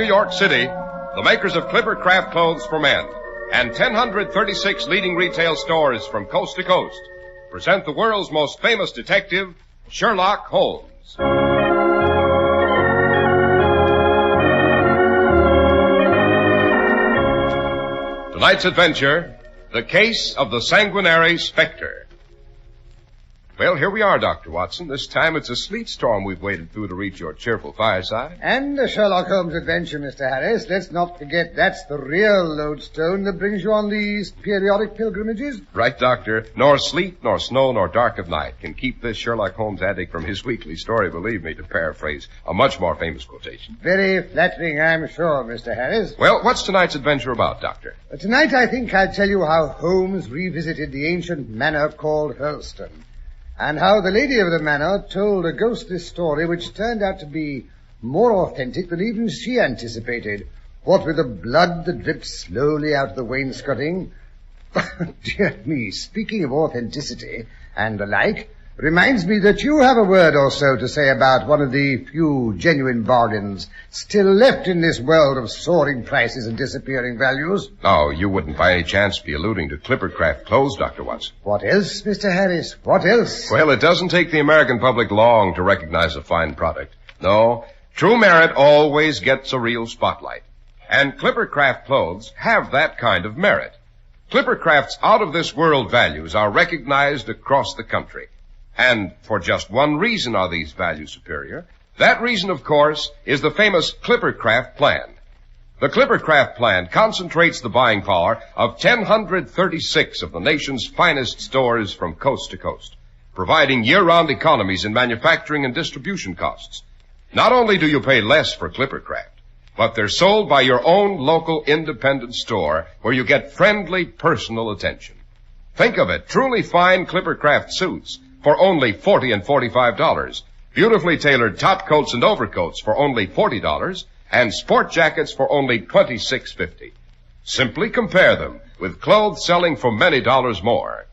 New York City, the makers of Clipper Craft Clothes for Men and 1,036 leading retail stores from coast to coast present the world's most famous detective, Sherlock Holmes. Tonight's adventure, the case of the sanguinary Spectre. Well, here we are, Dr. Watson. This time it's a sleet storm we've waded through to reach your cheerful fireside. And a Sherlock Holmes adventure, Mr. Harris. Let's not forget that's the real lodestone that brings you on these periodic pilgrimages. Right, Doctor. Nor sleet, nor snow, nor dark of night can keep this Sherlock Holmes addict from his weekly story, believe me, to paraphrase a much more famous quotation. Very flattering, I'm sure, Mr. Harris. Well, what's tonight's adventure about, Doctor? Tonight I think I'll tell you how Holmes revisited the ancient manor called Hurlston, and how the lady of the manor told a ghostly story which turned out to be more authentic than even she anticipated. What with the blood that dripped slowly out of the wainscoting. Dear me, speaking of authenticity and the like, reminds me that you have a word or so to say about one of the few genuine bargains still left in this world of soaring prices and disappearing values. Oh, you wouldn't by any chance be alluding to Clipper Craft Clothes, Dr. Watson. What else, Mr. Harris? What else? Well, it doesn't take the American public long to recognize a fine product. No, true merit always gets a real spotlight. And Clipper Craft Clothes have that kind of merit. Clipper Craft's out-of-this-world values are recognized across the country. And for just one reason are these values superior. That reason, of course, is the famous Clipper Craft Plan. The Clipper Craft Plan concentrates the buying power of 1,036 of the nation's finest stores from coast to coast, providing year-round economies in manufacturing and distribution costs. Not only do you pay less for Clipper Craft, but they're sold by your own local independent store where you get friendly personal attention. Think of it, truly fine Clipper Craft suits for only $40 and $45, beautifully tailored top coats and overcoats for only $40, and sport jackets for only $26.50. Simply compare them with clothes selling for many dollars more.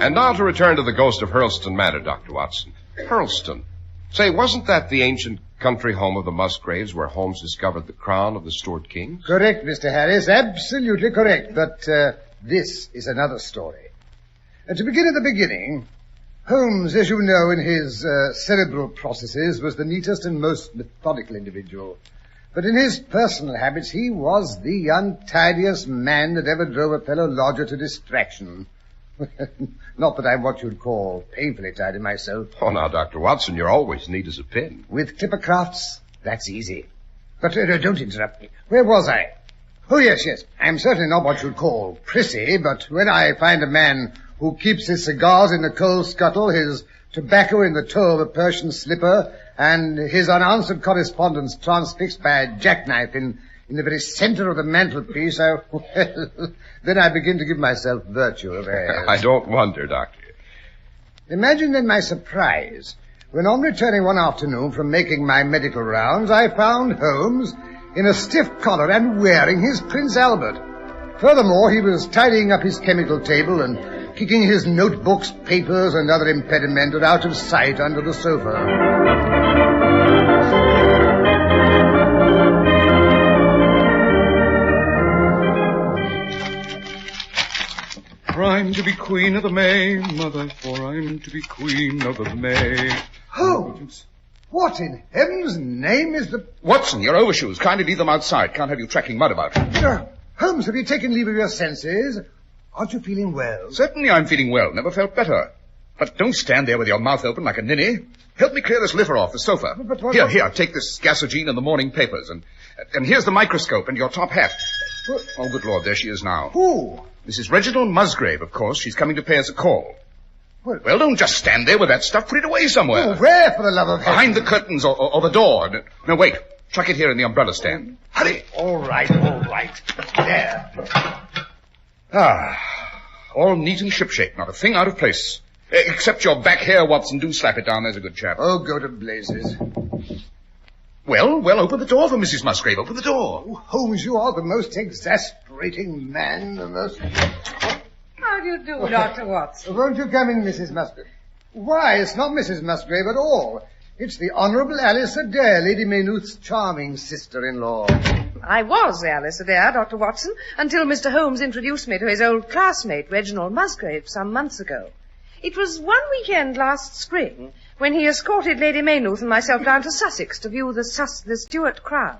And now to return to the ghost of Hurlston Manor, Dr. Watson. Hurlston. Say, wasn't that the ancient country home of the Musgraves where Holmes discovered the crown of the Stuart kings? Correct, Mr. Harris, absolutely correct. But this is another story. To begin at the beginning, Holmes, as you know, in his cerebral processes, was the neatest and most methodical individual. But in his personal habits, he was the untidiest man that ever drove a fellow lodger to distraction. Not that I'm what you'd call painfully tidy myself. Oh, now, Dr. Watson, you're always neat as a pin. With Clipper Crafts, that's easy. But don't interrupt me. Where was I? Oh, yes. I'm certainly not what you'd call prissy, but when I find a man who keeps his cigars in the coal scuttle, his tobacco in the toe of a Persian slipper, and his unanswered correspondence transfixed by a jackknife in the very center of the mantelpiece, then I begin to give myself virtue of airs. I don't wonder, Doctor. Imagine then my surprise when, on returning one afternoon from making my medical rounds, I found Holmes in a stiff collar and wearing his Prince Albert. Furthermore, he was tidying up his chemical table and kicking his notebooks, papers, and other impedimenta out of sight under the sofa. For I'm to be queen of the May, mother, for I'm to be queen of the May. Holmes! What in heaven's name is the... Watson, your overshoes. Kindly leave them outside. Can't have you tracking mud about. Holmes, have you taken leave of your senses? Aren't you feeling well? Certainly I'm feeling well. Never felt better. But don't stand there with your mouth open like a ninny. Help me clear this litter off the sofa. But what... Here, take this gasogene and the morning papers. And here's the microscope and your top hat. Oh, good Lord, there she is now. Who? Mrs. Reginald Musgrave, of course. She's coming to pay us a call. Well, don't just stand there with that stuff. Put it away somewhere. Oh, where, for the love of heaven? Behind the curtains or the door. No, wait. Chuck it here in the umbrella stand. Hurry. All right. There. All neat and shipshape. Not a thing out of place. Except your back hair, Watson. Do slap it down. There's a good chap. Oh, go to blazes. Well, open the door for Mrs. Musgrave. Open the door. Oh, Holmes, you are the most exasperating man, the most... How do you do, Dr. Watson? Won't you come in, Mrs. Musgrave? Why, it's not Mrs. Musgrave at all. It's the Honourable Alice Adair, Lady Maynooth's charming sister-in-law. I was Alice Adair, Dr. Watson, until Mr. Holmes introduced me to his old classmate, Reginald Musgrave, some months ago. It was one weekend last spring when he escorted Lady Maynooth and myself down to Sussex to view the Stuart crown.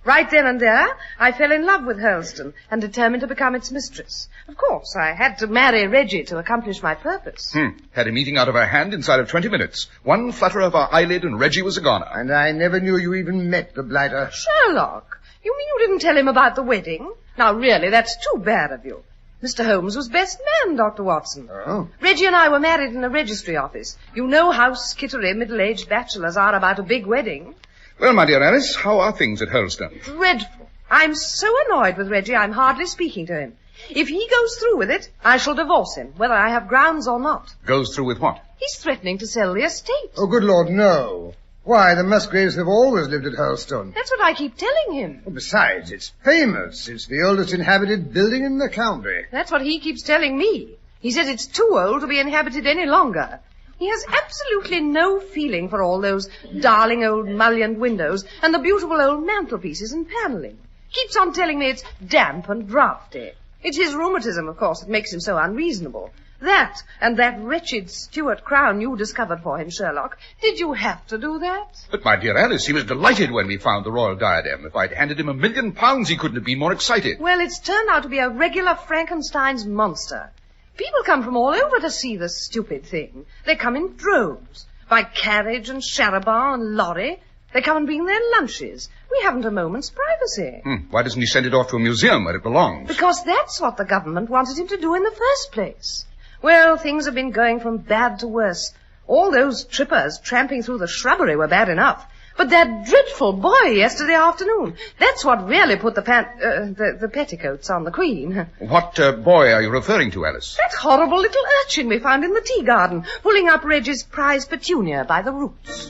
Right then and there, I fell in love with Hurlstone and determined to become its mistress. Of course, I had to marry Reggie to accomplish my purpose. Had him eating out of her hand inside of 20 minutes. One flutter of her eyelid and Reggie was a goner. And I never knew you even met the blighter. Sherlock, you mean you didn't tell him about the wedding? Now, really, that's too bad of you. Mr. Holmes was best man, Dr. Watson. Oh? Reggie and I were married in a registry office. You know how skittery middle-aged bachelors are about a big wedding. Well, my dear Alice, how are things at Hurlstone? Dreadful. I'm so annoyed with Reggie, I'm hardly speaking to him. If he goes through with it, I shall divorce him, whether I have grounds or not. Goes through with what? He's threatening to sell the estate. Oh, good Lord, no. Why, the Musgraves have always lived at Hurlstone. That's what I keep telling him. Well, besides, it's famous. It's the oldest inhabited building in the county. That's what he keeps telling me. He says it's too old to be inhabited any longer. He has absolutely no feeling for all those darling old mullioned windows and the beautiful old mantelpieces and panelling. Keeps on telling me it's damp and draughty. It's his rheumatism, of course, that makes him so unreasonable. That and that wretched Stuart crown you discovered for him, Sherlock. Did you have to do that? But, my dear Alice, he was delighted when we found the royal diadem. If I'd handed him £1 million, he couldn't have been more excited. Well, it's turned out to be a regular Frankenstein's monster. People come from all over to see this stupid thing. They come in droves, by carriage and charabanc and lorry. They come and bring their lunches. We haven't a moment's privacy. Why doesn't he send it off to a museum where it belongs? Because that's what the government wanted him to do in the first place. Well, things have been going from bad to worse. All those trippers tramping through the shrubbery were bad enough. But that dreadful boy yesterday afternoon, that's what really put the petticoats on the Queen. What boy are you referring to, Alice? That horrible little urchin we found in the tea garden, pulling up Reggie's prize petunia by the roots.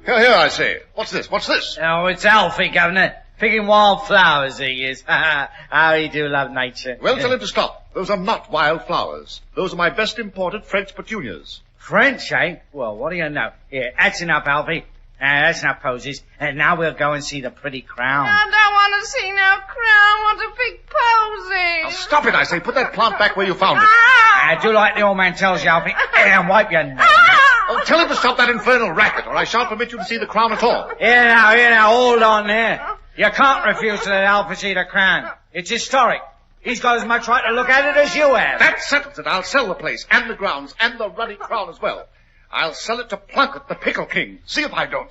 Here, I say. What's this? Oh, it's Alfie, Governor. Picking wildflowers, he is. How he do love nature. Well, tell him to stop. Those are not wild flowers. Those are my best imported French petunias. French, eh? Well, what do you know? Here, that's enough, Alfie. That's enough poses. And now we'll go and see the pretty crown. I don't want to see no crown. I want a big posy. Now, stop it, I say. Put that plant back where you found it. Do like the old man tells you, Alfie. And wipe your nose. Oh, tell him to stop that infernal racket, or I shan't permit you to see the crown at all. Here now, hold on there. You can't refuse to let Alfie see the crown. It's historic. He's got as much right to look at it as you have. That settles it. I'll sell the place, and the grounds, and the ruddy crown as well. I'll sell it to Plunkett, the Pickle King. See if I don't.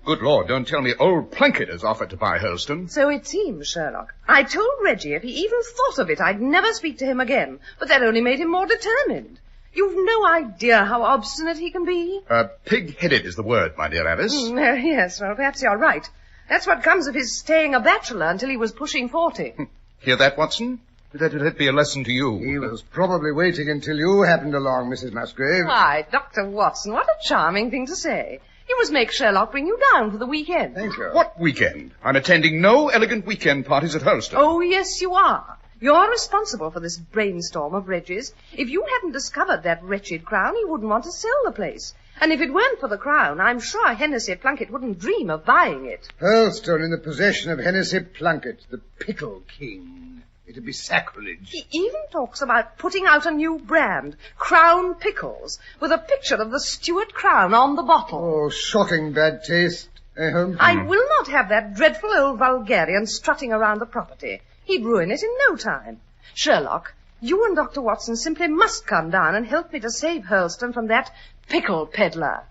Good Lord, don't tell me old Plunkett has offered to buy Hurlstone. So it seems, Sherlock. I told Reggie if he even thought of it, I'd never speak to him again. But that only made him more determined. You've no idea how obstinate he can be. Pig-headed is the word, my dear Alice. Yes, well, perhaps you're right. That's what comes of his staying a bachelor until he was pushing 40. Hear that, Watson? That'd be a lesson to you. He was probably waiting until you happened along, Mrs. Musgrave. Why, Dr. Watson, what a charming thing to say. You must make Sherlock bring you down for the weekend. Thank you. What weekend? I'm attending no elegant weekend parties at Hurlstone. Oh, yes, you are. You're responsible for this brainstorm of Reggie's. If you hadn't discovered that wretched crown, he wouldn't want to sell the place. And if it weren't for the crown, I'm sure Hennessy Plunkett wouldn't dream of buying it. Hurlstone in the possession of Hennessy Plunkett, the Pickle King. It'd be sacrilege. He even talks about putting out a new brand, Crown Pickles, with a picture of the Stuart crown on the bottle. Oh, shocking bad taste. Holmes? I will not have that dreadful old vulgarian strutting around the property. He'd ruin it in no time. Sherlock, you and Dr. Watson simply must come down and help me to save Hurlstone from that pickle peddler.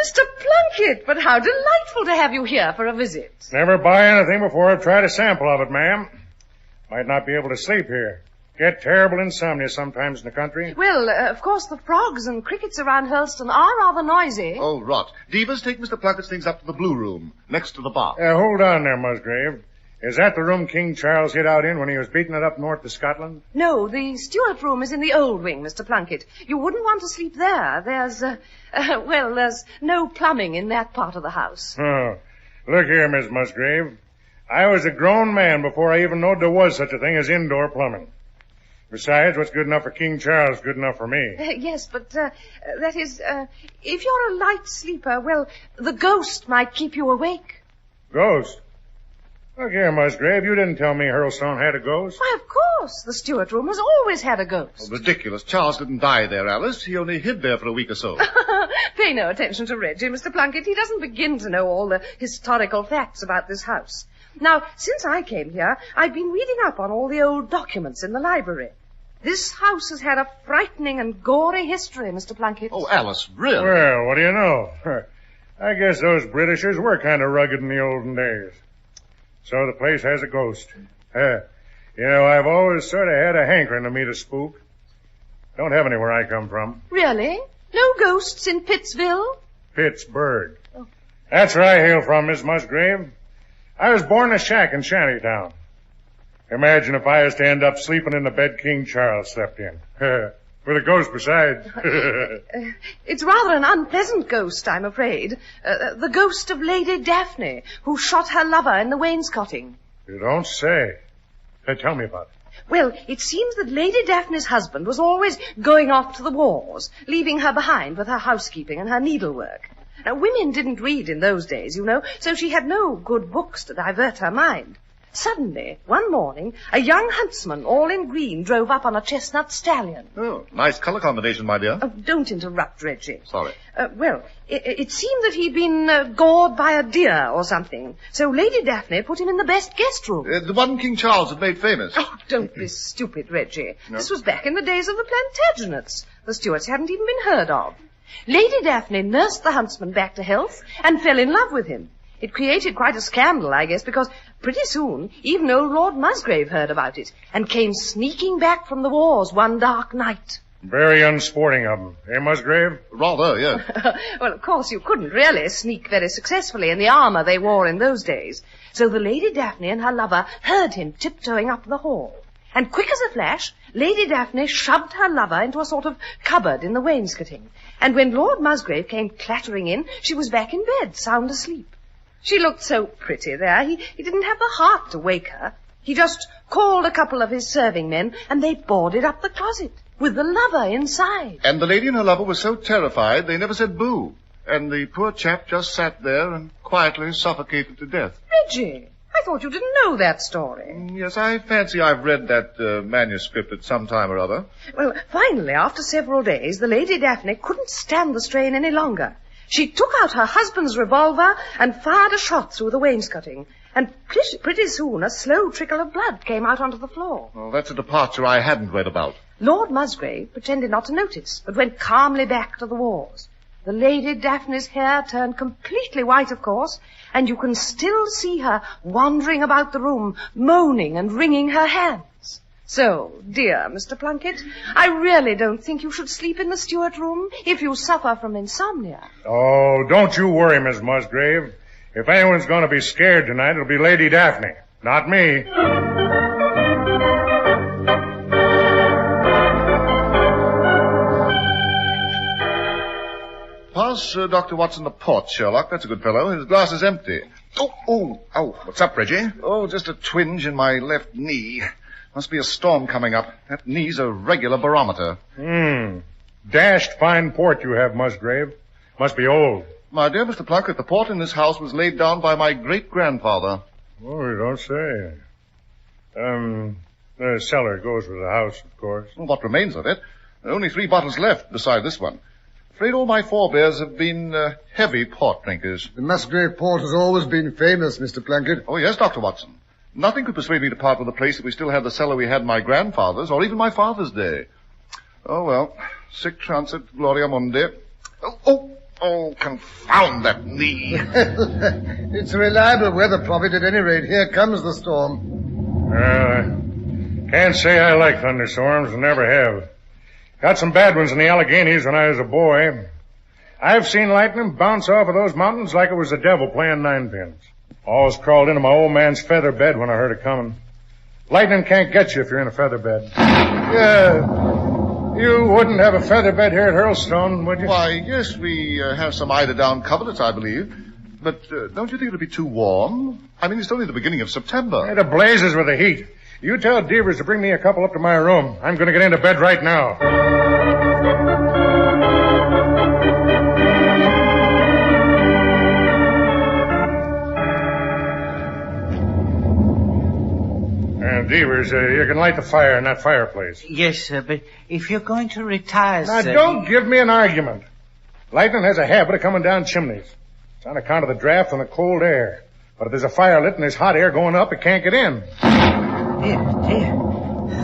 Mr. Plunkett, but how delightful to have you here for a visit. Never buy anything before I've tried a sample of it, ma'am. Might not be able to sleep here. Get terrible insomnia sometimes in the country. Well, of course, the frogs and crickets around Hurlstone are rather noisy. Oh, rot. Divas, take Mr. Plunkett's things up to the blue room, next to the bar. Hold on there, Musgrave. Is that the room King Charles hid out in when he was beating it up north of Scotland? No, the steward room is in the old wing, Mr. Plunkett. You wouldn't want to sleep there. There's no plumbing in that part of the house. Oh, look here, Miss Musgrave. I was a grown man before I even knowed there was such a thing as indoor plumbing. Besides, what's good enough for King Charles is good enough for me. Yes, but that is, if you're a light sleeper, well, the ghost might keep you awake. Ghost? Look here, Musgrave, you didn't tell me Hurlstone had a ghost. Why, of course. The steward room has always had a ghost. Oh, ridiculous. Charles didn't die there, Alice. He only hid there for a week or so. Pay no attention to Reggie, Mr. Plunkett. He doesn't begin to know all the historical facts about this house. Now, since I came here, I've been reading up on all the old documents in the library. This house has had a frightening and gory history, Mr. Plunkett. Oh, Alice, really? Well, what do you know? I guess those Britishers were kind of rugged in the olden days. So the place has a ghost. I've always sort of had a hankering to meet a spook. Don't have any where I come from. Really? No ghosts in Pittsville? Pittsburgh. Oh. That's where I hail from, Miss Musgrave. I was born in a shack in Shantytown. Imagine if I was to end up sleeping in the bed King Charles slept in. With a ghost besides. It's rather an unpleasant ghost, I'm afraid. The ghost of Lady Daphne, who shot her lover in the wainscoting. You don't say. Tell me about it. Well, it seems that Lady Daphne's husband was always going off to the wars, leaving her behind with her housekeeping and her needlework. Now, women didn't read in those days, you know, so she had no good books to divert her mind. Suddenly, one morning, a young huntsman, all in green, drove up on a chestnut stallion. Oh, nice color combination, my dear. Oh, don't interrupt, Reggie. Sorry. It seemed that he'd been gored by a deer or something, so Lady Daphne put him in the best guest room. The one King Charles had made famous. Oh, don't be stupid, Reggie. No. This was back in the days of the Plantagenets. The Stuarts hadn't even been heard of. Lady Daphne nursed the huntsman back to health and fell in love with him. It created quite a scandal, I guess, because pretty soon even old Lord Musgrave heard about it and came sneaking back from the wars one dark night. Very unsporting of them, eh, Musgrave? Rather, yes. Well, of course, you couldn't really sneak very successfully in the armor they wore in those days. So the Lady Daphne and her lover heard him tiptoeing up the hall. And quick as a flash, Lady Daphne shoved her lover into a sort of cupboard in the wainscoting. And when Lord Musgrave came clattering in, she was back in bed, sound asleep. She looked so pretty there, he didn't have the heart to wake her. He just called a couple of his serving men, and they boarded up the closet, with the lover inside. And the lady and her lover were so terrified, they never said boo. And the poor chap just sat there and quietly suffocated to death. Reggie, I thought you didn't know that story. Yes, I fancy I've read that manuscript at some time or other. Well, finally, after several days, the Lady Daphne couldn't stand the strain any longer. She took out her husband's revolver and fired a shot through the wainscoting. And pretty soon a slow trickle of blood came out onto the floor. Well, that's a departure I hadn't read about. Lord Musgrave pretended not to notice, but went calmly back to the wars. The Lady Daphne's hair turned completely white, of course, and you can still see her wandering about the room, moaning and wringing her hands. So, dear Mr. Plunkett, I really don't think you should sleep in the steward room if you suffer from insomnia. Oh, don't you worry, Miss Musgrave. If anyone's going to be scared tonight, it'll be Lady Daphne, not me. Pass Dr. Watson the port, Sherlock. That's a good fellow. His glass is empty. Oh. What's up, Reggie? Oh, just a twinge in my left knee. Must be a storm coming up. That knee's a regular barometer. Dashed fine port you have, Musgrave. Must be old. My dear Mr. Plunkett, the port in this house was laid down by my great-grandfather. Oh, you don't say. The cellar goes with the house, of course. Well, what remains of it? There are only 3 bottles left beside this one. Afraid all my forebears have been heavy port drinkers. The Musgrave port has always been famous, Mr. Plunkett. Oh, yes, Dr. Watson. Nothing could persuade me to part with a place that we still had the cellar we had in my grandfather's, or even my father's day. Oh, well, sic transit gloria mundi. Oh, confound that knee. It's a reliable weather prophet at any rate. Here comes the storm. Can't say I like thunderstorms, and never have. Got some bad ones in the Alleghenies when I was a boy. I've seen lightning bounce off of those mountains like it was the devil playing ninepins. Always crawled into my old man's feather bed when I heard it coming. Lightning can't get you if you're in a feather bed. Yeah. You wouldn't have a feather bed here at Hurlstone, would you? Why, yes, we have some eider-down coverlets, I believe. But don't you think it'll be too warm? I mean, it's only the beginning of September. It blazes with the heat. You tell Devers to bring me a couple up to my room. I'm going to get into bed right now. Devers, you can light the fire in that fireplace. Yes, sir, but if you're going to retire, now, sir... don't give me an argument. Lightning has a habit of coming down chimneys. It's on account of the draft and the cold air. But if there's a fire lit and there's hot air going up, it can't get in. Dear.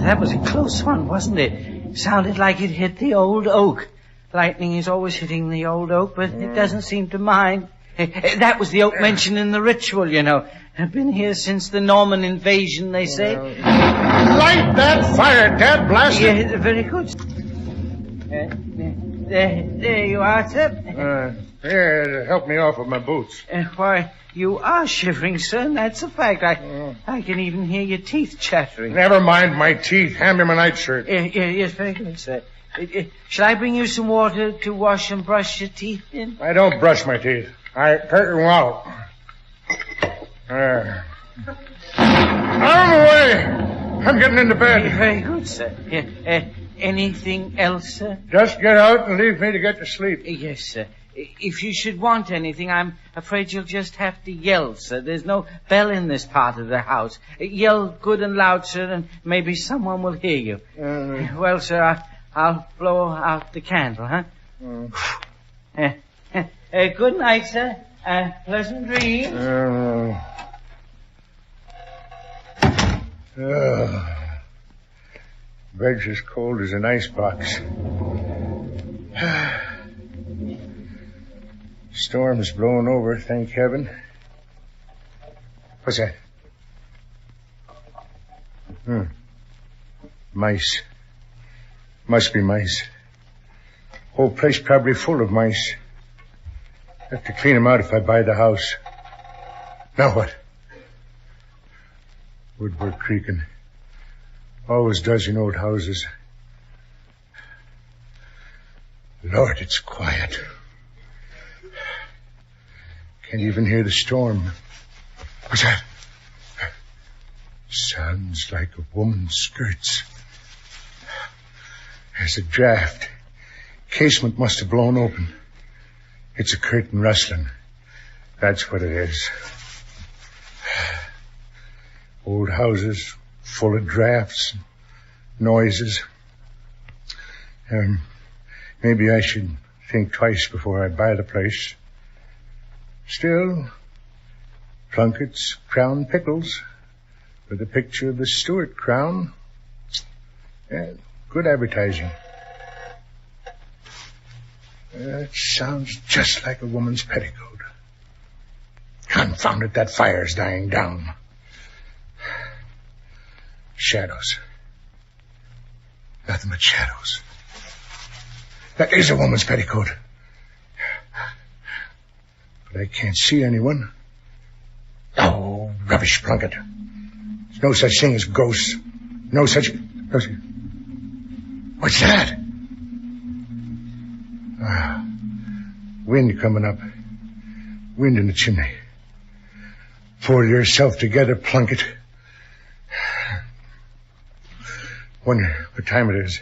That was a close one, wasn't it? Sounded like it hit the old oak. Lightning is always hitting the old oak, but it doesn't seem to mind. That was the oak mentioned in the ritual, you know. I've been here since the Norman invasion, they say. Light that fire, Dad, blast it. Yeah, very good. There you are, sir. Here, help me off with my boots. Why, you are shivering, sir, and that's a fact. I can even hear your teeth chattering. Never mind my teeth. Hand me my nightshirt. Yes, very good, sir. Shall I bring you some water to wash and brush your teeth in? I don't brush my teeth. I curtain them out. Out of the way! I'm getting into bed. Very good, sir. Anything else, sir? Just get out and leave me to get to sleep. Yes, sir. If you should want anything, I'm afraid you'll just have to yell, sir. There's no bell in this part of the house. Yell good and loud, sir, and maybe someone will hear you. Well, sir, I'll blow out the candle, huh? Good night, sir. Pleasant dreams. Bed's as cold as an icebox. Storm's blowing over, thank heaven. What's that? Mice. Must be mice. Whole place probably full of mice. Have to clean them out if I buy the house. Now what? Woodwork creaking. Always does in old houses. Lord, it's quiet. Can't even hear the storm. What's that? Sounds like a woman's skirts. There's a draft. Casement must have blown open. It's a curtain rustling. That's what it is. Old houses full of drafts, noises. Maybe I should think twice before I buy the place. Still, Plunkett's Crown Pickles with a picture of the Stuart crown. Yeah, good advertising. It sounds just like a woman's petticoat. Confound it, that fire's dying down. Shadows. Nothing but shadows. That is a woman's petticoat. But I can't see anyone. Oh, rubbish, Plunkett. There's no such thing as ghosts. No such... What's that? Wind coming up. Wind in the chimney. Pull yourself together, Plunkett. Wonder what time it is.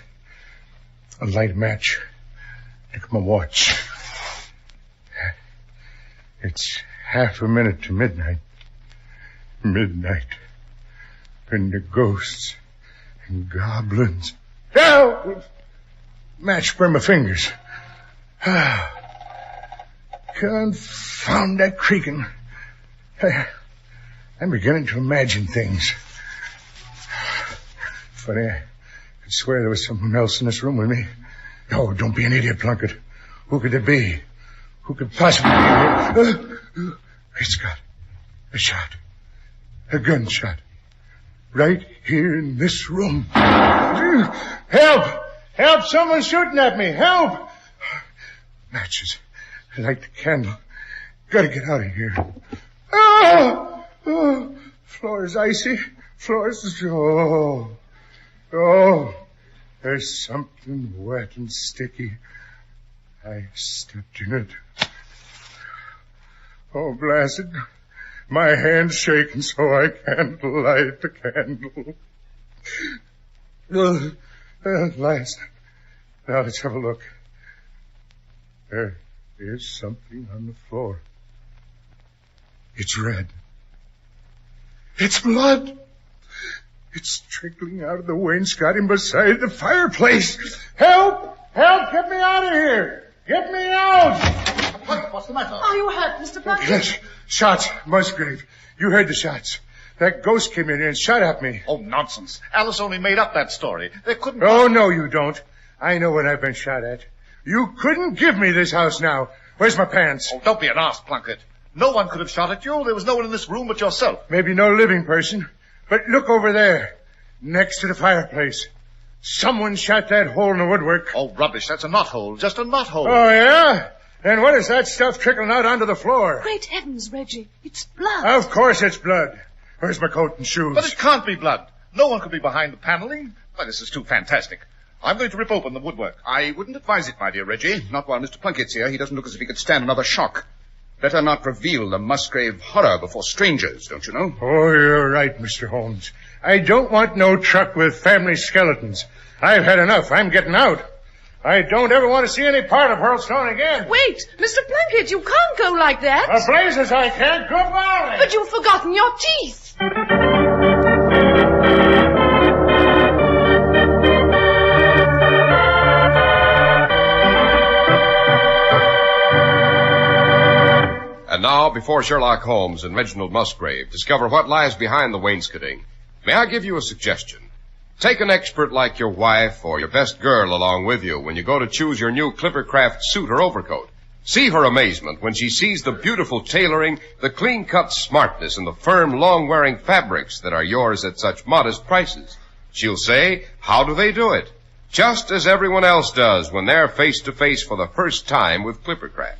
I'll light a match. Look at my watch. It's half a minute to midnight. Midnight. And the ghosts and goblins. Oh! Match burn my fingers. Confound that creaking. I'm beginning to imagine things. Funny, I could swear there was someone else in this room with me. Oh, don't be an idiot, Plunkett. Who could it be? Who could possibly be here? It's got a shot. A gunshot. Right here in this room. Help! Help! Someone's shooting at me! Help! Matches. Light the candle. Gotta get out of here. Ah! Floor is icy. Floor is... There's something wet and sticky. I stepped in it. Oh, blast it. My hand's shaking so I can't light the candle. At last. Now let's have a look. There is something on the floor. It's red. It's blood. It's trickling out of the wainscoting beside the fireplace. Help! Help! Get me out of here! Get me out! What's the matter? Are you hurt, Mr. Plunkett? Yes, shots. Musgrave. You heard the shots. That ghost came in here and shot at me. Oh, nonsense. Alice only made up that story. There couldn't... Oh, no, you don't. I know when I've been shot at. You couldn't give me this house now. Where's my pants? Oh, don't be an arse, Plunkett. No one could have shot at you. There was no one in this room but yourself. Maybe no living person. But look over there. Next to the fireplace. Someone shot that hole in the woodwork. Oh, rubbish. That's a knothole. Just a knothole. Oh, yeah? And what is that stuff trickling out onto the floor? Great heavens, Reggie. It's blood. Of course it's blood. Where's my coat and shoes? But it can't be blood. No one could be behind the paneling. Why, this is too fantastic. I'm going to rip open the woodwork. I wouldn't advise it, my dear Reggie. Not while Mr. Plunkett's here. He doesn't look as if he could stand another shock. Better not reveal the Musgrave horror before strangers, don't you know? Oh, you're right, Mr. Holmes. I don't want no truck with family skeletons. I've had enough. I'm getting out. I don't ever want to see any part of Hurlstone again. Wait, Mr. Plunkett, you can't go like that. A blazes I can't. Goodbye. But you've forgotten your teeth. And now, before Sherlock Holmes and Reginald Musgrave discover what lies behind the wainscoting, may I give you a suggestion? Take an expert like your wife or your best girl along with you when you go to choose your new Clippercraft suit or overcoat. See her amazement when she sees the beautiful tailoring, the clean-cut smartness, and the firm, long-wearing fabrics that are yours at such modest prices. She'll say, how do they do it? Just as everyone else does when they're face-to-face for the first time with Clippercraft.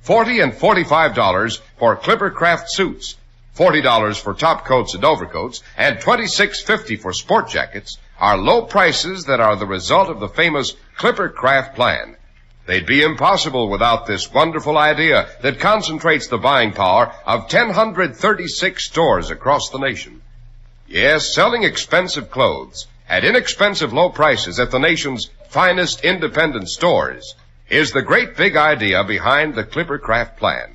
$40 and $45 for Clippercraft suits, $40 for top coats and overcoats, and $26.50 for sport jackets are low prices that are the result of the famous Clippercraft plan. They'd be impossible without this wonderful idea that concentrates the buying power of 1,036 stores across the nation. Yes, selling expensive clothes at inexpensive low prices at the nation's finest independent stores is the great big idea behind the Clippercraft plan.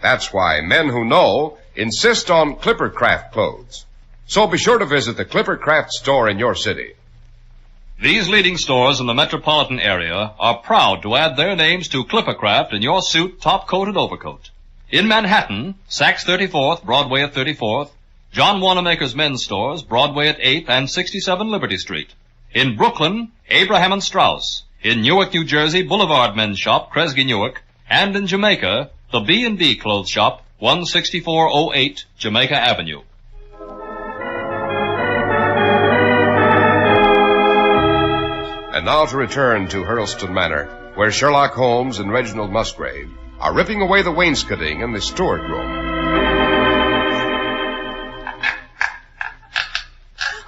That's why men who know insist on Clippercraft clothes. So be sure to visit the Clippercraft store in your city. These leading stores in the metropolitan area are proud to add their names to Clippercraft in your suit, top coat, and overcoat. In Manhattan, Saks 34th, Broadway at 34th, John Wanamaker's men's stores, Broadway at 8th and 67 Liberty Street. In Brooklyn, Abraham and Strauss. In Newark, New Jersey, Boulevard Men's Shop, Kresge Newark. And in Jamaica, the B&B Clothes Shop, 16408 Jamaica Avenue. And now to return to Hurlstone Manor, where Sherlock Holmes and Reginald Musgrave are ripping away the wainscoting in the steward room.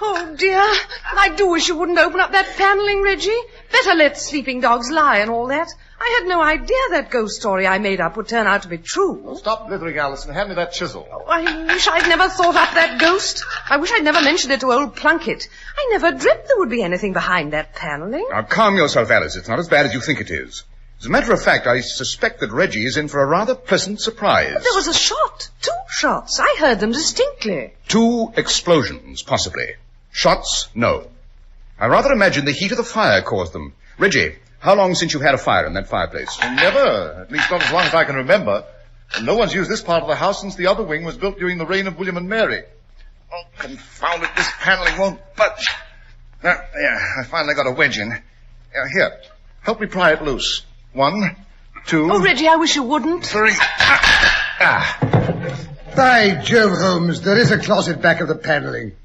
Oh, dear. I do wish you wouldn't open up that paneling, Reggie. Better let sleeping dogs lie and all that. I had no idea that ghost story I made up would turn out to be true. Well, stop blithering, Alice, and hand me that chisel. Oh, I wish I'd never thought up that ghost. I wish I'd never mentioned it to old Plunkett. I never dreamt there would be anything behind that paneling. Now, calm yourself, Alice. It's not as bad as you think it is. As a matter of fact, I suspect that Reggie is in for a rather pleasant surprise. But there was a shot. 2 shots. I heard them distinctly. 2 explosions, possibly. Shots, no. I rather imagine the heat of the fire caused them. Reggie, how long since you had a fire in that fireplace? Never. At least not as long as I can remember. And no one's used this part of the house since the other wing was built during the reign of William and Mary. Oh, confound it, this paneling won't budge. Yeah, I finally got a wedge in. Here, help me pry it loose. 1, 2... Oh, Reggie, I wish you wouldn't. 3... By Jove, Holmes, there is a closet back of the paneling.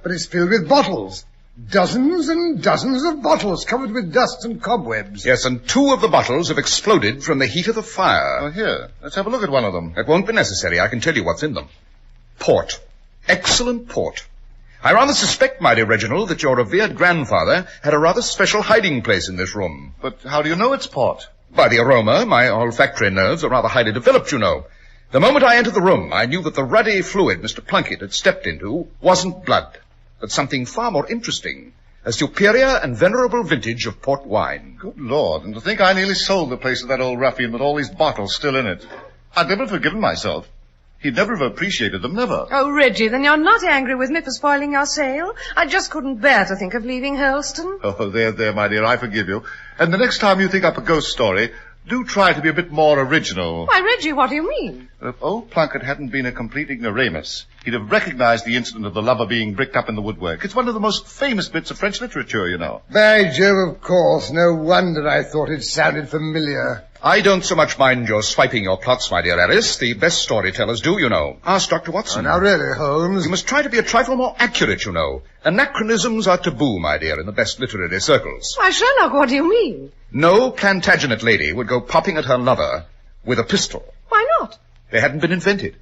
But it's filled with bottles. Dozens and dozens of bottles covered with dust and cobwebs. Yes, and 2 of the bottles have exploded from the heat of the fire. Oh, here, let's have a look at one of them. It won't be necessary. I can tell you what's in them. Port. Excellent port. I rather suspect, my dear Reginald, that your revered grandfather had a rather special hiding place in this room. But how do you know it's port? By the aroma. My olfactory nerves are rather highly developed, you know. The moment I entered the room, I knew that the ruddy fluid Mr. Plunkett had stepped into wasn't blood, but something far more interesting. A superior and venerable vintage of port wine. Good Lord, and to think I nearly sold the place to that old ruffian with all these bottles still in it. I'd never forgiven myself. He'd never have appreciated them, never. Oh, Reggie, then you're not angry with me for spoiling your sale? I just couldn't bear to think of leaving Hurlston. Oh, there, my dear, I forgive you. And the next time you think up a ghost story, do try to be a bit more original. Why, Reggie, what do you mean? If old Plunkett hadn't been a complete ignoramus, he'd have recognized the incident of the lover being bricked up in the woodwork. It's one of the most famous bits of French literature, you know. By Jove, of course. No wonder I thought it sounded familiar. I don't so much mind your swiping your plots, my dear Alice. The best storytellers do, you know. Ask Dr. Watson. Oh, now really, Holmes. You must try to be a trifle more accurate, you know. Anachronisms are taboo, my dear, in the best literary circles. Why, Sherlock, what do you mean? No Plantagenet lady would go popping at her lover with a pistol. Why not? They hadn't been invented.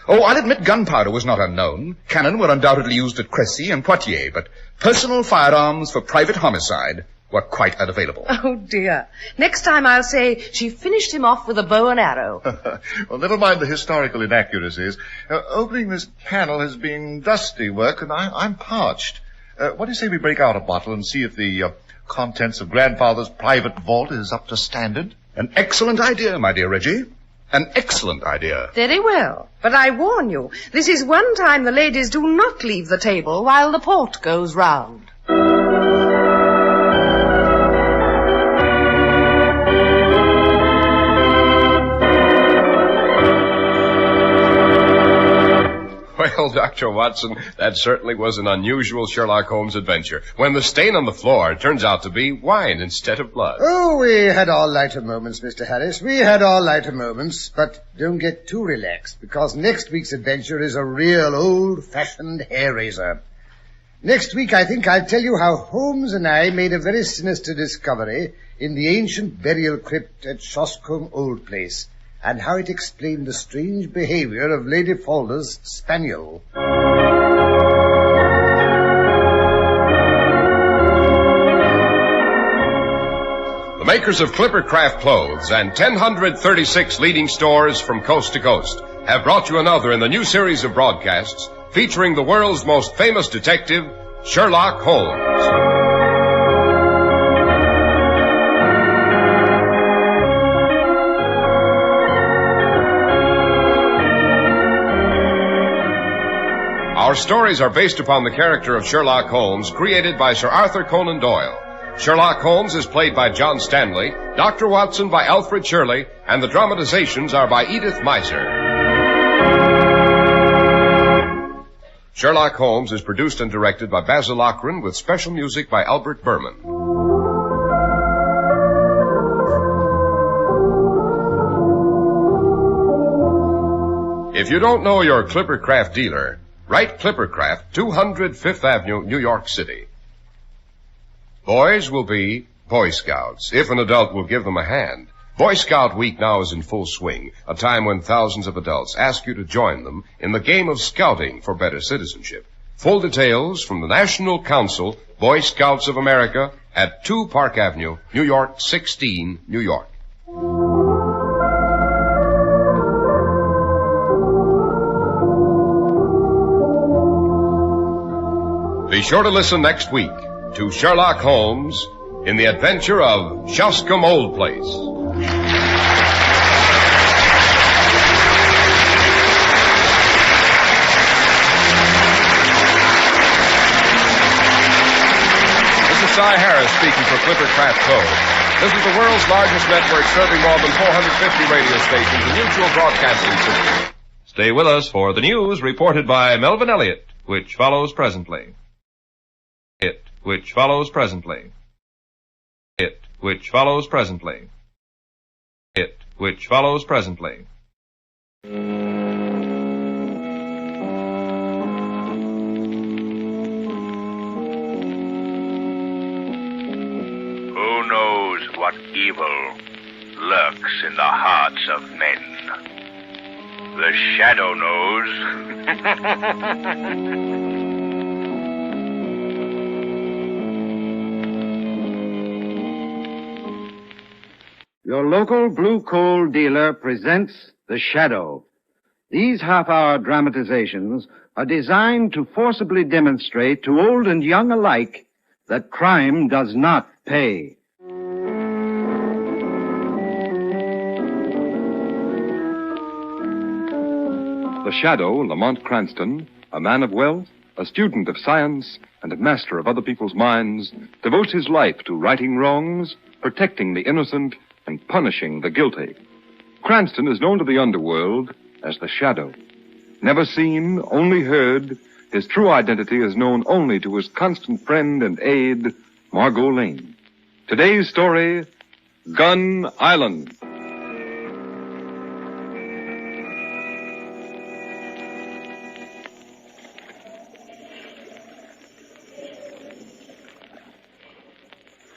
Oh, I'll admit gunpowder was not unknown. Cannon were undoubtedly used at Crécy and Poitiers, but personal firearms for private homicide were quite unavailable. Oh, dear. Next time I'll say she finished him off with a bow and arrow. Well, never mind the historical inaccuracies. Opening this panel has been dusty work, and I'm parched. What do you say we break out a bottle and see if the contents of Grandfather's private vault is up to standard? An excellent idea, my dear Reggie. An excellent idea. Very well. But I warn you, this is one time the ladies do not leave the table while the port goes round. Well, Dr. Watson, that certainly was an unusual Sherlock Holmes adventure, when the stain on the floor turns out to be wine instead of blood. Oh, we had our lighter moments, Mr. Harris. We had our lighter moments, but don't get too relaxed, because next week's adventure is a real old-fashioned hair-raiser. Next week, I think I'll tell you how Holmes and I made a very sinister discovery in the ancient burial crypt at Shoscombe Old Place, and how it explained the strange behavior of Lady Falder's spaniel. The makers of Clippercraft clothes and 1,036 leading stores from coast to coast have brought you another in the new series of broadcasts featuring the world's most famous detective, Sherlock Holmes. Our stories are based upon the character of Sherlock Holmes, created by Sir Arthur Conan Doyle. Sherlock Holmes is played by John Stanley, Dr. Watson by Alfred Shirley, and the dramatizations are by Edith Meiser. Sherlock Holmes is produced and directed by Basil Lochran with special music by Albert Berman. If you don't know your Clippercraft dealer, write Clippercraft, 200 Fifth Avenue, New York City. Boys will be Boy Scouts, if an adult will give them a hand. Boy Scout Week now is in full swing, a time when thousands of adults ask you to join them in the game of scouting for better citizenship. Full details from the National Council, Boy Scouts of America, at 2 Park Avenue, New York, 16, New York. Be sure to listen next week to Sherlock Holmes in the adventure of Shoscombe Old Place. This is Cy Harris speaking for Clippercraft Code. This is the world's largest network serving more than 450 radio stations and mutual broadcasting systems. Stay with us for the news reported by Melvin Elliott, which follows presently. Which follows presently. Which follows presently. Which follows presently. evil lurks in the hearts of men. The shadow knows. Your local blue coal dealer presents The Shadow. These half-hour dramatizations are designed to forcibly demonstrate to old and young alike that crime does not pay. The Shadow, Lamont Cranston, a man of wealth, a student of science, and a master of other people's minds, devotes his life to righting wrongs, protecting the innocent, and punishing the guilty. Cranston is known to the underworld as the Shadow. Never seen, only heard, his true identity is known only to his constant friend and aide, Margot Lane. Today's story, Gun Island.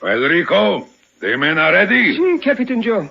Well, Rico, the men are ready? Si, Captain Joe.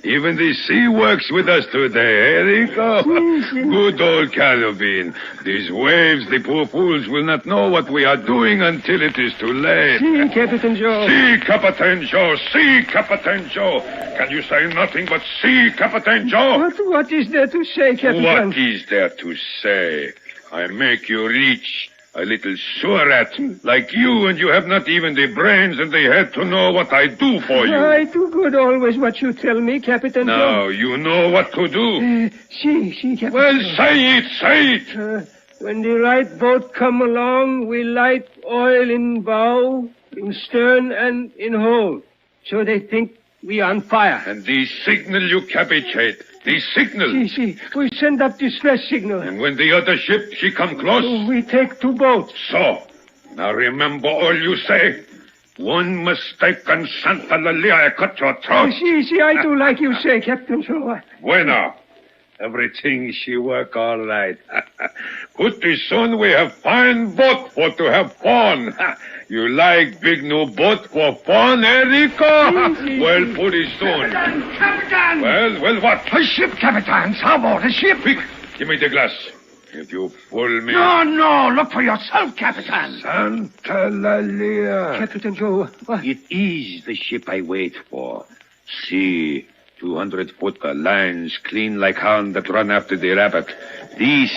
Even the sea works with us today, eh, Rico? Good old Caribbean. These waves, the poor fools will not know what we are doing until it is too late. Si, Captain Joe. Si, Captain Joe. Si, Captain Joe. Can you say nothing but si, Captain Joe? What is there to say, Captain? What is there to say? I make you rich. A little suret like you, and you have not even the brains and the head to know what I do for you. I do good always what you tell me, Captain. Now, you know what to do. Si, Captain. Well, say it. When the right boat come along, we light oil in bow, in stern, and in hold. So they think we on fire. And the signal you capitate. The signal. Si. We send up distress signal. And when the other ship, she come close? We take 2 boats. So, now remember all you say. One mistake and Santa Lilia, I cut your throat. Si, I do like you say, Captain. So Bueno. Everything she work all right. Pretty soon we have fine boat for to have fun. You like big new boat for fun, eh, Rico? Well, pretty soon. Captain! Well, what? A ship, Captain. Starboard, a ship. Quick, give me the glass. If you fool me... No, look for yourself, Captain. Santa Lilia. Captain Joe, what? It is the ship I wait for. See... 200-footer lines clean like hound that run after the rabbit. This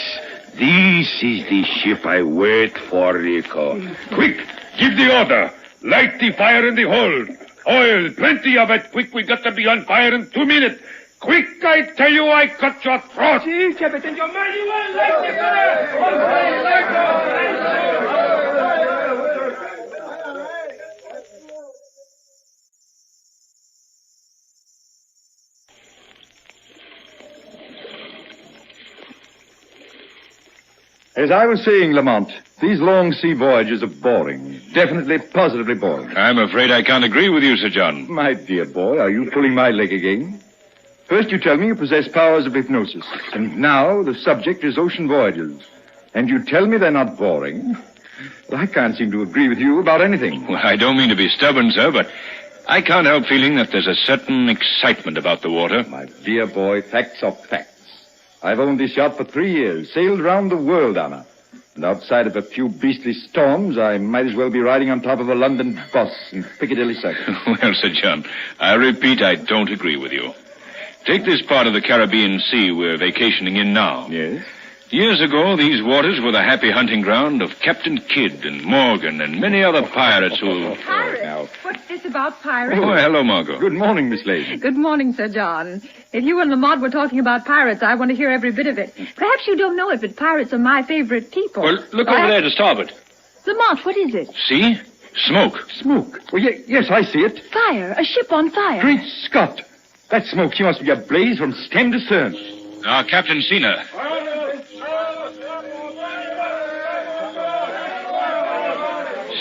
is the ship I wait for, Rico. Quick, give the order. Light the fire in the hold. Oil, plenty of it. Quick, we got to be on fire in 2 minutes. Quick, I tell you, I cut your throat. Si, Captain, your mighty well. Light the fire. As I was saying, Lamont, these long sea voyages are boring. Definitely, positively boring. I'm afraid I can't agree with you, Sir John. My dear boy, are you pulling my leg again? First you tell me you possess powers of hypnosis, and now the subject is ocean voyages. And you tell me they're not boring. Well, I can't seem to agree with you about anything. Well, I don't mean to be stubborn, sir, but I can't help feeling that there's a certain excitement about the water. My dear boy, facts are facts. I've owned this yacht for 3 years, sailed round the world on her. And outside of a few beastly storms, I might as well be riding on top of a London bus in Piccadilly Circus. Well, Sir John, I repeat, I don't agree with you. Take this part of the Caribbean Sea we're vacationing in now. Yes? Years ago, these waters were the happy hunting ground of Captain Kidd and Morgan and many other pirates who... Pirates? What's this about pirates? Oh, hello, Margot. Good morning, Miss Lady. Good morning, Sir John. If you and Lamont were talking about pirates, I want to hear every bit of it. Perhaps you don't know it, but pirates are my favorite people. Well, look over there to starboard. Lamont, what is it? See? Smoke. Smoke? Well, yes, I see it. Fire. A ship on fire. Great Scott! That smoke, she must be ablaze from stem to stern. Now, Captain Cena.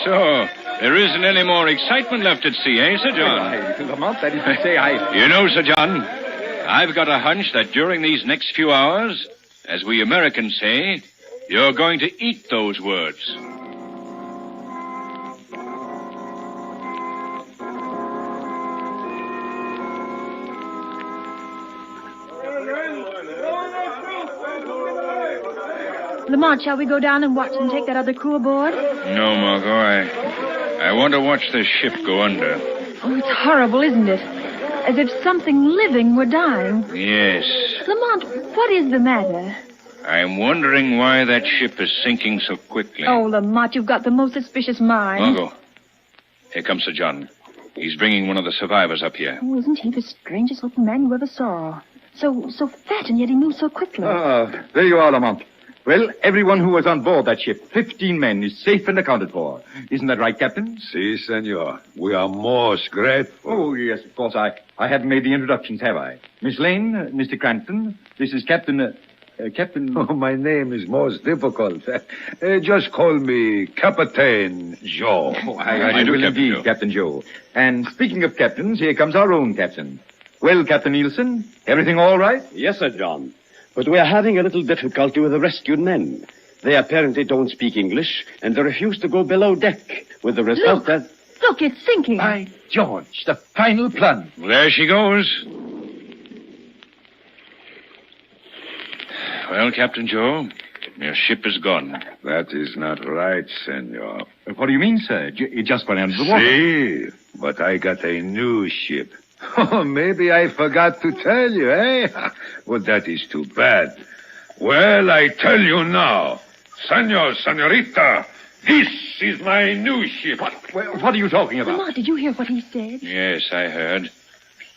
So, there isn't any more excitement left at sea, eh, Sir John? Lamont, that is to say, You know, Sir John, I've got a hunch that during these next few hours, as we Americans say, you're going to eat those words. Lamont, shall we go down and watch them take that other crew aboard? No, Margot, I want to watch this ship go under. Oh, it's horrible, isn't it? As if something living were dying. Yes. Lamont, what is the matter? I'm wondering why that ship is sinking so quickly. Oh, Lamont, you've got the most suspicious mind. Margot, here comes Sir John. He's bringing one of the survivors up here. Oh, isn't he the strangest looking man you ever saw? So fat, and yet he moves so quickly. There you are, Lamont. Well, everyone who was on board that ship, 15 men, is safe and accounted for. Isn't that right, Captain? Si, senor. We are most grateful. Oh, yes, of course. I haven't made the introductions, have I? Miss Lane, Mr. Cranston, this is Captain... Captain... Oh, my name is most difficult. Just call me Captain Joe. Oh, I will indeed, Joe. Captain Joe. And speaking of captains, here comes our own captain. Well, Captain Nielsen, everything all right? Yes, Sir John. But we are having a little difficulty with the rescued men. They apparently don't speak English, and they refuse to go below deck, with the result that... Look, it's sinking. By George, the final plunge. There she goes. Well, Captain Joe, your ship is gone. That is not right, senor. What do you mean, sir? It just went under the water. Si, but I got a new ship. Oh, maybe I forgot to tell you, eh? Well, that is too bad. Well, I tell you now. Senor, senorita, this is my new ship. What are you talking about? Lamont, did you hear what he said? Yes, I heard.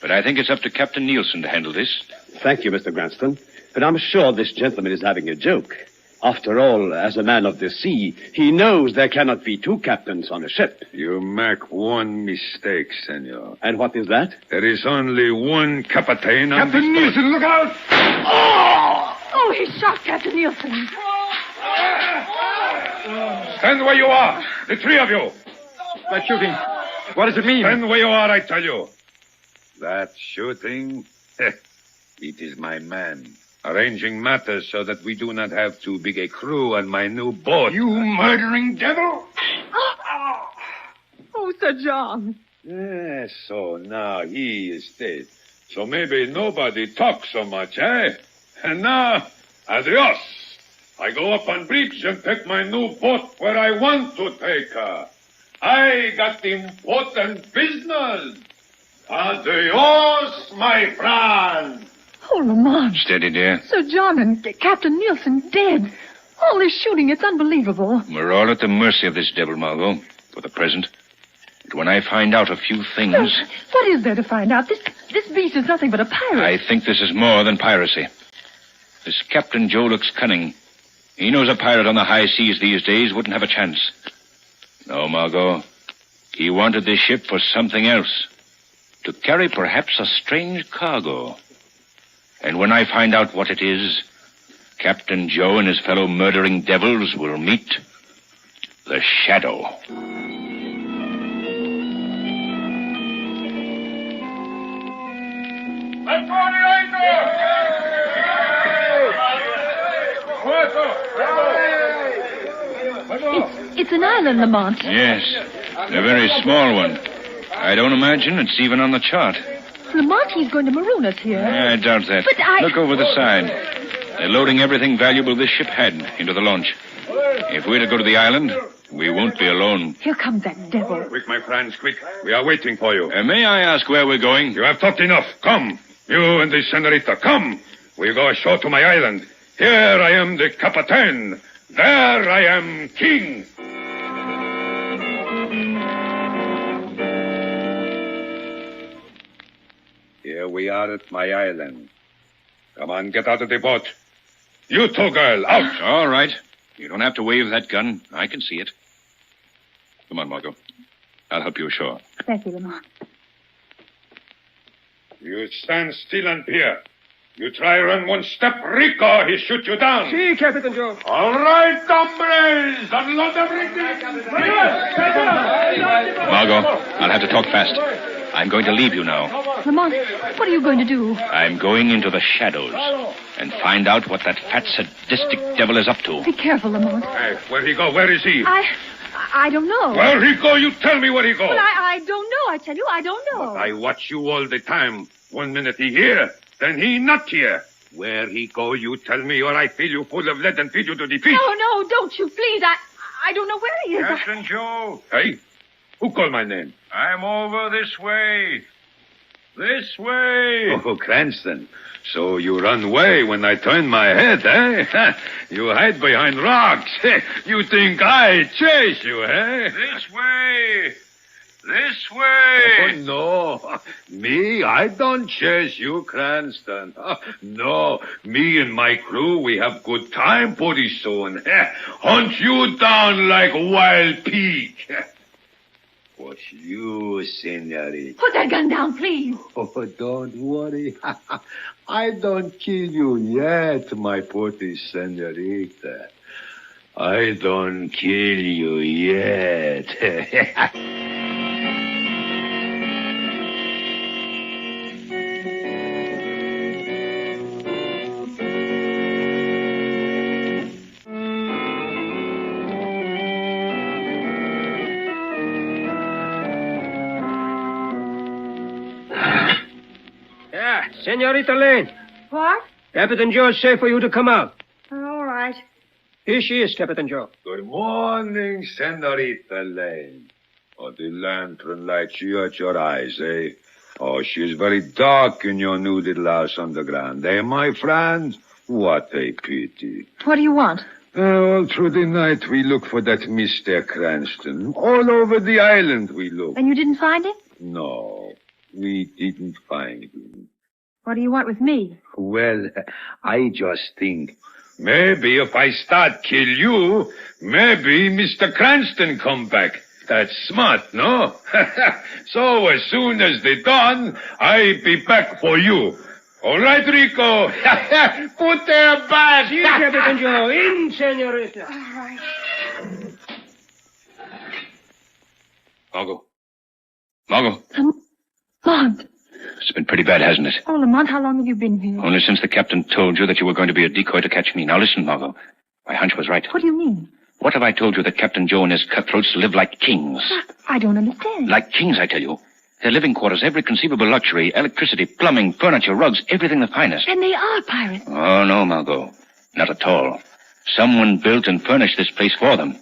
But I think it's up to Captain Nielsen to handle this. Thank you, Mr. Cranston. But I'm sure this gentleman is having a joke. After all, as a man of the sea, he knows there cannot be two captains on a ship. You make one mistake, senor. And what is that? There is only one captain on Captain this Nielsen, look out! Oh, he shot Captain Nielsen. Stand where you are, the three of you. That shooting, what does it mean? Stand where you are, I tell you. That shooting, it is my man. Arranging matters so that we do not have too big a crew on my new boat. You murdering devil! Oh, Sir John. Yes, so now he is dead. So maybe nobody talks so much, eh? And now, adios. I go up on bridge and take my new boat where I want to take her. I got important business. Adios, my friend. Oh, Lamont. Steady, dear. Sir John and Captain Nielsen dead. All this shooting, it's unbelievable. We're all at the mercy of this devil, Margot, for the present. But when I find out a few things... What is there to find out? This beast is nothing but a pirate. I think this is more than piracy. This Captain Joe looks cunning. He knows a pirate on the high seas these days wouldn't have a chance. No, Margot. He wanted this ship for something else. To carry perhaps a strange cargo. And when I find out what it is, Captain Joe and his fellow murdering devils will meet the Shadow. It's an island, Lamont. Yes, a very small one. I don't imagine it's even on the chart. Lamont, he's going to maroon us here. I doubt that. But Look over the side. They're loading everything valuable this ship had into the launch. If we're to go to the island, we won't be alone. Here comes that devil. Quick, my friends, quick. We are waiting for you. May I ask where we're going? You have talked enough. Come. You and the senorita, come. We go ashore to my island. Here I am the captain. There I am king. Here we are at my island. Come on, get out of the boat. You too, girl, out. All right. You don't have to wave that gun. I can see it. Come on, Margot. I'll help you ashore. Thank you, Lamont. You stand still and peer. You try run one step, Rico, he shoot you down. Si, Captain Joe. All right, hombres, unload everything. Margot, I'll have to talk fast. I'm going to leave you now. Lamont, what are you going to do? I'm going into the shadows and find out what that fat, sadistic devil is up to. Be careful, Lamont. Hey, where he go? Where is he? I don't know. Where he go? You tell me where he go. But I don't know. I tell you, I don't know. But I watch you all the time. 1 minute he here, then he not here. Where he go, you tell me, or I fill you full of lead and feed you to the fish. No, don't you, please. I don't know where he is. Captain Joe. Hey, who called my name? I'm over this way. This way. Oh, Cranston. So you run away when I turn my head, eh? You hide behind rocks. You think I chase you, eh? This way. This way. Oh, no. Me, I don't chase you, Cranston. No, me and my crew, we have good time pretty soon. Hunt you down like a wild pig. What's you, senorita? Put that gun down, please. Oh, don't worry. I don't kill you yet, my pretty senorita. I don't kill you yet. Senorita Lane. What? Captain Joe said for you to come out. All right. Here she is, Captain Joe. Good morning, Senorita Lane. Oh, the lantern lights you at your eyes, eh? Oh, she's very dark in your new little house underground, eh, my friend? What a pity. What do you want? All through the night we look for that Mr. Cranston. All over the island we look. And you didn't find him? No, we didn't find him. What do you want with me? Well, I just think, maybe if I start kill you, maybe Mr. Cranston come back. That's smart, no? So as soon as they done, I be back for you. All right, Rico. Put their back. See, Captain Joe. In, senorita. All right. Margot. Lamont. It's been pretty bad, hasn't it? Oh, Lamont, how long have you been here? Only since the captain told you that you were going to be a decoy to catch me. Now listen, Margot. My hunch was right. What do you mean? What have I told you that Captain Joe and his cutthroats live like kings? I don't understand. Like kings, I tell you. Their living quarters, every conceivable luxury, electricity, plumbing, furniture, rugs, everything the finest. And they are pirates. Oh, no, Margot. Not at all. Someone built and furnished this place for them.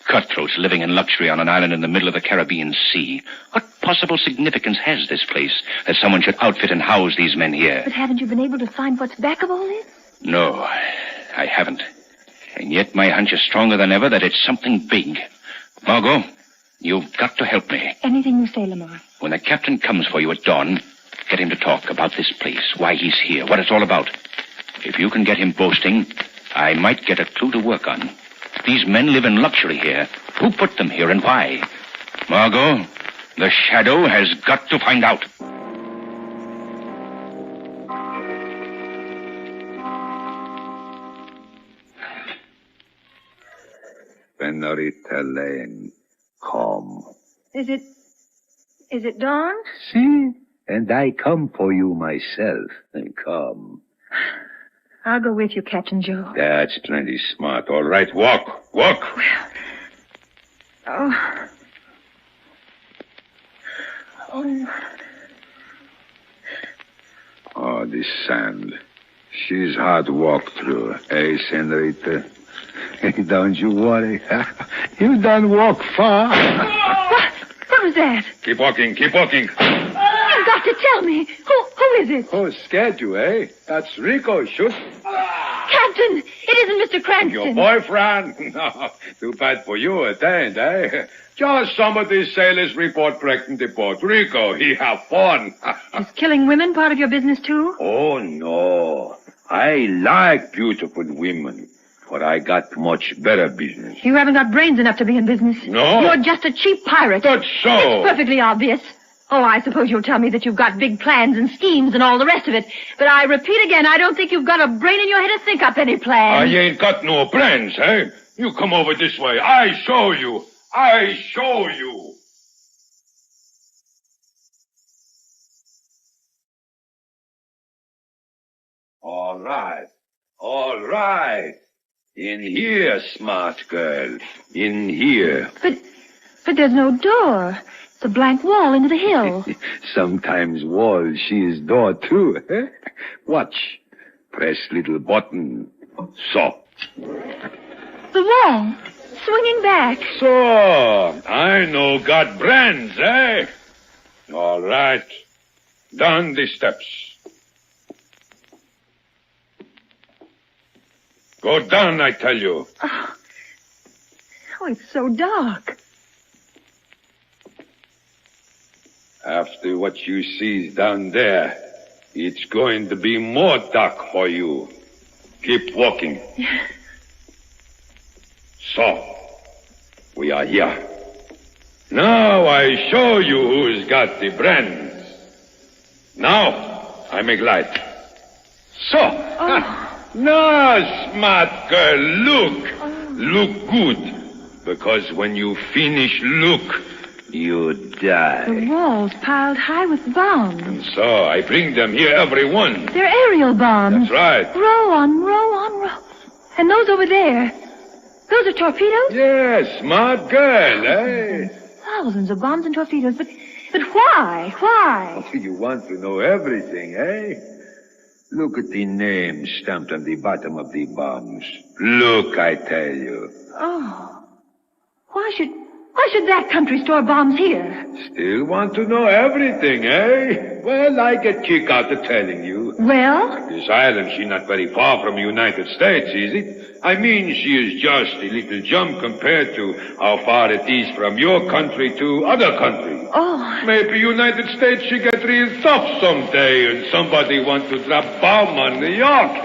Cutthroats living in luxury on an island in the middle of the Caribbean Sea. What possible significance has this place that someone should outfit and house these men here? But haven't you been able to find what's back of all this? No, I haven't. And yet my hunch is stronger than ever that it's something big. Margot, you've got to help me. Anything you say, Lamont. When the captain comes for you at dawn, get him to talk about this place, why he's here, what it's all about. If you can get him boasting, I might get a clue to work on. These men live in luxury here. Who put them here and why? Margot, the Shadow has got to find out. Senorita Lane, come. Is it dawn? See? And I come for you myself. Come. I'll go with you, Captain Joe. That's plenty smart. All right, walk. Oh. Oh, this sand. She's hard to walk through, eh, Senorita? Don't you worry. You don't walk far. What was that? Keep walking. You've got to tell me. Who is it? Oh, scared you, eh? That's Rico, shoot. Captain, it isn't Mr. Cranston. Your boyfriend? No, too bad for you, it ain't, eh? Just some of these sailors report wrecking the boat. Rico, he have fun. Is killing women part of your business, too? Oh, no. I like beautiful women, but I got much better business. You haven't got brains enough to be in business. No. You're just a cheap pirate. That's so. It's perfectly obvious. Oh, I suppose you'll tell me that you've got big plans and schemes and all the rest of it. But I repeat again, I don't think you've got a brain in your head to think up any plans. I ain't got no plans, eh? You come over this way. I show you. All right. In here, smart girl. In here. But there's no door. It's a blank wall into the hill. Sometimes wall, she is door too. Eh? Watch. Press little button. So. The wall. Swinging back. So, I know got brands, eh? All right. Down the steps. Go down, I tell you. Oh, it's so dark. After what you see down there, it's going to be more dark for you. Keep walking. So, we are here. Now I show you who's got the brands. Now, I make light. So. Now, smart girl, look. Look good. Because when you finish, look, you die. The walls piled high with bombs. And so I bring them here, every one. They're aerial bombs. That's right. Row on row on row. And those over there, those are torpedoes? Yes, smart girl, eh? Thousands of bombs and torpedoes, but why? Why? Oh, you want to know everything, eh? Look at the names stamped on the bottom of the bombs. Look, I tell you. Oh. Why should that country store bombs here? Still want to know everything, eh? Well, I get kick out of telling you. Well? This island, she not very far from the United States, is it? I mean, she is just a little jump compared to how far it is from your country to other country. Oh. Maybe United States she get real tough someday and somebody want to drop bomb on New York.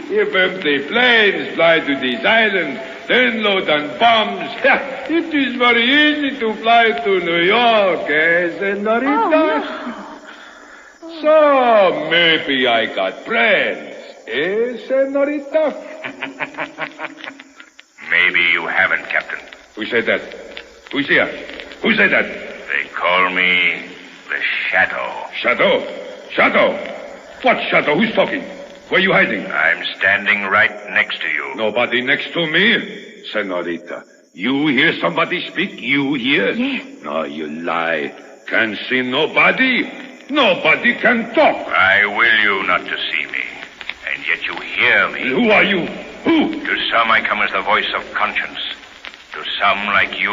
If empty planes fly to this island, then load on bombs. It is very easy to fly to New York, eh, senorita? So, maybe I got friends, eh, senorita? Maybe you haven't, Captain. Who said that? Who's here? Who said that? They call me the Shadow. Shadow? What shadow? Who's talking? Where are you hiding? I'm standing right next to you. Nobody next to me? Senorita, you hear somebody speak? You hear? Yes. No, you lie. Can't see nobody. Nobody can talk. I will you not to see me. And yet you hear me. Who are you? Who? To some I come as the voice of conscience. To some like you,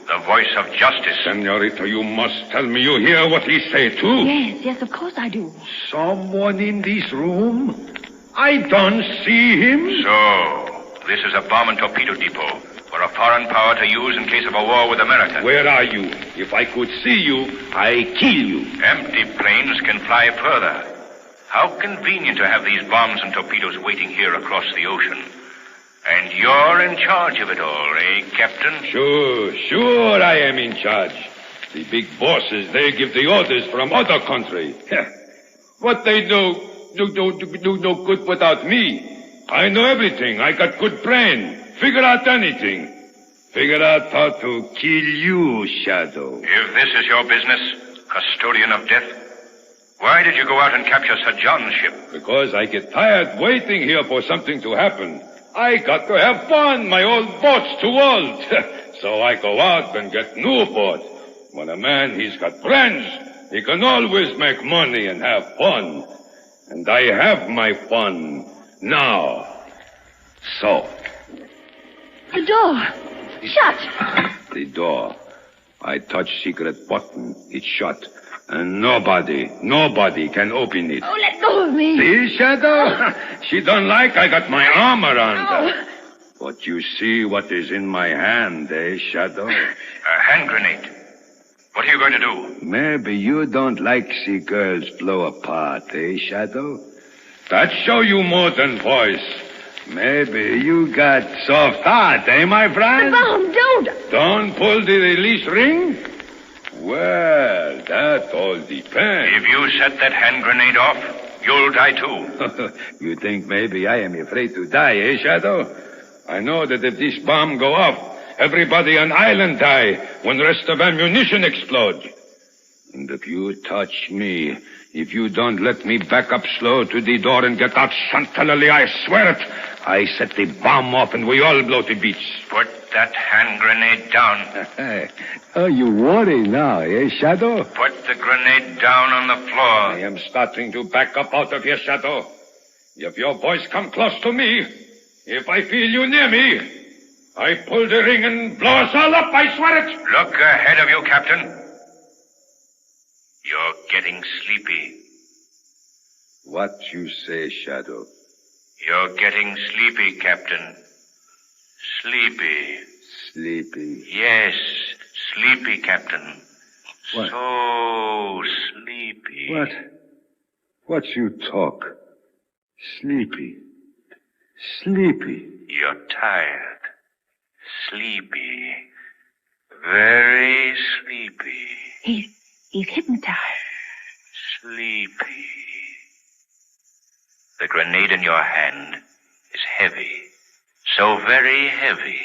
the voice of justice. Senorita, you must tell me you hear what he say too. Yes, of course I do. Someone in this room? I don't see him. So, this is a bomb and torpedo depot for a foreign power to use in case of a war with America. Where are you? If I could see you, I'd kill you. Empty planes can fly further. How convenient to have these bombs and torpedoes waiting here across the ocean. And you're in charge of it all, eh, Captain? Sure I am in charge. The big bosses, they give the orders from other country. What they do no good without me. I know everything. I got good brain. Figure out anything. Figure out how to kill you, Shadow. If this is your business, custodian of death, why did you go out and capture Sir John's ship? Because I get tired waiting here for something to happen. I got to have fun. My old boat's too old. So I go out and get new boat. When a man, he's got friends, he can always make money and have fun. And I have my fun now. So. The door. Shut. The door. I touch secret button. It's shut. And nobody can open it. Oh, let go of me. See, Shadow? She don't like I got my arm around her. But you see what is in my hand, eh, Shadow? A hand grenade. What are you going to do? Maybe you don't like see girls blow apart, eh, Shadow? That show you more than voice. Maybe you got soft heart, eh, my friend? The bomb, don't. Don't pull the release ring? Well, that all depends. If you set that hand grenade off, you'll die too. You think maybe I am afraid to die, eh, Shadow? I know that if this bomb go off, everybody on island die when the rest of ammunition explode. And if you touch me, if you don't let me back up slow to the door and get out chantilly, I swear it, I set the bomb off and we all blow to bits. Put that hand grenade down. Oh, you worry now, eh, Shadow? Put the grenade down on the floor. I am starting to back up out of here, Shadow. If your voice come close to me, if I feel you near me, I pull the ring and blow us all up, I swear it. Look ahead of you, Captain. You're getting sleepy. What you say, Shadow? You're getting sleepy, Captain. Sleepy. Sleepy. Yes, sleepy, Captain. What? So sleepy. What you talk? Sleepy. Sleepy. You're tired. Sleepy. Very sleepy. He's hypnotized. Sleepy. The grenade in your hand is heavy. So very heavy.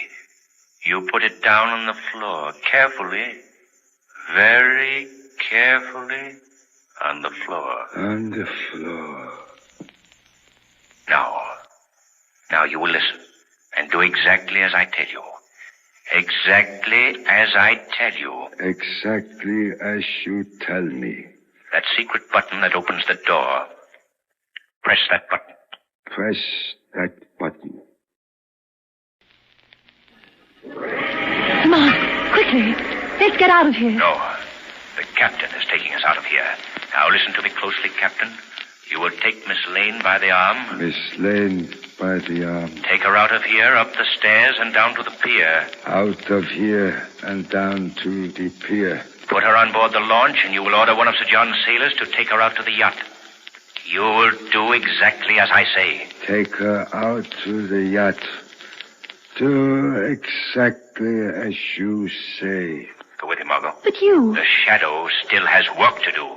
You put it down on the floor, carefully, very carefully, on the floor. On the floor. Now you will listen, and do exactly as I tell you. Exactly as I tell you. Exactly as you tell me. That secret button that opens the door. Press that button. Press that button. Come on, quickly. Let's get out of here. No. The captain is taking us out of here. Now listen to me closely, Captain. You will take Miss Lane by the arm. Miss Lane by the arm. Take her out of here, up the stairs, and down to the pier. Out of here and down to the pier. Put her on board the launch, and you will order one of Sir John's sailors to take her out to the yacht. You will do exactly as I say. Take her out to the yacht. Do exactly as you say. Go with him, Margot. But you... The Shadow still has work to do.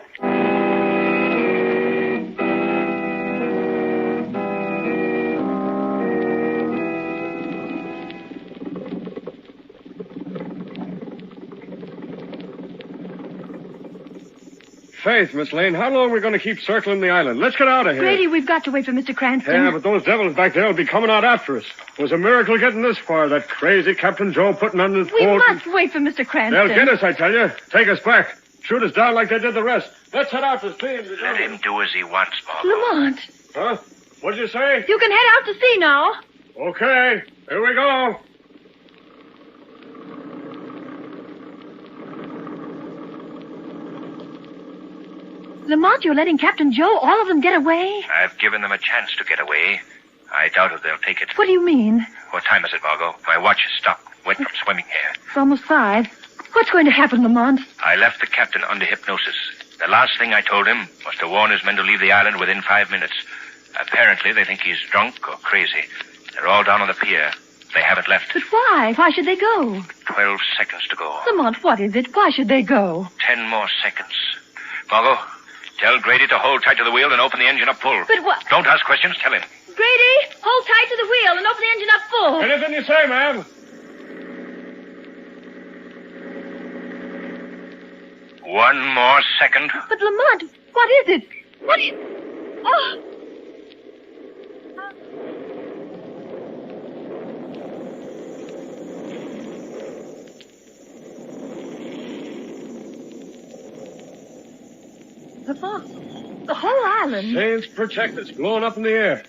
Faith, Miss Lane, how long are we going to keep circling the island? Let's get out of here. Grady, we've got to wait for Mr. Cranston. Yeah, but those devils back there will be coming out after us. It was a miracle getting this far. That crazy Captain Joe putting on his We boat. must wait for Mr. Cranston. They'll get us, I tell you. Take us back. Shoot us down like they did the rest. Let's head out to sea. Let him do as he wants, Margot. Lamont. Huh? What'd you say? You can head out to sea now. Okay. Here we go. Lamont, you're letting Captain Joe, all of them, get away? I've given them a chance to get away. I doubt if they'll take it. What do you mean? What time is it, Margot? My watch has stopped. Went from swimming here. It's almost 5. What's going to happen, Lamont? I left the captain under hypnosis. The last thing I told him was to warn his men to leave the island within 5 minutes. Apparently, they think he's drunk or crazy. They're all down on the pier. They haven't left. But why? Why should they go? 12 seconds to go. Lamont, what is it? Why should they go? 10 more seconds. Margot, tell Grady to hold tight to the wheel and open the engine up full. But what? Don't ask questions. Tell him. Grady, hold tight to the wheel and open the engine up full. Anything you say, ma'am. 1 more second. But Lamont, what is it? What is... Oh! Lamont, the whole island... Saints protect us, blowing up in the air.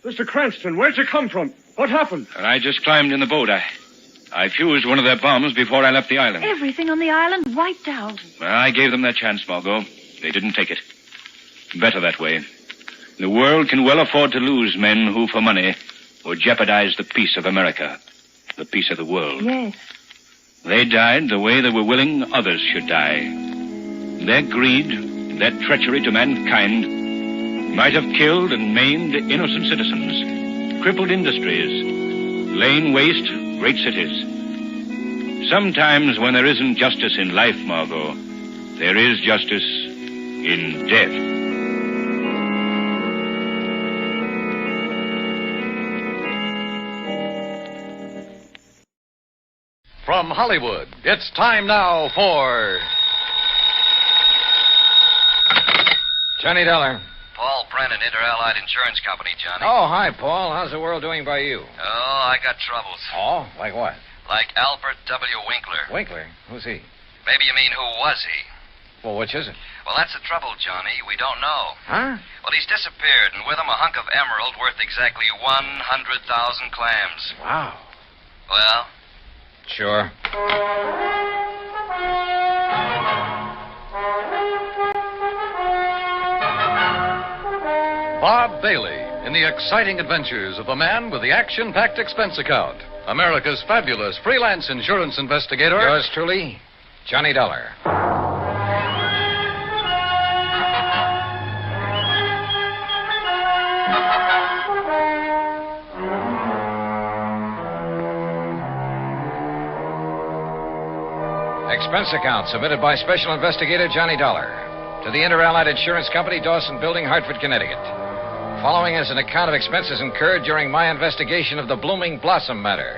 Mr. Cranston, where'd you come from? What happened? And I just climbed in the boat. I fused one of their bombs before I left the island. Everything on the island wiped out. I gave them their chance, Margot. They didn't take it. Better that way. The world can well afford to lose men who, for money, would jeopardize the peace of America, the peace of the world. Yes. They died the way they were willing others should die. Their greed, their treachery to mankind, might have killed and maimed innocent citizens, crippled industries, lain waste great cities. Sometimes when there isn't justice in life, Margot, there is justice in death. From Hollywood, it's time now for... Johnny Dollar. Paul Brennan, Inter-Allied Insurance Company, Johnny. Oh, hi, Paul. How's the world doing by you? Oh, I got troubles. Oh, like what? Like Albert W. Winkler. Winkler? Who's he? Maybe you mean who was he? Well, which is it? Well, that's the trouble, Johnny. We don't know. Huh? Well, he's disappeared, and with him a hunk of emerald worth exactly 100,000 clams. Wow. Well? Sure. Bob Bailey in the exciting adventures of the man with the action-packed expense account. America's fabulous freelance insurance investigator. Yours truly, Johnny Dollar. Expense account submitted by Special Investigator Johnny Dollar to the Inter-Allied Insurance Company, Dawson Building, Hartford, Connecticut. Following is an account of expenses incurred during my investigation of the blooming BLOSSUM matter.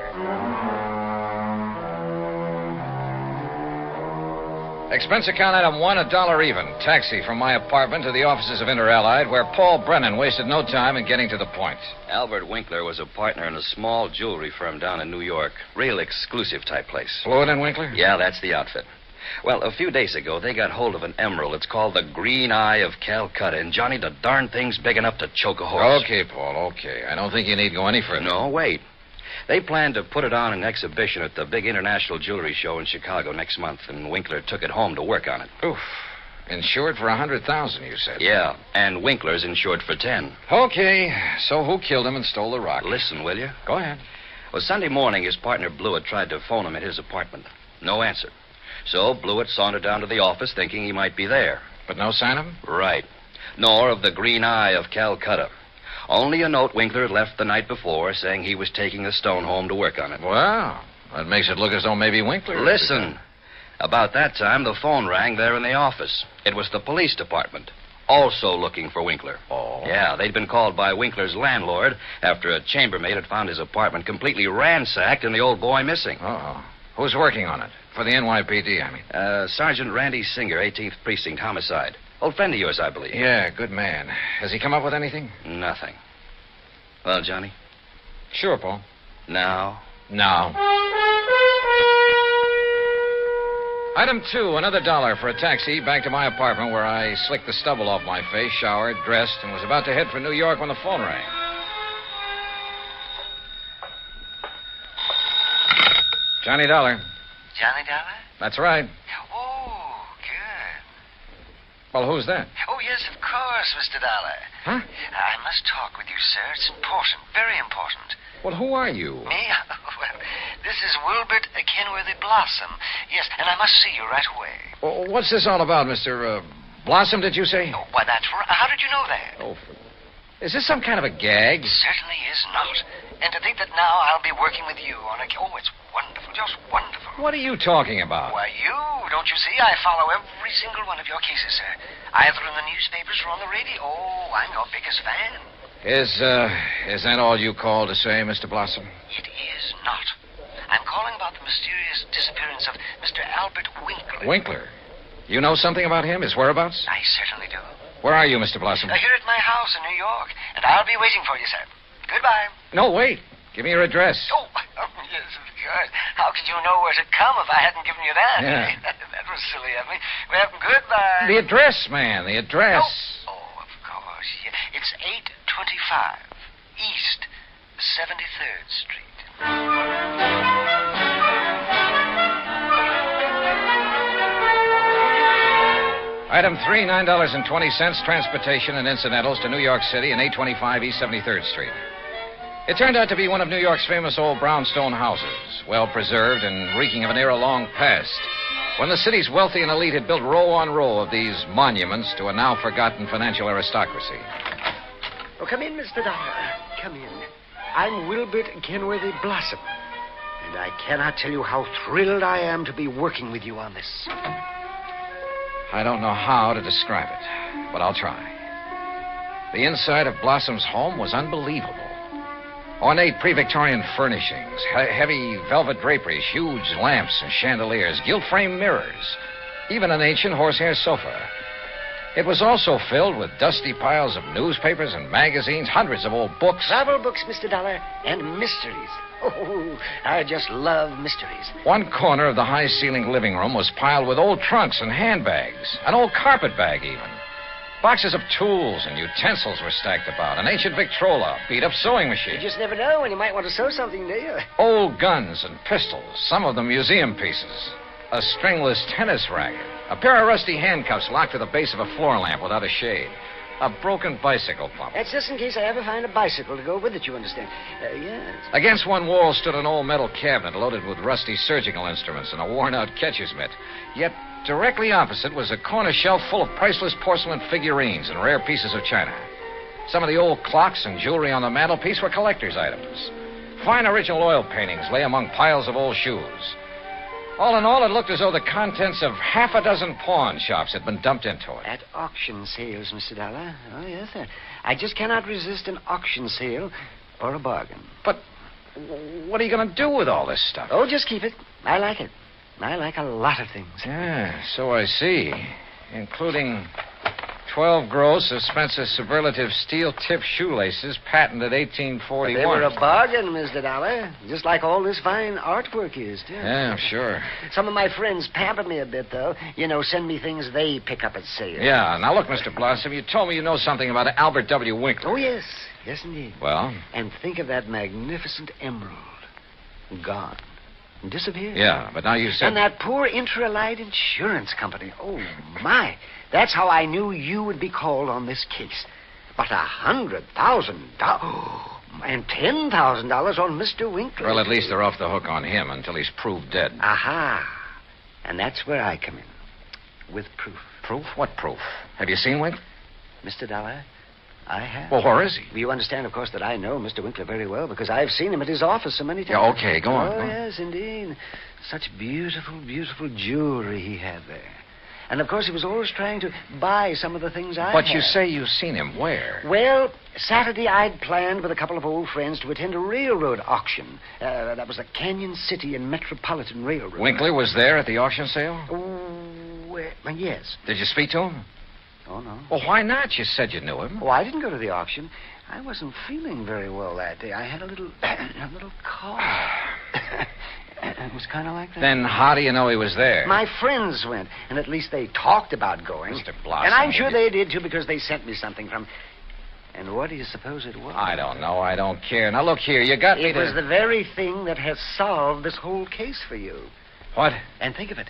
Expense account item 1, $1 even. Taxi from my apartment to the offices of Inter-Allied, where Paul Brennan wasted no time in getting to the point. Albert Winkler was a partner in a small jewelry firm down in New York. Real exclusive type place. Fluid and Winkler? Yeah, that's the outfit. Well, a few days ago, they got hold of an emerald. It's called the Green Eye of Calcutta. And, Johnny, the darn thing's big enough to choke a horse. Okay, Paul, okay. I don't think you need go any further. No, wait. They planned to put it on an exhibition at the big international jewelry show in Chicago next month, and Winkler took it home to work on it. Oof. Insured for 100,000, you said? Yeah, and Winkler's insured for 10. Okay, so who killed him and stole the rock? Listen, will you? Go ahead. Well, Sunday morning, his partner Blewett tried to phone him at his apartment. No answer. So Blewett sauntered down to the office thinking he might be there. But no sign of him? Right. Nor of the Green Eye of Calcutta. Only a note Winkler had left the night before saying he was taking the stone home to work on it. Well, that makes it look as though maybe Winkler... Listen. About that time, the phone rang there in the office. It was the police department, also looking for Winkler. Oh? Yeah, they'd been called by Winkler's landlord after a chambermaid had found his apartment completely ransacked and the old boy missing. Uh-oh. Who's working on it? For the NYPD, I mean. Sergeant Randy Singer, 18th Precinct, homicide. Old friend of yours, I believe. Yeah, good man. Has he come up with anything? Nothing. Well, Johnny? Sure, Paul. Now? Now. Item 2, another $1 for a taxi back to my apartment where I slicked the stubble off my face, showered, dressed, and was about to head for New York when the phone rang. Johnny Dollar. Johnny Dollar? That's right. Oh, good. Well, who's that? Oh, yes, of course, Mr. Dollar. Huh? I must talk with you, sir. It's important, very important. Well, who are you? Me? Well, this is Wilbert Kenworthy Blossom. Yes, and I must see you right away. Well, what's this all about, Mr. Blossom, did you say? Oh, why, that's right. How did you know that? Oh, is this some kind of a gag? Certainly is not. And to think that now I'll be working with you on a... Oh, it's wonderful, just wonderful. What are you talking about? Why, you, don't you see? I follow every single one of your cases, sir. Either in the newspapers or on the radio. Oh, I'm your biggest fan. Is that all you called to say, Mr. Blossom? It is not. I'm calling about the mysterious disappearance of Mr. Albert Winkler. Winkler? You know something about him, his whereabouts? I certainly do. Where are you, Mr. Blossom? Here at my house in New York, and I'll be waiting for you, sir. Goodbye. No, wait. Give me your address. Oh, yes, of course. How could you know where to come if I hadn't given you that? Yeah. That was silly of me. Well, goodbye. The address, man, the address. Oh, of course. Yeah. It's 825 East 73rd Street. Item 3, $9.20, transportation and incidentals to New York City and 825 East 73rd Street. It turned out to be one of New York's famous old brownstone houses, well preserved and reeking of an era long past, when the city's wealthy and elite had built row on row of these monuments to a now forgotten financial aristocracy. Oh, come in, Mr. Dollar. Come in. I'm Wilbert Kenworthy Blossom, and I cannot tell you how thrilled I am to be working with you on this. I don't know how to describe it, but I'll try. The inside of Blossom's home was unbelievable. Ornate pre-Victorian furnishings, heavy velvet draperies, huge lamps and chandeliers, gilt-framed mirrors, even an ancient horsehair sofa. It was also filled with dusty piles of newspapers and magazines, hundreds of old books. Travel books, Mr. Dollar, and mysteries. Oh, I just love mysteries. One corner of the high-ceilinged living room was piled with old trunks and handbags, an old carpet bag even. Boxes of tools and utensils were stacked about, an ancient Victrola, beat-up sewing machine. You just never know when you might want to sew something, do you? Old guns and pistols, some of them museum pieces. A stringless tennis racket. A pair of rusty handcuffs locked to the base of a floor lamp without a shade. A broken bicycle pump. That's just in case I ever find a bicycle to go with it, you understand. Yes. Against one wall stood an old metal cabinet loaded with rusty surgical instruments and a worn-out catcher's mitt. Yet directly opposite was a corner shelf full of priceless porcelain figurines and rare pieces of china. Some of the old clocks and jewelry on the mantelpiece were collector's items. Fine original oil paintings lay among piles of old shoes. All in all, it looked as though the contents of half a dozen pawn shops had been dumped into it. At auction sales, Mr. Dollar. Oh, yes, sir. I just cannot resist an auction sale or a bargain. But what are you going to do with all this stuff? Oh, just keep it. I like it. I like a lot of things. Yeah, so I see. Including 12 gross suspense superlative steel-tip shoelaces patented 1841. They were a bargain, Mr. Dollar. Just like all this fine artwork is, too. Yeah, sure. Some of my friends pamper me a bit, though. You know, send me things they pick up at sale. Yeah, now look, Mr. Blossom, you told me you know something about Albert W. Winkler. Oh, yes. Yes, indeed. Well? And think of that magnificent emerald. Gone. Disappeared. Yeah, but now you said... And that poor Intralite Insurance Company. Oh, my. That's how I knew you would be called on this case. But $100,000... and $10,000 on Mr. Winkler. Well, at least they're off the hook on him until he's proved dead. Aha. And that's where I come in. With proof. Proof? What proof? Have you seen Winkler? Mr. Dollar, I have. Well, where is he? You understand, of course, that I know Mr. Winkler very well because I've seen him at his office so many times. Yeah, okay, go on. Oh, go on. Yes, indeed. Such beautiful, beautiful jewelry he had there. And, of course, he was always trying to buy some of the things I had. But you say you've seen him where? Well, Saturday I'd planned with a couple of old friends to attend a railroad auction. That was the Canyon City and Metropolitan Railroad. Winkler was there at the auction sale? Oh, yes. Did you speak to him? Oh, no. Well, why not? You said you knew him. Oh, I didn't go to the auction. I wasn't feeling very well that day. I had a little cough. It was kind of like that. Then how do you know he was there? My friends went, and at least they talked about going. Mr. Blossom. And I'm sure they did, too, because they sent me something from... And what do you suppose it was? I don't know. I don't care. Now, look here. You got me It was the very thing that has solved this whole case for you. What? And think of it.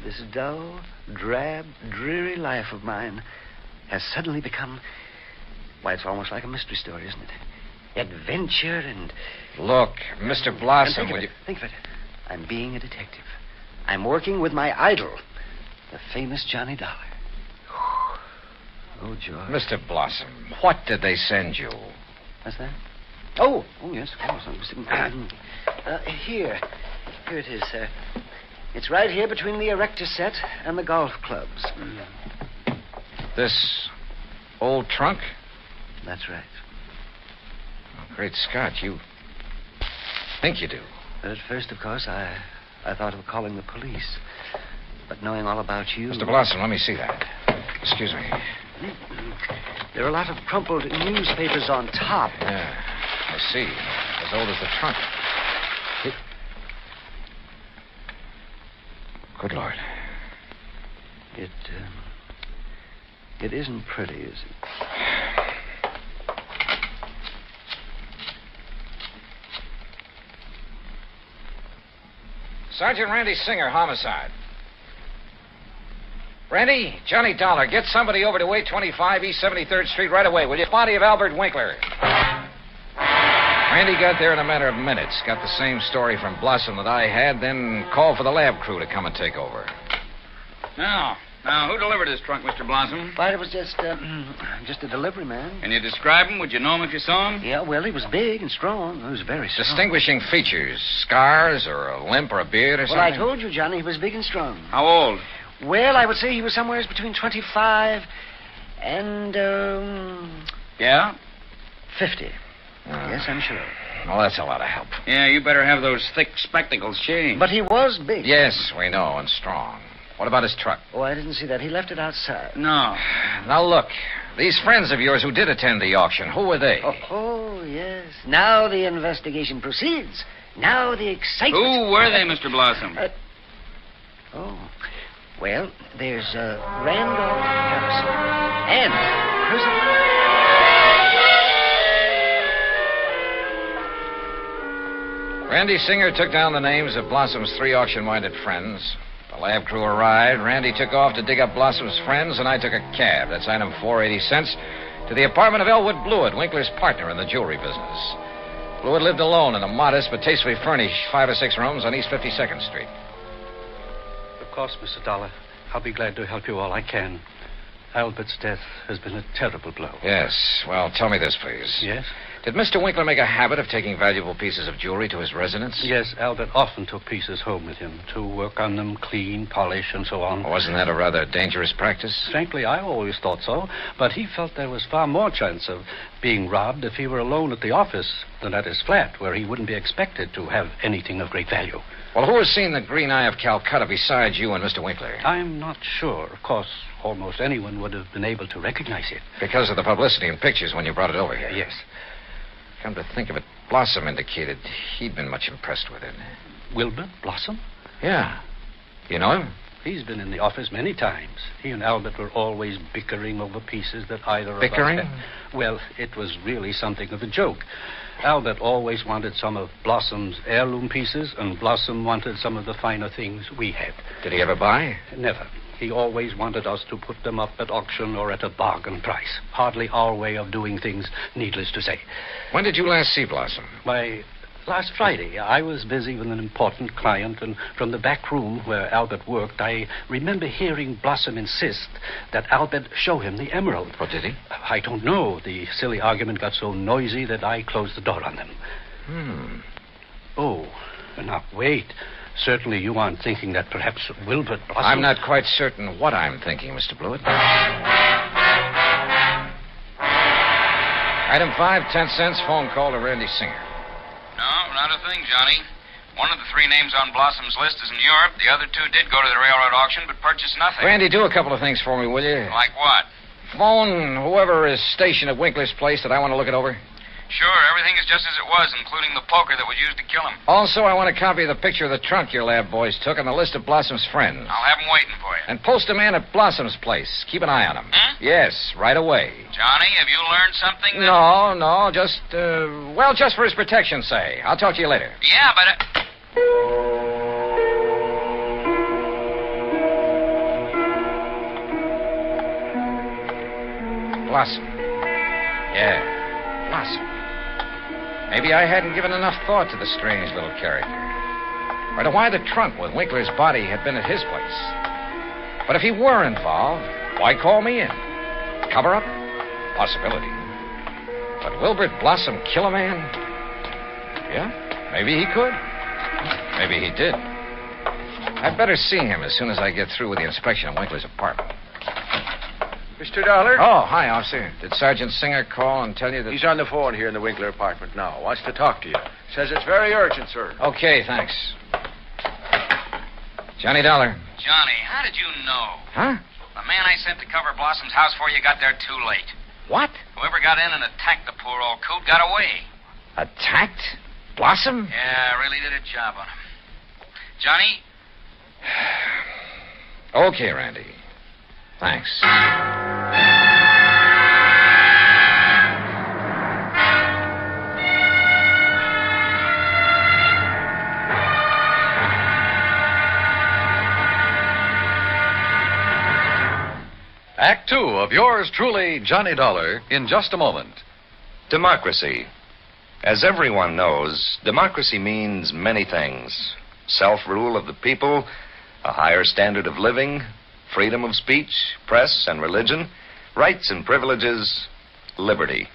This dull, drab, dreary life of mine has suddenly become... Why, it's almost like a mystery story, isn't it? Adventure and... Look, Mr. Blossom, would you... Think of it. I'm being a detective. I'm working with my idol, the famous Johnny Dollar. Oh, George. Mr. Blossom, what did they send you? What's that? Oh, yes, of course. Here it is, sir. It's right here between the erector set and the golf clubs. This old trunk? That's right. Oh, great Scott, you think you do. But at first, of course, I thought of calling the police. But knowing all about you... Mr. Blossom, let me see that. Excuse me. There are a lot of crumpled newspapers on top. Yeah, I see. As old as the trunk. Good Lord. It isn't pretty, is it? Sergeant Randy Singer, homicide. Randy, Johnny Dollar, get somebody over to 825 East 73rd Street right away, will you? Body of Albert Winkler. Randy got there in a matter of minutes, got the same story from Blossom that I had, then called for the lab crew to come and take over. Now, who delivered this trunk, Mr. Blossom? Why, it was just a delivery man. Can you describe him? Would you know him if you saw him? Yeah, well, he was big and strong. He was very strong. Distinguishing features, scars or a limp or a beard or something? Well, I told you, Johnny, he was big and strong. How old? Well, I would say he was somewhere between 25 and, Yeah? 50. Yes, I'm sure. Well, that's a lot of help. Yeah, you better have those thick spectacles changed. But he was big. Yes, we know, and strong. What about his truck? Oh, I didn't see that. He left it outside. No. Now, look. These friends of yours who did attend the auction, who were they? Oh, yes. Now the investigation proceeds. Now the excitement. Who were they, Mr. Blossom? Well, there's Randolph Harrison and Percival. Randy Singer took down the names of Blossom's 3 auction-minded friends. The lab crew arrived. Randy took off to dig up Blossom's friends, and I took a cab. That's item 480 cents to the apartment of Elwood Blewett, Winkler's partner in the jewelry business. Blewett lived alone in a modest but tastefully furnished 5 or 6 rooms on East 52nd Street. Of course, Mr. Dollar. I'll be glad to help you all I can. Albert's death has been a terrible blow. Yes. Well, tell me this, please. Yes? Did Mr. Winkler make a habit of taking valuable pieces of jewelry to his residence? Yes, Albert often took pieces home with him to work on them, clean, polish, and so on. Wasn't that a rather dangerous practice? Frankly, I always thought so, but he felt there was far more chance of being robbed if he were alone at the office than at his flat, where he wouldn't be expected to have anything of great value. Well, who has seen the Green Eye of Calcutta besides you and Mr. Winkler? I'm not sure. Of course, almost anyone would have been able to recognize it. Because of the publicity and pictures when you brought it over here? Yes. Come to think of it, Blossom indicated he'd been much impressed with it. Wilbur Blossom? Yeah. You know him? He's been in the office many times. He and Albert were always bickering over pieces that either of us... Bickering? Well, it was really something of a joke. Albert always wanted some of Blossom's heirloom pieces, and Blossom wanted some of the finer things we had. Did he ever buy? Never. He always wanted us to put them up at auction or at a bargain price. Hardly our way of doing things, needless to say. When did you last see Blossom? Why, last Friday. I was busy with an important client, and from the back room where Albert worked, I remember hearing Blossom insist that Albert show him the emerald. What did he? I don't know. The silly argument got so noisy that I closed the door on them. Oh, now, wait. Certainly you aren't thinking that perhaps Wilbur Blossom... I'm not quite certain what I'm thinking, Mr. Blewett. Item 5, 10 cents, phone call to Randy Singer. No, not a thing, Johnny. One of the 3 names on Blossom's list is in Europe. The other 2 did go to the railroad auction, but purchased nothing. Randy, do a couple of things for me, will you? Like what? Phone whoever is stationed at Winkler's place that I want to look it over. Sure, everything is just as it was, including the poker that was used to kill him. Also, I want a copy of the picture of the trunk your lab boys took and the list of Blossom's friends. I'll have them waiting for you. And post a man at Blossom's place. Keep an eye on him. Yes, right away. Johnny, have you learned something? No, just, just for his protection, say. I'll talk to you later. Yeah, but... Blossom. Yeah, Blossom. Maybe I hadn't given enough thought to the strange little character. Or to why the trunk with Winkler's body had been at his place. But if he were involved, why call me in? Cover up? Possibility. But Wilbert Blossom kill a man? Yeah, maybe he could. Maybe he did. I'd better see him as soon as I get through with the inspection of Winkler's apartment. Mr. Dollar? Oh, hi, officer. Did Sergeant Singer call and tell you that... He's on the phone here in the Winkler apartment now. Wants to talk to you. Says it's very urgent, sir. Okay, thanks. Johnny Dollar. Johnny, how did you know? Huh? The man I sent to cover Blossom's house for you got there too late. What? Whoever got in and attacked the poor old coot got away. Attacked? Blossom? Yeah, really did a job on him. Johnny? Okay, Randy. Thanks. Act 2 of yours truly, Johnny Dollar, in just a moment. Democracy. As everyone knows, democracy means many things. Self-rule of the people, a higher standard of living, freedom of speech, press and religion, rights and privileges, liberty.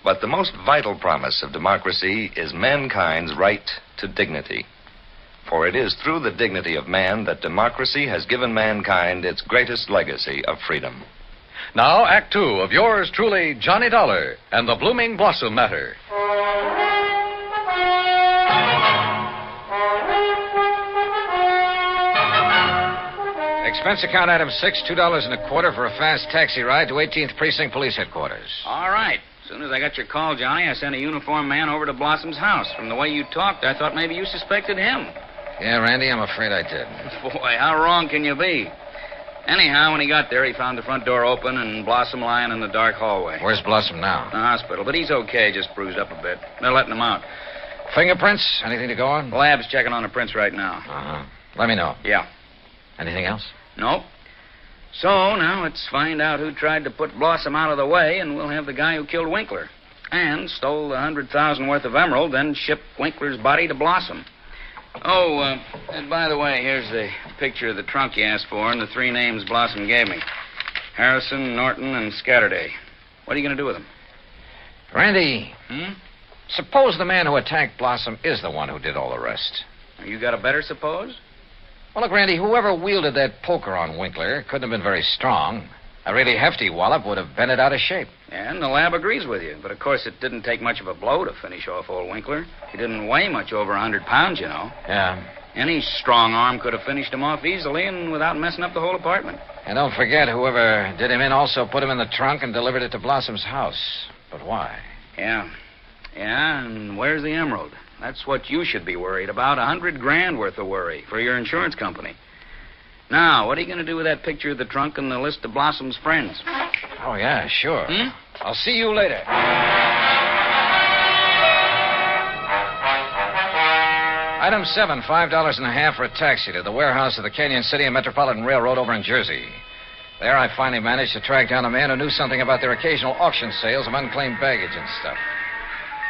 But the most vital promise of democracy is mankind's right to dignity. For it is through the dignity of man that democracy has given mankind its greatest legacy of freedom. Now, Act 2 of yours truly, Johnny Dollar, and the Blooming Blossom Matter. Expense account item 6, $2.25 for a fast taxi ride to 18th Precinct Police Headquarters. All right. As soon as I got your call, Johnny, I sent a uniformed man over to Blossom's house. From the way you talked, I thought maybe you suspected him. Yeah, Randy, I'm afraid I did. Boy, how wrong can you be? Anyhow, when he got there, he found the front door open and Blossom lying in the dark hallway. Where's Blossom now? The hospital, but he's okay, just bruised up a bit. They're letting him out. Fingerprints? Anything to go on? The lab's checking on the prints right now. Uh-huh. Let me know. Yeah. Anything else? Nope. So, now let's find out who tried to put Blossom out of the way, and we'll have the guy who killed Winkler. And stole the $100,000 worth of emerald, then shipped Winkler's body to Blossom. Oh, and by the way, here's the picture of the trunk you asked for and the 3 names Blossom gave me. Harrison, Norton, and Scatterday. What are you going to do with them? Randy, suppose the man who attacked Blossom is the one who did all the rest. You got a better suppose? Well, look, Randy, whoever wielded that poker on Winkler couldn't have been very strong. A really hefty wallop would have bent it out of shape. And the lab agrees with you. But, of course, it didn't take much of a blow to finish off old Winkler. He didn't weigh much over 100 pounds, you know. Yeah. Any strong arm could have finished him off easily and without messing up the whole apartment. And don't forget, whoever did him in also put him in the trunk and delivered it to Blossom's house. But why? Yeah. Yeah, and where's the emerald? That's what you should be worried about. $100,000 worth of worry for your insurance company. Now, what are you going to do with that picture of the trunk and the list of Blossom's friends? Oh, yeah, sure. I'll see you later. Item 7, $5.50 for a taxi to the warehouse of the Canyon City and Metropolitan Railroad over in Jersey. There I finally managed to track down a man who knew something about their occasional auction sales of unclaimed baggage and stuff.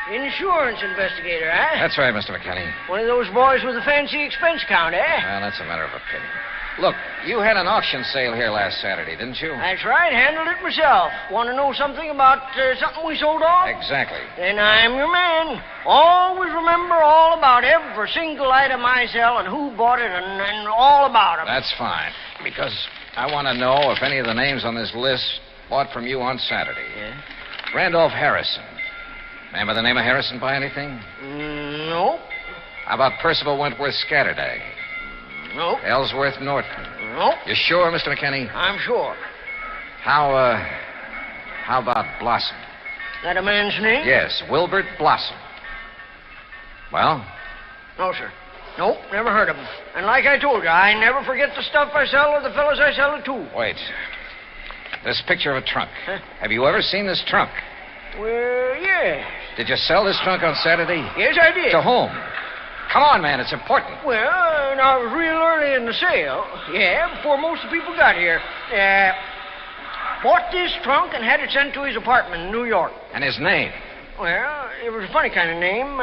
Insurance investigator, eh? That's right, Mr. McKinney. One of those boys with a fancy expense account, eh? Well, that's a matter of opinion. Look, you had an auction sale here last Saturday, didn't you? That's right. Handled it myself. Want to know something about something we sold off? Exactly. Then I'm your man. Always remember all about every single item I sell and who bought it and all about them. That's fine. Because I want to know if any of the names on this list bought from you on Saturday. Yeah? Randolph Harrison. Man by the name of Harrison buy anything? Nope. How about Percival Wentworth Scatterday? Nope. Ellsworth Norton? Nope. You sure, Mr. McKinney? I'm sure. How about Blossom? That a man's name? Yes, Wilbert Blossom. Well? No, sir. Nope, never heard of him. And like I told you, I never forget the stuff I sell or the fellas I sell it to. Wait. This picture of a trunk. Huh? Have you ever seen this trunk? Well, yes. Did you sell this trunk on Saturday? Yes, I did. To whom? Come on, man, it's important. Well, I was real early in the sale. Yeah, before most of the people got here. Bought this trunk and had it sent to his apartment in New York. And his name? Well, it was a funny kind of name.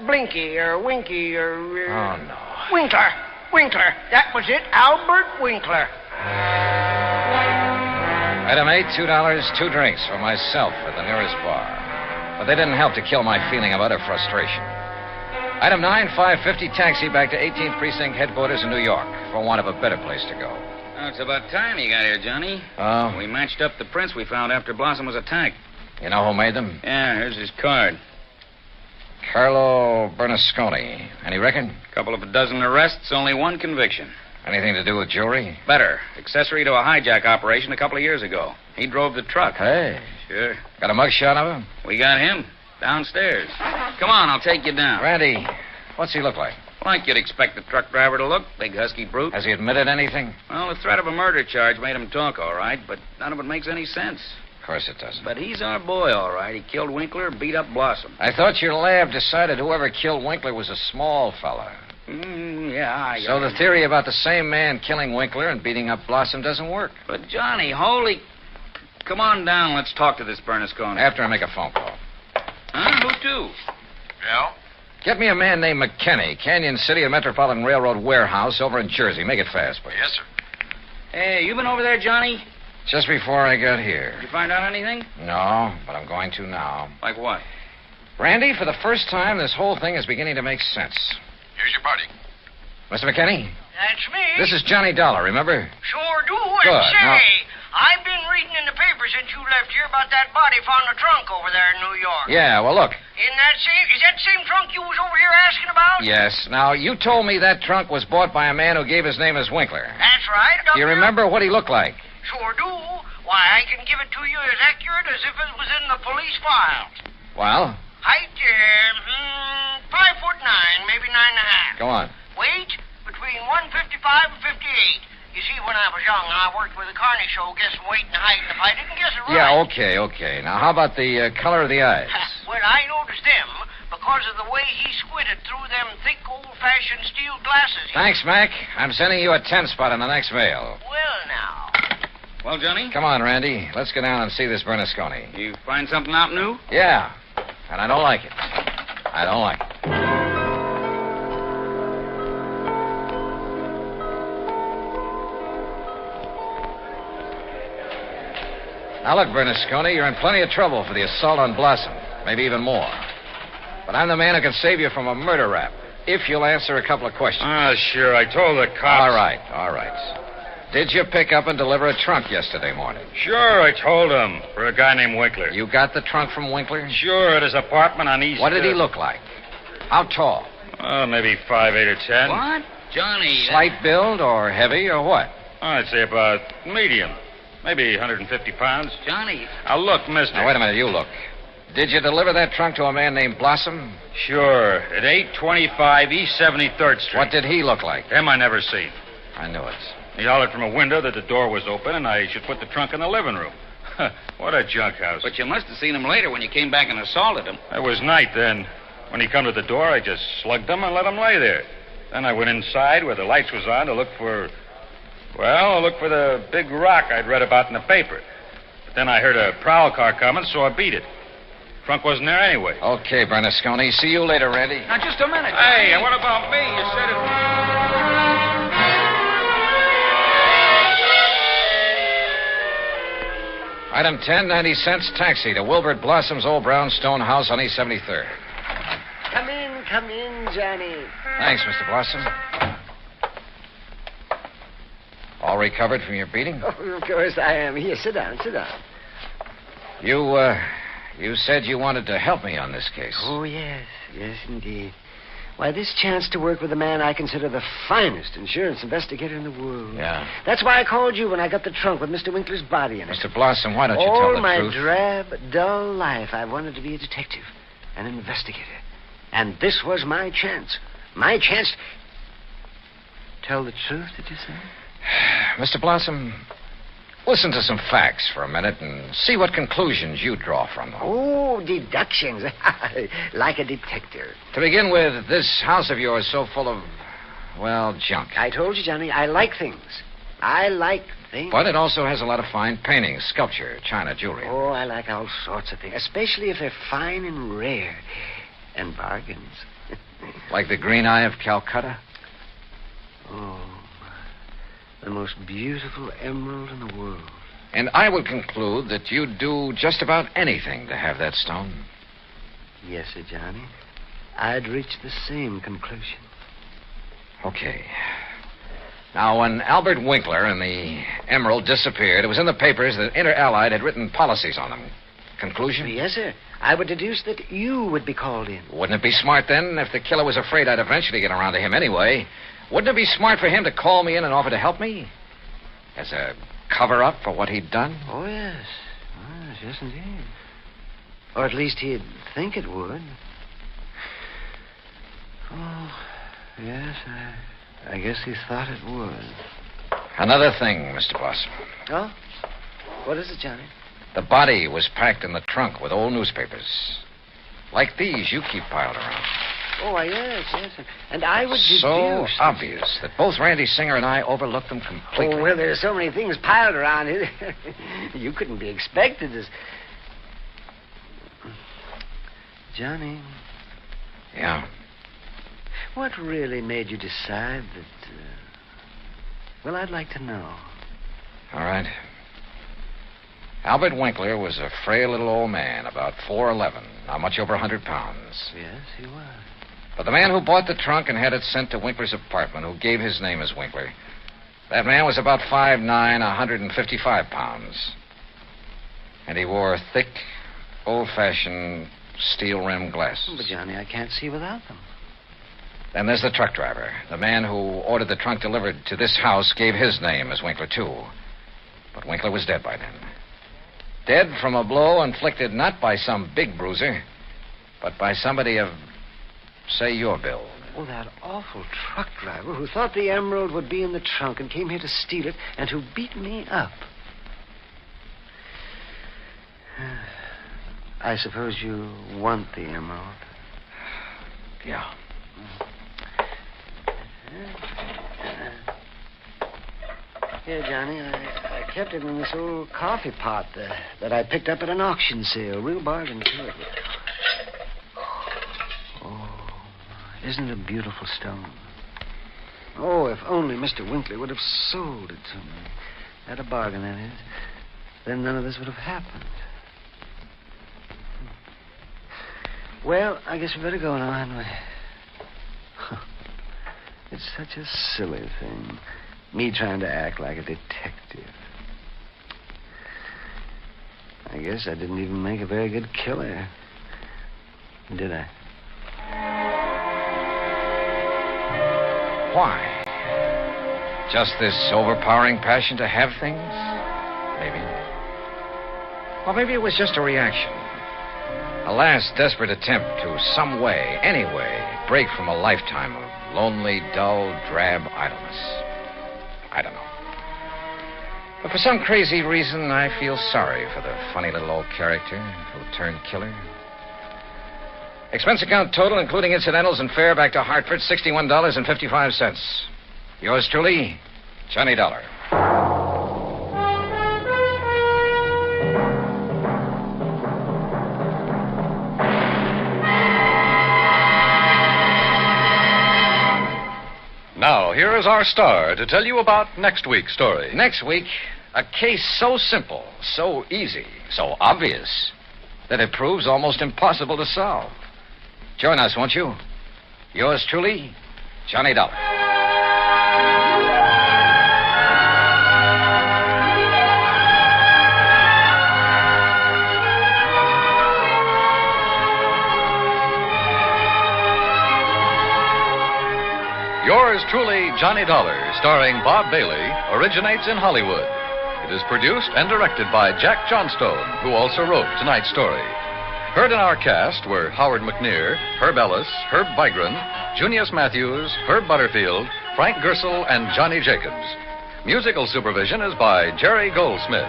Blinky or Winky or... Oh, no. Winkler. Winkler. That was it. Albert Winkler. Item 8, $2, 2 drinks for myself at the nearest bar. But they didn't help to kill my feeling of utter frustration. Item 9, $5.50 taxi back to 18th Precinct headquarters in New York for want of a better place to go. Oh, it's about time you got here, Johnny. Oh? We matched up the prints we found after Blossom was attacked. You know who made them? Yeah, here's his card. Carlo Bernasconi. Any reckon? Couple of a dozen arrests, only one conviction. Anything to do with jewelry? Better. Accessory to a hijack operation a couple of years ago. He drove the truck. Hey. Sure. Got a mugshot of him? We got him. Downstairs. Come on, I'll take you down. Randy, what's he look like? Like you'd expect the truck driver to look. Big husky brute. Has he admitted anything? Well, the threat of a murder charge made him talk all right, but none of it makes any sense. Of course it doesn't. But he's our boy, all right. He killed Winkler, beat up Blossom. I thought your lab decided whoever killed Winkler was a small fella. Yeah, So the theory about the same man killing Winkler and beating up Blossom doesn't work. But, Johnny, holy... Come on down. Let's talk to this Bernasconi. After I make a phone call. Huh? Who to? Yeah? Get me a man named McKinney, Canyon City and Metropolitan Railroad warehouse over in Jersey. Make it fast, please. Yes, sir. Hey, you been over there, Johnny? Just before I got here. Did you find out anything? No, but I'm going to now. Like what? Randy, for the first time, this whole thing is beginning to make sense. Here's your party. Mr. McKinney? That's me. This is Johnny Dollar, remember? Sure do. Good. And say, Now... I've been reading in the paper since you left here about that body found in the trunk over there in New York. Yeah, well, look. Is that the same trunk you was over here asking about? Yes. Now, you told me that trunk was bought by a man who gave his name as Winkler. That's right. Do you remember what he looked like? Sure do. Why, I can give it to you as accurate as if it was in the police file. Well, Height, 5'9", maybe 9.5. go on. Weight, between 155 and 58. You see, when I was young, I worked with a Carney show guessing weight and height, and if I didn't guess it right... Yeah, okay. Now, how about the color of the eyes? Well, I noticed them because of the way he squinted through them thick, old-fashioned steel glasses. Thanks, Mac. I'm sending you a 10 spot in the next mail. Well, now... Well, Johnny? Come on, Randy. Let's go down and see this Bernasconi. You find something out new? Yeah, and I don't like it. I don't like it. Now, look, Bernasconi, you're in plenty of trouble for the assault on Blossom. Maybe even more. But I'm the man who can save you from a murder rap, if you'll answer a couple of questions. Sure. I told the cops. All right. Did you pick up and deliver a trunk yesterday morning? Sure, I told him. For a guy named Winkler. You got the trunk from Winkler? Sure, at his apartment on East... What did he look like? How tall? Maybe 5'8" or 10. What? Johnny... Slight build or heavy or what? I'd say about medium. Maybe 150 pounds. Johnny. Now, look, mister. Now, wait a minute. You look. Did you deliver that trunk to a man named Blossom? Sure. At 825 East 73rd Street. What did he look like? Him I never seen. I knew it. He hollered from a window that the door was open and I should put the trunk in the living room. What a junk house. But you must have seen him later when you came back and assaulted him. It was night then. When he come to the door, I just slugged him and let him lay there. Then I went inside where the lights was on to look for... Well, look for the big rock I'd read about in the paper. But then I heard a prowl car coming, so I beat it. Trunk wasn't there anyway. Okay, Bernasconi. See you later, Randy. Now, just a minute. Hey, and what about me? You said it... Item 10, 90 cents, taxi to Wilbert Blossom's old brownstone house on East 73rd. Come in, Johnny. Thanks, Mr. Blossom. All recovered from your beating? Oh, of course I am. Here, sit down. You said you wanted to help me on this case. Oh, yes, indeed. Why, this chance to work with a man I consider the finest insurance investigator in the world. Yeah. That's why I called you when I got the trunk with Mr. Winkler's body in it. Mr. Blossom, why don't you tell the truth? All my drab, dull life, I wanted to be a detective, an investigator. And this was my chance. My chance... Tell the truth, did you say? Mr. Blossom, listen to some facts for a minute and see what conclusions you draw from them. Oh, deductions. Like a detective. To begin with, this house of yours is so full of, well, junk. I told you, Johnny, I like things. But it also has a lot of fine paintings, sculpture, china, jewelry. Oh, I like all sorts of things, especially if they're fine and rare. And bargains. Like the green eye of Calcutta? Oh, the most beautiful emerald in the world. And I would conclude that you'd do just about anything to have that stone. Yes, sir, Johnny. I'd reach the same conclusion. Okay. Now, when Albert Winkler and the emerald disappeared, it was in the papers that Inter Allied had written policies on them. Conclusion? Yes, sir. I would deduce that you would be called in. Wouldn't it be smart, then, if the killer was afraid I'd eventually get around to him anyway? Wouldn't it be smart for him to call me in and offer to help me? As a cover-up for what he'd done? Oh, yes. Yes, indeed. Or at least he'd think it would. Oh, yes, I guess he thought it would. Another thing, Mr. Blossom. Oh? What is it, Johnny? The body was packed in the trunk with old newspapers. Like these you keep piled around. Oh, yes. And I would deduce... So obvious that both Randy Singer and I overlooked them completely. Oh, well, there's so many things piled around here. You couldn't be expected to... Johnny. Yeah? What really made you decide that... Well, I'd like to know. All right. Albert Winkler was a frail little old man, about 4'11", not much over 100 pounds. Yes, he was. But the man who bought the trunk and had it sent to Winkler's apartment, who gave his name as Winkler, that man was about 5'9", 155 pounds. And he wore thick, old-fashioned steel-rimmed glasses. But, Johnny, I can't see without them. Then there's the truck driver. The man who ordered the trunk delivered to this house gave his name as Winkler, too. But Winkler was dead by then. Dead from a blow inflicted not by some big bruiser, but by somebody of, say, your build. Oh, that awful truck driver who thought the emerald would be in the trunk and came here to steal it and who beat me up. I suppose you want the emerald. Yeah. Here, Johnny, I kept it in this old coffee pot that I picked up at an auction sale. Real bargain, too. Oh, isn't it a beautiful stone? Oh, if only Mr. Winkler would have sold it to me. At a bargain, that is. Then none of this would have happened. Well, I guess we better go now, hadn't we? It's such a silly thing. Me trying to act like a detective. I guess I didn't even make a very good killer. Did I? Why? Just this overpowering passion to have things? Maybe. Or maybe it was just a reaction. A last desperate attempt to some way, any way, break from a lifetime of lonely, dull, drab idleness. I don't know. But for some crazy reason, I feel sorry for the funny little old character who turned killer. Expense account total, including incidentals and fare back to Hartford, $61.55. Yours truly, Johnny Dollar. Now, here is our star to tell you about next week's story. Next week, a case so simple, so easy, so obvious, that it proves almost impossible to solve. Join us, won't you? Yours truly, Johnny Dollar. Yours truly, Johnny Dollar, starring Bob Bailey, originates in Hollywood. It is produced and directed by Jack Johnstone, who also wrote tonight's story. Heard in our cast were Howard McNear, Herb Ellis, Herb Vigran, Junius Matthews, Herb Butterfield, Frank Gersel, and Johnny Jacobs. Musical supervision is by Jerry Goldsmith.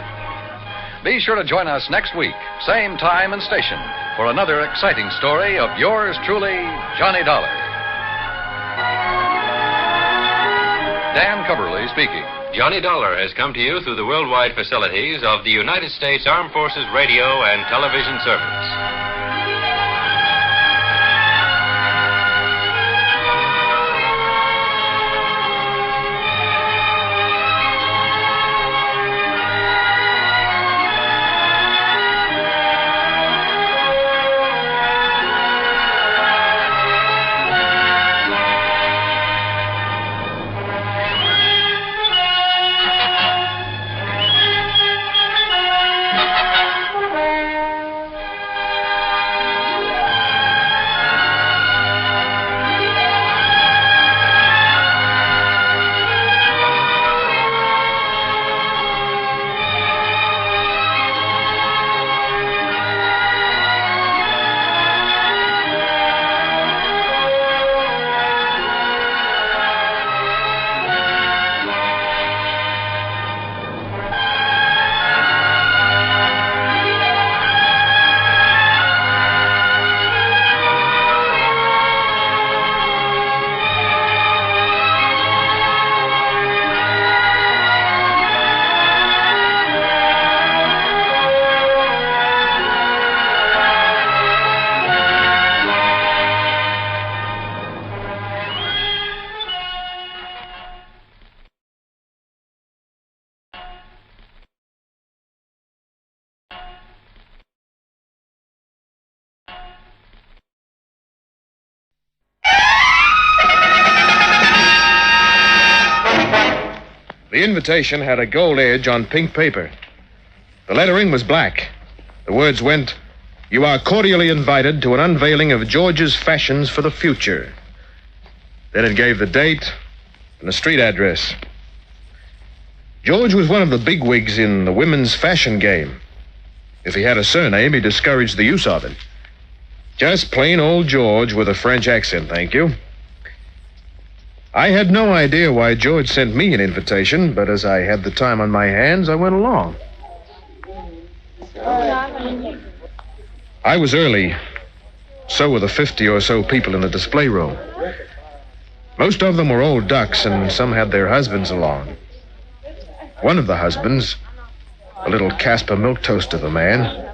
Be sure to join us next week, same time and station, for another exciting story of yours truly, Johnny Dollar. Dan Cubberly speaking. Johnny Dollar has come to you through the worldwide facilities of the United States Armed Forces Radio and Television Service. The invitation had a gold edge on pink paper. The lettering was black. The words went, You are cordially invited to an unveiling of George's fashions for the future. Then it gave the date and a street address. George was one of the bigwigs in the women's fashion game. If he had a surname, he discouraged the use of it. Just plain old George with a French accent, thank you. I had no idea why George sent me an invitation, but as I had the time on my hands, I went along. I was early. So were the 50 or so people in the display room. Most of them were old ducks, and some had their husbands along. One of the husbands, a little Casper milk toast of a man,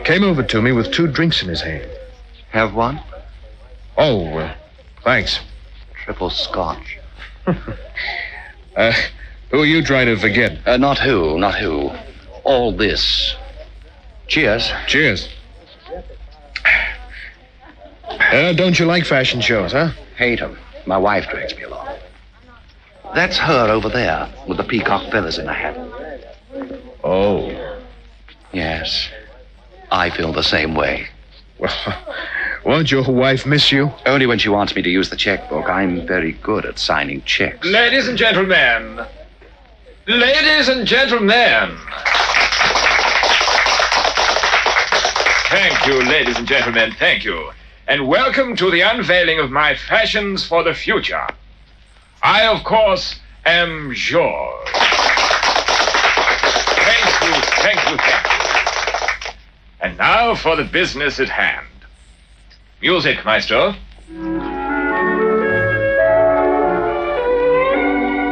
came over to me with 2 drinks in his hand. Have one? Oh, thanks. Triple scotch. Who are you trying to forget? Not who. All this. Cheers. Cheers. Don't you like fashion shows, huh? Hate them. My wife drags me along. That's her over there with the peacock feathers in her hat. Oh. Yes. I feel the same way. Well, won't your wife miss you? Only when she wants me to use the checkbook. I'm very good at signing checks. Ladies and gentlemen. Ladies and gentlemen. Thank you, ladies and gentlemen, thank you. And welcome to the unveiling of my fashions for the future. I, of course, am George. Thank you. And now for the business at hand. Music, maestro.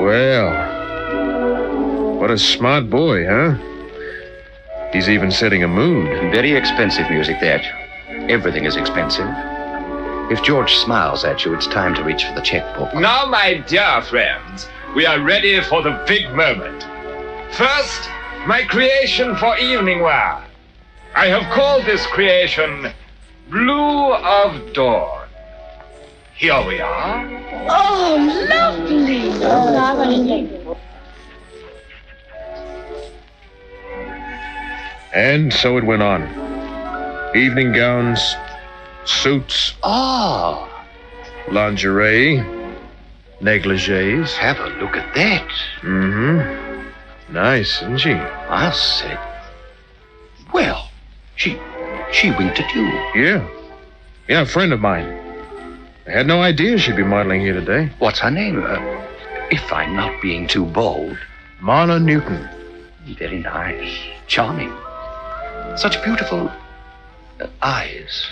Well, what a smart boy, huh? He's even setting a mood. Very expensive music, that. Everything is expensive. If George smiles at you, it's time to reach for the checkbook. Now, my dear friends, we are ready for the big moment. First, my creation for evening wear. I have called this creation Blue of Dawn. Here we are. Oh, lovely. And so it went on. Evening gowns, suits. Oh. Lingerie, negligees. Have a look at that. Mm-hmm. Nice, isn't she? I'll say. Well, she winked at you. Yeah, a friend of mine. I had no idea she'd be modeling here today. What's her name? If I'm not being too bold. Marla Newton. Very nice. Charming. Such beautiful eyes.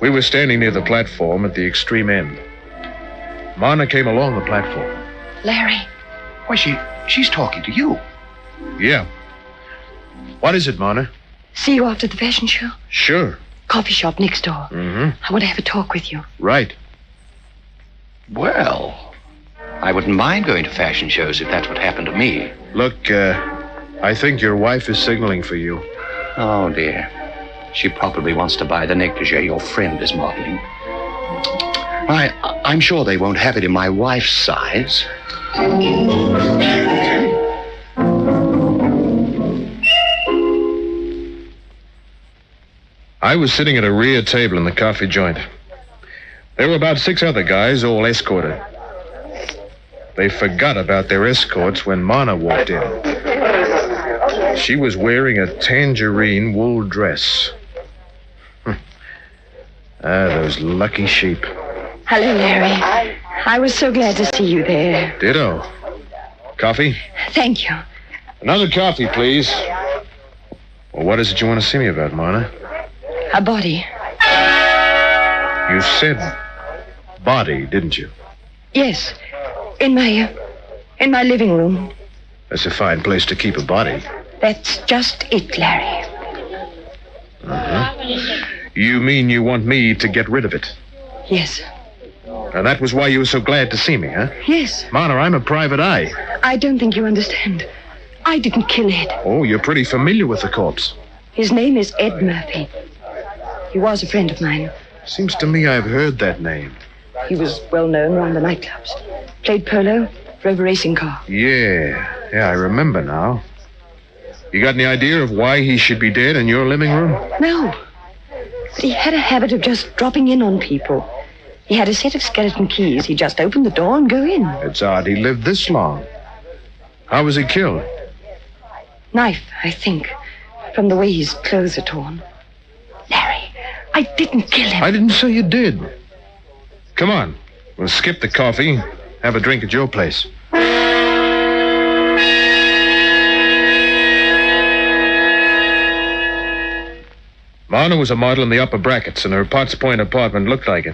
We were standing near the platform at the extreme end. Marna came along the platform. Larry. Why, she's talking to you. Yeah. What is it, Marna? See you after the fashion show? Sure. Coffee shop next door. Mm-hmm. I want to have a talk with you. Right. Well, I wouldn't mind going to fashion shows if that's what happened to me. Look, I think your wife is signaling for you. Oh, dear. She probably wants to buy the negligee your friend is modeling. I'm sure they won't have it in my wife's size. I was sitting at a rear table in the coffee joint. There were about 6 other guys, all escorted. They forgot about their escorts when Marna walked in. She was wearing a tangerine wool dress. Those lucky sheep. Hello, Larry. I was so glad to see you there. Ditto. Coffee? Thank you. Another coffee, please. Well, what is it you want to see me about, Marna? A body. You said body, didn't you? Yes. In my living room. That's a fine place to keep a body. That's just it, Larry. Uh-huh. You mean you want me to get rid of it? Yes. And that was why you were so glad to see me, huh? Yes. Marna, I'm a private eye. I don't think you understand. I didn't kill Ed. Oh, you're pretty familiar with the corpse. His name is Ed Murphy. He was a friend of mine. Seems to me I've heard that name. He was well known around the nightclubs. Played polo, drove a racing car. Yeah, I remember now. You got any idea of why he should be dead in your living room? No. But he had a habit of just dropping in on people. He had a set of skeleton keys. He'd just open the door and go in. It's odd he lived this long. How was he killed? Knife, I think, from the way his clothes are torn. Larry, I didn't kill him. I didn't say you did. Come on. We'll skip the coffee, have a drink at your place. Marna was a model in the upper brackets, and her Potts Point apartment looked like it.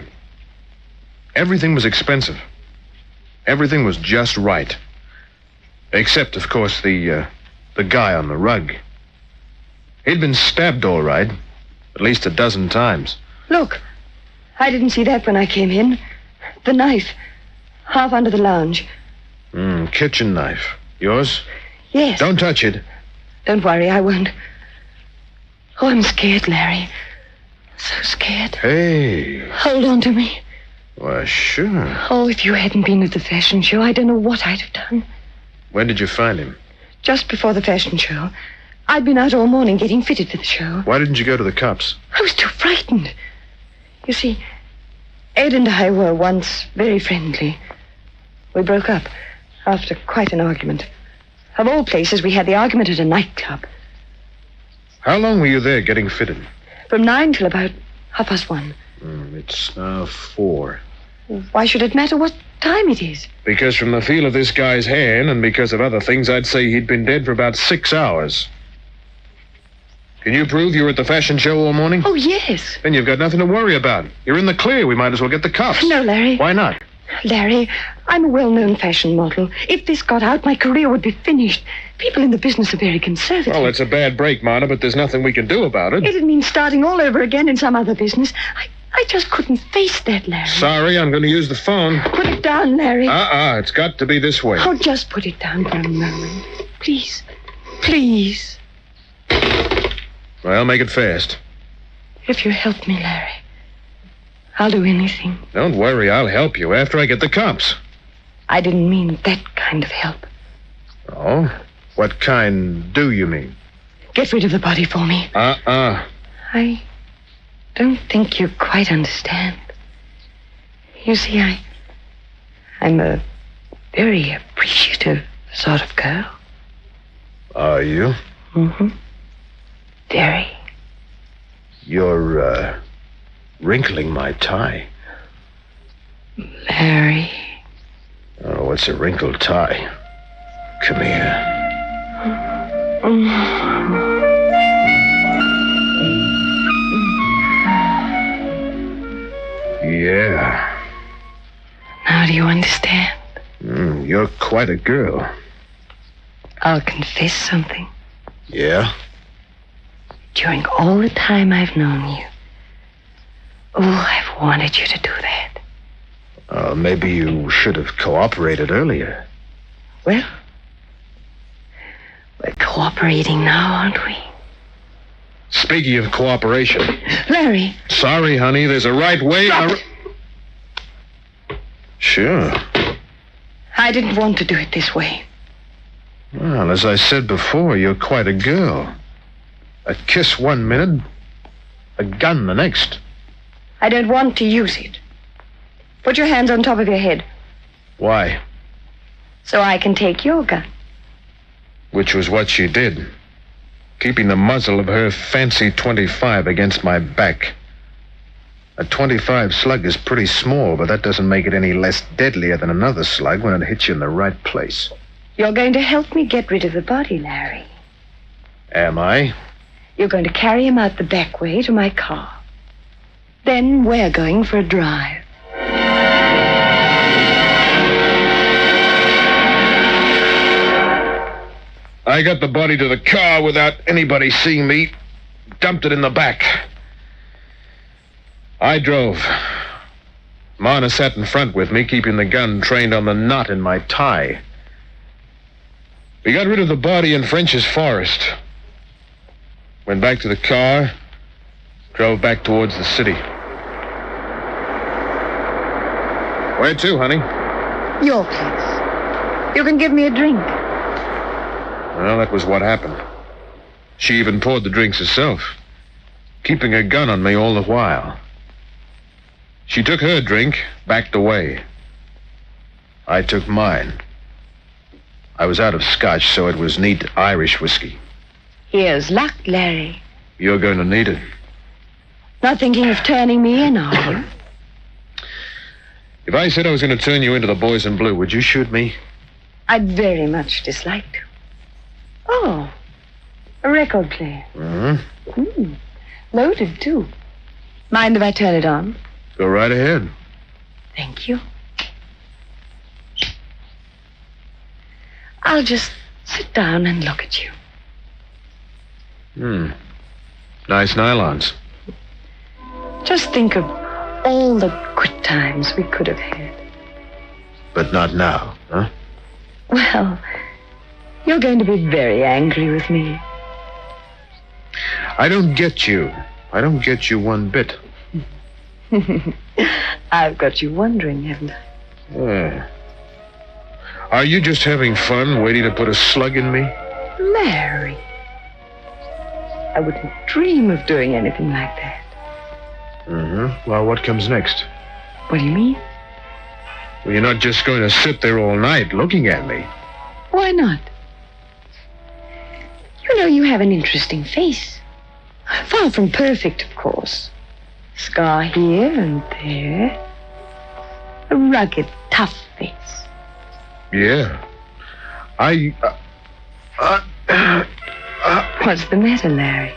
Everything was expensive. Everything was just right. Except, of course, the guy on the rug. He'd been stabbed all right, at least a dozen times. Look, I didn't see that when I came in. The knife, half under the lounge. Kitchen knife. Yours? Yes. Don't touch it. Don't worry, I won't. Oh, I'm scared, Larry. So scared. Hey. Hold on to me. Well, sure. Oh, if you hadn't been at the fashion show, I don't know what I'd have done. When did you find him? Just before the fashion show. I'd been out all morning getting fitted for the show. Why didn't you go to the cops? I was too frightened. You see, Ed and I were once very friendly. We broke up after quite an argument. Of all places, we had the argument at a nightclub. How long were you there getting fitted? From 9 till about 1:30. It's now 4. Why should it matter what time it is? Because from the feel of this guy's hand and because of other things, I'd say he'd been dead for about 6 hours. Can you prove you were at the fashion show all morning? Oh, yes. Then you've got nothing to worry about. You're in the clear. We might as well get the cops. No, Larry. Why not? Larry, I'm a well-known fashion model. If this got out, my career would be finished. People in the business are very conservative. Well, it's a bad break, Marna, but there's nothing we can do about it. It'd mean starting all over again in some other business. I just couldn't face that, Larry. Sorry, I'm going to use the phone. Put it down, Larry. It's got to be this way. Oh, just put it down for a moment. Please. Please. Well, make it fast. If you help me, Larry, I'll do anything. Don't worry, I'll help you after I get the cops. I didn't mean that kind of help. Oh? What kind do you mean? Get rid of the body for me. I don't think you quite understand. You see, I'm a very appreciative sort of girl. Are you? Mm-hmm. Very. You're, wrinkling my tie. Larry. Oh, what's a wrinkled tie? Come here. Yeah. Now do you understand? You're quite a girl. I'll confess something. Yeah? During all the time I've known you, I've wanted you to do that. Maybe you should have cooperated earlier. Well, we're cooperating now, aren't we? Speaking of cooperation. Larry. Sorry, honey, there's a right way. Sure. I didn't want to do it this way. Well, as I said before, you're quite a girl. A kiss 1 minute, a gun the next. I don't want to use it. Put your hands on top of your head. Why? So I can take your gun. Which was what she did. Keeping the muzzle of her fancy .25 against my back. A .25 slug is pretty small, but that doesn't make it any less deadlier than another slug when it hits you in the right place. You're going to help me get rid of the body, Larry. Am I? You're going to carry him out the back way to my car. Then we're going for a drive. I got the body to the car without anybody seeing me. Dumped it in the back. I drove. Marna sat in front with me, keeping the gun trained on the knot in my tie. We got rid of the body in French's Forest. Went back to the car. Drove back towards the city. Where to, honey? Your place. You can give me a drink. Well, that was what happened. She even poured the drinks herself, keeping her gun on me all the while. She took her drink, backed away. I took mine. I was out of scotch, so it was neat Irish whiskey. Here's luck, Larry. You're going to need it. Not thinking of turning me in, are you? If I said I was going to turn you into the boys in blue, would you shoot me? I'd very much dislike to. Oh, a record player. Mm-hmm. Loaded, too. Mind if I turn it on? Go right ahead. Thank you. I'll just sit down and look at you. Nice nylons. Just think of all the good times we could have had. But not now, huh? Well, you're going to be very angry with me. I don't get you. I don't get you one bit. I've got you wondering, haven't I? Are you just having fun, waiting to put a slug in me? Larry. I wouldn't dream of doing anything like that. Well, what comes next? What do you mean? Well, you're not just going to sit there all night looking at me. Why not? You know, you have an interesting face. Far from perfect, of course. Scar here and there. A rugged, tough face. Yeah. What's the matter, Larry?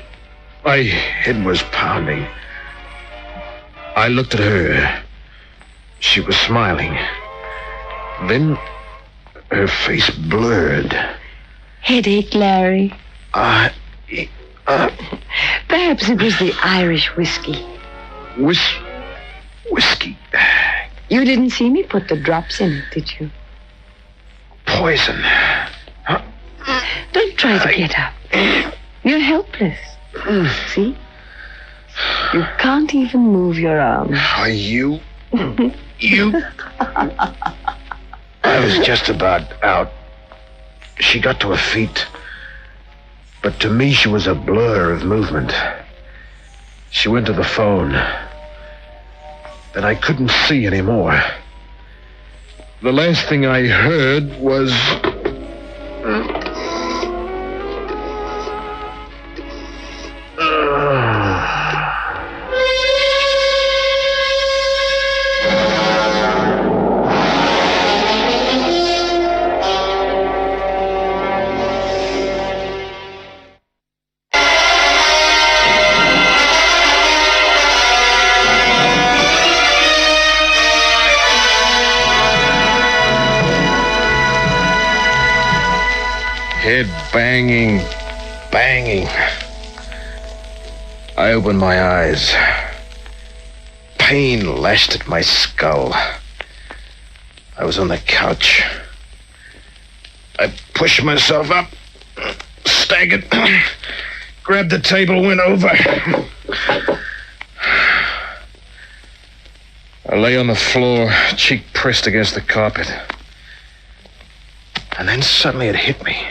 My head was pounding. I looked at her. She was smiling. Then her face blurred. Headache, Larry. Perhaps it was the Irish whiskey. Whiskey? You didn't see me put the drops in it, did you? Poison. Don't try to get up. You're helpless. See? You can't even move your arms. Are you? You? I was just about out. She got to her feet. But to me, she was a blur of movement. She went to the phone. Then I couldn't see anymore. The last thing I heard was... Head banging. I opened my eyes. Pain lashed at my skull. I was on the couch. I pushed myself up, staggered, grabbed the table, went over. I lay on the floor, cheek pressed against the carpet. And then suddenly it hit me.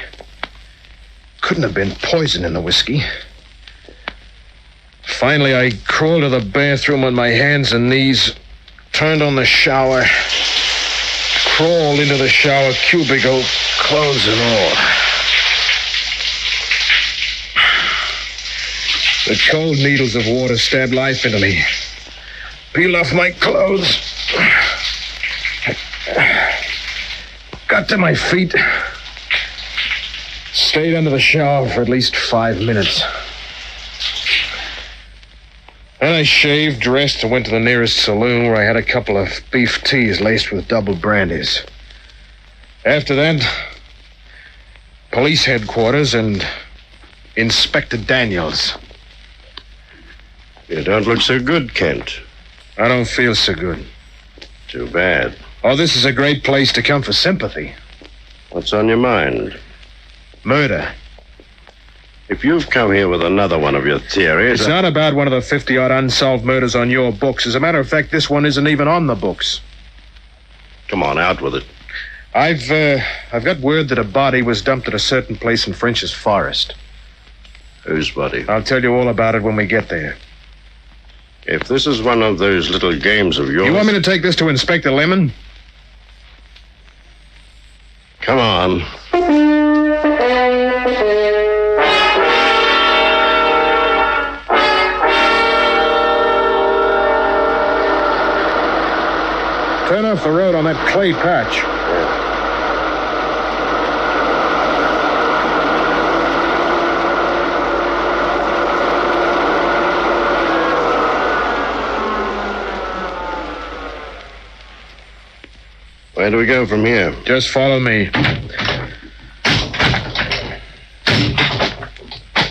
Couldn't have been poison in the whiskey. Finally, I crawled to the bathroom on my hands and knees, turned on the shower, crawled into the shower cubicle, clothes and all. The cold needles of water stabbed life into me. Peeled off my clothes. Got to my feet. Stayed under the shower for at least 5 minutes. Then I shaved, dressed, and went to the nearest saloon where I had a couple of beef teas laced with double brandies. After that, police headquarters and Inspector Daniels. You don't look so good, Kent. I don't feel so good. Too bad. Oh, this is a great place to come for sympathy. What's on your mind? Murder. If you've come here with another one of your theories... It's not about one of the 50-odd unsolved murders on your books. As a matter of fact, this one isn't even on the books. Come on, out with it. I've got word that a body was dumped at a certain place in French's Forest. Whose body? I'll tell you all about it when we get there. If this is one of those little games of yours... You want me to take this to Inspector Lemon? Come on. Turn off the road on that clay patch. Where do we go from here? Just follow me.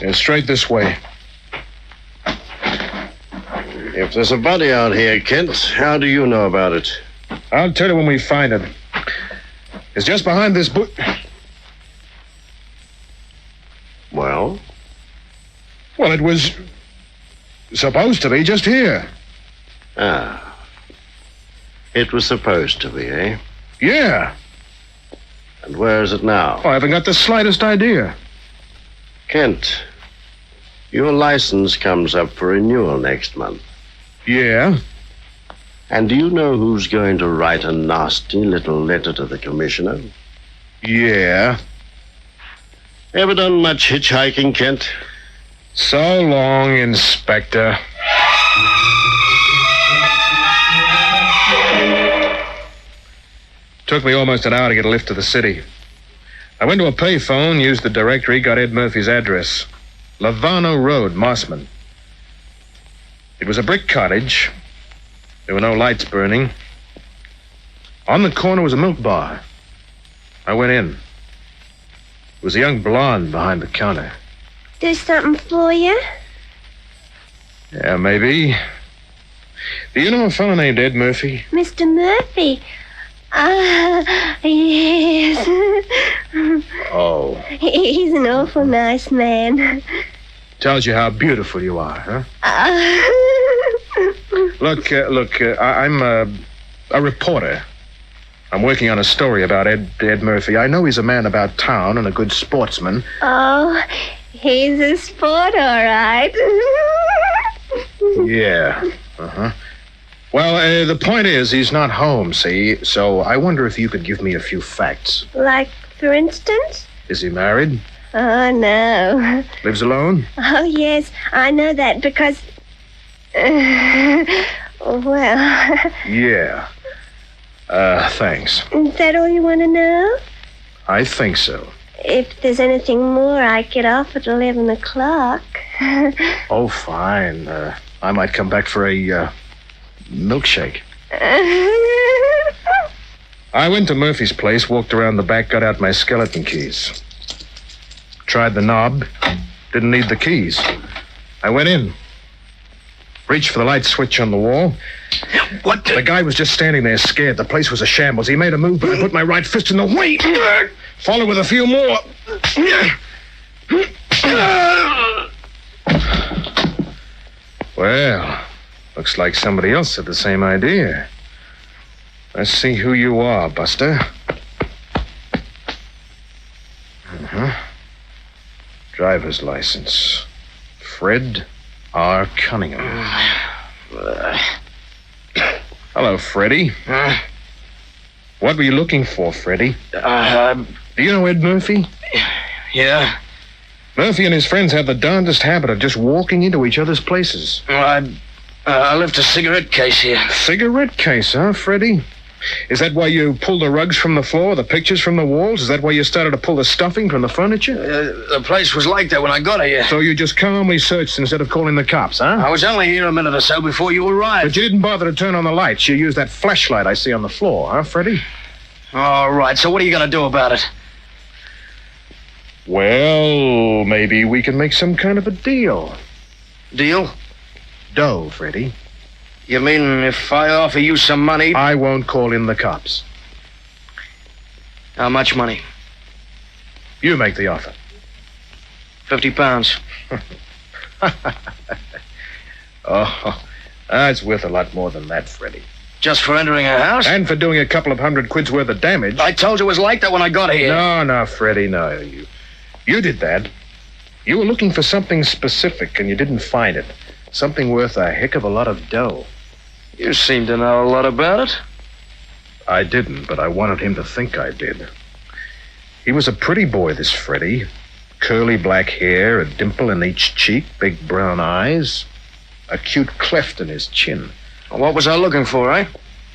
Yeah, straight this way. If there's a body out here, Kent, how do you know about it? I'll tell you when we find it. It's just behind this bush. Well? Well, it was supposed to be just here. Ah. It was supposed to be, eh? Yeah. And where is it now? Oh, I haven't got the slightest idea. Kent, your license comes up for renewal next month. Yeah? And do you know who's going to write a nasty little letter to the commissioner? Yeah. Ever done much hitchhiking, Kent? So long, Inspector. Took me almost an hour to get a lift to the city. I went to a payphone, used the directory, got Ed Murphy's address. Lavano Road, Mossman. It was a brick cottage. There were no lights burning. On the corner was a milk bar. I went in. There was a young blonde behind the counter. Do something for you? Yeah, maybe. Do you know a fellow named Ed Murphy? Mr. Murphy? Yes. Oh. He's an awful nice man. Tells you how beautiful you are, huh? Look, I'm a reporter. I'm working on a story about Ed Murphy. I know he's a man about town and a good sportsman. Oh, he's a sport, all right. Yeah. Uh-huh. Well, the point is, he's not home, see? So I wonder if you could give me a few facts. Like, for instance? Is he married? Oh, no. Lives alone? Oh, yes. I know that because... well... Yeah. Thanks. Is that all you want to know? I think so. If there's anything more, I get off at 11 o'clock. Oh, fine. I might come back for a, milkshake. I went to Murphy's place, walked around the back, got out my skeleton keys. Tried the knob. Didn't need the keys. I went in. Reached for the light switch on the wall. What? The guy was just standing there scared. The place was a shambles. He made a move, but I put my right fist in the way. Followed with a few more. Well, looks like somebody else had the same idea. Let's see who you are, Buster. Uh-huh. Driver's license. Fred R. Cunningham. Hello, Freddie. What were you looking for, Freddie? Do you know Ed Murphy? Yeah. Murphy and his friends have the darndest habit of just walking into each other's places. Well, I left a cigarette case here. Cigarette case, huh, Freddie? Is that why you pulled the rugs from the floor, the pictures from the walls? Is that why you started to pull the stuffing from the furniture? The place was like that when I got here. So you just calmly searched instead of calling the cops, huh? I was only here a minute or so before you arrived. But you didn't bother to turn on the lights. You used that flashlight I see on the floor, huh, Freddie? All right, so what are you going to do about it? Well, maybe we can make some kind of a deal. Deal? Dough, Freddie. You mean if I offer you some money? I won't call in the cops. How much money? You make the offer. £50. Oh, that's worth a lot more than that, Freddie. Just for entering a house? And for doing a couple of $100 worth of damage. I told you it was like that when I got here. No, Freddie, no. You did that. You were looking for something specific, and you didn't find it. Something worth a heck of a lot of dough. You seem to know a lot about it. I didn't, but I wanted him to think I did. He was a pretty boy, this Freddie. Curly black hair, a dimple in each cheek, big brown eyes, a cute cleft in his chin. What was I looking for, eh?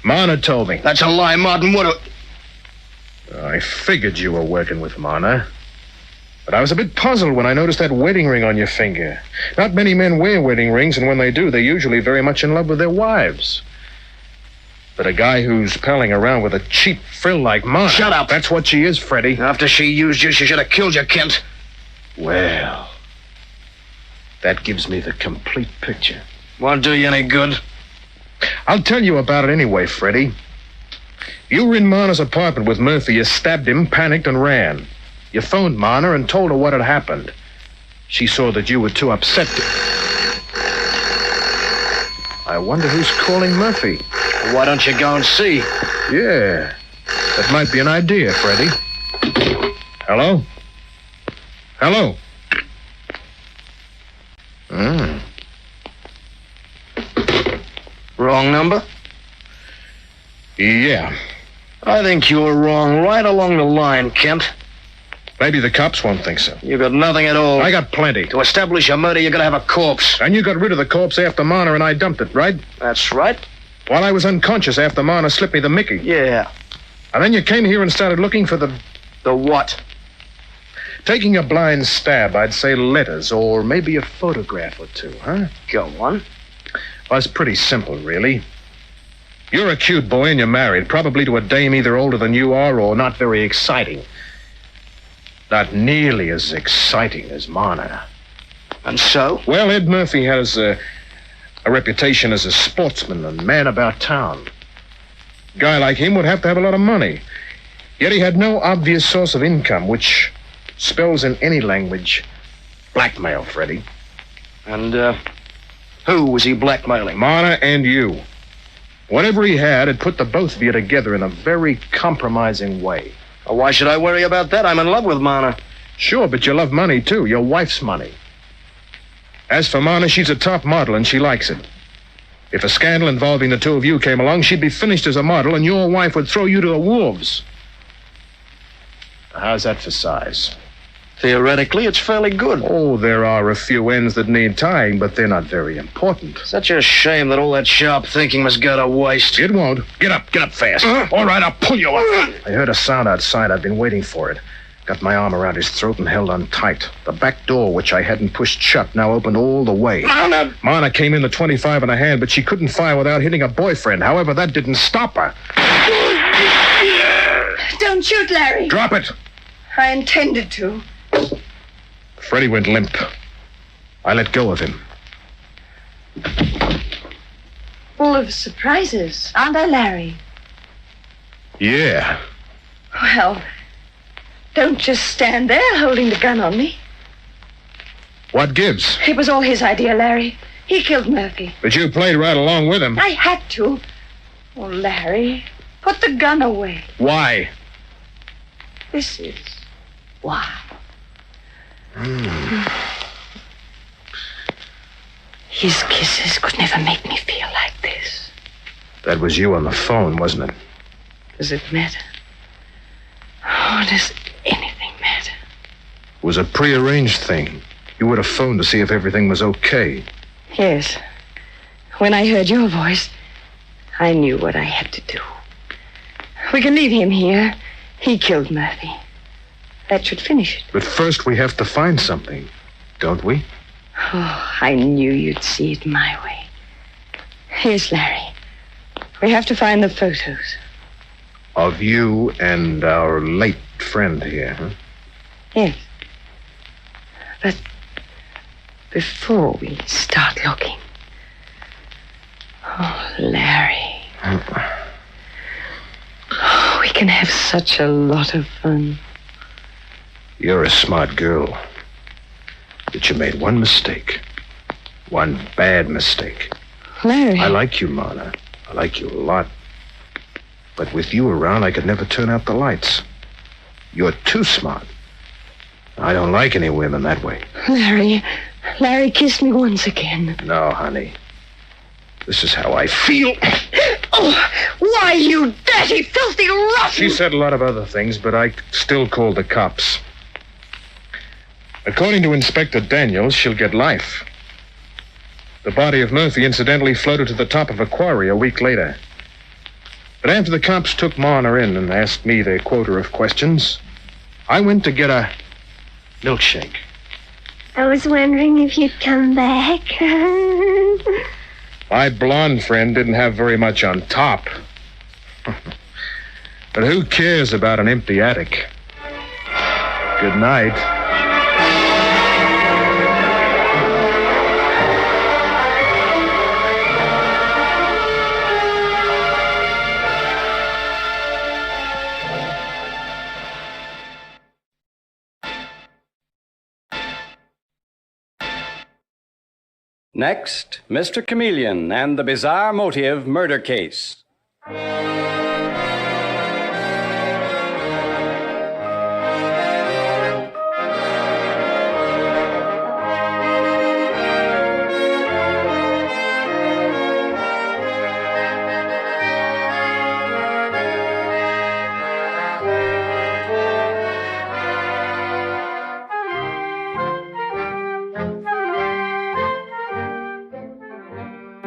Marna told me. That's a lie, Martin. What I figured you were working with Marna. But I was a bit puzzled when I noticed that wedding ring on your finger. Not many men wear wedding rings, and when they do, they're usually very much in love with their wives. But a guy who's palling around with a cheap frill like Marna... Shut up! That's what she is, Freddie. After she used you, she should have killed you, Kent. Well, that gives me the complete picture. Won't do you any good. I'll tell you about it anyway, Freddie. You were in Marna's apartment with Murphy. You stabbed him, panicked, and ran. You phoned Marna and told her what had happened. She saw that you were too upset to... I wonder who's calling Murphy. Why don't you go and see? Yeah, that might be an idea, Freddie. Hello? Hello? Wrong number? Yeah. I think you were wrong right along the line, Kent. Maybe the cops won't think so. You got nothing at all. I got plenty. To establish a murder, you're gonna have a corpse. And you got rid of the corpse after Marna and I dumped it, right? That's right. While I was unconscious after Marna slipped me the Mickey. Yeah. And then you came here and started looking for the... The what? Taking a blind stab, I'd say letters or maybe a photograph or two, huh? Go on. Well, it's pretty simple, really. You're a cute boy and you're married, probably to a dame either older than you are or not very exciting. Not nearly as exciting as Marna. And so? Well, Ed Murphy has a reputation as a sportsman and man about town. A guy like him would have to have a lot of money. Yet he had no obvious source of income, which spells in any language blackmail, Freddie. And, who was he blackmailing? Marna and you. Whatever he had, it put the both of you together in a very compromising way. Well, why should I worry about that? I'm in love with Marna. Sure, but you love money, too. Your wife's money. As for Marna, she's a top model, and she likes it. If a scandal involving the two of you came along, she'd be finished as a model, and your wife would throw you to the wolves. How's that for size? Theoretically, it's fairly good. Oh, there are a few ends that need tying, but they're not very important. Such a shame that all that sharp thinking must go to waste. It won't. Get up fast. All right, I'll pull you up. I heard a sound outside. I've been waiting for it. Got my arm around his throat and held on tight. The back door, which I hadn't pushed shut, now opened all the way. Marna came in the 25 in a hand, but she couldn't fire without hitting her boyfriend. However, that didn't stop her. Don't shoot, Larry. Drop it. I intended to. Freddie went limp. I let go of him. Full of surprises, aren't I, Larry? Yeah. Well, don't just stand there holding the gun on me. What gives? It was all his idea, Larry. He killed Murphy. But you played right along with him. I had to. Oh, Larry, put the gun away. Why? This is why. His kisses could never make me feel like this. That was you on the phone, wasn't it? Does it matter? Oh, does anything matter? It was a prearranged thing. You would have phoned to see if everything was okay. Yes. When I heard your voice, I knew what I had to do. We can leave him here. He killed Murphy. That should finish it. But first we have to find something, don't we? Oh, I knew you'd see it my way. Yes, Larry. We have to find the photos. Of you and our late friend here, huh? Yes. But before we start looking... Oh, Larry. Oh, we can have such a lot of fun. You're a smart girl. But you made one mistake. One bad mistake. Larry. I like you, Marna. I like you a lot. But with you around, I could never turn out the lights. You're too smart. I don't like any women that way. Larry, kiss me once again. No, honey. This is how I feel. Oh, why, you dirty, filthy rotten... She said a lot of other things, but I still called the cops. According to Inspector Daniels, she'll get life. The body of Murphy incidentally floated to the top of a quarry a week later. But after the cops took Marna in and asked me their quota of questions, I went to get a milkshake. I was wondering if you'd come back. My blonde friend didn't have very much on top. But who cares about an empty attic? Good night. Next, Mr. Chameleon and the Bizarre Motive Murder Case.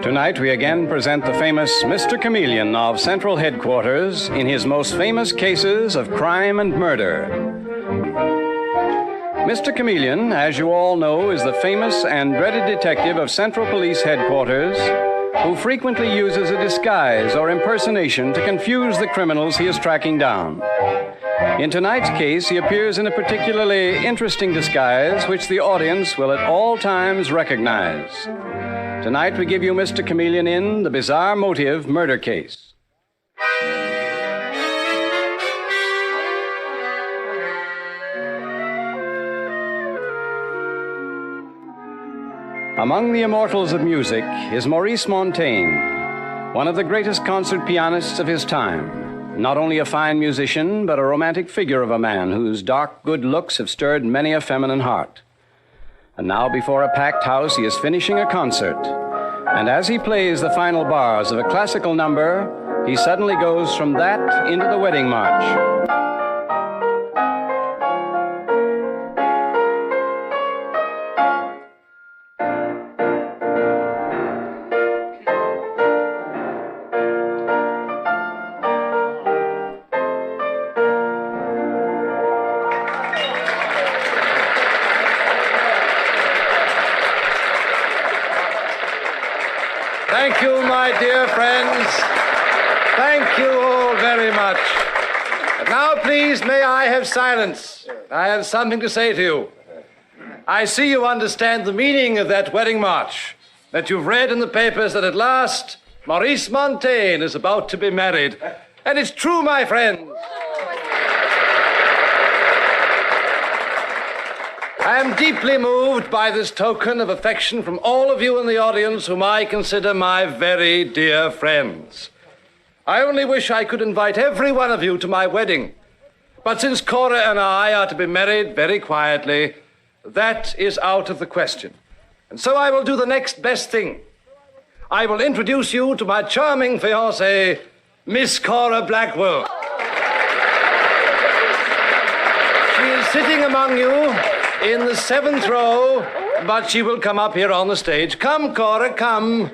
Tonight we again present the famous Mr. Chameleon of Central Headquarters in his most famous cases of crime and murder. Mr. Chameleon, as you all know, is the famous and dreaded detective of Central Police Headquarters who frequently uses a disguise or impersonation to confuse the criminals he is tracking down. In tonight's case, he appears in a particularly interesting disguise which the audience will at all times recognize. Tonight we give you Mr. Chameleon in the Bizarre Motive Murder Case. Among the immortals of music is Maurice Montaigne, one of the greatest concert pianists of his time. Not only a fine musician, but a romantic figure of a man whose dark good looks have stirred many a feminine heart. And now, before a packed house, he is finishing a concert. And as he plays the final bars of a classical number, he suddenly goes from that into the wedding march. Thank you, my dear friends. Thank you all very much. And now, please, may I have silence? I have something to say to you. I see you understand the meaning of that wedding march, that you've read in the papers that at last Maurice Montaigne is about to be married. And it's true, my friends. I am deeply moved by this token of affection from all of you in the audience whom I consider my very dear friends. I only wish I could invite every one of you to my wedding. But since Cora and I are to be married very quietly, that is out of the question. And so I will do the next best thing. I will introduce you to my charming fiancée, Miss Cora Blackwell. She is sitting among you in the 7th row, but she will come up here on the stage. Come, Cora, come.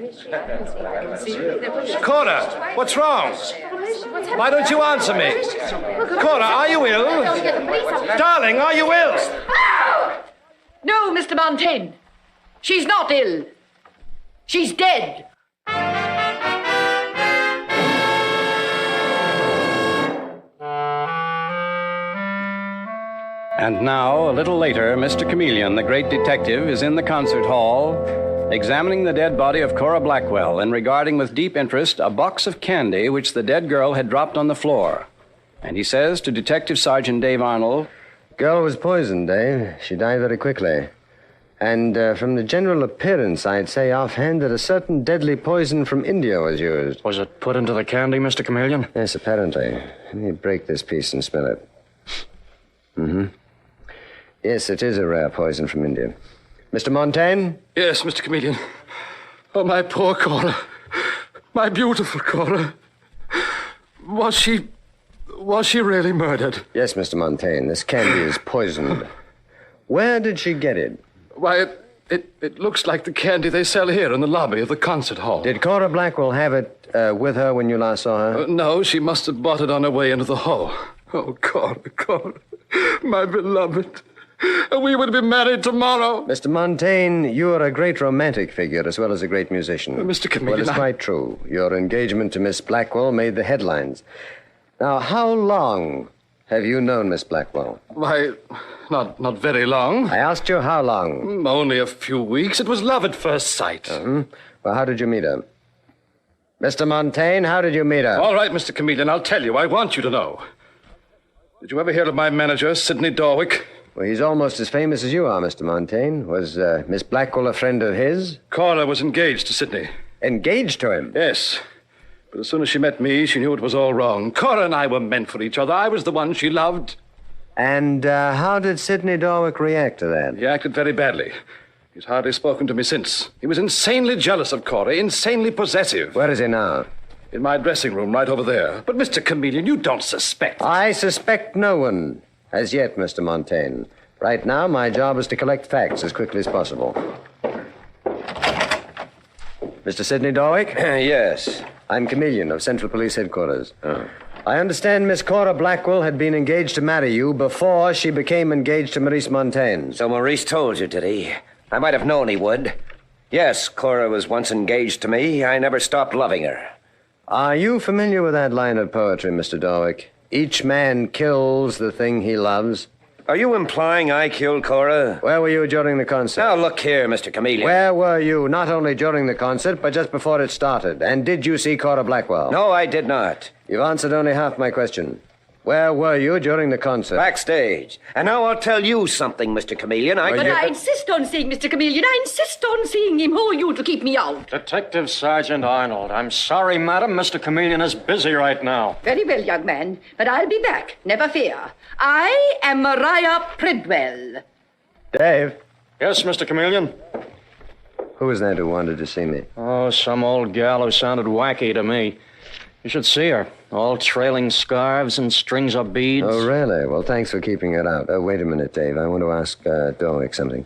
Cora, what's wrong? Why don't you answer me? Cora, are you ill? Darling, are you ill? No, Mr. Montaigne. She's not ill. She's dead. And now, a little later, Mr. Chameleon, the great detective, is in the concert hall, examining the dead body of Cora Blackwell and regarding with deep interest a box of candy which the dead girl had dropped on the floor. And he says to Detective Sergeant Dave Arnold, "Girl was poisoned, Dave. She died very quickly. And from the general appearance, I'd say offhand that a certain deadly poison from India was used." Was it put into the candy, Mr. Chameleon? Yes, apparently. Let me break this piece and smell it. Mm-hmm. Yes, it is a rare poison from India. Mr. Montaigne? Yes, Mr. Chameleon. Oh, my poor Cora. My beautiful Cora. Was she really murdered? Yes, Mr. Montaigne. This candy is poisoned. Where did she get it? Why, it looks like the candy they sell here in the lobby of the concert hall. Did Cora Blackwell have it with her when you last saw her? No, she must have bought it on her way into the hall. Oh, Cora, my beloved. We would be married tomorrow. Mr. Montaigne, you are a great romantic figure as well as a great musician. Mr. Chameleon, Well, it's quite true. Your engagement to Miss Blackwell made the headlines. Now, how long have you known Miss Blackwell? Why, not very long. I asked you how long. Only a few weeks. It was love at first sight. Well, how did you meet her? Mr. Montaigne, how did you meet her? All right, Mr. Chameleon, I'll tell you. I want you to know. Did you ever hear of my manager, Sidney Dorwick? Well, he's almost as famous as you are, Mr. Montaigne. Was Miss Blackwell a friend of his? Cora was engaged to Sidney. Engaged to him? Yes. But as soon as she met me, she knew it was all wrong. Cora and I were meant for each other. I was the one she loved. And how did Sidney Dorwick react to that? He acted very badly. He's hardly spoken to me since. He was insanely jealous of Cora, insanely possessive. Where is he now? In my dressing room, right over there. But, Mr. Chameleon, you don't suspect. I suspect no one. As yet, Mr. Montaigne. Right now, my job is to collect facts as quickly as possible. Mr. Sidney Dorwick? Yes. I'm Chameleon of Central Police Headquarters. I understand Miss Cora Blackwell had been engaged to marry you before she became engaged to Maurice Montaigne. So Maurice told you, did he? I might have known he would. Yes, Cora was once engaged to me. I never stopped loving her. Are you familiar with that line of poetry, Mr. Dorwick? Each man kills the thing he loves. Are you implying I killed Cora? Where were you during the concert? Now, look here, Mr. Chameleon. Where were you, not only during the concert, but just before it started? And did you see Cora Blackwell? No, I did not. You've answered only half my question. Where were you during the concert? Backstage. And now I'll tell you something, Mr. Chameleon. But I insist on seeing Mr. Chameleon. I insist on seeing him. Who are you to keep me out? Detective Sergeant Arnold. I'm sorry, madam. Mr. Chameleon is busy right now. Very well, young man. But I'll be back. Never fear. I am Maria Pridwell. Dave? Yes, Mr. Chameleon? Who was that who wanted to see me? Oh, some old gal who sounded wacky to me. You should see her. All trailing scarves and strings of beads. Oh, really? Well, thanks for keeping it out. Wait a minute, Dave. I want to ask Dorwick something.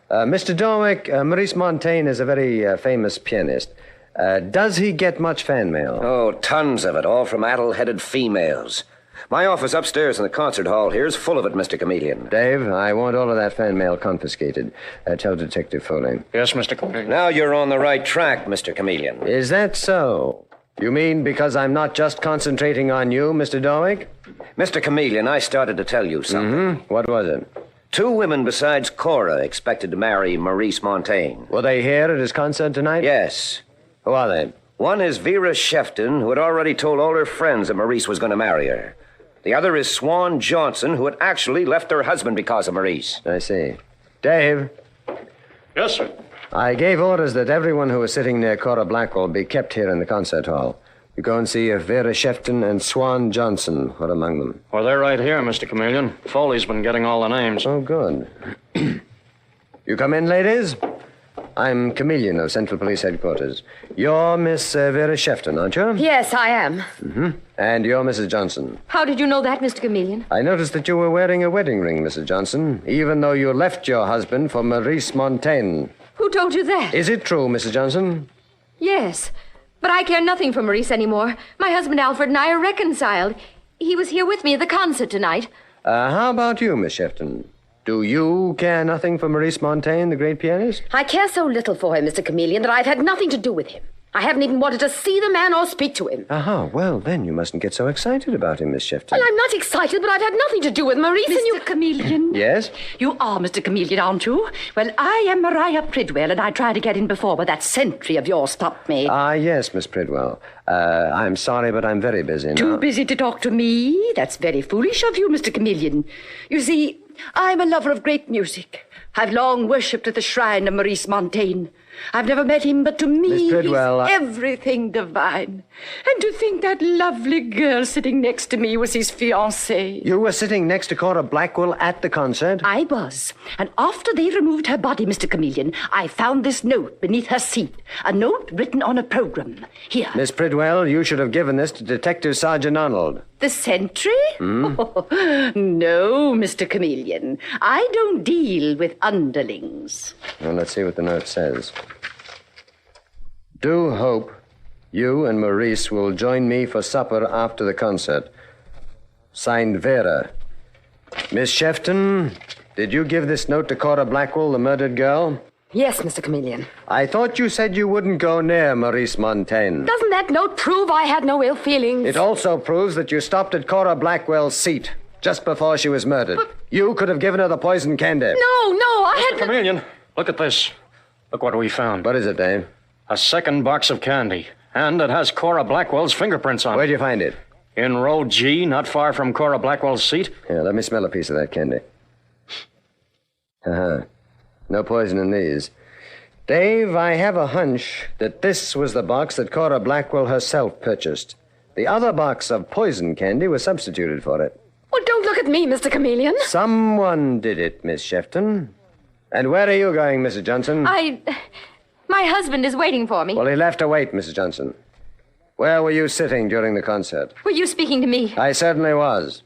Mr. Dorwick, Maurice Montaigne is a very famous pianist. Does he get much fan mail? Oh, tons of it, all from addle-headed females. My office upstairs in the concert hall here is full of it, Mr. Chameleon. Dave, I want all of that fan mail confiscated. Tell Detective Foley. Yes, Mr. Chameleon. Now you're on the right track, Mr. Chameleon. Is that so? You mean because I'm not just concentrating on you, Mr. Dorwick? Mr. Chameleon, I started to tell you something. What was it? 2 women besides Cora expected to marry Maurice Montaigne. Were they here at his concert tonight? Yes. Who are they? One is Vera Shefton, who had already told all her friends that Maurice was going to marry her. The other is Swan Johnson, who had actually left her husband because of Maurice. I see. Dave? Yes, sir. I gave orders that everyone who was sitting near Cora Blackwell be kept here in the concert hall. You go and see if Vera Shefton and Swan Johnson were among them. Well, they're right here, Mr. Chameleon. Foley's been getting all the names. Oh, good. You come in, ladies. I'm Chameleon of Central Police Headquarters. You're Miss Vera Shefton, aren't you? Yes, I am. And you're Mrs. Johnson. How did you know that, Mr. Chameleon? I noticed that you were wearing a wedding ring, Mrs. Johnson, even though you left your husband for Maurice Montaigne. Who told you that? Is it true, Mrs. Johnson? Yes, but I care nothing for Maurice anymore. My husband Alfred and I are reconciled. He was here with me at the concert tonight. How about you, Miss Shefton? Do you care nothing for Maurice Montaigne, the great pianist? I care so little for him, Mr. Chameleon, that I've had nothing to do with him. I haven't even wanted to see the man or speak to him. Well, then you mustn't get so excited about him, Miss Shefton. Well, I'm not excited, but I've had nothing to do with Maurice, Mr. Chameleon. Yes? You are Mr. Chameleon, aren't you? Well, I am Maria Pridwell, and I tried to get in before, but that sentry of yours stopped me. Yes, Miss Pridwell. I'm sorry, but I'm very busy now. Too busy to talk to me? That's very foolish of you, Mr. Chameleon. You see, I'm a lover of great music. I've long worshipped at the shrine of Maurice Montaigne. I've never met him, but to me, Miss Pridwell, he's everything divine. And to think that lovely girl sitting next to me was his fiancée. You were sitting next to Cora Blackwell at the concert? I was. And after they removed her body, Mr. Chameleon, I found this note beneath her seat. A note written on a program. Here. Miss Pridwell, you should have given this to Detective Sergeant Arnold. The sentry? Oh, no, Mr. Chameleon. I don't deal with underlings. Well, let's see what the note says. Do hope you and Maurice will join me for supper after the concert. Signed, Vera. Miss Shefton, did you give this note to Cora Blackwell, the murdered girl? Yes, Mr. Chameleon. I thought you said you wouldn't go near Maurice Montaigne. Doesn't that note prove I had no ill feelings? It also proves that you stopped at Cora Blackwell's seat just before she was murdered. But you could have given her the poison candy. No, I had... Mr. Chameleon, look at this. Look what we found. What is it, Dave? A second box of candy. And it has Cora Blackwell's fingerprints on it. Where'd you find it? In row G, not far from Cora Blackwell's seat. Here, let me smell a piece of that candy. No poison in these. Dave, I have a hunch that this was the box that Cora Blackwell herself purchased. The other box of poison candy was substituted for it. Well, don't look at me, Mr. Chameleon. Someone did it, Miss Shefton. And where are you going, Mrs. Johnson? My husband is waiting for me. Well, he'll have to wait, Mrs. Johnson. Where were you sitting during the concert? Were you speaking to me? I certainly was.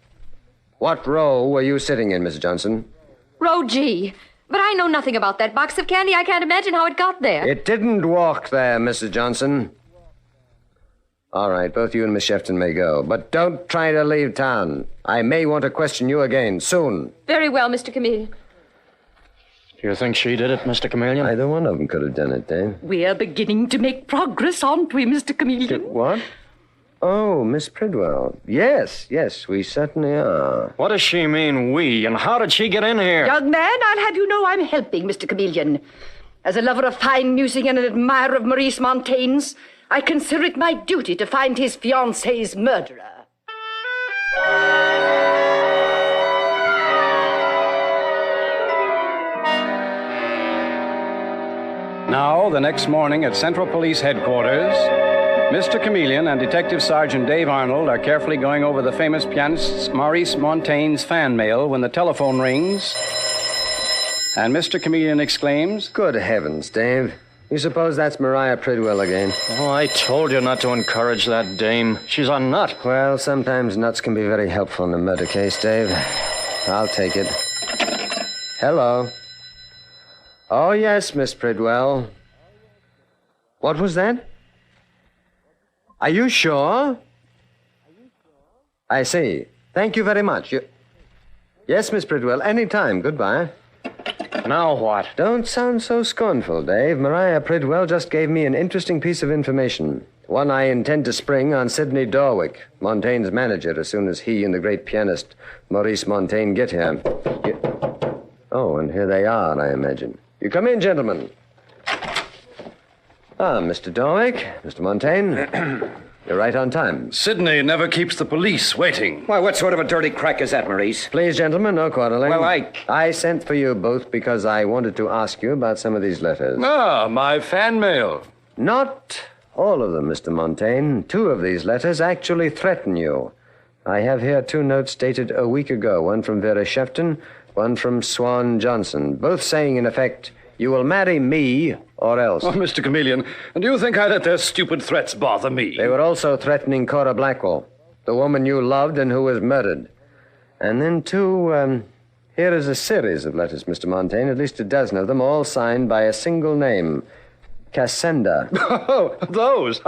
What row were you sitting in, Mrs. Johnson? Row G. But I know nothing about that box of candy. I can't imagine how it got there. It didn't walk there, Mrs. Johnson. All right, both you and Miss Shefton may go. But don't try to leave town. I may want to question you again soon. Very well, Mr. Chameleon. Do you think she did it, Mr. Chameleon? Either one of them could have done it, Dave. We're beginning to make progress, aren't we, Mr. Chameleon? What? Oh, Miss Pridwell. Yes, we certainly are. What does she mean, we? And how did she get in here? Young man, I'll have you know I'm helping, Mr. Chameleon. As a lover of fine music and an admirer of Maurice Montaigne's, I consider it my duty to find his fiancée's murderer. Now, the next morning at Central Police Headquarters, Mr. Chameleon and Detective Sergeant Dave Arnold are carefully going over the famous pianist Maurice Montaigne's fan mail when the telephone rings, and Mr. Chameleon exclaims, Good heavens, Dave. You suppose that's Maria Pridwell again? Oh, I told you not to encourage that dame. She's a nut. Well, sometimes nuts can be very helpful in a murder case, Dave. I'll take it. Hello. Oh, yes, Miss Pridwell. What was that? Are you sure? I see. Thank you very much. Yes, Miss Pridwell, any time. Goodbye. Now what? Don't sound so scornful, Dave. Maria Pridwell just gave me an interesting piece of information. One I intend to spring on Sidney Dorwick, Montaigne's manager, as soon as he and the great pianist Maurice Montaigne get here. Oh, and here they are, I imagine. You come in, gentlemen. Mr. Dorwick, Mr. Montaigne. You're right on time. Sidney never keeps the police waiting. Why, what sort of a dirty crack is that, Maurice? Please, gentlemen, no quarreling. Well, I sent for you both because I wanted to ask you about some of these letters. My fan mail. Not all of them, Mr. Montaigne. 2 of these letters actually threaten you. I have here 2 notes dated a week ago, one from Vera Shefton, one from Swan Johnson, both saying, in effect, you will marry me or else. Oh, Mr. Chameleon, do you think I let their stupid threats bother me? They were also threatening Cora Blackwell, the woman you loved and who was murdered. And then, too, here is a series of letters, Mr. Montaigne, at least a dozen of them, all signed by a single name, Cassandra. Oh, those.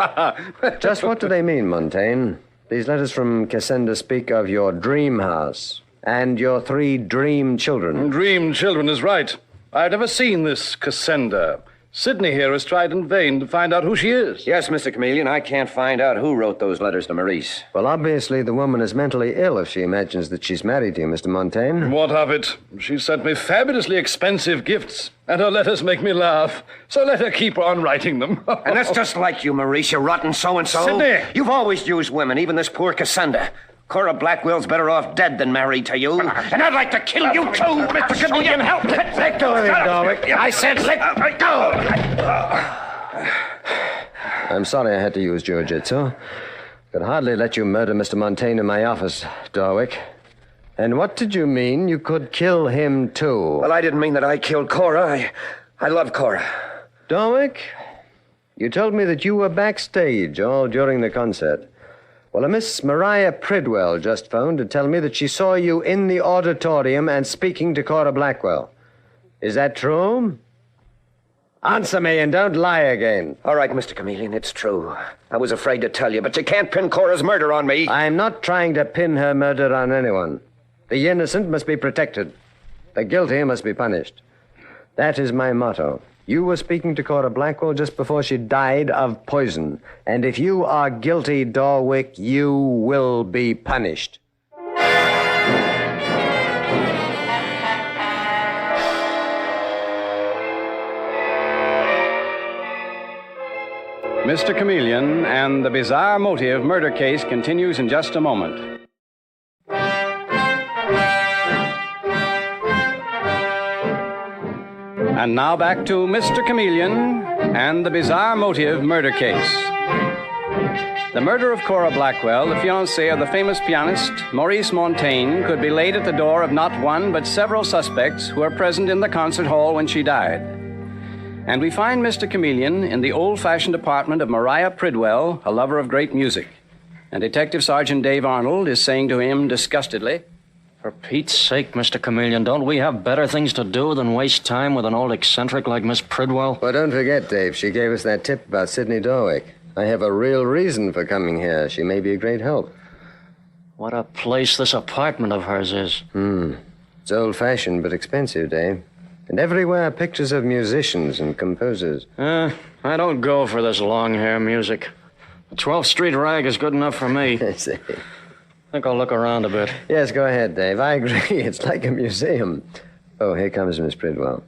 Just what do they mean, Montaigne? These letters from Cassandra speak of your dream house and your 3 dream children. Dream children is right. I've never seen this Cassandra. Sidney here has tried in vain to find out who she is. Yes, Mr. Chameleon, I can't find out who wrote those letters to Maurice. Well, obviously, the woman is mentally ill if she imagines that she's married to you, Mr. Montaigne. What of it? She sent me fabulously expensive gifts, and her letters make me laugh. So let her keep on writing them. And that's just like you, Maurice, you rotten so-and-so. Sidney! You've always used women, even this poor Cassandra. Cora Blackwell's better off dead than married to you. And I'd like to kill you, too, Mr. Chameleon. Help! Let go of him, Dorwick. I said let go! I'm sorry I had to use jiu-jitsu. Could hardly let you murder Mr. Montaigne in my office, Dorwick. And what did you mean you could kill him, too? Well, I didn't mean that I killed Cora. I love Cora. Dorwick, you told me that you were backstage all during the concert. Well, a Miss Maria Pridwell just phoned to tell me that she saw you in the auditorium and speaking to Cora Blackwell. Is that true? Answer me and don't lie again. All right, Mr. Chameleon, it's true. I was afraid to tell you, but you can't pin Cora's murder on me. I'm not trying to pin her murder on anyone. The innocent must be protected. The guilty must be punished. That is my motto. You were speaking to Cora Blackwell just before she died of poison. And if you are guilty, Dorwick, you will be punished. Mr. Chameleon and the bizarre motive murder case continues in just a moment. And now back to Mr. Chameleon and the bizarre motive murder case. The murder of Cora Blackwell, the fiancée of the famous pianist Maurice Montaigne, could be laid at the door of not one but several suspects who were present in the concert hall when she died. And we find Mr. Chameleon in the old-fashioned apartment of Maria Pridwell, a lover of great music. And Detective Sergeant Dave Arnold is saying to him disgustedly, "For Pete's sake, Mr. Chameleon, don't we have better things to do than waste time with an old eccentric like Miss Pridwell?" Well, don't forget, Dave, she gave us that tip about Sidney Dorwick. I have a real reason for coming here. She may be a great help. What a place this apartment of hers is. It's old-fashioned but expensive, Dave. And everywhere pictures of musicians and composers. I don't go for this long-hair music. The 12th Street rag is good enough for me. I see. I think I'll look around a bit. Yes, go ahead, Dave. I agree. It's like a museum. Oh, here comes Miss Pridwell.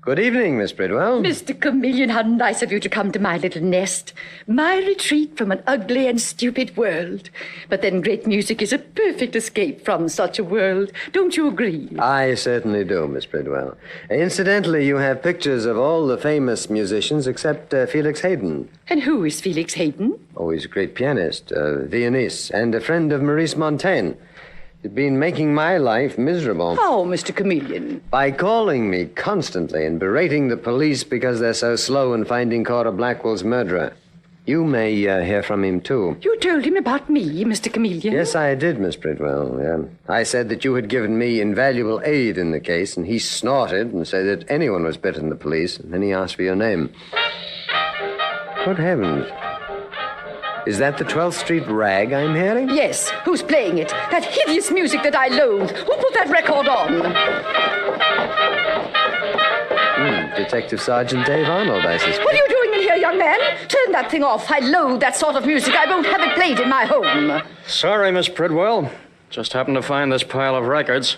Good evening, Miss Pridwell. Mr. Chameleon, how nice of you to come to my little nest. My retreat from an ugly and stupid world. But then great music is a perfect escape from such a world. Don't you agree? I certainly do, Miss Pridwell. Incidentally, you have pictures of all the famous musicians except Felix Hayden. And who is Felix Hayden? Oh, he's a great pianist, Viennese, and a friend of Maurice Montaigne. He's been making my life miserable. How, Mr. Chameleon? By calling me constantly and berating the police because they're so slow in finding Cora Blackwell's murderer. You may hear from him, too. You told him about me, Mr. Chameleon? Yes, I did, Miss Pridwell. I said that you had given me invaluable aid in the case, and he snorted and said that anyone was better than the police, and then he asked for your name. Good heavens. Is that the 12th Street rag I'm hearing? Yes. Who's playing it? That hideous music that I loathe. Who put that record on? Detective Sergeant Dave Arnold, I suspect. What are you doing in here, young man? Turn that thing off. I loathe that sort of music. I won't have it played in my home. Sorry, Miss Pridwell. Just happened to find this pile of records.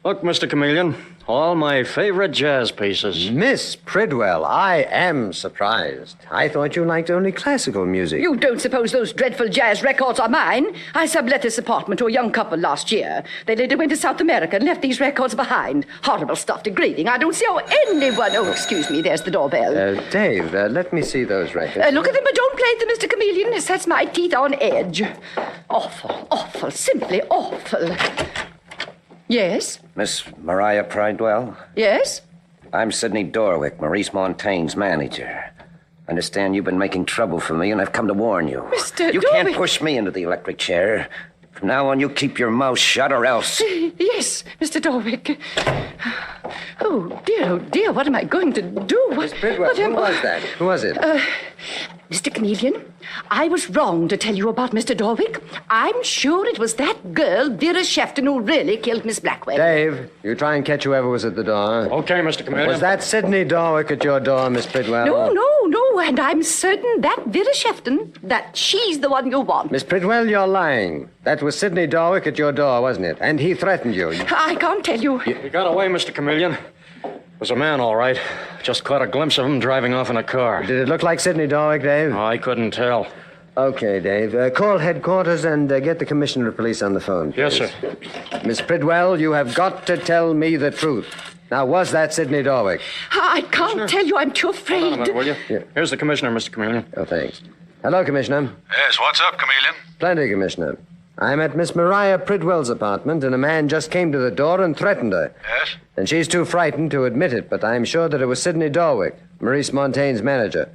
Look, Mr. Chameleon, all my favorite jazz pieces. Miss Pridwell, I am surprised. I thought you liked only classical music. You don't suppose those dreadful jazz records are mine? I sublet this apartment to a young couple last year. They later went to South America and left these records behind. Horrible stuff, degrading. I don't see how anyone... Oh, excuse me, there's the doorbell. Dave, let me see those records. Look at them, but don't play them, Mr. Chameleon. It sets my teeth on edge. Awful, awful, simply awful. Yes? Miss Maria Pridwell? Yes? I'm Sidney Dorwick, Maurice Montaigne's manager. Understand you've been making trouble for me, and I've come to warn you. Mr. You Dorwick. can't push me into the electric chair. From now on, you keep your mouth shut or else. Yes, Mr. Dorwick. Oh, dear, what am I going to do? Miss Pridwell, who was that? Who was it? Mr. Chameleon, I was wrong to tell you about Mr. Dorwick. I'm sure it was that girl, Vera Shefton, who really killed Miss Blackwell. Dave, you try and catch whoever was at the door. Okay, Mr. Chameleon. Was that Sidney Dorwick at your door, Miss Pridwell? No, and I'm certain that Vera Shefton, that she's the one you want. Miss Pridwell, you're lying. That was Sidney Dorwick at your door, wasn't it? And he threatened you. I can't tell you. You got away, Mr. Chameleon. Was a man, all right. Just caught a glimpse of him driving off in a car. Did it look like Sidney Dorwick, Dave? Oh, I couldn't tell. Okay, Dave. Call headquarters and get the commissioner of police on the phone. Yes, sir. Miss Pridwell, you have got to tell me the truth. Now, was that Sidney Dorwick? I can't tell you. I'm too afraid. Hold on a minute, will you? Yeah. Here's the commissioner, Mr. Chameleon. Oh, thanks. Hello, Commissioner. Yes, what's up, Chameleon? Plenty, Commissioner. I'm at Miss Maria Pridwell's apartment, and a man just came to the door and threatened her. Yes? And she's too frightened to admit it, but I'm sure that it was Sidney Dorwick, Maurice Montaigne's manager.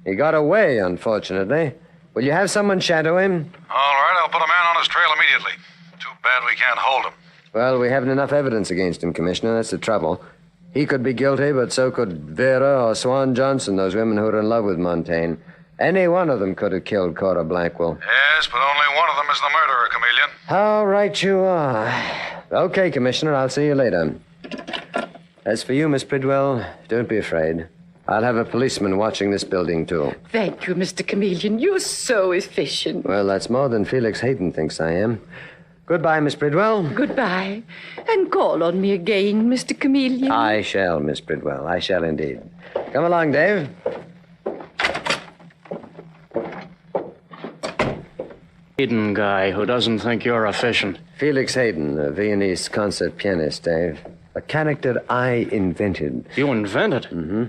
He got away, unfortunately. Will you have someone shadow him? All right, I'll put a man on his trail immediately. Too bad we can't hold him. Well, we haven't enough evidence against him, Commissioner. That's the trouble. He could be guilty, but so could Vera or Swan Johnson, those women who were in love with Montaigne. Any one of them could have killed Cora Blackwell. Yes, but only one of them is the murderer, Chameleon. How right you are. Okay, Commissioner, I'll see you later. As for you, Miss Pridwell, don't be afraid. I'll have a policeman watching this building, too. Thank you, Mr. Chameleon. You're so efficient. Well, that's more than Felix Hayden thinks I am. Goodbye, Miss Pridwell. Goodbye. And call on me again, Mr. Chameleon. I shall, Miss Pridwell. I shall indeed. Come along, Dave. Hayden guy who doesn't think you're efficient. Felix Hayden, a Viennese concert pianist, Dave. A character I invented. You invented? Mm-hmm.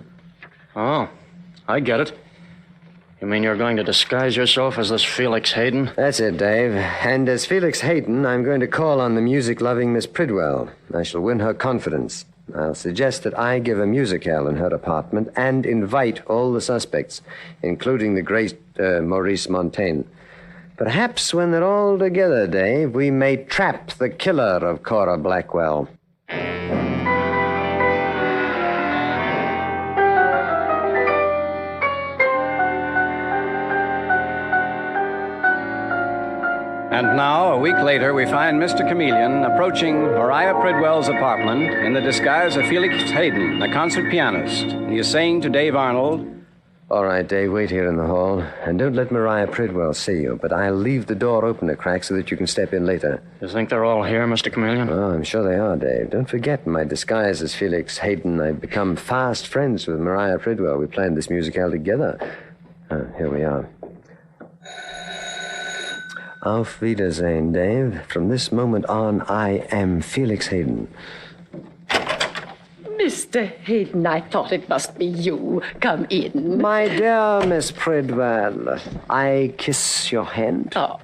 Oh, I get it. You mean you're going to disguise yourself as this Felix Hayden? That's it, Dave. And as Felix Hayden, I'm going to call on the music-loving Miss Pridwell. I shall win her confidence. I'll suggest that I give a musicale in her apartment and invite all the suspects, including the great Maurice Montaigne. Perhaps when they're all together, Dave, we may trap the killer of Cora Blackwell. And now, a week later, we find Mr. Chameleon approaching Maria Pridwell's apartment in the disguise of Felix Hayden, the concert pianist. He is saying to Dave Arnold, All right, Dave, wait here in the hall. And don't let Maria Pridwell see you, but I'll leave the door open a crack so that you can step in later. You think they're all here, Mr. Chameleon? Oh, I'm sure they are, Dave. Don't forget, in my disguise as Felix Hayden, I've become fast friends with Maria Pridwell. We planned this musicale together. Here we are. Auf Wiedersehen, Dave. From this moment on, I am Felix Hayden. Mr. Hayden, I thought it must be you. Come in. My dear Miss Pridwell, I kiss your hand. Oh.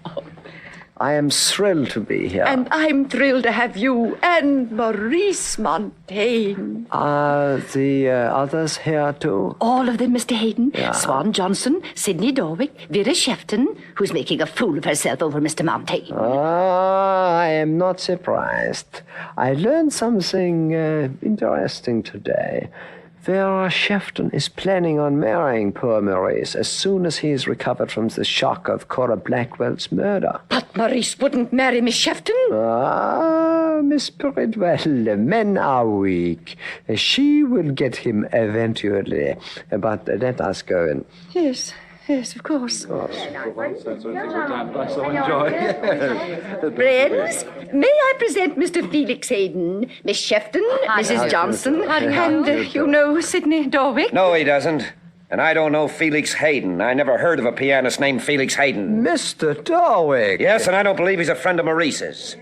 I am thrilled to be here. And I'm thrilled to have you and Maurice Montaigne. Are the others here, too? All of them, Mr. Hayden. Yeah. Swan Johnson, Sidney Dorwick, Vera Shefton, who's making a fool of herself over Mr. Montaigne. I am not surprised. I learned something interesting today. Vera Shefton is planning on marrying poor Maurice as soon as he is recovered from the shock of Cora Blackwell's murder. But Maurice wouldn't marry Miss Shefton. Miss Pridwell, men are weak. She will get him eventually. But let us go in. Yes, of course. Friends, may I present Mr. Felix Hayden, Miss Shefton, Mrs. Johnson, and, you know, Sidney Dorwick? No, he doesn't. And I don't know Felix Hayden. I never heard of a pianist named Felix Hayden. Mr. Dorwick. Yes, and I don't believe he's a friend of Maurice's.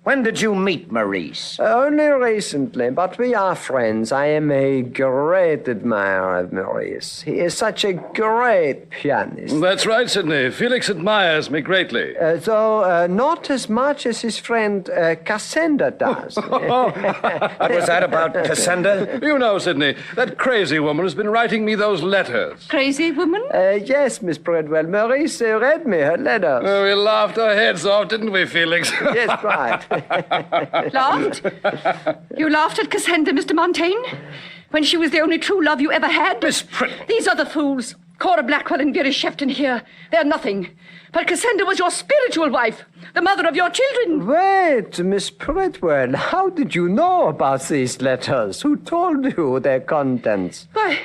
When did you meet Maurice? Only recently, but we are friends. I am a great admirer of Maurice. He is such a great pianist. That's right, Sidney. Felix admires me greatly. Though not as much as his friend Cassandra does. What was that about Cassandra? You know, Sidney, that crazy woman has been writing me those letters. Crazy woman? Yes, Miss Pridwell. Maurice read me her letters. Oh, we laughed our heads off, didn't we, Felix? Yes, right. Laughed? You laughed at Cassandra, Mr. Montaigne? When she was the only true love you ever had? Miss These other fools, Cora Blackwell and Vera Shefton here, they're nothing. But Cassandra was your spiritual wife, the mother of your children. Wait, Miss Pridwell, how did you know about these letters? Who told you their contents? Why,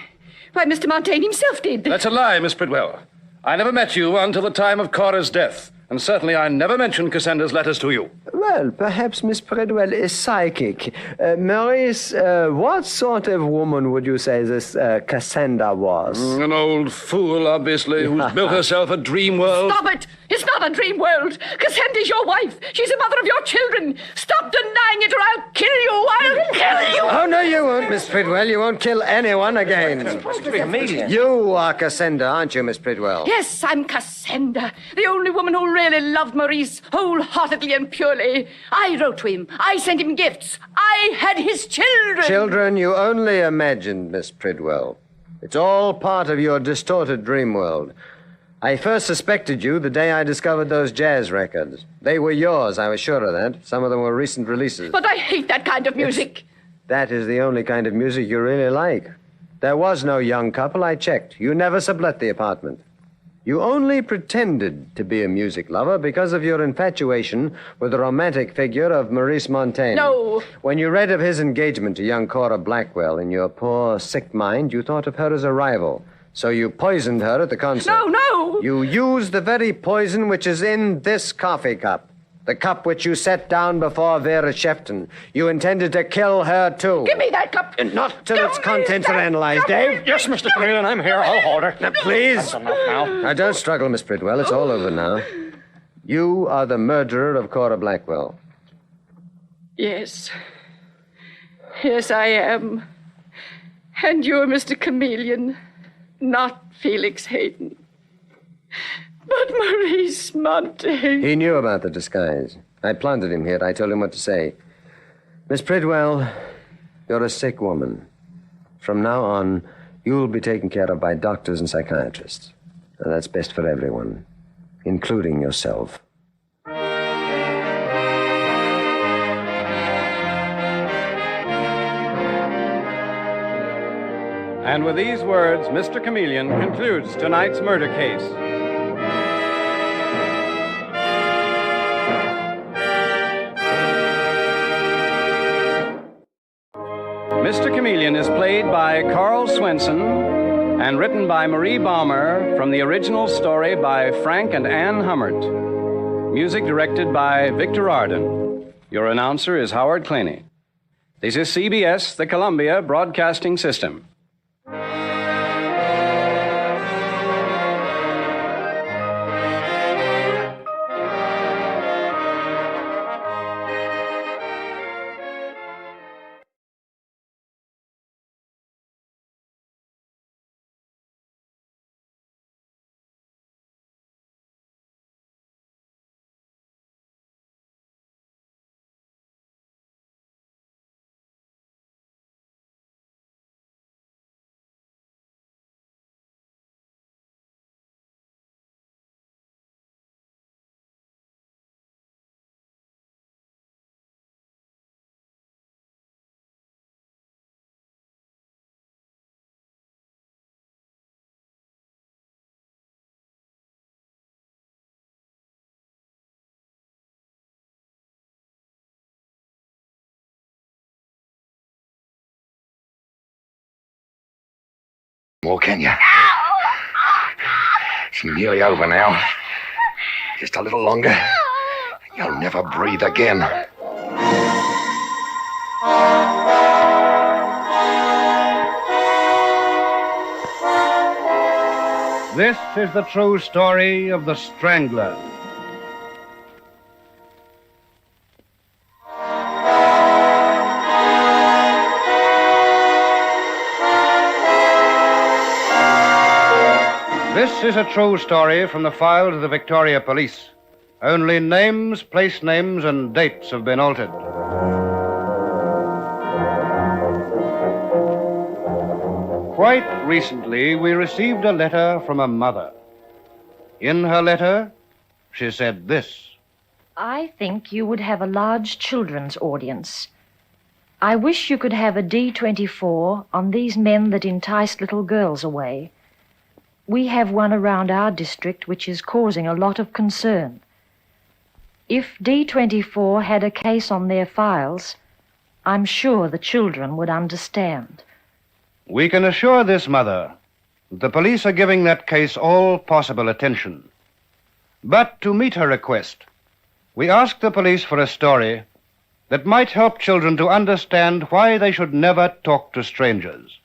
Mr. Montaigne himself did. That's a lie, Miss Pridwell. I never met you until the time of Cora's death. And certainly I never mentioned Cassandra's letters to you. Well, perhaps Miss Pridwell is psychic. Maurice, what sort of woman would you say this Cassandra was? An old fool, obviously, who's built herself a dream world. Stop it! It's not a dream world. Cassandra's your wife. She's the mother of your children. Stop denying it or I'll kill you. I'll kill you. Oh, no, you won't, Miss Pridwell. You won't kill anyone again. You are Cassandra, aren't you, Miss Pridwell? Yes, I'm Cassandra, the only woman who really loved Maurice wholeheartedly and purely. I wrote to him. I sent him gifts. I had his children. Children you only imagined, Miss Pridwell. It's all part of your distorted dream world. I first suspected you the day I discovered those jazz records. They were yours, I was sure of that. Some of them were recent releases. But I hate that kind of music. That is the only kind of music you really like. There was no young couple, I checked. You never sublet the apartment. You only pretended to be a music lover because of your infatuation with the romantic figure of Maurice Montaigne. No. When you read of his engagement to young Cora Blackwell, in your poor, sick mind, you thought of her as a rival. So you poisoned her at the concert. No! You used the very poison which is in this coffee cup. The cup which you set down before Vera Shefton. You intended to kill her, too. Give me that cup. And not till its contents are analyzed, Dave. Yes, Mr. Chameleon, I'm here. I'll hold her. Now, please. That's enough now. Now, don't struggle, Miss Pridwell. It's all over now. You are the murderer of Cora Blackwell. Yes. Yes, I am. And you're Mr. Chameleon, not Felix Hayden. But Maurice Montaigne. He knew about the disguise. I planted him here. I told him what to say. Miss Pridwell, you're a sick woman. From now on, you'll be taken care of by doctors and psychiatrists. And that's best for everyone, including yourself. And with these words, Mr. Chameleon concludes tonight's murder case. Mr. Chameleon is played by Carl Swenson and written by Marie Baumer from the original story by Frank and Ann Hummert. Music directed by Victor Arden. Your announcer is Howard Claney. This is CBS, the Columbia Broadcasting System. More, can you? It's nearly over now. Just a little longer. You'll never breathe again. This is the true story of the Strangler. This is a true story from the files of the Victoria Police. Only names, place names, and dates have been altered. Quite recently, we received a letter from a mother. In her letter, she said this. I think you would have a large children's audience. I wish you could have a D24 on these men that entice little girls away. We have one around our district which is causing a lot of concern. If D24 had a case on their files, I'm sure the children would understand. We can assure this mother that the police are giving that case all possible attention. But to meet her request, we asked the police for a story that might help children to understand why they should never talk to strangers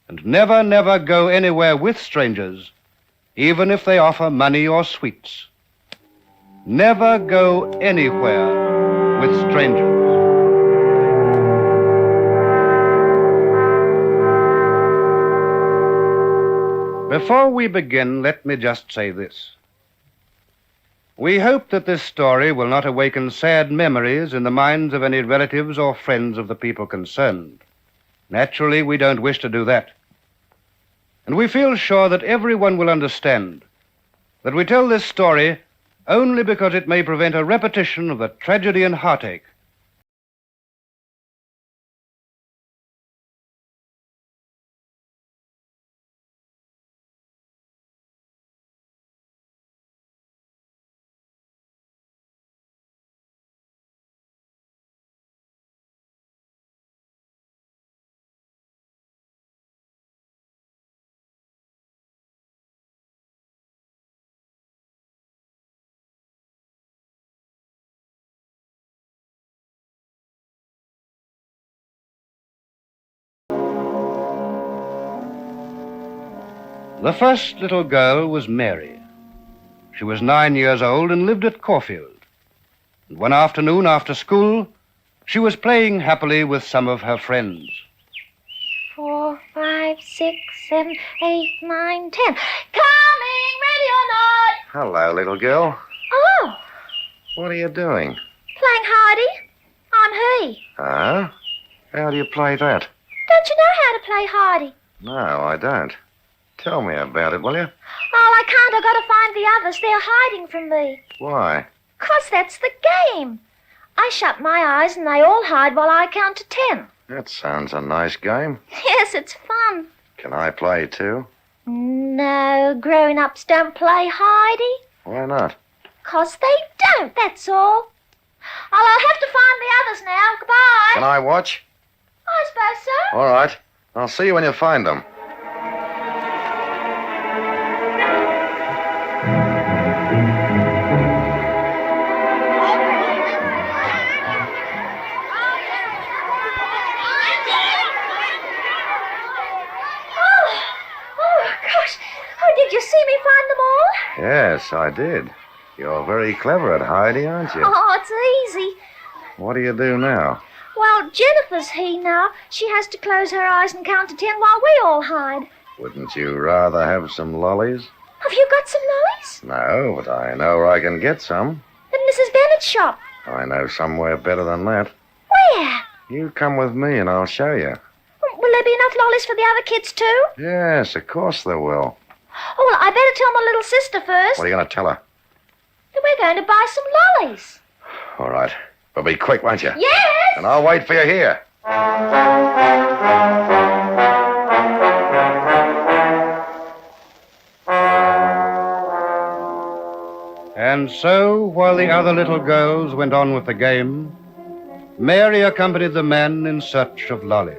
and never, never go anywhere with strangers, even if they offer money or sweets. Never go anywhere with strangers. Before we begin, let me just say this. We hope that this story will not awaken sad memories in the minds of any relatives or friends of the people concerned. Naturally, we don't wish to do that. And we feel sure that everyone will understand that we tell this story only because it may prevent a repetition of the tragedy and heartache The first little girl was Mary. She was 9 years old and lived at Caulfield. And one afternoon after school, she was playing happily with some of her friends. 4, 5, 6, 7, 8, 9, 10. Coming, ready or not? Hello, little girl. Oh, What are you doing? playing Heidi. I'm he. Huh? How do you play that? Don't you know how to play Heidi? No, I don't. Tell me about it, will you? Oh, I can't. I've got to find the others. They're hiding from me. Why? 'Cause that's the game. I shut my eyes and they all hide while I count to 10. That sounds a nice game. Yes, it's fun. Can I play too? No, grown-ups don't play Heidi. Why not? 'Cause they don't, that's all. I'll have to find the others now. Goodbye. Can I watch? I suppose so. All right. I'll see you when you find them. Did you see me find them all? Yes, I did. You're very clever at Heidi, aren't you? Oh, it's easy. What do you do now? Well, Jennifer's he now. She has to close her eyes and count to 10 while we all hide. Wouldn't you rather have some lollies? Have you got some lollies? No, but I know where I can get some. At Mrs. Bennett's shop. I know somewhere better than that. Where? You come with me and I'll show you. Will there be enough lollies for the other kids, too? Yes, of course there will. Oh, well, I better tell my little sister first. What are you going to tell her? That we're going to buy some lollies. All right. But be quick, won't you? Yes! And I'll wait for you here. And so, while the other little girls went on with the game, Mary accompanied the man in search of lollies.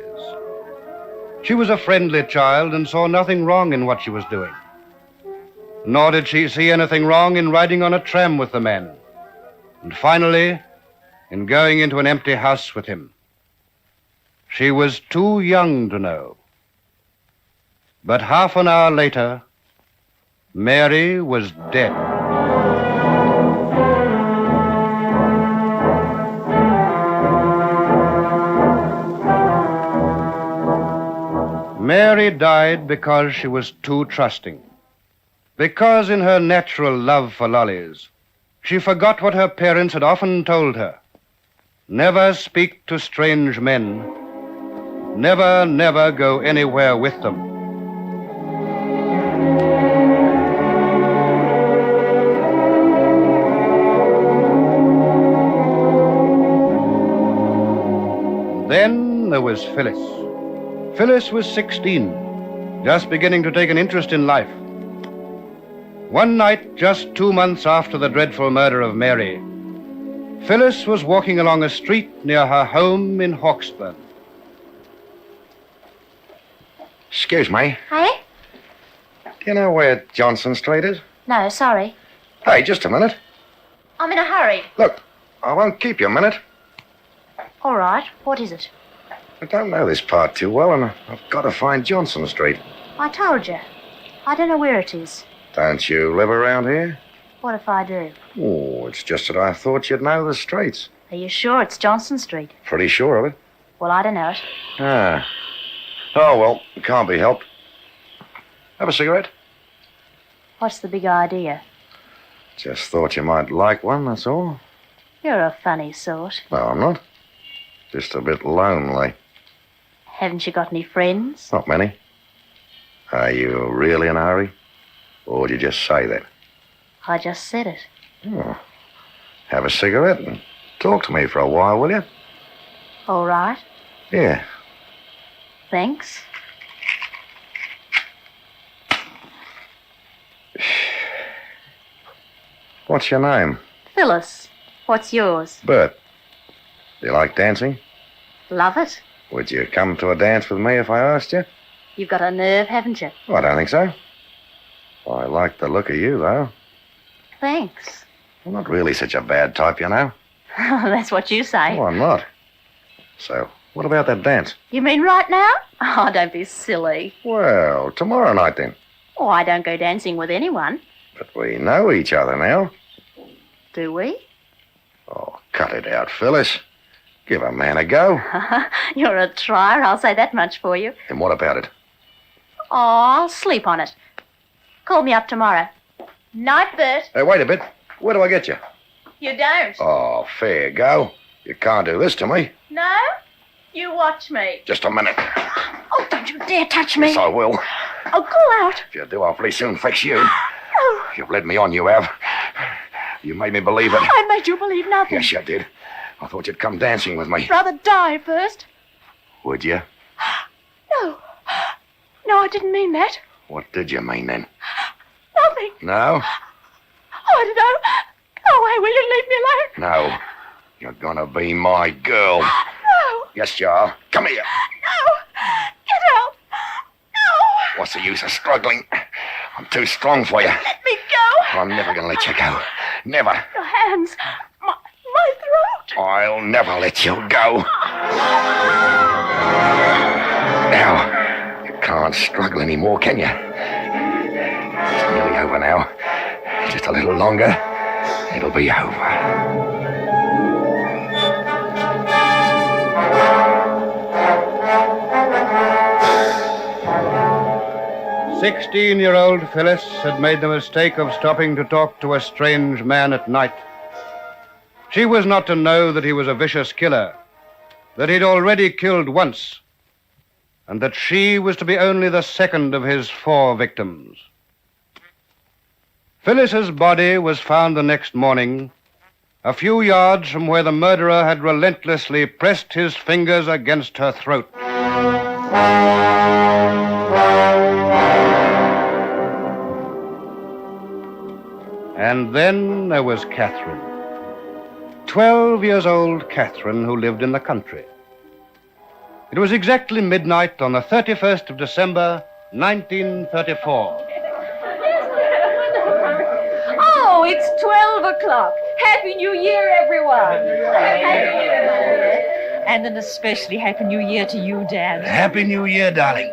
She was a friendly child and saw nothing wrong in what she was doing. Nor did she see anything wrong in riding on a tram with the man. And finally, in going into an empty house with him. She was too young to know. But half an hour later, Mary was dead. Mary died because she was too trusting. Because in her natural love for lollies, she forgot what her parents had often told her. Never speak to strange men. Never, never go anywhere with them. Then there was Phyllis. Phyllis was 16, just beginning to take an interest in life. One night, just 2 months after the dreadful murder of Mary, Phyllis was walking along a street near her home in Hawkesburn. Excuse me. Hey? Do you know where Johnson Street is? No, sorry. Hey, just a minute. I'm in a hurry. Look, I won't keep you a minute. All right, what is it? I don't know this part too well, and I've got to find Johnson Street. I told you. I don't know where it is. Don't you live around here? What if I do? Oh, it's just that I thought you'd know the streets. Are you sure it's Johnson Street? Pretty sure of it. Well, I don't know it. Ah. Oh, well, it can't be helped. Have a cigarette? What's the big idea? Just thought you might like one, that's all. You're a funny sort. No, I'm not. Just a bit lonely. Haven't you got any friends? Not many. Are you really in a hurry? Or did you just say that? I just said it. Oh. Have a cigarette and talk to me for a while, will you? All right. Yeah. Thanks. What's your name? Phyllis. What's yours? Bert. Do you like dancing? Love it. Would you come to a dance with me if I asked you? You've got a nerve, haven't you? Oh, I don't think so. I like the look of you, though. Thanks. I'm not really such a bad type, you know. That's what you say. Oh, I'm not. So, what about that dance? You mean right now? Oh, don't be silly. Well, tomorrow night, then. Oh, I don't go dancing with anyone. But we know each other now. Do we? Oh, cut it out, Phyllis. Give a man a go. You're a trier, I'll say that much for you. And what about it? Oh, I'll sleep on it. Call me up tomorrow. Night, Bert. Hey, wait a bit. Where do I get you? You don't. Oh, fair go. You can't do this to me. No? You watch me. Just a minute. Oh, don't you dare touch me. Yes, I will. Oh, go out. If you do, I'll pretty soon fix you. You've led me on, you have. You made me believe it. I made you believe nothing. Yes, you did. I thought you'd come dancing with me. Rather die first. Would you? No. No, I didn't mean that. What did you mean, then? Nothing. No? Oh, I don't know. Go away, will you? Leave me alone. No. You're gonna be my girl. No. Yes, you are. Come here. No. Get out. No. What's the use of struggling? I'm too strong for you. Let me go. I'm never gonna let you go. Never. Your hands. My throat. I'll never let you go. Now, you can't struggle anymore, can you? It's nearly over now. Just a little longer. It'll be over. 16-year-old Phyllis had made the mistake of stopping to talk to a strange man at night. She was not to know that he was a vicious killer, that he'd already killed once, and that she was to be only the second of his 4 victims. Phyllis's body was found the next morning, a few yards from where the murderer had relentlessly pressed his fingers against her throat. And then there was Catherine. 12 years old Catherine, who lived in the country. It was exactly midnight on the 31st of December, 1934. Oh, it's 12 o'clock. Happy New Year, everyone. Happy New Year. And an especially Happy New Year to you, Dad. Happy New Year, darling.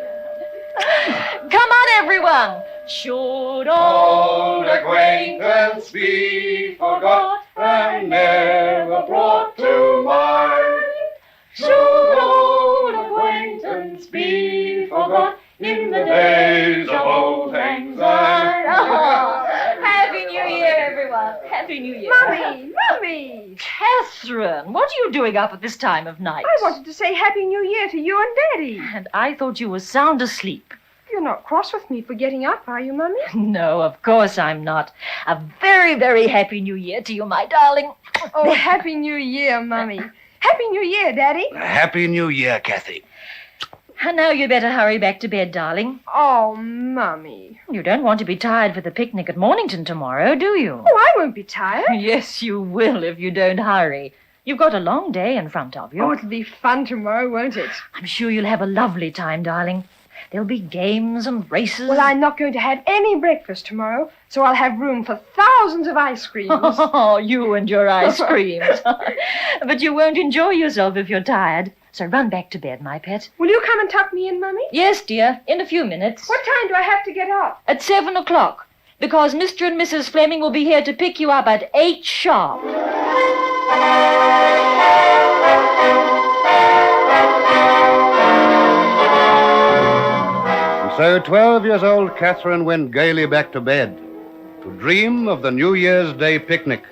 Come on, everyone. Should old acquaintance be forgot and never brought to mind? Should old acquaintance be forgot in the days of old lang syne? Oh, Happy New Year, everyone. Happy New Year. Mummy! Catherine, what are you doing up at this time of night? I wanted to say Happy New Year to you and Daddy. And I thought you were sound asleep. You're not cross with me for getting up, are you, Mummy? No, of course I'm not. A very, very Happy New Year to you, my darling. Oh, Happy New Year, Mummy. Happy New Year, Daddy. Happy New Year, Kathy. And now you'd better hurry back to bed, darling. Oh, Mummy. You don't want to be tired for the picnic at Mornington tomorrow, do you? Oh, I won't be tired. Yes, you will if you don't hurry. You've got a long day in front of you. Oh, it'll be fun tomorrow, won't it? I'm sure you'll have a lovely time, darling. There'll be games and races. Well, I'm not going to have any breakfast tomorrow, so I'll have room for thousands of ice creams. Oh, you and your ice creams. But you won't enjoy yourself if you're tired. So run back to bed, my pet. Will you come and tuck me in, Mummy? Yes, dear, in a few minutes. What time do I have to get up? At 7 o'clock, because Mr. and Mrs. Fleming will be here to pick you up at 8 sharp. And so 12 years old Catherine went gaily back to bed to dream of the New Year's Day picnic.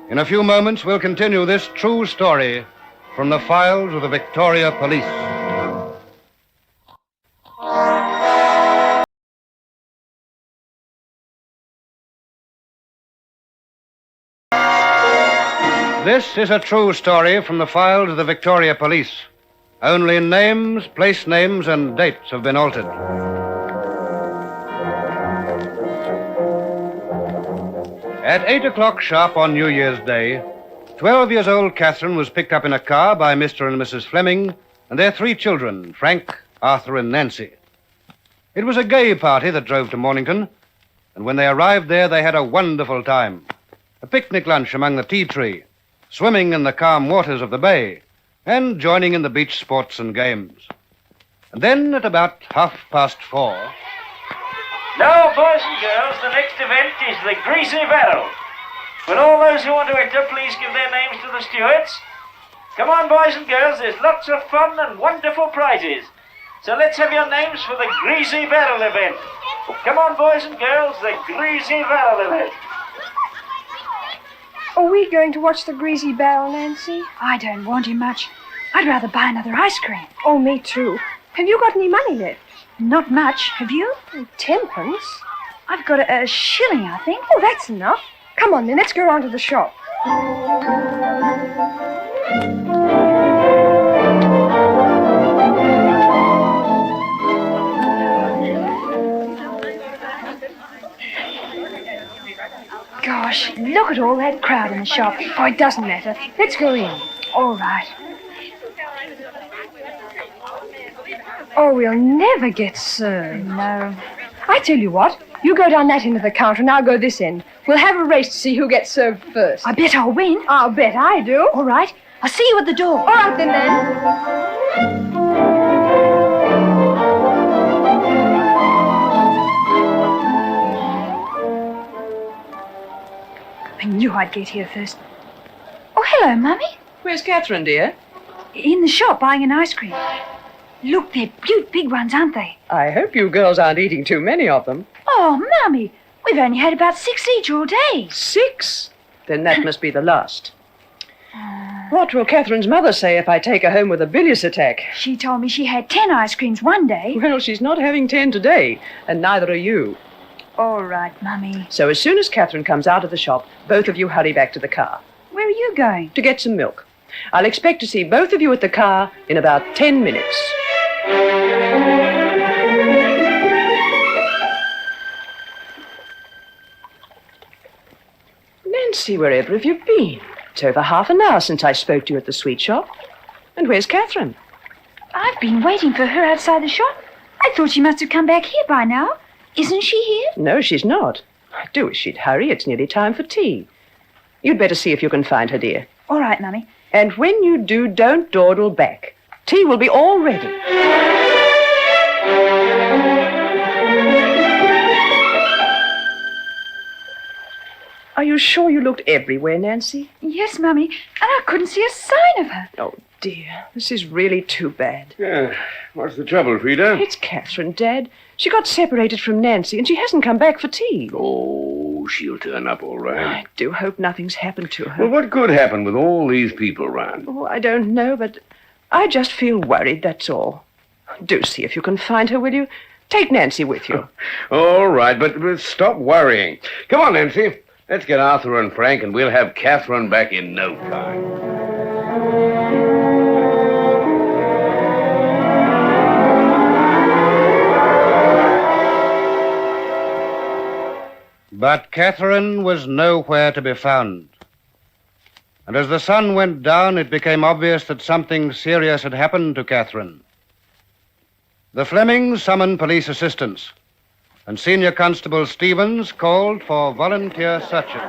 In a few moments, we'll continue this true story from the files of the Victoria Police. This is a true story from the files of the Victoria Police. Only names, place names, and dates have been altered. At 8 o'clock sharp on New Year's Day, 12 years old Catherine was picked up in a car by Mr. and Mrs. Fleming and their 3 children, Frank, Arthur, and Nancy. It was a gay party that drove to Mornington, and when they arrived there, they had a wonderful time. A picnic lunch among the tea tree, swimming in the calm waters of the bay, and joining in the beach sports and games. And then at about 4:30... Now, boys and girls, the next event is the Greasy Barrel. Will all those who want to enter please give their names to the stewards? Come on, boys and girls, there's lots of fun and wonderful prizes. So let's have your names for the Greasy Barrel event. Come on, boys and girls, the Greasy Barrel event. Are we going to watch the Greasy Barrel, Nancy? I don't want him much. I'd rather buy another ice cream. Oh, me too. Have you got any money left? Not much. Have you? 10 pence. I've got a shilling, I think. Oh, that's enough. Come on, then, let's go round to the shop. Gosh, look at all that crowd in the shop. Oh, it doesn't matter. Let's go in. All right. Oh, we'll never get served. No. I tell you what, you go down that end of the counter and I'll go this end. We'll have a race to see who gets served first. I bet I'll win. I'll bet I do. All right. I'll see you at the door. All right, then. I knew I'd get here first. Oh, hello, Mummy. Where's Catherine, dear? In the shop buying an ice cream. Look, they're beaut big ones, aren't they? I hope you girls aren't eating too many of them. Oh, Mummy, we've only had about 6 each all day. 6? Then that must be the last. What will Catherine's mother say if I take her home with a bilious attack? She told me she had 10 ice creams one day. Well, she's not having 10 today, and neither are you. All right, Mummy. So as soon as Catherine comes out of the shop, both of you hurry back to the car. Where are you going? To get some milk. I'll expect to see both of you at the car in about 10 minutes. Nancy, wherever have you been? It's over half an hour since I spoke to you at the sweet shop. And where's Catherine? I've been waiting for her outside the shop. I thought she must have come back here by now. Isn't she here? No, she's not. I do wish she'd hurry. It's nearly time for tea. You'd better see if you can find her, dear. All right, Mummy. And when you do, don't dawdle back. Tea will be all ready. Are you sure you looked everywhere, Nancy? Yes, Mummy, and I couldn't see a sign of her. Oh, dear. This is really too bad. Yeah. What's the trouble, Frida? It's Catherine, Dad. She got separated from Nancy, and she hasn't come back for tea. Oh, she'll turn up all right. I do hope nothing's happened to her. Well, what could happen with all these people around? Oh, I don't know, but I just feel worried, that's all. Do see if you can find her, will you? Take Nancy with you. All right, but stop worrying. Come on, Nancy. Let's get Arthur and Frank, and we'll have Catherine back in no time. But Catherine was nowhere to be found. And as the sun went down, it became obvious that something serious had happened to Catherine. The Flemings summoned police assistance, and Senior Constable Stevens called for volunteer searches.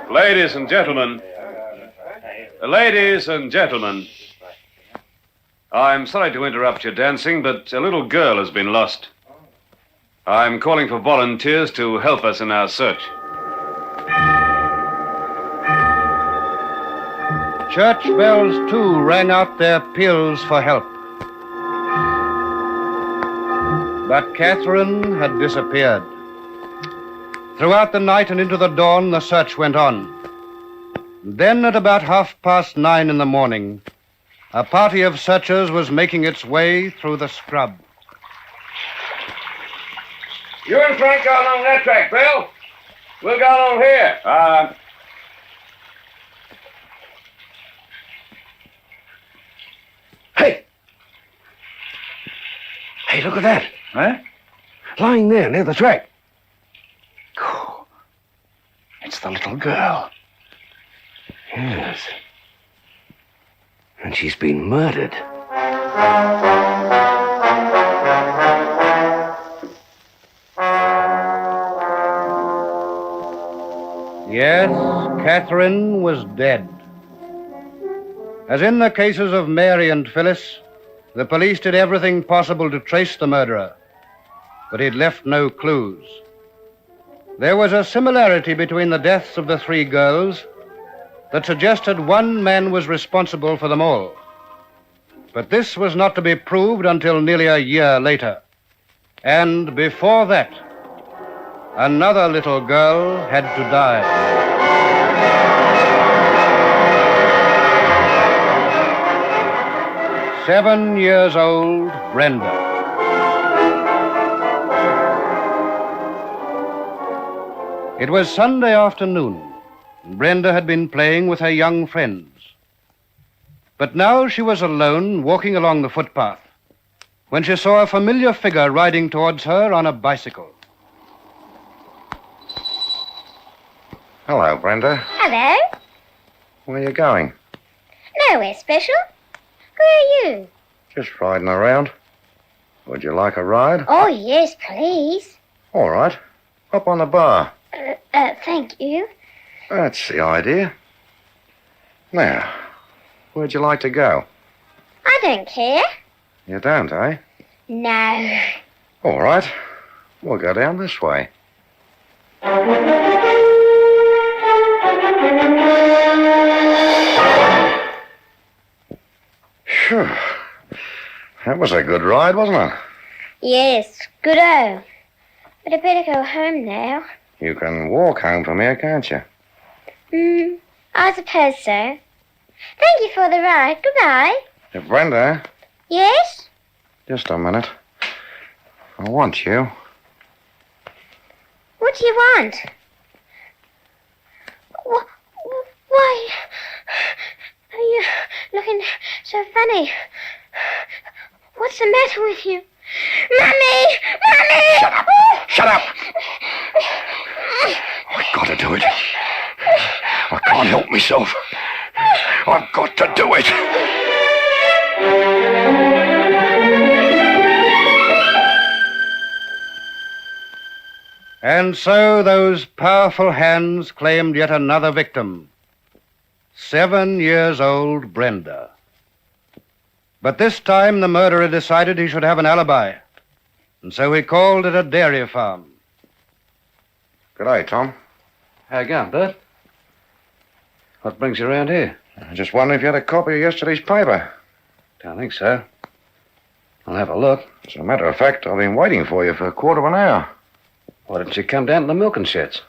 Ladies and gentlemen, I'm sorry to interrupt your dancing, but a little girl has been lost. I'm calling for volunteers to help us in our search. Church bells, too, rang out their peals for help. But Catherine had disappeared. Throughout the night and into the dawn, the search went on. Then, at about 9:30 in the morning, a party of searchers was making its way through the scrub. You and Frank go along that track, Bill. We'll go along here. Hey, look at that. Huh? Lying there near the track. It's the little girl. Yes. And she's been murdered. Yes, Catherine was dead. As in the cases of Mary and Phyllis, the police did everything possible to trace the murderer, but he'd left no clues. There was a similarity between the deaths of the three girls that suggested one man was responsible for them all. But this was not to be proved until nearly a year later. And before that, another little girl had to die. Seven-year-old Brenda. It was Sunday afternoon. Brenda had been playing with her young friends. But now she was alone, walking along the footpath, when she saw a familiar figure riding towards her on a bicycle. Hello, Brenda. Hello. Where are you going? Nowhere special. Where are you? Just riding around. Would you like a ride? Oh, yes, please. All right. Up on the bar. Thank you. That's the idea. Now, where'd you like to go? I don't care. You don't, eh? No. All right. We'll go down this way. Phew. That was a good ride, wasn't it? Yes, good-o. But I'd better go home now. You can walk home from here, can't you? I suppose so. Thank you for the ride. Goodbye. Brenda, Yes? just a minute. I want you. What do you want? Why are you looking so funny? What's the matter with you? Mummy! Mummy! Shut up! Shut up! I've got to do it. I can't help myself. I've got to do it. And so those powerful hands claimed yet another victim. 7-year-old Brenda. But this time the murderer decided he should have an alibi. And so he called at a dairy farm. Good day, Tom. How you going, Bert? What brings you around here? I just wondering if you had a copy of yesterday's paper. Don't think so. I'll have a look. As a matter of fact, I've been waiting for you for a quarter of an hour. Why didn't you come down to the milking sheds?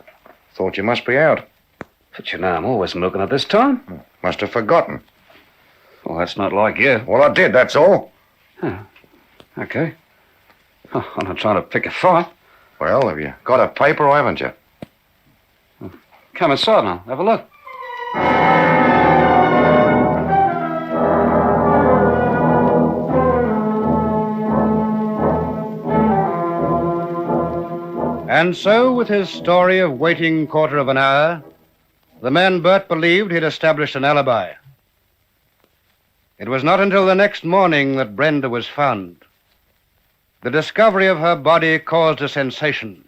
Thought you must be out. But you know I'm always milking at this time. Must have forgotten. Well, that's not like you. Well, I did, that's all. Oh, okay. Oh, I'm not trying to pick a fight. Well, have you got a paper or haven't you? Come inside and I'll have a look. And so, with his story of waiting quarter of an hour, The man Bert believed he'd established an alibi. It was not until the next morning that Brenda was found. The discovery of her body caused a sensation.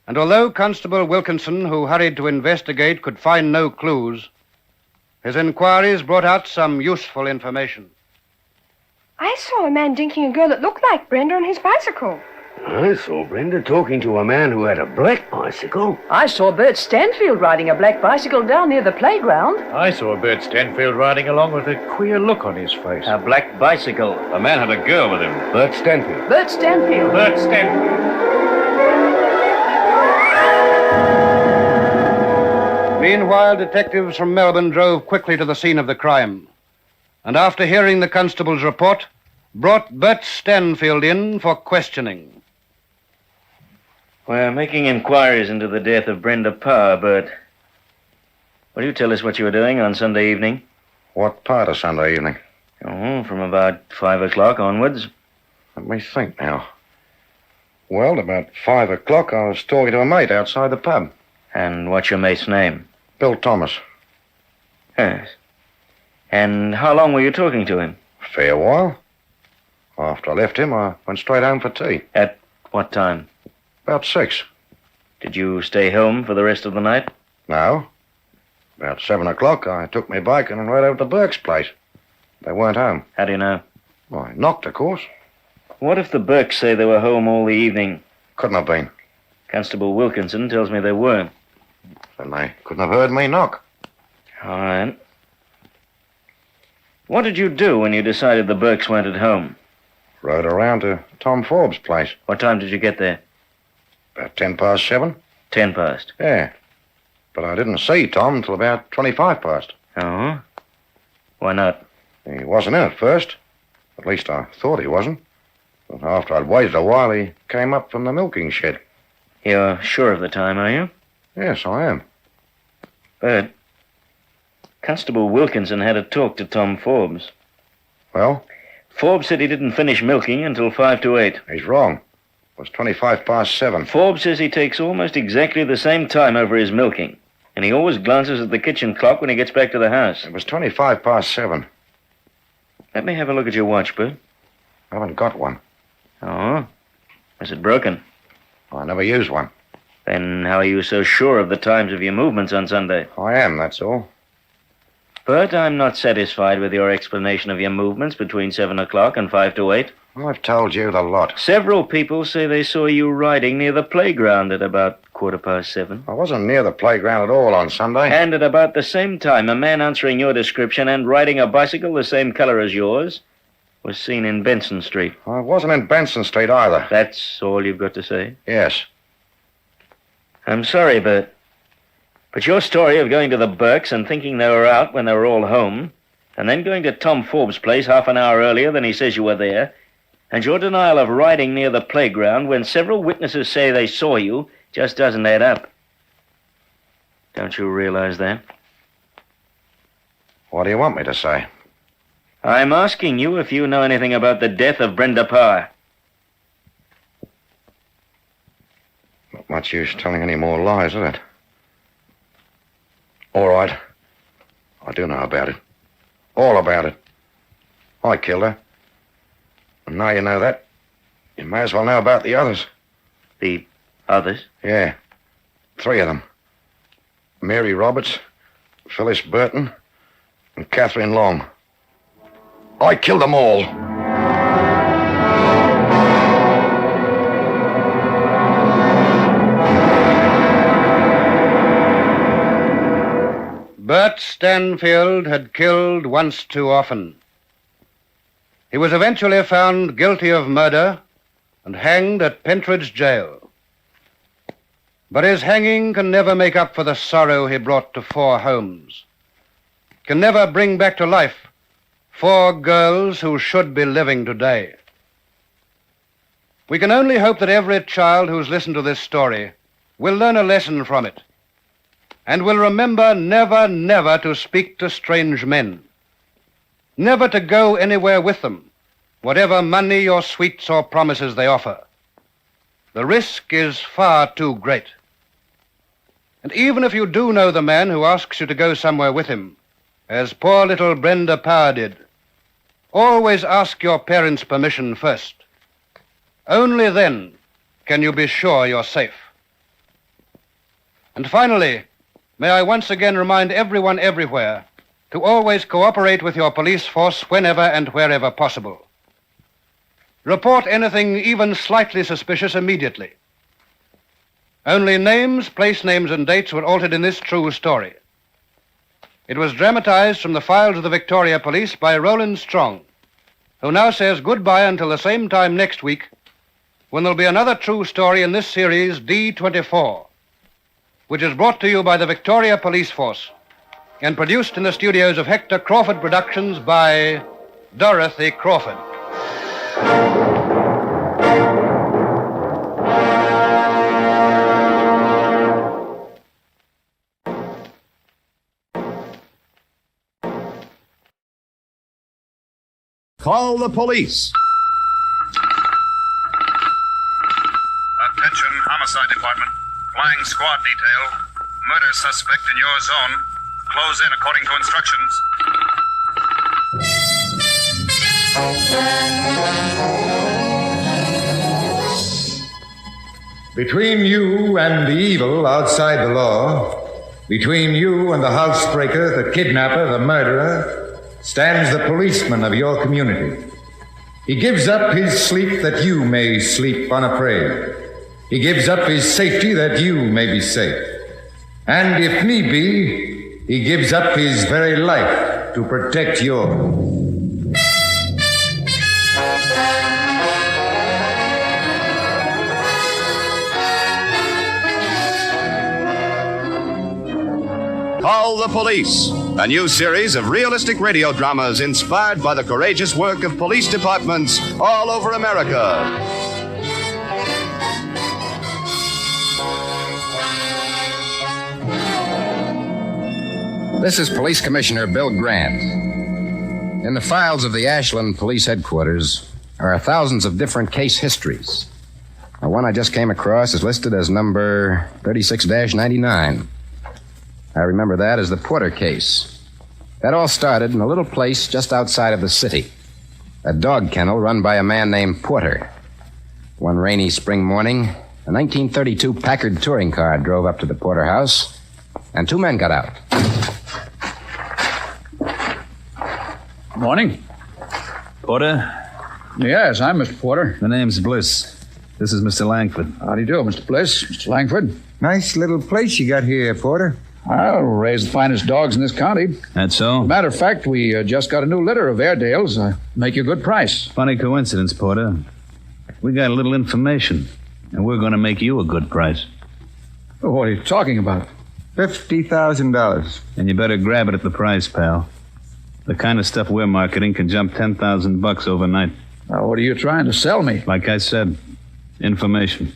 And although Constable Wilkinson, who hurried to investigate, could find no clues, his inquiries brought out some useful information. I saw a man dinking a girl that looked like Brenda on his bicycle. I saw Brenda talking to a man who had a black bicycle. I saw Bert Stanfield riding a black bicycle down near the playground. I saw Bert Stanfield riding along with a queer look on his face. A black bicycle. A man had a girl with him. Bert Stanfield. Bert Stanfield. Bert Stanfield. Meanwhile, detectives from Melbourne drove quickly to the scene of the crime, and after hearing the constable's report, brought Bert Stanfield in for questioning. We're making inquiries into the death of Brenda Parr, Bert. Will you tell us what you were doing on Sunday evening? What part of Sunday evening? Oh, from about 5 o'clock onwards. Let me think now. Well, about 5 o'clock, I was talking to a mate outside the pub. And what's your mate's name? Bill Thomas. Yes. And how long were you talking to him? A fair while. After I left him, I went straight home for tea. At what time? About 6. Did you stay home for the rest of the night? No. About 7 o'clock, I took my bike and rode over to Burke's place. They weren't home. How do you know? Well, I knocked, of course. What if the Burkes say they were home all the evening? Couldn't have been. Constable Wilkinson tells me they were. Then they couldn't have heard me knock. All right. What did you do when you decided the Burkes weren't at home? Rode around to Tom Forbes' place. What time did you get there? About 10 past 7. 10 past? Yeah. But I didn't see Tom till about 25 past. Oh? Why not? He wasn't in at first. At least I thought he wasn't. But after I'd waited a while, he came up from the milking shed. You're sure of the time, are you? Yes, I am. Bert, Constable Wilkinson had a talk to Tom Forbes. Well? Forbes said he didn't finish milking until 5 to 8. He's wrong. It was 25 past 7. Forbes says he takes almost exactly the same time over his milking, and he always glances at the kitchen clock when he gets back to the house. It was 25 past 7. Let me have a look at your watch, Bert. I haven't got one. Oh? Is it broken? I never use one. Then how are you so sure of the times of your movements on Sunday? I am, that's all. Bert, I'm not satisfied with your explanation of your movements between 7 o'clock and 5 to 8. I've told you the lot. Several people say they saw you riding near the playground at about 7:15. I wasn't near the playground at all on Sunday. And at about the same time, a man answering your description and riding a bicycle the same color as yours was seen in Benson Street. I wasn't in Benson Street either. That's all you've got to say? Yes. I'm sorry, Bert. But your story of going to the Burkes and thinking they were out when they were all home, and then going to Tom Forbes' place half an hour earlier than he says you were there, and your denial of riding near the playground when several witnesses say they saw you just doesn't add up. Don't you realize that? What do you want me to say? I'm asking you if you know anything about the death of Brenda Parr. Not much use telling any more lies, is it? All right. I do know about it. All about it. I killed her. And now you know that, you may as well know about the others. The others? Yeah. 3 of them. Mary Roberts, Phyllis Burton, and Catherine Long. I killed them all. Bert Stanfield had killed once too often. He was eventually found guilty of murder and hanged at Pentridge Jail. But his hanging can never make up for the sorrow he brought to 4 homes, can never bring back to life 4 girls who should be living today. We can only hope that every child who's listened to this story will learn a lesson from it and will remember never, never to speak to strange men, never to go anywhere with them, whatever money or sweets or promises they offer. The risk is far too great. And even if you do know the man who asks you to go somewhere with him, as poor little Brenda Power did, always ask your parents' permission first. Only then can you be sure you're safe. And finally, may I once again remind everyone everywhere to always cooperate with your police force whenever and wherever possible. Report anything even slightly suspicious immediately. Only names, place names, and dates were altered in this true story. It was dramatized from the files of the Victoria Police by Roland Strong, who now says goodbye until the same time next week, when there'll be another true story in this series, D24, which is brought to you by the Victoria Police Force and produced in the studios of Hector Crawford Productions by Dorothy Crawford. Call the police. Attention, homicide department. Flying squad detail. Murder suspect in your zone. Close in according to instructions. Between you and the evil outside the law, between you and the housebreaker, the kidnapper, the murderer, stands the policeman of your community. He gives up his sleep that you may sleep unafraid. He gives up his safety that you may be safe. And if need be, he gives up his very life to protect yours. Call the Police, a new series of realistic radio dramas inspired by the courageous work of police departments all over America. This is Police Commissioner Bill Grant. In the files of the Ashland Police Headquarters are thousands of different case histories. The one I just came across is listed as number 36-99. I remember that as the Porter case. That all started in a little place just outside of the city. A dog kennel run by a man named Porter. One rainy spring morning, a 1932 Packard touring car drove up to the Porter house, and two men got out. Morning. Porter? Yes, I'm Mr. Porter. The name's Bliss. This is Mr. Langford. How do you do, Mr. Bliss? Mr. Langford? Nice little place you got here, Porter. I'll raise the finest dogs in this county. That's so? Matter of fact, we just got a new litter of Airedales. Make you a good price. Funny coincidence, Porter. We got a little information, and we're going to make you a good price. Oh, what are you talking about? $50,000. And you better grab it at the price, pal. The kind of stuff we're marketing can jump $10,000 overnight. Now, what are you trying to sell me? Like I said, information.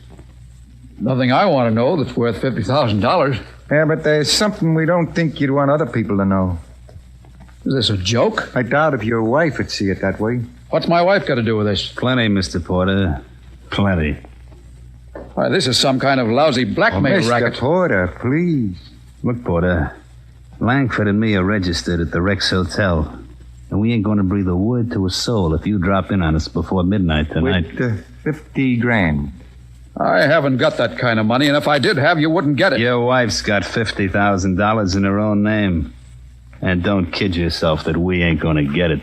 Nothing I want to know that's worth $50,000. Yeah, but there's something we don't think you'd want other people to know. Is this a joke? I doubt if your wife would see it that way. What's my wife got to do with this? Plenty, Mr. Porter. Plenty. Why, this is some kind of lousy blackmail racket. Mr. Porter, please. Look, Porter, Langford and me are registered at the Rex Hotel, and we ain't going to breathe a word to a soul if you drop in on us before midnight tonight. With $50,000. I haven't got that kind of money, and if I did have, you wouldn't get it. Your wife's got $50,000 in her own name. And don't kid yourself that we ain't going to get it.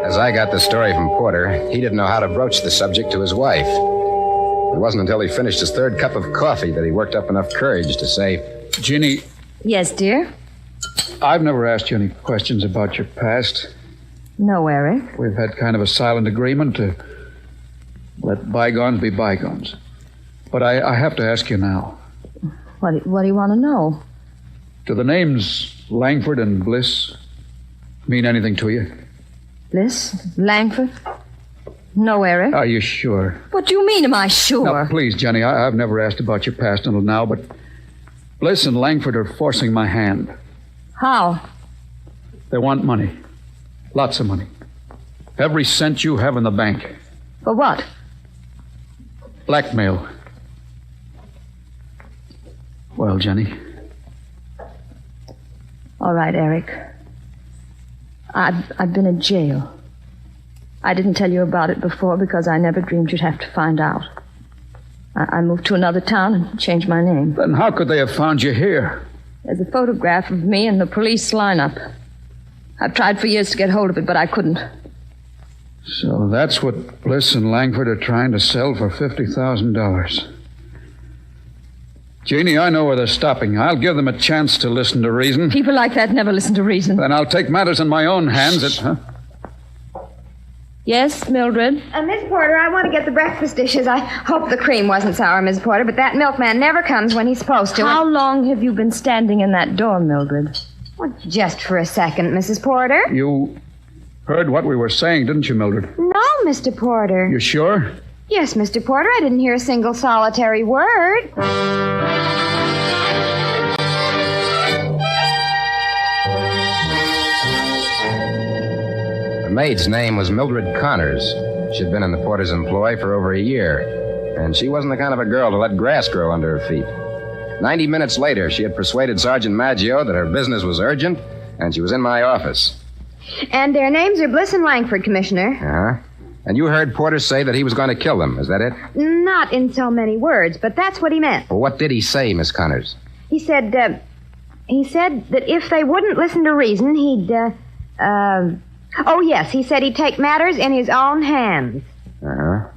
As I got the story from Porter, he didn't know how to broach the subject to his wife. It wasn't until he finished his third cup of coffee that he worked up enough courage to say, Ginny. Yes, dear? I've never asked you any questions about your past. No, Eric. We've had kind of a silent agreement to let bygones be bygones. But I have to ask you now. What do you want to know? Do the names Langford and Bliss mean anything to you? Bliss? Langford? No, Eric. Are you sure? What do you mean, am I sure? Now, please, Jenny, I've never asked about your past until now, but Bliss and Langford are forcing my hand. How? They want money. Lots of money. Every cent you have in the bank. For what? Blackmail. Well, Jenny. All right, Eric. I've been in jail. I didn't tell you about it before because I never dreamed you'd have to find out. I moved to another town and changed my name. Then how could they have found you here? There's a photograph of me in the police lineup. I've tried for years to get hold of it, but I couldn't. So that's what Bliss and Langford are trying to sell for $50,000. Jeannie, I know where they're stopping. I'll give them a chance to listen to reason. People like that never listen to reason. Then I'll take matters in my own hands. Yes, Mildred? Miss Porter, I want to get the breakfast dishes. I hope the cream wasn't sour, Miss Porter, but that milkman never comes when he's supposed to. How long have you been standing in that door, Mildred? Well, just for a second, Mrs. Porter. You heard what we were saying, didn't you, Mildred? No, Mr. Porter. You sure? Yes, Mr. Porter. I didn't hear a single solitary word. The maid's name was Mildred Connors. She'd been in the porter's employ for over a year, and she wasn't the kind of a girl to let grass grow under her feet. 90 minutes later, she had persuaded Sergeant Maggio that her business was urgent, and she was in my office. And their names are Bliss and Langford, Commissioner. Uh-huh. And you heard Porter say that he was going to kill them, is that it? Not in so many words, but that's what he meant. Well, what did he say, Miss Connors? He said that if they wouldn't listen to reason, he'd, oh, yes, he said he'd take matters in his own hands. Uh-huh.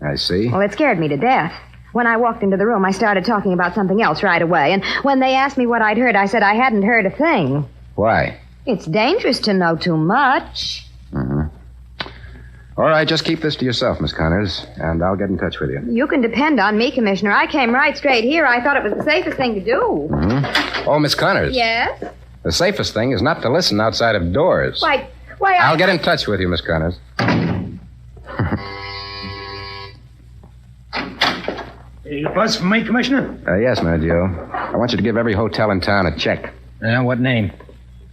I see. Well, it scared me to death. When I walked into the room, I started talking about something else right away. And when they asked me what I'd heard, I said I hadn't heard a thing. Why? It's dangerous to know too much. Mm-hmm. All right, just keep this to yourself, Miss Connors, and I'll get in touch with you. You can depend on me, Commissioner. I came right straight here. I thought it was the safest thing to do. Mm-hmm. Oh, Miss Connors. Yes? The safest thing is not to listen outside of doors. Why, I'll get in touch with you, Miss Connors. Buzz for me, Commissioner? Yes, Maggio. I want you to give every hotel in town a check. What name?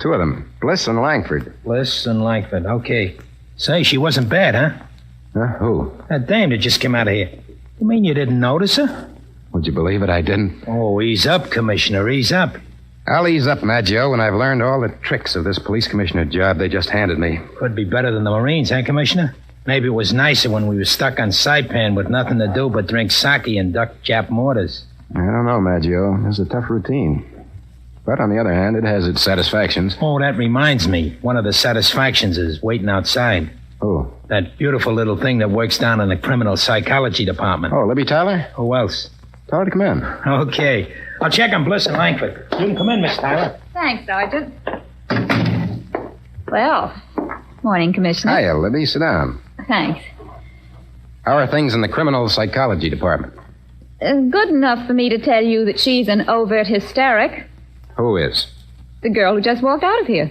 2 of them, Bliss and Langford. Bliss and Langford, okay. Say, she wasn't bad, huh? Who? That dame that just came out of here. You mean you didn't notice her? Would you believe it? I didn't. Oh, ease up, Commissioner, ease up. I'll ease up, Maggio, when I've learned all the tricks of this police commissioner job they just handed me. Could be better than the Marines, huh, Commissioner? Maybe it was nicer when we were stuck on Saipan with nothing to do but drink sake and duck Jap mortars. I don't know, Maggio. It's a tough routine. But on the other hand, it has its satisfactions. Oh, that reminds me. One of the satisfactions is waiting outside. Who? That beautiful little thing that works down in the criminal psychology department. Oh, Libby Tyler? Who else? Tell her to come in. Okay. I'll check on Bliss and Langford. You can come in, Miss Tyler. Thanks, Sergeant. Well, morning, Commissioner. Hiya, Libby. Sit down. Thanks. How are things in the criminal psychology department? Good enough for me to tell you that she's an overt hysteric. Who is? The girl who just walked out of here.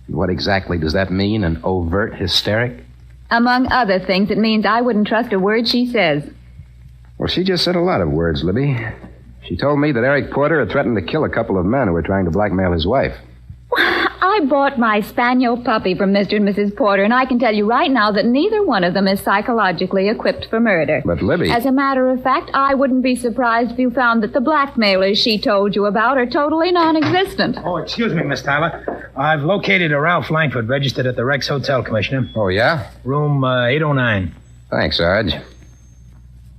What exactly does that mean, an overt hysteric? Among other things, it means I wouldn't trust a word she says. Well, she just said a lot of words, Libby. She told me that Eric Porter had threatened to kill a couple of men who were trying to blackmail his wife. I bought my spaniel puppy from Mr. and Mrs. Porter, and I can tell you right now that neither one of them is psychologically equipped for murder. But, Libby... As a matter of fact, I wouldn't be surprised if you found that the blackmailers she told you about are totally non-existent. Oh, excuse me, Miss Tyler. I've located a Ralph Langford registered at the Rex Hotel, Commissioner. Oh, yeah? Room 809. Thanks, Sarge.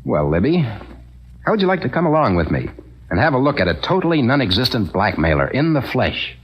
Well, Libby, how would you like to come along with me and have a look at a totally non-existent blackmailer in the flesh?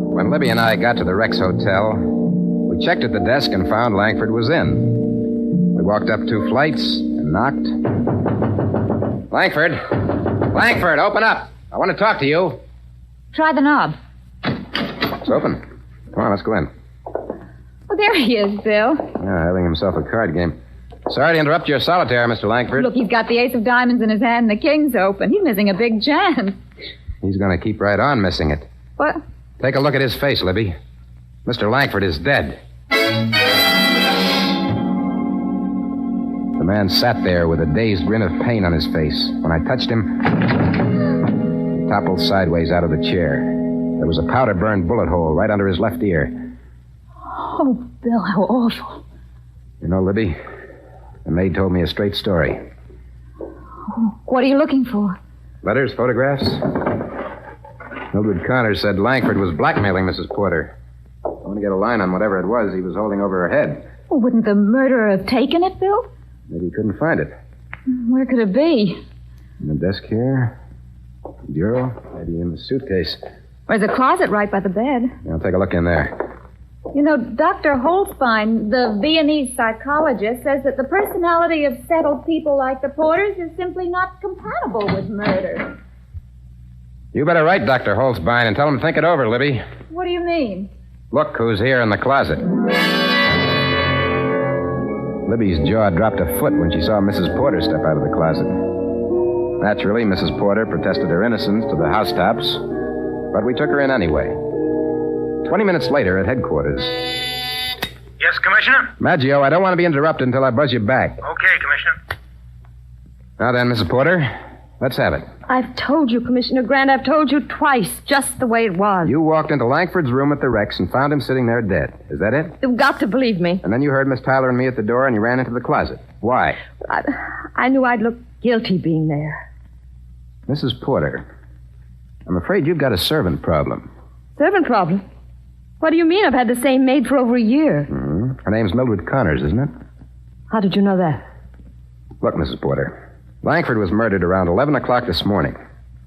When Libby and I got to the Rex Hotel, we checked at the desk and found Langford was in. We walked up 2 flights and knocked. Langford! Langford, open up! I want to talk to you. Try the knob. It's open. Come on, let's go in. Oh, there he is, Bill. Yeah, having himself a card game. Sorry to interrupt your solitaire, Mr. Langford. Look, he's got the ace of diamonds in his hand and the king's open. He's missing a big chance. He's going to keep right on missing it. What? Take a look at his face, Libby. Mr. Langford is dead. The man sat there with a dazed grin of pain on his face. When I touched him, he toppled sideways out of the chair. There was a powder-burned bullet hole right under his left ear. Oh, Bill, how awful. You know, Libby, the maid told me a straight story. What are you looking for? Letters, photographs? Mildred Connors said Langford was blackmailing Mrs. Porter. I want to get a line on whatever it was he was holding over her head. Well, wouldn't the murderer have taken it, Bill? Maybe he couldn't find it. Where could it be? In the desk here. Bureau. Maybe in the suitcase. There's a closet right by the bed. I'll take a look in there. You know, Dr. Holstein, the Viennese psychologist, says that the personality of settled people like the Porters is simply not compatible with murder. You better write Dr. Holzbein and tell him to think it over, Libby. What do you mean? Look who's here in the closet. Libby's jaw dropped a foot when she saw Mrs. Porter step out of the closet. Naturally, Mrs. Porter protested her innocence to the housetops, but we took her in anyway. 20 minutes later at headquarters. Yes, Commissioner? Maggio, I don't want to be interrupted until I buzz you back. Okay, Commissioner. Now then, Mrs. Porter, let's have it. I've told you, Commissioner Grant. I've told you twice, just the way it was. You walked into Langford's room at the Rex and found him sitting there dead. Is that it? You've got to believe me. And then you heard Miss Tyler and me at the door and you ran into the closet. Why? I knew I'd look guilty being there. Mrs. Porter, I'm afraid you've got a servant problem. Servant problem? What do you mean? I've had the same maid for over a year. Mm-hmm. Her name's Mildred Connors, isn't it? How did you know that? Look, Mrs. Porter, Langford was murdered around 11 o'clock this morning.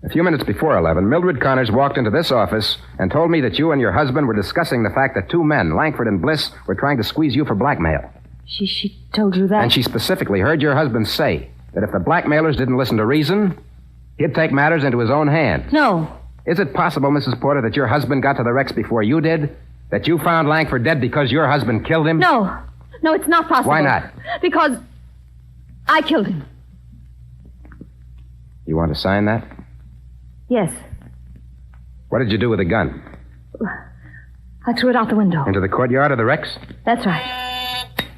A few minutes before 11, Mildred Connors walked into this office and told me that you and your husband were discussing the fact that two men, Langford and Bliss, were trying to squeeze you for blackmail. She told you that? And she specifically heard your husband say that if the blackmailers didn't listen to reason, he'd take matters into his own hands. No. Is it possible, Mrs. Porter, that your husband got to the Rex before you did? That you found Langford dead because your husband killed him? No. No, it's not possible. Why not? Because I killed him. You want to sign that? Yes. What did you do with the gun? I threw it out the window. Into the courtyard of the Rex? That's right.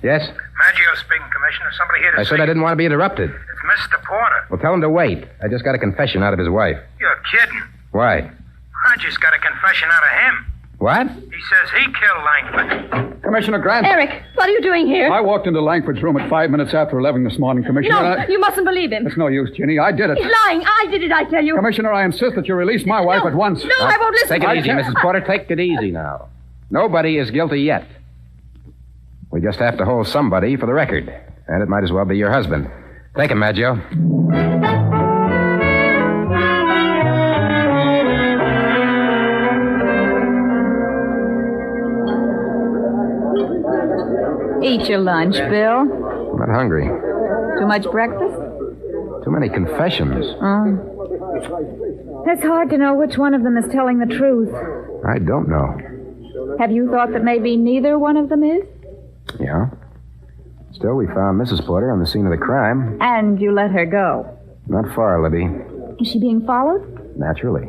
Yes? Maggio speaking, Commissioner. Somebody here to I said I didn't want to be interrupted. It's Mr. Porter. Well, tell him to wait. I just got a confession out of his wife. You're kidding. Why? I just got a confession out of him. What? He says he killed Langford. Commissioner Grant. Eric, what are you doing here? I walked into Langford's room at 5 minutes after 11 this morning, Commissioner. No, you mustn't believe him. It's no use, Ginny. I did it. He's lying. I did it, I tell you. Commissioner, I insist that you release my wife at once. No, I won't listen. Take it easy, Mrs. Porter. Take it easy now. Nobody is guilty yet. We just have to hold somebody for the record. And it might as well be your husband. Take him, Maggio. Eat your lunch, Bill. I'm not hungry. Too much breakfast? Too many confessions. Oh. It's hard to know which one of them is telling the truth. I don't know. Have you thought that maybe neither one of them is? Yeah. Still, we found Mrs. Porter on the scene of the crime. And you let her go. Not far, Libby. Is she being followed? Naturally.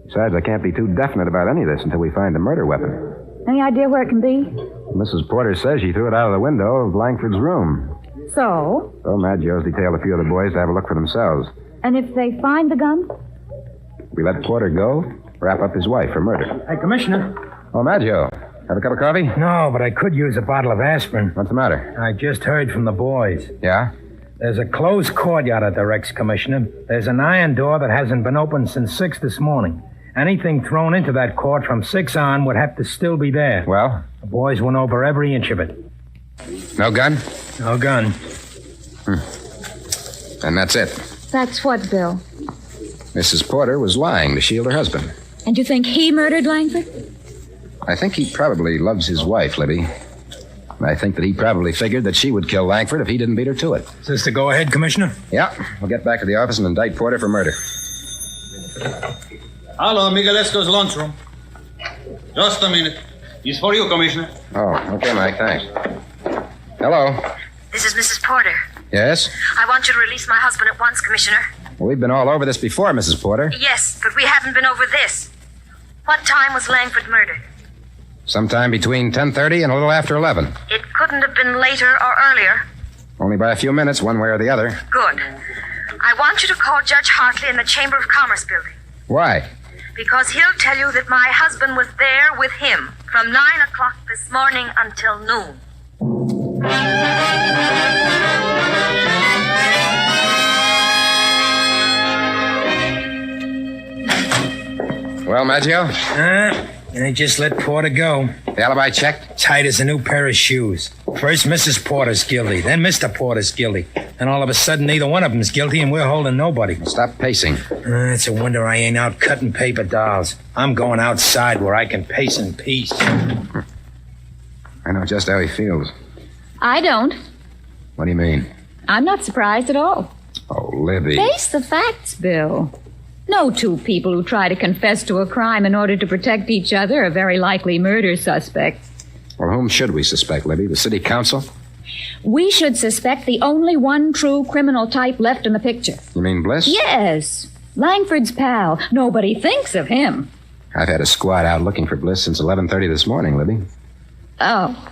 Besides, I can't be too definite about any of this until we find the murder weapon. Any idea where it can be? Mrs. Porter says she threw it out of the window of Langford's room. So? So Maggio's detailed a few of the boys to have a look for themselves. And if they find the gun? We let Porter go, wrap up his wife for murder. Hey, Commissioner. Oh, Maggio. Have a cup of coffee? No, but I could use a bottle of aspirin. What's the matter? I just heard from the boys. Yeah? There's a closed courtyard at the Rex, Commissioner. There's an iron door that hasn't been opened since 6 this morning. Anything thrown into that court from 6 on would have to still be there. Well? The boys went over every inch of it. No gun? No gun. And that's it. That's what, Bill? Mrs. Porter was lying to shield her husband. And you think he murdered Langford? I think he probably loves his wife, Libby. I think that he probably figured that she would kill Langford if he didn't beat her to it. Is this the go-ahead, Commissioner? Yeah. We'll get back to the office and indict Porter for murder. Hello, Miguelesco's lunchroom. Just a minute. It's for you, Commissioner. Oh, okay, Mike, thanks. Hello. This is Mrs. Porter. Yes? I want you to release my husband at once, Commissioner. Well, we've been all over this before, Mrs. Porter. Yes, but we haven't been over this. What time was Langford murdered? Sometime between 10:30 and a little after 11. It couldn't have been later or earlier. Only by a few minutes, one way or the other. Good. I want you to call Judge Hartley in the Chamber of Commerce building. Why? Because he'll tell you that my husband was there with him from 9 o'clock this morning until noon. Well, Maggio? They just let Porter go. The alibi checked? Tight as a new pair of shoes. First, Mrs. Porter's guilty. Then Mr. Porter's guilty. And all of a sudden, neither one of them's guilty, and we're holding nobody. Stop pacing. It's a wonder I ain't out cutting paper dolls. I'm going outside where I can pace in peace. I know just how he feels. I don't. What do you mean? I'm not surprised at all. Oh, Libby. Face the facts, Bill. No two people who try to confess to a crime in order to protect each other are very likely murder suspects. Well, whom should we suspect, Libby? The city council? We should suspect the only one true criminal type left in the picture. You mean Bliss? Yes. Langford's pal. Nobody thinks of him. I've had a squad out looking for Bliss since 11:30 this morning, Libby. Oh.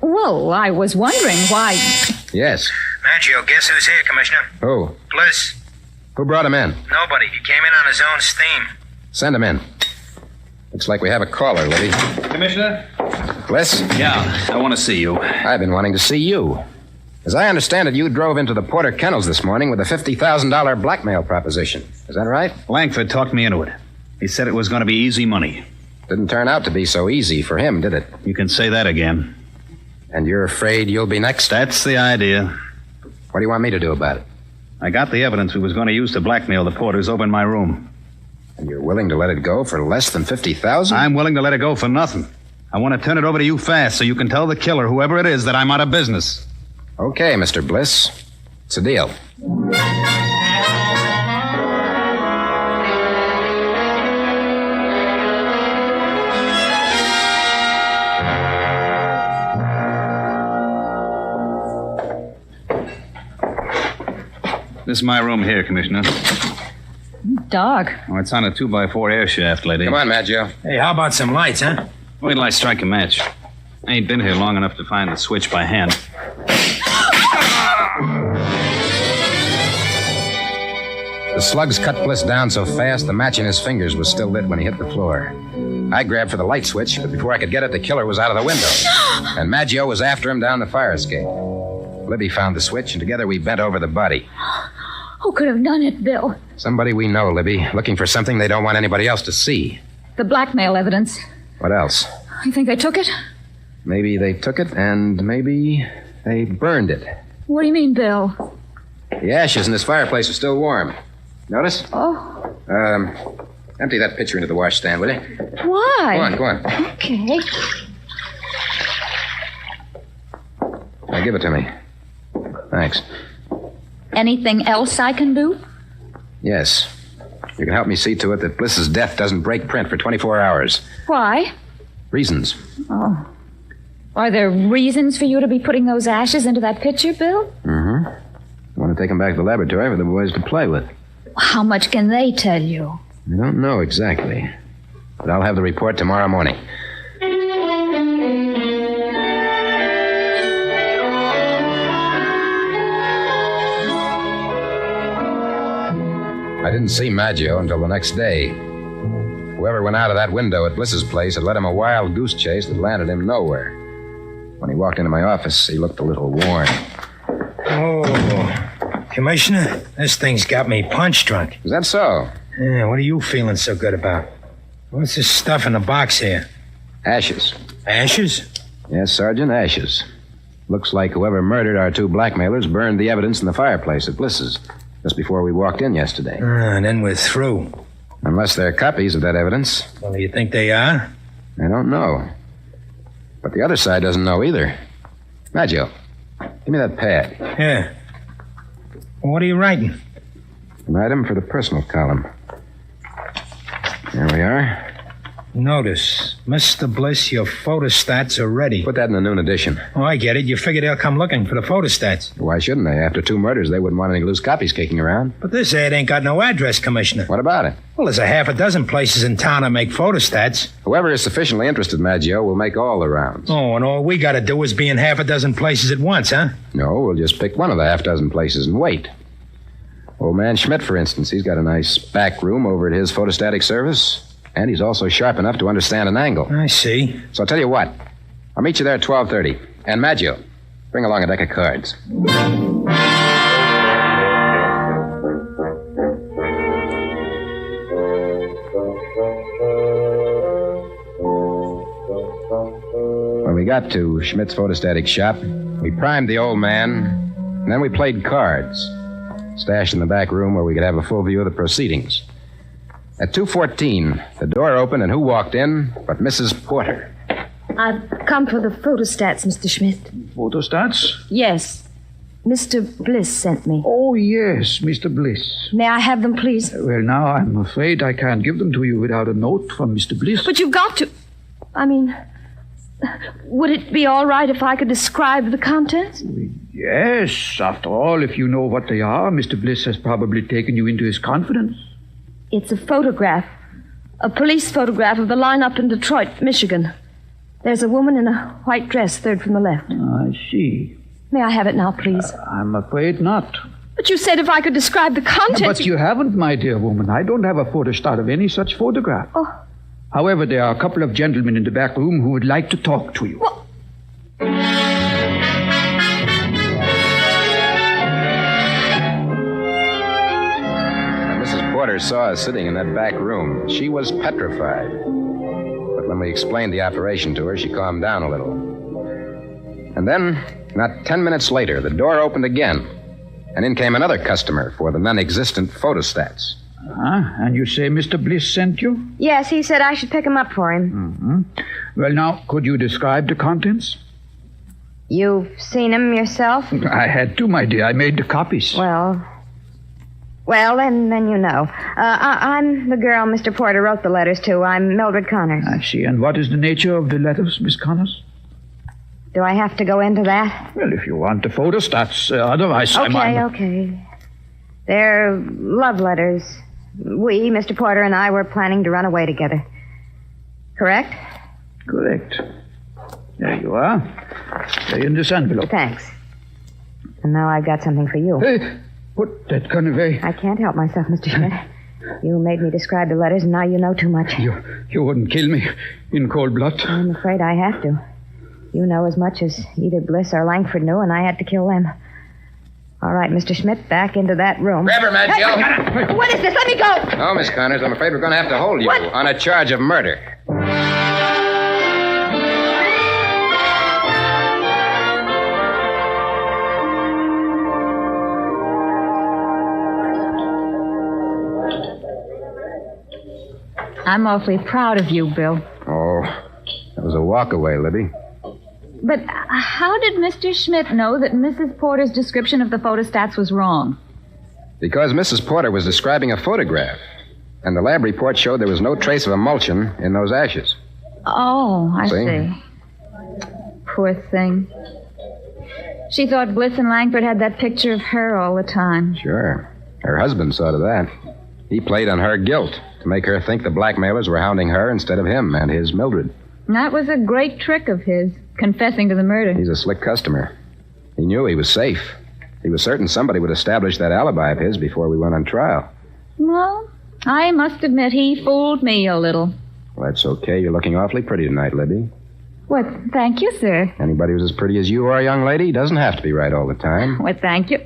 Well, I was wondering why... Yes. Maggio, guess who's here, Commissioner? Who? Bliss. Who brought him in? Nobody. He came in on his own steam. Send him in. Looks like we have a caller, Libby. Commissioner? Bliss? Yeah, I want to see you. I've been wanting to see you. As I understand it, you drove into the Porter Kennels this morning with a $50,000 blackmail proposition. Is that right? Langford talked me into it. He said it was going to be easy money. Didn't turn out to be so easy for him, did it? You can say that again. And you're afraid you'll be next? That's the idea. What do you want me to do about it? I got the evidence we was going to use to blackmail the Porters over in my room. And you're willing to let it go for less than $50,000? I'm willing to let it go for nothing. I want to turn it over to you fast so you can tell the killer, whoever it is, that I'm out of business. Okay, Mr. Bliss. It's a deal. This is my room here, Commissioner. Dark. Oh, it's on a 2x4 air shaft, lady. Come on, Maggio. Hey, how about some lights, huh? Wait till I strike a match. I ain't been here long enough to find the switch by hand. The slugs cut Bliss down so fast, the match in his fingers was still lit when he hit the floor. I grabbed for the light switch, but before I could get it, the killer was out of the window. And Maggio was after him down the fire escape. Libby found the switch, and together we bent over the body. Who could have done it, Bill? Somebody we know, Libby, looking for something they don't want anybody else to see. The blackmail evidence. What else? You think they took it? Maybe they took it, and maybe they burned it. What do you mean, Bill? The ashes in this fireplace are still warm. Notice? Oh. Empty that pitcher into the washstand, will you? Why? Go on. Okay. Now, give it to me. Thanks. Anything else I can do? Yes. You can help me see to it that Bliss's death doesn't break print for 24 hours. Why? Reasons. Oh. Are there reasons for you to be putting those ashes into that pitcher, Bill? Mm-hmm. I want to take them back to the laboratory for the boys to play with. How much can they tell you? I don't know exactly. But I'll have the report tomorrow morning. I didn't see Maggio until the next day. Whoever went out of that window at Bliss's place had led him a wild goose chase that landed him nowhere. When he walked into my office, he looked a little worn. Oh, Commissioner, this thing's got me punch drunk. Is that so? Yeah, what are you feeling so good about? What's this stuff in the box here? Ashes. Ashes? Yes, Sergeant, ashes. Looks like whoever murdered our two blackmailers burned the evidence in the fireplace at Bliss's just before we walked in yesterday. And then we're through. Unless they're copies of that evidence. Well, do you think they are? I don't know. But the other side doesn't know either. Maggio, give me that pad. Yeah. What are you writing? An item for the personal column. There we are. Notice, Mr. Bliss, your photostats are ready. Put that in the noon edition. Oh, I get it. You figure they'll come looking for the photostats. Why shouldn't they? After 2 murders, they wouldn't want any loose copies kicking around. But this ad ain't got no address, Commissioner. What about it? Well, there's a half a dozen places in town that make photostats. Whoever is sufficiently interested, Maggio, will make all the rounds. Oh, and all we gotta do is be in half a dozen places at once, huh? No, we'll just pick one of the half dozen places and wait. Old man Schmidt, for instance, he's got a nice back room over at his photostatic service. And he's also sharp enough to understand an angle. I see. So I'll tell you what. I'll meet you there at 12:30. And Maggio, bring along a deck of cards. When we got to Schmidt's photostatic shop, we primed the old man, and then we played cards, stashed in the back room where we could have a full view of the proceedings. At 2:14, the door opened, and who walked in but Mrs. Porter? I've come for the photostats, Mr. Schmidt. Photostats? Yes. Mr. Bliss sent me. Oh, yes, Mr. Bliss. May I have them, please? Well, now, I'm afraid I can't give them to you without a note from Mr. Bliss. But you've got to... I mean, would it be all right if I could describe the contents? Yes, after all, if you know what they are, Mr. Bliss has probably taken you into his confidence. It's a photograph. A police photograph of the lineup in Detroit, Michigan. There's a woman in a white dress, third from the left. I see. May I have it now, please? I'm afraid not. But you said if I could describe the contents... But you haven't, my dear woman. I don't have a photostat of any such photograph. Oh. However, there are a couple of gentlemen in the back room who would like to talk to you. What? Porter saw us sitting in that back room. She was petrified. But when we explained the operation to her, she calmed down a little. And then, not 10 minutes later, the door opened again. And in came another customer for the non-existent photostats. And you say Mr. Bliss sent you? Yes, he said I should pick him up for him. Mm-hmm. Well, now, could you describe the contents? You've seen him yourself? I had to, my dear. I made the copies. Well, then you know. I'm the girl Mr. Porter wrote the letters to. I'm Mildred Connors. I see. And what is the nature of the letters, Miss Connors? Do I have to go into that? Well, if you want the photostats. Otherwise, Okay. They're love letters. We, Mr. Porter and I, were planning to run away together. Correct? Correct. There you are. They're in this envelope. Thanks. And now I've got something for you. Hey, put that gun away. I can't help myself, Mr. Schmidt. You made me describe the letters, and now you know too much. You wouldn't kill me in cold blood? I'm afraid I have to. You know as much as either Bliss or Langford knew, and I had to kill them. All right, Mr. Schmidt, back into that room. Grab her, Maggio. What is this? Let me go! No, Miss Connors, I'm afraid we're going to have to hold you on a charge of murder. I'm awfully proud of you, Bill. Oh, that was a walk away, Libby. But how did Mr. Schmidt know that Mrs. Porter's description of the photostats was wrong? Because Mrs. Porter was describing a photograph, and the lab report showed there was no trace of emulsion in those ashes. Oh, I see. Poor thing. She thought Bliss and Langford had that picture of her all the time. Sure. Her husband saw to that. He played on her guilt to make her think the blackmailers were hounding her instead of him and his Mildred. That was a great trick of his, confessing to the murder. He's a slick customer. He knew he was safe. He was certain somebody would establish that alibi of his before we went on trial. Well, I must admit he fooled me a little. Well, that's okay. You're looking awfully pretty tonight, Libby. Well, thank you, sir. Anybody who's as pretty as you are, young lady, doesn't have to be right all the time. Well, thank you.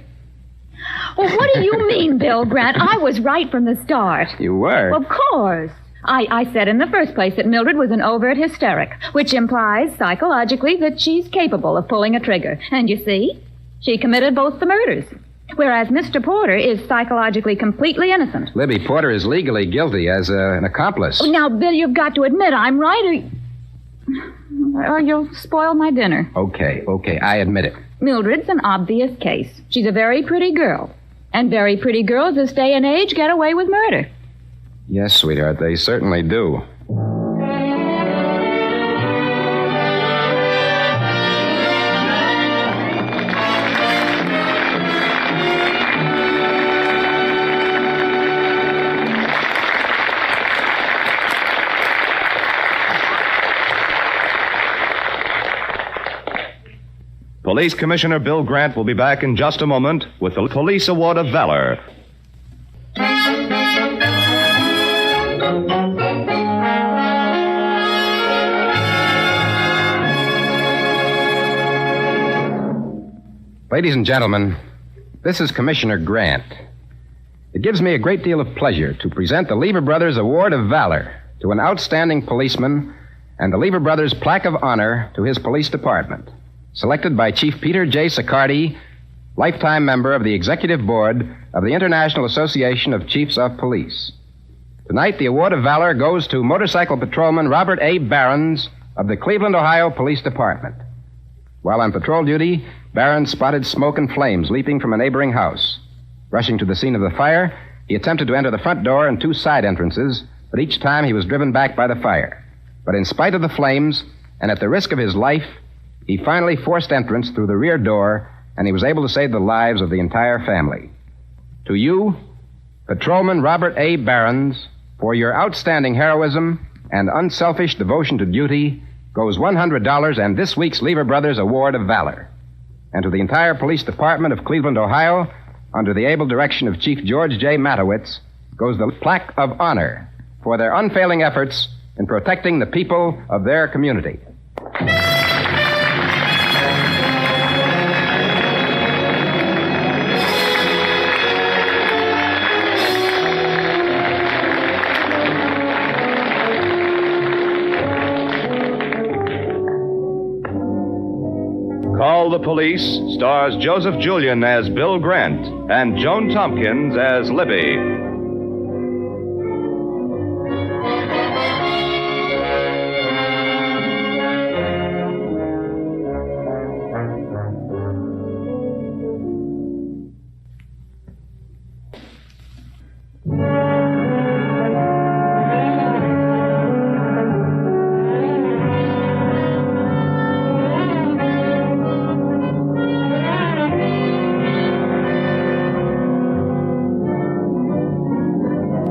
Well, what do you mean, Bill Grant? I was right from the start. You were? Well, of course. I said in the first place that Mildred was an overt hysteric, which implies psychologically that she's capable of pulling a trigger. And you see, she committed both the murders. Whereas Mr. Porter is psychologically completely innocent. Libby, Porter is legally guilty as an accomplice. Oh, now, Bill, you've got to admit I'm right or you'll spoil my dinner. Okay, I admit it. Mildred's an obvious case. She's a very pretty girl. And very pretty girls this day and age get away with murder. Yes, sweetheart, they certainly do. Police Commissioner Bill Grant will be back in just a moment with the Police Award of Valor. Ladies and gentlemen, this is Commissioner Grant. It gives me a great deal of pleasure to present the Lever Brothers Award of Valor to an outstanding policeman and the Lever Brothers Plaque of Honor to his police department, selected by Chief Peter J. Siccardi, lifetime member of the Executive Board of the International Association of Chiefs of Police. Tonight, the Award of Valor goes to Motorcycle Patrolman Robert A. Barons of the Cleveland, Ohio Police Department. While on patrol duty, Barons spotted smoke and flames leaping from a neighboring house. Rushing to the scene of the fire, he attempted to enter the front door and 2 side entrances, but each time he was driven back by the fire. But in spite of the flames, and at the risk of his life, he finally forced entrance through the rear door, and he was able to save the lives of the entire family. To you, Patrolman Robert A. Barons, for your outstanding heroism and unselfish devotion to duty, goes $100 and this week's Lever Brothers Award of Valor. And to the entire police department of Cleveland, Ohio, under the able direction of Chief George J. Matowitz, goes the Plaque of Honor for their unfailing efforts in protecting the people of their community. Call the Police stars Joseph Julian as Bill Grant and Joan Tompkins as Libby.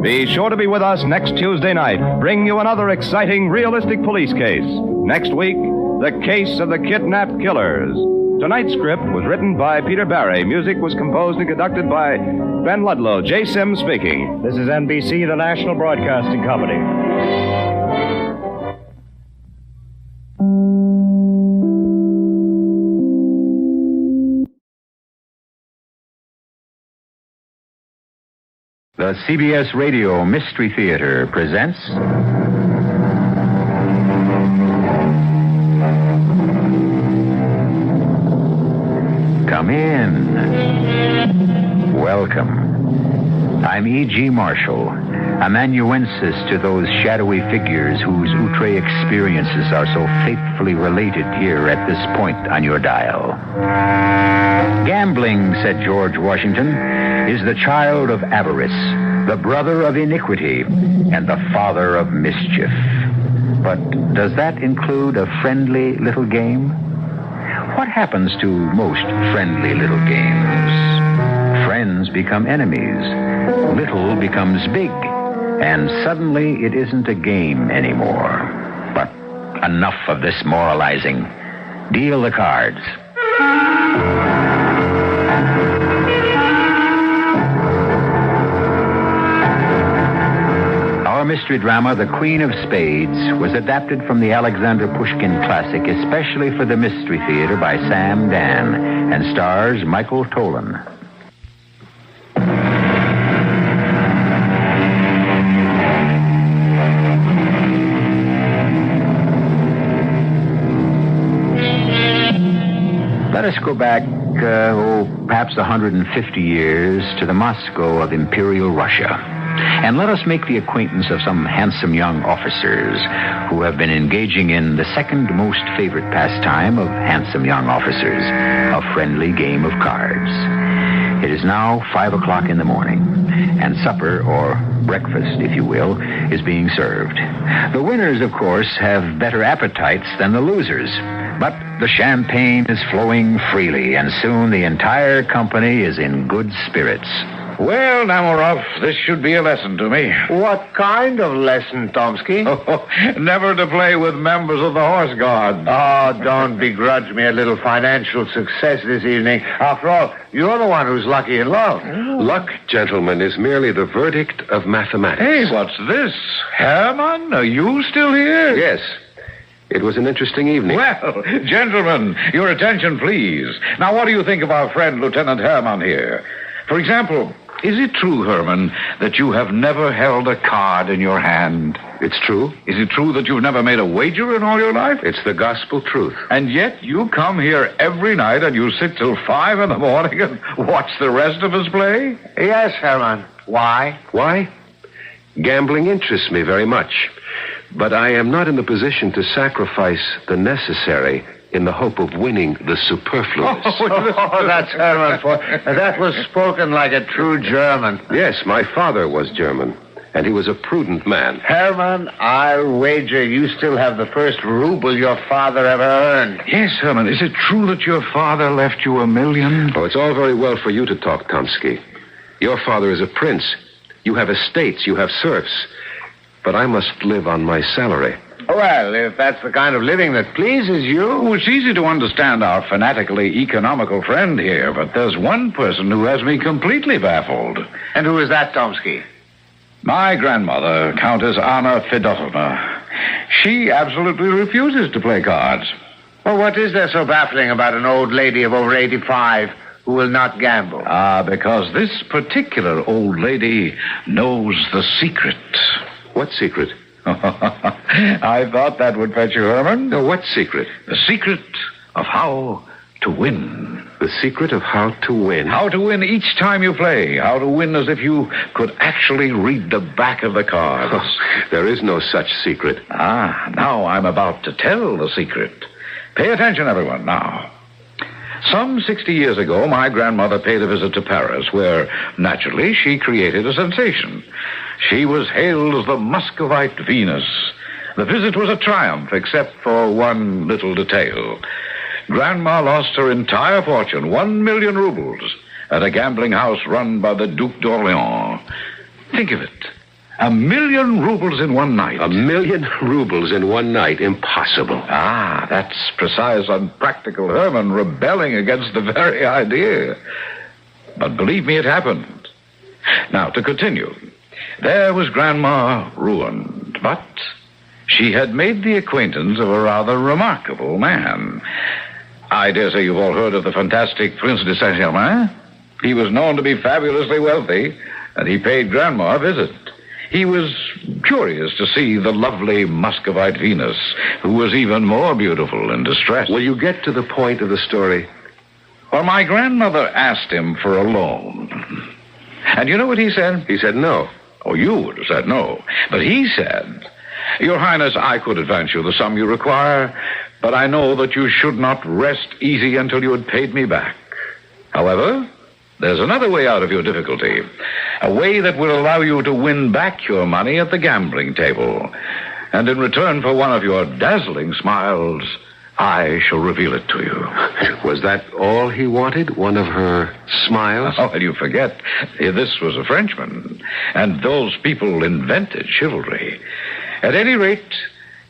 Be sure to be with us next Tuesday night. Bring you another exciting, realistic police case. Next week, the case of the kidnapped killers. Tonight's script was written by Peter Barry. Music was composed and conducted by Ben Ludlow. J. Sims speaking. This is NBC, the National Broadcasting Company. The CBS Radio Mystery Theater presents Come in. Welcome. I'm E.G. Marshall, amanuensis to those shadowy figures whose outre experiences are so faithfully related here at this point on your dial. Gambling, said George Washington, is the child of avarice, the brother of iniquity, and the father of mischief. But does that include a friendly little game? What happens to most friendly little games? Friends become enemies. Little becomes big. And suddenly it isn't a game anymore. But enough of this moralizing. Deal the cards. Our mystery drama, The Queen of Spades, was adapted from the Alexander Pushkin classic, especially for the Mystery Theater by Sam Dan, and stars Michael Tolan. Let us go back, perhaps 150 years to the Moscow of Imperial Russia. And let us make the acquaintance of some handsome young officers who have been engaging in the second most favorite pastime of handsome young officers, a friendly game of cards. It is now 5 o'clock in the morning, and supper, or breakfast, if you will, is being served. The winners, of course, have better appetites than the losers, but the champagne is flowing freely, and soon the entire company is in good spirits. Well, Namarov, this should be a lesson to me. What kind of lesson, Tomsky? Never to play with members of the Horse Guard. Oh, don't begrudge me a little financial success this evening. After all, you're the one who's lucky in love. Luck, gentlemen, is merely the verdict of mathematics. Hey, what's this? Herman, are you still here? Yes. It was an interesting evening. Well, gentlemen, your attention, please. Now, what do you think of our friend, Lieutenant Herman here? For example, is it true, Herman, that you have never held a card in your hand? It's true. Is it true that you've never made a wager in all your life? It's the gospel truth. And yet you come here every night and you sit till 5 in the morning and watch the rest of us play? Yes, Herman. Why? Why? Gambling interests me very much. But I am not in the position to sacrifice the necessary in the hope of winning the superfluous. Oh, that's Herman. That was spoken like a true German. Yes, my father was German, and he was a prudent man. Herman, I'll wager you still have the first ruble your father ever earned. Yes, Herman. Is it true that your father left you $1 million? Oh, it's all very well for you to talk, Tomsky. Your father is a prince. You have estates, you have serfs. But I must live on my salary. Well, if that's the kind of living that pleases you... Oh, it's easy to understand our fanatically economical friend here, but there's one person who has me completely baffled. And who is that, Tomsky? My grandmother, Countess Anna Fedotovna. She absolutely refuses to play cards. Well, what is there so baffling about an old lady of over 85 who will not gamble? Because this particular old lady knows the secret. What secret? I thought that would fetch you, Herman. No, what secret? The secret of how to win. The secret of how to win? How to win each time you play. How to win as if you could actually read the back of the cards. Oh, there is no such secret. Now I'm about to tell the secret. Pay attention, everyone, now. Some 60 years ago, my grandmother paid a visit to Paris, where, naturally, she created a sensation. She was hailed as the Muscovite Venus. The visit was a triumph, except for one little detail. Grandma lost her entire fortune, 1 million rubles, at a gambling house run by the Duc d'Orléans. Think of it. 1 million rubles in one night. 1 million rubles in one night? Impossible. That's precise, unpractical Herman rebelling against the very idea. But believe me, it happened. Now, to continue. There was Grandma ruined, but she had made the acquaintance of a rather remarkable man. I dare say you've all heard of the fantastic Prince de Saint-Germain. He was known to be fabulously wealthy, and he paid Grandma a visit. He was curious to see the lovely Muscovite Venus, who was even more beautiful in distress. Will you get to the point of the story? Well, my grandmother asked him for a loan. And you know what he said? He said no. Oh, you would have said no. But he said, Your Highness, I could advance you the sum you require, but I know that you should not rest easy until you had paid me back. However, there's another way out of your difficulty, a way that will allow you to win back your money at the gambling table. And in return for one of your dazzling smiles, I shall reveal it to you. Was that all he wanted? One of her smiles? Oh, and you forget, this was a Frenchman, and those people invented chivalry. At any rate,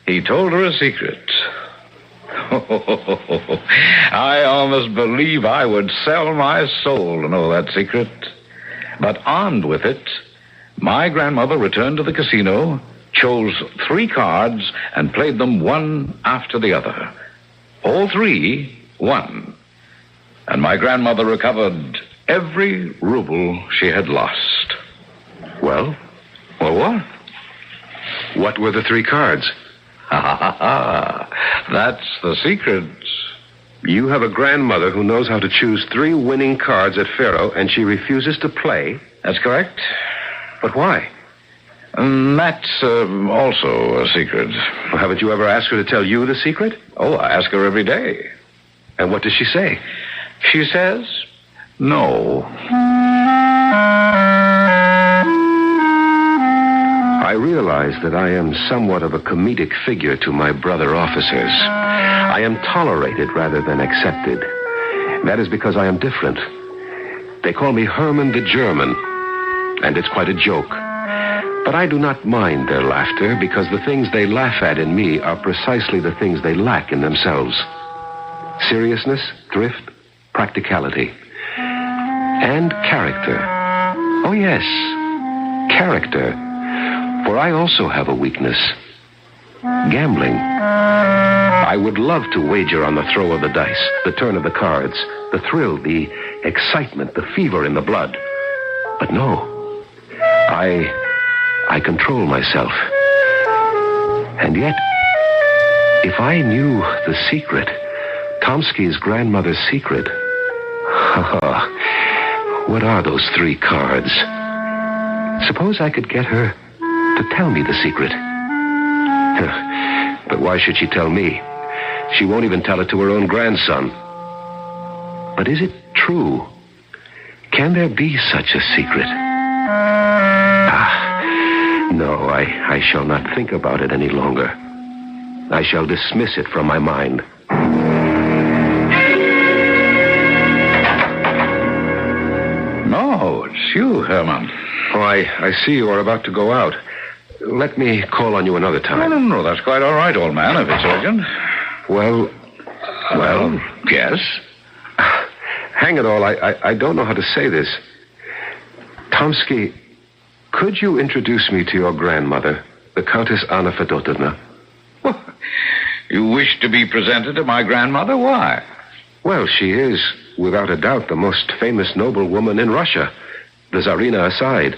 he told her a secret. I almost believe I would sell my soul to know that secret. But armed with it, my grandmother returned to the casino, chose 3 cards, and played them one after the other. All 3 won. And my grandmother recovered every ruble she had lost. Well? Well, what? What were the 3 cards? That's the secret. You have a grandmother who knows how to choose 3 winning cards at Faro, and she refuses to play? That's correct. But why? That's also a secret. Well, haven't you ever asked her to tell you the secret? Oh, I ask her every day. And what does she say? She says, no. I realize that I am somewhat of a comedic figure to my brother officers. I am tolerated rather than accepted. That is because I am different. They call me Herman the German, and it's quite a joke. But I do not mind their laughter, because the things they laugh at in me are precisely the things they lack in themselves. Seriousness, thrift, practicality, and character. Oh, yes, character. For I also have a weakness. Gambling. I would love to wager on the throw of the dice, the turn of the cards, the thrill, the excitement, the fever in the blood. But no, I control myself. And yet, if I knew the secret, Tomsky's grandmother's secret, what are those 3 cards? Suppose I could get her to tell me the secret. But why should she tell me? She won't even tell it to her own grandson. But is it true? Can there be such a secret? No, I shall not think about it any longer. I shall dismiss it from my mind. No, it's you, Herman. Oh, I see you are about to go out. Let me call on you another time. No, that's quite all right, old man, if it's urgent. Well, yes. Hang it all, I don't know how to say this. Tomsky, could you introduce me to your grandmother, the Countess Anna Fedotovna? You wish to be presented to my grandmother? Why? Well, she is, without a doubt, the most famous noblewoman in Russia, the Tsarina aside.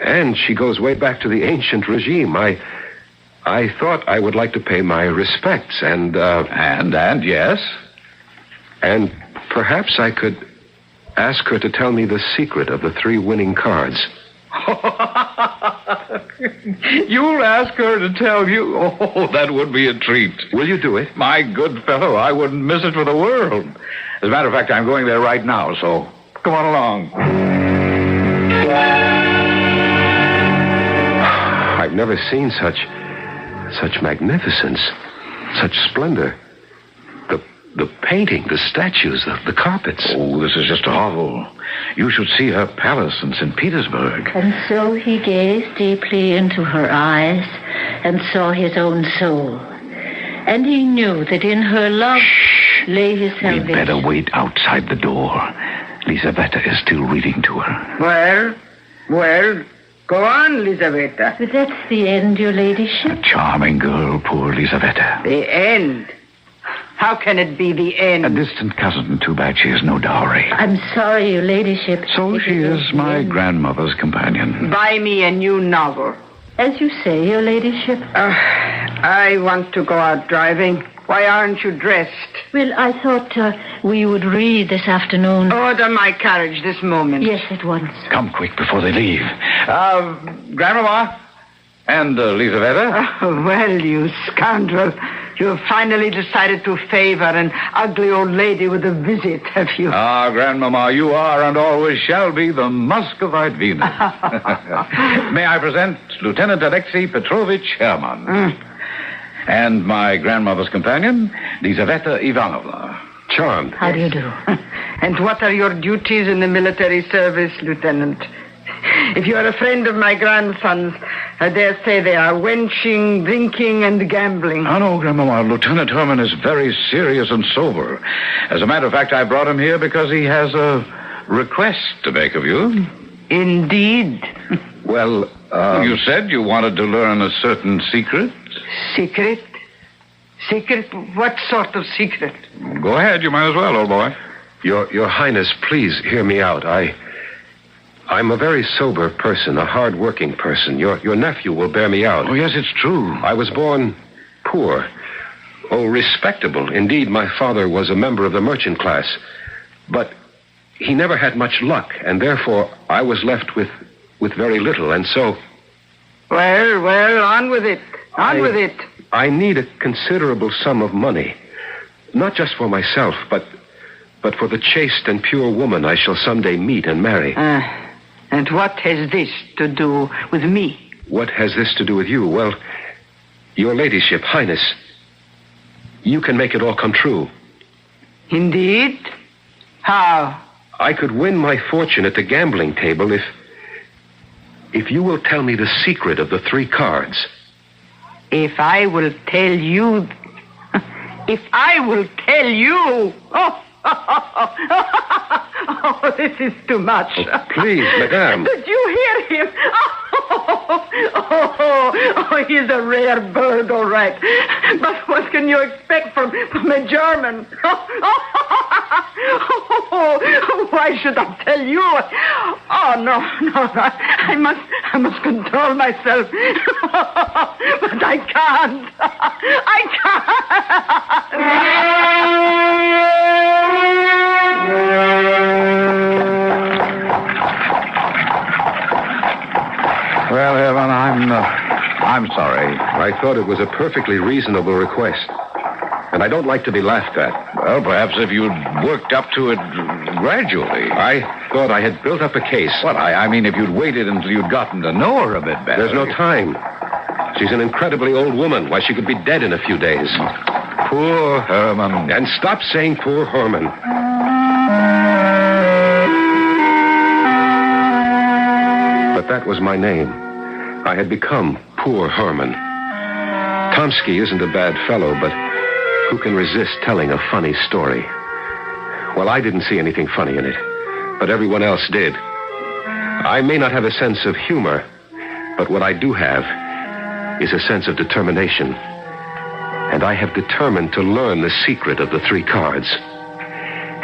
And she goes way back to the ancient regime. I thought I would like to pay my respects and yes? And perhaps I could ask her to tell me the secret of the 3 winning cards. You'll ask her to tell you? Oh, that would be a treat. Will you do it? My good fellow, I wouldn't miss it for the world. As a matter of fact, I'm going there right now, so come on along. I've never seen such magnificence, such splendor. The painting, the statues, the carpets. Oh, this is just awful. You should see her palace in St. Petersburg. And so he gazed deeply into her eyes and saw his own soul. And he knew that in her love lay his salvation. We'd better wait outside the door. Lizaveta is still reading to her. Well, go on, Lizaveta. But that's the end, your ladyship. A charming girl, poor Lizaveta. The end? How can it be the end? A distant cousin. Too bad she has no dowry. I'm sorry, your ladyship. So she is my grandmother's companion. Buy me a new novel. As you say, your ladyship. I want to go out driving. Why aren't you dressed? Well, I thought we would read this afternoon. Order my carriage this moment. Yes, at once. Come quick before they leave. Grandmama and Lizaveta. Oh, well, you scoundrel. You have finally decided to favor an ugly old lady with a visit, have you? Grandmama, you are and always shall be the Muscovite Venus. May I present Lieutenant Alexei Petrovich Herman. And my grandmother's companion, Lizaveta Ivanovna. Charmed. How do you do? And what are your duties in the military service, Lieutenant? If you are a friend of my grandson's, I dare say they are wenching, drinking, and gambling. Oh, no, Grandmama. Lieutenant Herman is very serious and sober. As a matter of fact, I brought him here because he has a request to make of you. Indeed. Well, you said you wanted to learn a certain secret. Secret? Secret? What sort of secret? Go ahead, you might as well, old boy. Your Highness, please hear me out. I'm a very sober person, a hard-working person. Your nephew will bear me out. Oh, yes, it's true. I was born poor. Oh, respectable. Indeed, my father was a member of the merchant class. But he never had much luck, and therefore I was left with very little, and so... Well, on with it. On with it. I need a considerable sum of money. Not just for myself, but for the chaste and pure woman I shall someday meet and marry. And what has this to do with me? What has this to do with you? Well, your ladyship, Highness, you can make it all come true. Indeed? How? I could win my fortune at the gambling table if you will tell me the secret of the 3 cards. If I will tell you... If I will tell you... Oh, this is too much. Oh, please, madame. Did you hear him? Oh, he's a rare bird, all right. But what can you expect from a German? Why should I tell you? Oh, no. I must control myself. But I can't. Well, Evan, I'm sorry. I thought it was a perfectly reasonable request. And I don't like to be laughed at. Well, perhaps if you'd worked up to it gradually. I thought I had built up a case. Well, I mean, if you'd waited until you'd gotten to know her a bit better. There's no time. She's an incredibly old woman. Why, she could be dead in a few days. Poor Herman. And stop saying poor Herman. But that was my name. I had become poor Herman. Tomsky isn't a bad fellow, but who can resist telling a funny story? Well, I didn't see anything funny in it, but everyone else did. I may not have a sense of humor, but what I do have is a sense of determination. And I have determined to learn the secret of the 3 cards.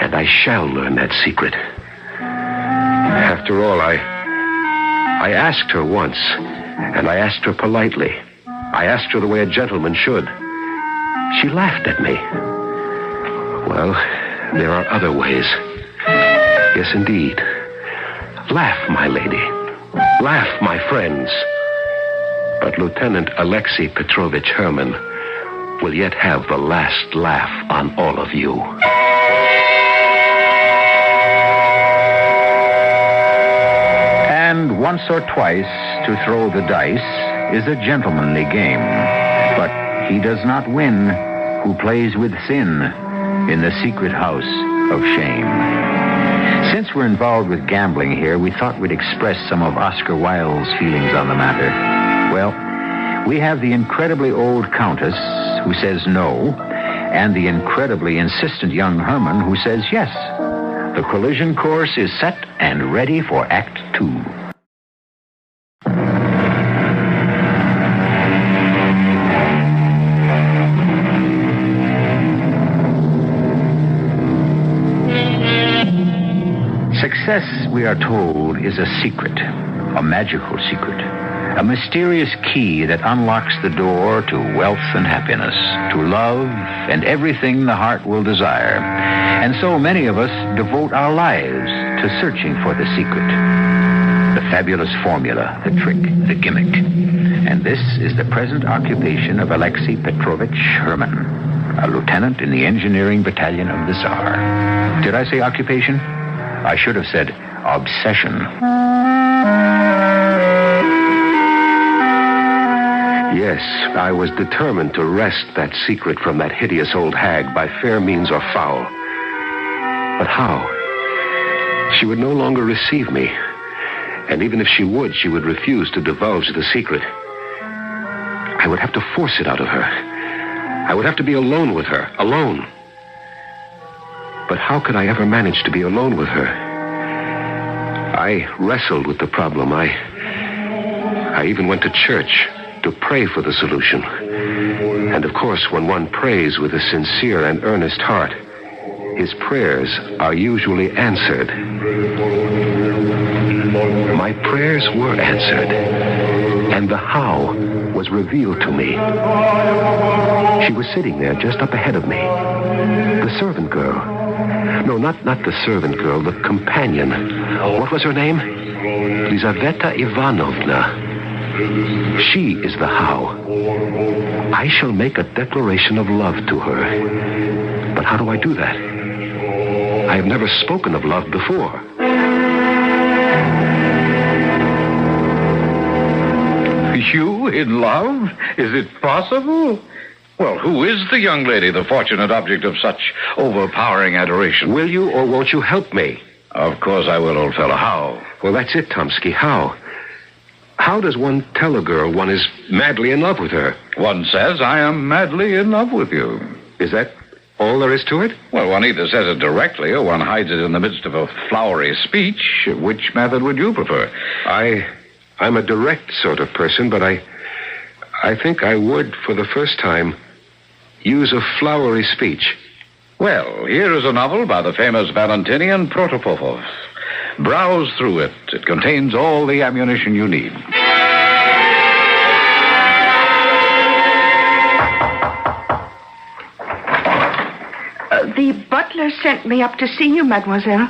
And I shall learn that secret. After all, I asked her once, and I asked her politely. I asked her the way a gentleman should. She laughed at me. Well, there are other ways. Yes, indeed. Laugh, my lady. Laugh, my friends. But Lieutenant Alexei Petrovich Herman will yet have the last laugh on all of you. And once or twice to throw the dice is a gentlemanly game. But he does not win who plays with sin in the secret house of shame. Since we're involved with gambling here, we thought we'd express some of Oscar Wilde's feelings on the matter. Well, we have the incredibly old Countess who says no, and the incredibly insistent young Herman who says yes. The collision course is set and ready for Act 2. Success, we are told, is a secret, a magical secret, a mysterious key that unlocks the door to wealth and happiness, to love and everything the heart will desire. And so many of us devote our lives to searching for the secret, the fabulous formula, the trick, the gimmick. And this is the present occupation of Alexei Petrovich Herman, a lieutenant in the engineering battalion of the Tsar. Did I say occupation? I should have said obsession. Yes, I was determined to wrest that secret from that hideous old hag by fair means or foul. But how? She would no longer receive me. And even if she would refuse to divulge the secret. I would have to force it out of her. I would have to be alone with her, alone. But how could I ever manage to be alone with her? I wrestled with the problem. I even went to church to pray for the solution. And of course, when one prays with a sincere and earnest heart, his prayers are usually answered. My prayers were answered, and the how was revealed to me. She was sitting there just up ahead of me. The servant girl. No, not the servant girl, the companion. What was her name? Lizaveta Ivanovna. She is the how. I shall make a declaration of love to her. But how do I do that? I have never spoken of love before. You in love? Is it possible? Well, who is the young lady, the fortunate object of such overpowering adoration? Will you or won't you help me? Of course I will, old fellow. How? Well, that's it, Tomsky. How? How does one tell a girl one is madly in love with her? One says, I am madly in love with you. Is that all there is to it? Well, one either says it directly or one hides it in the midst of a flowery speech. Which method would you prefer? I'm a direct sort of person, but I think I would, for the first time, use a flowery speech. Well, here is a novel by the famous Valentinian Protopopov. Browse through it. It contains all the ammunition you need. The butler sent me up to see you, mademoiselle.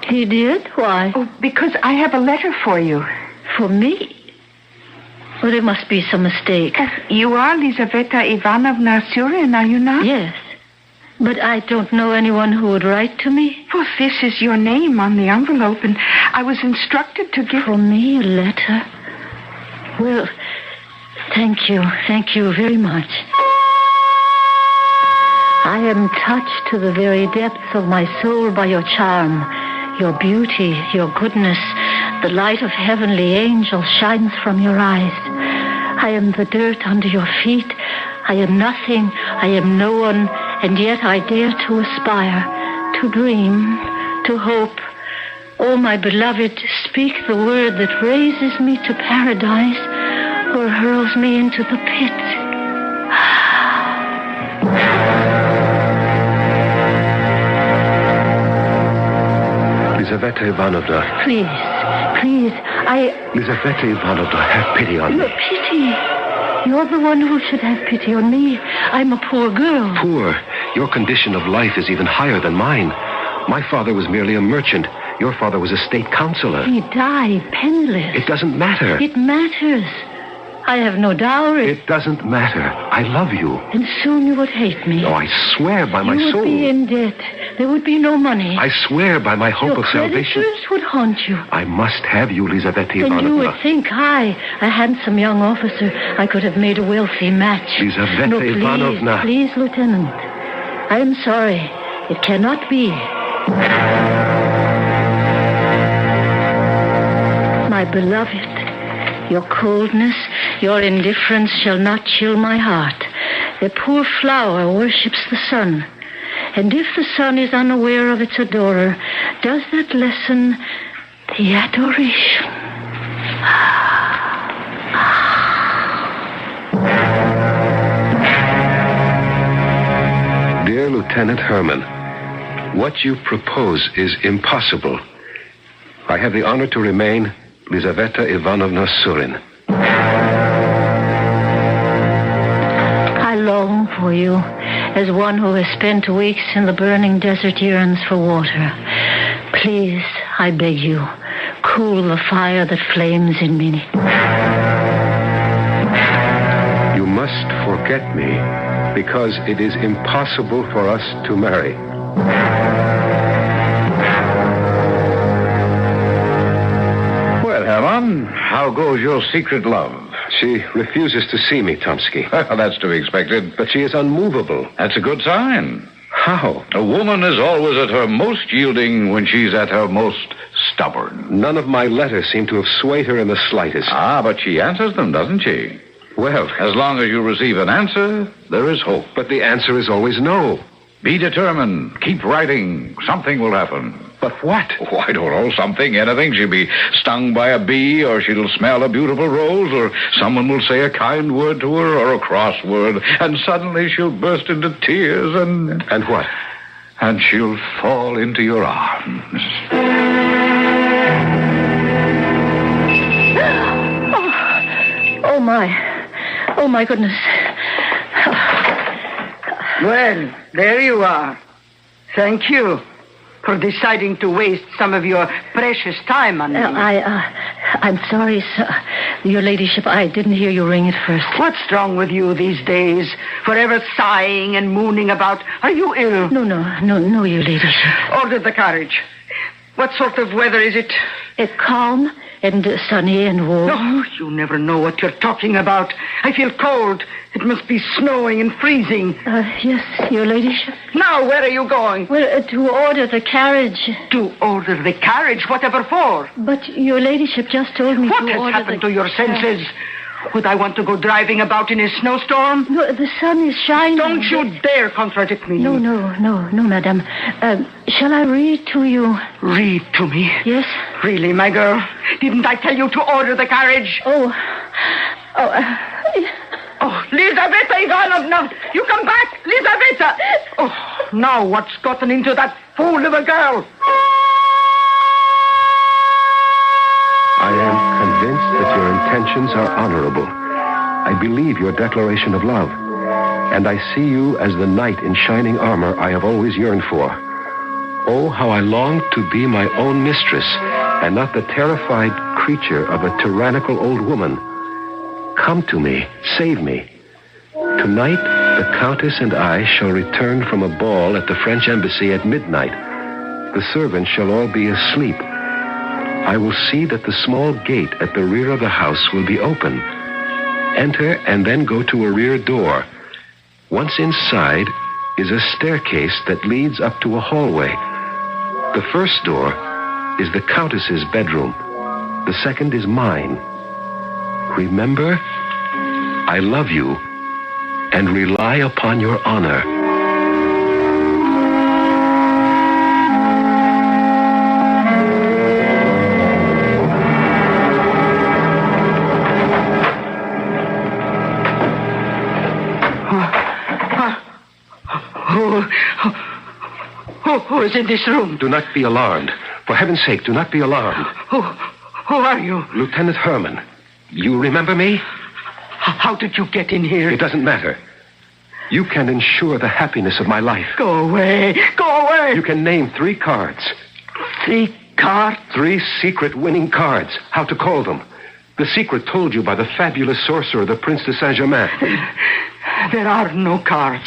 He did? Why? Oh, because I have a letter for you. For me? Well, there must be some mistake. You are Lizaveta Ivanovna Surin, are you not? Yes. But I don't know anyone who would write to me. Well, this is your name on the envelope, and I was instructed to give... For me, a letter? Well, thank you. Thank you very much. I am touched to the very depths of my soul by your charm, your beauty, your goodness. The light of heavenly angels shines from your eyes. I am the dirt under your feet. I am nothing. I am no one. And yet I dare to aspire, to dream, to hope. Oh, my beloved, speak the word that raises me to paradise or hurls me into the pit. Lizaveta Ivanovna. Please, Lizaveta Ivanovna, have pity on me. No, pity? You're the one who should have pity on me. I'm a poor girl. Poor? Your condition of life is even higher than mine. My father was merely a merchant. Your father was a state councilor. He died penniless. It doesn't matter. It matters. I have no dowry. It doesn't matter. I love you. And soon you would hate me. Oh, I swear by my soul. You would be in debt. There would be no money. I swear by my hope of salvation. Your creditors would haunt you. I must have you, Lizaveta Ivanovna. And you would think I, a handsome young officer, I could have made a wealthy match. Lizaveta Ivanovna. Please, Lieutenant. I am sorry. It cannot be. My beloved, your coldness, your indifference shall not chill my heart. A poor flower worships the sun. And if the sun is unaware of its adorer, does that lessen the adoration? Dear Lieutenant Herman, what you propose is impossible. I have the honor to remain Lizaveta Ivanovna Surin. I long for you, as one who has spent weeks in the burning desert yearns for water. Please, I beg you, cool the fire that flames in me. You must forget me, because it is impossible for us to marry. Well, Herman, how goes your secret love? She refuses to see me, Tomsky. That's to be expected. But she is unmovable. That's a good sign. How? A woman is always at her most yielding when she's at her most stubborn. None of my letters seem to have swayed her in the slightest. But she answers them, doesn't she? Well, as long as you receive an answer, there is hope. But the answer is always no. Be determined. Keep writing. Something will happen. But what? Oh, I don't know. Something, anything. She'll be stung by a bee, or she'll smell a beautiful rose, or someone will say a kind word to her, or a cross word, and suddenly she'll burst into tears and... And what? And she'll fall into your arms. Oh, my goodness. Well, there you are. Thank you for deciding to waste some of your precious time on me. I'm sorry, sir. Your ladyship, I didn't hear you ring at first. What's wrong with you these days? Forever sighing and mooning about. Are you ill? No, your ladyship. Order the carriage. What sort of weather is it? Calm, and sunny and warm. Oh, you never know what you're talking about. I feel cold. It must be snowing and freezing. Yes, your ladyship. Now, where are you going? Well, to order the carriage. To order the carriage? Whatever for? But your ladyship just told me what to order has happened to your senses? Would I want to go driving about in a snowstorm? No, the sun is shining. Don't you dare contradict me. No, madam. Shall I read to you? Read to me? Yes. Really, my girl? Didn't I tell you to order the carriage? Oh, Lizaveta Ivanovna! You come back! Lizaveta! Oh, now what's gotten into that fool of a girl? I am convinced that your intentions are honorable. I believe your declaration of love. And I see you as the knight in shining armor I have always yearned for. Oh, how I long to be my own mistress and not the terrified creature of a tyrannical old woman. Come to me. Save me. Tonight, the Countess and I shall return from a ball at the French embassy at midnight. The servants shall all be asleep. I will see that the small gate at the rear of the house will be open. Enter and then go to a rear door. Once inside is a staircase that leads up to a hallway. The first door is the Countess's bedroom. The second is mine. Remember, I love you and rely upon your honor. Who is in this room? Do not be alarmed. For heaven's sake, do not be alarmed. Who are you? Lieutenant Herman. You remember me? How did you get in here? It doesn't matter. You can ensure the happiness of my life. Go away. Go away. You can name 3 cards. 3 cards? 3 secret winning cards. How to call them. The secret told you by the fabulous sorcerer, the Prince de Saint-Germain. There are no cards.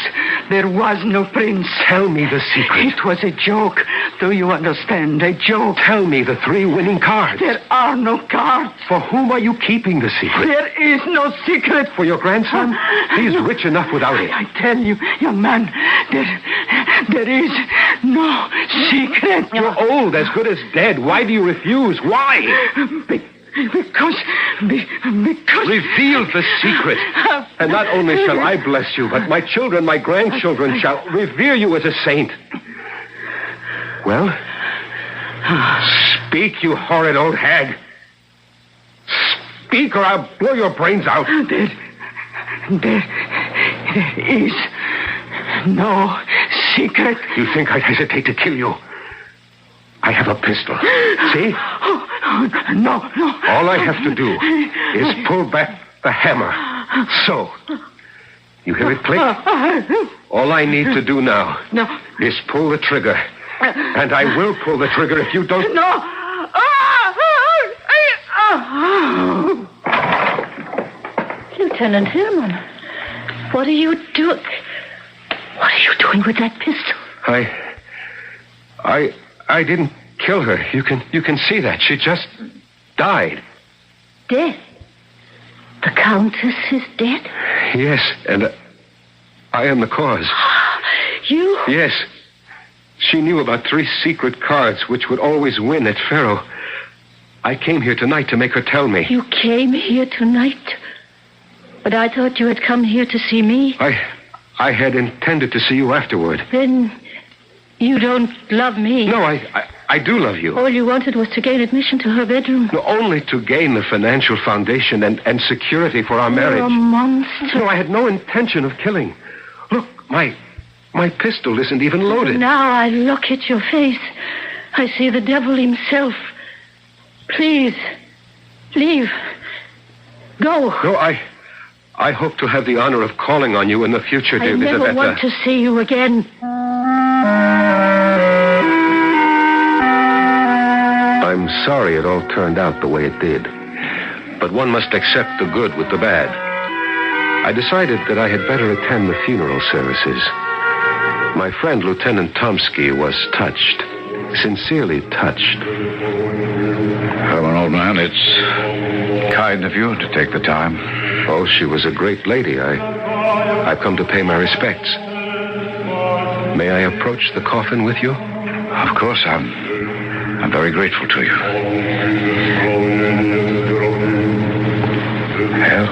There was no prince. Tell me the secret. It was a joke. Do you understand? A joke. Tell me the 3 winning cards. There are no cards. For whom are you keeping the secret? There is no secret. For your grandson? He is rich enough without it. I tell you, young man, there is no secret. You're old, as good as dead. Why do you refuse? Why? Because... Reveal the secret. And not only shall I bless you, but my children, my grandchildren shall revere you as a saint. Well? Speak, you horrid old hag. Speak or I'll blow your brains out. There is no secret. You think I'd hesitate to kill you? I have a pistol. See? No. All I have to do is pull back the hammer. So. You hear it click? All I need to do now is pull the trigger. And I will pull the trigger if you don't... No! Lieutenant Herman, what are you doing? What are you doing with that pistol? I didn't kill her. You can see that. She just died. Dead? The Countess is dead? Yes, and I am the cause. You? Yes. She knew about 3 secret cards which would always win at Faro. I came here tonight to make her tell me. You came here tonight? But I thought you had come here to see me. I had intended to see you afterward. Then you don't love me? No, I do love you. All you wanted was to gain admission to her bedroom? No, only to gain the financial foundation and security for our marriage. You're a monster. No, I had no intention of killing. Look, my pistol isn't even loaded. Now I look at your face. I see the devil himself. Please, leave. Go. No, I hope to have the honor of calling on you in the future, dear Lizaveta. I never want to see you again. I'm sorry it all turned out the way it did. But one must accept the good with the bad. I decided that I had better attend the funeral services. My friend Lieutenant Tomsky was touched. sincerely touched. Herman, old man, it's kind of you to take the time. Oh, she was a great lady. I've come to pay my respects. May I approach the coffin with you? Of course, I'm very grateful to you. Well,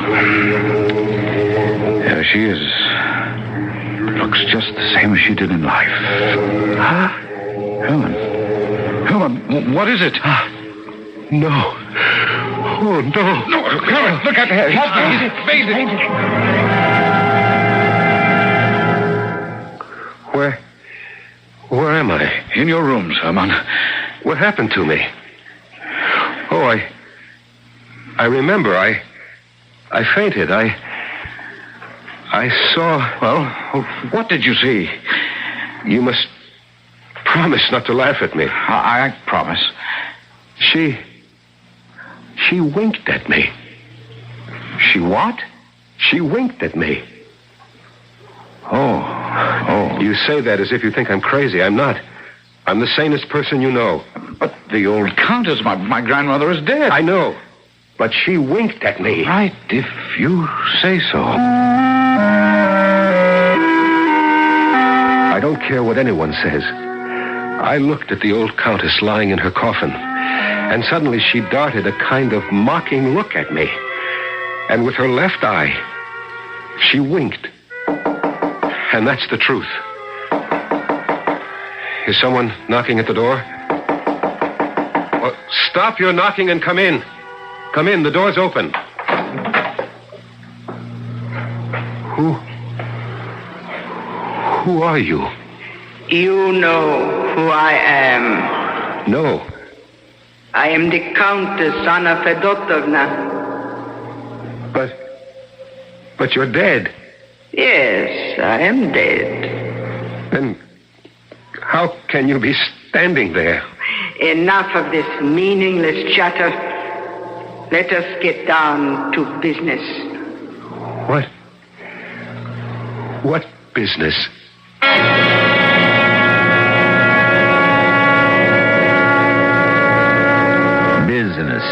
there she is. Looks just the same as she did in life. Huh? Herman, what is it? No. Oh, no. No, Herman, look at her. Where am I? In your rooms, Herman. What happened to me? Oh, I remember. I fainted. I saw... Well, what did you see? You must promise not to laugh at me. I promise. She winked at me. She what? She winked at me. Oh. You say that as if you think I'm crazy. I'm not. I'm the sanest person you know. But the old countess, my grandmother, is dead. I know. But she winked at me. Right, if you say so. I don't care what anyone says. I looked at the old countess lying in her coffin, and suddenly she darted a kind of mocking look at me. And with her left eye, she winked. And that's the truth. Is someone knocking at the door? Well, stop your knocking and come in. Come in, the door's open. Who are you? You know who I am. No. I am the Countess Anna Fedotovna. But you're dead. Yes, I am dead. Then how can you be standing there? Enough of this meaningless chatter. Let us get down to business. What business? Business.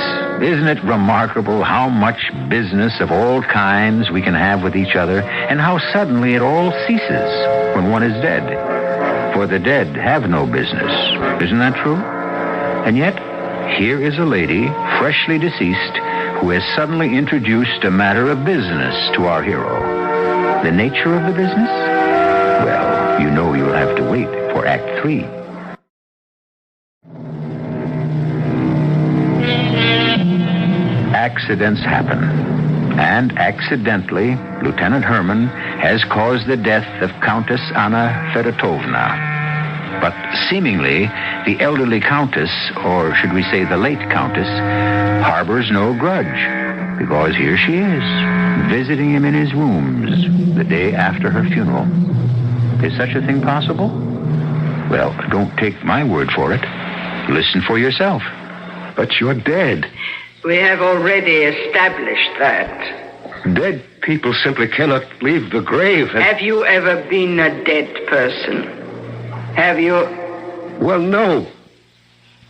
Isn't it remarkable how much business of all kinds we can have with each other, and how suddenly it all ceases when one is dead? For the dead have no business. Isn't that true? And yet, here is a lady, freshly deceased, who has suddenly introduced a matter of business to our hero. The nature of the business? Well, you know you'll have to wait for Act 3. Accidents happen. And accidentally, Lieutenant Herman has caused the death of Countess Anna Fedotovna. But seemingly, the elderly countess, or should we say the late countess, harbors no grudge, because here she is, visiting him in his rooms the day after her funeral. Is such a thing possible? Well, don't take my word for it. Listen for yourself. But you're dead. We have already established that. Dead people simply cannot leave the grave. Have you ever been a dead person? Have you? Well, no.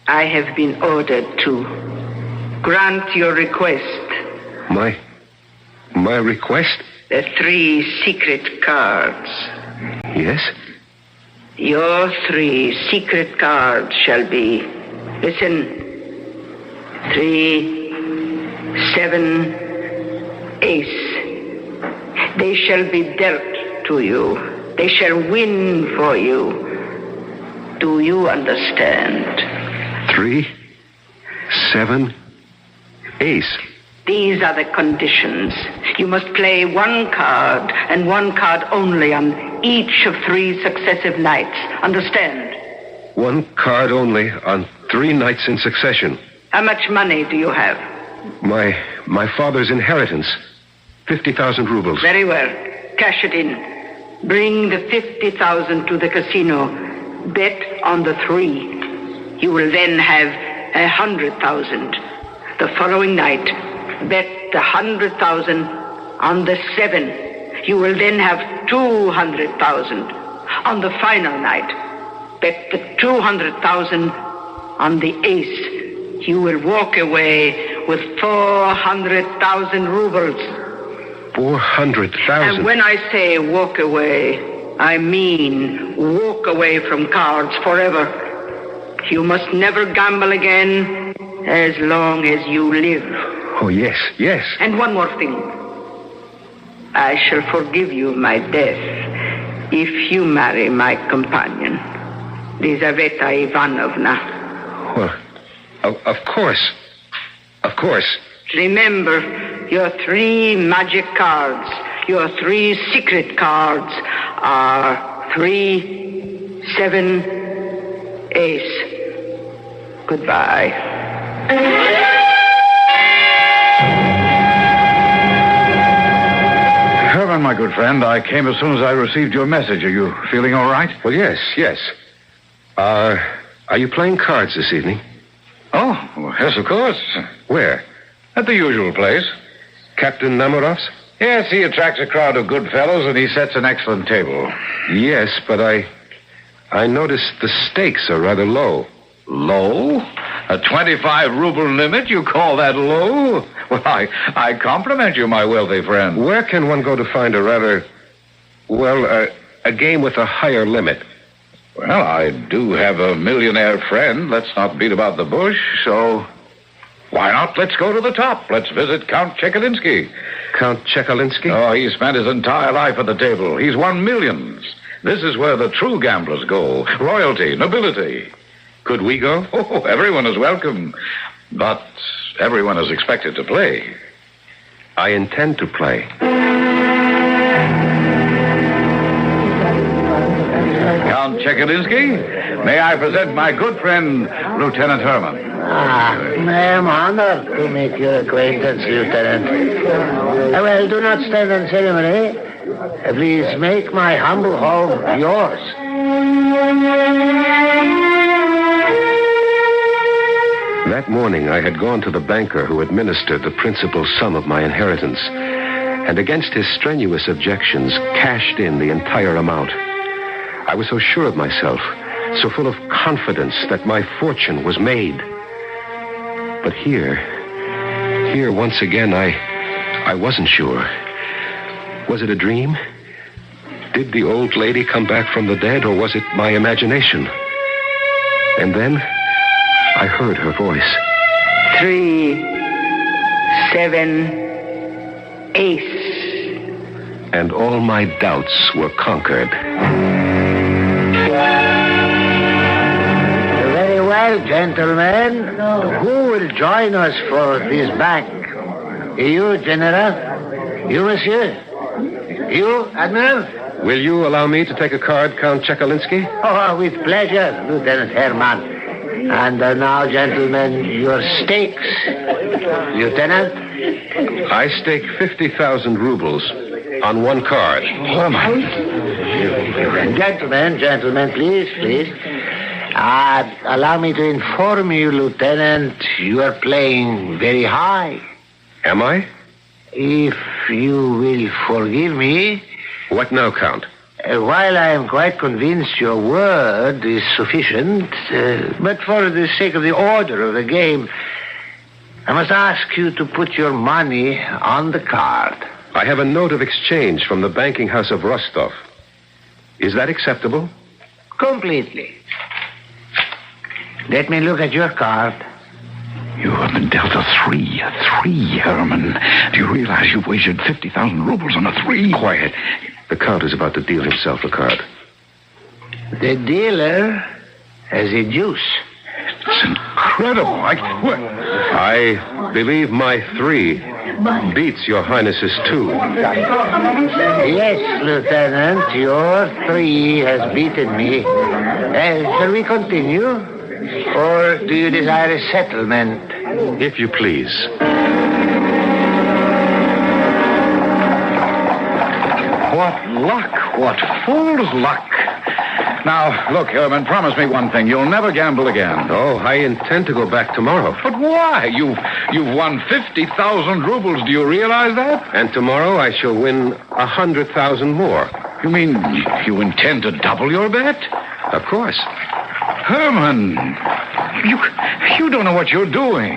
I have been ordered to grant your request. My request? The 3 secret cards. Yes? Your 3 secret cards shall be, listen, 3, 7, ace. They shall be dealt to you. They shall win for you. Do you understand? 3, 7, ace. These are the conditions. You must play 1 card and 1 card only on each of 3 successive nights. Understand? 1 card only on 3 nights in succession. How much money do you have? My father's inheritance. 50,000 rubles. Very well. Cash it in. Bring the 50,000 to the casino. Bet on the 3. You will then have 100,000. The following night, bet the 100,000 on the 7. You will then have 200,000. On the final night, Bet the 200,000 on the ace. You will walk away with 400,000 rubles. 400,000? And when I say walk away, I mean walk away from cards forever. You must never gamble again as long as you live. Oh, yes, yes. And one more thing. I shall forgive you my death if you marry my companion, Lizaveta Ivanovna. Well, of course. Of course. Remember, your 3 magic cards, your 3 secret cards are 3, 7, ace. Goodbye. Herman, my good friend, I came as soon as I received your message. Are you feeling all right? Well, yes, yes. Are you playing cards this evening? Oh, well, yes, of course. Where? At the usual place. Captain Namarov's? Yes, he attracts a crowd of good fellows, and he sets an excellent table. Yes, but I noticed the stakes are rather low. Low? A 25-ruble limit? You call that low? Well, I compliment you, my wealthy friend. Where can one go to find a game with a higher limit? Well, I do have a millionaire friend. Let's not beat about the bush, so why not? Let's go to the top. Let's visit Count Chekalinsky. Count Chekalinsky? Oh, he spent his entire life at the table. He's won millions. This is where the true gamblers go. Royalty, nobility. Could we go? Oh, everyone is welcome. But everyone is expected to play. I intend to play. Count Chekalinsky, may I present my good friend, Lieutenant Herman. I am honored to make your acquaintance, Lieutenant. Well, do not stand on ceremony. Please make my humble home yours. That morning, I had gone to the banker who administered the principal sum of my inheritance, and against his strenuous objections, cashed in the entire amount. I was so sure of myself, so full of confidence that my fortune was made. But here, once again, I wasn't sure. Was it a dream? Did the old lady come back from the dead, or was it my imagination? And then I heard her voice. 3, 7, ace. And all my doubts were conquered. Very well, gentlemen. Who will join us for this bank? You, General? You, Monsieur? You, Admiral? Will you allow me to take a card, Count Chekalinsky? Oh, with pleasure, Lieutenant Herman. And now, gentlemen, your stakes. Lieutenant? I stake 50,000 rubles on one card. Oh, my. Gentlemen, please. Allow me to inform you, Lieutenant, you are playing very high. Am I? If you will forgive me. What now, Count? While I am quite convinced your word is sufficient, but for the sake of the order of the game, I must ask you to put your money on the card. I have a note of exchange from the banking house of Rostov. Is that acceptable? Completely. Let me look at your card. You have been dealt a 3. A 3, Herman. Do you realize you've wasted 50,000 rubles on a 3? Quiet. The Count is about to deal himself a card. The dealer has a deuce. It's incredible. I believe my 3 beats your Highness's 2. Yes, Lieutenant, your 3 has beaten me. Shall we continue? Or do you desire a settlement? If you please. What luck. What fool's luck. Now, look, Herman, promise me one thing. You'll never gamble again. Oh, I intend to go back tomorrow. But why? You've won 50,000 rubles. Do you realize that? And tomorrow I shall win 100,000 more. You mean you intend to double your bet? Of course. Herman, you don't know what you're doing.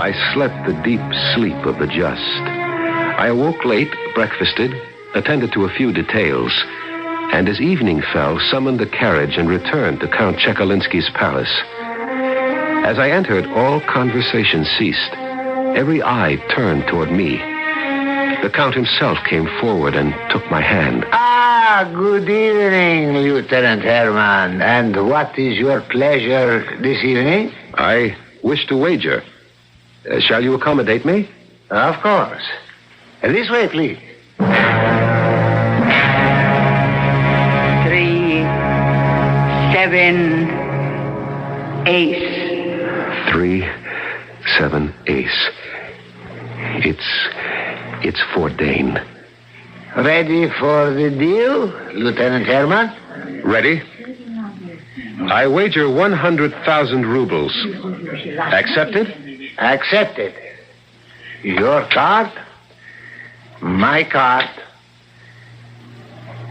I slept the deep sleep of the just. I awoke late, breakfasted, attended to a few details, and as evening fell, summoned a carriage and returned to Count Chekalinsky's palace. As I entered, all conversation ceased. Every eye turned toward me. The Count himself came forward and took my hand. Ah, good evening, Lieutenant Herman. And what is your pleasure this evening? I wish to wager. Shall you accommodate me? Of course. This way, please. 3, 7, ace. 3, 7, ace. It's foreordained. Ready for the deal, Lieutenant Herman? Ready? I wager 100,000 rubles. Accepted? Accepted. Your card, my card.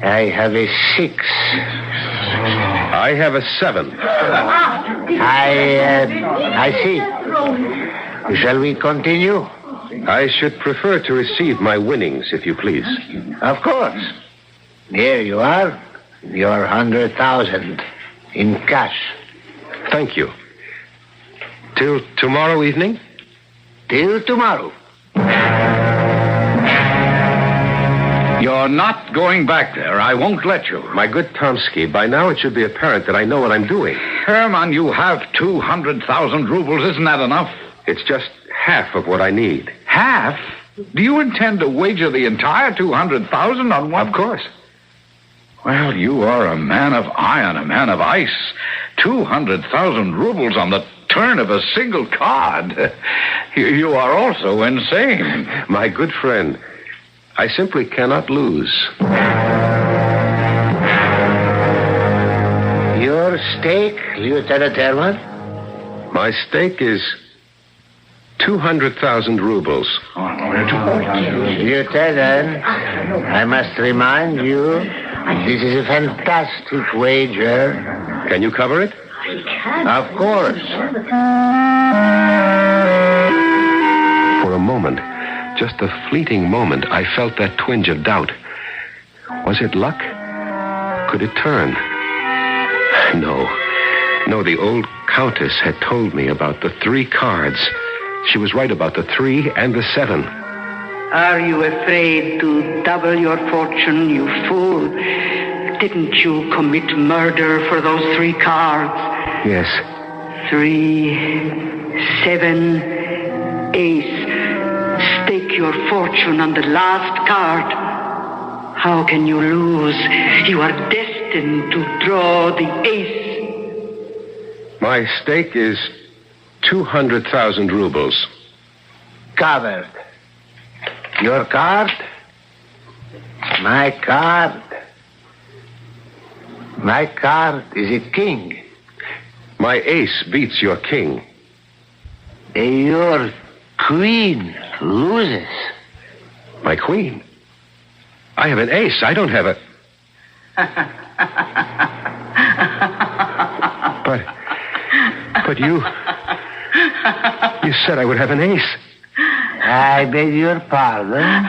I have a 6. I have a 7. I see. Shall we continue? I should prefer to receive my winnings, if you please. Of course. Here you are. Your 100,000 in cash. Thank you. Till tomorrow evening? Till tomorrow. You're not going back there. I won't let you. My good Tomsky, by now it should be apparent that I know what I'm doing. Herman, you have 200,000 rubles. Isn't that enough? It's just half of what I need. Half? Do you intend to wager the entire 200,000 on one? Of course. Well, you are a man of iron, a man of ice. 200,000 rubles on the turn of a single card. You are also insane. My good friend, I simply cannot lose. Your stake, Lieutenant Herman? My stake is 200,000 rubles. Lieutenant, I must remind you, this is a fantastic wager. Can you cover it? Of course. For a moment, just a fleeting moment, I felt that twinge of doubt. Was it luck? Could it turn? No, the old Countess had told me about the 3 cards. She was right about the 3 and the 7. Are you afraid to double your fortune, you fool? Didn't you commit murder for those 3 cards? Yes. 3, 7, ace. Stake your fortune on the last card. How can you lose? You are destined to draw the ace. My stake is 200,000 rubles. Covered. Your card, my card. My card is a king. My ace beats your king. Your queen loses. My queen? I have an ace. I don't have a... But you said I would have an ace. I beg your pardon.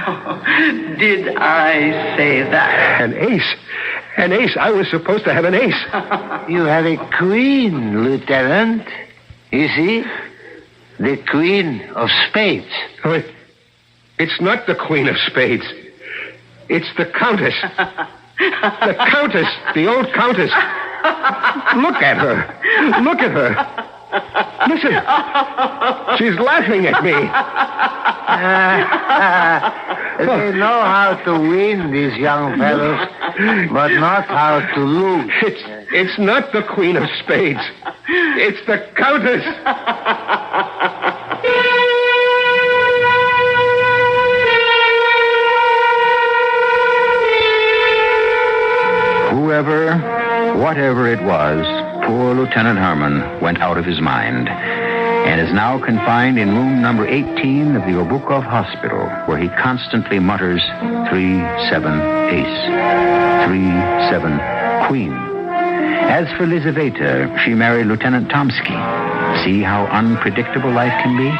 Did I say that? An ace. An ace. I was supposed to have an ace. You have a queen, Lieutenant. You see? The queen of spades. Oh, it's not the queen of spades. It's the countess. The countess. The old countess. Look at her. Look at her. Listen. She's laughing at me. They know how to win, these young fellows, but not how to lose. It's not the queen of spades. It's the countess. Whoever, whatever it was, poor Lieutenant Herman went out of his mind and is now confined in room number 18 of the Obukov Hospital, where he constantly mutters 3-7 ace. 3-7 Queen. As for Lizaveta, she married Lieutenant Tomsky. See how unpredictable life can be?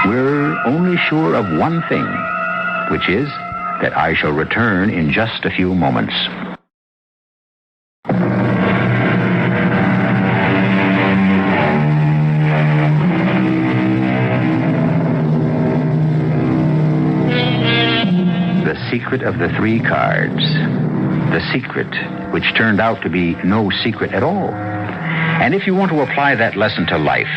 We're only sure of one thing, which is that I shall return in just a few moments. The secret of the 3 cards. The secret, which turned out to be no secret at all. And if you want to apply that lesson to life,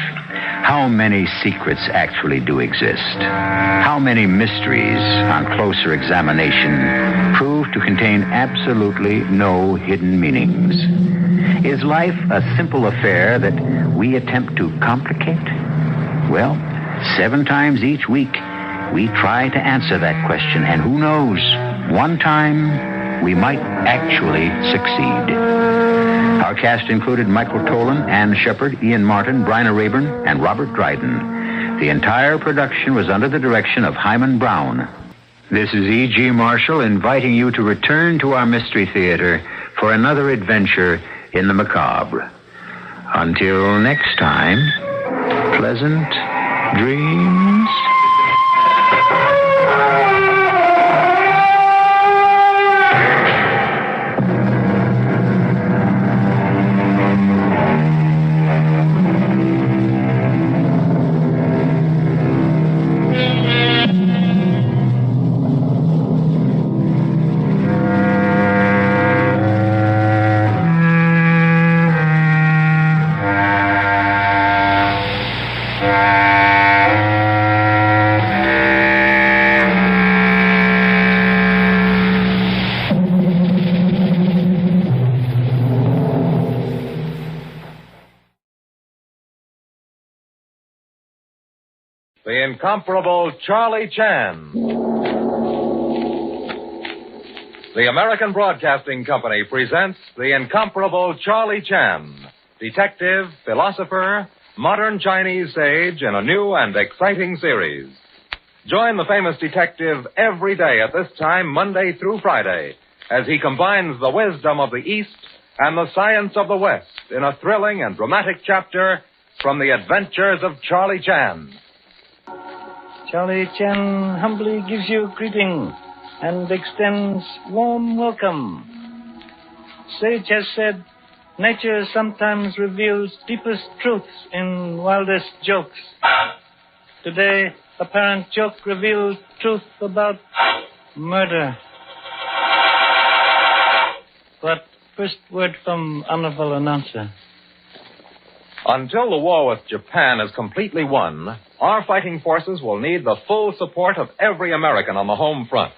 how many secrets actually do exist? How many mysteries, on closer examination, prove to contain absolutely no hidden meanings? Is life a simple affair that we attempt to complicate? Well, 7 times each week, we try to answer that question, and who knows, one time we might actually succeed. Our cast included Michael Tolan, Ann Shepard, Ian Martin, Bryna Rayburn, and Robert Dryden. The entire production was under the direction of Hyman Brown. This is E.G. Marshall inviting you to return to our Mystery Theater for another adventure in the macabre. Until next time, pleasant dreams. The incomparable Charlie Chan. The American Broadcasting Company presents the incomparable Charlie Chan, detective, philosopher, modern Chinese sage in a new and exciting series. Join the famous detective every day at this time, Monday through Friday, as he combines the wisdom of the East and the science of the West in a thrilling and dramatic chapter from the adventures of Charlie Chan. Charlie Chan humbly gives you greeting and extends warm welcome. Sage has said, nature sometimes reveals deepest truths in wildest jokes. Today, apparent joke reveals truth about murder. But first word from honorable announcer. Until the war with Japan is completely won, our fighting forces will need the full support of every American on the home front.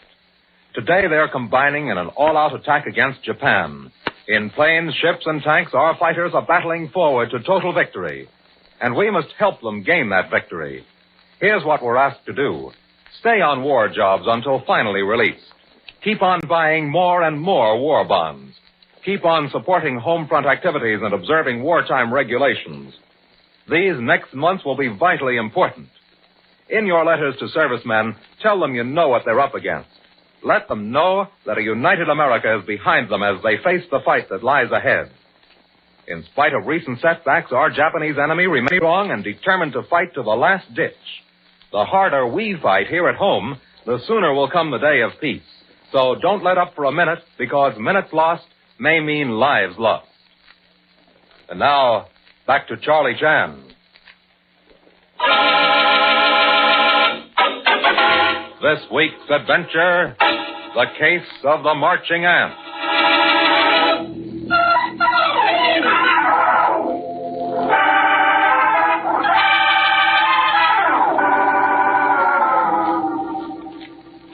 Today they're combining in an all-out attack against Japan. In planes, ships, and tanks, our fighters are battling forward to total victory. And we must help them gain that victory. Here's what we're asked to do. Stay on war jobs until finally released. Keep on buying more and more war bonds. Keep on supporting home front activities and observing wartime regulations. These next months will be vitally important. In your letters to servicemen, tell them you know what they're up against. Let them know that a united America is behind them as they face the fight that lies ahead. In spite of recent setbacks, our Japanese enemy remains strong and determined to fight to the last ditch. The harder we fight here at home, the sooner will come the day of peace. So don't let up for a minute, because minutes lost may mean lives lost. And now, back to Charlie Chan. This week's adventure, the case of the marching ant.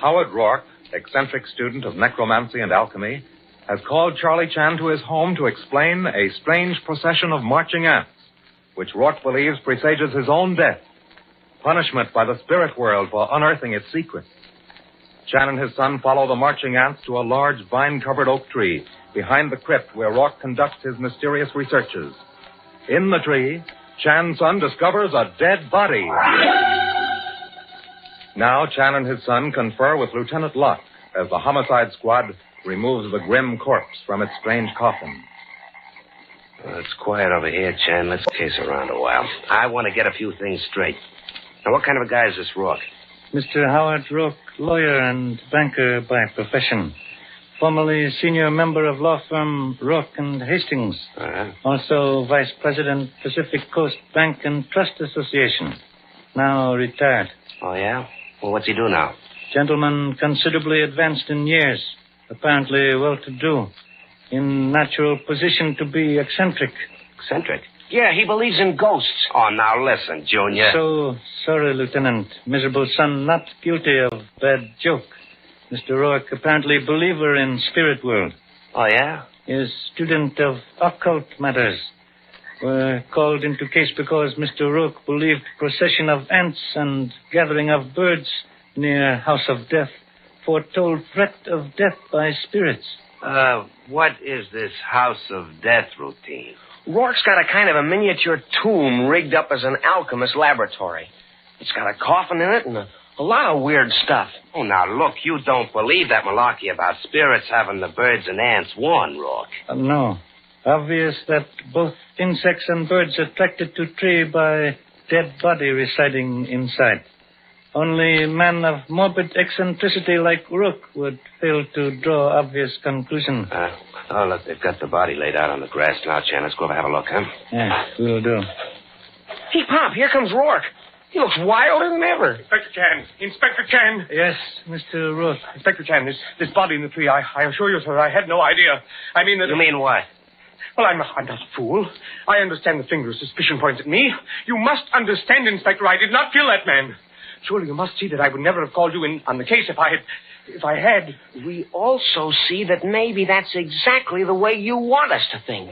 Howard Rourke, eccentric student of necromancy and alchemy, has called Charlie Chan to his home to explain a strange procession of marching ants, which Rourke believes presages his own death, punishment by the spirit world for unearthing its secrets. Chan and his son follow the marching ants to a large vine-covered oak tree behind the crypt where Rourke conducts his mysterious researches. In the tree, Chan's son discovers a dead body. Now Chan and his son confer with Lieutenant Locke as the homicide squad removes the grim corpse from its strange coffin. Well, it's quiet over here, Chan. Let's case around a while. I want to get a few things straight. Now, what kind of a guy is this Rourke? Mr. Howard Rourke, lawyer and banker by profession. Formerly senior member of law firm Rourke and Hastings. Uh-huh. Also vice president, Pacific Coast Bank and Trust Association. Now retired. Oh, yeah? Well, what's he do now? Gentleman considerably advanced in years. Apparently well-to-do. In natural position to be eccentric. Eccentric? Yeah, he believes in ghosts. Oh, now listen, Junior. So sorry, Lieutenant. Miserable son not guilty of bad joke. Mr. Rourke, apparently believer in spirit world. Oh, yeah? Is student of occult matters. Were called into case because Mr. Rourke believed procession of ants and gathering of birds near House of Death foretold threat of death by spirits. What is this House of Death routine? Rourke's got a kind of a miniature tomb rigged up as an alchemist laboratory. It's got a coffin in it and a lot of weird stuff. Oh, now, look, you don't believe that malarkey about spirits having the birds and ants warn, Rourke. No. Obvious that both insects and birds attracted to tree by dead body residing inside. Only man of morbid eccentricity like Rourke would fail to draw obvious conclusion. Oh, look, they've got the body laid out on the grass now, Chan. Let's go over and have a look, huh? Yeah, we'll do. Hey, Pop, here comes Rourke. He looks wilder than ever. Inspector Chan. Inspector Chan. Yes, Mr. Rourke. Inspector Chan, this body in the tree, I assure you, sir, I had no idea. I mean that... You mean what? Well, I'm not a fool. I understand the finger of suspicion points at me. You must understand, Inspector, I did not kill that man. Surely you must see that I would never have called you in on the case if I had. We also see that maybe that's exactly the way you want us to think.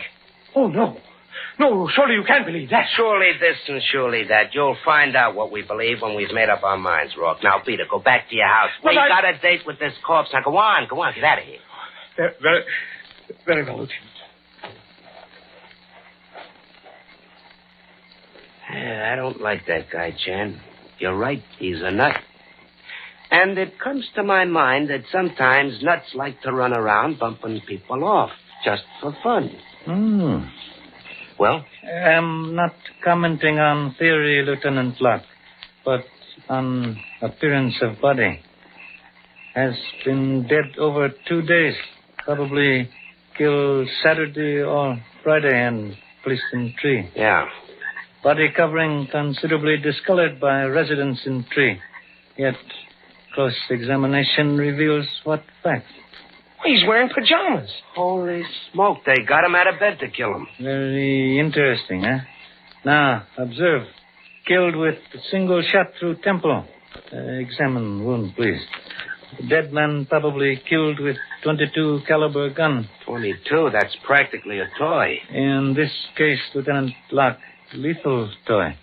Oh, no. No, surely you can't believe that. Surely this and surely that. You'll find out what we believe when we've made up our minds, Rourke. Now, Peter, go back to your house. But We got a date with this corpse. Now, go on, get out of here. Very, very well, Lieutenant. I don't like that guy, Chan. You're right, he's a nut. And it comes to my mind that sometimes nuts like to run around bumping people off, just for fun. Well? I'm not commenting on theory, Lieutenant Locke, but on appearance of body. Has been dead over 2 days. Probably killed Saturday or Friday and placed in tree. Yeah. Body covering considerably discolored by residence in tree. Yet close examination reveals what fact? He's wearing pajamas. Holy smoke, they got him out of bed to kill him. Very interesting, huh? Now, observe. Killed with a single shot through temple. Examine wound, please. The dead man probably killed with .22 caliber gun. 22? That's practically a toy. In this case, Lieutenant Locke, lethal toy.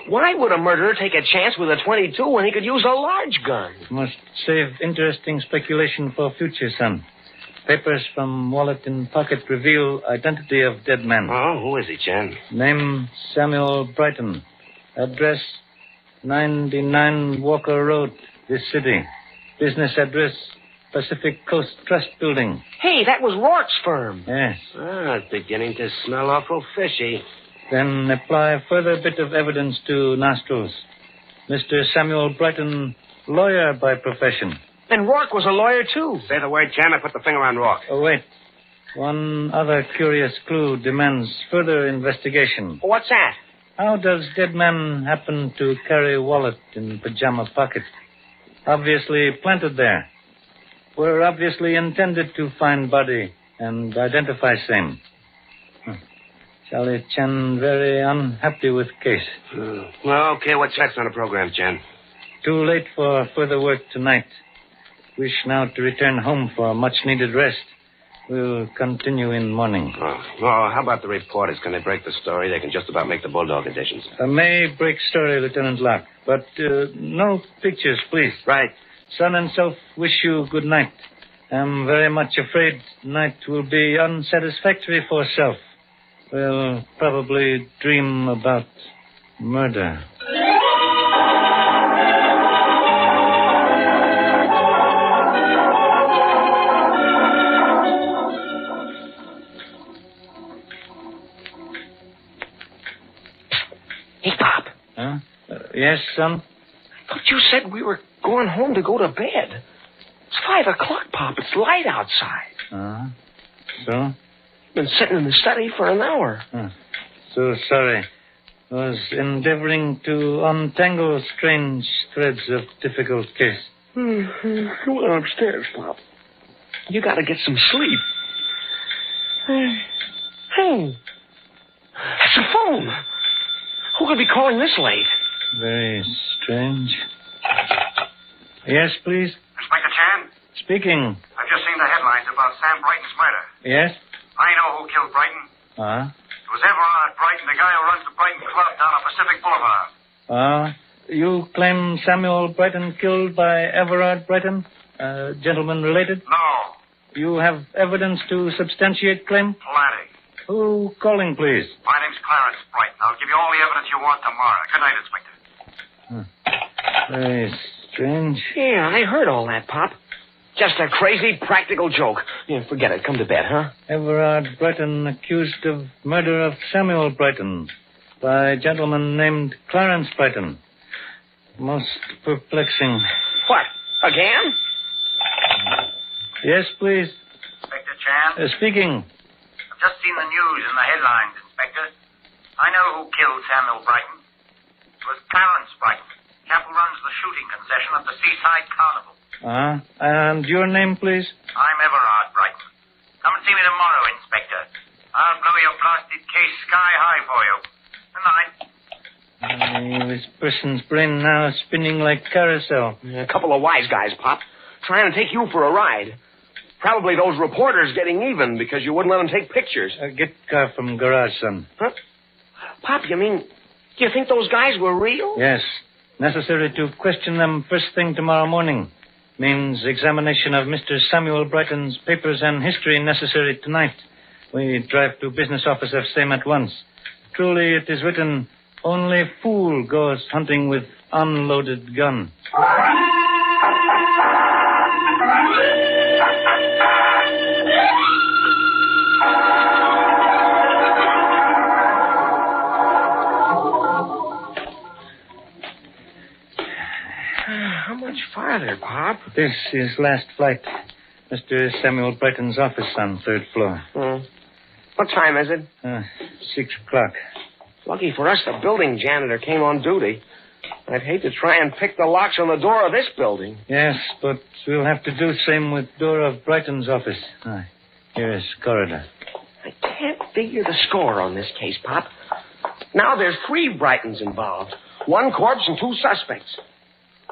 Why would a murderer take a chance with a .22 when he could use a large gun? Must save interesting speculation for future, son. Papers from wallet in pocket reveal identity of dead man. Oh, who is he, Chan? Name, Samuel Brighton. Address, 99 Walker Road, this city. Business address, Pacific Coast Trust Building. Hey, that was Rourke's firm. Yes. It's beginning to smell awful fishy. Then apply further bit of evidence to nostrils. Mr. Samuel Brighton, lawyer by profession. And Rourke was a lawyer, too. Say the word, Chan, I put the finger on Rourke. Oh, wait. One other curious clue demands further investigation. What's that? How does dead man happen to carry wallet in pajama pocket? Obviously planted there. Were obviously intended to find body and identify same. Charlie Chan very unhappy with case. Well, okay, what's next on the program, Chan? Too late for further work tonight. Wish now to return home for much-needed rest. We'll continue in morning. How about the reporters? Can they break the story? They can just about make the Bulldog editions. May break story, Lieutenant Locke, but no pictures, please. Right. Son and self wish you good night. I'm very much afraid night will be unsatisfactory for self. We'll probably dream about murder. Yes, son? But you said we were going home to go to bed. It's 5 o'clock, Pop. It's light outside. So? Been sitting in the study for an hour. So sorry. I was endeavoring to untangle strange threads of difficult case. Go on upstairs, Pop. You got to get some sleep. Hey. That's a phone. Who could be calling this late? Very strange. Yes, please? Inspector Chan? Speaking. I've just seen the headlines about Sam Brighton's murder. Yes? I know who killed Brighton. It was Everard Brighton, the guy who runs the Brighton Club down on Pacific Boulevard. You claim Samuel Brighton killed by Everard Brighton? Gentleman related? No. You have evidence to substantiate claim? Plenty. Who calling, please? My name's Clarence Brighton. I'll give you all the evidence you want tomorrow. Good night, Inspector. Very strange. Yeah, I heard all that, Pop. Just a crazy practical joke. Yeah, forget it. Come to bed, huh? Everard Brighton accused of murder of Samuel Brighton by a gentleman named Clarence Brighton. Most perplexing. What? Again? Yes, please. Inspector Chan? Speaking. I've just seen the news in the headlines, Inspector. I know who killed Samuel Brighton. It was Clarence Brighton, chap who runs the shooting concession at the Seaside Carnival. And your name, please? I'm Everard Brighton. Come and see me tomorrow, Inspector. I'll blow your blasted case sky high for you. Good night. This person's brain now is spinning like carousel. A couple of wise guys, Pop, trying to take you for a ride. Probably those reporters getting even because you wouldn't let them take pictures. Get car from garage, son. Huh? Pop, do you think those guys were real? Yes. Necessary to question them first thing tomorrow morning. Means examination of Mr. Samuel Brighton's papers and history necessary tonight. We drive to business office of same at once. Truly it is written, only fool goes hunting with unloaded gun. How much farther, Pop? This is last flight. Mr. Samuel Brighton's office on 3rd floor. What time is it? 6 o'clock. Lucky for us, the building janitor came on duty. I'd hate to try and pick the locks on the door of this building. Yes, but we'll have to do same with door of Brighton's office. Here is corridor. I can't figure the score on this case, Pop. Now there's 3 Brightons involved. 1 corpse and 2 suspects.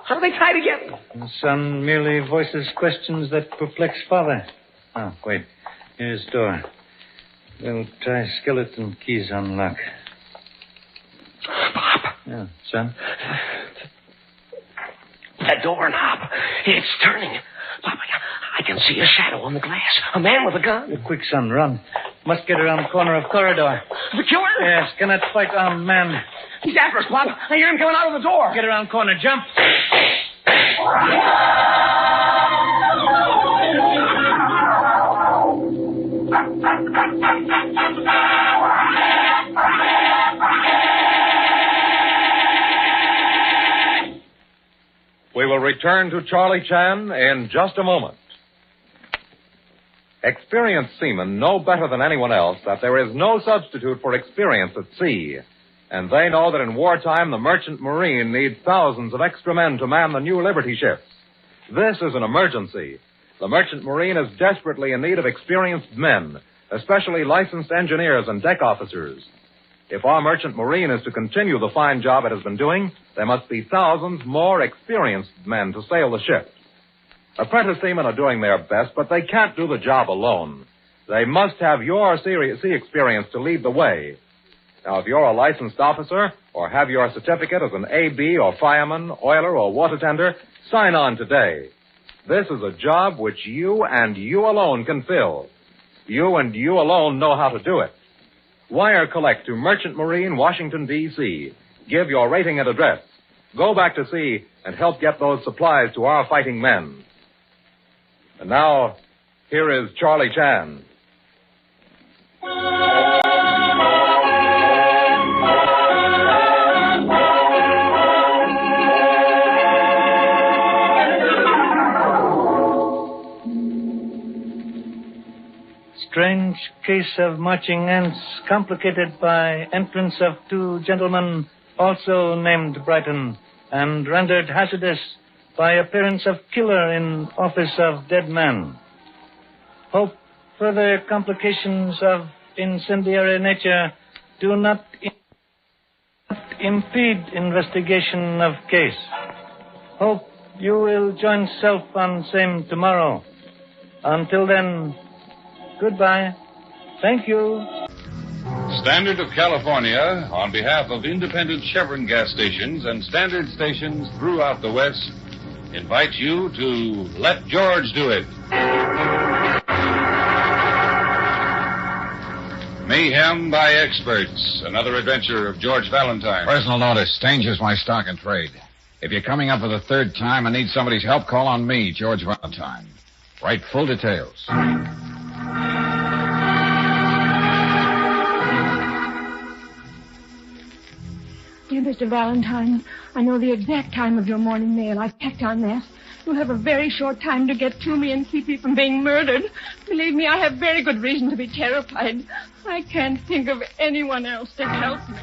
How do they tie together? The son merely voices questions that perplex father. Wait. Here's door. We'll try skeleton keys on lock. Pop. Yeah, son? That doorknob. It's turning. Pop, I can see a shadow on the glass. A man with a gun. Quick, son, run. Must get around the corner of corridor. The killer? Yes, cannot fight armed man. He's after us, Pop. I hear him coming out of the door. Get around corner, jump. We will return to Charlie Chan in just a moment. Experienced seamen know better than anyone else that there is no substitute for experience at sea. And they know that in wartime, the merchant marine needs thousands of extra men to man the new Liberty ships. This is an emergency. The merchant marine is desperately in need of experienced men, especially licensed engineers and deck officers. If our merchant marine is to continue the fine job it has been doing, there must be thousands more experienced men to sail the ship. Apprentice seamen are doing their best, but they can't do the job alone. They must have your sea experience to lead the way. Now, if you're a licensed officer or have your certificate as an AB or fireman, oiler, or water tender, sign on today. This is a job which you and you alone can fill. You and you alone know how to do it. Wire collect to Merchant Marine, Washington, D.C. Give your rating and address. Go back to sea and help get those supplies to our fighting men. And now, here is Charlie Chan. strange case of marching ants complicated by entrance of two gentlemen also named Brighton and rendered hazardous by appearance of killer in office of dead man. Hope further complications of incendiary nature do not impede investigation of case. Hope you will join self on same tomorrow. Until then, goodbye. Thank you. Standard of California, on behalf of independent Chevron gas stations and standard stations throughout the West, invites you to Let George Do It. Mayhem by Experts, another adventure of George Valentine. Personal notice, danger's my stock and trade. If you're coming up for the third time and need somebody's help, call on me, George Valentine. Write full details. Dear Mr. Valentine, I know the exact time of your morning mail. I've checked on that. You'll have a very short time to get to me and keep me from being murdered. Believe me, I have very good reason to be terrified. I can't think of anyone else to help me.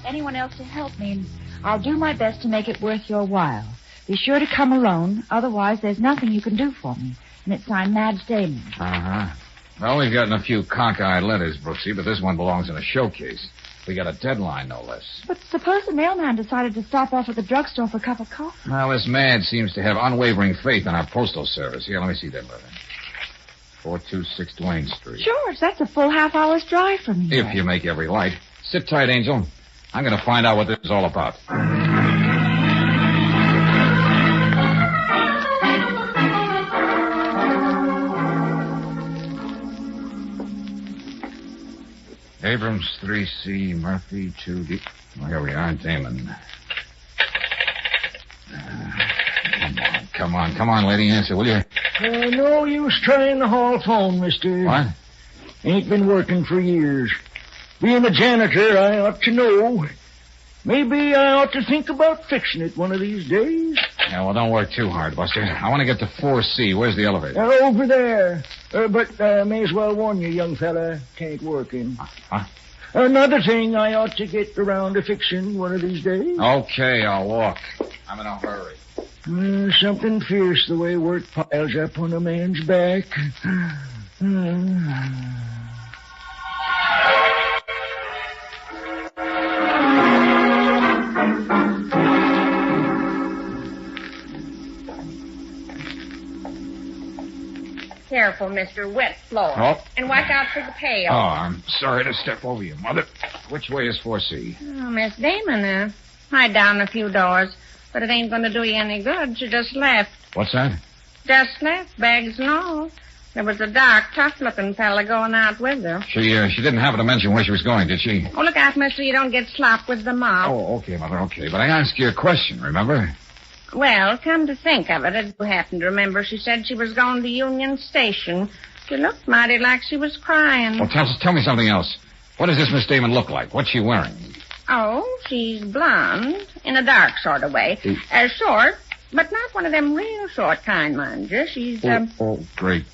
Anyone else to help me? I'll do my best to make it worth your while. Be sure to come alone, otherwise there's nothing you can do for me. And it's signed Madge Damon. Uh-huh. Well, we've gotten a few cockeyed letters, Brooksy, but this one belongs in a showcase. We got a deadline, no less. But suppose the mailman decided to stop off at the drugstore for a cup of coffee. Well, this man seems to have unwavering faith in our postal service. Here, let me see that letter. 426 Duane Street. George, that's a full half-hour's drive from here. If you make every light. Sit tight, Angel. I'm going to find out what this is all about. Abrams, 3C, Murphy, 2D. Well, here we are in Damon. Come on, lady, answer, will you? No use trying the hall phone, mister. What? Ain't been working for years. Being a janitor, I ought to know. Maybe I ought to think about fixing it one of these days. Yeah, well, don't work too hard, Buster. I want to get to 4C. Where's the elevator? Over there. But may as well warn you, young fella, can't work in. Huh? Another thing I ought to get around to fixing one of these days. Okay, I'll walk. I'm in a hurry. Something fierce the way work piles up on a man's back. Careful, mister. Wet floor. Oh. And watch out for the pail. Oh, I'm sorry to step over you, Mother. Which way is 4C? Oh, Miss Damon, hide down a few doors. But it ain't going to do you any good. She just left. What's that? Just left, bags and all. There was a dark, tough-looking fella going out with her. She didn't happen to mention where she was going, did she? Oh, look out, mister, you don't get slopped with the mob. Oh, okay, Mother, okay. But I asked you a question, remember? Well, come to think of it, I do happen to remember she said she was going to Union Station. She looked mighty like she was crying. Well, tell me something else. What does this Miss Damon look like? What's she wearing? Oh, she's blonde, in a dark sort of way. Short, but not one of them real short kind, mind you. She's, Great.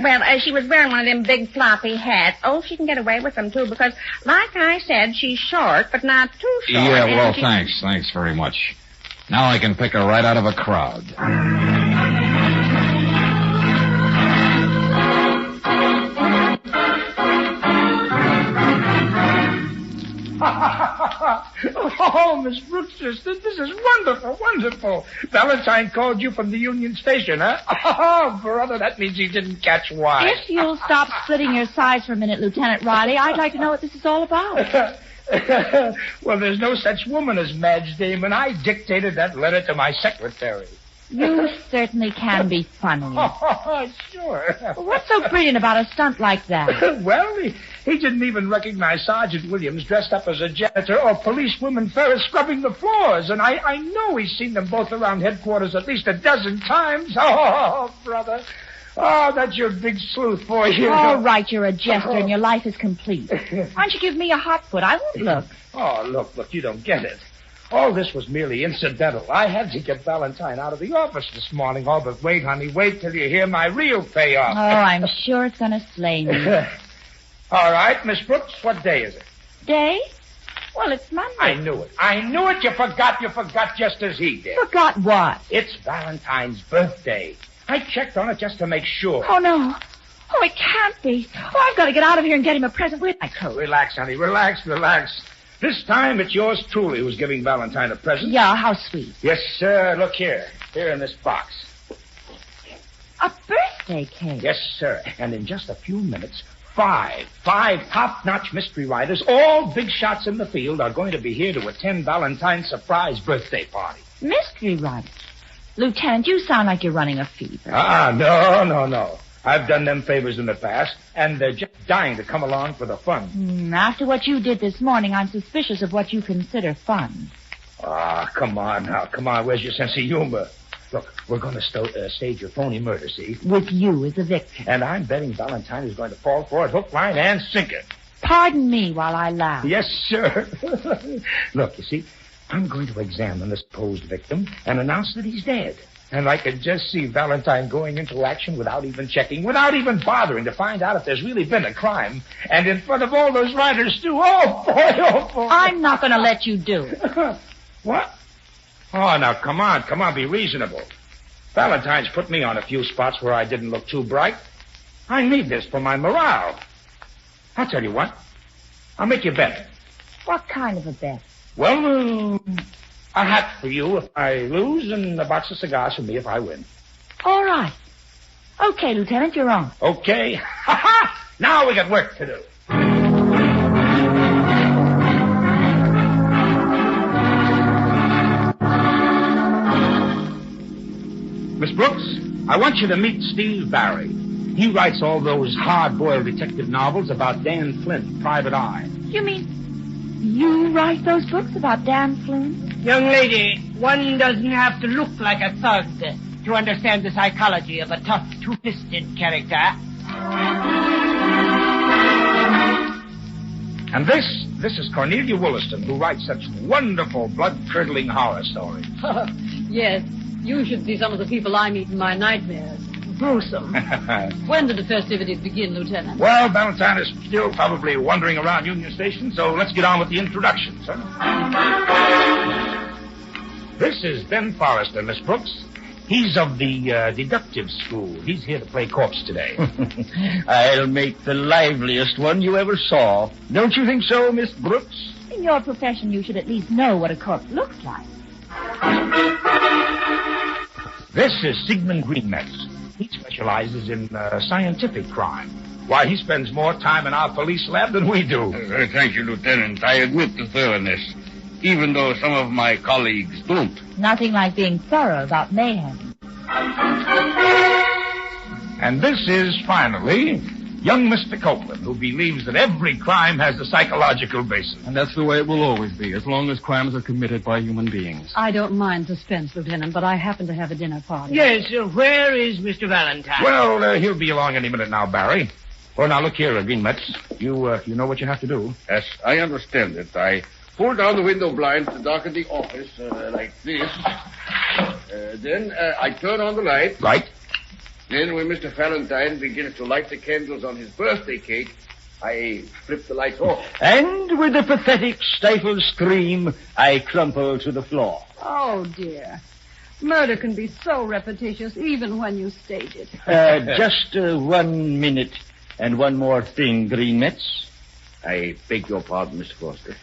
Well, she was wearing one of them big floppy hats. Oh, she can get away with them, too, because, like I said, she's short, but not too short. Yeah, well, thanks very much. Now I can pick her right out of a crowd. Oh, Miss Brooks, this is wonderful. Valentine called you from the Union Station, huh? Oh, brother, that means he didn't catch why. If you'll stop splitting your sides for a minute, Lieutenant Riley, I'd like to know what this is all about. Well, there's no such woman as Madge Damon. I dictated that letter to my secretary. You certainly can be funny. Oh, sure. What's so brilliant about a stunt like that? Well, he didn't even recognize Sergeant Williams dressed up as a janitor or policewoman Ferris scrubbing the floors. And I know he's seen them both around headquarters at least a dozen times. Oh, brother. Oh, that's your big sleuth for you. All right, you're a jester and your life is complete. Why don't you give me a hot foot? I won't look. Oh, look, you don't get it. All this was merely incidental. I had to get Valentine out of the office this morning. Oh, but wait, honey, wait till you hear my real payoff. Oh, I'm sure it's going to slay me. All right, Miss Brooks, what day is it? Day? Well, it's Monday. I knew it. You forgot just as he did. Forgot what? It's Valentine's birthday. I checked on it just to make sure. Oh, no. Oh, it can't be. Oh, I've got to get out of here and get him a present with my coat. Relax, honey. Relax. This time it's yours truly who's giving Valentine a present. Yeah, how sweet. Yes, sir. Look here. Here in this box. A birthday cake. Yes, sir. And in just a few minutes, five top-notch mystery writers, all big shots in the field, are going to be here to attend Valentine's surprise birthday party. Mystery writers? Lieutenant, you sound like you're running a fever. No. I've done them favors in the past, and they're just dying to come along for the fun. After what you did this morning, I'm suspicious of what you consider fun. Come on now. Come on. Where's your sense of humor? Look, we're going to stage a phony murder, see? With you as a victim. And I'm betting Valentine is going to fall for it hook, line, and sinker. Pardon me while I laugh. Yes, sir. Look, you see, I'm going to examine the supposed victim and announce that he's dead. And I could just see Valentine going into action without even checking, without even bothering to find out if there's really been a crime. And in front of all those writers, too. Oh, boy. I'm not going to let you do it. What? Oh, now, come on, be reasonable. Valentine's put me on a few spots where I didn't look too bright. I need this for my morale. I'll tell you what. I'll make you a bet. What kind of a bet? Well, a hat for you if I lose and a box of cigars for me if I win. All right. Okay, Lieutenant, you're on. Okay. Ha-ha! Now we got work to do. Miss Brooks, I want you to meet Steve Barry. He writes all those hard-boiled detective novels about Dan Flint, Private Eye. You mean you write those books about Dan Flint? Young lady, one doesn't have to look like a thug to understand the psychology of a tough, two-fisted character. And this is Cornelia Williston, who writes such wonderful, blood-curdling horror stories. Yes, you should see some of the people I meet in my nightmares. Gruesome. When did the festivities begin, Lieutenant? Well, Valentine is still probably wandering around Union Station, so let's get on with the introductions, huh? This is Ben Forrester, Miss Brooks. He's of the deductive school. He's here to play corpse today. I'll make the liveliest one you ever saw. Don't you think so, Miss Brooks? In your profession, you should at least know what a corpse looks like. This is Sigmund Greenmetz. He specializes in scientific crime. Why, he spends more time in our police lab than we do. Thank you, Lieutenant. I admit the thoroughness, even though some of my colleagues don't. Nothing like being thorough about mayhem. And this is, finally, young Mr. Copeland, who believes that every crime has a psychological basis. And that's the way it will always be, as long as crimes are committed by human beings. I don't mind suspense, Lieutenant, but I happen to have a dinner party. Yes, where is Mr. Valentine? Well, he'll be along any minute now, Barry. Oh, now, look here, Greenmetz. You know what you have to do. Yes, I understand it. I pull down the window blinds to darken the office like this. Then I turn on the light. Right. Then when Mr. Valentine begins to light the candles on his birthday cake, I flip the lights off. And with a pathetic stifled scream, I crumple to the floor. Oh, dear. Murder can be so repetitious, even when you stage it. Just 1 minute and one more thing, Greenmetz. I beg your pardon, Mr. Foster.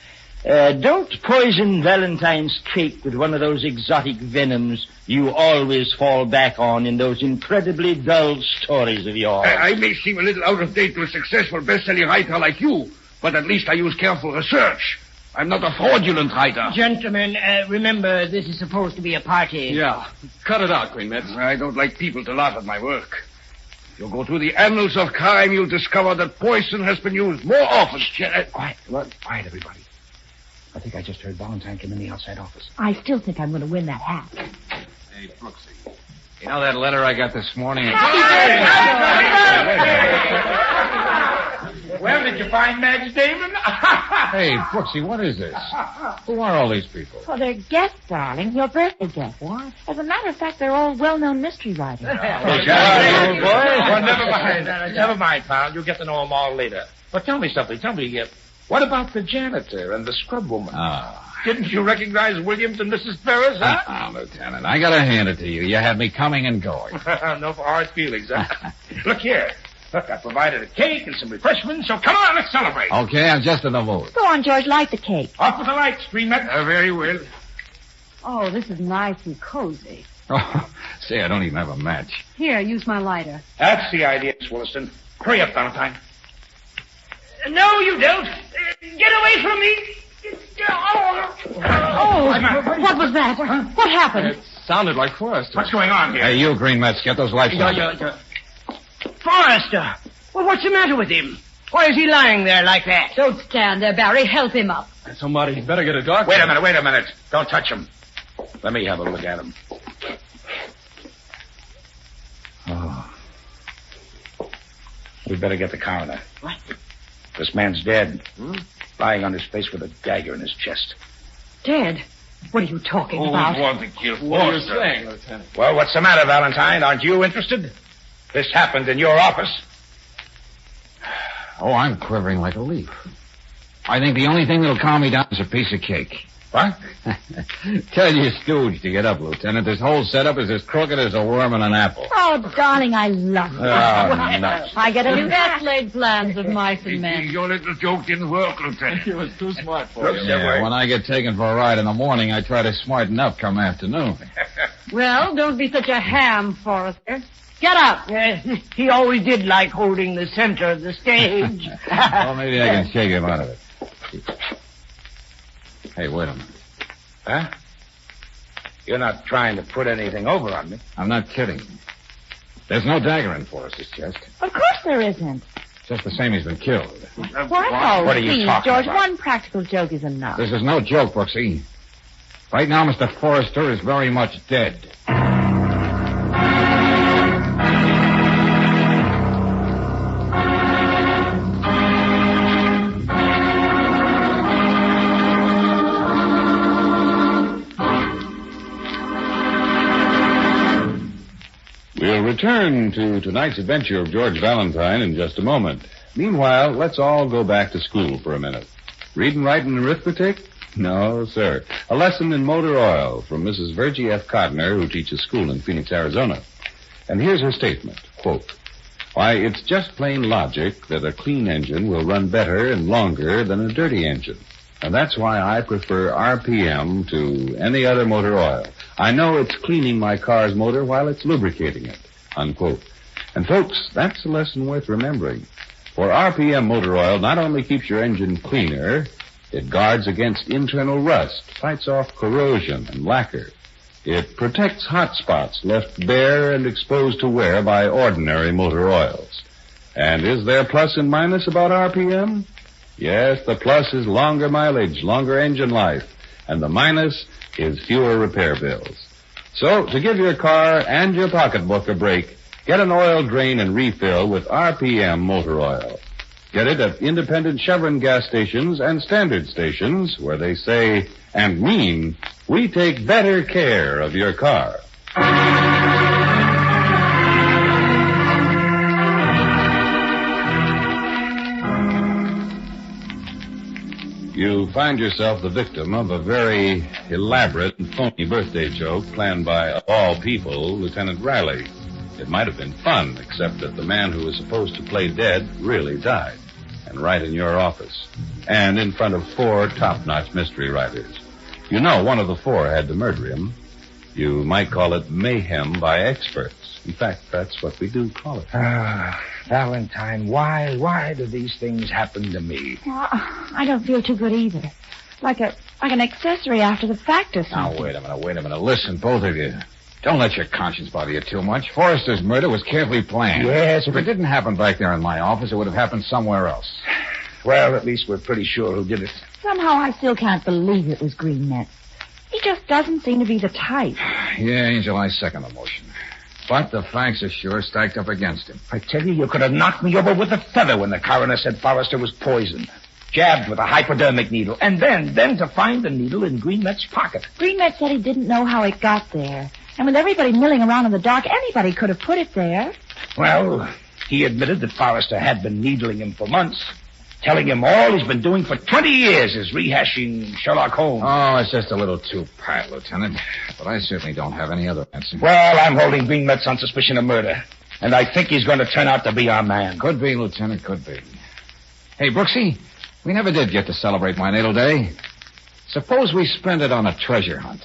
Don't poison Valentine's cake with one of those exotic venoms you always fall back on in those incredibly dull stories of yours. I may seem a little out of date to a successful best-selling writer like you, but at least I use careful research. I'm not a fraudulent writer. Gentlemen, remember, this is supposed to be a party. Yeah. Cut it out, Greenmetz. I don't like people to laugh at my work. If you go through the annals of crime, you'll discover that poison has been used more often. Quiet, everybody. I think I just heard Valentine come in the outside office. I still think I'm going to win that hat. Hey, Brooksy. You know that letter I got this morning? Well, did you find Madge Damon? Hey, Brooksy, what is this? Who are all these people? Well, they're guests, darling. Your birthday guests. What? As a matter of fact, they're all well-known mystery writers. Well, never mind. Never mind, pal. You'll get to know them all later. But tell me something. Tell me, what about the janitor and the scrub woman? Didn't you recognize Williams and Mrs. Ferris, huh? Lieutenant, I gotta hand it to you. You had me coming and going. No hard feelings, huh? Look here. Look, I provided a cake and some refreshments, so come on, let's celebrate. Okay, I'm just in the mood. Go on, George, light the cake. Off with the lights, Green Net. Very well. Oh, this is nice and cozy. Oh, say, I don't even have a match. Here, use my lighter. That's the idea, Williston. Hurry up, Valentine. No, you don't. Get away from me. Oh, what was that? What happened? It sounded like Forrester. What's going on here? Hey, you, Green Mets, get those lights on. Forrester! Well, what's the matter with him? Why is he lying there like that? Don't stand there, Barry. Help him up. Somebody better get a doctor. Wait a minute. Don't touch him. Let me have a look at him. Oh. We'd better get the coroner. What? This man's dead. Lying on his face with a dagger in his chest. Dead? What are you talking Who about? would want to kill Forrester? What are you saying, Lieutenant? Well, what's the matter, Valentine? Aren't you interested? This happened in your office. Oh, I'm quivering like a leaf. I think the only thing that'll calm me down is a piece of cake. What? Tell your stooge to get up, Lieutenant. This whole setup is as crooked as a worm in an apple. Oh, darling, I love you. Oh, nuts. I get a The new best laid plans of mice and men. Your little joke didn't work, Lieutenant. He was too smart for you. Yeah, when I get taken for a ride in the morning, I try to smarten up come afternoon. Well, don't be such a ham, Forrester. Get up. He always did like holding the center of the stage. Well, maybe I can shake him out of it. Hey, wait a minute. Huh? You're not trying to put anything over on me. I'm not kidding. There's no dagger in Forrester's chest. Of course there isn't. Just the same he's been killed. What? What are you Please, talking George, about? one practical joke is enough. This is no joke, Brooksy. Right now, Mr. Forrester is very much dead. We'll return to tonight's adventure of George Valentine in just a moment. Meanwhile, let's all go back to school for a minute. Reading, writing, and arithmetic? No, sir. A lesson in motor oil from Mrs. Virgie F. Codner, who teaches school in Phoenix, Arizona. And here's her statement, quote, "Why, it's just plain logic that a clean engine will run better and longer than a dirty engine. And that's why I prefer RPM to any other motor oil. I know it's cleaning my car's motor while it's lubricating it," unquote. And folks, that's a lesson worth remembering. For RPM motor oil not only keeps your engine cleaner, it guards against internal rust, fights off corrosion and lacquer. It protects hot spots left bare and exposed to wear by ordinary motor oils. And is there plus and minus about RPM? Yes, the plus is longer mileage, longer engine life, and the minus is fewer repair bills. So, to give your car and your pocketbook a break, get an oil drain and refill with RPM motor oil. Get it at independent Chevron gas stations and standard stations where they say and mean, we take better care of your car. You find yourself the victim of a very elaborate and phony birthday joke planned by, of all people, Lieutenant Riley. It might have been fun, except that the man who was supposed to play dead really died. And right in your office. And in front of 4 top-notch mystery writers. You know one of the 4 had to murder him. You might call it mayhem by experts. In fact, that's what we do call it. Valentine, why do these things happen to me? Well, I don't feel too good either. Like an accessory after the fact or something. Now, wait a minute. Listen, both of you. Don't let your conscience bother you too much. Forrester's murder was carefully planned. Yes, If it didn't happen back there in my office, it would have happened somewhere else. Well, at least we're pretty sure who did it. Somehow I still can't believe it was Green Nets. He just doesn't seem to be the type. Yeah, Angel, I second the motion. But the facts are sure stacked up against him. I tell you could have knocked me over with a feather when the coroner said Forrester was poisoned. Jabbed with a hypodermic needle. And then to find the needle in Greenmet's pocket. Greenmet said he didn't know how it got there. And with everybody milling around in the dark, anybody could have put it there. Well, he admitted that Forrester had been needling him for months. Telling him all he's been doing for 20 years is rehashing Sherlock Holmes. Oh, it's just a little too pat, Lieutenant. But I certainly don't have any other answer. Well, I'm holding Greenmetz on suspicion of murder. And I think he's going to turn out to be our man. Could be, Lieutenant, could be. Hey, Brooksy, we never did get to celebrate my natal day. Suppose we spend it on a treasure hunt.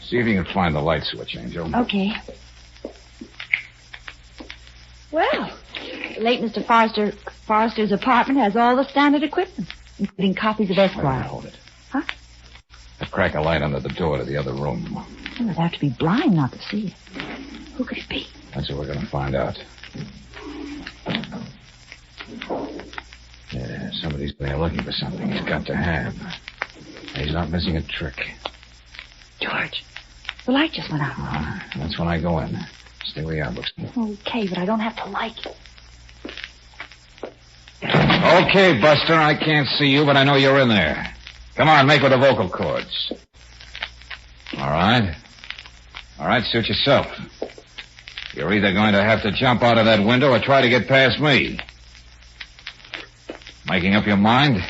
See if you can find the light switch, Angel. Okay. Well, the late Mr. Forrester's apartment has all the standard equipment, including copies of Esquire. Hold it. Huh? I'll crack a light under the door to the other room. Well, I'd have to be blind not to see it. Who could it be? That's what we're going to find out. Yeah, somebody's there looking for something he's got to have. He's not missing a trick. George, the light just went out. That's when I go in. Stay where you are, Brooksy. Okay, but I don't have to like it. Okay, Buster, I can't see you, but I know you're in there. Come on, make with the vocal cords. All right. All right, suit yourself. You're either going to have to jump out of that window or try to get past me. Making up your mind?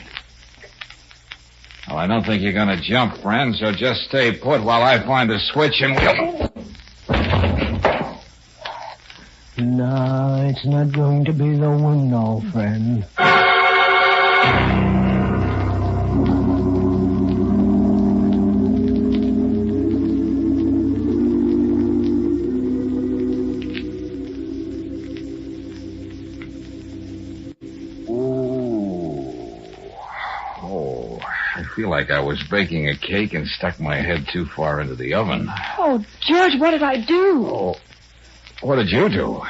Well, I don't think you're going to jump, friend, so just stay put while I find a switch and we'll... No, it's not going to be the window, friend. I feel like I was baking a cake and stuck my head too far into the oven. Oh, George, what did I do? Oh, what did you do?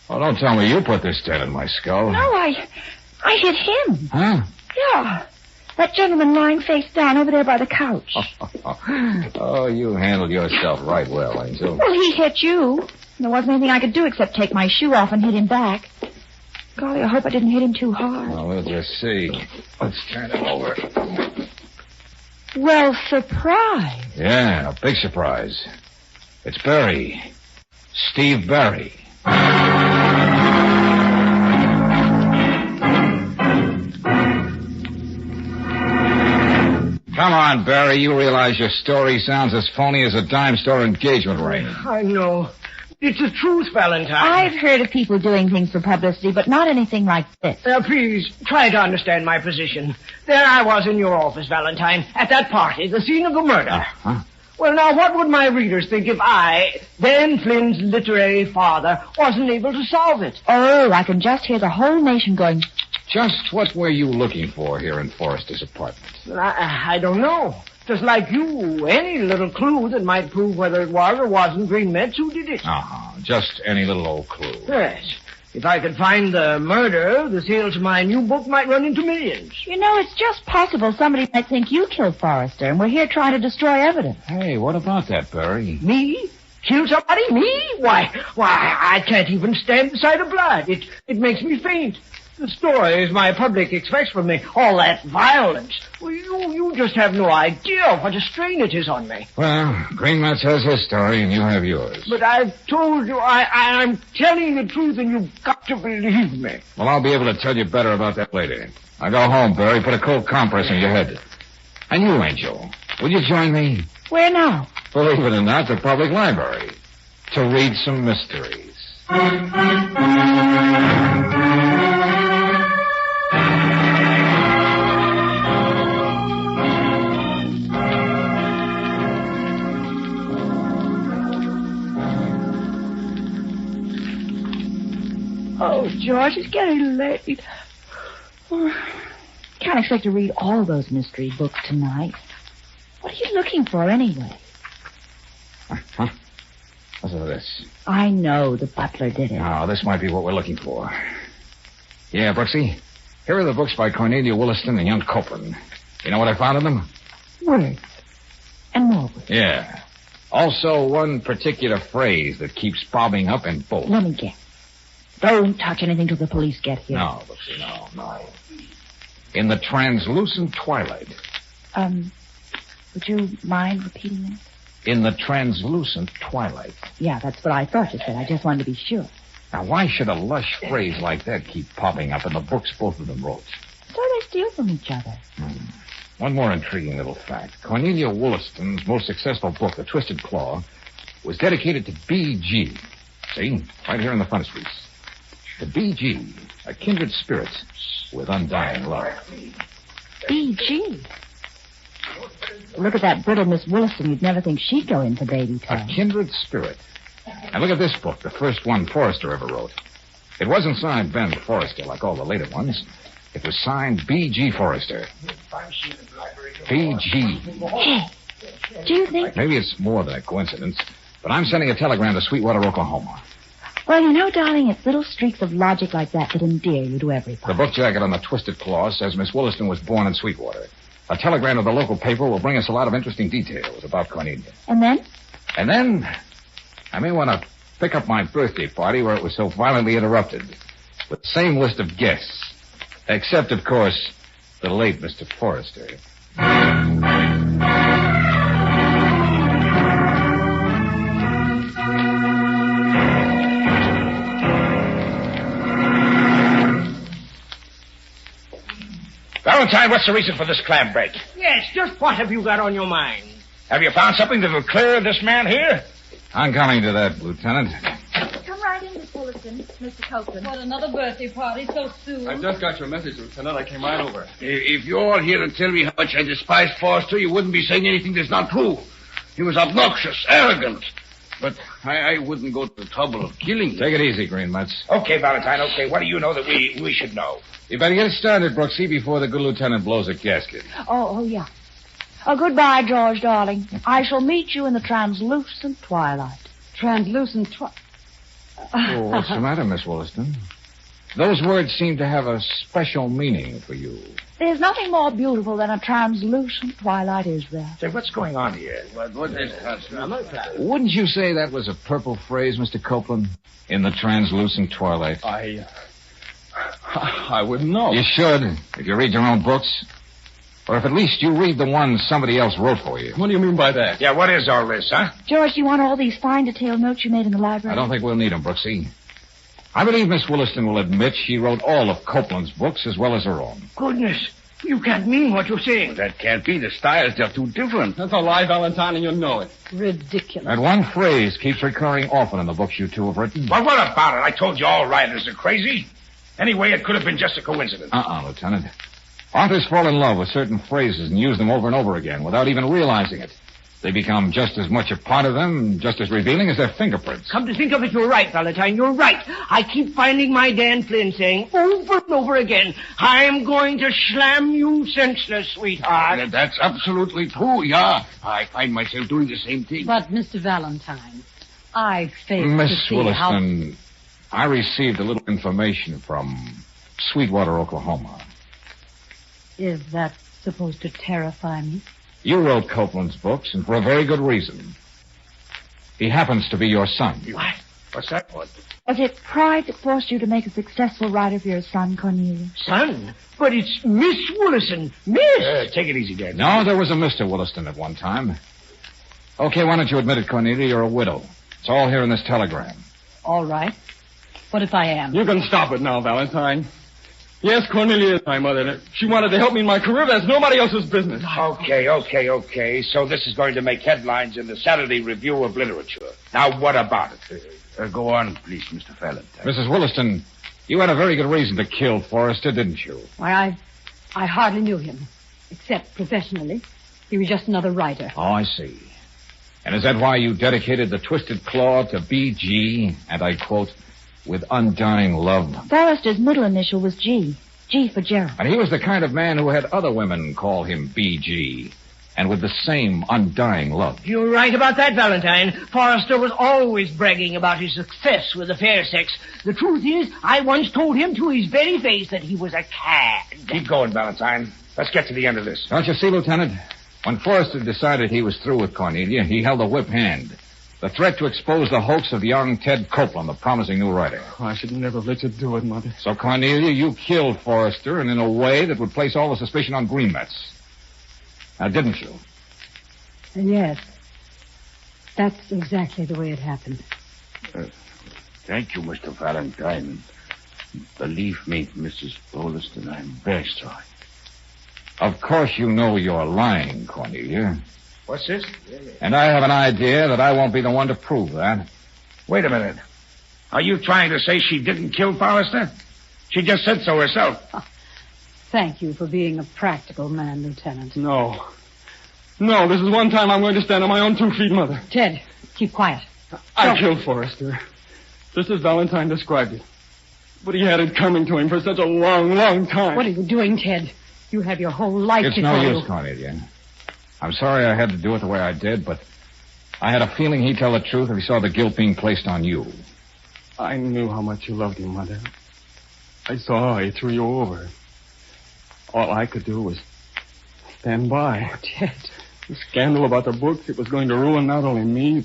Oh, don't tell me you put this dent in my skull. No, I hit him. Huh? Yeah. That gentleman lying face down over there by the couch. Oh, you handled yourself right well, Angel. Well, he hit you. There wasn't anything I could do except take my shoe off and hit him back. Golly, I hope I didn't hit him too hard. Well, we'll just see. Let's turn him over. Well, surprise. Yeah, a big surprise. It's Barry. Steve Barry. Come on, Barry. You realize your story sounds as phony as a dime store engagement ring. I know. It's the truth, Valentine. I've heard of people doing things for publicity, but not anything like this. Please, try to understand my position. There I was in your office, Valentine, at that party, the scene of the murder. Huh? Well, now, what would my readers think if I, Dan Flynn's literary father, wasn't able to solve it? Oh, I can just hear the whole nation going... Just what were you looking for here in Forrester's apartment? I don't know. Just like you, any little clue that might prove whether it was or wasn't Greenmetz who did it. Just any little old clue. Yes. If I could find the murder, the sales of my new book might run into millions. You know, it's just possible somebody might think you killed Forrester, and we're here trying to destroy evidence. Hey, what about that, Barry? Me? Kill somebody? Me? Why, I can't even stand the sight of blood. It makes me faint. The stories my public expects from me, all that violence. Well, you just have no idea what a strain it is on me. Well, Greenmetz has his story and you have yours. But I've told you I'm telling the truth and you've got to believe me. Well, I'll be able to tell you better about that later. Now go home, Barry. Put a cold compress in your head. And you, Angel, will you join me? Where now? Believe it or not, the public library. To read some mysteries. Oh, George, it's getting late. Can't expect to read all those mystery books tonight. What are you looking for, anyway? Huh? What's all this? I know the butler did it. Oh, this might be what we're looking for. Yeah, Brooksy. Here are the books by Cornelia Williston and young Copeland. You know what I found in them? Words. And more words. Yeah. Also, one particular phrase that keeps bobbing up in both. Let me guess. Don't touch anything till the police get here. No, Brooksy, no. In the translucent twilight. Would you mind repeating that? In the translucent twilight. Yeah, that's what I thought you said. I just wanted to be sure. Now, why should a lush phrase like that keep popping up in the books both of them wrote? So they steal from each other. One more intriguing little fact. Cornelia Williston's most successful book, The Twisted Claw, was dedicated to B.G. See? Right here in the frontispiece. To B.G., a kindred spirit with undying love. B.G. Look at that brittle Miss Williston. You'd never think she'd go in for baby toys. A kindred spirit. And look at this book, the first one Forrester ever wrote. It wasn't signed Ben Forrester like all the later ones. It was signed B.G. Forrester. B.G. Hey, do you think... Maybe it's more than a coincidence, but I'm sending a telegram to Sweetwater, Oklahoma. Well, you know, darling, it's little streaks of logic like that that endear you to everybody. The book jacket on the Twisted Claw says Miss Williston was born in Sweetwater. A telegram to the local paper will bring us a lot of interesting details about Cornelia. And then? And then, I may want to pick up my birthday party where it was so violently interrupted with the same list of guests. Except, of course, the late Mr. Forrester. Valentine, what's the reason for this clam break? Yes, just what have you got on your mind? Have you found something that will clear this man here? I'm coming to that, Lieutenant. Come right in, Miss Williston, Mr. Copeland. What, another birthday party so soon? I just got your message, Lieutenant. I came right over. If you're all here to tell me how much I despise Forrester, you wouldn't be saying anything that's not true. He was obnoxious, arrogant. But I wouldn't go to the trouble of killing him. Take it easy, Green Mutts. Okay, Valentine, okay. What do you know that we should know? You better get started, Brooksy, before the good lieutenant blows a gasket. Oh, yeah. Oh, goodbye, George, darling. I shall meet you in the translucent twilight. Translucent twilight? Oh, what's the matter, Miss Williston? Those words seem to have a special meaning for you. There's nothing more beautiful than a translucent twilight, is there? Say, what's going on here? What is Wouldn't you say that was a purple phrase, Mr. Copeland? In the translucent twilight. I wouldn't know. You should, if you read your own books. Or if at least you read the ones somebody else wrote for you. What do you mean by that? Yeah, what is all this, huh? George, do you want all these fine detailed notes you made in the library? I don't think we'll need them, Brooksy. I believe Miss Williston will admit she wrote all of Copeland's books as well as her own. Goodness, you can't mean what you're saying. That can't be. The styles, they're too different. That's a lie, Valentine, and you know it. Ridiculous. That one phrase keeps recurring often in the books you two have written. Well, what about it? I told you all writers are crazy. Anyway, it could have been just a coincidence. Lieutenant. Authors fall in love with certain phrases and use them over and over again without even realizing it. They become just as much a part of them, just as revealing as their fingerprints. Come to think of it, you're right, Valentine. You're right. I keep finding my Dan Flynn saying over and over again, I'm going to slam you senseless, sweetheart. That's absolutely true, yeah. I find myself doing the same thing. But, Mr. Valentine, I fail to Miss see Williston, I received a little information from Sweetwater, Oklahoma. Is that supposed to terrify me? You wrote Copeland's books, and for a very good reason. He happens to be your son. What? What's that one? Was it pride that forced you to make a successful writer for your son, Cornelia? Son? But it's Miss Williston. Miss! Take it easy, Dad. No, there was a Mr. Williston at one time. Okay, why don't you admit it, Cornelia? You're a widow. It's all here in this telegram. All right. What if I am? You can stop it now, Valentine. Yes, Cornelia is my mother. She wanted to help me in my career. That's nobody else's business. Okay. So this is going to make headlines in the Saturday Review of Literature. Now, what about it? Go on, please, Mr. Valentine. Mrs. Williston, you had a very good reason to kill Forrester, didn't you? Why, I hardly knew him, except professionally. He was just another writer. Oh, I see. And is that why you dedicated The Twisted Claw to B.G., and I quote, with undying love? Forrester's middle initial was G. G for Gerald. And he was the kind of man who had other women call him B.G. And with the same undying love. You're right about that, Valentine. Forrester was always bragging about his success with the fair sex. The truth is, I once told him to his very face that he was a cad. Keep going, Valentine. Let's get to the end of this. Don't you see, Lieutenant? When Forrester decided he was through with Cornelia, he held a whip hand. The threat to expose the hoax of young Ted Copeland, the promising new writer. Oh, I should never let you do it, Mother. So, Cornelia, you killed Forrester, and in a way that would place all the suspicion on Greenmetz. Now, didn't you? Yes. That's exactly the way it happened. Thank you, Mr. Valentine. Believe me, Mrs. Wollaston, I'm very sorry. Of course you know you're lying, Cornelia. What's this? And I have an idea that I won't be the one to prove that. Wait a minute. Are you trying to say she didn't kill Forrester? She just said so herself. Thank you for being a practical man, Lieutenant. No. No, this is one time I'm going to stand on my own 2 feet, Mother. Ted, keep quiet. I killed Forrester. Just as Valentine described it. But he had it coming to him for such a long, long time. What are you doing, Ted? You have your whole life It's before no you. use, Cornelia. I'm sorry I had to do it the way I did, but I had a feeling he'd tell the truth if he saw the guilt being placed on you. I knew how much you loved him, Mother. I saw he threw you over. All I could do was stand by. Oh, Ted. The scandal about the books, it was going to ruin not only me,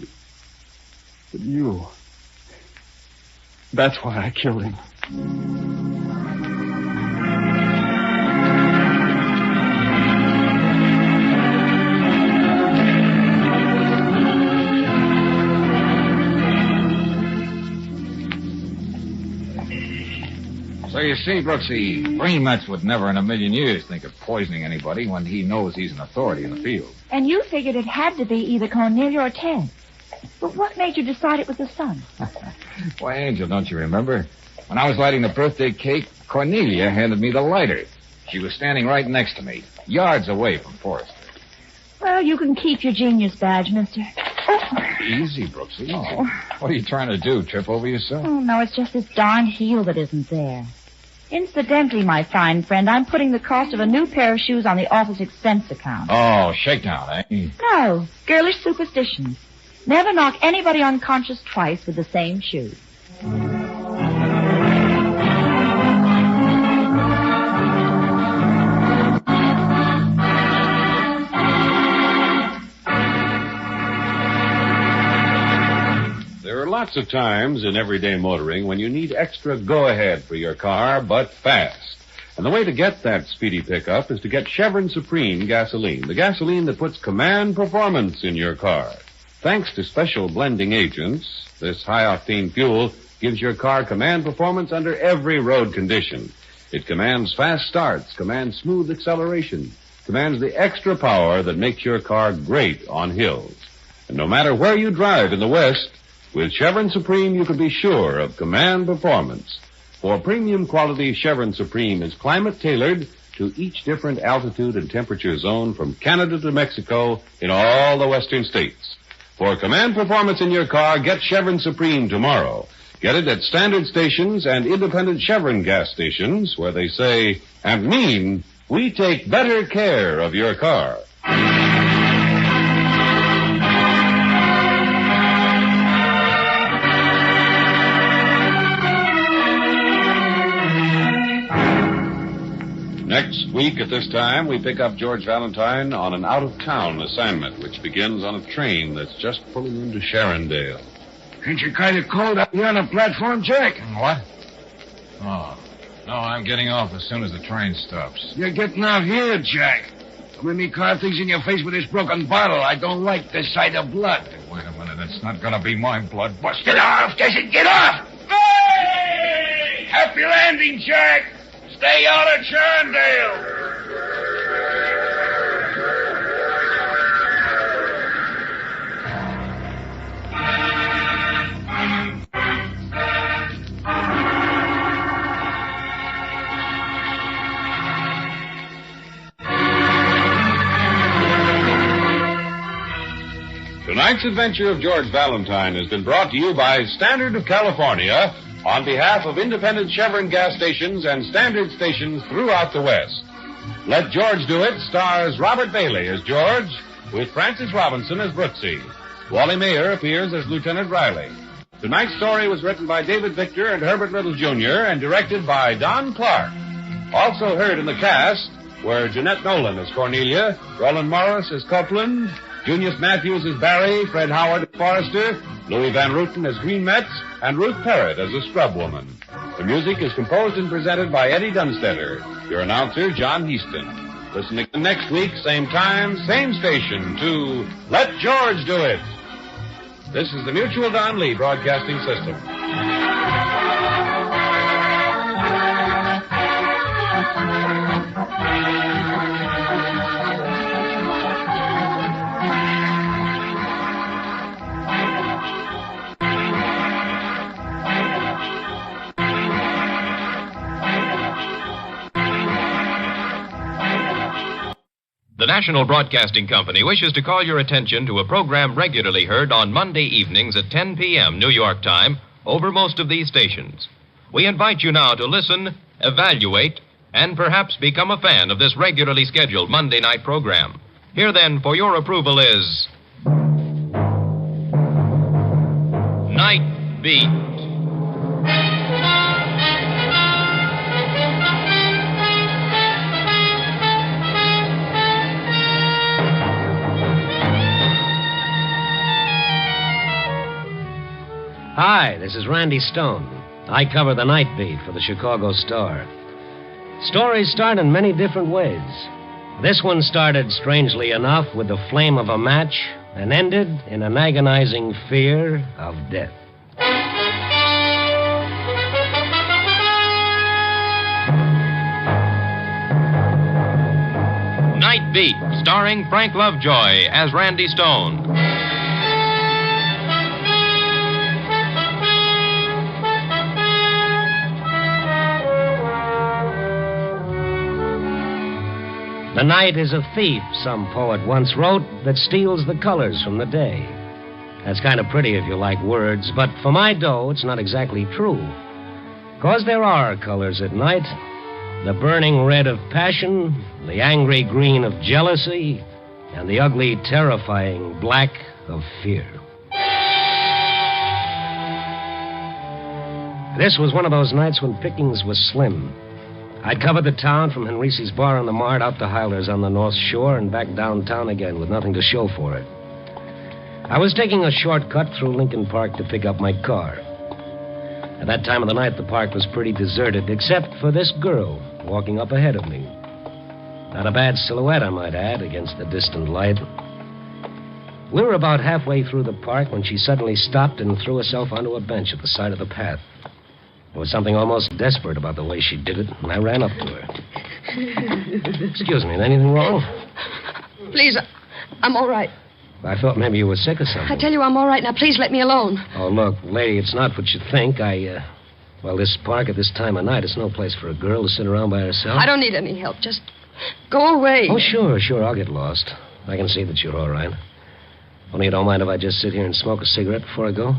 but you. That's why I killed him. So you see, Brooksy, Greenmetz would never in a million years think of poisoning anybody when he knows he's an authority in the field. And you figured it had to be either Cornelia or Ted. But what made you decide it was the son? Why, Angel, don't you remember? When I was lighting the birthday cake, Cornelia handed me the lighter. She was standing right next to me, yards away from Forrester. Well, you can keep your genius badge, mister. Easy, Brooksy. Oh. What are you trying to do, trip over yourself? Oh, no, it's just this darned heel that isn't there. Incidentally, my fine friend, I'm putting the cost of a new pair of shoes on the office expense account. Oh, shakedown, eh? No, girlish superstitions. Never knock anybody unconscious twice with the same shoes. There are lots of times in everyday motoring when you need extra go-ahead for your car, but fast. And the way to get that speedy pickup is to get Chevron Supreme gasoline, the gasoline that puts command performance in your car. Thanks to special blending agents, this high-octane fuel gives your car command performance under every road condition. It commands fast starts, commands smooth acceleration, commands the extra power that makes your car great on hills. And no matter where you drive in the West, with Chevron Supreme you can be sure of command performance. For premium quality, Chevron Supreme is climate-tailored to each different altitude and temperature zone from Canada to Mexico in all the western states. For command performance in your car, get Chevron Supreme tomorrow. Get it at standard stations and independent Chevron gas stations where they say and mean, we take better care of your car. Next week at this time, we pick up George Valentine on an out-of-town assignment, which begins on a train that's just pulling into Sharondale. Ain't you kind of cold out here on the platform, Jack? What? Oh, no, I'm getting off as soon as the train stops. You're getting out here, Jack. When me car things in your face with this broken bottle, I don't like the sight of blood. Wait a minute, it's not gonna be my blood, Buster. Get off, Jason, get off! Hey! Happy landing, Jack! Stay out of Sharondale! Tonight's adventure of George Valentine has been brought to you by Standard of California on behalf of independent Chevron gas stations and standard stations throughout the West. Let George Do It stars Robert Bailey as George, with Francis Robinson as Brooksy. Wally Mayer appears as Lieutenant Riley. Tonight's story was written by David Victor and Herbert Little, Jr., and directed by Don Clark. Also heard in the cast were Jeanette Nolan as Cornelia, Roland Morris as Copeland, Junius Matthews as Barry, Fred Howard as Forrester, Louis Van Ruten as Green Metz, and Ruth Parrott as a scrub woman. The music is composed and presented by Eddie Dunstetter. Your announcer, John Heaston. Listen again next week, same time, same station, to Let George Do It. This is the Mutual Don Lee Broadcasting System. The National Broadcasting Company wishes to call your attention to a program regularly heard on Monday evenings at 10 p.m. New York time over most of these stations. We invite you now to listen, evaluate, and perhaps become a fan of this regularly scheduled Monday night program. Here then, for your approval, is Night Beat. Hi, this is Randy Stone. I cover the Night Beat for the Chicago Star. Stories start in many different ways. This one started, strangely enough, with the flame of a match and ended in an agonizing fear of death. Night Beat, starring Frank Lovejoy as Randy Stone. The night is a thief, some poet once wrote, that steals the colors from the day. That's kind of pretty if you like words, but for my dough, it's not exactly true. 'Cause there are colors at night. The burning red of passion, the angry green of jealousy, and the ugly, terrifying black of fear. This was one of those nights when pickings was slim. I'd covered the town from Henrice's Bar on the Mart out to Hyler's on the North Shore and back downtown again with nothing to show for it. I was taking a shortcut through Lincoln Park to pick up my car. At that time of the night, the park was pretty deserted, except for this girl walking up ahead of me. Not a bad silhouette, I might add, against the distant light. We were about halfway through the park when she suddenly stopped and threw herself onto a bench at the side of the path. There was something almost desperate about the way she did it, and I ran up to her. Excuse me, anything wrong? Please, I'm all right. I thought maybe you were sick or something. I tell you I'm all right. Now, please let me alone. Oh, look, lady, it's not what you think. Well, this park at this time of night is no place for a girl to sit around by herself. I don't need any help. Just go away. Oh, sure, I'll get lost. I can see that you're all right. Only you don't mind if I just sit here and smoke a cigarette before I go?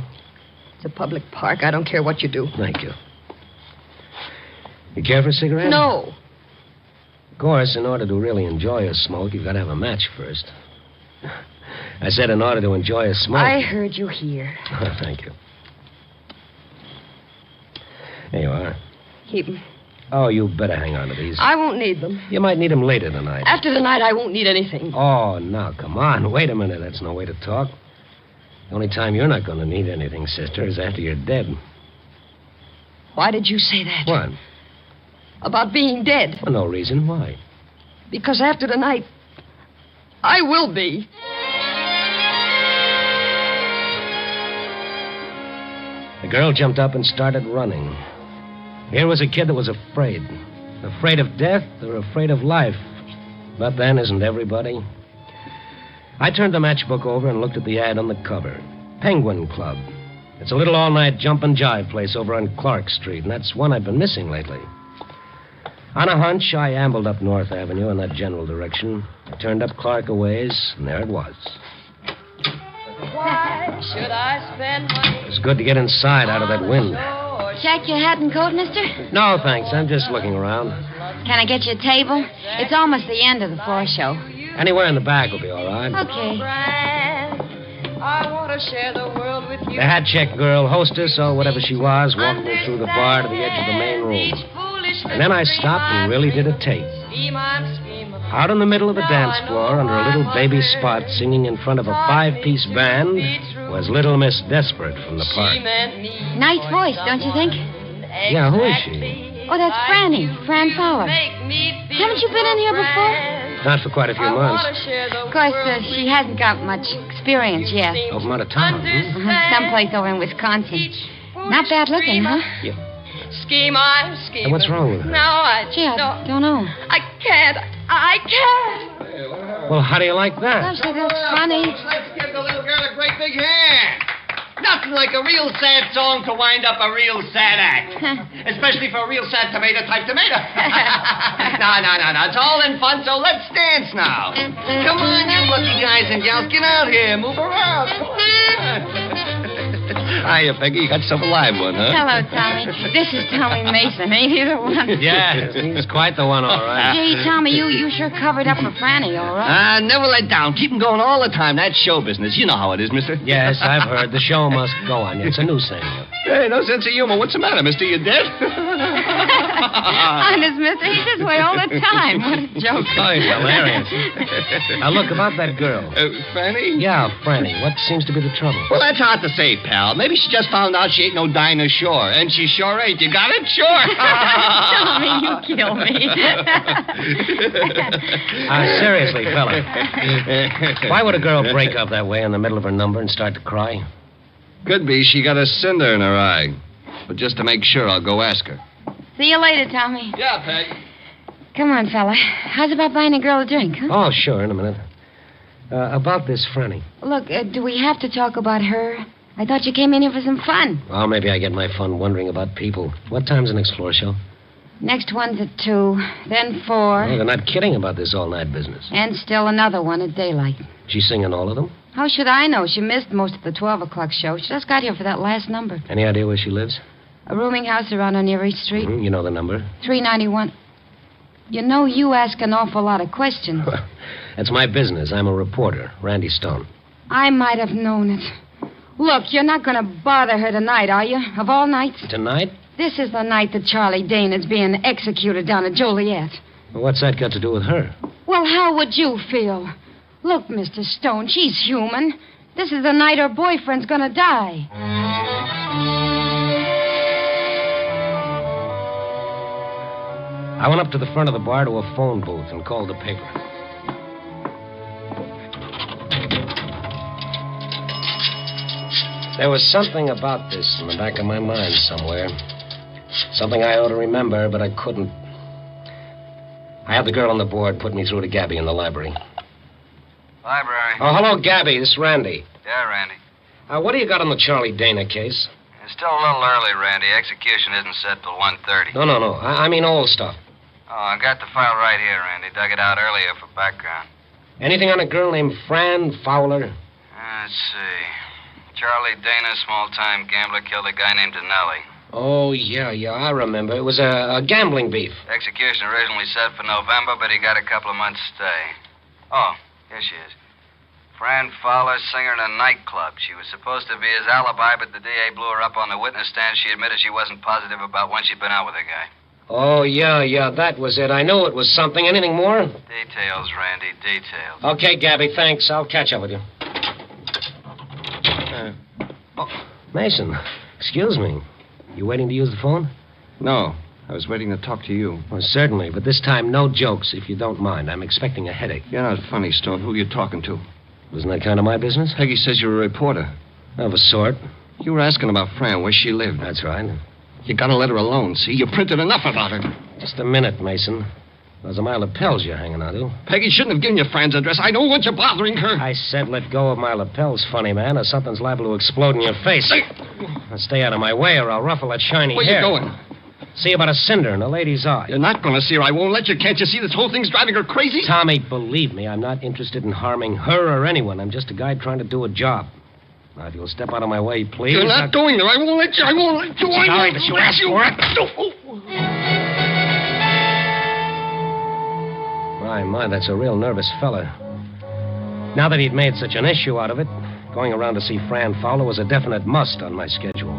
It's a public park. I don't care what you do. Thank you. You care for a cigarette? No. Of course, in order to really enjoy a smoke, you've got to have a match first. I said in order to enjoy a smoke. I heard you here. Oh, thank you. Here you are. Keep them. Oh, you better hang on to these. I won't need them. You might need them later tonight. After tonight, I won't need anything. Oh, now, come on. Wait a minute. That's no way to talk. The only time you're not going to need anything, sister, is after you're dead. Why did you say that? What? About being dead. For no reason. Why? Because after tonight, I will be. The girl jumped up and started running. Here was a kid that was afraid. Afraid of death or afraid of life. But then, isn't everybody? I turned the matchbook over and looked at the ad on the cover. Penguin Club. It's a little all-night jump and jive place over on Clark Street, and that's one I've been missing lately. On a hunch, I ambled up North Avenue in that general direction. I turned up Clark a ways, and there it was. Why should I spend money? It's good to get inside out of that wind. Jack, your hat and coat, mister? No, thanks. I'm just looking around. Can I get you a table? It's almost the end of the floor show. Anywhere in the back will be all right. Okay. I want to share the world with you. The hat check girl, hostess, or whatever she was, walked me through the bar to the edge of the main room. And then I stopped and really did a tape. Out in the middle of the dance floor, under a little baby spot, singing in front of a 5-piece band, was Little Miss Desperate from the park. Nice voice, don't you think? Yeah, who is she? Oh, that's Franny, Fran Fowler. Haven't you been in here before? Not for quite a few months. Of course, she hasn't got much experience yet. Oh, from out of town, Someplace over in Wisconsin. Not bad looking, huh? Yeah. Scheme, I'm scheming. What's wrong with her? Now I Gee, I don't know. I can't. Well, how do you like that? Gosh, that's funny. Let's give the little girl a great big hand. Nothing like a real sad song to wind up a real sad act. Especially for a real sad tomato-type tomato. No. It's all in fun, so let's dance now. Come on, you lucky guys and gals. Get out here. Move around. Come on. Hiya, Peggy. You got yourself a live one, huh? Hello, Tommy. This is Tommy Mason. Ain't he the one? Yes, he's quite the one, all right. Gee, Tommy, you sure covered up for Franny, all right? Never let down. Keep 'em going all the time. That's show business. You know how it is, mister. Yes, I've heard. The show must go on. It's a new thing. Hey, no sense of humor. What's the matter, mister? You dead? Honest, mister, he's this way all the time. What a joke. Oh, he's hilarious. Now, look, about that girl. Franny? Yeah, Franny. What seems to be the trouble? Well, that's hard to say, pal. Maybe she just found out she ain't no Dinah Shore. And she sure ain't. You got it? Sure. Tommy, you kill me. Seriously, fella. Why would a girl break up that way in the middle of her number and start to cry? Could be she got a cinder in her eye. But just to make sure, I'll go ask her. See you later, Tommy. Yeah, Peg. Come on, fella. How's about buying a girl a drink, huh? Oh, sure, in a minute. About this Franny. Look, do we have to talk about her? I thought you came in here for some fun. Well, maybe I get my fun wondering about people. What time's the next floor show? Next one's at 2, then 4. Oh, they're not kidding about this all-night business. And still another one at daylight. She's singing all of them? How should I know? She missed most of the 12 o'clock show. She just got here for that last number. Any idea where she lives? A rooming house around on Erie Street. Mm-hmm. You know the number? 391. You know, you ask an awful lot of questions. That's my business. I'm a reporter, Randy Stone. I might have known it. Look, you're not going to bother her tonight, are you? Of all nights? Tonight? This is the night that Charlie Dane is being executed down at Joliet. Well, what's that got to do with her? Well, how would you feel? Look, Mr. Stone, she's human. This is the night her boyfriend's going to die. I went up to the front of the bar to a phone booth and called the paper. There was something about this in the back of my mind somewhere. Something I ought to remember, but I couldn't. I had the girl on the board put me through to Gabby in the library. Library. Oh, hello, Gabby. This is Randy. Yeah, Randy. What do you got on the Charlie Dana case? It's still a little early, Randy. Execution isn't set till 1:30. No. I mean old stuff. Oh, I got the file right here, Randy. Dug it out earlier for background. Anything on a girl named Fran Fowler? Let's see. Charlie Dana, small-time gambler, killed a guy named Denelli. Oh, yeah, I remember. It was a gambling beef. Execution originally set for November, but he got a couple of months' stay. Oh, here she is. Fran Fowler, singer in a nightclub. She was supposed to be his alibi, but the DA blew her up on the witness stand. She admitted she wasn't positive about when she'd been out with the guy. Oh, yeah, that was it. I knew it was something. Anything more? Details, Randy, details. Okay, Gabby, thanks. I'll catch up with you. Mason, excuse me. You waiting to use the phone? No, I was waiting to talk to you. Well, certainly, but this time no jokes, if you don't mind. I'm expecting a headache. You're not funny, Stone. Who are you talking to? Isn't that kind of my business? Peggy says you're a reporter. Of a sort. You were asking about Fran, where she lived. That's right. You gotta let her alone, see? You printed enough about her. Just a minute, Mason. Those are my lapels you're hanging on to. Peggy shouldn't have given you Fran's address. I don't want you bothering her. I said let go of my lapels, funny man, or something's liable to explode in your face. Now stay out of my way or I'll ruffle that shiny hair. Where you going? See about a cinder in a lady's eye. You're not going to see her. I won't let you. Can't you see this whole thing's driving her crazy? Tommy, believe me, I'm not interested in harming her or anyone. I'm just a guy trying to do a job. Now, if you'll step out of my way, please. You're not going there. I won't let you. Sorry, but you asked for it. My, that's a real nervous fella. Now that he'd made such an issue out of it, going around to see Fran Fowler was a definite must on my schedule.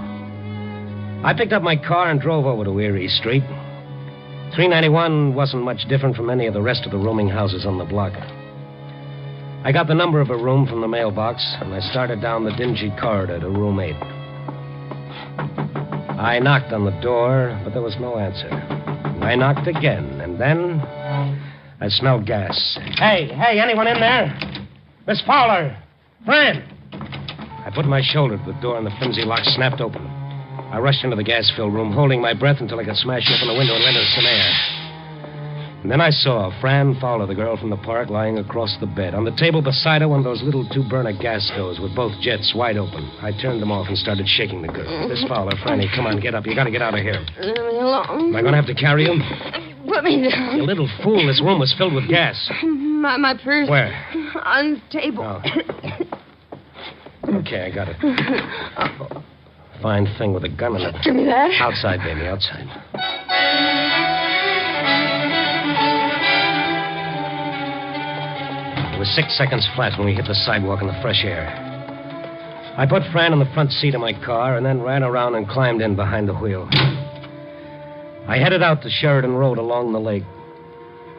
I picked up my car and drove over to Erie Street. 391 wasn't much different from any of the rest of the rooming houses on the block. I got the number of a room from the mailbox, and I started down the dingy corridor to room 8. I knocked on the door, but there was no answer. I knocked again, and then I smelled gas. Hey, anyone in there? Miss Fowler! Fran! I put my shoulder to the door, and the flimsy lock snapped open. I rushed into the gas-filled room, holding my breath until I could smash open the window and let in some air. And then I saw Fran Fowler, the girl from the park, lying across the bed. On the table beside her, one of those little 2-burner gas stoves with both jets wide open. I turned them off and started shaking the girl. Miss Fowler, Franny, come on, get up. You gotta get out of here. Leave me alone. Am I gonna have to carry you? Put me down. You little fool, this room was filled with gas. My purse. Where? On the table. Oh. Okay, I got it. Fine thing with a gun in it. Give me that. Outside, baby, outside. It was 6 seconds flat when we hit the sidewalk in the fresh air. I put Fran in the front seat of my car and then ran around and climbed in behind the wheel. I headed out to Sheridan Road along the lake.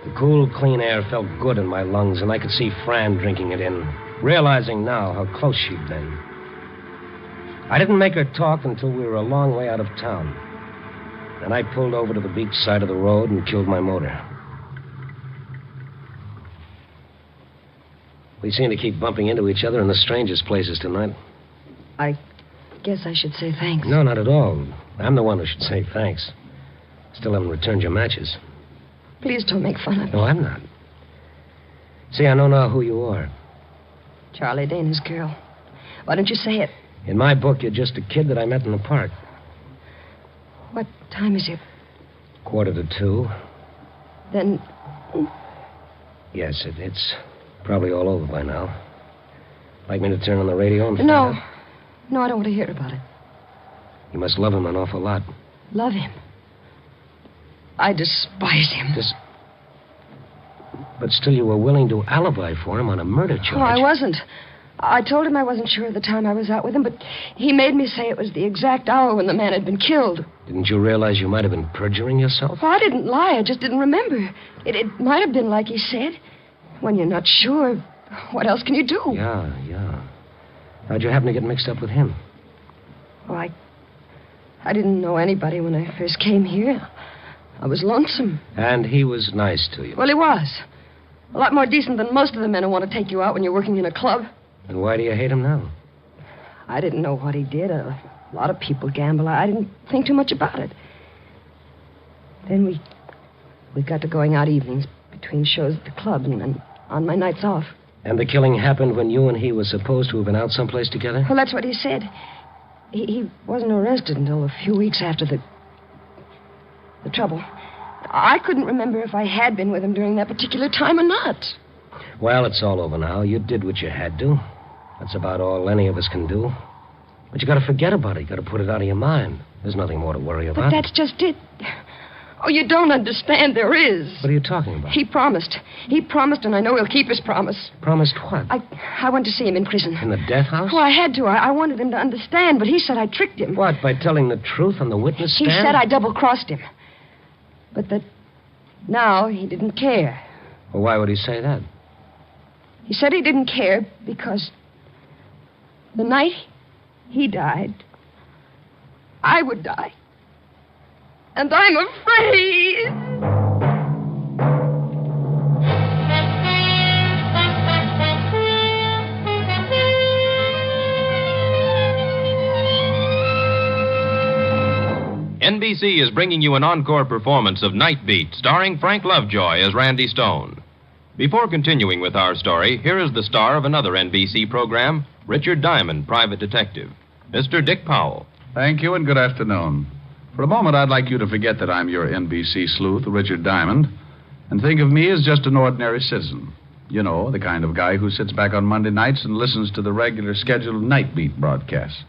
The cool, clean air felt good in my lungs, and I could see Fran drinking it in, realizing now how close she'd been. I didn't make her talk until we were a long way out of town. Then I pulled over to the beach side of the road and killed my motor. We seem to keep bumping into each other in the strangest places tonight. I guess I should say thanks. No, not at all. I'm the one who should say thanks. Still haven't returned your matches. Please don't make fun of me. No, I'm not. See, I know now who you are. Charlie Dana's girl. Why don't you say it? In my book, you're just a kid that I met in the park. What time is it? 1:45. Then... Yes, it's probably all over by now. Like me to turn on the radio and find No. out? No, I don't want to hear about it. You must love him an awful lot. Love him? I despise him. But still, you were willing to alibi for him on a murder charge. Oh, I wasn't. I told him I wasn't sure of the time I was out with him, but he made me say it was the exact hour when the man had been killed. Didn't you realize you might have been perjuring yourself? Well, I didn't lie. I just didn't remember. It might have been like he said. When you're not sure, what else can you do? Yeah. How'd you happen to get mixed up with him? Oh, I didn't know anybody when I first came here. I was lonesome. And he was nice to you. Well, he was. A lot more decent than most of the men who want to take you out when you're working in a club. And why do you hate him now? I didn't know what he did. A lot of people gamble. I didn't think too much about it. Then we got to going out evenings between shows at the club and on my nights off. And the killing happened when you and he were supposed to have been out someplace together? Well, that's what he said. He wasn't arrested until a few weeks after the trouble. I couldn't remember if I had been with him during that particular time or not. Well, it's all over now. You did what you had to. That's about all any of us can do. But you got to forget about it. You got to put it out of your mind. There's nothing more to worry about. But that's just it. Oh, you don't understand. There is. What are you talking about? He promised. He promised, and I know he'll keep his promise. Promised what? I went to see him in prison. In the death house? Oh, I had to. I wanted him to understand, but he said I tricked him. What, by telling the truth on the witness stand? He said I double-crossed him. But that now he didn't care. Well, why would he say that? He said he didn't care because the night he died, I would die. And I'm afraid. NBC is bringing you an encore performance of Nightbeat, starring Frank Lovejoy as Randy Stone. Before continuing with our story, here is the star of another NBC program, Richard Diamond, Private Detective, Mr. Dick Powell. Thank you and good afternoon. For a moment, I'd like you to forget that I'm your NBC sleuth, Richard Diamond, and think of me as just an ordinary citizen. You know, the kind of guy who sits back on Monday nights and listens to the regular scheduled Nightbeat broadcasts.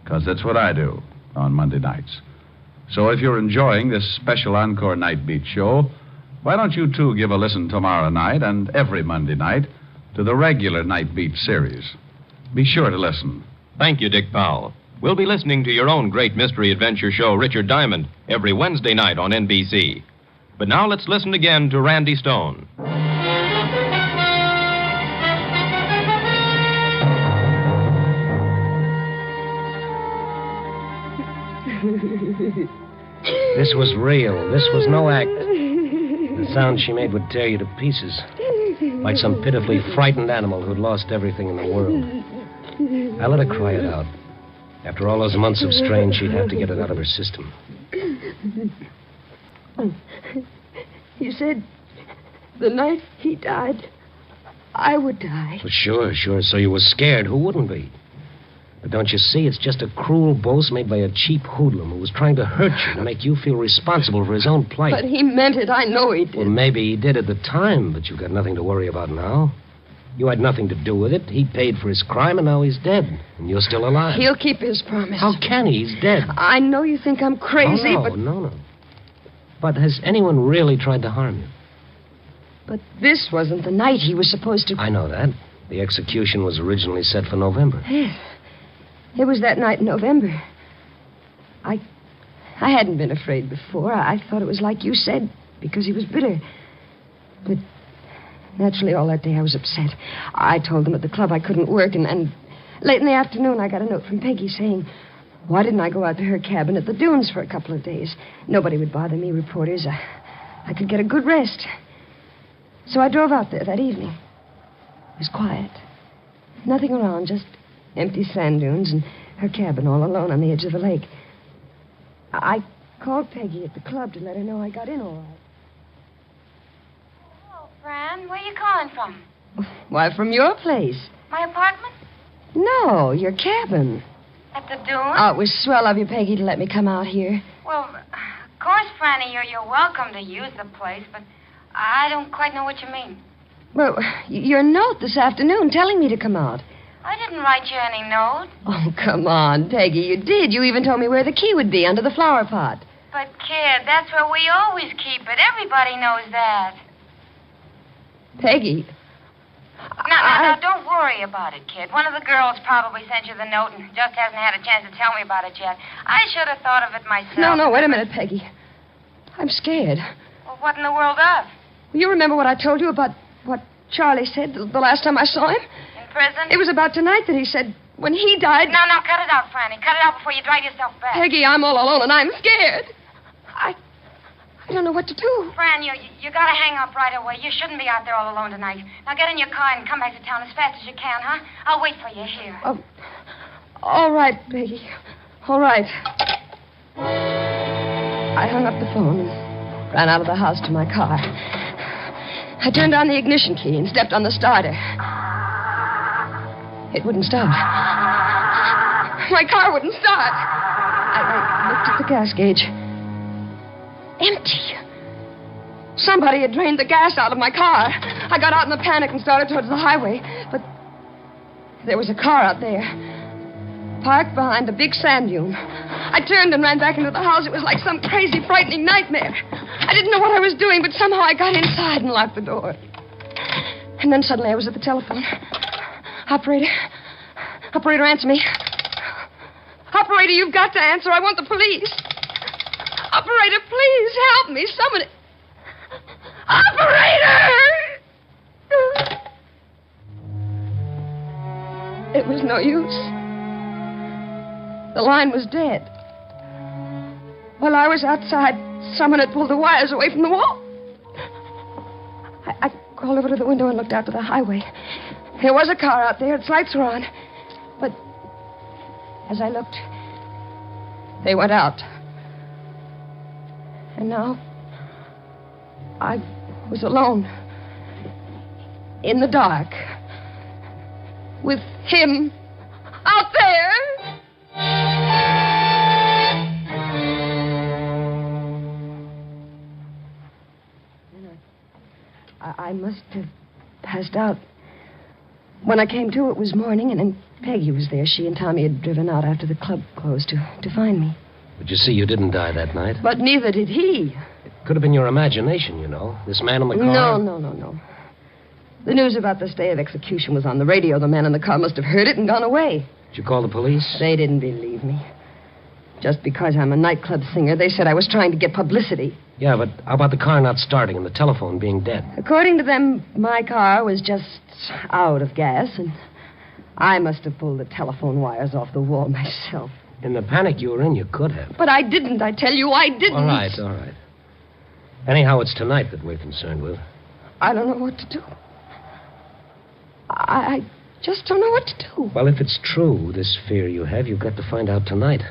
Because that's what I do on Monday nights. So if you're enjoying this special encore Nightbeat show, Why don't you two give a listen tomorrow night and every Monday night to the regular Nightbeat series? Be sure to listen. Thank you, Dick Powell. We'll be listening to your own great mystery adventure show, Richard Diamond, every Wednesday night on NBC. But now let's listen again to Randy Stone. This was real. This was no act. The sound she made would tear you to pieces, like some pitifully frightened animal who'd lost everything in the world. I let her cry it out. After all those months of strain, she'd have to get it out of her system. You said the night he died, I would die. Well, sure. So you were scared. Who wouldn't be? But don't you see, it's just a cruel boast made by a cheap hoodlum who was trying to hurt you to make you feel responsible for his own plight. But he meant it. I know he did. Well, maybe he did at the time, but you've got nothing to worry about now. You had nothing to do with it. He paid for his crime, and now he's dead. And you're still alive. He'll keep his promise. How can he? He's dead. I know you think I'm crazy, but... No. But has anyone really tried to harm you? But this wasn't the night he was supposed to... I know that. The execution was originally set for November. Yes. It was that night in November. I hadn't been afraid before. I thought it was like you said, because he was bitter. But naturally, all that day I was upset. I told them at the club I couldn't work, and late in the afternoon I got a note from Peggy saying, why didn't I go out to her cabin at the dunes for a couple of days? Nobody would bother me, reporters. I could get a good rest. So I drove out there that evening. It was quiet. Nothing around, just empty sand dunes and her cabin all alone on the edge of the lake. I called Peggy at the club to let her know I got in all right. Hello, Fran. Where are you calling from? Why, from your place. My apartment? No, your cabin. At the dunes? Oh, it was swell of you, Peggy, to let me come out here. Well, of course, Franny, you're welcome to use the place, but I don't quite know what you mean. Well, your note this afternoon telling me to come out. I didn't write you any note. Oh, come on, Peggy, you did. You even told me where the key would be, under the flower pot. But, kid, that's where we always keep it. Everybody knows that. Peggy. Now, don't worry about it, kid. One of the girls probably sent you the note and just hasn't had a chance to tell me about it yet. I should have thought of it myself. No, wait a minute, Peggy. I'm scared. Well, what in the world of? You remember what I told you about what Charlie said the last time I saw him? In prison? It was about tonight that he said when he died... No, cut it out, Franny. Cut it out before you drive yourself back. Peggy, I'm all alone and I'm scared. I don't know what to do. Fran, you gotta hang up right away. You shouldn't be out there all alone tonight. Now get in your car and come back to town as fast as you can, huh? I'll wait for you here. Oh, all right, Peggy. All right. I hung up the phone and ran out of the house to my car. I turned on the ignition key and stepped on the starter. It wouldn't start. My car wouldn't start. I looked at the gas gauge. Empty. Somebody had drained the gas out of my car. I got out in a panic and started towards the highway. But there was a car out there, parked behind a big sand dune. I turned and ran back into the house. It was like some crazy, frightening nightmare. I didn't know what I was doing, but somehow I got inside and locked the door. And then suddenly I was at the telephone. Operator, answer me. Operator, you've got to answer. I want the police. Operator, please help me. Somebody. Operator! It was no use. The line was dead. While I was outside, someone had pulled the wires away from the wall. I crawled over to the window and looked out to the highway. There was a car out there. Its lights were on. But as I looked, they went out. And now, I was alone. In the dark. With him out there. I must have passed out. When I came to, it was morning, and Peggy was there. She and Tommy had driven out after the club closed to find me. But you see, you didn't die that night. But neither did he. It could have been your imagination, you know. This man in the car. No. The news about this day of execution was on the radio. The man in the car must have heard it and gone away. Did you call the police? They didn't believe me. Just because I'm a nightclub singer, they said I was trying to get publicity. Yeah, but how about the car not starting and the telephone being dead? According to them, my car was just out of gas, and I must have pulled the telephone wires off the wall myself. In the panic you were in, you could have. But I didn't, I tell you, I didn't. All right. Anyhow, it's tonight that we're concerned with. I don't know what to do. I just don't know what to do. Well, if it's true, this fear you have, you've got to find out tonight.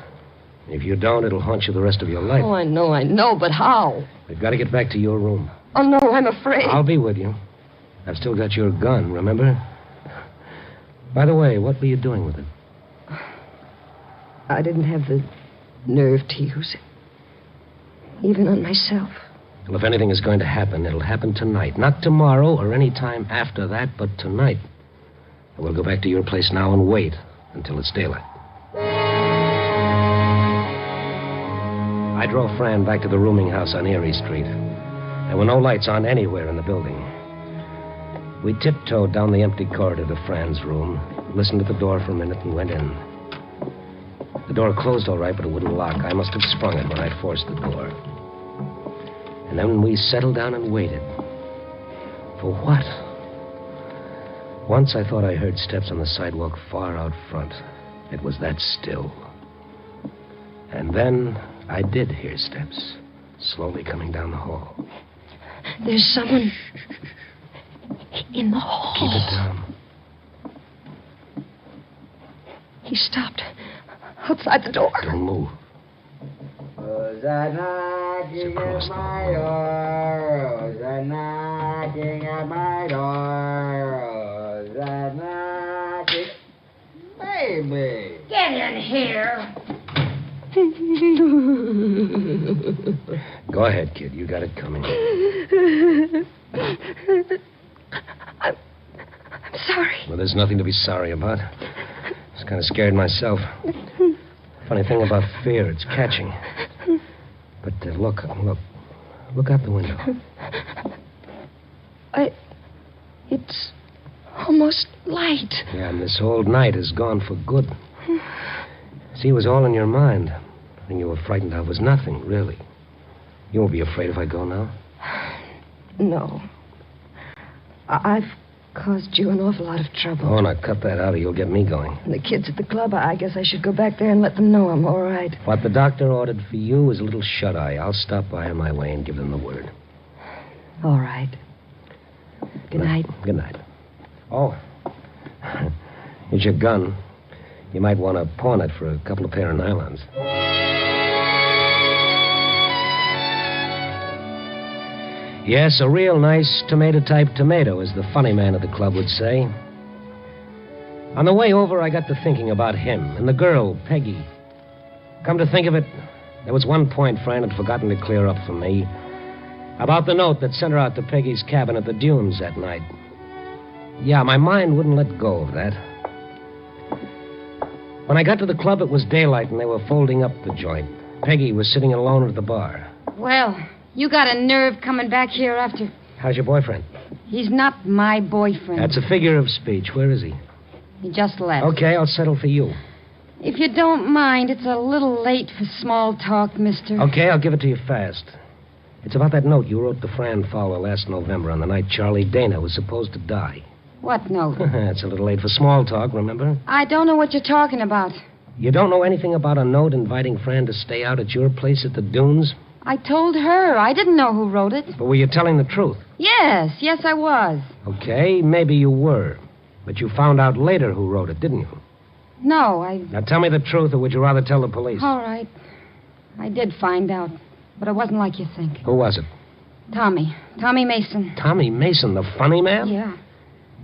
If you don't, it'll haunt you the rest of your life. Oh, I know, but how? We've got to get back to your room. Oh, no, I'm afraid. I'll be with you. I've still got your gun, remember? By the way, what were you doing with it? I didn't have the nerve to use it. Even on myself. Well, if anything is going to happen, it'll happen tonight. Not tomorrow or any time after that, but tonight. And we'll go back to your place now and wait until it's daylight. I drove Fran back to the rooming house on Erie Street. There were no lights on anywhere in the building. We tiptoed down the empty corridor to Fran's room, listened at the door for a minute, and went in. The door closed all right, but it wouldn't lock. I must have sprung it when I forced the door. And then we settled down and waited. For what? Once I thought I heard steps on the sidewalk far out front. It was that still. And then I did hear steps, slowly coming down the hall. There's someone in the hall. Keep it down. He stopped outside the door. Don't move. Who's a knocking at my door? Who's a knocking at my door? Who's a knocking? Baby! Get in here. Go ahead, kid. You got it coming. I'm sorry. Well, there's nothing to be sorry about. I was kind of scared myself. Funny thing about fear, it's catching. But look out the window. It's almost light. Yeah, and this old night is gone for good. See, it was all in your mind. The thing you were frightened of was nothing, really. You won't be afraid if I go now? No. I've caused you an awful lot of trouble. Oh, now cut that out or you'll get me going. And the kids at the club, I guess I should go back there and let them know I'm all right. What the doctor ordered for you is a little shut-eye. I'll stop by on my way and give them the word. All right. Good night. Good night. Oh, here's your gun. You might want to pawn it for a couple of pair of nylons. Yes, a real nice tomato-type tomato, as the funny man at the club would say. On the way over, I got to thinking about him and the girl, Peggy. Come to think of it, there was one point Fran had forgotten to clear up for me. About the note that sent her out to Peggy's cabin at the dunes that night. Yeah, my mind wouldn't let go of that. When I got to the club, it was daylight, and they were folding up the joint. Peggy was sitting alone at the bar. Well, you got a nerve coming back here after... How's your boyfriend? He's not my boyfriend. That's a figure of speech. Where is he? He just left. Okay, I'll settle for you. If you don't mind, it's a little late for small talk, mister. Okay, I'll give it to you fast. It's about that note you wrote to Fran Fowler last November on the night Charlie Dana was supposed to die. What note? It's a little late for small talk, remember? I don't know what you're talking about. You don't know anything about a note inviting Fran to stay out at your place at the dunes? I told her. I didn't know who wrote it. But were you telling the truth? Yes, I was. Okay, maybe you were. But you found out later who wrote it, didn't you? No, Now tell me the truth, or would you rather tell the police? All right. I did find out, but it wasn't like you think. Who was it? Tommy Mason. Tommy Mason, the funny man? Yeah.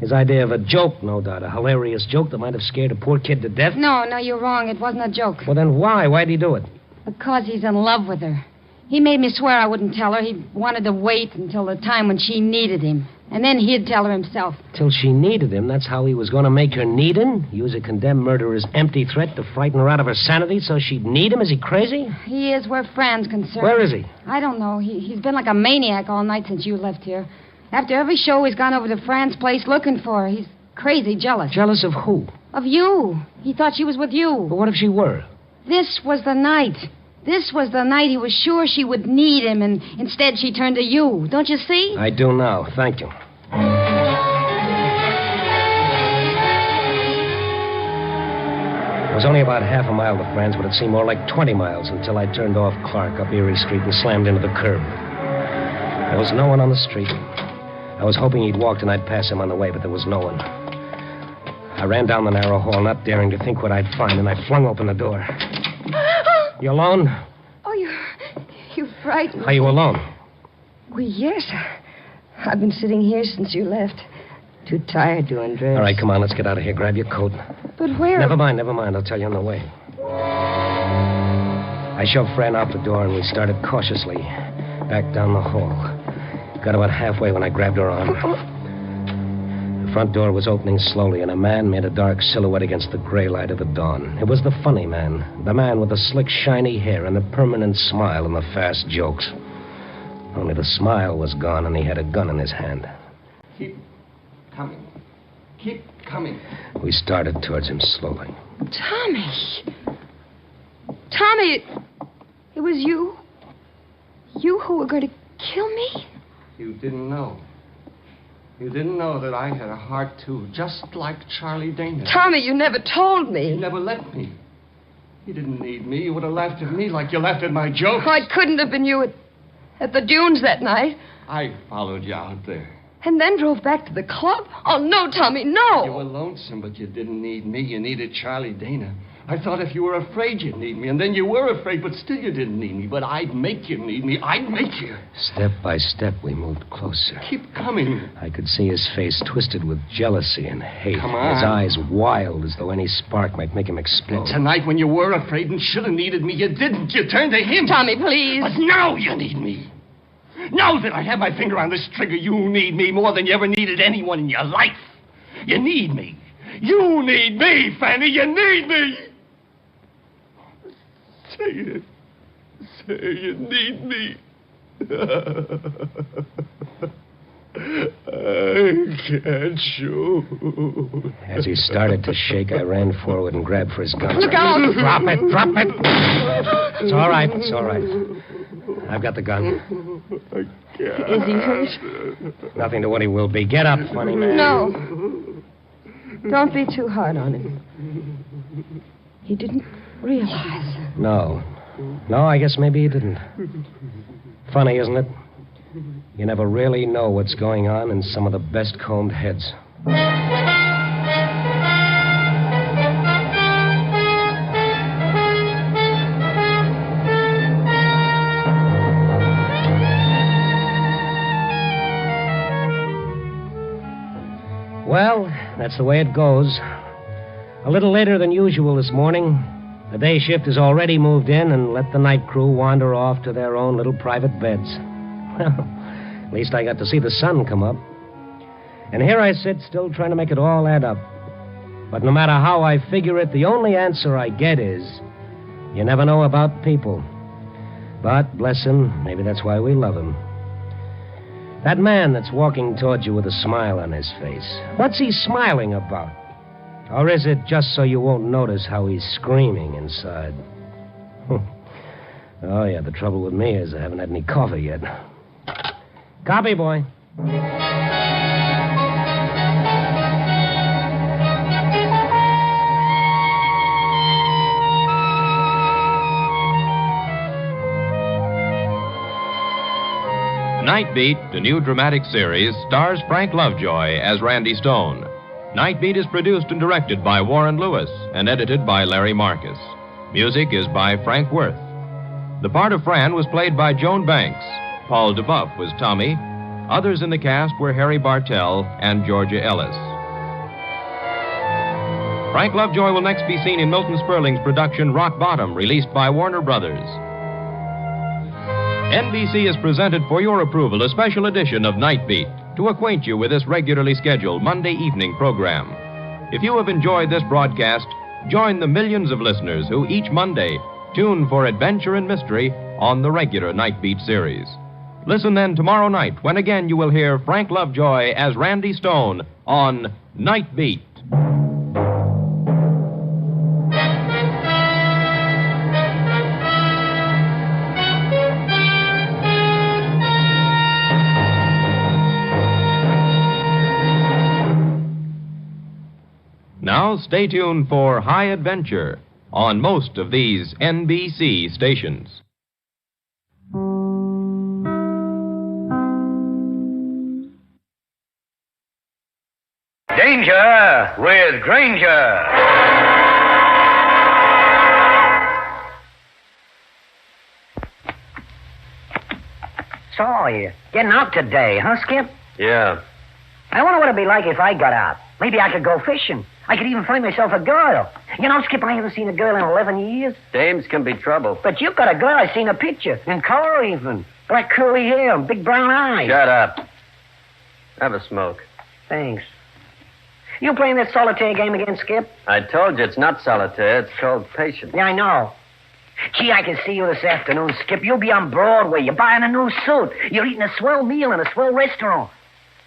His idea of a joke, no doubt. A hilarious joke that might have scared a poor kid to death? No, you're wrong. It wasn't a joke. Well, then why? Why'd he do it? Because he's in love with her. He made me swear I wouldn't tell her. He wanted to wait until the time when she needed him. And then he'd tell her himself. Till she needed him? That's how he was going to make her need him? Use a condemned murderer's empty threat to frighten her out of her sanity so she'd need him? Is he crazy? He is where Fran's concerned. Where is he? I don't know. He's been like a maniac all night since you left here. After every show, he's gone over to Fran's place looking for her. He's crazy jealous. Jealous of who? Of you. He thought she was with you. But what if she were? This was the night. This was the night he was sure she would need him, and instead she turned to you. Don't you see? I do now. Thank you. It was only about half a mile to Fran's, but it seemed more like 20 miles until I turned off Clark up Erie Street and slammed into the curb. There was no one on the street. I was hoping he'd walked and I'd pass him on the way, but there was no one. I ran down the narrow hall, not daring to think what I'd find, and I flung open the door. You alone? Oh, you frightened me. Are you alone? Well, yes. I've been sitting here since you left. Too tired to undress. All right, come on, let's get out of here. Grab your coat. But where? Never mind. I'll tell you on the way. I shoved Fran out the door, and we started cautiously back down the hall. Got about halfway when I grabbed her arm. The front door was opening slowly, and a man made a dark silhouette against the gray light of the dawn. It was the funny man. The man with the slick, shiny hair and the permanent smile and the fast jokes. Only the smile was gone, and he had a gun in his hand. Keep coming. Keep coming. We started towards him slowly. Tommy. Tommy, it was you? You who were going to kill me? You didn't know. You didn't know that I had a heart, too, just like Charlie Dana. Tommy, you never told me. You never let me. You didn't need me. You would have laughed at me like you laughed at my jokes. Oh, it couldn't have been you at the dunes that night. I followed you out there. And then drove back to the club? Oh, no, Tommy, no. You were lonesome, but you didn't need me. You needed Charlie Dana. I thought if you were afraid you'd need me, and then you were afraid, but still you didn't need me. But I'd make you need me. I'd make you. Step by step, we moved closer. Keep coming. I could see his face twisted with jealousy and hate. Come on. His eyes wild as though any spark might make him explode. And tonight, when you were afraid and should have needed me, you didn't. You turned to him. Tommy, please. But now you need me. Now that I have my finger on this trigger, you need me more than you ever needed anyone in your life. You need me. You need me, Fanny. You need me. Say it. Say you need me. I can't shoot. As he started to shake, I ran forward and grabbed for his gun. Look out! Drop it! Drop it! It's all right. It's all right. I've got the gun. Is he hurt? Nothing to what he will be. Get up, funny man. No. Don't be too hard on him. He didn't realize. No, I guess maybe he didn't. Funny, isn't it? You never really know what's going on in some of the best combed heads. Well, that's the way it goes. A little later than usual this morning, the day shift has already moved in and let the night crew wander off to their own little private beds. Well, at least I got to see the sun come up. And here I sit, still trying to make it all add up. But no matter how I figure it, the only answer I get is, you never know about people. But, bless him, maybe that's why we love him. That man that's walking towards you with a smile on his face, what's he smiling about? Or is it just so you won't notice how he's screaming inside? Oh, yeah, the trouble with me is I haven't had any coffee yet. Copy, boy. Nightbeat, the new dramatic series, stars Frank Lovejoy as Randy Stone. Nightbeat is produced and directed by Warren Lewis and edited by Larry Marcus. Music is by Frank Worth. The part of Fran was played by Joan Banks. Paul DeBuff was Tommy. Others in the cast were Harry Bartell and Georgia Ellis. Frank Lovejoy will next be seen in Milton Sperling's production Rock Bottom, released by Warner Brothers. NBC has presented for your approval a special edition of Night Beat to acquaint you with this regularly scheduled Monday evening program. If you have enjoyed this broadcast, join the millions of listeners who each Monday tune for adventure and mystery on the regular Night Beat series. Listen then tomorrow night when again you will hear Frank Lovejoy as Randy Stone on Night Beat. Now stay tuned for High Adventure on most of these NBC stations. Danger with Granger. So, you getting out today, huh, Skip? Yeah. I wonder what it'd be like if I got out. Maybe I could go fishing. I could even find myself a girl. You know, Skip, I haven't seen a girl in 11 years. Dames can be trouble. But you've got a girl. I seen a picture. In color, even. Black curly hair and big brown eyes. Shut up. Have a smoke. Thanks. You playing that solitaire game again, Skip? I told you it's not solitaire. It's called patience. Yeah, I know. Gee, I can see you this afternoon, Skip. You'll be on Broadway. You're buying a new suit. You're eating a swell meal in a swell restaurant.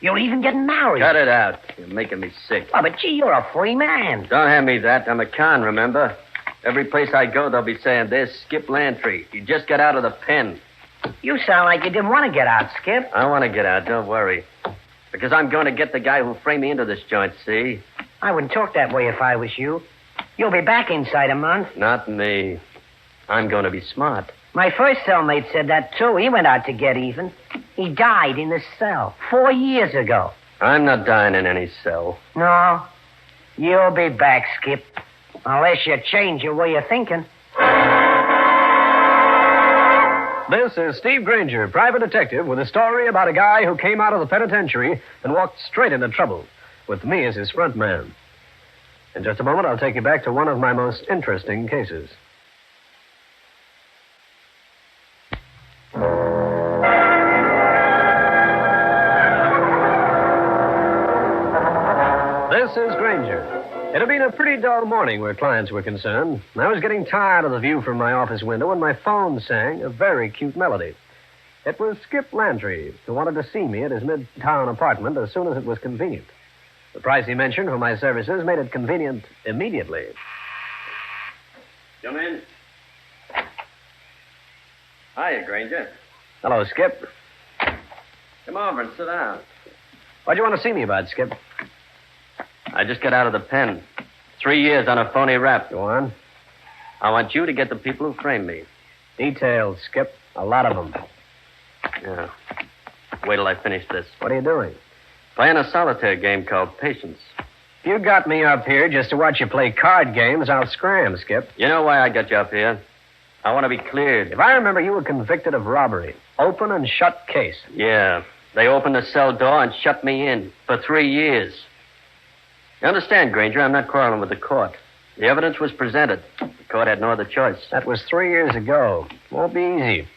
You're even getting married. Cut it out. You're making me sick. Oh, but gee, you're a free man. Don't hand me that. I'm a con, remember? Every place I go, they'll be saying, there's Skip Lantry. He just got out of the pen. You sound like you didn't want to get out, Skip. I want to get out, don't worry. Because I'm going to get the guy who framed me into this joint, see? I wouldn't talk that way if I was you. You'll be back inside a month. Not me. I'm going to be smart. My first cellmate said that, too. He went out to get even. He died in the cell 4 years ago. I'm not dying in any cell. No. You'll be back, Skip. Unless you change your way of thinking. This is Steve Granger, private detective, with a story about a guy who came out of the penitentiary and walked straight into trouble, with me as his front man. In just a moment, I'll take you back to one of my most interesting cases. This is Granger. It had been a pretty dull morning where clients were concerned. I was getting tired of the view from my office window when my phone sang a very cute melody. It was Skip Lantry, who wanted to see me at his midtown apartment as soon as it was convenient. The price he mentioned for my services made it convenient immediately. Come in. Hiya, Granger. Hello, Skip. Come over and sit down. What'd you want to see me about, Skip? I just got out of the pen. 3 years on a phony rap. Go on. I want you to get the people who framed me. Details, Skip. A lot of them. Yeah. Wait till I finish this. What are you doing? Playing a solitaire game called Patience. You got me up here just to watch you play card games. I'll scram, Skip. You know why I got you up here? I want to be cleared. If I remember, you were convicted of robbery. Open and shut case. Yeah. They opened the cell door and shut me in for 3 years. You understand, Granger, I'm not quarreling with the court. The evidence was presented. The court had no other choice. That was 3 years ago. Won't be easy.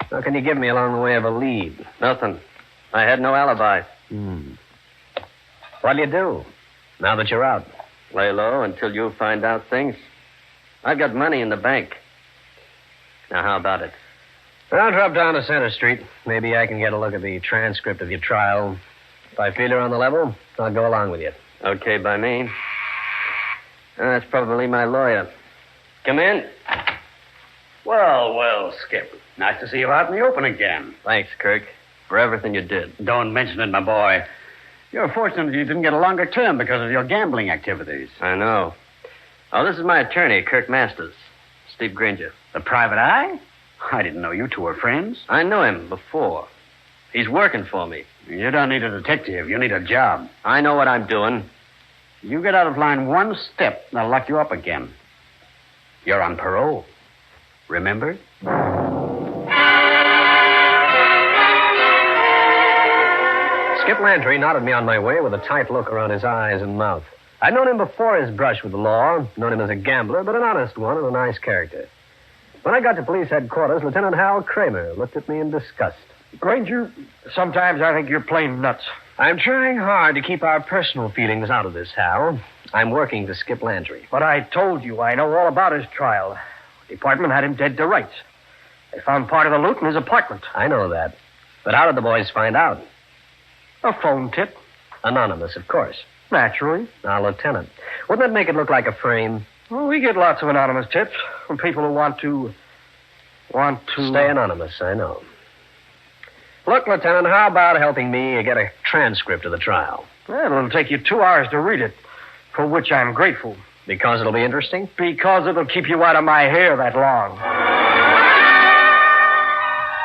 What can you give me along the way of a lead? Nothing. I had no alibi. What'll you do now that you're out? Lay low until you find out things. I've got money in the bank. Now, how about it? I'll drop down to Center Street. Maybe I can get a look at the transcript of your trial. If I feel you're on the level, I'll go along with you. Okay by me. That's probably my lawyer. Come in. Well, Skip. Nice to see you out in the open again. Thanks, Kirk, for everything you did. Don't mention it, my boy. You're fortunate you didn't get a longer term because of your gambling activities. I know. Oh, this is my attorney, Kirk Masters. Steve Granger. The private eye? I didn't know you two were friends. I know him before. He's working for me. You don't need a detective. You need a job. I know what I'm doing. You get out of line one step, they'll lock you up again. You're on parole. Remember? Skip Lantry nodded me on my way with a tight look around his eyes and mouth. I'd known him before his brush with the law, known him as a gambler, but an honest one and a nice character. When I got to police headquarters, Lieutenant Hal Kramer looked at me in disgust. Granger, sometimes I think you're plain nuts. I'm trying hard to keep our personal feelings out of this, Hal. I'm working to Skip Landry. But I told you I know all about his trial. The department had him dead to rights. They found part of the loot in his apartment. I know that. But how did the boys find out? A phone tip. Anonymous, of course. Naturally. Now, Lieutenant, wouldn't that make it look like a frame? Well, we get lots of anonymous tips from people who want to... Stay anonymous, I know. Look, Lieutenant, how about helping me get a transcript of the trial? Well, it'll take you 2 hours to read it, for which I'm grateful. Because it'll be interesting? Because it'll keep you out of my hair that long.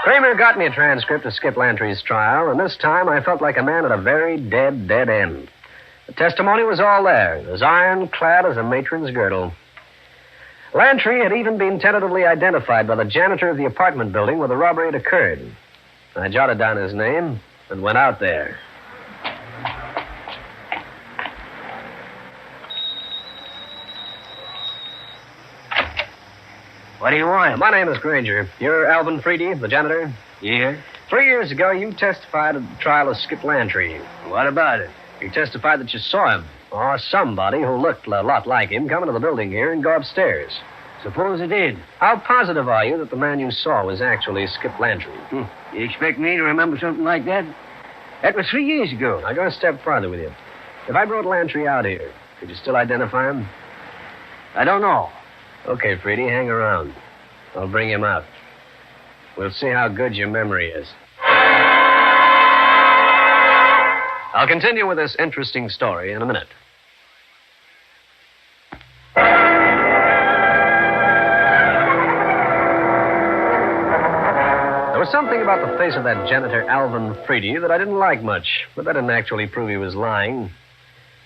Kramer got me a transcript of Skip Landry's trial, and this time I felt like a man at a very dead end. The testimony was all there, as ironclad as a matron's girdle. Lantry had even been tentatively identified by the janitor of the apartment building where the robbery had occurred. I jotted down his name and went out there. What do you want? My name is Granger. You're Alvin Freedy, the janitor? Yeah? 3 years ago, you testified at the trial of Skip Landry. What about it? You testified that you saw him, or somebody who looked a lot like him, come into the building here and go upstairs. Suppose it did. How positive are you that the man you saw was actually Skip Landry? You expect me to remember something like that? That was 3 years ago. I'll go a step farther with you. If I brought Landry out here, could you still identify him? I don't know. Okay, Freedy, hang around. I'll bring him out. We'll see how good your memory is. I'll continue with this interesting story in a minute. There was something about the face of that janitor, Alvin Freedy, that I didn't like much, but that didn't actually prove he was lying.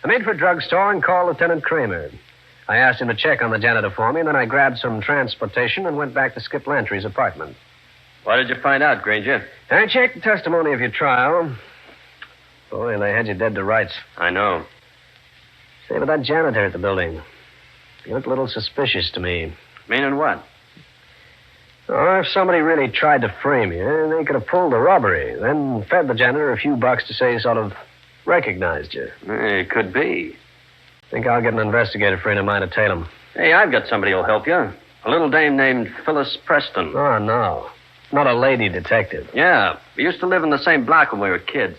I made for a drugstore and called Lieutenant Kramer. I asked him to check on the janitor for me, and then I grabbed some transportation and went back to Skip Landry's apartment. What did you find out, Granger? I checked the testimony of your trial. Boy, they had you dead to rights. I know. Say, but that janitor at the building, he looked a little suspicious to me. Meaning what? Oh, if somebody really tried to frame you, they could have pulled the robbery, then fed the janitor a few bucks to say he sort of recognized you. It could be. Think I'll get an investigator friend of mine to tail him. Hey, I've got somebody who'll help you. A little dame named Phyllis Preston. Oh, no. Not a lady detective. Yeah. We used to live in the same block when we were kids.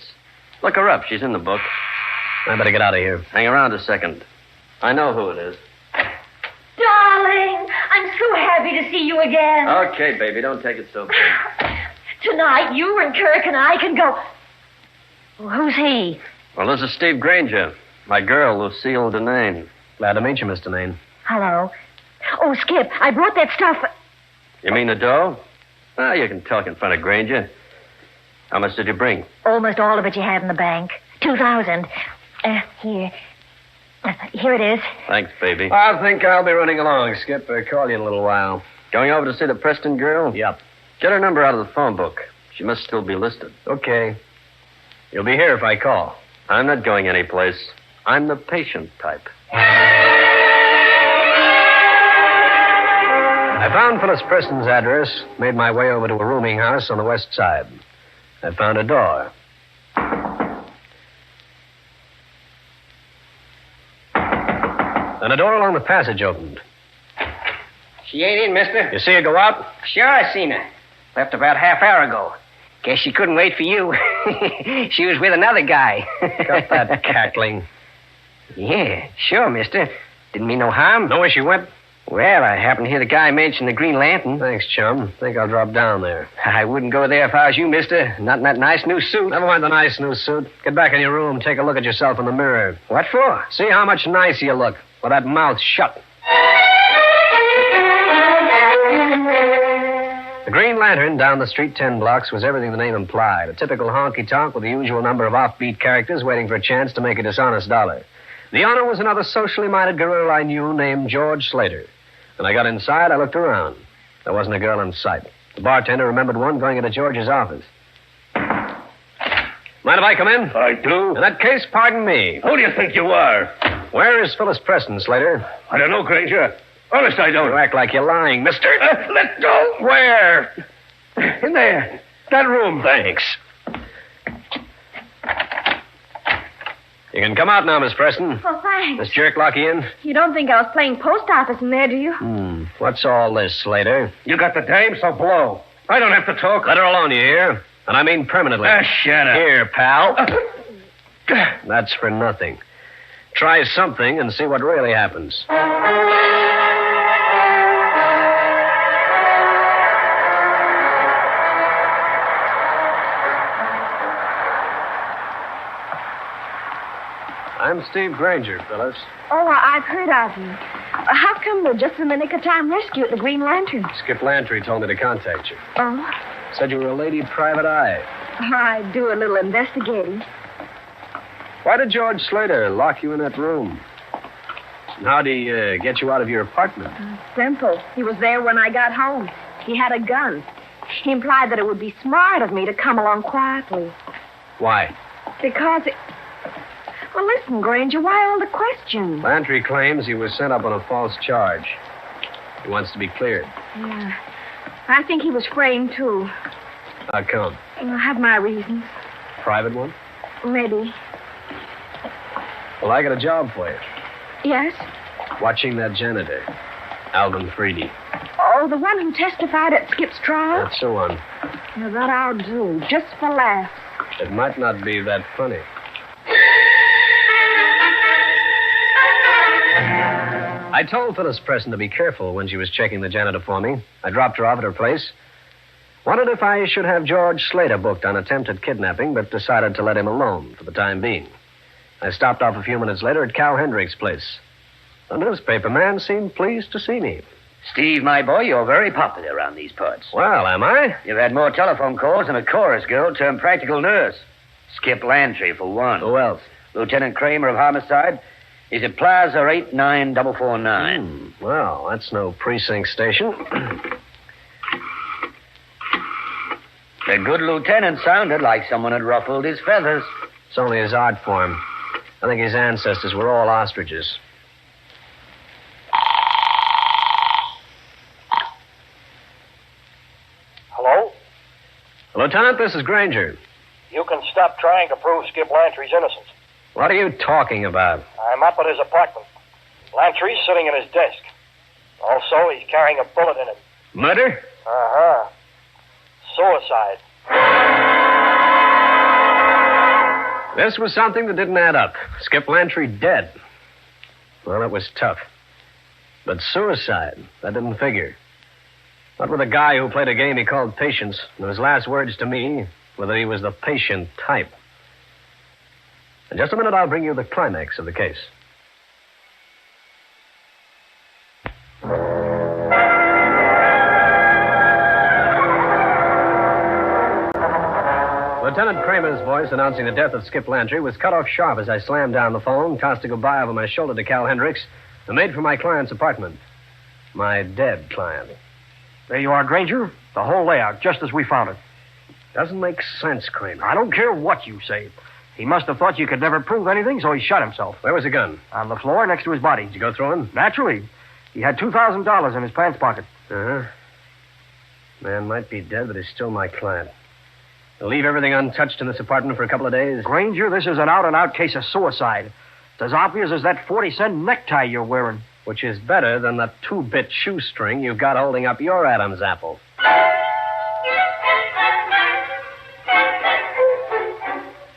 Look her up. She's in the book. I better get out of here. Hang around a second. I know who it is. Darling, I'm so happy to see you again. Okay, baby, don't take it so bad. Tonight, you and Kirk and I can go... Well, who's he? Well, this is Steve Granger. My girl, Lucille Denane. Glad to meet you, Miss Denane. Hello. Oh, Skip, I brought that stuff... You mean the dough? Ah, you can talk in front of Granger. How much did you bring? Almost all of it you have in the bank. 2,000. Here. Here it is. Thanks, baby. I think I'll be running along, Skip. Call you in a little while. Going over to see the Preston girl? Yep. Get her number out of the phone book. She must still be listed. Okay. You'll be here if I call. I'm not going anyplace. I'm the patient type. I found Phyllis Preston's address, made my way over to a rooming house on the west side. I found a door. Then a door along the passage opened. She ain't in, mister. You see her go out? Sure, I seen her. Left about half hour ago. Guess she couldn't wait for you. She was with another guy. Got that cackling. Yeah, sure, mister. Didn't mean no harm. Know where she went? Well, I happened to hear the guy mention the Green Lantern. Thanks, chum. Think I'll drop down there. I wouldn't go there if I was you, mister. Not in that nice new suit. Never mind the nice new suit. Get back in your room. Take a look at yourself in the mirror. What for? See how much nicer you look with that mouth shut. The Green Lantern down the street 10 blocks was everything the name implied. A typical honky-tonk with the usual number of offbeat characters waiting for a chance to make a dishonest dollar. The owner was another socially minded girl I knew named George Slater. When I got inside, I looked around. There wasn't a girl in sight. The bartender remembered one going into George's office. Mind if I come in? I do. In that case, pardon me. Who do you think you are? Where is Phyllis Preston, Slater? I don't know, Granger. Honest, I don't. You act like you're lying, mister. Let go. Where? In there. That room. Thanks. You can come out now, Miss Preston. Oh, thanks. Miss Jerklock in? You don't think I was playing post office in there, do you? What's all this, Slater? You got the dame, so blow. I don't have to talk. Let her alone, you hear? And I mean permanently. Shut up. Here, pal. That's for nothing. Try something and see what really happens. I'm Steve Granger, Phyllis. Oh, I've heard of you. How come the Just the Nick of Time rescue at the Green Lantern? Skip Lantry told me to contact you. Oh, Said you were a lady private eye. I do a little investigating. Why did George Slater lock you in that room? And how'd he get you out of your apartment? Simple. He was there when I got home. He had a gun. He implied that it would be smart of me to come along quietly. Why? Because it... Well, listen, Granger, why all the questions? Lantry claims he was sent up on a false charge. He wants to be cleared. Yeah. I think he was framed, too. How come? I have my reasons. Private one? Maybe. Well, I got a job for you. Yes? Watching that janitor, Alvin Freedy. Oh, the one who testified at Skip's trial? That's the one. Yeah, that I'll do, just for laughs. It might not be that funny. I told Phyllis Preston to be careful when she was checking the janitor for me. I dropped her off at her place. Wondered if I should have George Slater booked on attempted kidnapping, but decided to let him alone for the time being. I stopped off a few minutes later at Cal Hendrick's place. The newspaper man seemed pleased to see me. Steve, my boy, you're very popular around these parts. Well, am I? You've had more telephone calls than a chorus girl turned practical nurse. Skip Lantry, for one. Who else? Lieutenant Kramer of Homicide. He's at Plaza 89449. Well, that's no precinct station. The good lieutenant sounded like someone had ruffled his feathers. It's only his art form. I think his ancestors were all ostriches. Hello? Lieutenant, this is Granger. You can stop trying to prove Skip Lantry's innocence. What are you talking about? I'm up at his apartment. Lantry's sitting at his desk. Also, he's carrying a bullet in him. Murder? Uh-huh. Suicide. This was something that didn't add up. Skip Lantry dead. Well, it was tough. But suicide, that didn't figure. Not with a guy who played a game he called patience. And his last words to me were that he was the patient type. In just a minute, I'll bring you the climax of the case. Lieutenant Kramer's voice announcing the death of Skip Lantry was cut off sharp as I slammed down the phone, tossed a goodbye over my shoulder to Cal Hendricks, and made for my client's apartment. My dead client. There you are, Granger. The whole layout, just as we found it. Doesn't make sense, Kramer. I don't care what you say. He must have thought you could never prove anything, so he shot himself. Where was the gun? On the floor next to his body. Did you go through him? Naturally. He had $2,000 in his pants pocket. Uh-huh. Man might be dead, but he's still my client. I'll leave everything untouched in this apartment for a couple of days. Granger, this is an out-and-out case of suicide. It's as obvious as that 40-cent necktie you're wearing. Which is better than the 2-bit shoestring you've got holding up your Adam's apple.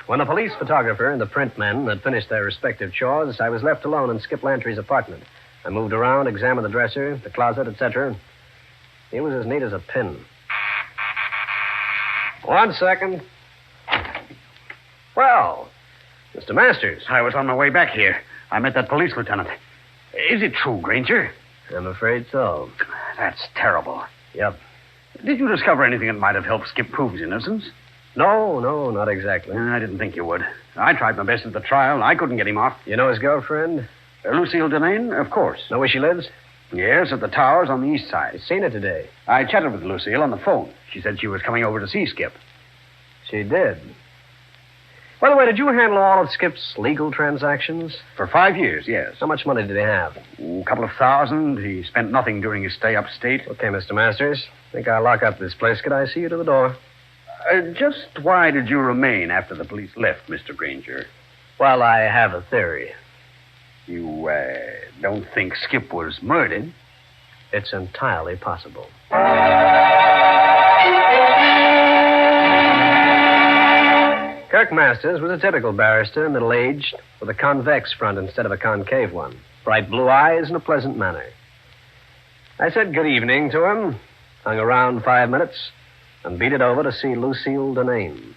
When the police photographer and the print men had finished their respective chores, I was left alone in Skip Lantry's apartment. I moved around, examined the dresser, the closet, etc. He was as neat as a pin. 1 second. Well, Mr. Masters. I was on my way back here. I met that police lieutenant. Is it true, Granger? I'm afraid so. That's terrible. Yep. Did you discover anything that might have helped Skip prove his innocence? No, not exactly. I didn't think you would. I tried my best at the trial, and I couldn't get him off. You know his girlfriend? Lucille Domain? Of course. Know where she lives? Yes, at the towers on the east side. I've seen her today. I chatted with Lucille on the phone. She said she was coming over to see Skip. She did. By the way, did you handle all of Skip's legal transactions? For 5 years, yes. How much money did he have? A couple of $1,000. He spent nothing during his stay upstate. Okay, Mr. Masters. Think I'll lock up this place. Could I see you to the door? Just why did you remain after the police left, Mr. Granger? Well, I have a theory. You, don't think Skip was murdered? It's entirely possible. Kirk Masters was a typical barrister, middle-aged, with a convex front instead of a concave one, bright blue eyes, and a pleasant manner. I said good evening to him, hung around 5 minutes, and beat it over to see Lucille Denane.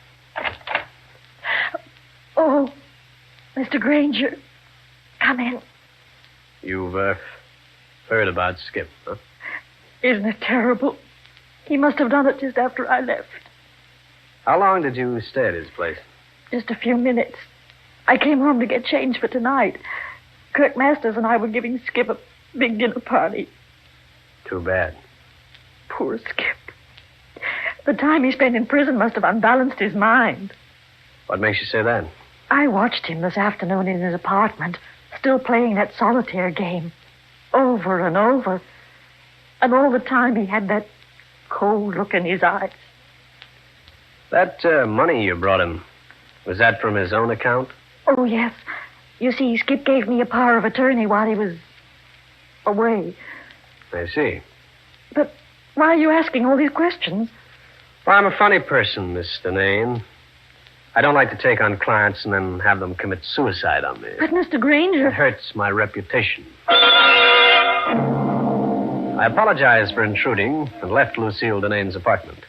Oh, Mr. Granger, come in. You've heard about Skip, huh? Isn't it terrible? He must have done it just after I left. How long did you stay at his place? Just a few minutes. I came home to get changed for tonight. Kirk Masters and I were giving Skip a big dinner party. Too bad. Poor Skip. The time he spent in prison must have unbalanced his mind. What makes you say that? I watched him this afternoon in his apartment, still playing that solitaire game, over and over. And all the time he had that cold look in his eyes. That money you brought him, was that from his own account? Oh, yes. You see, Skip gave me a power of attorney while he was away. I see. But why are you asking all these questions? Well, I'm a funny person, Miss Denane. I don't like to take on clients and then have them commit suicide on me. But, Mr. Granger... It hurts my reputation. I apologized for intruding and left Lucille Denane's apartment.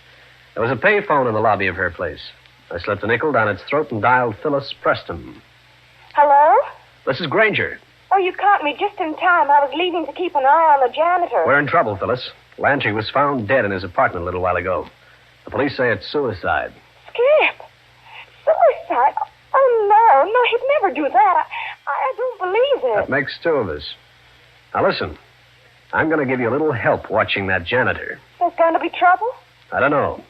There was a payphone in the lobby of her place. I slipped a nickel down its throat and dialed Phyllis Preston. Hello? This is Granger. Oh, you caught me just in time. I was leaving to keep an eye on the janitor. We're in trouble, Phyllis. Lantry was found dead in his apartment a little while ago. The police say it's suicide. Skip? Suicide? Oh, no, he'd never do that. I don't believe it. That makes two of us. Now, listen. I'm going to give you a little help watching that janitor. There's going to be trouble? I don't know.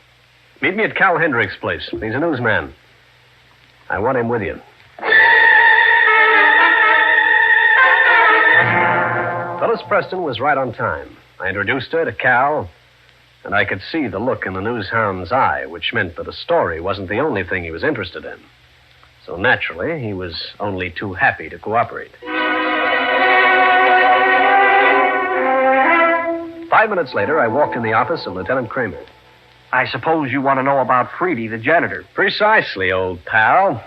Meet me at Cal Hendrick's place. He's a newsman. I want him with you. Phyllis Preston was right on time. I introduced her to Cal, and I could see the look in the newshound's eye, which meant that a story wasn't the only thing he was interested in. So naturally, he was only too happy to cooperate. 5 minutes later, I walked in the office of Lieutenant Kramer. I suppose you want to know about Freedy, the janitor. Precisely, old pal.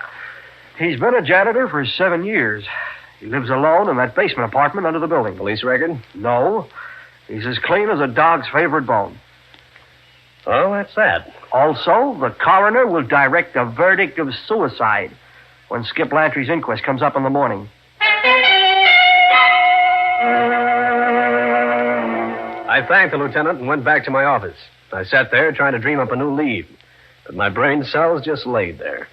He's been a janitor for 7 years. He lives alone in that basement apartment under the building. Police record? No. He's as clean as a dog's favorite bone. Oh, that's that. Also, the coroner will direct a verdict of suicide when Skip Lantry's inquest comes up in the morning. I thanked the lieutenant and went back to my office. I sat there trying to dream up a new lead, but my brain cells just laid there.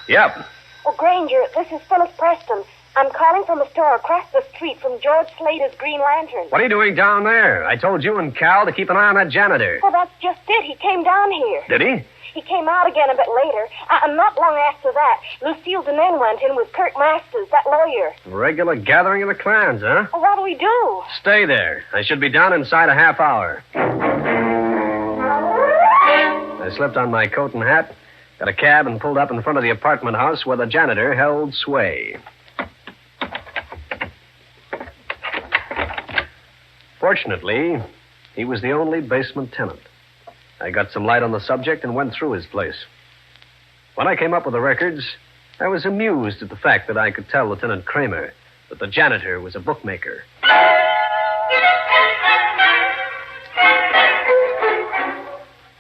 Yep. Oh, Granger, this is Phyllis Preston. I'm calling from a store across the street from George Slater's Green Lantern. What are you doing down there? I told you and Cal to keep an eye on that janitor. Well, that's just it. He came down here. Did he? He came out again a bit later. And not long after that, Lucille Denane went in with Kirk Masters, that lawyer. A regular gathering of the clans, huh? Well, what do we do? Stay there. I should be down inside a half hour. I slipped on my coat and hat, got a cab, and pulled up in front of the apartment house where the janitor held sway. Fortunately, he was the only basement tenant. I got some light on the subject and went through his place. When I came up with the records, I was amused at the fact that I could tell Lieutenant Kramer that the janitor was a bookmaker.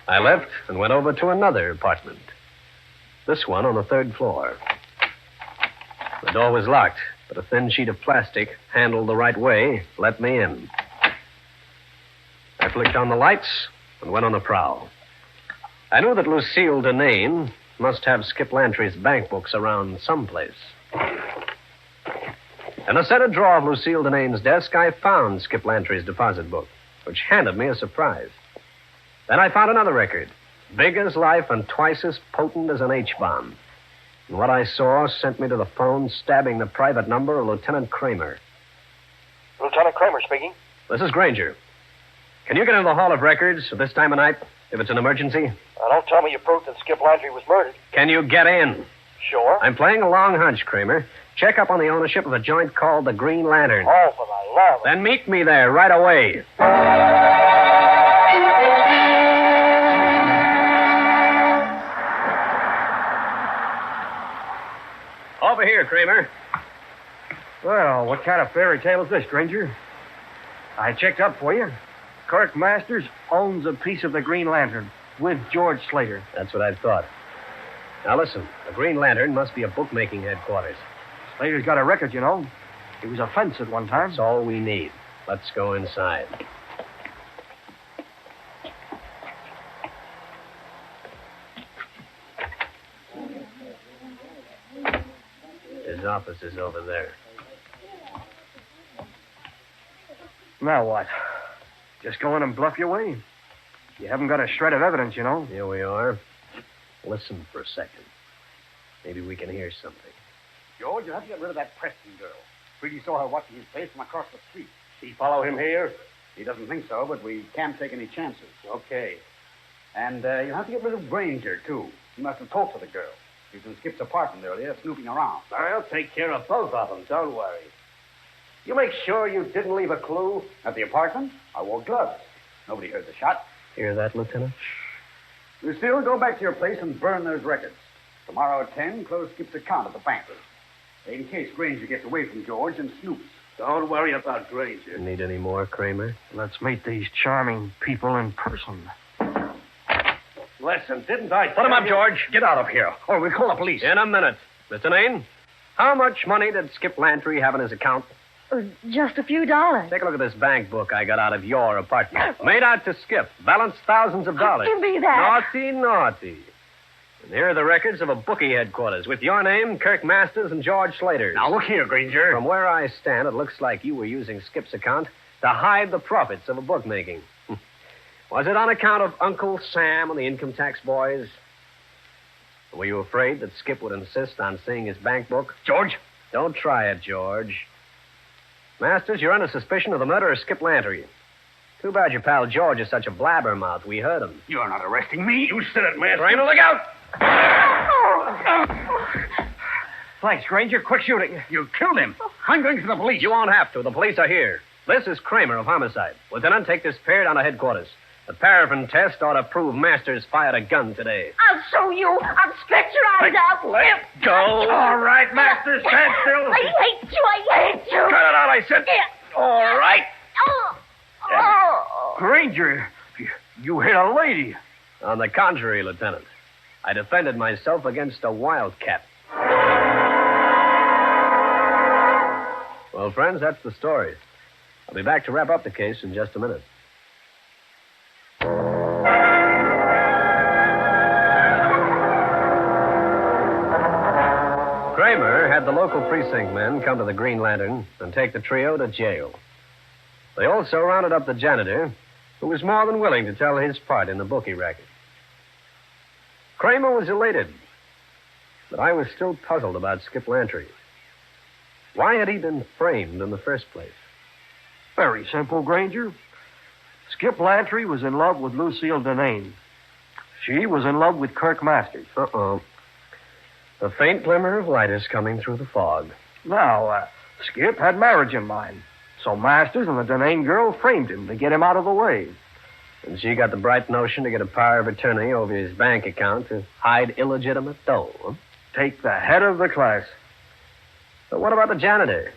I left and went over to another apartment. This one on the 3rd floor. The door was locked, but a thin sheet of plastic, handled the right way, let me in. I flicked on the lights and went on the prowl. I knew that Lucille Denane must have Skip Lantry's bank books around someplace. In the center drawer of Lucille Denane's desk, I found Skip Lantry's deposit book, which handed me a surprise. Then I found another record, Big as life and twice as potent as an H-bomb. And what I saw sent me to the phone, stabbing the private number of Lieutenant Kramer. Lieutenant Kramer speaking. This is Granger. Can you get into the Hall of Records at this time of night, if it's an emergency? Don't tell me you proved that Skip Landry was murdered. Can you get in? Sure. I'm playing a long hunch, Kramer. Check up on the ownership of a joint called the Green Lantern. Oh, for the love of... Then meet me there right away. Over here, Kramer. Well, what kind of fairy tale is this, Granger? I checked up for you. Kirk Masters owns a piece of the Green Lantern with George Slater. That's what I thought. Now listen, the Green Lantern must be a bookmaking headquarters. Slater's got a record, you know. He was a fence at one time. That's all we need. Let's go inside. His office is over there. Now what? Just go in and bluff your way? You haven't got a shred of evidence, you know. Here we are. Listen for a second. Maybe we can hear something. George, you have to get rid of that Preston girl. Freddie saw her watching his face from across the street. He follow him here? He doesn't think so, but we can't take any chances. Okay. And you have to get rid of Granger, too. He must have talked to the girl. He was in Skip's apartment earlier, snooping around. I'll take care of both of them, don't worry. You make sure you didn't leave a clue? At the apartment, I wore gloves. Nobody heard the shot. Hear that, Lieutenant? Lucille, go back to your place and burn those records. Tomorrow at 10, close Skip's account at the bank. In case Granger gets away from George and snoops. Don't worry about Granger. Need any more, Kramer? Let's meet these charming people in person. Listen, didn't I Put him up, George. Get out of here, or we'll call the police. In a minute. Mr. Nain, how much money did Skip Lantry have in his account? Just a few dollars. Take a look at this bank book I got out of your apartment. Made out to Skip. Balanced thousands of dollars. Give me that. Naughty, naughty. And here are the records of a bookie headquarters with your name, Kirk Masters, and George Slater's. Now, look here, Granger. From where I stand, it looks like you were using Skip's account to hide the profits of a bookmaking. Was it on account of Uncle Sam and the income tax boys? Were you afraid that Skip would insist on seeing his bank book? George? Don't try it, George. Masters, you're under suspicion of the murder of Skip Lantry. Too bad your pal George is such a blabbermouth. We heard him. You're not arresting me. You said it, Master. Kramer, look out! Thanks, Granger. Quick shooting. You killed him. I'm going to the police. You won't have to. The police are here. This is Kramer of homicide. Lieutenant, take this pair down to headquarters. The paraffin test ought to prove Masters fired a gun today. I'll show you. I'll stretch your eyes out. Let go. All right, Master. Stand still. I hate you. I hate you. Cut it out, I said. All right. Granger, you hit a lady. On the contrary, Lieutenant. I defended myself against a wildcat. Well, friends, that's the story. I'll be back to wrap up the case in just a minute. Kramer had the local precinct men come to the Green Lantern and take the trio to jail. They also rounded up the janitor, who was more than willing to tell his part in the bookie racket. Kramer was elated, but I was still puzzled about Skip Lantry. Why had he been framed in the first place? Very simple, Granger. Skip Lantry was in love with Lucille Denane. She was in love with Kirk Masters. Uh-oh. A faint glimmer of light is coming through the fog. Now, Skip had marriage in mind. So Masters and the Denane girl framed him to get him out of the way. And she got the bright notion to get a power of attorney over his bank account to hide illegitimate dough, huh? Take the head of the class. But what about the janitor?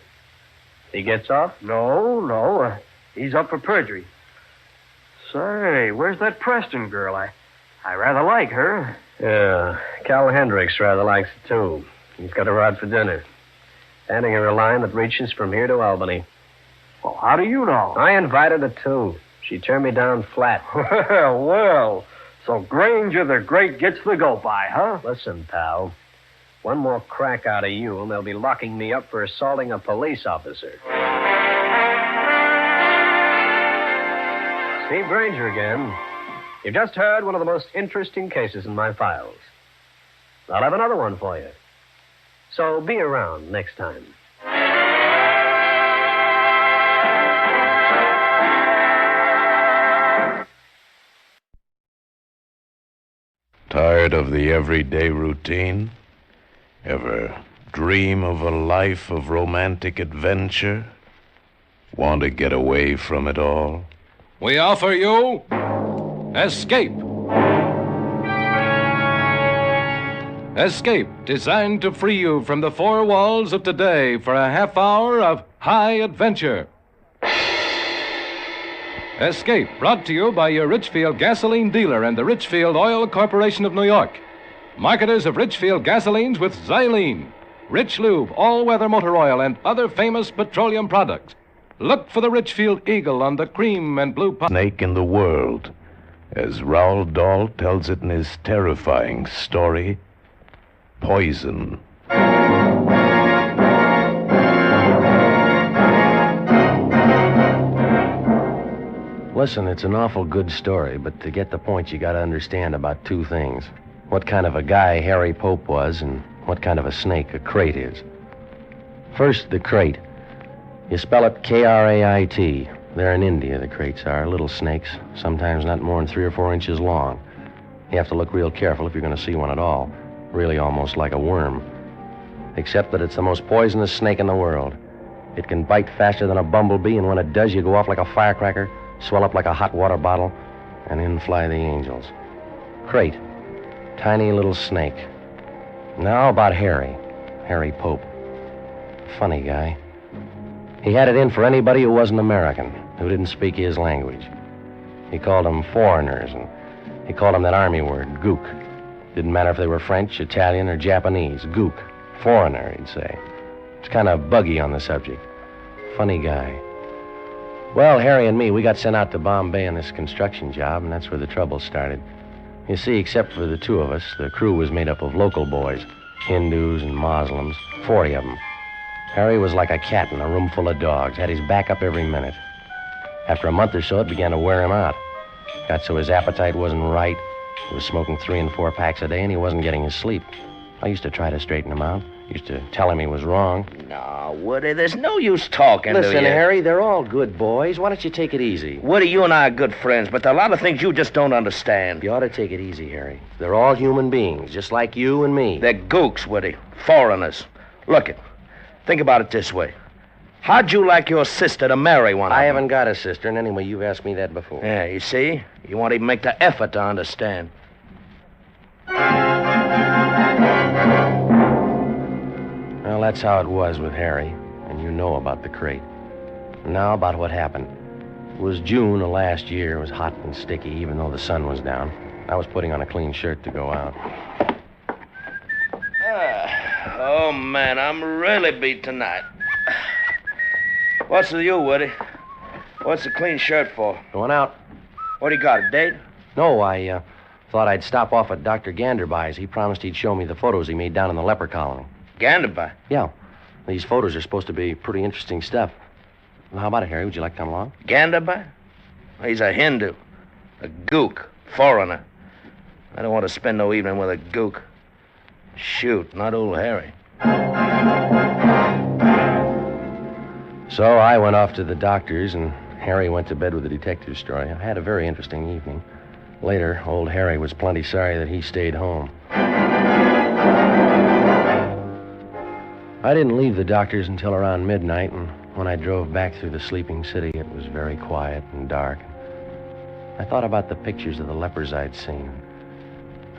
He gets off? No. He's up for perjury. Say, where's that Preston girl? I rather like her. Yeah, Cal Hendricks rather likes it, too. He's got her out for dinner. Handing her a line that reaches from here to Albany. Well, how do you know? I invited her, too. She turned me down flat. Well, so Granger the Great gets the go-by, huh? Listen, pal. One more crack out of you, and they'll be locking me up for assaulting a police officer. Steve Granger again. You just heard one of the most interesting cases in my files. I'll have another one for you. So be around next time. Tired of the everyday routine? Ever dream of a life of romantic adventure? Want to get away from it all? We offer you Escape. Escape, designed to free you from the four walls of today for a half hour of high adventure. Escape, brought to you by your Richfield gasoline dealer and the Richfield Oil Corporation of New York. Marketers of Richfield gasolines with Xylene, Rich Lube, all-weather motor oil, and other famous petroleum products. Look for the Richfield Eagle on the cream and blue... Snake in the world, as Roald Dahl tells it in his terrifying story, Poison. Listen, it's an awful good story, but to get the point, you got to understand about two things. What kind of a guy Harry Pope was and what kind of a snake a crate is. First, the crate. You spell it K-R-A-I-T. They're in India, the crates are. Little snakes, sometimes not more than 3 or 4 inches long. You have to look real careful if you're going to see one at all. Really almost like a worm. Except that it's the most poisonous snake in the world. It can bite faster than a bumblebee, and when it does, you go off like a firecracker, swell up like a hot water bottle, and in fly the angels. Crate. Tiny little snake. Now about Harry Pope. Funny guy. He had it in for anybody who wasn't American, who didn't speak his language. He called them foreigners, and he called them that army word, gook. Didn't matter if they were French, Italian, or Japanese. Gook. Foreigner, he'd say. It's kind of buggy on the subject. Funny guy. Well, Harry and me, we got sent out to Bombay on this construction job, and that's where the trouble started. You see, except for the 2 of us, the crew was made up of local boys, Hindus and Muslims, 40 of them. Harry was like a cat in a room full of dogs, had his back up every minute. After a month or so, it began to wear him out. Got so his appetite wasn't right. He was smoking 3 and 4 packs a day, and he wasn't getting his sleep. I used to try to straighten him out. Used to tell him he was wrong. No, Woody, there's no use talking to you. Listen, Harry, they're all good boys. Why don't you take it easy? Woody, you and I are good friends, but there are a lot of things you just don't understand. You ought to take it easy, Harry. They're all human beings, just like you and me. They're gooks, Woody. Foreigners. Look it. Think about it this way. How'd you like your sister to marry one of them? I haven't got a sister, and anyway, you've asked me that before. Yeah, you see? You won't even make the effort to understand. Well, that's how it was with Harry, and you know about the crate. Now about what happened. It was June of last year. It was hot and sticky, even though the sun was down. I was putting on a clean shirt to go out. Oh, man, I'm really beat tonight. What's with you, Woody? What's the clean shirt for? Going out. What do you got, a date? No, I thought I'd stop off at Dr. Ganderby's. He promised he'd show me the photos he made down in the leper colony. Ganderby? Yeah. These photos are supposed to be pretty interesting stuff. Well, how about it, Harry? Would you like to come along? Ganderby? He's a Hindu. A gook. Foreigner. I don't want to spend no evening with a gook. Shoot, not old Harry. So I went off to the doctor's, and Harry went to bed with the detective story. I had a very interesting evening. Later, old Harry was plenty sorry that he stayed home. I didn't leave the doctor's until around midnight, and when I drove back through the sleeping city, it was very quiet and dark. I thought about the pictures of the lepers I'd seen.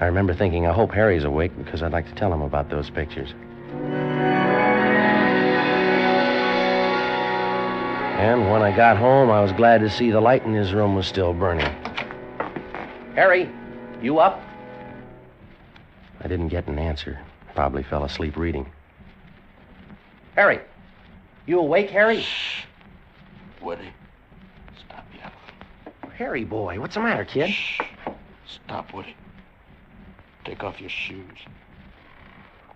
I remember thinking, I hope Harry's awake because I'd like to tell him about those pictures. And when I got home, I was glad to see the light in his room was still burning. Harry, you up? I didn't get an answer. Probably fell asleep reading. Harry, you awake, Harry? Shh. Woody, stop yelling. Harry, boy, what's the matter, kid? Shh. Stop, Woody. Take off your shoes.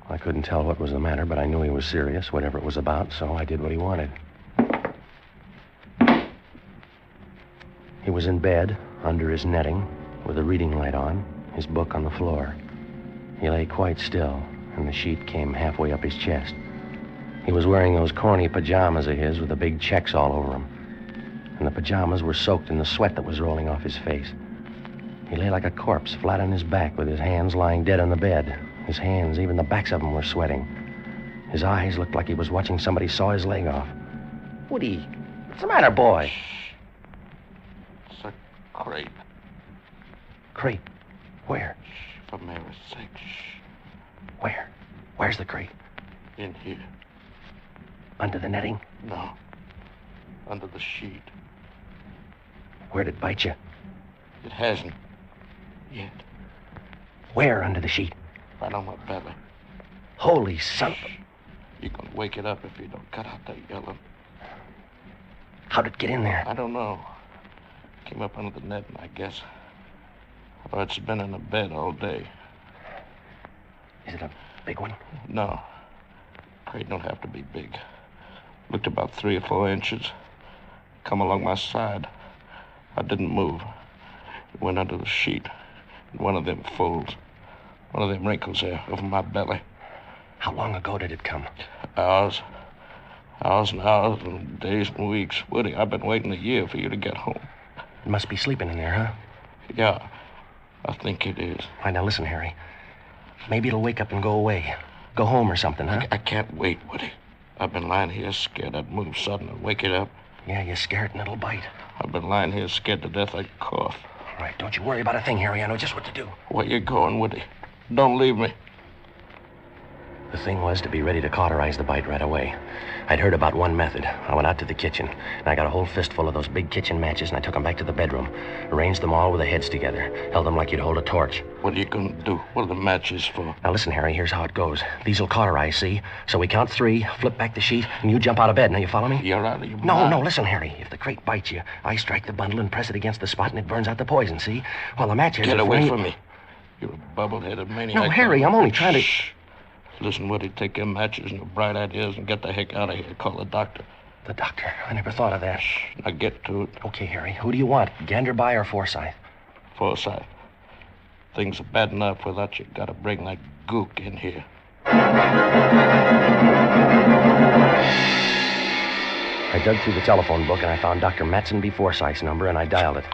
I couldn't tell what was the matter, but I knew he was serious, whatever it was about, so I did what he wanted. He was in bed, under his netting. with a reading light on, his book on the floor. He lay quite still, and the sheet came halfway up his chest. He was wearing those corny pajamas of his with the big checks all over them. And the pajamas were soaked in the sweat that was rolling off his face. He lay like a corpse, flat on his back, with his hands lying dead on the bed. His hands, even the backs of them, were sweating. His eyes looked like he was watching somebody saw his leg off. Woody, what's the matter, boy? It's a crate. Crate? Where? For Mary's sake. Where? Where's the crate? In here. Under the netting? No. Under the sheet. Where'd it bite you? It hasn't. Yet. Where under the sheet? Right on my belly. Holy son of a... You can wake it up if you don't cut out that yelling. How'd it get in there? I don't know. Came up under the net, and I guess... Oh, it's been in the bed all day. Is it a big one? No. Crate don't have to be big. Looked about 3 or 4 inches. Come along my side. I didn't move. It went under the sheet. In one of them folds. One of them wrinkles there over my belly. How long ago did it come? Hours. Hours and hours and days and weeks. Woody, I've been waiting a year for you to get home. It must be sleeping in there, huh? Yeah, I think it is. All right, now listen, Harry. Maybe it'll wake up and go away. Go home or something, huh? I can't wait, Woody. I've been lying here scared I'd move sudden and wake it up. Yeah, you're scared and it'll bite. I've been lying here scared to death I'd cough. All right, don't you worry about a thing, Harry. I know just what to do. Where you going, Woody? Don't leave me. The thing was to be ready to cauterize the bite right away. I'd heard about one method. I went out to the kitchen, and I got a whole fistful of those big kitchen matches, and I took them back to the bedroom, arranged them all with the heads together, held them like you'd hold a torch. What are you going to do? What are the matches for? Now, listen, Harry, here's how it goes. These will cauterize, see? So we count 3, flip back the sheet, and you jump out of bed. Now, you follow me? You're out of your mind. No, listen, Harry. If the crate bites you, I strike the bundle and press it against the spot, and it burns out the poison, see? While the matches... Get away from me. You're a bubble-headed maniac. No, Harry, I'm only trying to... Shh. Listen, Woody, take your matches and your bright ideas and get the heck out of here. Call the doctor. The doctor? I never thought of that. Shh. Now get to it. Okay, Harry. Who do you want? Ganderby or Forsyth? Forsyth. Things are bad enough without you. Gotta bring that gook in here. I dug through the telephone book and I found Dr. Matson B. Forsyth's number and I dialed it.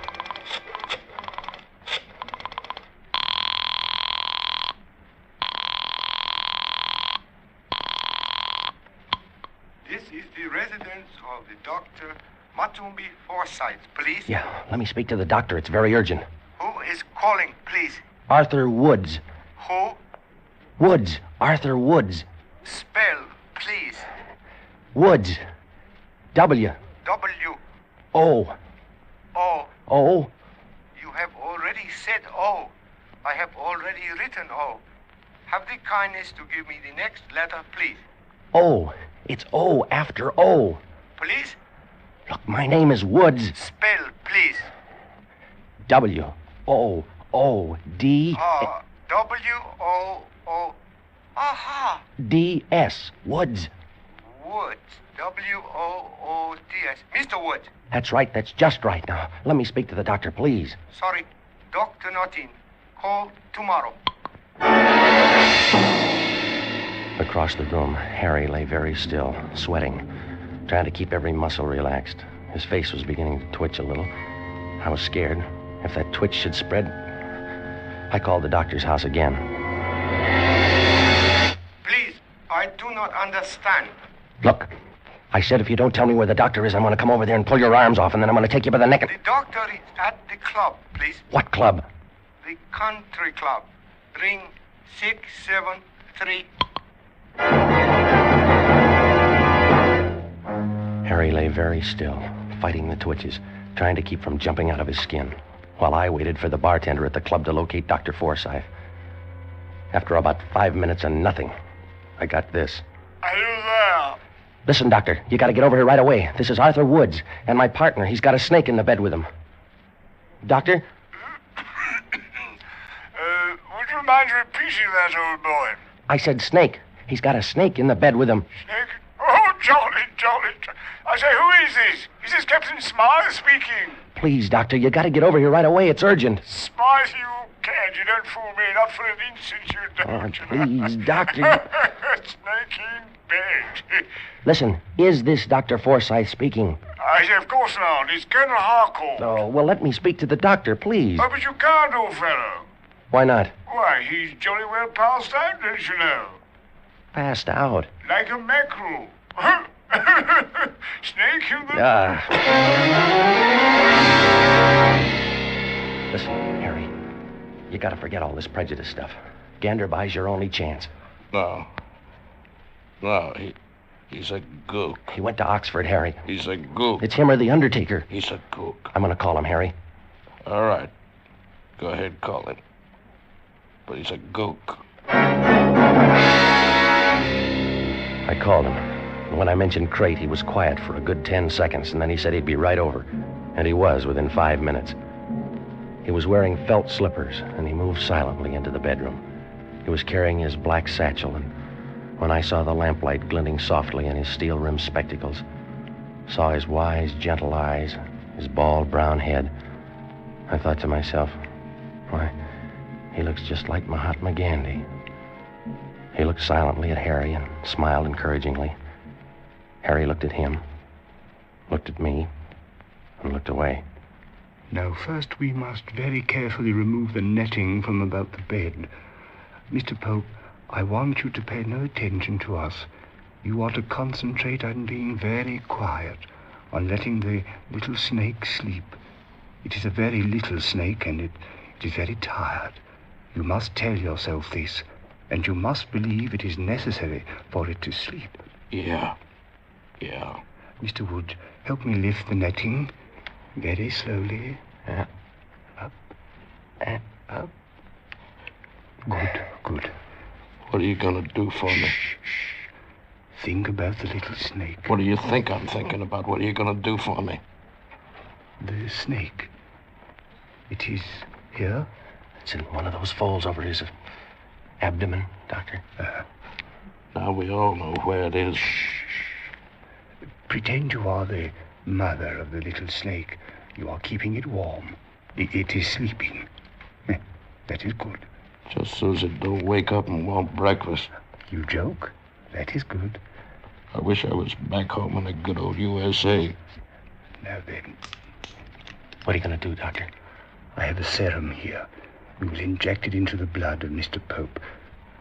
This is the residence of the Dr. Matumbi Forsyth, please. Yeah, let me speak to the doctor. It's very urgent. Who is calling, please? Arthur Woods. Who? Woods. Arthur Woods. Spell, please. Woods. W. W. O. O. O. You have already said O. I have already written O. Have the kindness to give me the next letter, please. O. It's O after O. Please? Look, my name is Woods. Spell, please. W. O. O. D. W-O-O. Aha. D. S. Woods. Woods. W-O-O-D-S. Mr. Woods. That's right. That's just right. Now, let me speak to the doctor, please. Sorry. Doctor not in. Call tomorrow. Across the room, Harry lay very still, sweating, trying to keep every muscle relaxed. His face was beginning to twitch a little. I was scared. If that twitch should spread... I called the doctor's house again. Please, I do not understand. Look, I said if you don't tell me where the doctor is, I'm going to come over there and pull your arms off, and then I'm going to take you by the neck and... The doctor is at the club, please. What club? The country club. Ring 673. Harry lay very still, fighting the twitches, trying to keep from jumping out of his skin, while I waited for the bartender at the club to locate Dr. Forsyth. After about 5 minutes and nothing, I got this. Are you there? Listen, Doctor, you got to get over here right away. This is Arthur Woods, and my partner. He's got a snake in the bed with him. Doctor? Would you mind repeating that, old boy? I said snake. He's got a snake in the bed with him. Snake? Oh, jolly. I say, who is this? Is this Captain Smile speaking? Please, Doctor, you got to get over here right away. It's urgent. Spice you can't. You don't fool me. Not for an instant you don't. Please, Doctor. Snake in bed. Listen, is this Dr. Forsyth speaking? Of course not. It's Colonel Harcourt. Oh, well, let me speak to the doctor, please. Oh, but you can't, old fellow. Why not? Why, he's jolly well passed out, don't you know? Passed out. Like a mackerel. Snake in the... Listen, Harry, you gotta forget all this prejudice stuff. Ganderby's your only chance. No, he's a gook. He went to Oxford, Harry. He's a gook. It's him or the Undertaker. He's a gook. I'm gonna call him, Harry. All right. Go ahead, call him. But he's a gook. I called him. And when I mentioned crate, he was quiet for a good 10 seconds, and then he said he'd be right over. And he was within 5 minutes. He was wearing felt slippers, and he moved silently into the bedroom. He was carrying his black satchel, and when I saw the lamplight glinting softly in his steel-rimmed spectacles, saw his wise, gentle eyes, his bald brown head, I thought to myself, why, he looks just like Mahatma Gandhi. He looked silently at Harry and smiled encouragingly. Harry looked at him, looked at me, and looked away. Now, first we must very carefully remove the netting from about the bed. Mr. Pope, I want you to pay no attention to us. You are to concentrate on being very quiet, on letting the little snake sleep. It is a very little snake, and it is very tired. You must tell yourself this, and you must believe it is necessary for it to sleep. Yeah. Mr. Wood, help me lift the netting very slowly. Up and up. Good. What are you going to do for me? Shh. Think about the little snake. What do you think I'm thinking about? What are you going to do for me? The snake. It is here? It's in one of those folds over his abdomen, Doctor. Now we all know where it is. Pretend you are the mother of the little snake. You are keeping it warm. It is sleeping. That is good. Just so as it don't wake up and want breakfast. You joke? That is good. I wish I was back home in the good old USA. Now then. What are you going to do, Doctor? I have a serum here. We will inject it into the blood of Mr. Pope.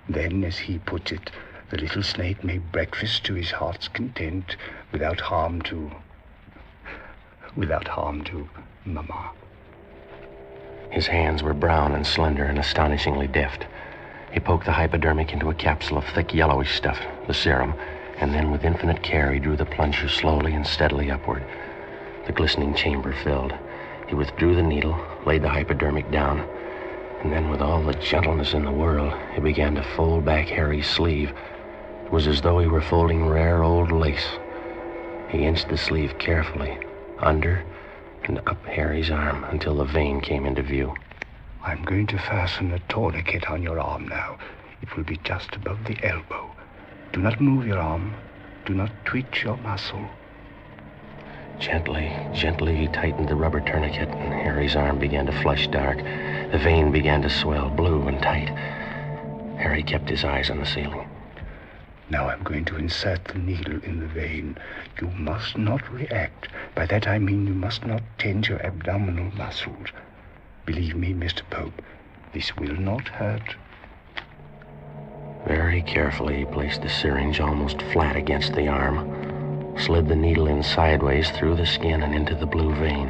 Then, as he puts it, the little snake may breakfast to his heart's content without harm to Mama. His hands were brown and slender and astonishingly deft. He poked the hypodermic into a capsule of thick yellowish stuff, the serum, and then with infinite care he drew the plunger slowly and steadily upward. The glistening chamber filled. He withdrew the needle, laid the hypodermic down, and then with all the gentleness in the world, he began to fold back Harry's sleeve. It was as though he were folding rare old lace. He inched the sleeve carefully, under and up Harry's arm until the vein came into view. I'm going to fasten a tourniquet on your arm now. It will be just above the elbow. Do not move your arm. Do not twitch your muscle. Gently he tightened the rubber tourniquet, and Harry's arm began to flush dark. The vein began to swell blue and tight. Harry kept his eyes on the ceiling. Now I'm going to insert the needle in the vein. You must not react. By that I mean you must not tense your abdominal muscles. Believe me, Mr. Pope, this will not hurt. Very carefully, he placed the syringe almost flat against the arm, slid the needle in sideways through the skin and into the blue vein,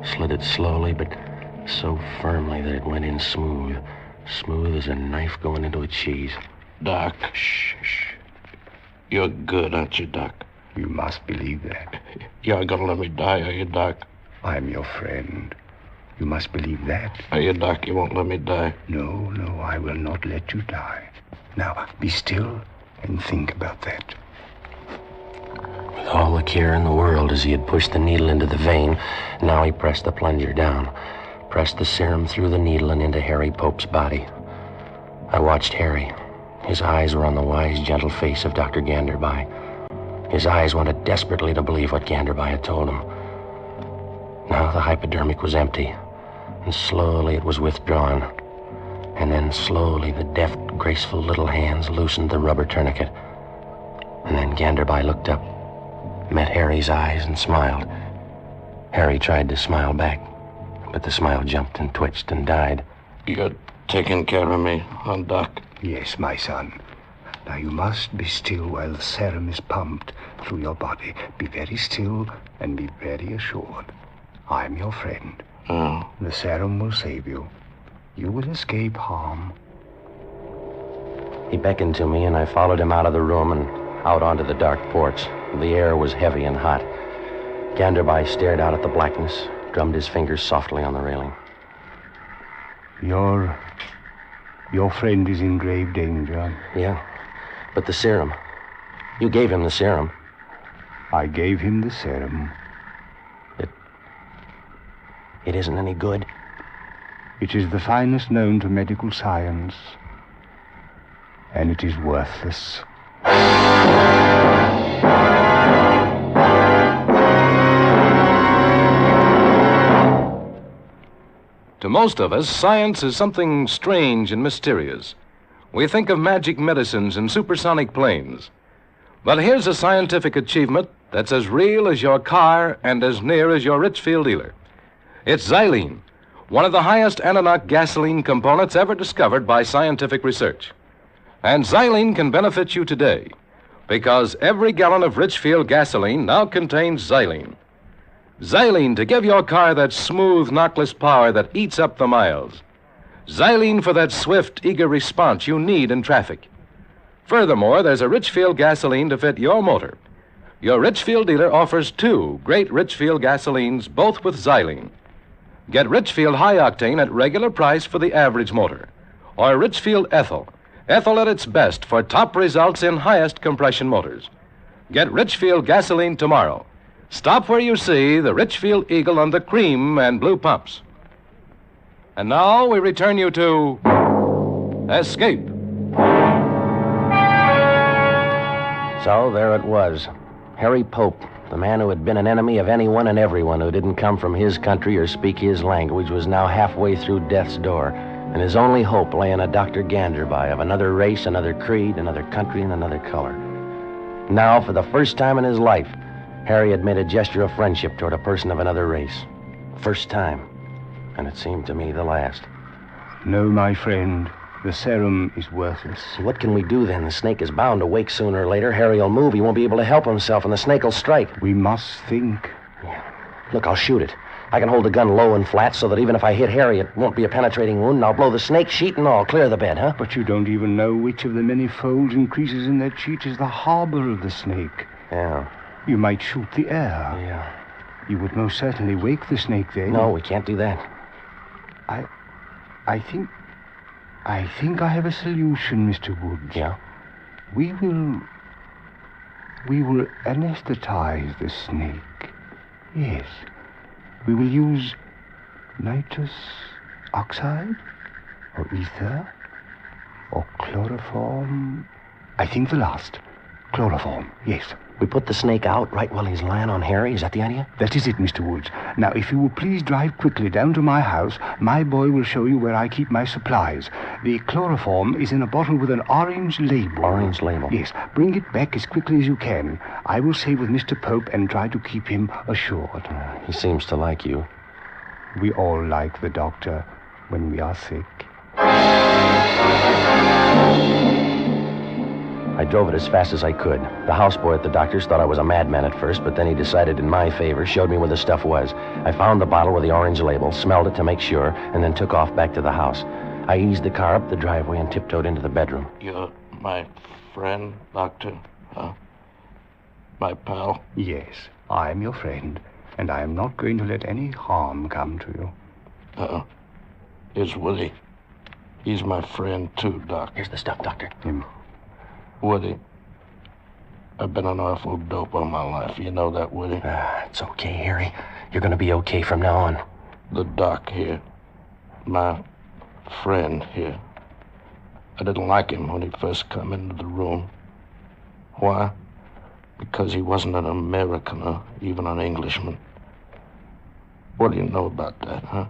slid it slowly but so firmly that it went in smooth as a knife going into a cheese. Doc. Shh. You're good, aren't you, Doc? You must believe that. You aren't gonna let me die, are you, Doc? I'm your friend. You must believe that. Are you, Doc? You won't let me die? No, I will not let you die. Now, be still and think about that. With all the care in the world as he had pushed the needle into the vein, now he pressed the plunger down, pressed the serum through the needle and into Harry Pope's body. I watched Harry. His eyes were on the wise, gentle face of Dr. Ganderby. His eyes wanted desperately to believe what Ganderby had told him. Now Now the hypodermic was empty, and slowly it was withdrawn. And then slowly the deft, graceful little hands loosened the rubber tourniquet. And then Ganderby looked up, met Harry's eyes, and smiled. Harry tried to smile back, but the smile jumped and twitched and died. You're taking care of me, huh, Doc? Yes, my son. Now you must be still while the serum is pumped through your body. Be very still and be very assured. I'm your friend. Oh. The serum will save you. You will escape harm. He beckoned to me, and I followed him out of the room and out onto the dark porch. The air was heavy and hot. Ganderby stared out at the blackness, drummed his fingers softly on the railing. Your friend is in grave danger. Yeah, but the serum. You gave him the serum. I gave him the serum. It isn't any good. It is the finest known to medical science, and it is worthless. To most of us, science is something strange and mysterious. We think of magic medicines and supersonic planes. But here's a scientific achievement that's as real as your car and as near as your Richfield dealer. It's xylene, one of the highest ananoc gasoline components ever discovered by scientific research. And xylene can benefit you today, because every gallon of Richfield gasoline now contains xylene. Xylene to give your car that smooth, knockless power that eats up the miles. Xylene for that swift, eager response you need in traffic. Furthermore, there's a Richfield gasoline to fit your motor. Your Richfield dealer offers 2 great Richfield gasolines, both with xylene. Get Richfield High Octane at regular price for the average motor. Or Richfield Ethyl. Ethyl at its best for top results in highest compression motors. Get Richfield gasoline tomorrow. Stop where you see the Richfield Eagle on the cream and blue pumps. And now we return you to Escape. So there it was. Harry Pope, the man who had been an enemy of anyone and everyone who didn't come from his country or speak his language, was now halfway through death's door, and his only hope lay in a Dr. Ganderby of another race, another creed, another country, and another color. Now, for the first time in his life, Harry had made a gesture of friendship toward a person of another race. First time. And it seemed to me the last. No, my friend. The serum is worthless. What can we do then? The snake is bound to wake sooner or later. Harry'll move. He won't be able to help himself, and the snake will strike. We must think. Yeah. Look, I'll shoot it. I can hold the gun low and flat so that even if I hit Harry, it won't be a penetrating wound, and I'll blow the snake sheet and all, clear the bed, huh? But you don't even know which of the many folds and creases in that sheet is the harbor of the snake. Yeah. You might shoot the air. Yeah. You would most certainly wake the snake then. No, we can't do that. I think I have a solution, Mr. Woods. Yeah? We will anesthetize the snake. Yes. We will use nitrous oxide or ether or chloroform. I think the last. Chloroform, yes. We put the snake out right while he's lying on Harry? Is that the idea? That is it, Mr. Woods. Now, if you will please drive quickly down to my house, my boy will show you where I keep my supplies. The chloroform is in a bottle with an orange label. Orange label? Yes. Bring it back as quickly as you can. I will stay with Mr. Pope and try to keep him assured. He seems to like you. We all like the doctor when we are sick. I drove it as fast as I could. The houseboy at the doctor's thought I was a madman at first, but then he decided in my favor, showed me where the stuff was. I found the bottle with the orange label, smelled it to make sure, and then took off back to the house. I eased the car up the driveway and tiptoed into the bedroom. You're my friend, Doctor? Huh? My pal? Yes, I am your friend, and I am not going to let any harm come to you. Here's Woody. He's my friend, too, Doc. Here's the stuff, Doctor. Woody, I've been an awful dope all my life. You know that, Woody? It's okay, Harry. You're going to be okay from now on. The doc here, my friend here, I didn't like him when he first come into the room. Why? Because he wasn't an American or even an Englishman. What do you know about that, huh?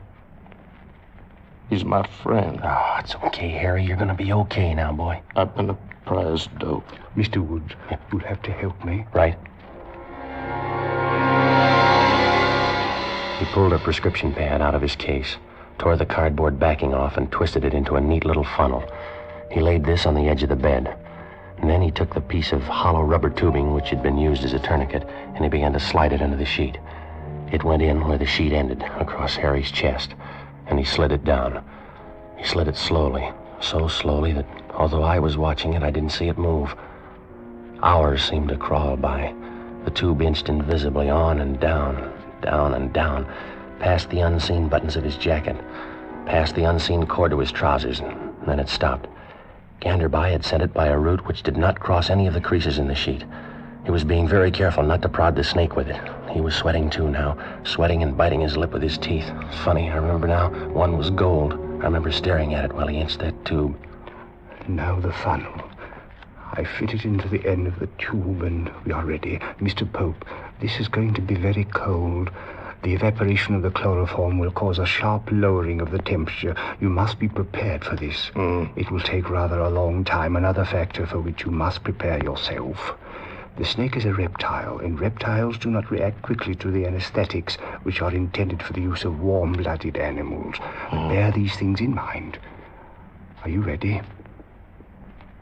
He's my friend. Oh, it's okay, Harry. You're going to be okay now, boy. I've been a prize dope. Mr. Woods, you'll have to help me. Right. He pulled a prescription pad out of his case, tore the cardboard backing off, and twisted it into a neat little funnel. He laid this on the edge of the bed. And then he took the piece of hollow rubber tubing which had been used as a tourniquet, and he began to slide it into the sheet. It went in where the sheet ended, across Harry's chest, and he slid it down. He slid it slowly, so slowly that although I was watching it, I didn't see it move. Hours seemed to crawl by. The tube inched invisibly on and down, down and down, past the unseen buttons of his jacket, past the unseen cord to his trousers, and then it stopped. Ganderby had sent it by a route which did not cross any of the creases in the sheet. He was being very careful not to prod the snake with it. He was sweating too now, sweating and biting his lip with his teeth. It's funny, I remember now, one was gold. I remember staring at it while he inched that tube. Now the funnel. I fit it into the end of the tube and we are ready. Mr. Pope, this is going to be very cold. The evaporation of the chloroform will cause a sharp lowering of the temperature. You must be prepared for this. It will take rather a long time, another factor for which you must prepare yourself. The snake is a reptile, and reptiles do not react quickly to the anesthetics which are intended for the use of warm-blooded animals. But bear these things in mind. Are you ready?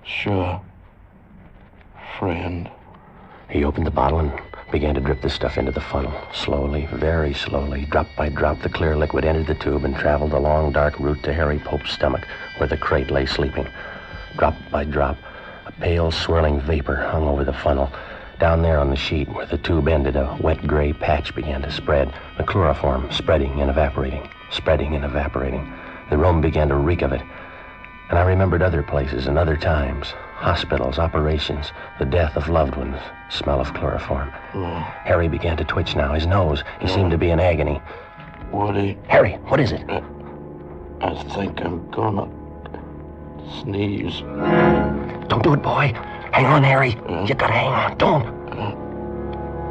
Sure. Friend. He opened the bottle and began to drip the stuff into the funnel. Slowly, very slowly, drop by drop, the clear liquid entered the tube and traveled the long, dark route to Harry Pope's stomach, where the crate lay sleeping. Drop by drop, a pale, swirling vapor hung over the funnel. Down there on the sheet, where the tube ended, a wet gray patch began to spread, the chloroform spreading and evaporating, spreading and evaporating. The room began to reek of it. And I remembered other places and other times. Hospitals, operations, the death of loved ones, smell of chloroform. Harry began to twitch now, his nose. He seemed to be in agony. Woody. Harry, what is it? I think I'm gonna sneeze. Don't do it, boy. Hang on, Harry. You gotta hang on. Don't.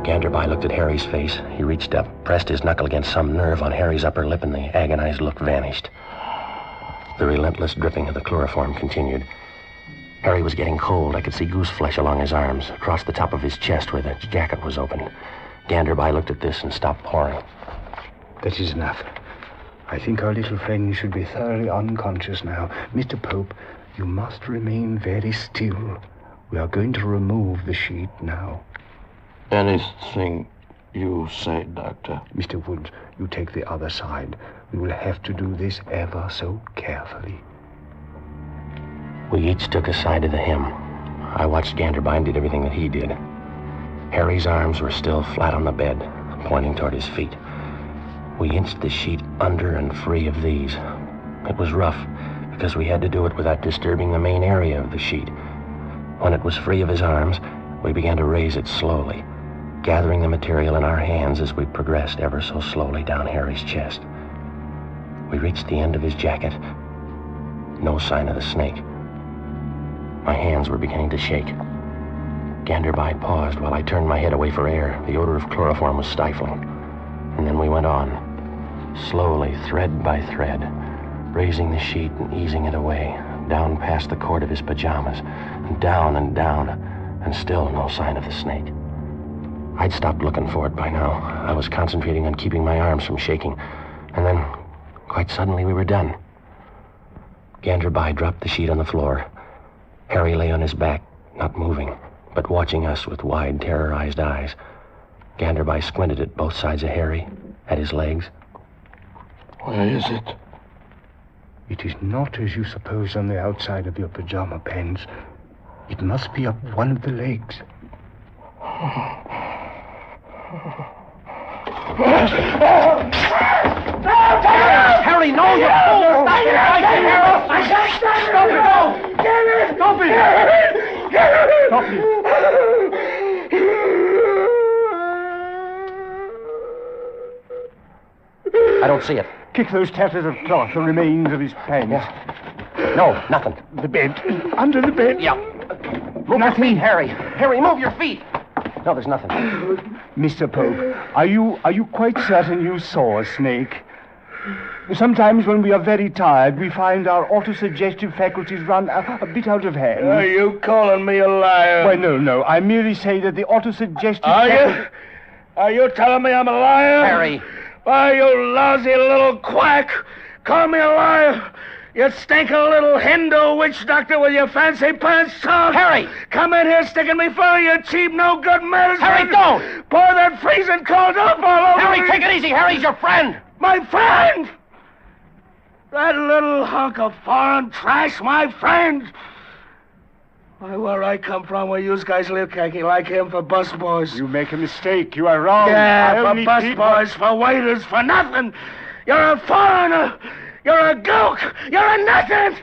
Ganderby looked at Harry's face. He reached up, pressed his knuckle against some nerve on Harry's upper lip, and the agonized look vanished. The relentless dripping of the chloroform continued. Harry was getting cold. I could see goose flesh along his arms, across the top of his chest where the jacket was open. Ganderby looked at this and stopped pouring. That is enough. I think our little friend should be thoroughly unconscious now. Mr. Pope, you must remain very still. We are going to remove the sheet now. Anything you say, Doctor. Mr. Woods, you take the other side. We will have to do this ever so carefully. We each took a side of the hem. I watched Ganderby and did everything that he did. Harry's arms were still flat on the bed, pointing toward his feet. We inched the sheet under and free of these. It was rough, because we had to do it without disturbing the main area of the sheet. When it was free of his arms, we began to raise it slowly, gathering the material in our hands as we progressed ever so slowly down Harry's chest. We reached the end of his jacket. No sign of the snake. My hands were beginning to shake. Ganderby paused while I turned my head away for air. The odor of chloroform was stifled. And then we went on, slowly, thread by thread, raising the sheet and easing it away, down past the cord of his pajamas, and down, and still no sign of the snake. I'd stopped looking for it by now. I was concentrating on keeping my arms from shaking. And then, quite suddenly, we were done. Ganderby dropped the sheet on the floor. Harry lay on his back, not moving, but watching us with wide, terrorized eyes. Ganderby squinted at both sides of Harry, at his legs. Where is it? It is not as you suppose on the outside of your pajama pants. It must be up one of the legs. Harry, no, you fool! Stop it! Stop it! Stop it! I don't see it. Kick those tatters of cloth, the remains of his pants. Yeah. No, nothing. The bed. Under the bed. Yeah. Move your feet, Harry. Harry, move your feet. No, there's nothing. Mr. Pope, are you quite certain you saw a snake? Sometimes when we are very tired, we find our autosuggestive faculties run a bit out of hand. Are you calling me a liar? Well, no. I merely say that the autosuggestive Are you telling me I'm a liar? Harry. Why, you lousy little quack. Call me a liar. You stinking little Hindu witch doctor with your fancy pants on. Harry! Come in here sticking me full of your cheap, no-good medicine. Harry, don't! Pour that freezing cold up all over Harry, me. take it easy. Harry's your friend. My friend? That little hunk of foreign trash, my friend? Why, where I come from, where you guys live, khaki, like him for busboys. You make a mistake. You are wrong. Yeah, for busboys, for waiters, for nothing. You're a foreigner. You're a gook. You're a nothing.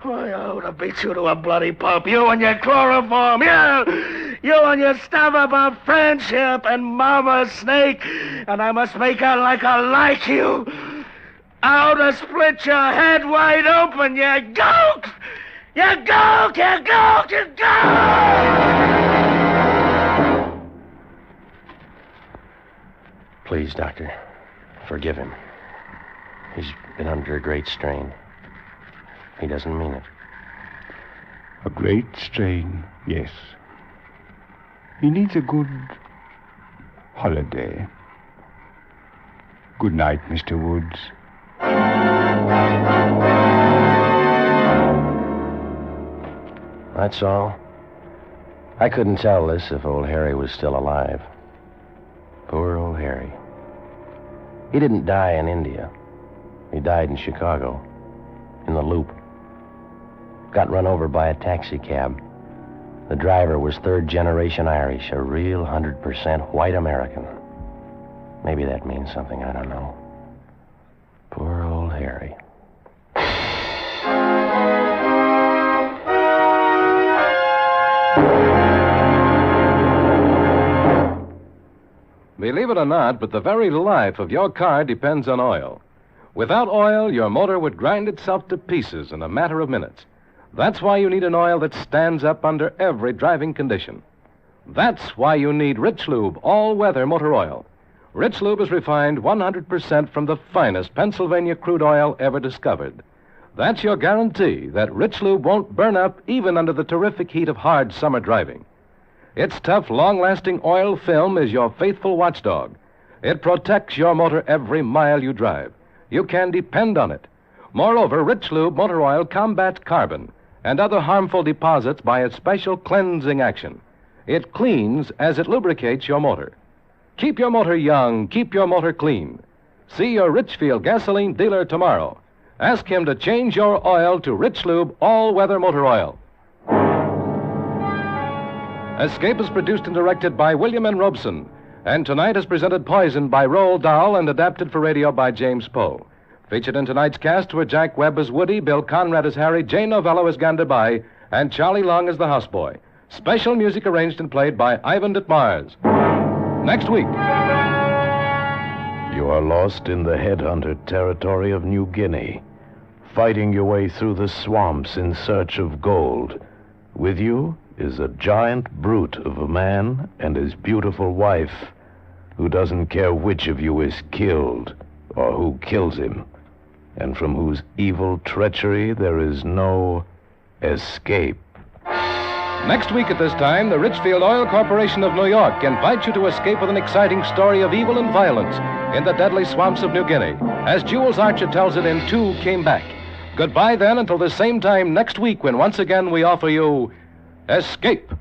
Why, I ought to beat you to a bloody pulp. You and your chloroform. You and your stuff about friendship and Mama Snake. And I must make out like I like you. I ought to split your head wide open, you gook. You gook, you gook, you gook! Please, Doctor, forgive him. He's been under a great strain. He doesn't mean it. A great strain, yes. He needs a good holiday. Good night, Mr. Woods. That's all. I couldn't tell this if old Harry was still alive. Poor old Harry. He didn't die in India. He died in Chicago, in the Loop. Got run over by a taxi cab. The driver was third-generation Irish, a real 100% white American. Maybe that means something, I don't know. Poor old Harry. Believe it or not, but the very life of your car depends on oil. Without oil, your motor would grind itself to pieces in a matter of minutes. That's why you need an oil that stands up under every driving condition. That's why you need Rich Lube all-weather motor oil. Rich Lube is refined 100% from the finest Pennsylvania crude oil ever discovered. That's your guarantee that Rich Lube won't burn up even under the terrific heat of hard summer driving. Its tough, long-lasting oil film is your faithful watchdog. It protects your motor every mile you drive. You can depend on it. Moreover, Rich Lube motor oil combats carbon and other harmful deposits by its special cleansing action. It cleans as it lubricates your motor. Keep your motor young, keep your motor clean. See your Richfield gasoline dealer tomorrow. Ask him to change your oil to Rich Lube all-weather motor oil. Escape is produced and directed by William N. Robeson, and tonight is presented Poison by Roald Dahl and adapted for radio by James Poe. Featured in tonight's cast were Jack Webb as Woody, Bill Conrad as Harry, Jane Novello as Ganderbai, and Charlie Long as the houseboy. Special music arranged and played by Ivan Ditmars. Next week. You are lost in the headhunter territory of New Guinea, fighting your way through the swamps in search of gold. With you is a giant brute of a man and his beautiful wife, who doesn't care which of you is killed or who kills him, and from whose evil treachery there is no escape. Next week at this time, the Richfield Oil Corporation of New York invites you to escape with an exciting story of evil and violence in the deadly swamps of New Guinea, as Jules Archer tells it in Two Came Back. Goodbye then until the same time next week when once again we offer you Escape.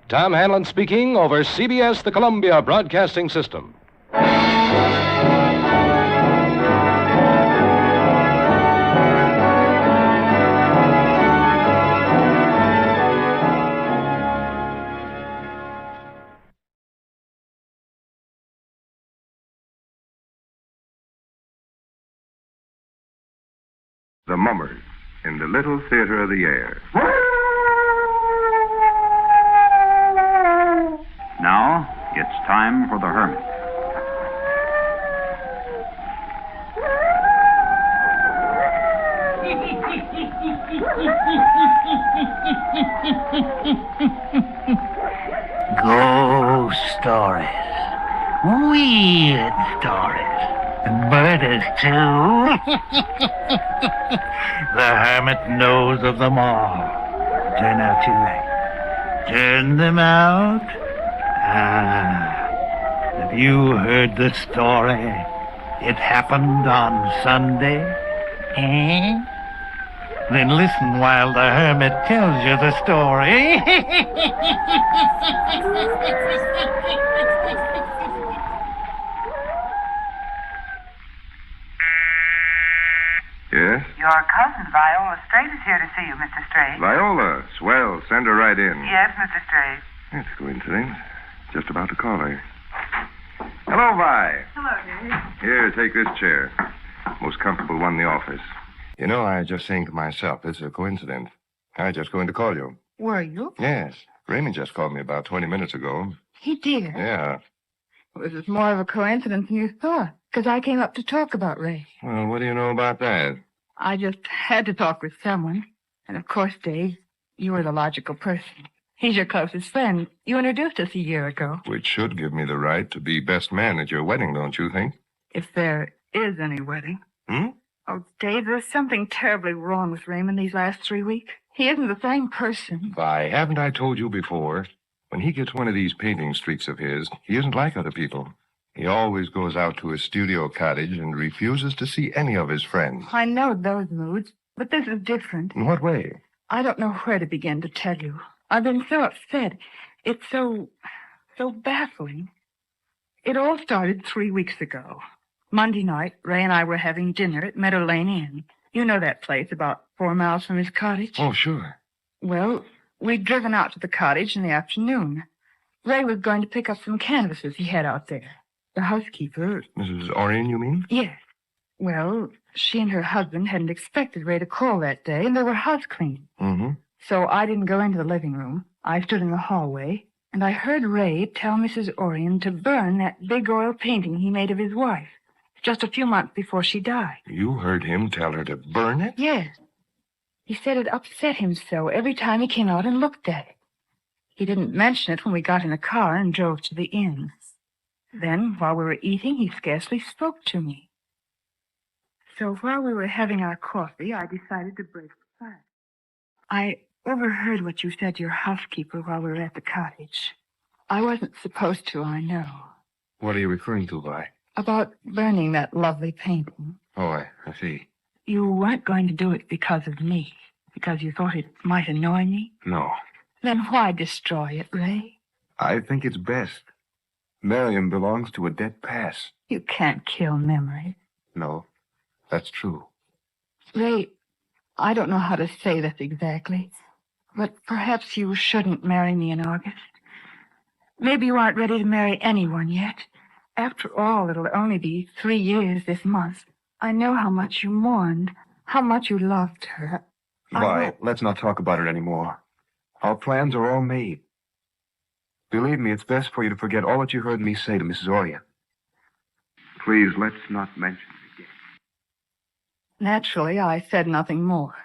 Tom Hanlon speaking over CBS, the Columbia Broadcasting System. The Mummers in the Little Theater of the Air. Now, it's time for the Hermits. Ghost stories. stories. And murders, too. The hermit knows of them all. Turn out your light. Turn them out. Have you heard the story? It happened on Sunday. Eh? Then listen while the hermit tells you the story. Yes? Your cousin, Viola Straight, is here to see you, Mr. Straight. Viola, swell. Send her right in. Yes, Mr. Straight. That's a coincidence. Just about to call her. Hello, Vi. Hello, Dave. Here, take this chair. Most comfortable one in the office. You know, I was just saying to myself, it's a coincidence. I was just going to call you. Were you? Yes. Raymond just called me about 20 minutes ago. He did. Yeah. It was more of a coincidence than you thought, because I came up to talk about Ray. Well, what do you know about that? I just had to talk with someone. And of course, Dave, you were the logical person. He's your closest friend. You introduced us a year ago. Which should give me the right to be best man at your wedding, don't you think? If there is any wedding. Hmm? Oh, Dave, there's something terribly wrong with Raymond these last 3 weeks. He isn't the same person. Vi, haven't I told you before? When he gets one of these painting streaks of his, he isn't like other people. He always goes out to his studio cottage and refuses to see any of his friends. I know those moods, but this is different. In what way? I don't know where to begin to tell you. I've been so upset. It's so baffling. It all started 3 weeks ago. Monday night, Ray and I were having dinner at Meadow Lane Inn. You know that place about 4 miles from his cottage? Oh, sure. Well, we'd driven out to the cottage in the afternoon. Ray was going to pick up some canvases he had out there. The housekeeper... Mrs. Orion, you mean? Yes. Well, she and her husband hadn't expected Ray to call that day, and they were house cleaning. Mm-hmm. So I didn't go into the living room. I stood in the hallway, and I heard Ray tell Mrs. Orion to burn that big oil painting he made of his wife, just a few months before she died. You heard him tell her to burn it? Yes. He said it upset him so every time he came out and looked at it. He didn't mention it when we got in the car and drove to the inn. Then, while we were eating, he scarcely spoke to me. So while we were having our coffee, I decided to break the fast. I overheard what you said to your housekeeper while we were at the cottage. I wasn't supposed to, I know. What are you referring to, Vi? About burning that lovely painting. Oh, I see. You weren't going to do it because of me, because you thought it might annoy me? No. Then why destroy it, Ray? I think it's best. Marion belongs to a dead past. You can't kill memories. No, that's true. Ray, I don't know how to say this exactly, but perhaps you shouldn't marry me in August. Maybe you aren't ready to marry anyone yet. After all, it'll only be 3 years this month. I know how much you mourned, how much you loved her. Vi, let's not talk about it anymore. Our plans are all made. Believe me, it's best for you to forget all that you heard me say to Mrs. Orion. Please, let's not mention it again. Naturally, I said nothing more.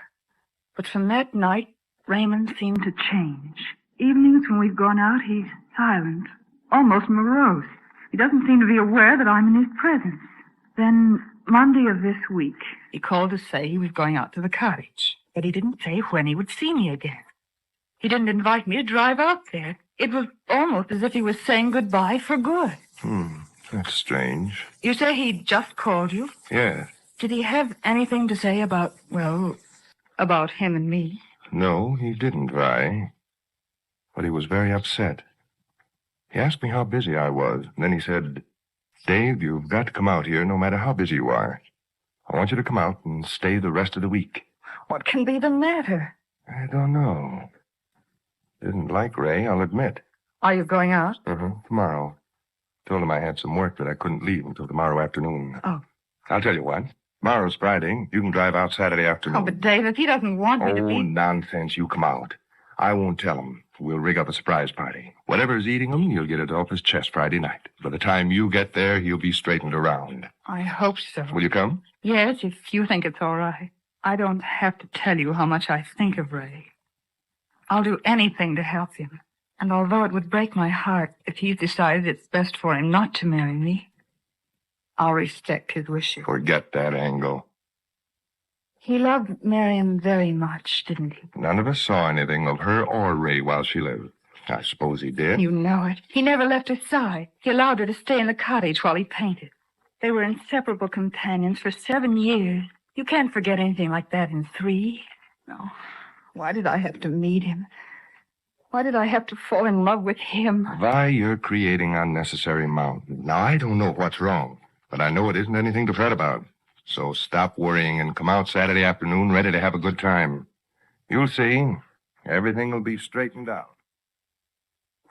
But from that night, Raymond seemed to change. Evenings when we've gone out, he's silent, almost morose. He doesn't seem to be aware that I'm in his presence. Then, Monday of this week, he called to say he was going out to the cottage. But he didn't say when he would see me again. He didn't invite me to drive out there. It was almost as if he was saying goodbye for good. That's strange. You say he just called you? Yes. Did he have anything to say about, well, about him and me? No, he didn't, Vi. But he was very upset. He asked me how busy I was, and then he said, Dave, you've got to come out here no matter how busy you are. I want you to come out and stay the rest of the week. What can be the matter? I don't know. Didn't like Ray, I'll admit. Are you going out? Tomorrow. Told him I had some work that I couldn't leave until tomorrow afternoon. Oh. I'll tell you what. Tomorrow's Friday. You can drive out Saturday afternoon. Oh, but David, he doesn't want me to be... Oh, nonsense. You come out. I won't tell him. We'll rig up a surprise party. Whatever's eating him, you'll get it off his chest Friday night. By the time you get there, he'll be straightened around. I hope so. Will you come? Yes, if you think it's all right. I don't have to tell you how much I think of Ray. I'll do anything to help him. And although it would break my heart if he's decided it's best for him not to marry me, I'll respect his wishes. Forget that angle. He loved Marion very much, didn't he? None of us saw anything of her or Ray while she lived. I suppose he did. You know it. He never left her side. He allowed her to stay in the cottage while he painted. They were inseparable companions for 7 years. You can't forget anything like that in 3. No. Why did I have to meet him? Why did I have to fall in love with him? Vi, you're creating unnecessary mountains. Now, I don't know what's wrong, but I know it isn't anything to fret about. So stop worrying and come out Saturday afternoon ready to have a good time. You'll see. Everything will be straightened out.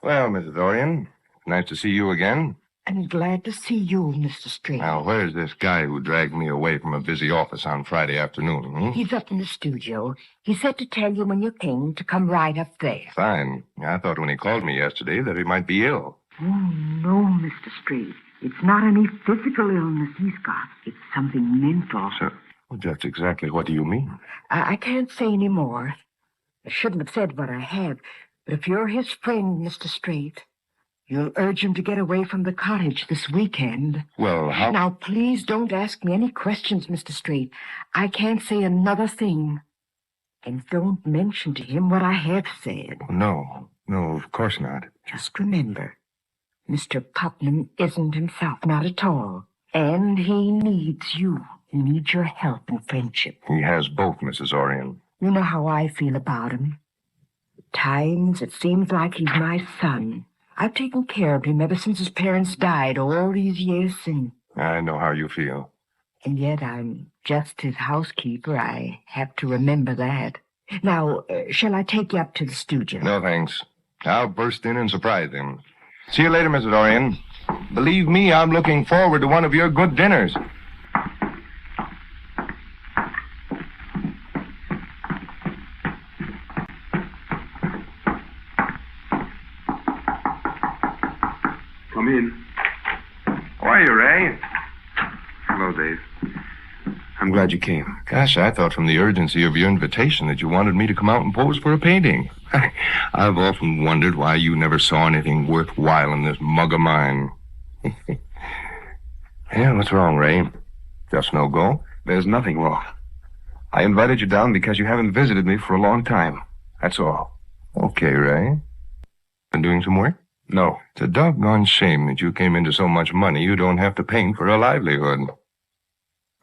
Well, Mrs. Orion, nice to see you again. I'm glad to see you, Mr. Strange. Now, where's this guy who dragged me away from a busy office on Friday afternoon? He's up in the studio. He said to tell you when you came to come right up there. Fine. I thought when he called me yesterday that he might be ill. Oh, no, Mr. Strange. It's not any physical illness he's got. It's something mental. So, that's exactly what do you mean? I can't say any more. I shouldn't have said what I have. But if you're his friend, Mr. Straight, you'll urge him to get away from the cottage this weekend. Well, how... Now, please don't ask me any questions, Mr. Straight. I can't say another thing. And don't mention to him what I have said. No, of course not. Just remember, Mr. Putnam isn't himself, not at all. And he needs you. He needs your help and friendship. He has both, Mrs. Orion. You know how I feel about him. At times, it seems like he's my son. I've taken care of him ever since his parents died all these years since. I know how you feel. And yet I'm just his housekeeper. I have to remember that. Now, shall I take you up to the studio? No, thanks. I'll burst in and surprise him. See you later, Mrs. Orion. Believe me, I'm looking forward to one of your good dinners. Come in. How are you, Ray? Hello, Dave. I'm glad you came. Gosh, I thought from the urgency of your invitation that you wanted me to come out and pose for a painting. I've often wondered why you never saw anything worthwhile in this mug of mine. Yeah, what's wrong, Ray? Just no go? There's nothing wrong. I invited you down because you haven't visited me for a long time. That's all. Okay, Ray. Been doing some work? No. It's a doggone shame that you came into so much money you don't have to paint for a livelihood.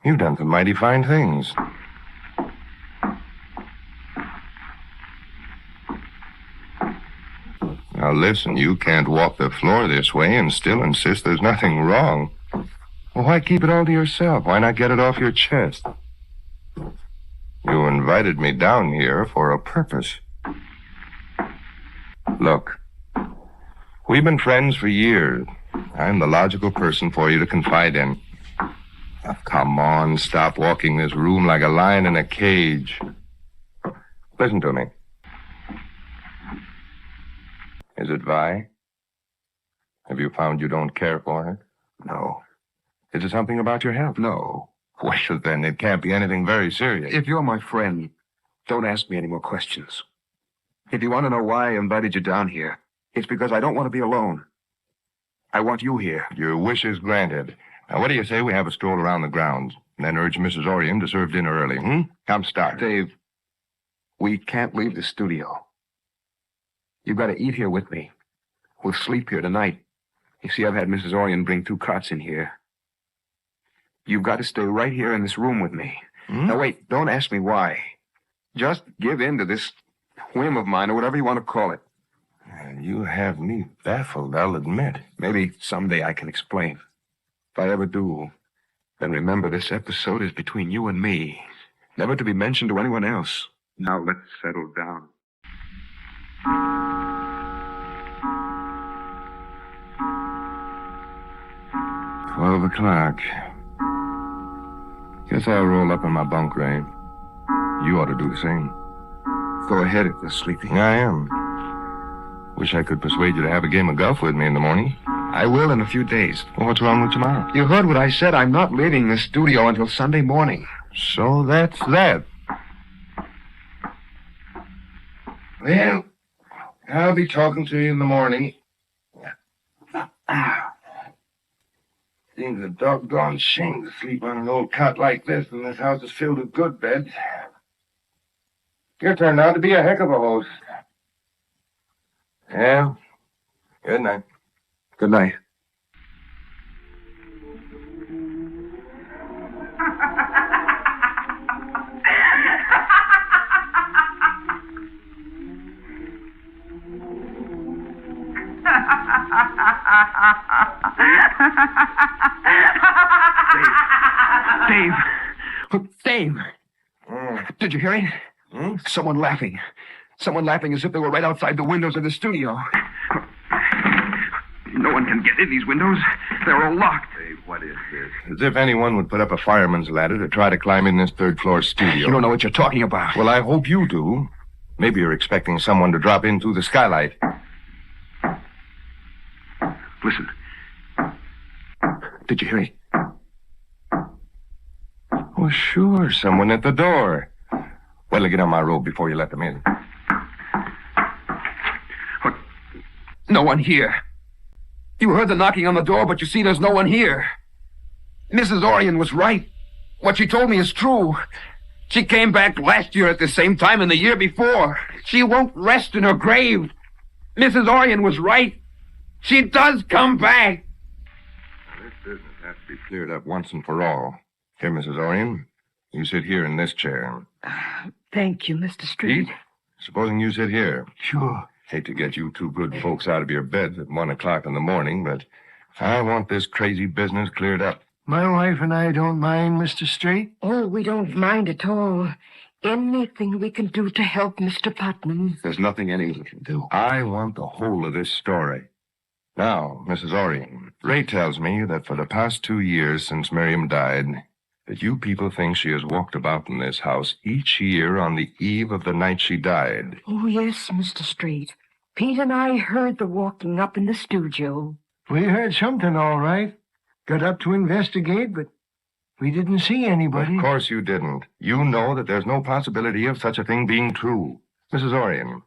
You've done some mighty fine things. Now listen, you can't walk the floor this way and still insist there's nothing wrong. Well, why keep it all to yourself? Why not get it off your chest? You invited me down here for a purpose. Look, we've been friends for years. I'm the logical person for you to confide in. Oh, come on, stop walking this room like a lion in a cage. Listen to me. Is it Vi? Have you found you don't care for her? No. Is it something about your health? No. Well, then it can't be anything very serious. If you're my friend, don't ask me any more questions. If you want to know why I invited you down here, it's because I don't want to be alone. I want you here. Your wish is granted. Now, what do you say we have a stroll around the grounds, and then urge Mrs. Orion to serve dinner early, Come start. Dave, we can't leave the studio. You've got to eat here with me. We'll sleep here tonight. You see, I've had Mrs. Orion bring 2 cots in here. You've got to stay right here in this room with me. Now, wait, don't ask me why. Just give in to this whim of mine, or whatever you want to call it. You have me baffled, I'll admit. Maybe someday I can explain. If I ever do, then remember this episode is between you and me, never to be mentioned to anyone else. Now let's settle down. $12 o'clock. Guess I'll roll up in my bunk, Ray. You ought to do the same. Go ahead if you're sleepy. I am. Wish I could persuade you to have a game of golf with me in the morning. I will in a few days. Well, what's wrong with tomorrow? You heard what I said. I'm not leaving the studio until Sunday morning. So that's that. Well, I'll be talking to you in the morning. Seems a doggone shame to sleep on an old cot like this when this house is filled with good beds. You turned out to be a heck of a host. Yeah. Good night. Good night. Dave. Dave. Did you hear it? Someone laughing. Someone laughing as if they were right outside the windows of the studio. No one can get in these windows. They're all locked. Dave, what is this? As if anyone would put up a fireman's ladder to try to climb in this third-floor studio. You don't know what you're talking about. Well, I hope you do. Maybe you're expecting someone to drop in through the skylight. Listen. Did you hear it? Oh, sure. Someone at the door. Well, get on my robe before you let them in. What? No one here. You heard the knocking on the door, but you see there's no one here. Mrs. Orion was right. What she told me is true. She came back last year at the same time and the year before. She won't rest in her grave. Mrs. Orion was right. She does come back. Now, this business has to be cleared up once and for all. Here, Mrs. Orion, you sit here in this chair. Thank you, Mr. Street. Pete, supposing you sit here. Sure. Hate to get you two good folks out of your beds at 1 o'clock in the morning, but I want this crazy business cleared up. My wife and I don't mind, Mr. Straight. Oh, we don't mind at all. Anything we can do to help Mr. Putnam. There's nothing anyone can do. I want the whole of this story. Now, Mrs. Orion, Ray tells me that for the past 2 years since Miriam died, that you people think she has walked about in this house each year on the eve of the night she died. Oh, yes, Mr. Straight. Pete and I heard the walking up in the studio. We heard something, all right. Got up to investigate, but we didn't see anybody. Of course you didn't. You know that there's no possibility of such a thing being true. Mrs. Orion,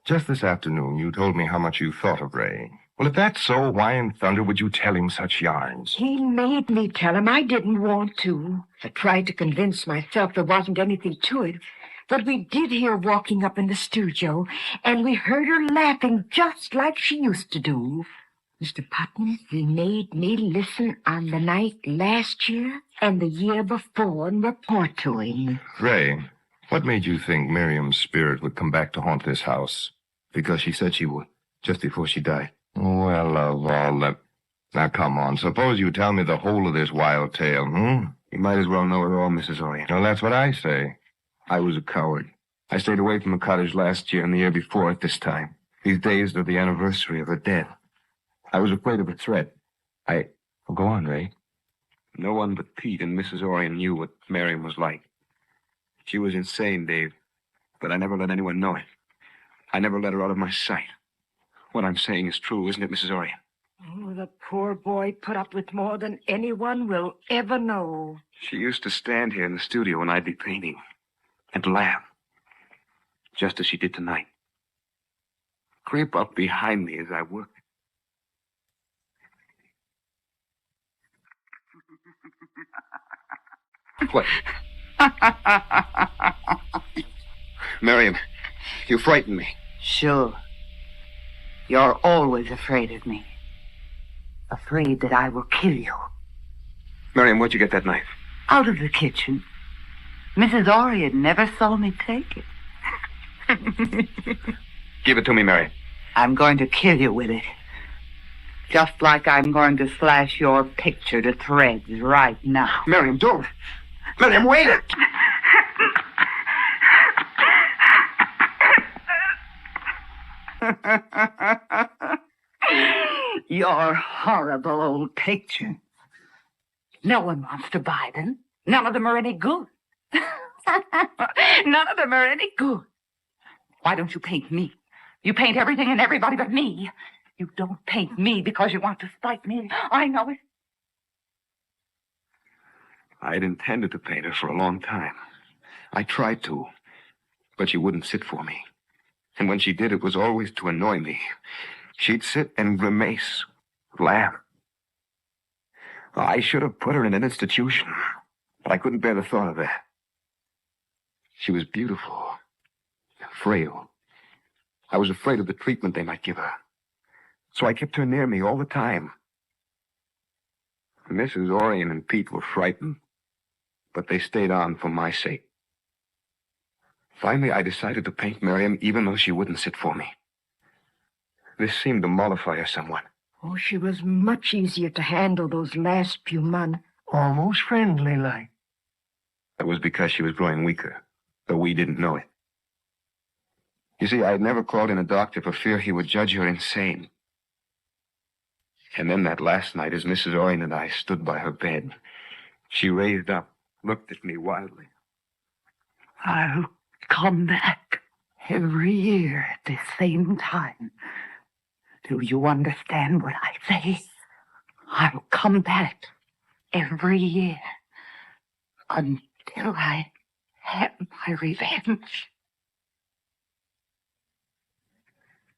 just this afternoon you told me how much you thought of Ray. Well, if that's so, why in thunder would you tell him such yarns? He made me tell him. I didn't want to. I tried to convince myself there wasn't anything to it. But we did hear walking up in the studio, and we heard her laughing just like she used to do. Mr. Putnam, he made me listen on the night last year and the year before and report to him. Ray, what made you think Miriam's spirit would come back to haunt this house? Because she said she would, just before she died. Well, of all the... Now, come on. Suppose you tell me the whole of this wild tale, You might as well know it all, Mrs. Orion. Well, that's what I say. I was a coward. I stayed away from the cottage last year and the year before at this time. These days are the anniversary of her death. I was afraid of a threat. Well, go on, Ray. No one but Pete and Mrs. Orion knew what Miriam was like. She was insane, Dave. But I never let anyone know it. I never let her out of my sight. What I'm saying is true, isn't it, Mrs. Orion? Oh, the poor boy put up with more than anyone will ever know. She used to stand here in the studio when I'd be painting and laugh, just as she did tonight. Creep up behind me as I worked. What? Miriam, you frightened me. Sure. You're always afraid of me. Afraid that I will kill you. Miriam, where'd you get that knife? Out of the kitchen. Mrs. Orion never saw me take it. Give it to me, Miriam. I'm going to kill you with it. Just like I'm going to slash your picture to threads right now. Miriam, don't. Miriam, wait it. Your horrible old picture. No one wants to buy them. None of them are any good. None of them are any good. Why don't you paint me? You paint everything and everybody but me. You don't paint me because you want to spite me. I know it. I'd intended to paint her for a long time. I tried to, but she wouldn't sit for me. And when she did, it was always to annoy me. She'd sit and grimace, laugh. I should have put her in an institution, but I couldn't bear the thought of that. She was beautiful, frail. I was afraid of the treatment they might give her, so I kept her near me all the time. Mrs. Orion and Pete were frightened, but they stayed on for my sake. Finally, I decided to paint Miriam even though she wouldn't sit for me. This seemed to mollify her somewhat. Oh, she was much easier to handle those last few months. Almost friendly-like. That was because she was growing weaker, though we didn't know it. You see, I had never called in a doctor for fear he would judge her insane. And then that last night, as Mrs. Orion and I stood by her bed, she raised up, looked at me wildly. I'll come back every year at the same time. Do you understand what I say? I'll come back every year until I have my revenge.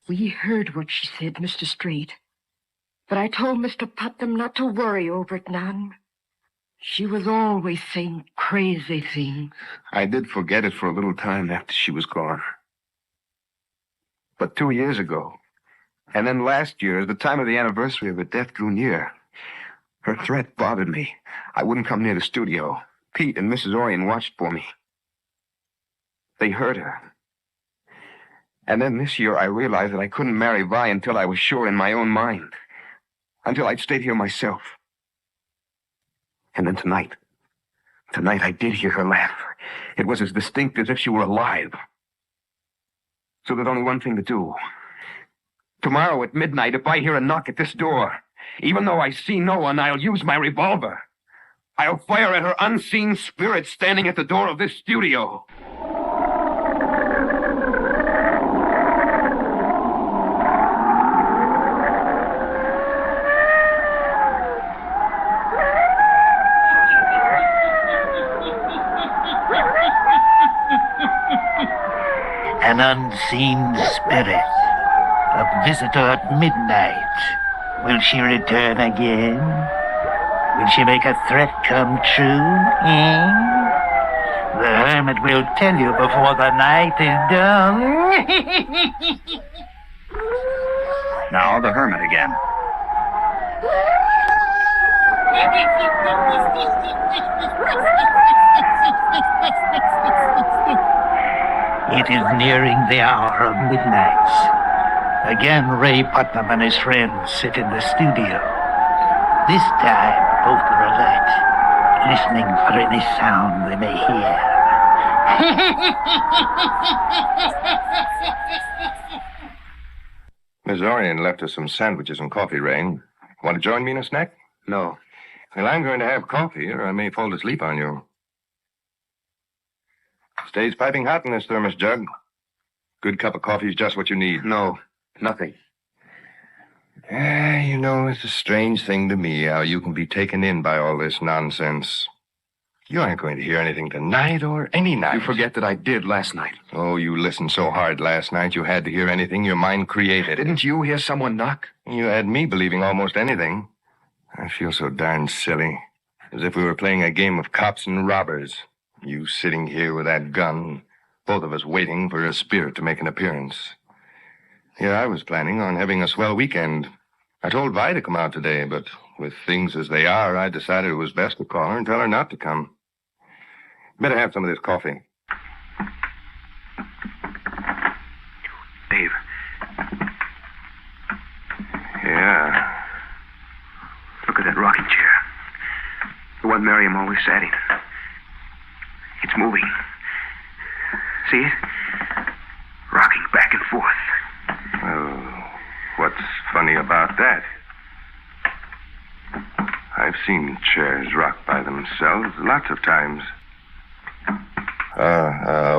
We heard what she said, Mr. Straight. But I told Mr. Putnam not to worry over it none. She was always saying crazy things. I did forget it for a little time after she was gone. But 2 years ago, and then last year, as the time of the anniversary of her death drew near, her threat bothered me. I wouldn't come near the studio. Pete and Mrs. Orion watched for me. They heard her. And then this year, I realized that I couldn't marry Vi until I was sure in my own mind. Until I'd stayed here myself. And then tonight I did hear her laugh. It was as distinct as if she were alive. So there's only one thing to do. Tomorrow at midnight, if I hear a knock at this door, even though I see no one, I'll use my revolver. I'll fire at her unseen spirit standing at the door of this studio. An unseen spirit, a visitor at midnight. Will she return again? Will she make a threat come true? The hermit will tell you before the night is done. Now the hermit again. It is nearing the hour of midnight. Again, Ray Putnam and his friends sit in the studio. This time, both are alert, listening for any sound they may hear. Miss Orion left us some sandwiches and coffee, Rain. Want to join me in a snack? No. Well, I'm going to have coffee, or I may fall asleep on you. Stays piping hot in this thermos jug. Good cup of coffee is just what you need. No, nothing. You know, it's a strange thing to me how you can be taken in by all this nonsense. You aren't going to hear anything tonight or any night. You forget that I did last night. Oh, you listened so hard last night you had to hear anything your mind created. Didn't you hear someone knock? You had me believing almost anything. I feel so darn silly. As if we were playing a game of cops and robbers. You sitting here with that gun, both of us waiting for a spirit to make an appearance. Here I was planning on having a swell weekend. I told Vi to come out today, but with things as they are, I decided it was best to call her and tell her not to come. Better have some of this coffee. Dave. Yeah. Look at that rocking chair. The one Miriam always sat in. It's moving. See it? Rocking back and forth. Well, what's funny about that? I've seen chairs rock by themselves lots of times.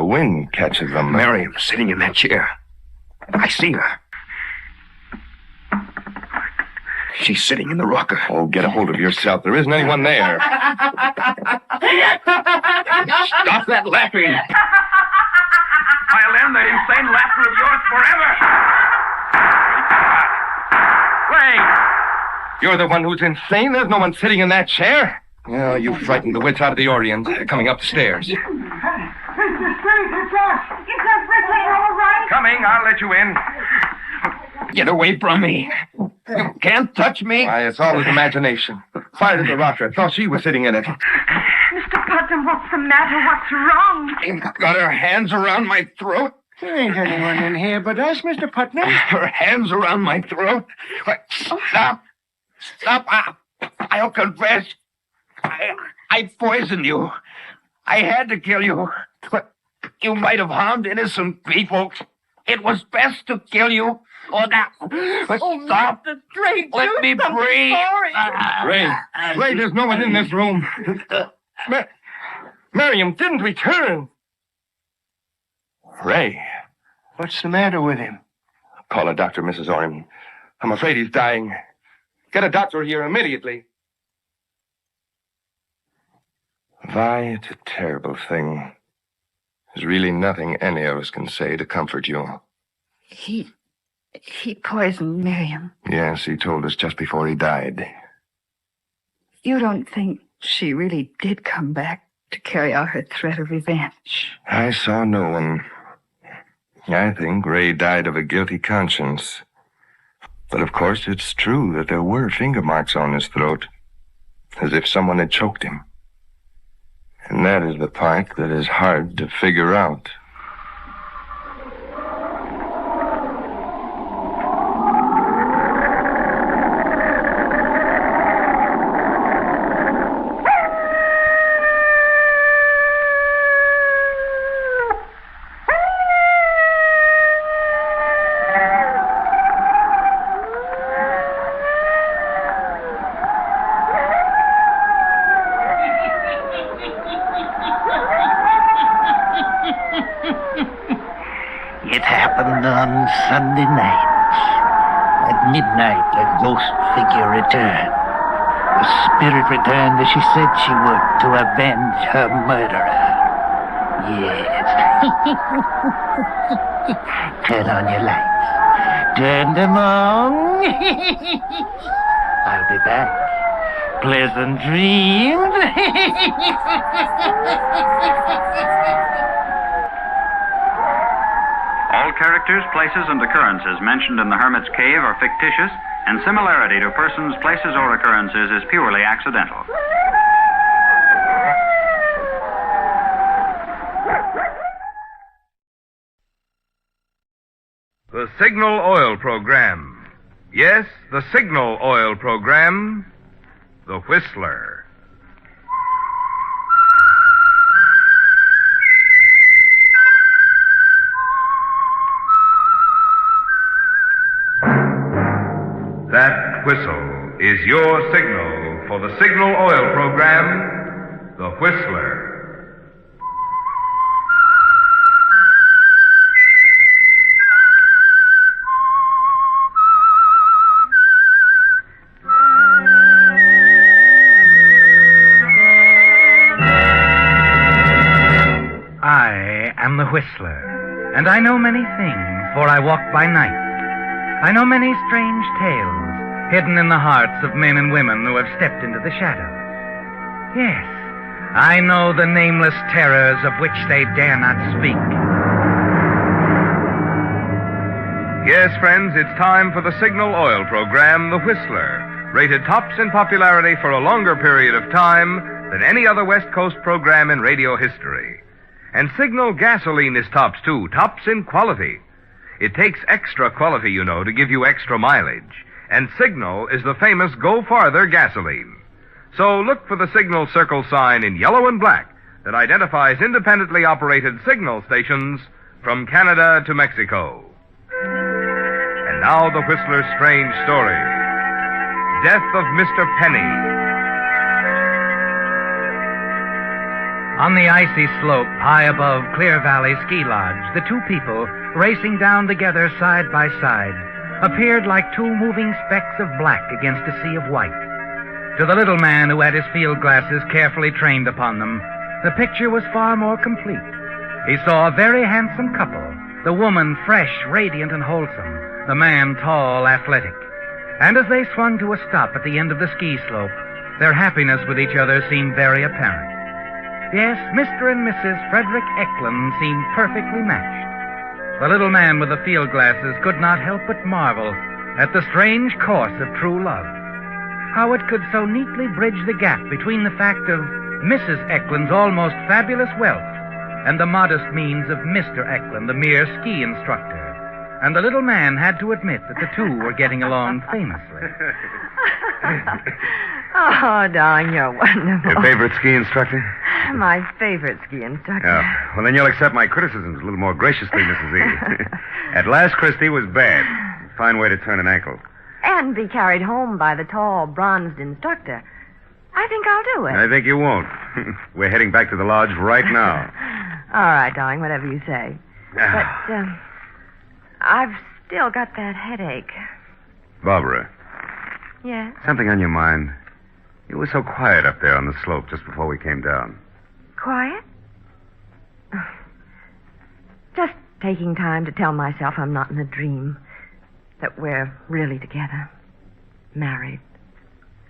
Wind catches them. Miriam sitting in that chair. I see her. She's sitting in the rocker. Oh, get a hold of yourself. There isn't anyone there. Stop that laughing. I'll end that insane laughter of yours forever. Ray! You're the one who's insane. There's no one sitting in that chair. Oh, you frightened the wits out of the Orions coming up the stairs. Mr. Strange, it's us! It's us, Ricky, all right? Coming, I'll let you in. Get away from me. You can't touch me. Why, it's all his imagination. Fire to the rocker. I thought she was sitting in it. Mr. Putnam, what's the matter? What's wrong? She's got her hands around my throat. There ain't anyone in here but us, Mr. Putnam. Her hands around my throat. Stop. Stop. I'll confess. I poisoned you. I had to kill you. But you might have harmed innocent people. It was best to kill you. Oh, now. Stop. Let me breathe. Ray, there's no one in this room. Miriam didn't return. Ray. What's the matter with him? Call a doctor, Mrs. Orion. I'm afraid he's dying. Get a doctor here immediately. Vi, it's a terrible thing. There's really nothing any of us can say to comfort you. He poisoned Miriam. Yes, he told us just before he died. You don't think she really did come back to carry out her threat of revenge? I saw no one. I think Ray died of a guilty conscience. But of course it's true that there were finger marks on his throat, as if someone had choked him. And that is the part that is hard to figure out. On Sunday night. At midnight, a ghost figure returned. The spirit returned as she said she would to avenge her murderer. Yes. Turn on your lights. Turn them on. I'll be back. Pleasant dreams. All characters, places, and occurrences mentioned in the Hermit's Cave are fictitious, and similarity to persons, places, or occurrences is purely accidental. The Signal Oil Program. Yes, the Signal Oil Program. The Whistler. That whistle is your signal for the Signal Oil Program, The Whistler. I am the Whistler, and I know many things, for I walk by night. I know many strange tales hidden in the hearts of men and women who have stepped into the shadow. Yes, I know the nameless terrors of which they dare not speak. Yes, friends, it's time for the Signal Oil Program, The Whistler, rated tops in popularity for a longer period of time than any other West Coast program in radio history. And Signal gasoline is tops, too, tops in quality. It takes extra quality, you know, to give you extra mileage. And Signal is the famous Go Farther gasoline. So look for the Signal circle sign in yellow and black that identifies independently operated Signal stations from Canada to Mexico. And now the Whistler's strange story. Death of Mr. Penny. On the icy slope high above Clear Valley Ski Lodge, the two people, racing down together side by side, appeared like two moving specks of black against a sea of white. To the little man who had his field glasses carefully trained upon them, the picture was far more complete. He saw a very handsome couple, the woman fresh, radiant, and wholesome, the man tall, athletic. And as they swung to a stop at the end of the ski slope, their happiness with each other seemed very apparent. Yes, Mr. and Mrs. Frederick Eklund seemed perfectly matched. The little man with the field glasses could not help but marvel at the strange course of true love. How it could so neatly bridge the gap between the fact of Mrs. Eklund's almost fabulous wealth and the modest means of Mr. Eklund, the mere ski instructor. And the little man had to admit that the two were getting along famously. Oh, darling, you're wonderful. Your favorite ski instructor? My favorite ski instructor. Yeah. Well, then you'll accept my criticisms a little more graciously, Mrs. E. At last, Christie was bad. Fine way to turn an ankle. And be carried home by the tall, bronzed instructor. I think I'll do it. I think you won't. We're heading back to the lodge right now. All right, darling, whatever you say. But, I've still got that headache. Barbara, Yes? something on your mind? You were so quiet up there on the slope just before we came down. Quiet? Just taking time to tell myself I'm not in a dream. That we're really together. Married.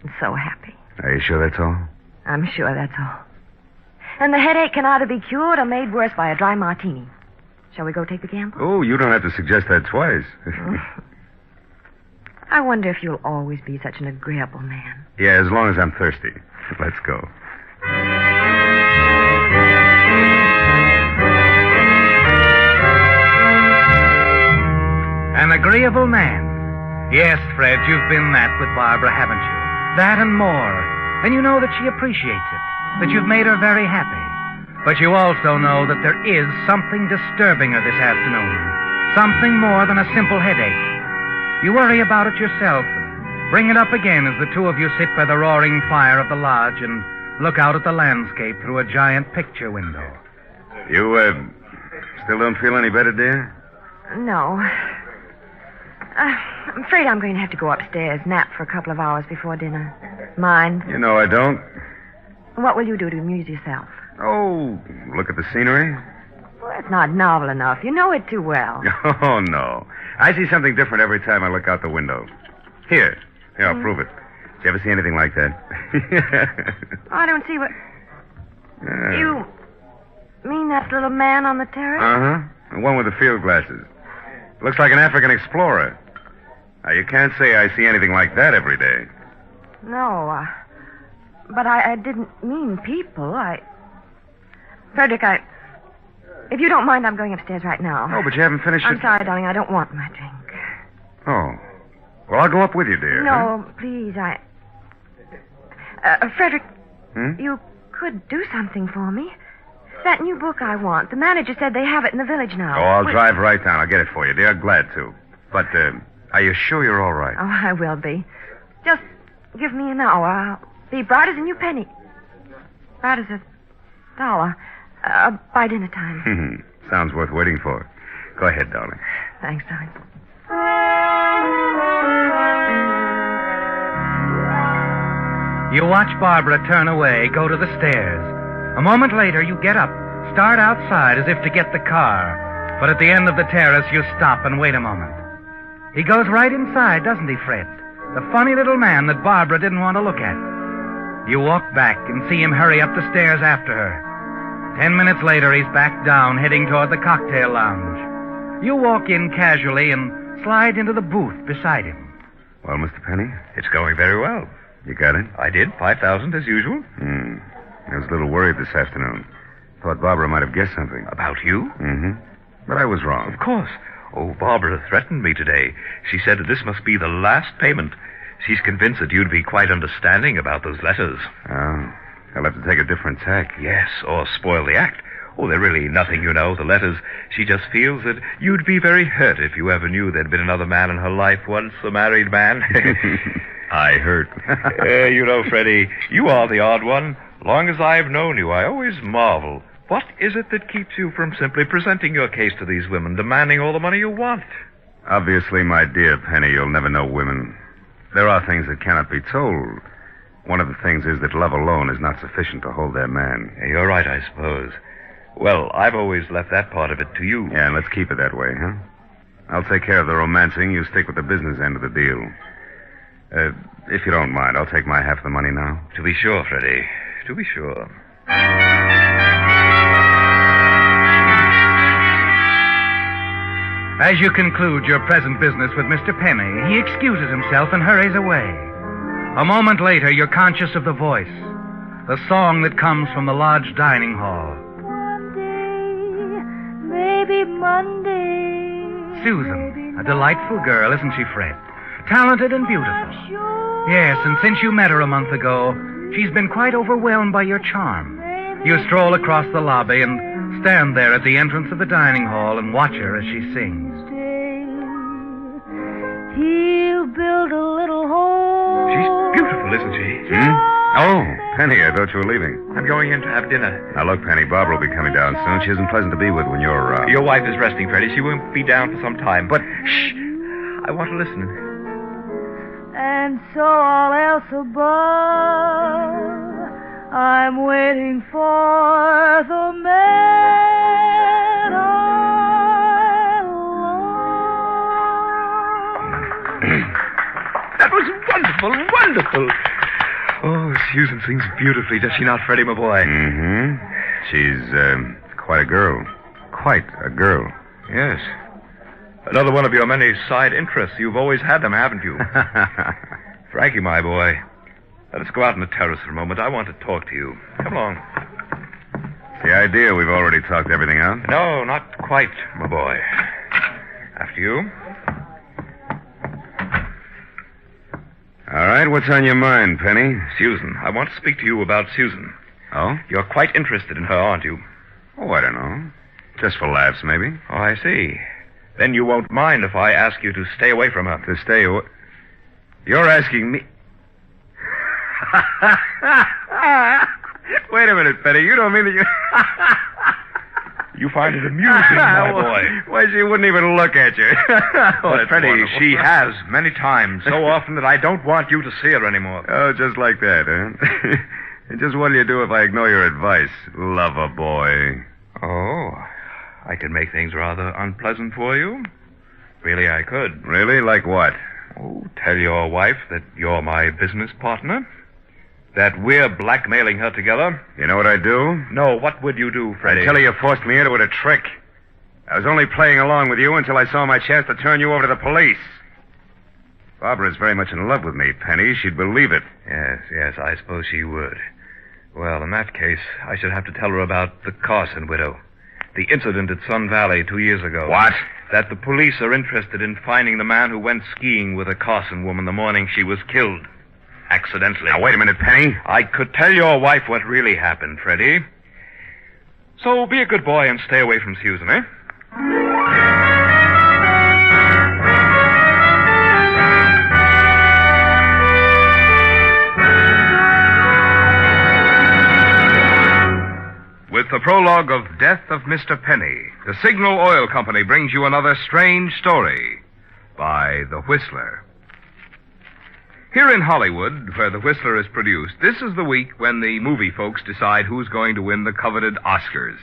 And so happy. Are you sure that's all? I'm sure that's all. And the headache can either be cured or made worse by a dry martini. Shall we go take the gamble? Oh, you don't have to suggest that twice. I wonder if you'll always be such an agreeable man. Yeah, as long as I'm thirsty. Let's go. An agreeable man. Yes, Fred, you've been that with Barbara, haven't you? That and more. And you know that she appreciates it, that you've made her very happy. But you also know that there is something disturbing her this afternoon. Something more than a simple headache. You worry about it yourself. Bring it up again as the two of you sit by the roaring fire of the lodge and look out at the landscape through a giant picture window. You, still don't feel any better, dear? No. I'm afraid I'm going to have to go upstairs, nap for a couple of hours before dinner. Mind? You know I don't. What will you do to amuse yourself? Oh, look at the scenery. Well, it's not novel enough. You know it too well. Oh, no. I see something different every time I look out the window. Here, I'll prove it. Did you ever see anything like that? I don't see what... You mean that little man on the terrace? Uh-huh. The one with the field glasses. Looks like an African explorer. Now, you can't say I see anything like that every day. No, but I didn't mean people. Frederick, if you don't mind, I'm going upstairs right now. Oh, but you haven't finished I'm sorry, darling, I don't want my drink. Oh. Well, I'll go up with you, dear. No, please, Frederick, Hmm? you could do something for me. That new book I want. The manager said they have it in the village now. Oh, I'll drive right down. I'll get it for you, dear. Glad to. But, are you sure you're all right? Oh, I will be. Just give me an hour. I'll be bright as a new penny. Bright as $1. By dinner time. Sounds worth waiting for. Go ahead, darling. Thanks, darling. You watch Barbara turn away, go to the stairs. A moment later, you get up, start outside as if to get the car. But at the end of the terrace, you stop and wait a moment. He goes right inside, doesn't he, Fred? The funny little man that Barbara didn't want to look at. You walk back and see him hurry up the stairs after her. 10 minutes later, he's back down, heading toward the cocktail lounge. You walk in casually and slide into the booth beside him. Well, Mr. Penny? It's going very well. You got it? I did. 5,000 as usual. I was a little worried this afternoon. Thought Barbara might have guessed something. About you? Mm-hmm. But I was wrong. Of course. Oh, Barbara threatened me today. She said that this must be the last payment. She's convinced that you'd be quite understanding about those letters. Oh. I'll have to take a different tack. Yes, or spoil the act. Oh, they're really nothing, you know, the letters. She just feels that you'd be very hurt if you ever knew there'd been another man in her life once, a married man. I hurt. You know, Freddie, you are the odd one. Long as I've known you, I always marvel. What is it that keeps you from simply presenting your case to these women, demanding all the money you want? Obviously, my dear Penny, you'll never know women. There are things that cannot be told. One of the things is that love alone is not sufficient to hold their man. You're right, I suppose. Well, I've always left that part of it to you. Yeah, let's keep it that way, huh? I'll take care of the romancing. You stick with the business end of the deal. If you don't mind, I'll take my half of the money now. To be sure, Freddie. To be sure. As you conclude your present business with Mr. Penny, he excuses himself and hurries away. A moment later, you're conscious of the voice, the song that comes from the lodge dining hall. Maybe Monday. Susan, a delightful girl, isn't she, Fred? Talented and beautiful. Yes, and since you met her a month ago, she's been quite overwhelmed by your charm. You stroll across the lobby and stand there at the entrance of the dining hall and watch her as she sings. He'll build a little home. She's beautiful, isn't she? Oh, Penny, I thought you were leaving. I'm going in to have dinner. Now, look, Penny, Barbara will be coming down soon. She isn't pleasant to be with when you're around. Your wife is resting, Freddie. She won't be down for some time. But, shh, I want to listen. And so all else above, I'm waiting for the man I love. That was wonderful, wonderful. Oh, Susan sings beautifully, does she not, Freddie, my boy? Mm-hmm. She's quite a girl. Quite a girl. Yes. Another one of your many side interests. You've always had them, haven't you? Frankie, my boy, let us go out on the terrace for a moment. I want to talk to you. Come along. It's the idea we've already talked everything out? No, not quite, my boy. After you. All right, what's on your mind, Penny? Susan. I want to speak to you about Susan. Oh? You're quite interested in her, aren't you? Oh, I don't know. Just for laughs, maybe. Oh, I see. Then you won't mind if I ask you to stay away from her. To stay away? You're asking me... Wait a minute, Penny. You don't mean that you... You find it amusing, my boy. Why, she wouldn't even look at you. Well, Freddie, she has many times, so often that I don't want you to see her anymore. Oh, just like that, huh? And just what do you do if I ignore your advice, lover boy? Oh, I could make things rather unpleasant for you. Really, I could. Really? Like what? Oh, tell your wife that you're my business partner. That we're blackmailing her together. You know what I'd do? No, what would you do, Freddie? I'd tell her you forced me into it a trick. I was only playing along with you until I saw my chance to turn you over to the police. Barbara's very much in love with me, Penny. She'd believe it. Yes, I suppose she would. Well, in that case, I should have to tell her about the Carson widow. The incident at Sun Valley 2 years ago. What? That the police are interested in finding the man who went skiing with a Carson woman the morning she was killed. Accidentally. Now, wait a minute, Penny. I could tell your wife what really happened, Freddie. So be a good boy and stay away from Susan, eh? With the prologue of Death of Mr. Penny, the Signal Oil Company brings you another strange story by The Whistler. Here in Hollywood, where The Whistler is produced, this is the week when the movie folks decide who's going to win the coveted Oscars.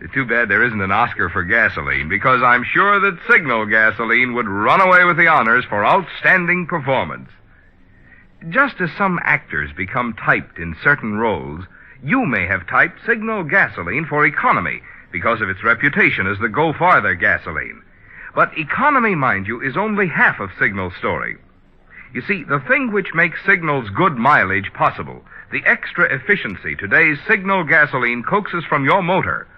It's too bad there isn't an Oscar for gasoline, because I'm sure that Signal gasoline would run away with the honors for outstanding performance. Just as some actors become typed in certain roles, you may have typed Signal gasoline for economy because of its reputation as the go-farther gasoline. But economy, mind you, is only half of Signal's story. You see, the thing which makes Signal's good mileage possible, the extra efficiency today's Signal gasoline coaxes from your motor,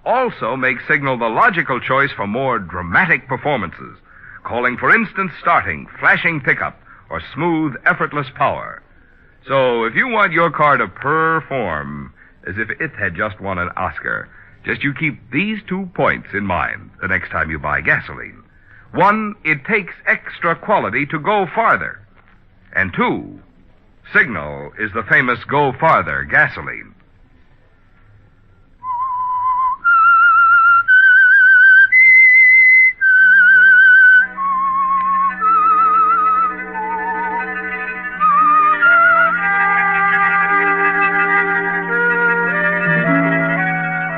also makes Signal the logical choice for more dramatic performances, calling, for instance, starting, flashing pickup, or smooth, effortless power. So if you want your car to perform as if it had just won an Oscar, just you keep these 2 points in mind the next time you buy gasoline. 1, it takes extra quality to go farther. And 2, Signal is the famous Go Farther gasoline.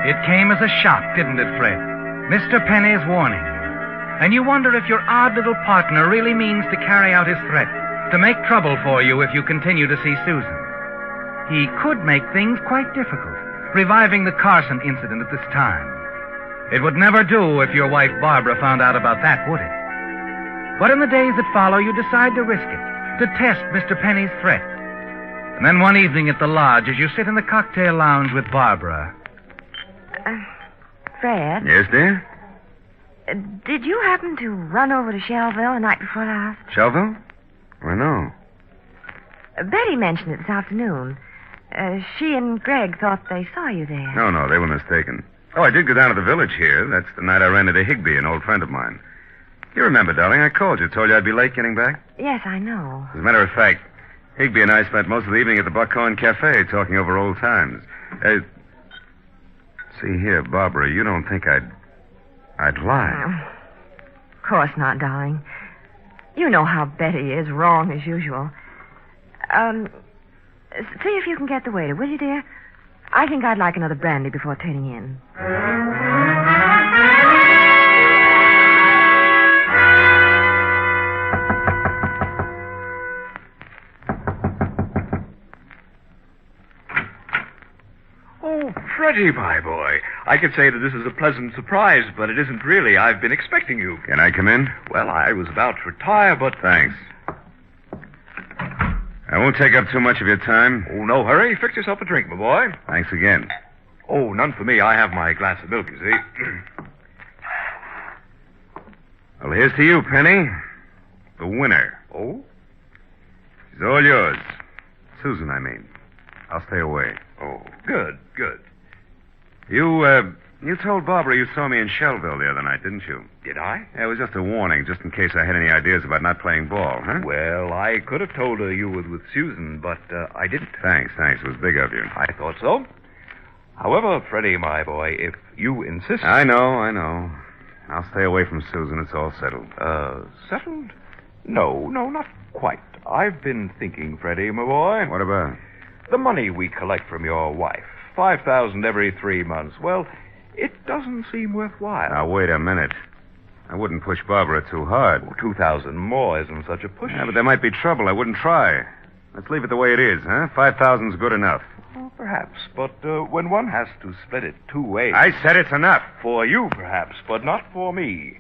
It came as a shock, didn't it, Fred? Mr. Penny's warning. And you wonder if your odd little partner really means to carry out his threat. to make trouble for you if you continue to see Susan. He could make things quite difficult, reviving the Carson incident at this time. It would never do if your wife Barbara found out about that, would it? But in the days that follow, you decide to risk it, to test Mr. Penny's threat. And then one evening at the lodge, as you sit in the cocktail lounge with Barbara... Fred? Yes, dear? Did you happen to run over to Shelville the night before last? Shelville? Why, no. Betty mentioned it this afternoon. She and Greg thought they saw you there. No, they were mistaken. Oh, I did go down to the village here. That's the night I ran into Higbee, an old friend of mine. You remember, darling, I called you, told you I'd be late getting back. Yes, I know. As a matter of fact, Higbee and I spent most of the evening at the Buckhorn Cafe talking over old times. See here, Barbara, you don't think I'd lie? Of course not, darling. You know how Betty is, wrong as usual. See if you can get the waiter, will you, dear? I think I'd like another brandy before turning in. Oh, Freddie, my boy. I could say that this is a pleasant surprise, but it isn't really. I've been expecting you. Can I come in? Well, I was about to retire, but... Thanks. I won't take up too much of your time. Oh, no hurry. Fix yourself a drink, my boy. Thanks again. Oh, none for me. I have my glass of milk, you see. Well, here's to you, Penny. The winner. Oh? She's all yours. Susan, I mean. I'll stay away. Oh, good. You told Barbara you saw me in Shelville the other night, didn't you? Did I? Yeah, it was just a warning, just in case I had any ideas about not playing ball, huh? Well, I could have told her you were with Susan, but I didn't. Thanks. It was big of you. I thought so. However, Freddie, my boy, if you insist... I know. I'll stay away from Susan. It's all settled. Settled? No, not quite. I've been thinking, Freddie, my boy. What about? The money we collect from your wife. $5,000 every 3 months. Well, it doesn't seem worthwhile. Now, wait a minute. I wouldn't push Barbara too hard. Oh, 2,000 more isn't such a push. Yeah, but there might be trouble. I wouldn't try. Let's leave it the way it is, huh? 5,000's good enough. Oh, perhaps, but when one has to split it 2 ways... I said it's enough. For you, perhaps, but not for me.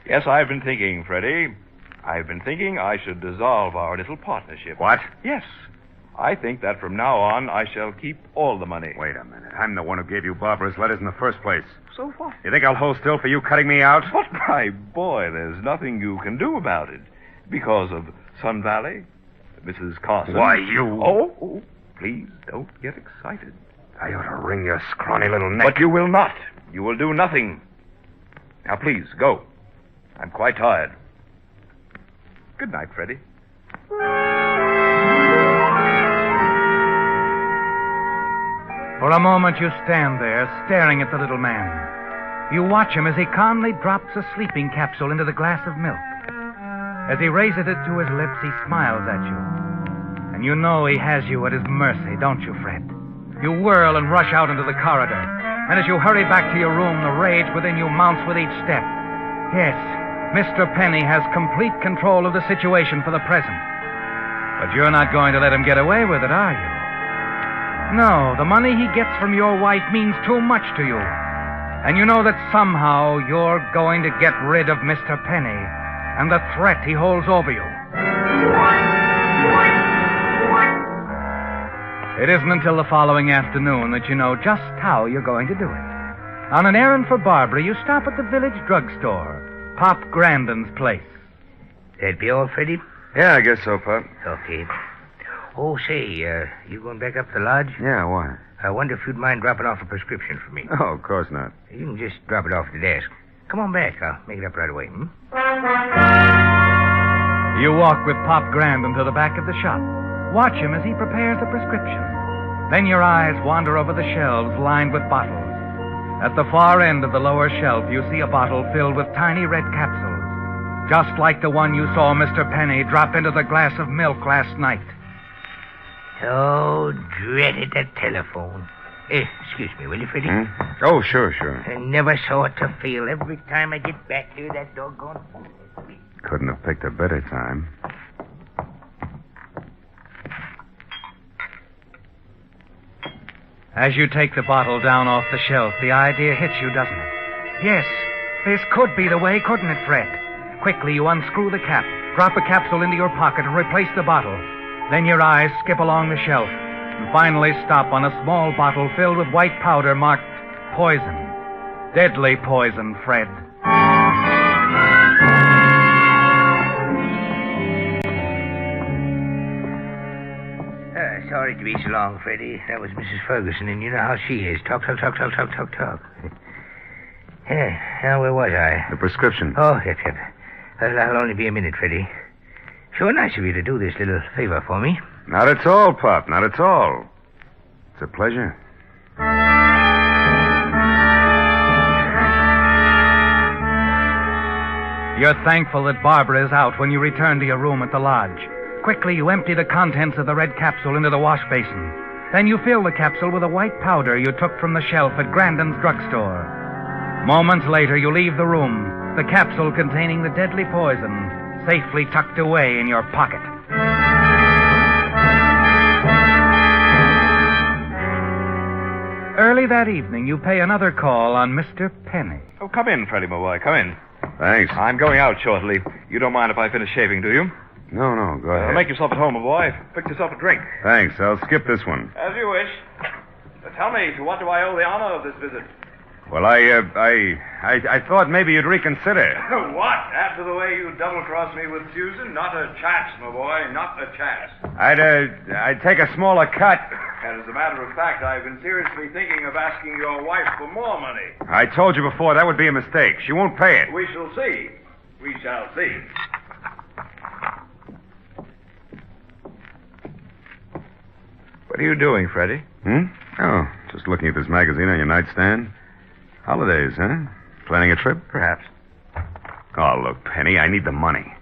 Yes, I've been thinking, Freddie. I've been thinking I should dissolve our little partnership. What? Yes. I think that from now on, I shall keep all the money. Wait a minute. I'm the one who gave you Barbara's letters in the first place. So what? You think I'll hold still for you cutting me out? But, my boy, there's nothing you can do about it. Because of Sun Valley, Mrs. Carson. Why, you... Oh, please, don't get excited. I ought to wring your scrawny little neck. But you will not. You will do nothing. Now, please, go. I'm quite tired. Good night, Freddie. For a moment you stand there, staring at the little man. You watch him as he calmly drops a sleeping capsule into the glass of milk. As he raises it to his lips, he smiles at you. And you know he has you at his mercy, don't you, Fred? You whirl and rush out into the corridor. And as you hurry back to your room, the rage within you mounts with each step. Yes, Mr. Penny has complete control of the situation for the present. But you're not going to let him get away with it, are you? No, the money he gets from your wife means too much to you. And you know that somehow you're going to get rid of Mr. Penny and the threat he holds over you. It isn't until the following afternoon that you know just how you're going to do it. On an errand for Barbara, you stop at the village drugstore, Pop Grandin's place. That be all, Freddie? Yeah, I guess so, Pop. Okay. Oh, say, you going back up to the lodge? Yeah, why? I wonder if you'd mind dropping off a prescription for me. Oh, of course not. You can just drop it off at the desk. Come on back. I'll make it up right away, You walk with Pop Grandin to the back of the shop. Watch him as he prepares the prescription. Then your eyes wander over the shelves lined with bottles. At the far end of the lower shelf, you see a bottle filled with tiny red capsules, just like the one you saw Mr. Penny drop into the glass of milk last night. Oh, dreaded that telephone. Excuse me, will you, Freddie? Oh, sure. I never saw it to feel every time I get back here, that doggone phone. Couldn't have picked a better time. As you take the bottle down off the shelf, the idea hits you, doesn't it? Yes, this could be the way, couldn't it, Fred? Quickly, you unscrew the cap, drop a capsule into your pocket, and replace the bottle. Then your eyes skip along the shelf, and finally stop on a small bottle filled with white powder marked poison. Deadly poison, Fred. Sorry to be so long, Freddie. That was Mrs. Ferguson, and you know how she is. Talk. Now, where was I? The prescription. Oh, yep. That'll only be a minute, Freddie. Sure nice of you to do this little favor for me. Not at all, Pop. Not at all. It's a pleasure. You're thankful that Barbara is out when you return to your room at the lodge. Quickly, you empty the contents of the red capsule into the wash basin. Then you fill the capsule with a white powder you took from the shelf at Grandin's drugstore. Moments later, you leave the room, the capsule containing the deadly poison safely tucked away in your pocket. Early that evening, you pay another call on Mr. Penny. Oh, come in, Freddie, my boy. Come in. Thanks. I'm going out shortly. You don't mind if I finish shaving, do you? No, go ahead. Make yourself at home, my boy. Fix yourself a drink. Thanks. I'll skip this one. As you wish. Tell me, to what do I owe the honor of this visit? Well, I thought maybe you'd reconsider. What? After the way you double-crossed me with Susan? Not a chance, my boy. Not a chance. I'd take a smaller cut. And as a matter of fact, I've been seriously thinking of asking your wife for more money. I told you before that would be a mistake. She won't pay it. We shall see. We shall see. What are you doing, Freddie? Oh, just looking at this magazine on your nightstand. Holidays, huh? Planning a trip? Perhaps. Oh, look, Penny, I need the money.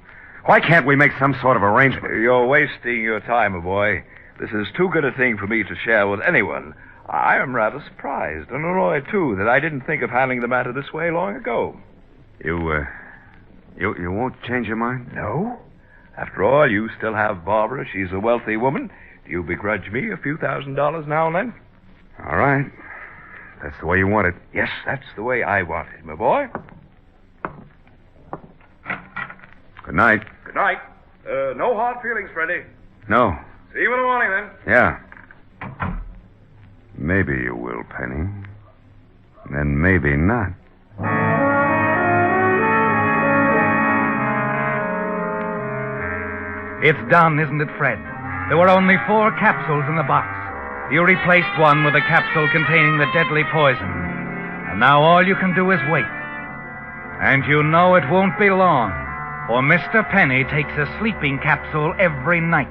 Why can't we make some sort of arrangement? You're wasting your time, my boy. This is too good a thing for me to share with anyone. I am rather surprised and annoyed, too, that I didn't think of handling the matter this way long ago. You won't change your mind? No. After all, you still have Barbara. She's a wealthy woman. Do you begrudge me a few $1,000s now and then? All right. That's the way you want it. Yes, that's the way I want it, my boy. Good night. Good night. No hard feelings, Freddie. No. See you in the morning, then. Yeah. Maybe you will, Penny. Then maybe not. It's done, isn't it, Fred? There were only 4 capsules in the box. You replaced one with a capsule containing the deadly poison. And now all you can do is wait. And you know it won't be long, for Mr. Penny takes a sleeping capsule every night.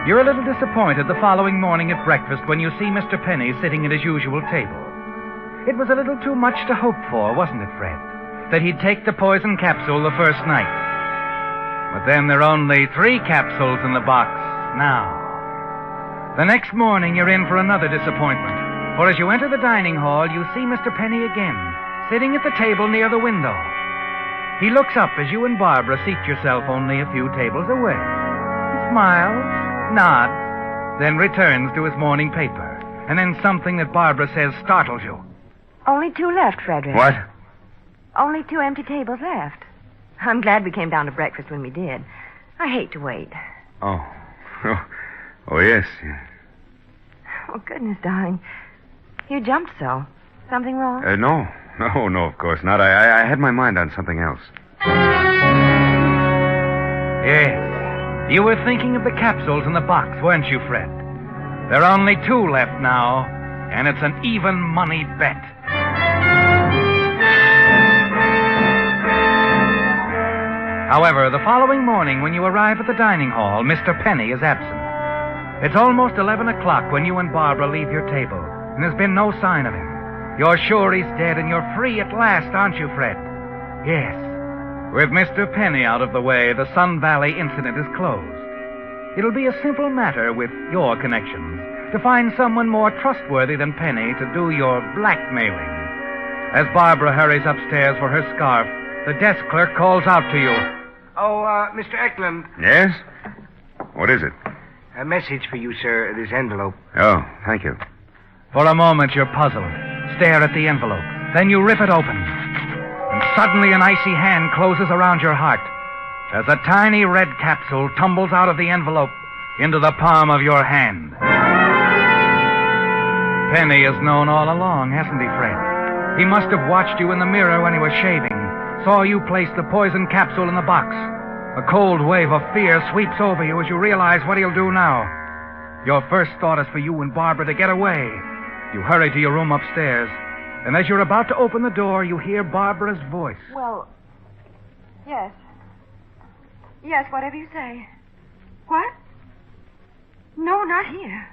You're a little disappointed the following morning at breakfast when you see Mr. Penny sitting at his usual table. It was a little too much to hope for, wasn't it, Fred? That he'd take the poison capsule the first night. But then there are only 3 capsules in the box now. The next morning, you're in for another disappointment. For as you enter the dining hall, you see Mr. Penny again, sitting at the table near the window. He looks up as you and Barbara seat yourself only a few tables away. He smiles, nods, then returns to his morning paper. And then something that Barbara says startles you. Only 2 left, Frederick. What? Only 2 empty tables left. I'm glad we came down to breakfast when we did. I hate to wait. Oh, yes. Oh, goodness, darling. You jumped so. Something wrong? No, of course not. I had my mind on something else. Yes. You were thinking of the capsules in the box, weren't you, Fred? There are only 2 left now, and it's an even money bet. However, the following morning when you arrive at the dining hall, Mr. Penny is absent. It's almost 11 o'clock when you and Barbara leave your table, and there's been no sign of him. You're sure he's dead and you're free at last, aren't you, Fred? Yes. With Mr. Penny out of the way, the Sun Valley incident is closed. It'll be a simple matter with your connections to find someone more trustworthy than Penny to do your blackmailing. As Barbara hurries upstairs for her scarf, the desk clerk calls out to you. Oh, Mr. Eklund. Yes? What is it? A message for you, sir. This envelope. Oh, thank you. For a moment, you're puzzled. Stare at the envelope. Then you rip it open. And suddenly an icy hand closes around your heart as a tiny red capsule tumbles out of the envelope into the palm of your hand. Penny has known all along, hasn't he, Fred? He must have watched you in the mirror when he was shaving, saw you place the poison capsule in the box. A cold wave of fear sweeps over you as you realize what he'll do now. Your first thought is for you and Barbara to get away. You hurry to your room upstairs, and as you're about to open the door, you hear Barbara's voice. Well, yes. Yes, whatever you say. What? No, not here.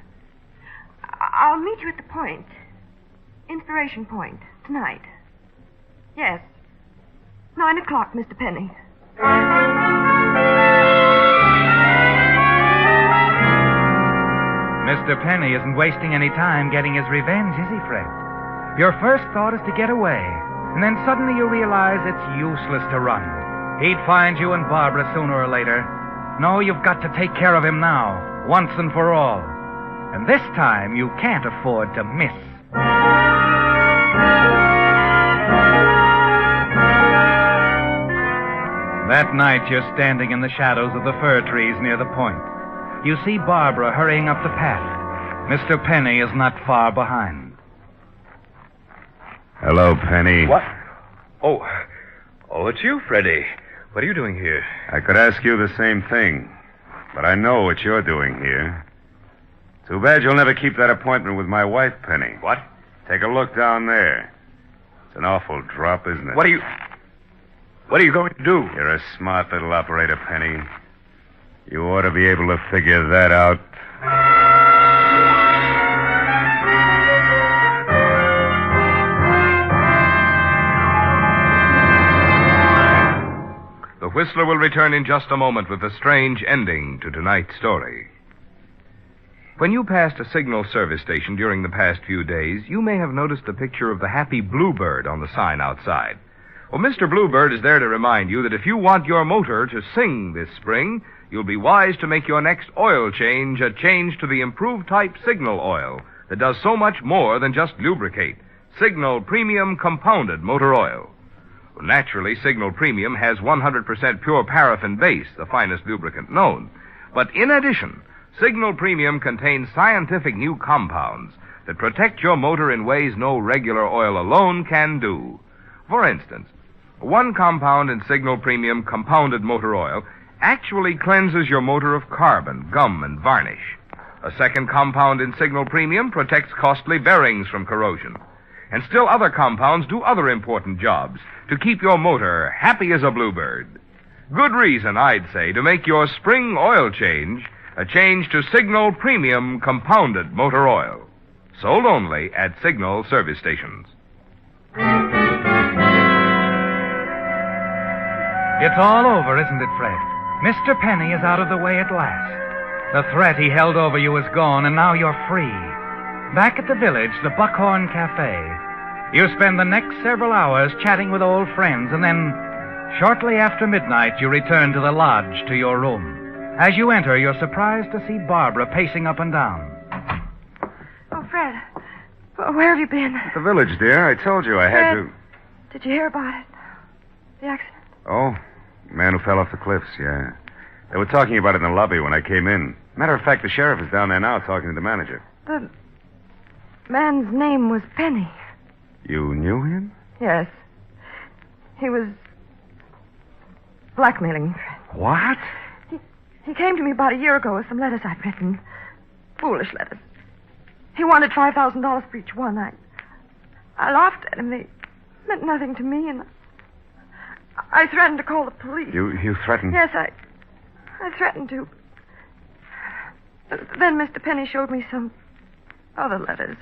I'll meet you at the Point. Inspiration Point, tonight. Yes. 9 o'clock, Mr. Penny. Mr. Penny isn't wasting any time getting his revenge, is he, Fred? Your first thought is to get away, and then suddenly you realize it's useless to run. He'd find you and Barbara sooner or later. No, you've got to take care of him now, once and for all. And this time you can't afford to miss. That night you're standing in the shadows of the fir trees near the Point. You see Barbara hurrying up the path. Mr. Penny is not far behind. Hello, Penny. What? Oh, it's you, Freddie. What are you doing here? I could ask you the same thing, but I know what you're doing here. Too bad you'll never keep that appointment with my wife, Penny. What? Take a look down there. It's an awful drop, isn't it? What are you going to do? You're a smart little operator, Penny. You ought to be able to figure that out. The Whistler will return in just a moment with a strange ending to tonight's story. When you passed a signal service station during the past few days, you may have noticed a picture of the happy bluebird on the sign outside. Well, Mr. Bluebird is there to remind you that if you want your motor to sing this spring, you'll be wise to make your next oil change a change to the improved type Signal oil that does so much more than just lubricate. Signal Premium Compounded Motor Oil. Well, naturally, Signal Premium has 100% pure paraffin base, the finest lubricant known. But in addition, Signal Premium contains scientific new compounds that protect your motor in ways no regular oil alone can do. For instance, one compound in Signal Premium Compounded Motor Oil actually cleanses your motor of carbon, gum, and varnish. A second compound in Signal Premium protects costly bearings from corrosion. And still other compounds do other important jobs to keep your motor happy as a bluebird. Good reason, I'd say, to make your spring oil change a change to Signal Premium Compounded Motor Oil. Sold only at Signal service stations. It's all over, isn't it, Fred? Mr. Penny is out of the way at last. The threat he held over you is gone, and now you're free. Back at the village, the Buckhorn Cafe, you spend the next several hours chatting with old friends, and then, shortly after midnight, you return to the lodge to your room. As you enter, you're surprised to see Barbara pacing up and down. Oh, Fred, where have you been? At the village, dear. I told you I had to... Did you hear about it? The accident? Oh, the man who fell off the cliffs, yeah. They were talking about it in the lobby when I came in. Matter of fact, the sheriff is down there now talking to the manager. The man's name was Penny. You knew him? Yes. He was blackmailing me. What? He came to me about a year ago with some letters I'd written. Foolish letters. He wanted $5,000 for each one. I laughed at him. They meant nothing to me, and I threatened to call the police. You threatened? Yes, I threatened to. Then Mr. Penny showed me some other letters.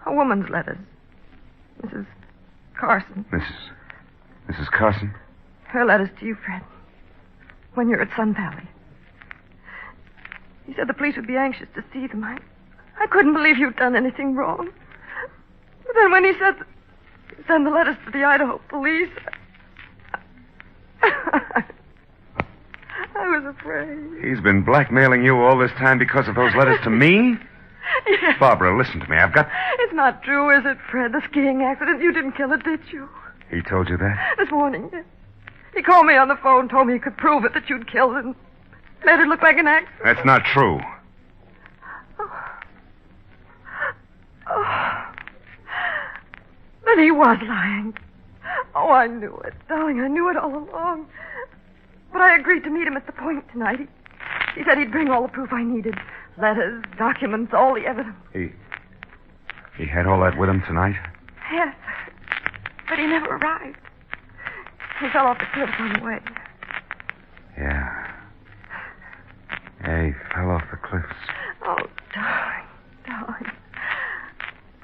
A woman's letters. Mrs. Carson. Mrs. Carson? Her letters to you, Fred. When you're at Sun Valley. He said the police would be anxious to see them. I couldn't believe you'd done anything wrong. But then when he said send the letters to the Idaho police, I was afraid. He's been blackmailing you all this time because of those letters to me? Yes. Barbara, listen to me. I've got... It's not true, is it, Fred? The skiing accident. You didn't kill it, did you? He told you that? This morning. He called me on the phone, told me he could prove it, that you'd killed it, and made it look like an accident. That's not true. Oh. But he was lying. Oh, I knew it, darling. I knew it all along. But I agreed to meet him at the point tonight. He said he'd bring all the proof I needed. Letters, documents, all the evidence. He had all that with him tonight? Yes. But he never arrived. He fell off the cliff on the way. Yeah. Yeah, he fell off the cliffs. Oh, darling, darling.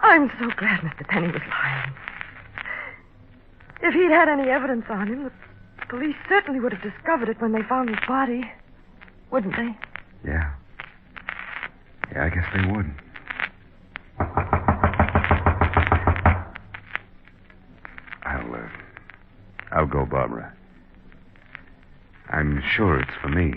I'm so glad Mr. Penny was lying. If he'd had any evidence on him, the police certainly would have discovered it when they found his body. Wouldn't they? Yeah. Yeah, I guess they would. I'll go, Barbara. I'm sure it's for me.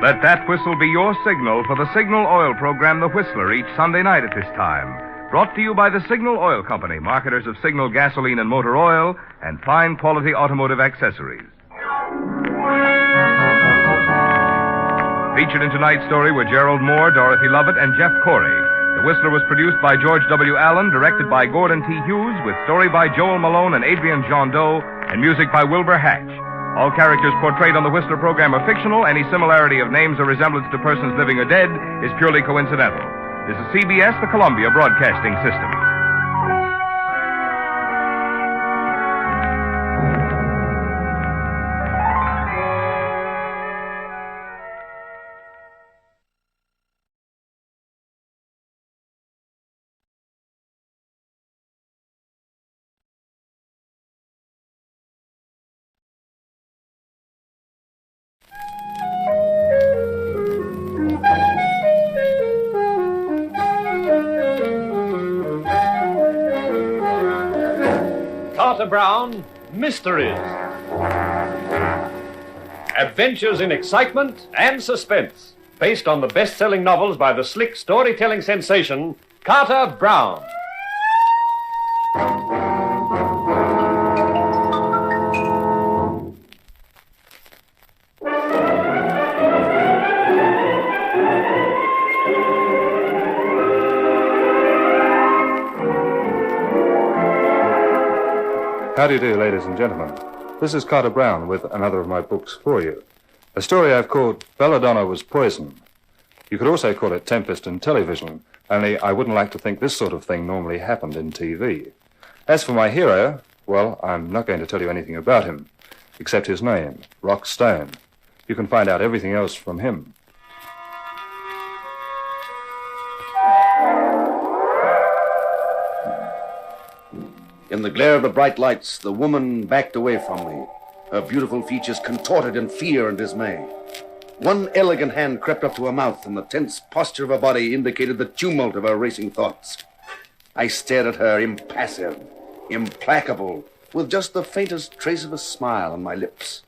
Let that whistle be your signal for the Signal Oil program, The Whistler, each Sunday night at this time. Brought to you by the Signal Oil Company, marketers of Signal gasoline and motor oil and fine quality automotive accessories. Featured in tonight's story were Gerald Moore, Dorothy Lovett, and Jeff Corey. The Whistler was produced by George W. Allen, directed by Gordon T. Hughes, with story by Joel Malone and Adrian John Doe, and music by Wilbur Hatch. All characters portrayed on the Whistler program are fictional. Any similarity of names or resemblance to persons living or dead is purely coincidental. This is CBS, the Columbia Broadcasting System. Brown, Mysteries. Adventures in excitement and suspense, based on the best-selling novels by the slick storytelling sensation, Carter Brown. How do you do, ladies and gentlemen? This is Carter Brown with another of my books for you. A story I've called Belladonna Was Poison. You could also call it Tempest in Television, only I wouldn't like to think this sort of thing normally happened in TV. As for my hero, well, I'm not going to tell you anything about him, except his name, Rock Stone. You can find out everything else from him. In the glare of the bright lights, the woman backed away from me, her beautiful features contorted in fear and dismay. One elegant hand crept up to her mouth, and the tense posture of her body indicated the tumult of her racing thoughts. I stared at her, impassive, implacable, with just the faintest trace of a smile on my lips.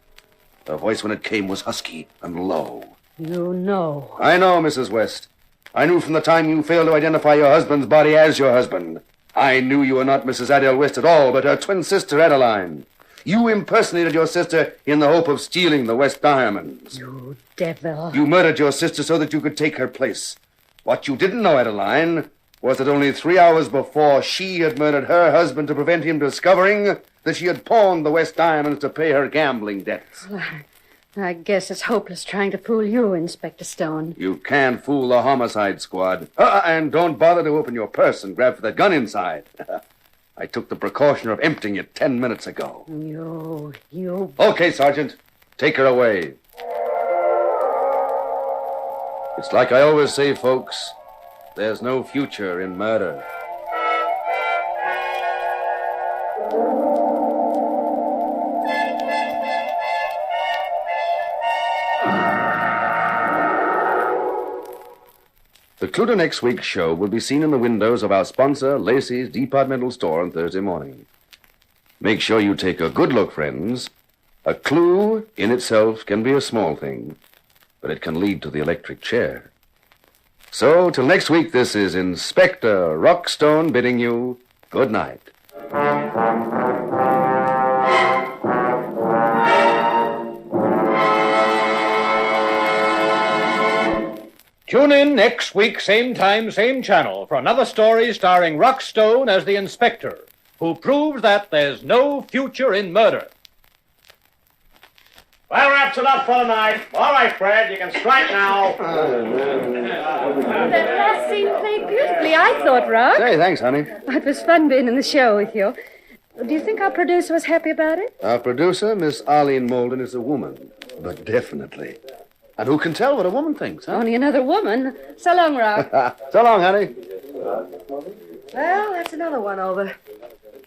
Her voice, when it came, was husky and low. You know. I know, Mrs. West. I knew from the time you failed to identify your husband's body as your husband. I knew you were not Mrs. Adele West at all, but her twin sister, Adeline. You impersonated your sister in the hope of stealing the West diamonds. You devil. You murdered your sister so that you could take her place. What you didn't know, Adeline, was that only 3 hours before she had murdered her husband to prevent him discovering that she had pawned the West diamonds to pay her gambling debts. Well, I guess it's hopeless trying to fool you, Inspector Stone. You can't fool the homicide squad. And don't bother to open your purse and grab for the gun inside. I took the precaution of emptying it 10 minutes ago. You... Okay, Sergeant. Take her away. It's like I always say, folks. There's no future in murder. The clue to next week's show will be seen in the windows of our sponsor, Lacey's Departmental Store, on Thursday morning. Make sure you take a good look, friends. A clue in itself can be a small thing, but it can lead to the electric chair. So, till next week, this is Inspector Rockstone bidding you good night. Tune in next week, same time, same channel, for another story starring Rockstone as the inspector, who proves that there's no future in murder. Well, wraps it up for the night. All right, Fred, you can strike now. That last scene played beautifully, I thought, Rock. Say, thanks, honey. It was fun being in the show with you. Do you think our producer was happy about it? Our producer, Miss Arlene Molden, is a woman. But definitely. And who can tell what a woman thinks, huh? Only another woman. So long, Rock. So long, honey. Well, that's another one over.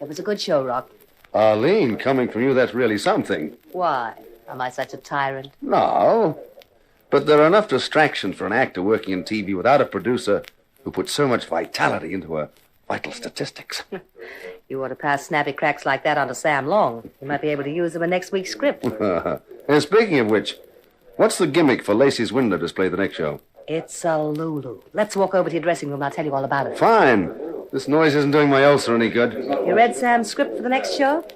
It was a good show, Rock. Arlene, coming from you, that's really something. Why? Am I such a tyrant? No. But there are enough distractions for an actor working in TV without a producer who puts so much vitality into her vital statistics. You ought to pass snappy cracks like that on to Sam Long. You might be able to use them in next week's script. And speaking of which, what's the gimmick for Lacey's window display the next show? It's a Lulu. Let's walk over to your dressing room and I'll tell you all about it. Fine. This noise isn't doing my ulcer any good. You read Sam's script for the next show?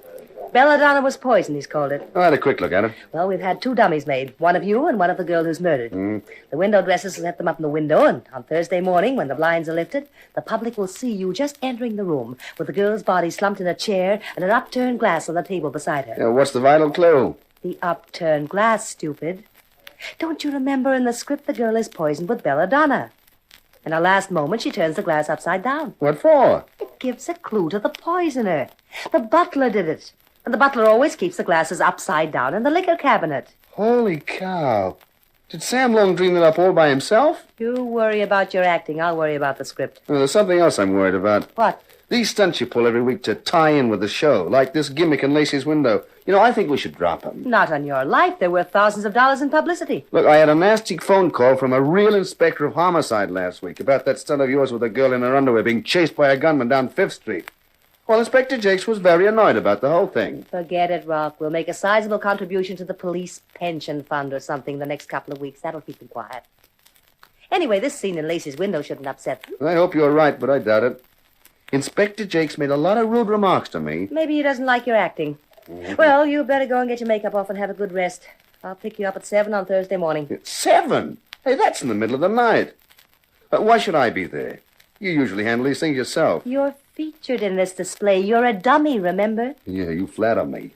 Belladonna was poisoned, he's called it. I had a quick look at it. Well, we've had 2 dummies made. One of you and one of the girl who's murdered. The window dressers will set them up in the window, and on Thursday morning, when the blinds are lifted, the public will see you just entering the room with the girl's body slumped in a chair and an upturned glass on the table beside her. Yeah, what's the vital clue? The upturned glass, stupid. Don't you remember in the script the girl is poisoned with belladonna? In her last moment, she turns the glass upside down. What for? It gives a clue to the poisoner. The butler did it. And the butler always keeps the glasses upside down in the liquor cabinet. Holy cow. Did Sam Long dream that up all by himself? You worry about your acting. I'll worry about the script. Well, there's something else I'm worried about. What? These stunts you pull every week to tie in with the show, like this gimmick in Lacey's window. You know, I think we should drop them. Not on your life. They're worth thousands of dollars in publicity. Look, I had a nasty phone call from a real inspector of homicide last week about that stunt of yours with a girl in her underwear being chased by a gunman down 5th Street. Well, Inspector Jakes was very annoyed about the whole thing. Forget it, Rock. We'll make a sizable contribution to the police pension fund or something the next couple of weeks. That'll keep them quiet. Anyway, this scene in Lacey's window shouldn't upset them. I hope you're right, but I doubt it. Inspector Jakes made a lot of rude remarks to me. Maybe he doesn't like your acting. Well, you better go and get your makeup off and have a good rest. I'll pick you up at 7 on Thursday morning. 7? Hey, that's in the middle of the night. Why should I be there? You usually handle these things yourself. You're featured in this display. You're a dummy, remember? Yeah, you flatter me.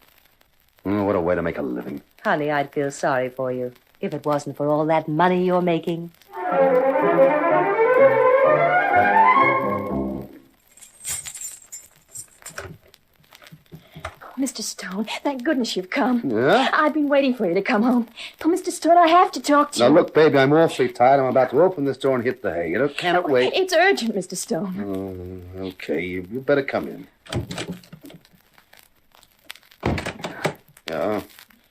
Oh, what a way to make a living. Honey, I'd feel sorry for you if it wasn't for all that money you're making. Mr. Stone, thank goodness you've come. Yeah? I've been waiting for you to come home. Oh, Mr. Stone, I have to talk to you. Now, look, baby, I'm awfully tired. I'm about to open this door and hit the hay. You know, can't wait. It's urgent, Mr. Stone. Oh, okay. You better come in. Yeah.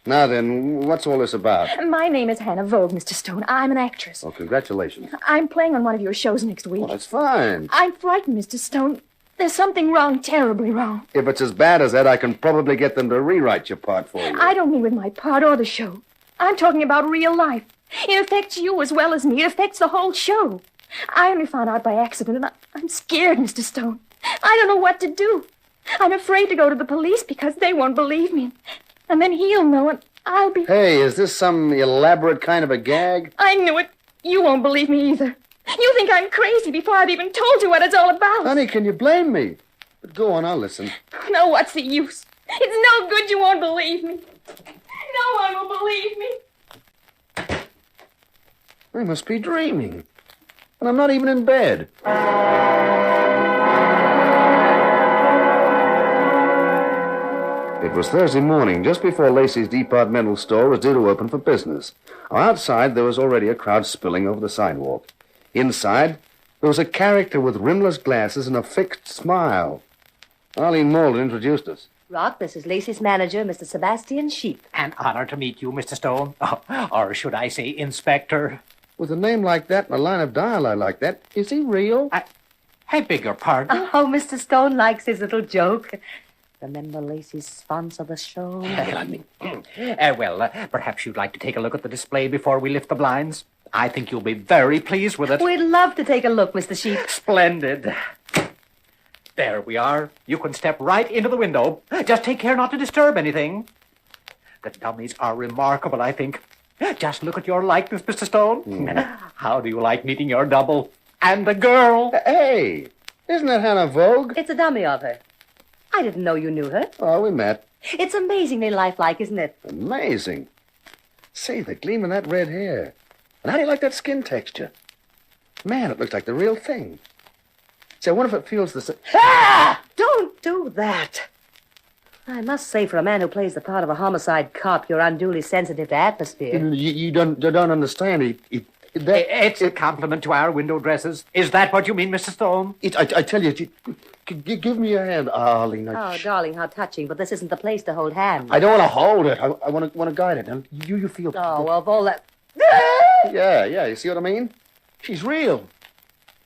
Now then, what's all this about? My name is Hannah Vogue, Mr. Stone. I'm an actress. Oh, congratulations. I'm playing on one of your shows next week. Well, that's fine. I'm frightened, Mr. Stone. There's something wrong, terribly wrong. If it's as bad as that, I can probably get them to rewrite your part for you. I don't mean with my part or the show. I'm talking about real life. It affects you as well as me. It affects the whole show. I only found out by accident, and I'm scared, Mr. Stone. I don't know what to do. I'm afraid to go to the police because they won't believe me. And then he'll know, and I'll be... Hey, is this some elaborate kind of a gag? I knew it. You won't believe me either. You think I'm crazy before I've even told you what it's all about. Honey, can you blame me? But go on, I'll listen. No, what's the use? It's no good. You won't believe me. No one will believe me. I must be dreaming. And I'm not even in bed. It was Thursday morning, just before Lacey's departmental store was due to open for business. Outside, there was already a crowd spilling over the sidewalk. Inside, there was a character with rimless glasses and a fixed smile. Arlene Molden introduced us. Rock, this is Lacey's manager, Mr. Sebastian Sheep. An honor to meet you, Mr. Stone. Or should I say, Inspector? With a name like that and a line of dialogue like that, is he real? I beg your pardon? Oh, Mr. Stone likes his little joke. Remember Lacey's sponsor the show? Perhaps you'd like to take a look at the display before we lift the blinds. I think you'll be very pleased with it. We'd love to take a look, Mr. Sheep. Splendid. There we are. You can step right into the window. Just take care not to disturb anything. The dummies are remarkable, I think. Just look at your likeness, Mr. Stone. How do you like meeting your double? And the girl. Hey, isn't that Hannah Vogue? It's a dummy of her. I didn't know you knew her. Oh, we met. It's amazingly lifelike, isn't it? Amazing. Say, the gleam in that red hair. And how do you like that skin texture? Man, it looks like the real thing. Say, I wonder if it feels the same. Ah! Don't do that. I must say, for a man who plays the part of a homicide cop, you're unduly sensitive to atmosphere. You don't understand. It's a compliment to our window dresses. Is that what you mean, Mr. Stone? I tell you, give me your hand, Arlene. Oh, darling, how touching. But this isn't the place to hold hands. I don't want to hold it. I want to guide it. And you feel... Oh, well, of all that... Yeah, you see what I mean? She's real.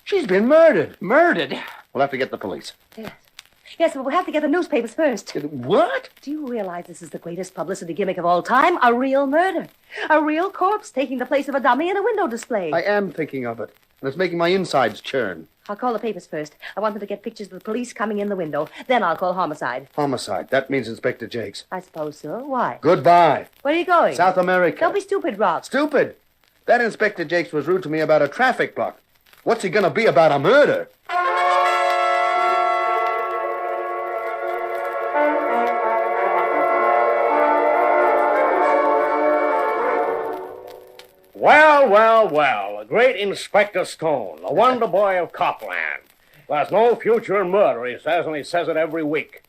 She's been murdered. Murdered? We'll have to get the police. Yes, but we'll have to get the newspapers first. What? Do you realize this is the greatest publicity gimmick of all time? A real murder. A real corpse taking the place of a dummy in a window display. I am thinking of it. And it's making my insides churn. I'll call the papers first. I want them to get pictures of the police coming in the window. Then I'll call homicide. Homicide. That means Inspector Jakes. I suppose so. Why? Goodbye. Where are you going? South America. Don't be stupid, Rob. Stupid? That Inspector Jakes was rude to me about a traffic block. What's he gonna be about a murder? Well, the great Inspector Stone, the wonder boy of Copland. There's no future in murder, he says, and he says it every week.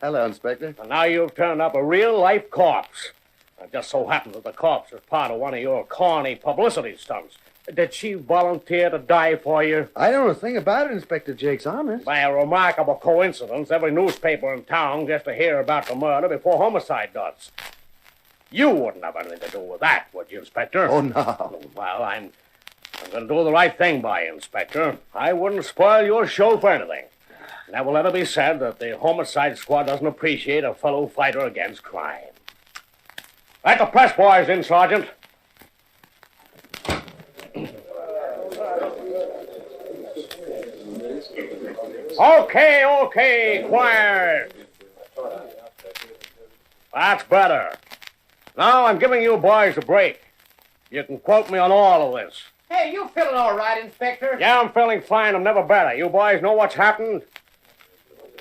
Hello, Inspector. And now you've turned up a real-life corpse. It just so happens that the corpse is part of one of your corny publicity stunts. Did she volunteer to die for you? I don't know a thing about it, Inspector Jakes, honest. By a remarkable coincidence, every newspaper in town gets to hear about the murder before homicide does. You wouldn't have anything to do with that, would you, Inspector? Oh, no. Well, I'm going to do the right thing by you, Inspector. I wouldn't spoil your show for anything. Never let it be said that the homicide squad doesn't appreciate a fellow fighter against crime. Let the press boys in, Sergeant. Okay, quiet. That's better. Now I'm giving you boys a break. You can quote me on all of this. Hey, you feeling all right, Inspector? Yeah, I'm feeling fine. I'm never better. You boys know what's happened?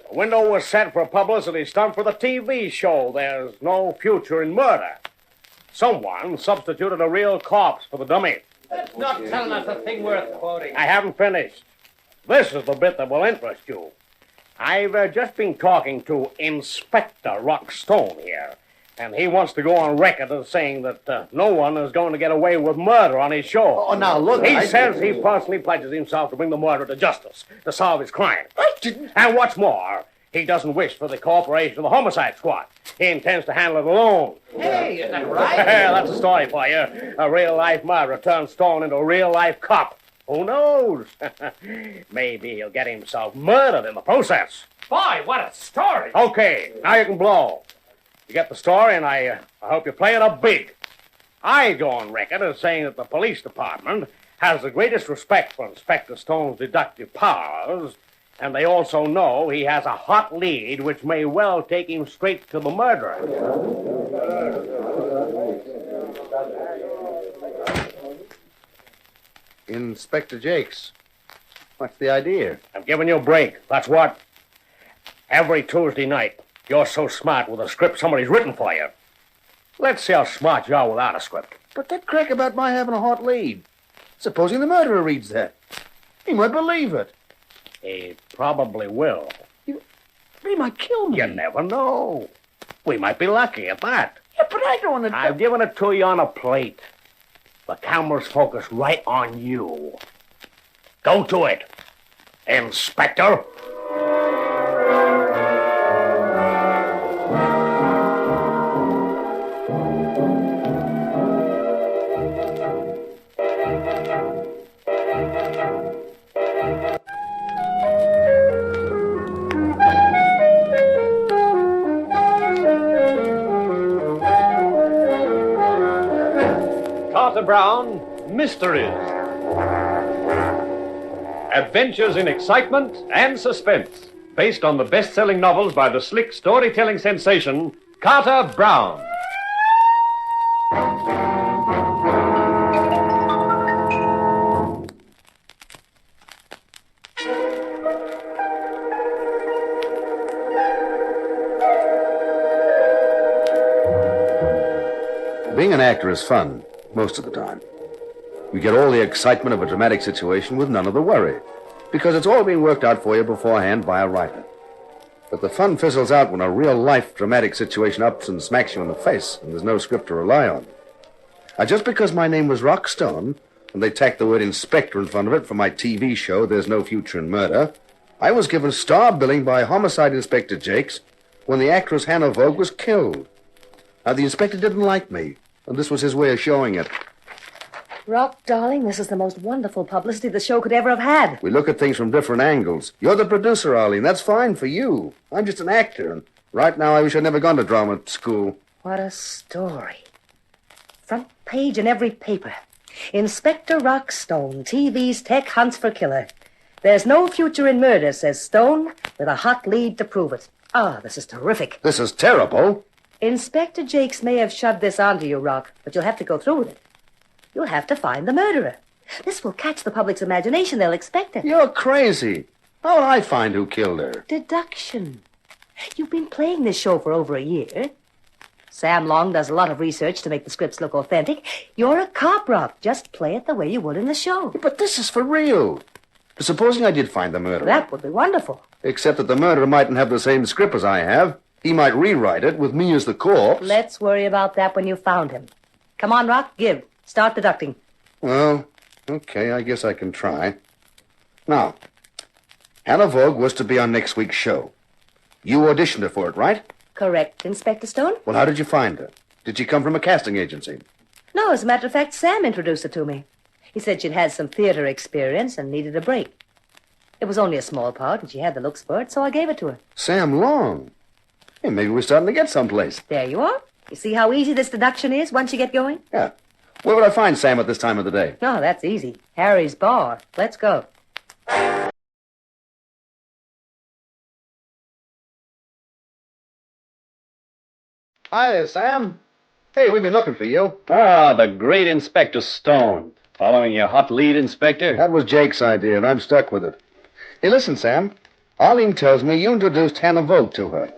The window was set for a publicity stunt for the TV show. There's no future in murder. Someone substituted a real corpse for the dummy. That's not telling us a thing worth quoting. I haven't finished. This is the bit that will interest you. I've just been talking to Inspector Rock Stone here, and he wants to go on record as saying that no one is going to get away with murder on his show. Oh, now, look... He says he personally pledges himself to bring the murderer to justice, to solve his crime. I didn't... And what's more, he doesn't wish for the cooperation of the homicide squad. He intends to handle it alone. Hey, is that right? That's a story for you. A real-life murderer turns Stone into a real-life cop. Who knows? Maybe he'll get himself murdered in the process. Boy, what a story. Okay, now you can blow. You get the story, and I hope you play it up big. I go on record as saying that the police department has the greatest respect for Inspector Stone's deductive powers, and they also know he has a hot lead which may well take him straight to the murderer. Inspector Jakes, what's the idea? I'm giving you a break. That's what. Every Tuesday night, you're so smart with a script somebody's written for you. Let's see how smart you are without a script. But that crack about my having a hot lead. Supposing the murderer reads that. He might believe it. He probably will. He might kill me. You never know. We might be lucky at that. Yeah, but I don't want to... I've given it to you on a plate. The camera's focused right on you. Go to it, Inspector. Carter Brown, Mysteries. Adventures in excitement and suspense, based on the best-selling novels by the slick storytelling sensation, Carter Brown. Being an actor is fun, most of the time. You get all the excitement of a dramatic situation with none of the worry, because it's all been worked out for you beforehand by a writer. But the fun fizzles out when a real-life dramatic situation ups and smacks you in the face, and there's no script to rely on. Just because my name was Rockstone, and they tacked the word inspector in front of it for my TV show, There's No Future in Murder, I was given star billing by Homicide Inspector Jakes when the actress Hannah Vogue was killed. Now, the inspector didn't like me, and this was his way of showing it. Rock, darling, this is the most wonderful publicity the show could ever have had. We look at things from different angles. You're the producer, Arlene. That's fine for you. I'm just an actor, and right now I wish I'd never gone to drama school. What a story. Front page in every paper. Inspector Rockstone, TV's tech hunts for killer. There's no future in murder, says Stone, with a hot lead to prove it. Ah, this is terrific. This is terrible. Inspector Jakes may have shoved this onto you, Rock, but you'll have to go through with it. You'll have to find the murderer. This will catch the public's imagination. They'll expect it. You're crazy. How would I find who killed her? Deduction. You've been playing this show for over a year. Sam Long does a lot of research to make the scripts look authentic. You're a cop, Rock. Just play it the way you would in the show. But this is for real. Supposing I did find the murderer. That would be wonderful. Except that the murderer mightn't have the same script as I have. He might rewrite it with me as the corpse. Let's worry about that when you found him. Come on, Rock, give. Start deducting. Well, okay, I guess I can try. Now, Hannah Vogue was to be on next week's show. You auditioned her for it, right? Correct, Inspector Stone. Well, how did you find her? Did she come from a casting agency? No, as a matter of fact, Sam introduced her to me. He said she'd had some theater experience and needed a break. It was only a small part, and she had the looks for it, so I gave it to her. Sam Long. Hey, maybe we're starting to get someplace. There you are. You see how easy this deduction is once you get going? Yeah. Where would I find Sam at this time of the day? Oh, that's easy. Harry's bar. Let's go. Hi there, Sam. Hey, we've been looking for you. Ah, the great Inspector Stone. Following your hot lead, Inspector? That was Jake's idea, and I'm stuck with it. Hey, listen, Sam. Arlene tells me you introduced Hannah Vogue to her.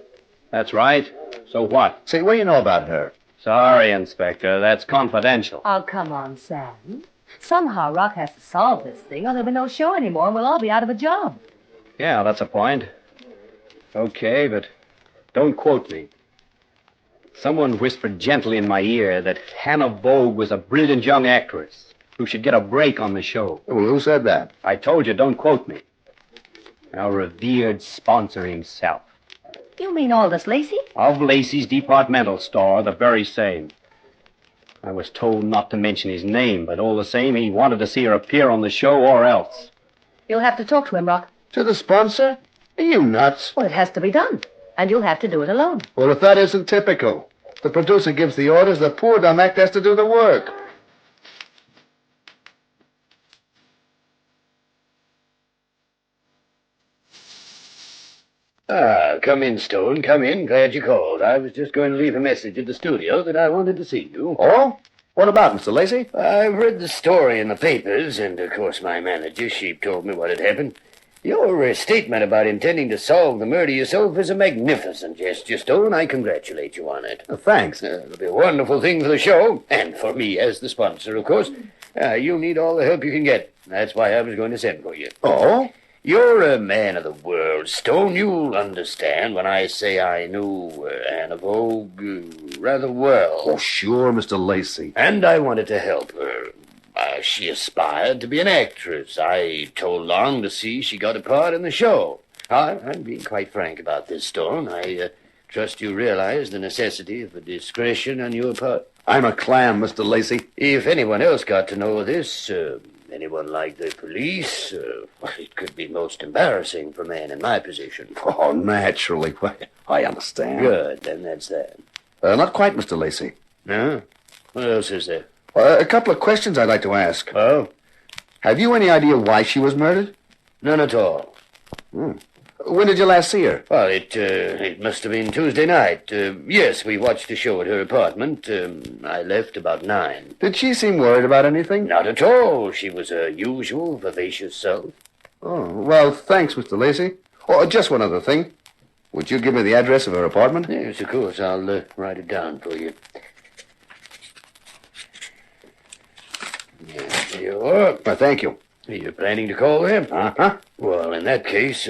That's right. So what? Say, what do you know about her? Sorry, Inspector. That's confidential. Oh, come on, Sam. Somehow Rock has to solve this thing, or there'll be no show anymore, and we'll all be out of a job. Yeah, that's a point. Okay, but don't quote me. Someone whispered gently in my ear that Hannah Vogue was a brilliant young actress who should get a break on the show. Well, who said that? I told you, don't quote me. Our revered sponsor himself. You mean Aldous Lacey? Of Lacey's departmental store, the very same. I was told not to mention his name, but all the same, he wanted to see her appear on the show or else. You'll have to talk to him, Rock. To the sponsor? Are you nuts? Well, it has to be done, and you'll have to do it alone. Well, if that isn't typical. The producer gives the orders, the poor dumb act has to do the work. Ah, come in, Stone, come in. Glad you called. I was just going to leave a message at the studio that I wanted to see you. Oh? What about, Mr. Lacey? I've read the story in the papers, and of course my manager, Sheep, told me what had happened. Your statement about intending to solve the murder yourself is a magnificent gesture, Stone. I congratulate you on it. Thanks. It'll be a wonderful thing for the show, and for me as the sponsor, of course. You'll need all the help you can get. That's why I was going to send for you. Oh? You're a man of the world, Stone. You'll understand when I say I knew Hannah Vogue rather well. Oh, sure, Mr. Lacey. And I wanted to help her. She aspired to be an actress. I told Long to see she got a part in the show. I'm being quite frank about this, Stone. I trust you realize the necessity of discretion on your part. I'm a clam, Mr. Lacey. If anyone else got to know this, anyone like the police, it could be most embarrassing for a man in my position. Oh, naturally. I understand. Good, then that's that. Not quite, Mr. Lacey. No? What else is there? A couple of questions I'd like to ask. Oh? Have you any idea why she was murdered? None at all. When did you last see her? Well, it must have been Tuesday night. Yes, we watched a show at her apartment. I left about 9. Did she seem worried about anything? Not at all. She was her usual vivacious self. Oh, well, thanks, Mr. Lacey. Oh, just one other thing. Would you give me the address of her apartment? Yes, of course. I'll write it down for you. Yes, here you are. Well, thank you. You're planning to call there? Uh-huh. Well, in that case,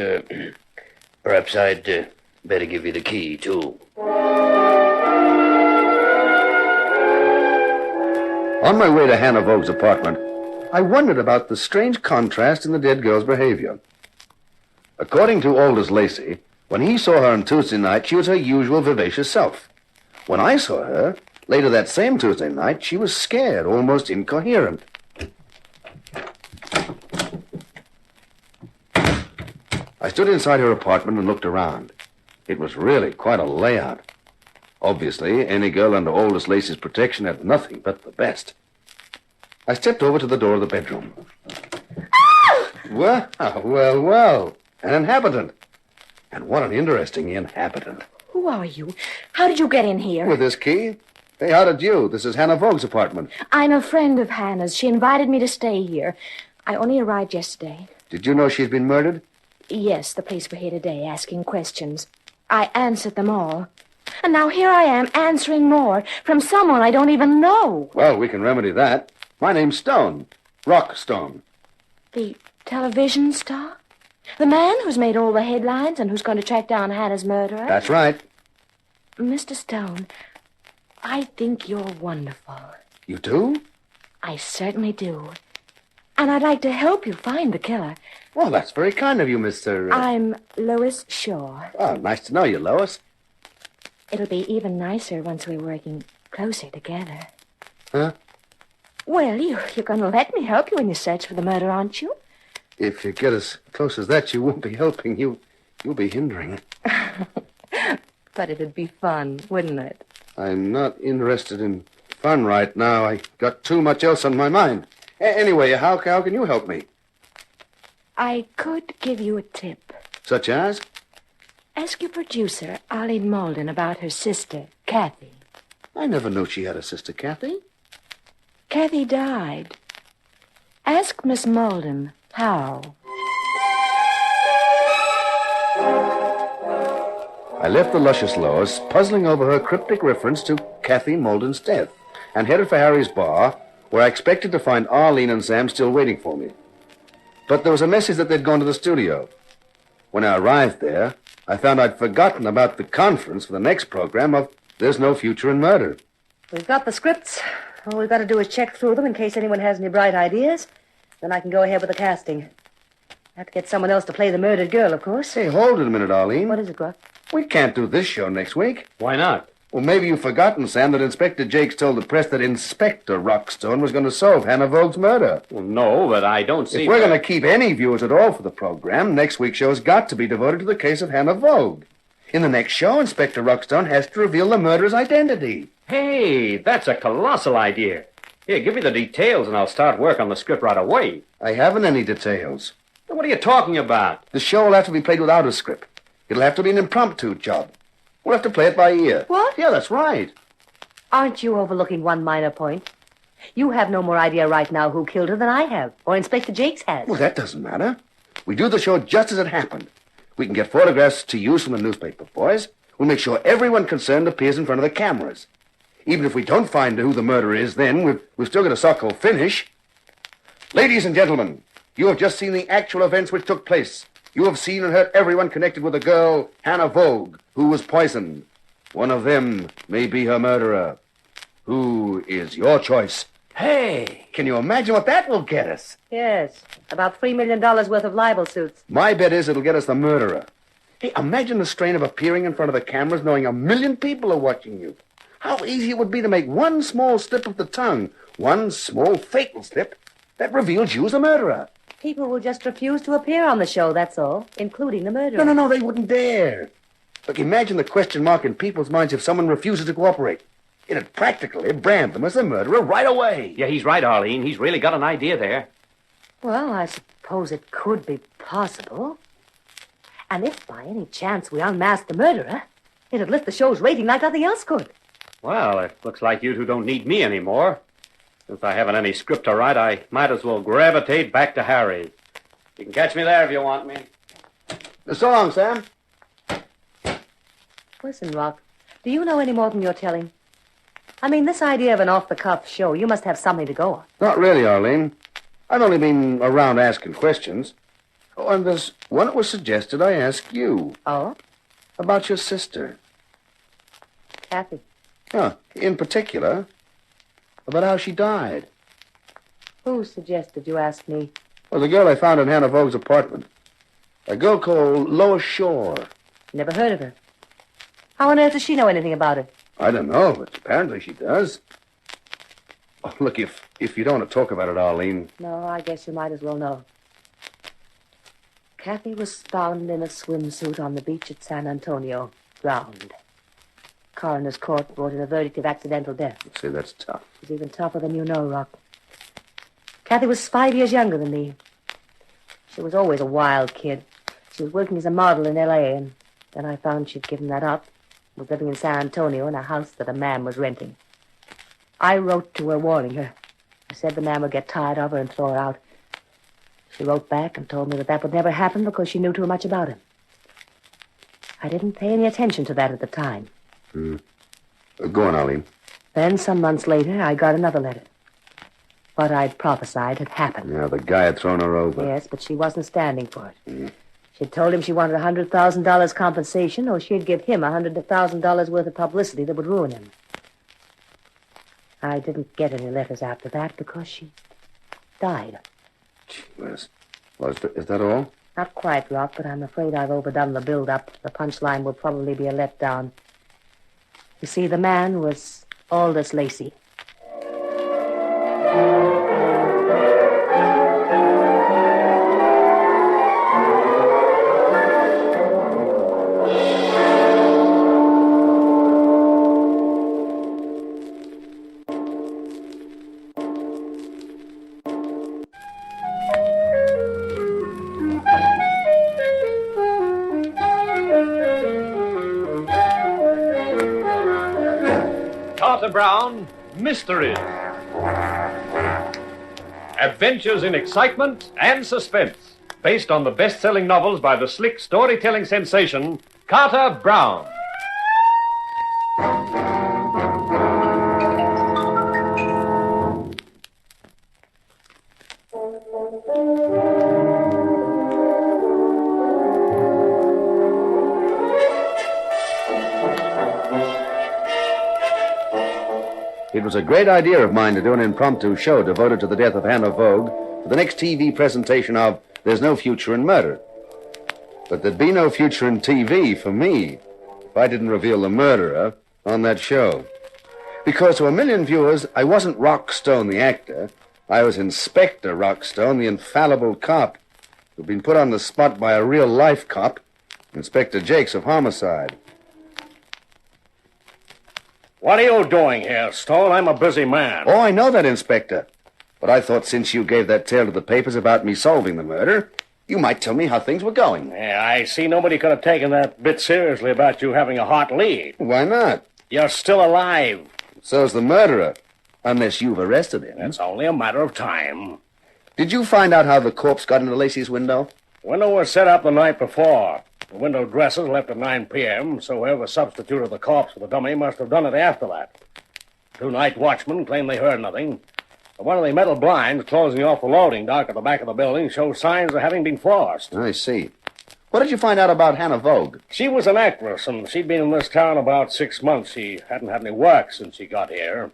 perhaps I'd better give you the key, too. On my way to Hannah Vogue's apartment, I wondered about the strange contrast in the dead girl's behavior. According to Aldous Lacey, when he saw her on Tuesday night, she was her usual vivacious self. When I saw her, later that same Tuesday night, she was scared, almost incoherent. I stood inside her apartment and looked around. It was really quite a layout. Obviously, any girl under Aldous Lacey's protection had nothing but the best. I stepped over to the door of the bedroom. Well, an inhabitant. And what an interesting inhabitant. Who are you? How did you get in here? With this key? Hey, how did you? This is Hannah Vogue's apartment. I'm a friend of Hannah's. She invited me to stay here. I only arrived yesterday. Did you know she'd been murdered? Yes, the police were here today asking questions. I answered them all. And now here I am answering more from someone I don't even know. Well, we can remedy that. My name's Stone. Rock Stone. The television star? The man who's made all the headlines and who's going to track down Hannah's murderer? That's right. Mr. Stone, I think you're wonderful. You do? I certainly do. And I'd like to help you find the killer. Well, that's very kind of you, Mr. I'm Lois Shaw. Oh, nice to know you, Lois. It'll be even nicer once we're working closer together. Huh? Well, you're going to let me help you in your search for the murder, aren't you? If you get as close as that, you won't be helping. You'll be hindering. But it'd be fun, wouldn't it? I'm not interested in fun right now. I got too much else on my mind. Anyway, how can you help me? I could give you a tip. Such as? Ask your producer, Arlene Malden, about her sister, Kathy. I never knew she had a sister, Kathy. Kathy died. Ask Miss Malden how. I left the luscious Lois puzzling over her cryptic reference to Kathy Malden's death and headed for Harry's bar, where I expected to find Arlene and Sam still waiting for me. But there was a message that they'd gone to the studio. When I arrived there, I found I'd forgotten about the conference for the next program of There's No Future in Murder. We've got the scripts. All we've got to do is check through them in case anyone has any bright ideas. Then I can go ahead with the casting. I have to get someone else to play the murdered girl, of course. Hey, hold it a minute, Arlene. What is it, Gruff? We can't do this show next week. Why not? Well, maybe you've forgotten, Sam, that Inspector Jakes told the press that Inspector Rockstone was going to solve Hannah Vogue's murder. Well, no, but I don't see... If we're going to keep any viewers at all for the program, next week's show's got to be devoted to the case of Hannah Vogue. In the next show, Inspector Rockstone has to reveal the murderer's identity. Hey, that's a colossal idea. Here, give me the details and I'll start work on the script right away. I haven't any details. What are you talking about? The show will have to be played without a script. It'll have to be an impromptu job. We'll have to play it by ear. What? Yeah, that's right. Aren't you overlooking one minor point? You have no more idea right now who killed her than I have, or Inspector Jakes has. Well, that doesn't matter. We do the show just as it happened. We can get photographs to use from the newspaper boys. We'll make sure everyone concerned appears in front of the cameras. Even if we don't find who the murderer is, then we've still got a so-called finish. Ladies and gentlemen, you have just seen the actual events which took place. You have seen and heard everyone connected with the girl, Hannah Vogue, who was poisoned. One of them may be her murderer. Who is your choice? Hey, can you imagine what that will get us? Yes, about $3 million worth of libel suits. My bet is it'll get us the murderer. Hey, imagine the strain of appearing in front of the cameras knowing 1 million people are watching you. How easy it would be to make one small slip of the tongue, one small fatal slip, that reveals you as the murderer. People will just refuse to appear on the show, that's all, including the murderer. No, they wouldn't dare. Look, imagine the question mark in people's minds if someone refuses to cooperate. It'd practically brand them as the murderer right away. Yeah, he's right, Arlene. He's really got an idea there. Well, I suppose it could be possible. And if by any chance we unmasked the murderer, it'd lift the show's rating like nothing else could. Well, it looks like you two don't need me anymore. Since I haven't any script to write, I might as well gravitate back to Harry. You can catch me there if you want me. So long, Sam. Listen, Rock, do you know any more than you're telling? I mean, this idea of an off-the-cuff show, you must have something to go on. Not really, Arlene. I've only been around asking questions. Oh, and there's one that was suggested I ask you. Oh? About your sister. Kathy. In particular, about how she died. Who suggested you ask me? Well, the girl I found in Hannah Vogue's apartment. A girl called Lois Shore. Never heard of her. How on earth does she know anything about it? I don't know, but apparently she does. Oh, look, if you don't want to talk about it, Arlene. No, I guess you might as well know. Kathy was found in a swimsuit on the beach at San Antonio, drowned. Coroner's court brought in a verdict of accidental death. See, that's tough. It's even tougher than you know, Rock. Kathy was 5 years younger than me. She was always a wild kid. She was working as a model in L.A., and then I found she'd given that up. Was living in San Antonio in a house that a man was renting. I wrote to her warning her. I said the man would get tired of her and throw her out. She wrote back and told me that would never happen because she knew too much about him. I didn't pay any attention to that at the time. Go on, Arlene. Then, some months later, I got another letter. What I'd prophesied had happened. Yeah, the guy had thrown her over. Yes, but she wasn't standing for it. She'd told him she wanted $100,000 compensation, or she'd give him $100,000 worth of publicity that would ruin him. I didn't get any letters after that because she died. Gee whiz. Well, is that all? Not quite, Rock, but I'm afraid I've overdone the build-up. The punchline will probably be a letdown. You see, the man was Aldous Lacey. Brown, Mysteries. Adventures in excitement and suspense, based on the best-selling novels by the slick storytelling sensation, Carter Brown. It was a great idea of mine to do an impromptu show devoted to the death of Hannah Vogue for the next TV presentation of There's No Future in Murder. But there'd be no future in TV for me if I didn't reveal the murderer on that show. Because to a million viewers, I wasn't Rockstone the actor. I was Inspector Rockstone, the infallible cop, who'd been put on the spot by a real-life cop, Inspector Jakes of Homicide. What are you doing here, Stone? I'm a busy man. Oh, I know that, Inspector. But I thought since you gave that tale to the papers about me solving the murder, you might tell me how things were going. Yeah, I see nobody could have taken that bit seriously about you having a hot lead. Why not? You're still alive. So's the murderer, unless you've arrested him. It's only a matter of time. Did you find out how the corpse got into Lacey's window? Window was set up the night before. The window dressers left at 9 p.m., so whoever substituted the corpse for the dummy must have done it after that. 2 night watchmen claim they heard nothing. But one of the metal blinds closing off the loading dock at the back of the building shows signs of having been forced. I see. What did you find out about Hannah Vogue? She was an actress, and she'd been in this town about 6 months. She hadn't had any work since she got here.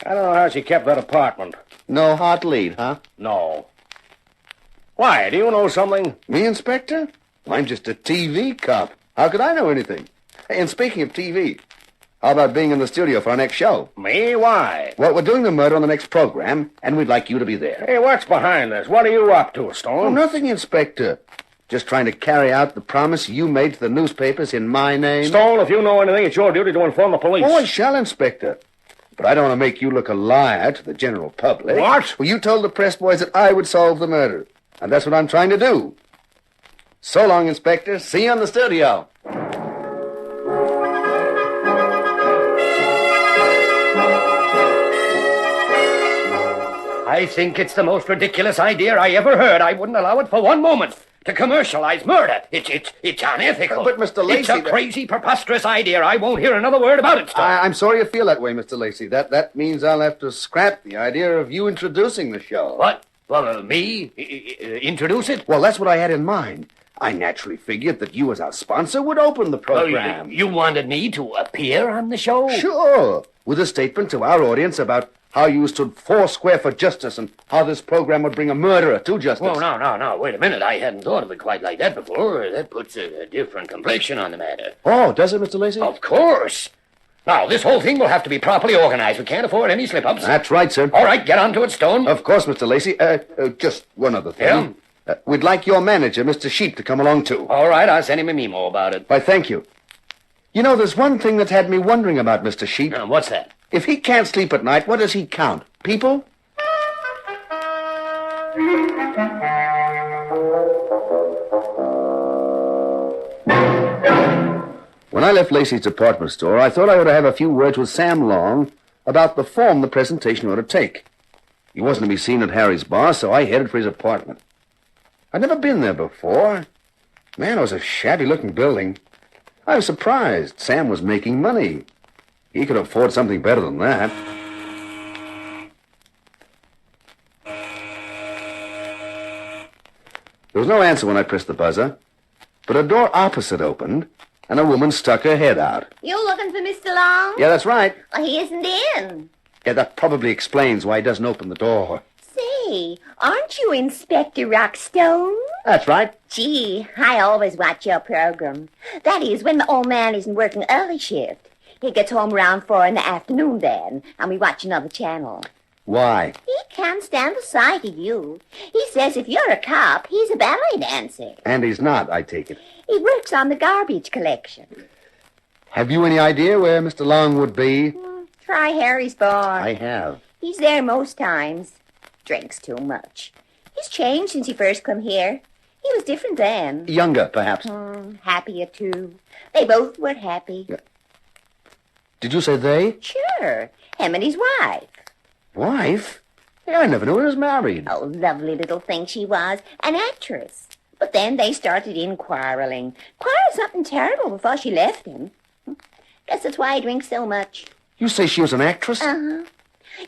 I don't know how she kept that apartment. No hot lead, huh? No. Why, do you know something? Me, Inspector? I'm just a TV cop. How could I know anything? Hey, and speaking of TV, how about being in the studio for our next show? Me? Why? Well, we're doing the murder on the next program, and we'd like you to be there. Hey, what's behind this? What are you up to, Stone? Oh, nothing, Inspector. Just trying to carry out the promise you made to the newspapers in my name. Stone, if you know anything, it's your duty to inform the police. Oh, I shall, Inspector. But I don't want to make you look a liar to the general public. What? Well, you told the press boys that I would solve the murder. And that's what I'm trying to do. So long, Inspector. See you in the studio. I think it's the most ridiculous idea I ever heard. I wouldn't allow it for one moment. To commercialize murder. It's unethical. But, Mr. Lacey... It's a crazy, preposterous idea. I won't hear another word about it, Stone. I'm sorry you feel that way, Mr. Lacey. That means I'll have to scrap the idea of you introducing the show. What? Well, me? Introduce it? Well, that's what I had in mind. I naturally figured that you, as our sponsor, would open the program. You wanted me to appear on the show? Sure. With a statement to our audience about how you stood foursquare for justice and how this program would bring a murderer to justice. Oh, no. Wait a minute. I hadn't thought of it quite like that before. That puts a different complexion on the matter. Oh, does it, Mr. Lacey? Of course. Now, this whole thing will have to be properly organized. We can't afford any slip-ups. That's right, sir. All right, get on to it, Stone. Of course, Mr. Lacey. Just one other thing. Yeah? We'd like your manager, Mr. Sheep, to come along, too. All right, I'll send him a memo about it. Why, thank you. You know, there's one thing that's had me wondering about Mr. Sheep. What's that? If he can't sleep at night, what does he count? People? When I left Lacey's department store, I thought I ought to have a few words with Sam Long about the form the presentation ought to take. He wasn't to be seen at Harry's bar, so I headed for his apartment. I'd never been there before. Man, it was a shabby-looking building. I was surprised. Sam was making money. He could afford something better than that. There was no answer when I pressed the buzzer, but a door opposite opened, and a woman stuck her head out. You looking for Mr. Long? Yeah, that's right. Well, he isn't in. Yeah, that probably explains why he doesn't open the door. Say, aren't you Inspector Rockstone? That's right. Gee, I always watch your program. That is, when the old man isn't working early shift. He gets home around 4 in the afternoon then, and we watch another channel. Why? He can't stand the sight of you. He says if you're a cop, he's a ballet dancer. And he's not, I take it. He works on the garbage collection. Have you any idea where Mr. Long would be? Try Harry's bar. I have. He's there most times. Drinks too much. He's changed since he first come here. He was different then. Younger, perhaps. Happier, too. They both were happy. Yeah. Did you say they? Sure. Him and his wife. Wife? Yeah, I never knew he was married. Oh, lovely little thing she was. An actress. But then they started in quarreling. Quarreled something terrible before she left him. Guess that's why he drinks so much. You say she was an actress? Uh-huh.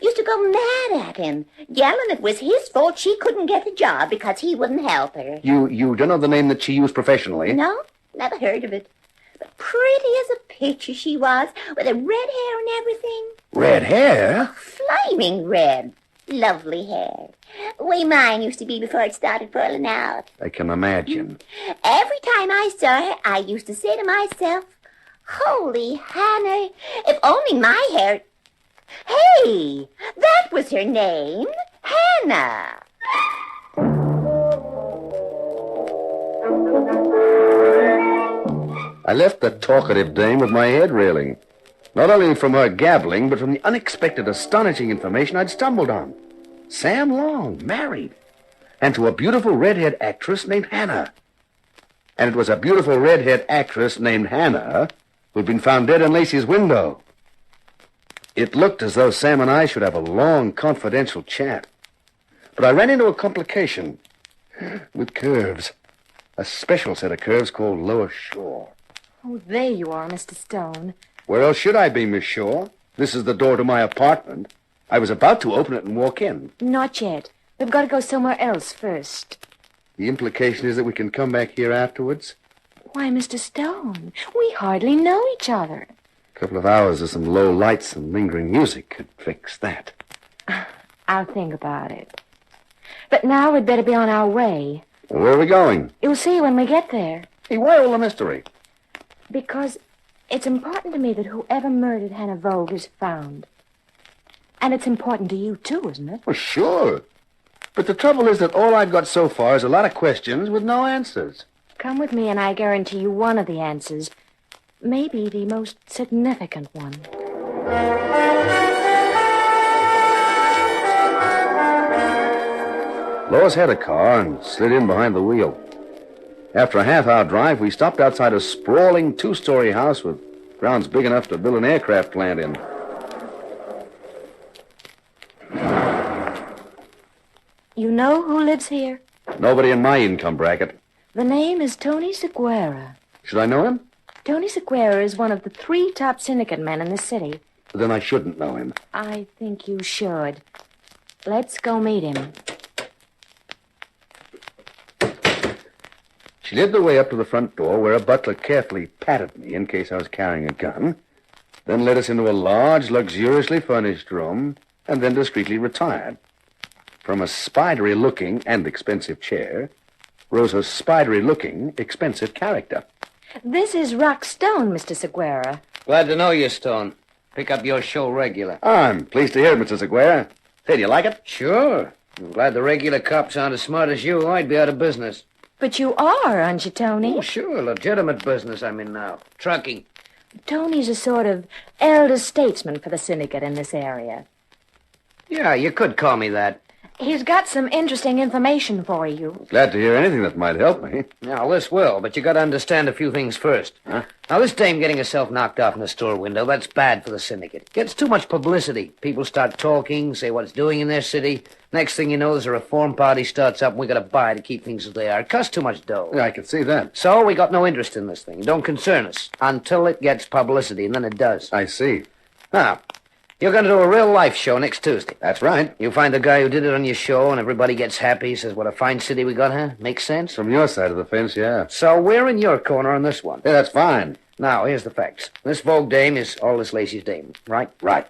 Used to go mad at him, yelling it was his fault she couldn't get a job because he wouldn't help her. You don't know the name that she used professionally? No, never heard of it. But pretty as a picture she was, with her red hair and everything. Red hair? Flaming red. Lovely hair. The way mine used to be before it started falling out. I can imagine. Every time I saw her, I used to say to myself, Holy Hannah, if only my hair... Hey, that was her name, Hannah. I left the talkative dame with my head reeling. Not only from her gabbling, but from the unexpected, astonishing information I'd stumbled on. Sam Long, married. And to a beautiful red-haired actress named Hannah. And it was a beautiful red-haired actress named Hannah who'd been found dead in Lacey's window. It looked as though Sam and I should have a long, confidential chat. But I ran into a complication with curves. A special set of curves called lower shore. Oh, there you are, Mr. Stone. Where else should I be, Miss Shaw? This is the door to my apartment. I was about to open it and walk in. Not yet. We've got to go somewhere else first. The implication is that we can come back here afterwards? Why, Mr. Stone, we hardly know each other. A couple of hours of some low lights and lingering music could fix that. I'll think about it. But now we'd better be on our way. Well, where are we going? You'll see when we get there. Hey, why all the mystery? Because it's important to me that whoever murdered Hannah Vogue is found. And it's important to you, too, isn't it? Well, sure. But the trouble is that all I've got so far is a lot of questions with no answers. Come with me and I guarantee you one of the answers. Maybe the most significant one. Lois had a car and slid in behind the wheel. After a half-hour drive, we stopped outside a sprawling two-story house with grounds big enough to build an aircraft plant in. You know who lives here? Nobody in my income bracket. The name is Tony Seguera. Should I know him? Tony Seguera is one of the 3 top syndicate men in the city. Then I shouldn't know him. I think you should. Let's go meet him. She led the way up to the front door, where a butler carefully patted me in case I was carrying a gun, then led us into a large, luxuriously furnished room, and then discreetly retired. From a spidery-looking and expensive chair rose a spidery-looking, expensive character. This is Rock Stone, Mr. Seguera. Glad to know you, Stone. Pick up your show regular. I'm pleased to hear it, Mr. Seguera. Say, do you like it? Sure. I'm glad the regular cops aren't as smart as you. I'd be out of business. But you are, aren't you, Tony? Oh, sure. Legitimate business I'm in now. Trucking. Tony's a sort of elder statesman for the syndicate in this area. Yeah, you could call me that. He's got some interesting information for you. Glad to hear anything that might help me. Now, this will, but you got to understand a few things first. Huh? Now, this dame getting herself knocked off in the store window, that's bad for the syndicate. Gets too much publicity. People start talking, say what it's doing in their city. Next thing you know, there's a reform party starts up, and we got to buy to keep things as they are. It costs too much dough. Yeah, I can see that. So we got no interest in this thing. It don't concern us until it gets publicity, and then it does. I see. Now, you're going to do a real-life show next Tuesday. That's right. You find the guy who did it on your show, and everybody gets happy, says, what a fine city we got, huh? Makes sense? From your side of the fence, yeah. So we're in your corner on this one. Yeah, that's fine. Now, here's the facts. This Vogue dame is Aldous Lacey's dame, right? Right.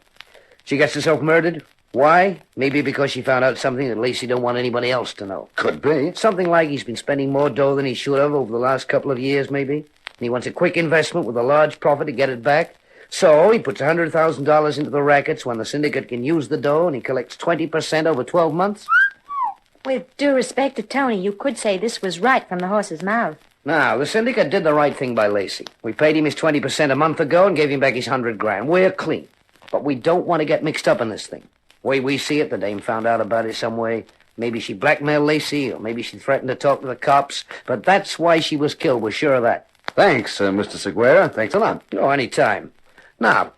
She gets herself murdered. Why? Maybe because she found out something that Lacey don't want anybody else to know. Could be. Something like he's been spending more dough than he should have over the last couple of years, maybe. And he wants a quick investment with a large profit to get it back. So he puts $100,000 into the rackets when the syndicate can use the dough, and he collects 20% over 12 months. With due respect to Tony, you could say this was right from the horse's mouth. Now, the syndicate did the right thing by Lacey. We paid him his 20% a month ago and gave him back his $100,000. We're clean. But we don't want to get mixed up in this thing. Way we see it, the dame found out about it some way. Maybe she blackmailed Lacey, or maybe she threatened to talk to the cops. But that's why she was killed. We're sure of that. Thanks, Mr. Seguera. Thanks a lot. Oh, any time. Now,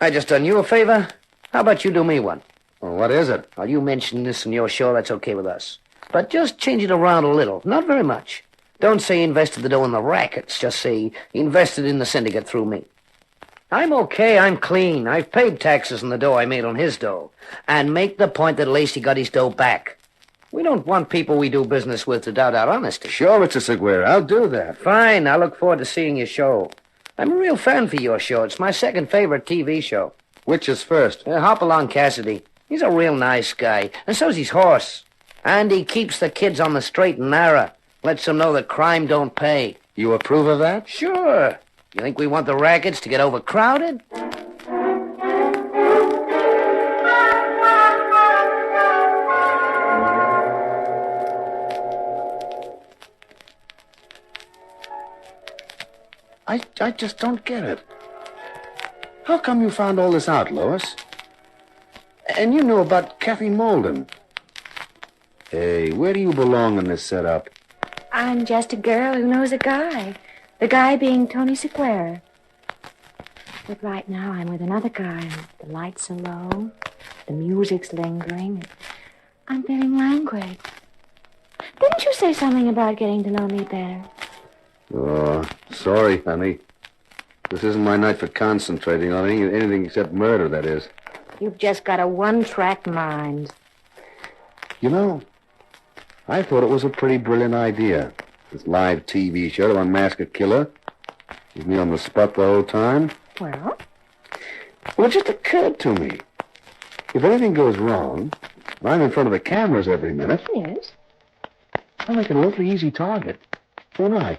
I just done you a favor. How about you do me one? Well, what is it? Well, you mentioned this in your show. That's okay with us. But just change it around a little. Not very much. Don't say he invested the dough in the rackets. Just say he invested in the syndicate through me. I'm okay. I'm clean. I've paid taxes on the dough I made on his dough. And make the point that Lacey got his dough back. We don't want people we do business with to doubt our honesty. Sure, Mr. Seguera. I'll do that. Fine. I look forward to seeing your show. I'm a real fan for your show. It's my second favorite TV show. Which is first? Hopalong Cassidy. He's a real nice guy. And so's his horse. And he keeps the kids on the straight and narrow. Lets them know that crime don't pay. You approve of that? Sure. You think we want the rackets to get overcrowded? I just don't get it. How come you found all this out, Lois? And you knew about Kathy Malden. Hey, where do you belong in this setup? I'm just a girl who knows a guy. The guy being Tony Seguera. But right now I'm with another guy. The lights are low. The music's lingering. I'm feeling languid. Didn't you say something about getting to know me better? Oh, sorry, honey. This isn't my night for concentrating on anything except murder, that is. You've just got a one-track mind. You know, I thought it was a pretty brilliant idea. This live TV show to unmask a killer. Keep me on the spot the whole time. Well? Well, it just occurred to me. If anything goes wrong, and I'm in front of the cameras every minute. Yes. I'll make an awfully easy target, won't I?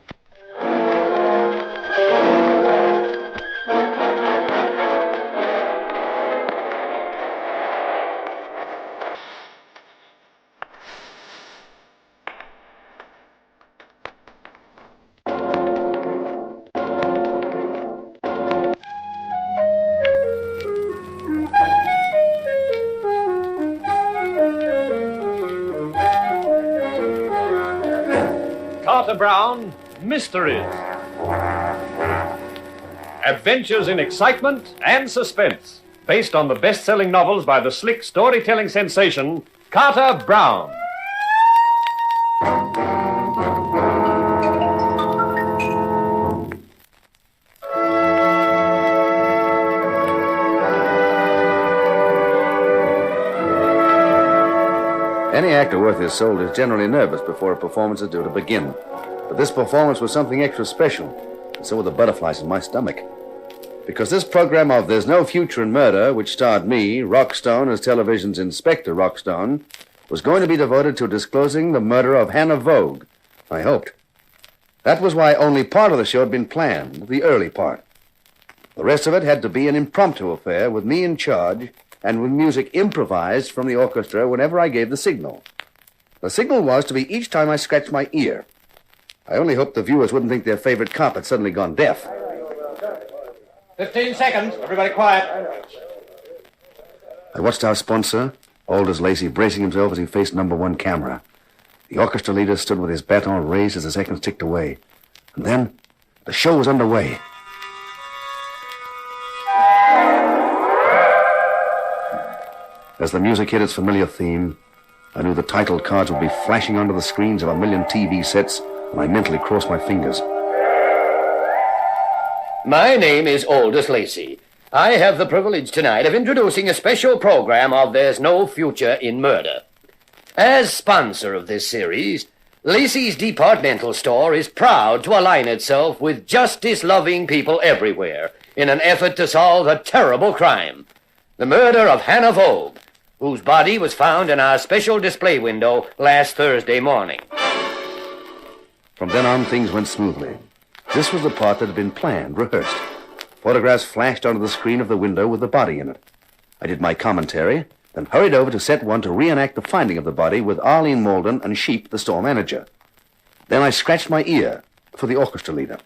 Carter Brown, Mysteries. Adventures in excitement and suspense, based on the best-selling novels by the slick storytelling sensation, Carter Brown. Any actor worth his salt is generally nervous before a performance is due to begin. But this performance was something extra special, and so were the butterflies in my stomach. Because this program of There's No Future in Murder, which starred me, Rockstone, as television's Inspector Rockstone, was going to be devoted to disclosing the murder of Hannah Vogue, I hoped. That was why only part of the show had been planned, the early part. The rest of it had to be an impromptu affair with me in charge and with music improvised from the orchestra whenever I gave the signal. The signal was to be each time I scratched my ear. I only hoped the viewers wouldn't think their favorite cop had suddenly gone deaf. 15 seconds. Everybody quiet. I watched our sponsor, Aldous Lacey, bracing himself as he faced number one camera. The orchestra leader stood with his baton raised as the seconds ticked away. And then, the show was underway. As the music hit its familiar theme, I knew the title cards would be flashing onto the screens of a million TV sets, and I mentally crossed my fingers. My name is Aldous Lacey. I have the privilege tonight of introducing a special program of There's No Future in Murder. As sponsor of this series, Lacey's Departmental Store is proud to align itself with justice-loving people everywhere in an effort to solve a terrible crime, the murder of Hannah Vogue, whose body was found in our special display window last Thursday morning. From then on, things went smoothly. This was the part that had been planned, rehearsed. Photographs flashed onto the screen of the window with the body in it. I did my commentary, then hurried over to set one to reenact the finding of the body with Arlene Malden and Sheep, the store manager. Then I scratched my ear for the orchestra leader.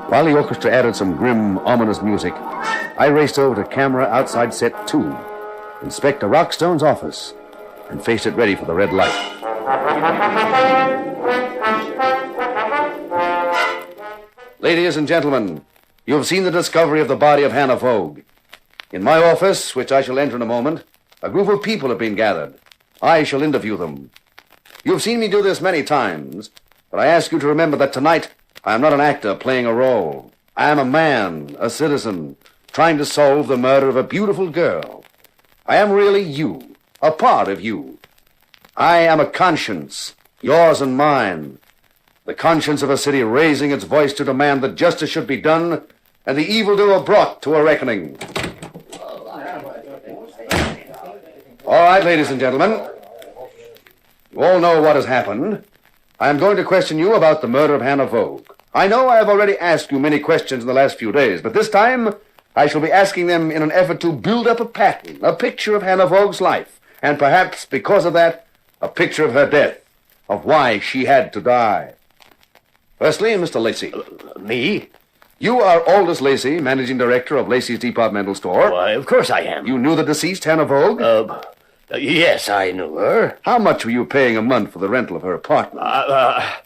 While the orchestra added some grim, ominous music, I raced over to camera outside set 2, Inspector Rockstone's office, and faced it ready for the red light. Ladies and gentlemen, you have seen the discovery of the body of Hannah Vogue. In my office, which I shall enter in a moment, a group of people have been gathered. I shall interview them. You have seen me do this many times, but I ask you to remember that tonight I am not an actor playing a role. I am a man, a citizen, trying to solve the murder of a beautiful girl. I am really you, a part of you. I am a conscience, yours and mine. The conscience of a city raising its voice to demand that justice should be done and the evildoer brought to a reckoning. All right, ladies and gentlemen. You all know what has happened. I am going to question you about the murder of Hannah Vogue. I know I have already asked you many questions in the last few days, but this time I shall be asking them in an effort to build up a pattern, a picture of Hannah Vogue's life, and perhaps, because of that, a picture of her death, of why she had to die. Firstly, Mr. Lacey. Me? You are Aldous Lacey, managing director of Lacey's Departmental Store. Why, of course I am. You knew the deceased, Hannah Vogue? Yes, I knew her. How much were you paying a month for the rental of her apartment?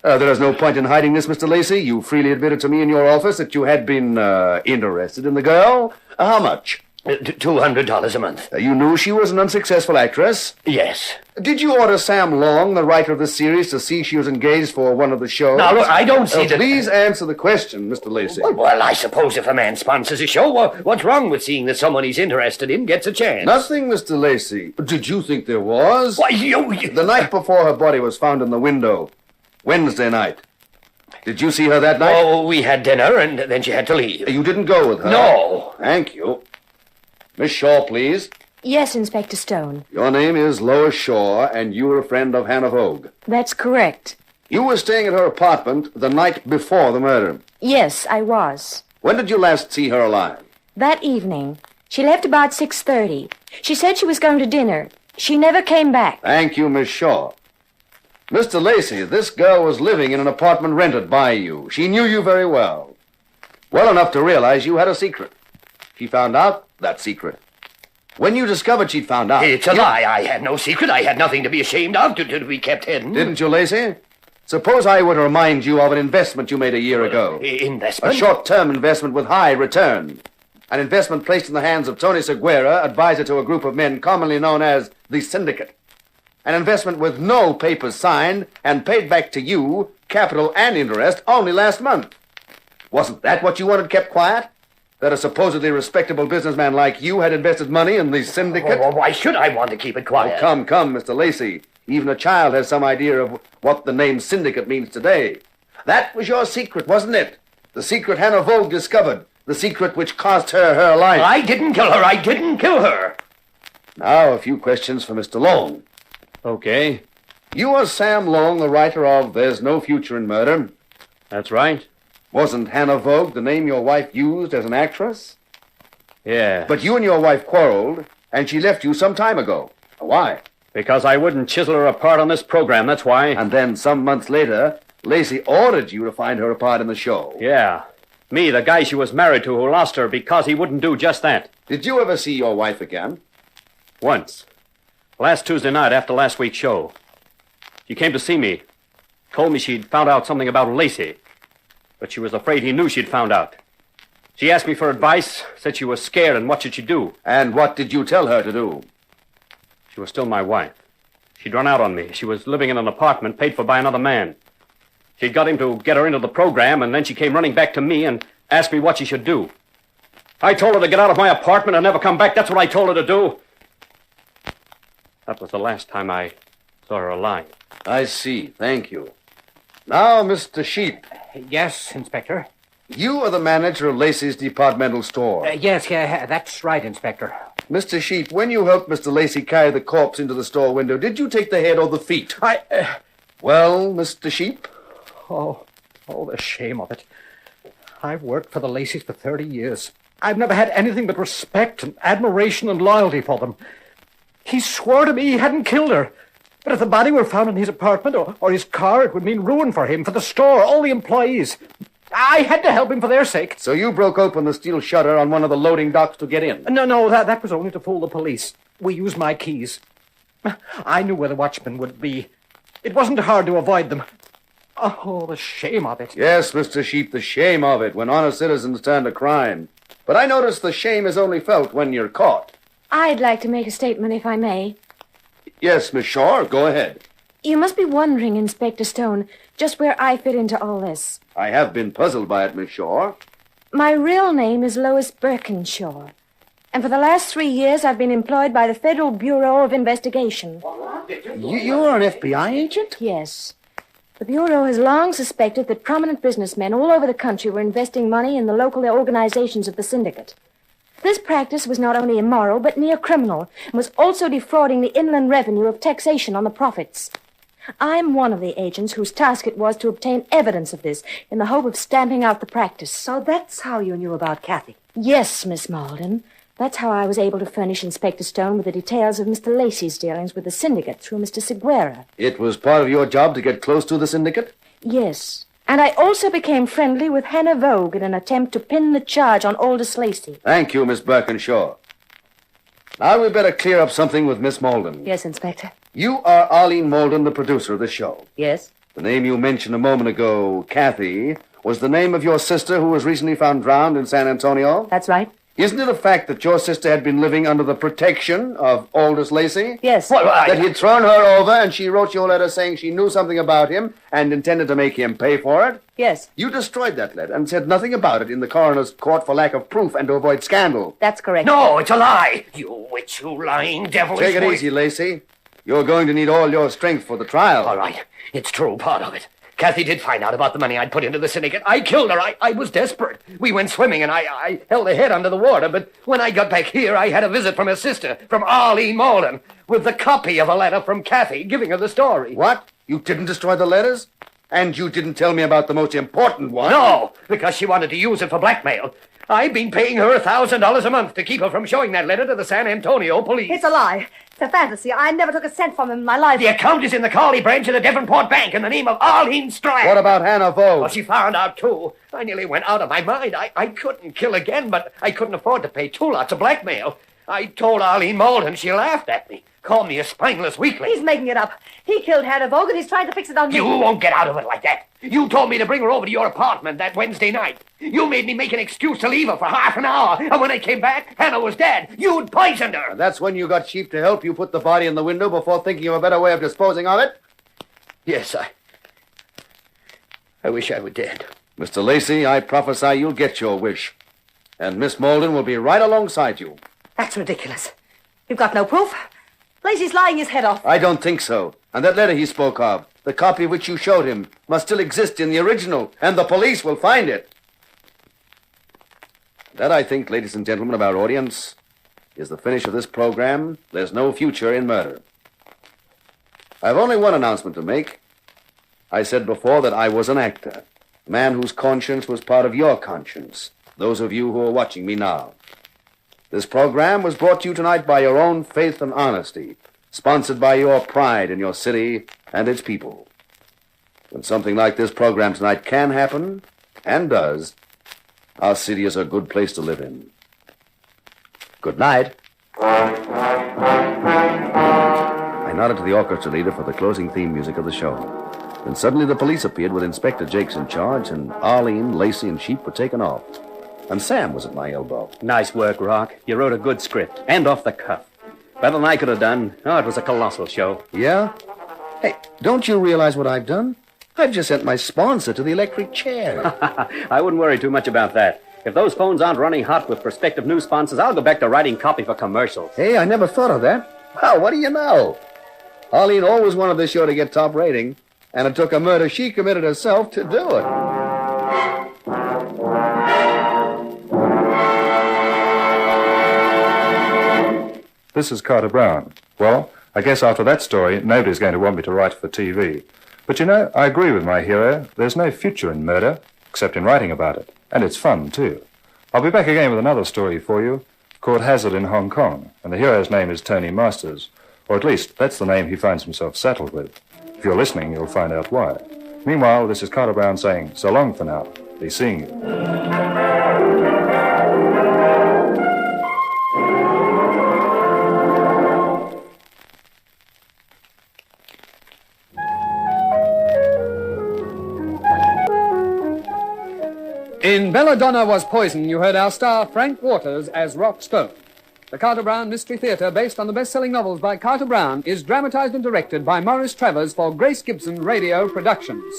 There is no point in hiding this, Mr. Lacey. You freely admitted to me in your office that you had been, interested in the girl. How much? $200 a month. You knew she was an unsuccessful actress? Yes. Did you order Sam Long, the writer of the series, to see she was engaged for one of the shows? Now, look, I don't see that... Please answer the question, Mr. Lacey. Well, I suppose if a man sponsors a show, what's wrong with seeing that someone he's interested in gets a chance? Nothing, Mr. Lacey. Did you think there was? Why, you... The night before her body was found in the window, Wednesday night. Did you see her that night? Oh, we had dinner, and then she had to leave. You didn't go with her? No. Thank you. Miss Shaw, please. Yes, Inspector Stone. Your name is Lois Shaw, and you were a friend of Hannah Vogue. That's correct. You were staying at her apartment the night before the murder. Yes, I was. When did you last see her alive? That evening. She left about 6:30. She said she was going to dinner. She never came back. Thank you, Miss Shaw. Mr. Lacey, this girl was living in an apartment rented by you. She knew you very well. Well enough to realize you had a secret. She found out that secret. When you discovered she'd found out... It's a lie. I had no secret. I had nothing to be ashamed of to be kept hidden. Didn't you, Lacey? Suppose I were to remind you of an investment you made a year ago. Investment? A short-term investment with high return. An investment placed in the hands of Tony Seguera, advisor to a group of men commonly known as the Syndicate. An investment with no papers signed and paid back to you, capital and interest, only last month. Wasn't that what you wanted kept quiet? That a supposedly respectable businessman like you had invested money in the Syndicate? Well, why should I want to keep it quiet? Oh, come, Mr. Lacey. Even a child has some idea of what the name Syndicate means today. That was your secret, wasn't it? The secret Hannah Vogue discovered. The secret which cost her life. I didn't kill her. I didn't kill her. Now, a few questions for Mr. Long. Okay. You are Sam Long, the writer of There's No Future in Murder. That's right. Wasn't Hannah Vogue the name your wife used as an actress? Yeah. But you and your wife quarreled, and she left you some time ago. Why? Because I wouldn't chisel her apart on this program, that's why. And then, some months later, Lacey ordered you to find her a part in the show. Yeah. Me, the guy she was married to who lost her because he wouldn't do just that. Did you ever see your wife again? Once. Last Tuesday night after last week's show. She came to see me. Told me she'd found out something about Lacey. But she was afraid he knew she'd found out. She asked me for advice, said she was scared, and what should she do? And what did you tell her to do? She was still my wife. She'd run out on me. She was living in an apartment paid for by another man. She'd got him to get her into the program, and then she came running back to me and asked me what she should do. I told her to get out of my apartment and never come back. That's what I told her to do. That was the last time I saw her alive. I see. Thank you. Now, Mr. Sheep. Yes, Inspector. You are the manager of Lacey's departmental store. Yes, that's right, Inspector. Mr. Sheep, when you helped Mr. Lacey carry the corpse into the store window, did you take the head or the feet? Well, Mr. Sheep? Oh, the shame of it. I've worked for the Lacys for 30 years. I've never had anything but respect and admiration and loyalty for them. He swore to me he hadn't killed her. But if the body were found in his apartment or his car, it would mean ruin for him, for the store, all the employees. I had to help him for their sake. So you broke open the steel shutter on one of the loading docks to get in? No, that was only to fool the police. We used my keys. I knew where the watchmen would be. It wasn't hard to avoid them. Oh, the shame of it. Yes, Mr. Sheep, the shame of it when honest citizens turn to crime. But I notice the shame is only felt when you're caught. I'd like to make a statement, if I may. Yes, Miss Shaw, go ahead. You must be wondering, Inspector Stone, just where I fit into all this. I have been puzzled by it, Miss Shaw. My real name is Lois Birkinshaw. And for the last 3 years, I've been employed by the Federal Bureau of Investigation. You're an FBI agent? Yes. The Bureau has long suspected that prominent businessmen all over the country were investing money in the local organizations of the syndicate. This practice was not only immoral, but near criminal, and was also defrauding the inland revenue of taxation on the profits. I'm one of the agents whose task it was to obtain evidence of this in the hope of stamping out the practice. So that's how you knew about Kathy? Yes, Miss Malden. That's how I was able to furnish Inspector Stone with the details of Mr. Lacey's dealings with the syndicate through Mr. Seguera. It was part of your job to get close to the syndicate? Yes. And I also became friendly with Hannah Vogue in an attempt to pin the charge on Aldous Lacey. Thank you, Miss Birkinshaw. Now we'd better clear up something with Miss Malden. Yes, Inspector. You are Arlene Malden, the producer of this show. Yes. The name you mentioned a moment ago, Kathy, was the name of your sister who was recently found drowned in San Antonio? That's right. Isn't it a fact that your sister had been living under the protection of Aldous Lacey? Yes. That he'd thrown her over and she wrote you a letter saying she knew something about him and intended to make him pay for it? Yes. You destroyed that letter and said nothing about it in the coroner's court for lack of proof and to avoid scandal. That's correct. No, it's a lie. You witch, you lying devil. Take it easy, Lacey. You're going to need all your strength for the trial. All right. It's true, part of it. Kathy did find out about the money I'd put into the syndicate. I killed her. I was desperate. We went swimming, and I held her head under the water. But when I got back here, I had a visit from her sister, from Arlene Malden, with the copy of a letter from Kathy giving her the story. What? You didn't destroy the letters? And you didn't tell me about the most important one? No, because she wanted to use it for blackmail. I've been paying her $1,000 a month to keep her from showing that letter to the San Antonio police. It's a lie. It's a fantasy. I never took a cent from him in my life. The account is in the CARY branch of the Devonport Bank in the name of Arlene Strang. What about Hannah Vogue? Well, she found out, too. I nearly went out of my mind. I couldn't kill again, but I couldn't afford to pay 2 lots of blackmail. I told Arlene Malden. She laughed at me. Called me a spineless weakling. He's making it up. He killed Hannah Vogue and he's trying to fix it on me. You won't get out of it like that. You told me to bring her over to your apartment that Wednesday night. You made me make an excuse to leave her for half an hour. And when I came back, Hannah was dead. You'd poisoned her. And that's when you got Sheep to help you put the body in the window before thinking of a better way of disposing of it? Yes, I wish I were dead. Mr. Lacey, I prophesy you'll get your wish. And Miss Malden will be right alongside you. That's ridiculous. You've got no proof. Lacey's lying his head off. I don't think so. And that letter he spoke of, the copy which you showed him, must still exist in the original, and the police will find it. That, I think, ladies and gentlemen of our audience, is the finish of this program. There's no future in murder. I have only one announcement to make. I said before that I was an actor, a man whose conscience was part of your conscience, those of you who are watching me now. This program was brought to you tonight by your own faith and honesty, sponsored by your pride in your city and its people. When something like this program tonight can happen, and does, our city is a good place to live in. Good night. I nodded to the orchestra leader for the closing theme music of the show. Then suddenly the police appeared with Inspector Jakes in charge, and Arlene, Lacey, and Sheep were taken off. And Sam was at my elbow. Nice work, Rock. You wrote a good script, and off the cuff. Better than I could have done. Oh, it was a colossal show. Yeah? Hey, don't you realize what I've done? I've just sent my sponsor to the electric chair. I wouldn't worry too much about that. If those phones aren't running hot with prospective new sponsors, I'll go back to writing copy for commercials. Hey, I never thought of that. Well, what do you know? Arlene always wanted this show to get top rating, and it took a murder she committed herself to do it. This is Carter Brown. Well, I guess after that story, nobody's going to want me to write for TV. But you know, I agree with my hero. There's no future in murder, except in writing about it. And it's fun, too. I'll be back again with another story for you, called Hazard in Hong Kong. And the hero's name is Tony Masters. Or at least, that's the name he finds himself saddled with. If you're listening, you'll find out why. Meanwhile, this is Carter Brown saying so long for now. Be seeing you. In Belladonna Was Poison, you heard our star Frank Waters as Rock Stone. The Carter Brown Mystery Theater, based on the best-selling novels by Carter Brown, is dramatized and directed by Maurice Travers for Grace Gibson Radio Productions.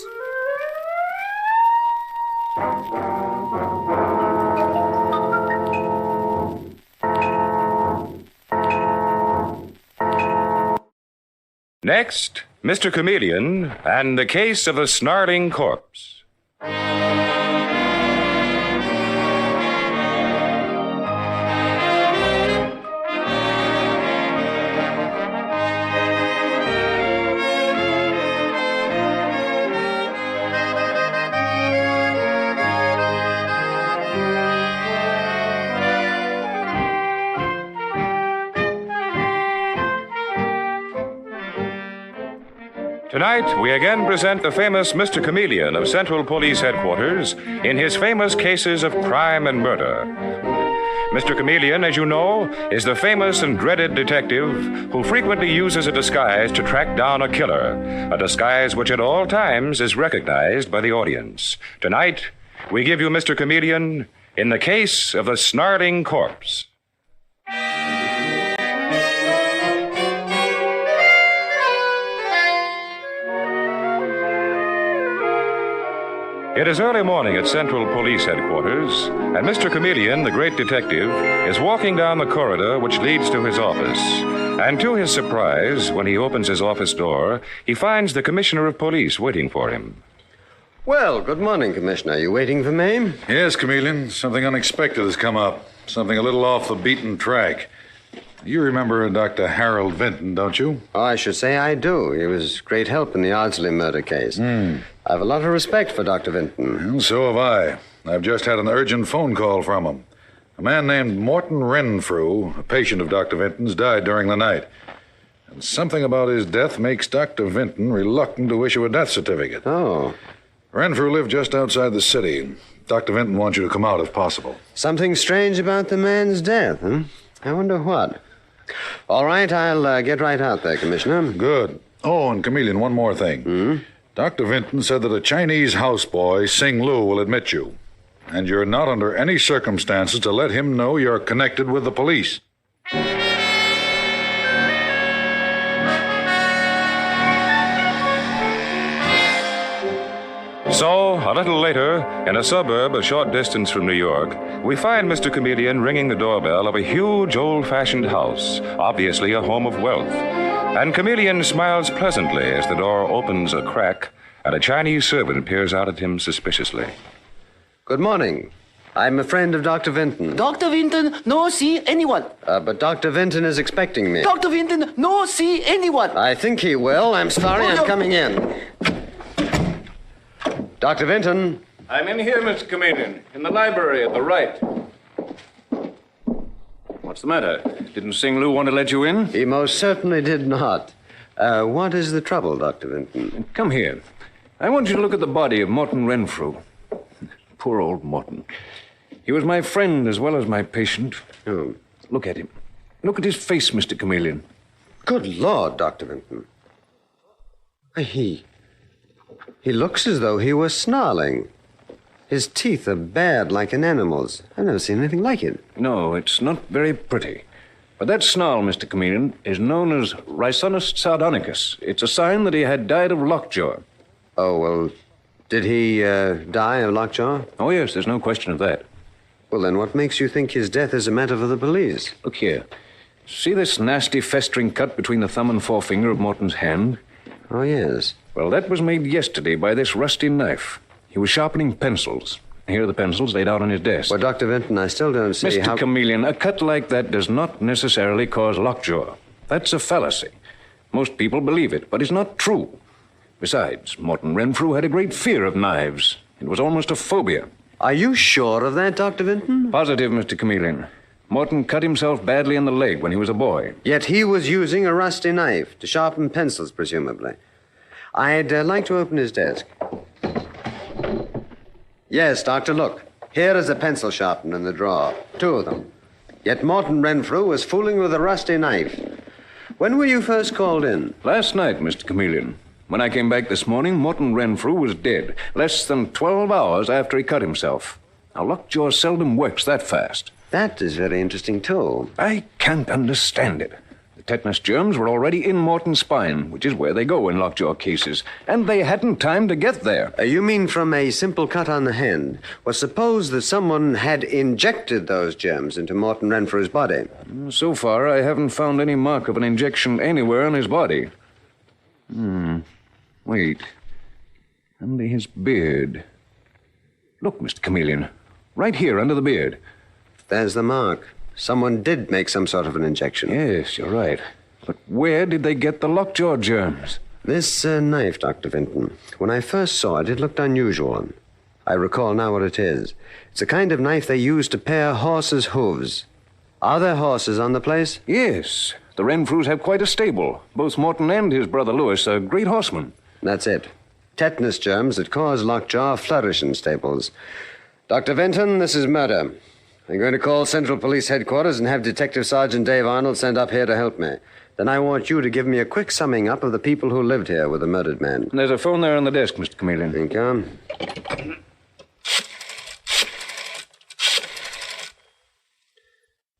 Next, Mr. Chameleon and the case of a snarling corpse. Tonight, we again present the famous Mr. Chameleon of Central Police Headquarters in his famous cases of crime and murder. Mr. Chameleon, as you know, is the famous and dreaded detective who frequently uses a disguise to track down a killer, a disguise which at all times is recognized by the audience. Tonight, we give you Mr. Chameleon in the case of the snarling corpse. It is early morning at Central Police Headquarters, and Mr. Chameleon, the great detective, is walking down the corridor which leads to his office. And to his surprise, when he opens his office door, he finds the Commissioner of Police waiting for him. Well, good morning, Commissioner. You waiting for me? Yes, Chameleon. Something unexpected has come up. Something a little off the beaten track. You remember Dr. Harold Vinton, don't you? Oh, I should say I do. He was great help in the Ardsley murder case. I have a lot of respect for Dr. Vinton. Well, so have I. I've just had an urgent phone call from him. A man named Morton Renfrew, a patient of Dr. Vinton's, died during the night. And something about his death makes Dr. Vinton reluctant to issue a death certificate. Oh. Renfrew lived just outside the city. Dr. Vinton wants you to come out if possible. Something strange about the man's death, huh? I wonder what. All right, I'll get right out there, Commissioner. Good. Oh, and Chameleon, one more thing. Dr. Vinton said that a Chinese houseboy, Sing Lu, will admit you. And you're not under any circumstances to let him know you're connected with the police. So, a little later, in a suburb a short distance from New York, we find Mr. Chameleon ringing the doorbell of a huge old-fashioned house, obviously a home of wealth. And Chameleon smiles pleasantly as the door opens a crack and a Chinese servant peers out at him suspiciously. Good morning. I'm a friend of Dr. Vinton. Dr. Vinton, no see anyone. But Dr. Vinton is expecting me. Dr. Vinton, no see anyone. I think he will. I'm sorry, I'm coming in. Dr. Vinton. I'm in here, Mr. Chameleon, in the library at the right. What's the matter? Didn't Sing Lu want to let you in? He most certainly did not. What is the trouble, Dr. Vinton? Come here. I want you to look at the body of Morton Renfrew. Poor old Morton. He was my friend as well as my patient. Oh. Look at him. Look at his face, Mr. Chameleon. Good Lord, Dr. Vinton. He looks as though he were snarling. His teeth are bared like an animal's. I've never seen anything like it. No, it's not very pretty. But that snarl, Mr. Chameleon, is known as Rhizonis sardonicus. It's a sign that he had died of lockjaw. Oh, well, did he die of lockjaw? Oh, yes, there's no question of that. Well, then what makes you think his death is a matter for the police? Look here. See this nasty festering cut between the thumb and forefinger of Morton's hand? Oh, yes. Well, that was made yesterday by this rusty knife. He was sharpening pencils. Here are the pencils laid out on his desk. Well, Dr. Vinton, I still don't see Mr. Chameleon, a cut like that does not necessarily cause lockjaw. That's a fallacy. Most people believe it, but it's not true. Besides, Morton Renfrew had a great fear of knives. It was almost a phobia. Are you sure of that, Dr. Vinton? Positive, Mr. Chameleon. Morton cut himself badly in the leg when he was a boy. Yet he was using a rusty knife to sharpen pencils, presumably. I'd like to open his desk. Yes, Doctor, look. Here is a pencil sharpener in the drawer. 2 of them. Yet Morton Renfrew was fooling with a rusty knife. When were you first called in? Last night, Mr. Chameleon. When I came back this morning, Morton Renfrew was dead, less than 12 hours after he cut himself. Now, lockjaw seldom works that fast. That is very interesting, too. I can't understand it. The tetanus germs were already in Morton's spine, which is where they go in lockjaw cases, and they hadn't time to get there. You mean from a simple cut on the hand? Well, suppose that someone had injected those germs into Morton Renfrew's body. So far, I haven't found any mark of an injection anywhere on his body. Wait. Under his beard. Look, Mr. Chameleon. Right here under the beard. There's the mark. Someone did make some sort of an injection. Yes, you're right. But where did they get the lockjaw germs? This knife, Dr. Vinton. When I first saw it, it looked unusual. I recall now what it is. It's a kind of knife they use to pare horses' hooves. Are there horses on the place? Yes. The Renfrews have quite a stable. Both Morton and his brother Louis are great horsemen. That's it. Tetanus germs that cause lockjaw flourish in stables. Dr. Vinton, this is murder. I'm going to call Central Police Headquarters and have Detective Sergeant Dave Arnold sent up here to help me. Then I want you to give me a quick summing up of the people who lived here with the murdered man. There's a phone there on the desk, Mr. Chameleon. Thank you.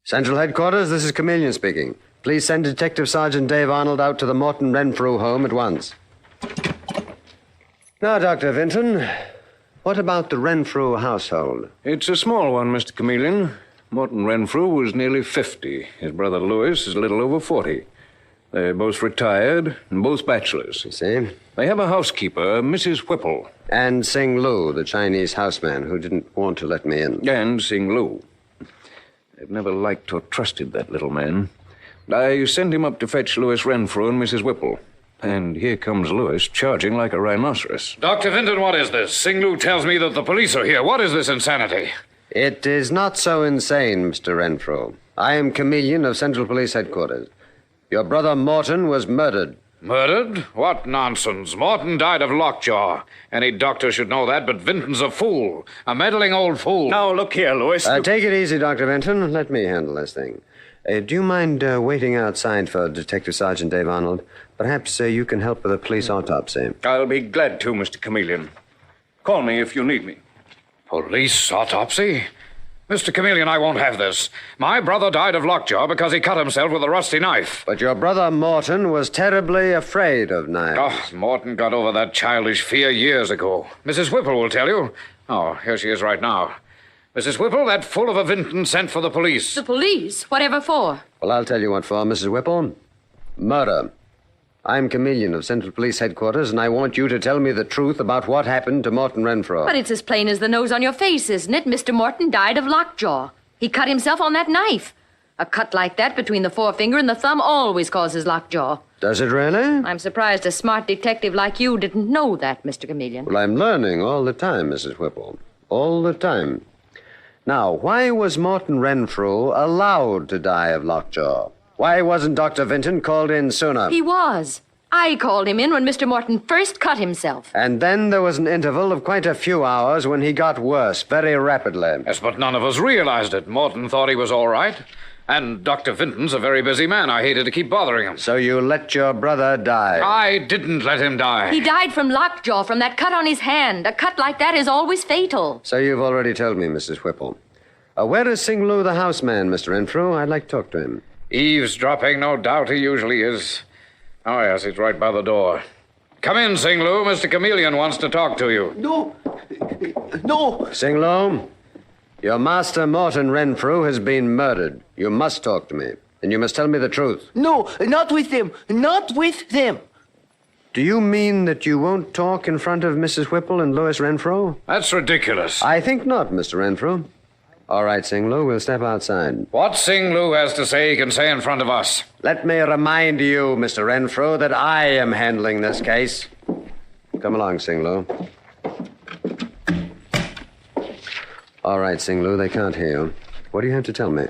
Central Headquarters, this is Chameleon speaking. Please send Detective Sergeant Dave Arnold out to the Morton Renfrew home at once. Now, Dr. Vinton, what about the Renfrew household? It's a small one, Mr. Chameleon. Morton Renfrew was nearly 50. His brother Louis is a little over 40. They're both retired and both bachelors. I see. They have a housekeeper, Mrs. Whipple. And Sing Lu, the Chinese houseman who didn't want to let me in. And Sing Lu. I've never liked or trusted that little man. I sent him up to fetch Louis Renfrew and Mrs. Whipple. And here comes Louis, charging like a rhinoceros. Dr. Vinton, what is this? Sing Lu tells me that the police are here. What is this insanity? It is not so insane, Mr. Renfrew. I am Chameleon of Central Police Headquarters. Your brother Morton was murdered. Murdered? What nonsense. Morton died of lockjaw. Any doctor should know that, but Vinton's a fool. A meddling old fool. Now, look here, Louis. Take it easy, Dr. Vinton. Let me handle this thing. Do you mind waiting outside for Detective Sergeant Dave Arnold? Perhaps you can help with a police autopsy. I'll be glad to, Mr. Chameleon. Call me if you need me. Police autopsy? Mr. Chameleon, I won't have this. My brother died of lockjaw because he cut himself with a rusty knife. But your brother Morton was terribly afraid of knives. Oh, Morton got over that childish fear years ago. Mrs. Whipple will tell you. Oh, here she is right now. Mrs. Whipple, that fool of a Vinton sent for the police. The police? Whatever for? Well, I'll tell you what for, Mrs. Whipple. Murder. I'm Chameleon of Central Police Headquarters, and I want you to tell me the truth about what happened to Morton Renfrew. But it's as plain as the nose on your face, isn't it? Mr. Morton died of lockjaw. He cut himself on that knife. A cut like that between the forefinger and the thumb always causes lockjaw. Does it really? I'm surprised a smart detective like you didn't know that, Mr. Chameleon. Well, I'm learning all the time, Mrs. Whipple. All the time. Now, why was Morton Renfrew allowed to die of lockjaw? Why wasn't Dr. Vinton called in sooner? He was. I called him in when Mr. Morton first cut himself. And then there was an interval of quite a few hours when he got worse very rapidly. Yes, but none of us realized it. Morton thought he was all right. And Dr. Vinton's a very busy man. I hated to keep bothering him. So you let your brother die? I didn't let him die. He died from lockjaw, from that cut on his hand. A cut like that is always fatal. So you've already told me, Mrs. Whipple. Where is Sing Lu, the houseman, Mr. Renfrew? I'd like to talk to him. Eavesdropping, no doubt he usually is. Oh, yes, he's right by the door. Come in, Sing Lu. Mr. Chameleon wants to talk to you. No. No. Sing Lu, your master, Morton Renfrew, has been murdered. You must talk to me, and you must tell me the truth. No, not with them. Not with them. Do you mean that you won't talk in front of Mrs. Whipple and Louis Renfrew? That's ridiculous. I think not, Mr. Renfrew. All right, Sing Lu, we'll step outside. What Sing Lu has to say, he can say in front of us. Let me remind you, Mr. Renfrew, that I am handling this case. Come along, Sing Lu. All right, Sing Lu, they can't hear you. What do you have to tell me?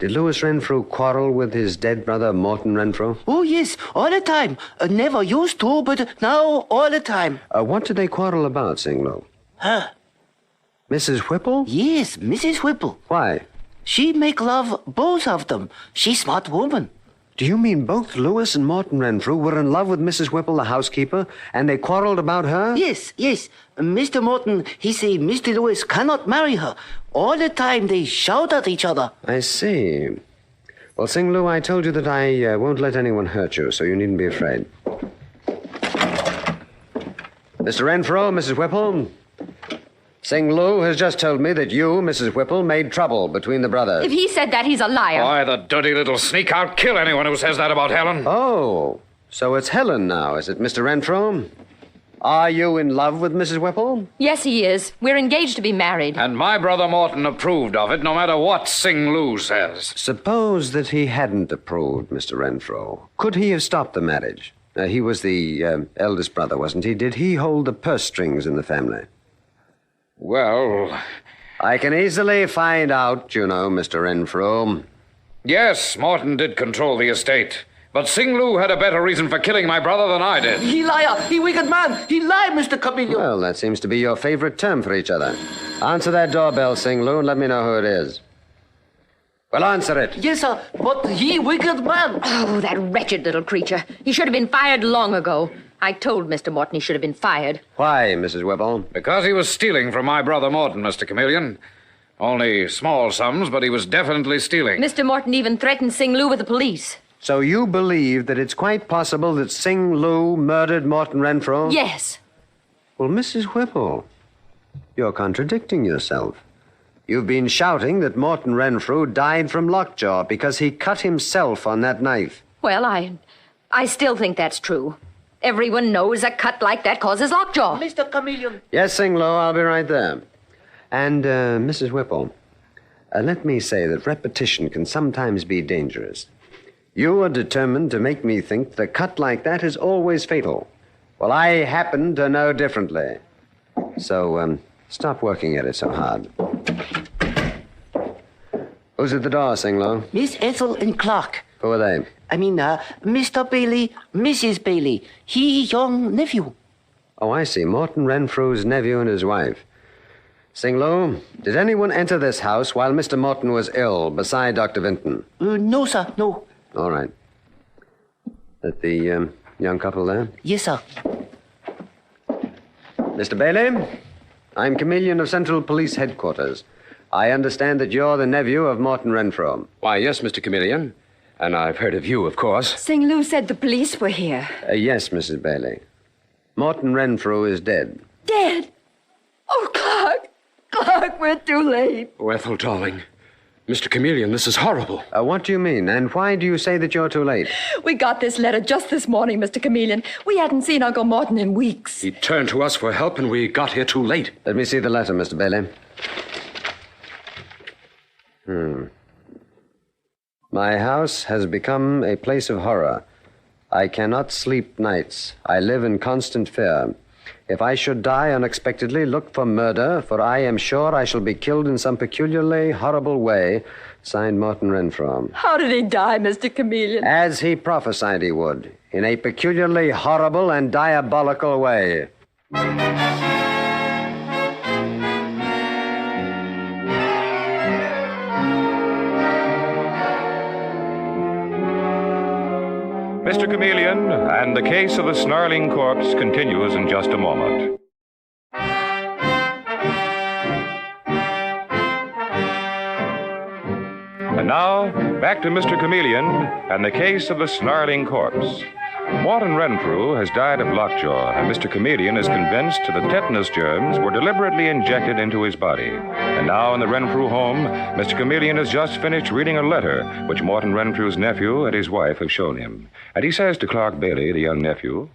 Did Louis Renfrew quarrel with his dead brother, Morton Renfrew? Oh, yes, all the time. Never used to, but now all the time. What did they quarrel about, Sing Lu? Huh? Mrs. Whipple? Yes, Mrs. Whipple. Why? She make love both of them. She smart woman. Do you mean both Louis and Morton Renfrew were in love with Mrs. Whipple, the housekeeper, and they quarreled about her? Yes, yes. Mr. Morton, he say Mr. Louis cannot marry her. All the time they shout at each other. I see. Well, Sing Lu, I told you that I won't let anyone hurt you, so you needn't be afraid. Mr. Renfrew, Mrs. Whipple. Sing Lu has just told me that you, Mrs. Whipple, made trouble between the brothers. If he said that, he's a liar. Why, the dirty little sneak. I'll kill anyone who says that about Helen. Oh, so it's Helen now, is it, Mr. Renfrew? Are you in love with Mrs. Whipple? Yes, he is. We're engaged to be married. And my brother Morton approved of it, no matter what Sing Lu says. Suppose that he hadn't approved, Mr. Renfrew. Could he have stopped the marriage? He was the eldest brother, wasn't he? Did he hold the purse strings in the family? Well, I can easily find out, you know, Mr. Renfrew. Yes, Morton did control the estate. But Sing Lu had a better reason for killing my brother than I did. He liar. He wicked man. He lie, Mr. Chameleon. Well, that seems to be your favorite term for each other. Answer that doorbell, Sing Lu, and let me know who it is. Well, answer it. Yes, sir, but he wicked man. Oh, that wretched little creature. He should have been fired long ago. I told Mr. Morton he should have been fired. Why, Mrs. Whipple? Because he was stealing from my brother Morton, Mr. Chameleon. Only small sums, but he was definitely stealing. Mr. Morton even threatened Sing Lu with the police. So you believe that it's quite possible that Sing Lu murdered Morton Renfrew? Yes. Well, Mrs. Whipple, you're contradicting yourself. You've been shouting that Morton Renfrew died from lockjaw because he cut himself on that knife. Well, I still think that's true. Everyone knows a cut like that causes lockjaw. Mr. Chameleon. Yes, Sing Lu, I'll be right there. And, Mrs. Whipple, let me say that repetition can sometimes be dangerous. You are determined to make me think that a cut like that is always fatal. Well, I happen to know differently. So, stop working at it so hard. Who's at the door, Sing Lu? Miss Ethel and Clark. Who are they? I mean, Mr. Bailey, Mrs. Bailey. He young nephew. Oh, I see. Morton Renfrew's nephew and his wife. Singlo, did anyone enter this house while Mr. Morton was ill, beside Dr. Vinton? No, sir, no. All right. That the young couple there? Yes, sir. Mr. Bailey, I'm Chameleon of Central Police Headquarters. I understand that you're the nephew of Morton Renfrew. Why, yes, Mr. Chameleon. And I've heard of you, of course. Sing Lu said the police were here. Yes, Mrs. Bailey. Morton Renfrew is dead. Dead? Oh, Clark! Clark, we're too late. Oh, Ethel, darling. Mr. Chameleon, this is horrible. What do you mean? And why do you say that you're too late? We got this letter just this morning, Mr. Chameleon. We hadn't seen Uncle Morton in weeks. He turned to us for help, and we got here too late. Let me see the letter, Mr. Bailey. My house has become a place of horror. I cannot sleep nights. I live in constant fear. If I should die unexpectedly, look for murder, for I am sure I shall be killed in some peculiarly horrible way. Signed, Morton Renfrew. How did he die, Mr. Chameleon? As he prophesied he would, in a peculiarly horrible and diabolical way. Mr. Chameleon and the case of the snarling corpse continues in just a moment. And now, back to Mr. Chameleon and the case of the snarling corpse. Morton Renfrew has died of lockjaw, and Mr. Chameleon is convinced the tetanus germs were deliberately injected into his body. And now in the Renfrew home, Mr. Chameleon has just finished reading a letter which Morton Renfrew's nephew and his wife have shown him. And he says to Clark Bailey, the young nephew,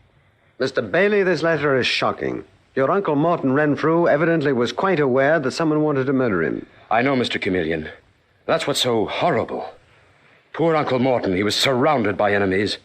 Mr. Bailey, this letter is shocking. Your Uncle Morton Renfrew evidently was quite aware that someone wanted to murder him. I know, Mr. Chameleon. That's what's so horrible. Poor Uncle Morton, he was surrounded by enemies.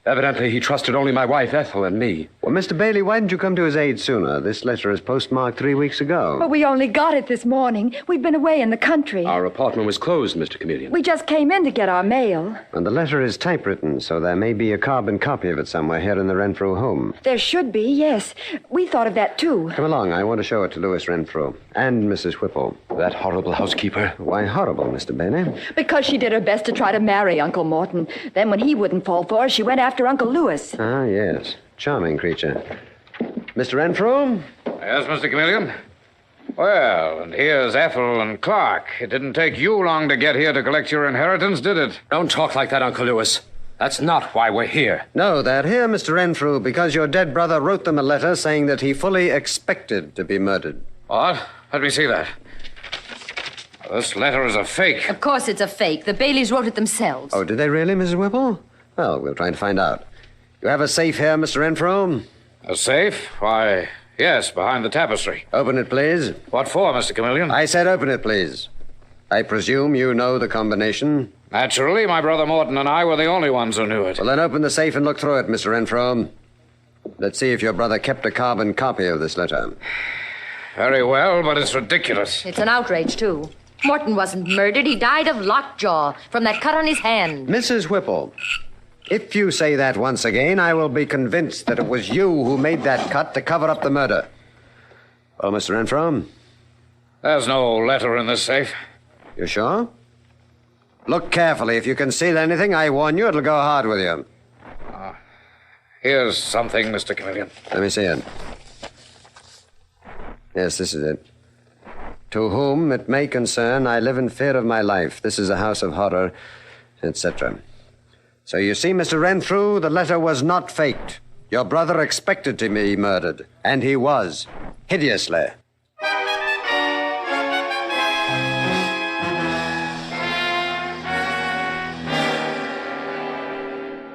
Evidently, he trusted only my wife, Ethel, and me. Well, Mr. Bailey, why didn't you come to his aid sooner? This letter is postmarked 3 weeks ago. But we only got it this morning. We've been away in the country. Our apartment was closed, Mr. Chameleon. We just came in to get our mail. And the letter is typewritten, so there may be a carbon copy of it somewhere here in the Renfrew home. There should be, yes. We thought of that, too. Come along. I want to show it to Louis Renfrew and Mrs. Whipple. That horrible housekeeper. Why horrible, Mr. Bailey? Because she did her best to try to marry Uncle Morton. Then when he wouldn't fall for her, she went after Uncle Louis. Ah, yes. Charming creature. Mr. Renfrew? Yes, Mr. Chameleon? Well, and here's Ethel and Clark. It didn't take you long to get here to collect your inheritance, did it? Don't talk like that, Uncle Louis. That's not why we're here. No, they're here, Mr. Renfrew, because your dead brother wrote them a letter saying that he fully expected to be murdered. What? Let me see that. This letter is a fake. Of course it's a fake. The Baileys wrote it themselves. Oh, did they really, Mrs. Whipple? Well, we'll try to find out. You have a safe here, Mr. Renfrew? A safe? Why, yes, behind the tapestry. Open it, please. What for, Mr. Chameleon? I said open it, please. I presume you know the combination? Naturally, my brother Morton and I were the only ones who knew it. Well, then open the safe and look through it, Mr. Renfrew. Let's see if your brother kept a carbon copy of this letter. Very well, but it's ridiculous. It's an outrage, too. Morton wasn't murdered. He died of lockjaw from that cut on his hand. Mrs. Whipple, if you say that once again, I will be convinced that it was you who made that cut to cover up the murder. Well, Mr. Renfrew? There's no letter in this safe. You sure? Look carefully. If you conceal anything, I warn you, it'll go hard with you. Here's something, Mr. Chameleon. Let me see it. Yes, this is it. To whom it may concern, I live in fear of my life. This is a house of horror, etc. So you see, Mr. Renfrew, the letter was not faked. Your brother expected to be murdered, and he was. Hideously.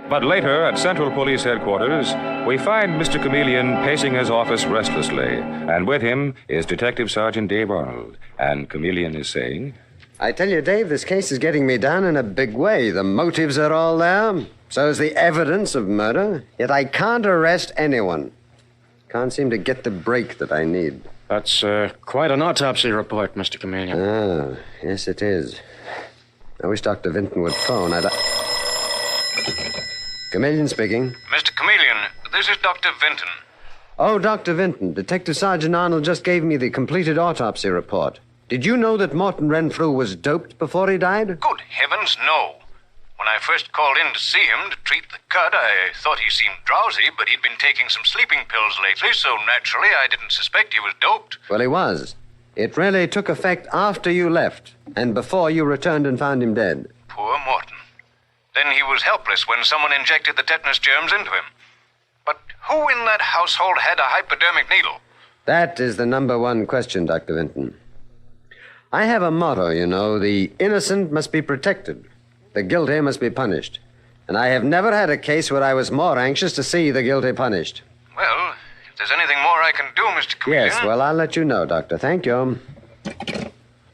But later, at Central Police Headquarters, we find Mr. Chameleon pacing his office restlessly. And with him is Detective Sergeant Dave Arnold. And Chameleon is saying, I tell you, Dave, this case is getting me down in a big way. The motives are all there. So is the evidence of murder. Yet I can't arrest anyone. Can't seem to get the break that I need. That's quite an autopsy report, Mr. Chameleon. Ah, yes, it is. I wish Dr. Vinton would phone. Chameleon speaking. Mr. Chameleon, this is Dr. Vinton. Oh, Dr. Vinton, Detective Sergeant Arnold just gave me the completed autopsy report. Did you know that Morton Renfrew was doped before he died? Good heavens, no. When I first called in to see him to treat the cut, I thought he seemed drowsy, but he'd been taking some sleeping pills lately, so naturally I didn't suspect he was doped. Well, he was. It really took effect after you left, and before you returned and found him dead. Poor Morton. Then he was helpless when someone injected the tetanus germs into him. But who in that household had a hypodermic needle? That is the number one question, Dr. Vinton. I have a motto, you know. The innocent must be protected. The guilty must be punished. And I have never had a case where I was more anxious to see the guilty punished. Well, if there's anything more I can do, Mr. Chameleon... Yes, well, I'll let you know, Doctor. Thank you.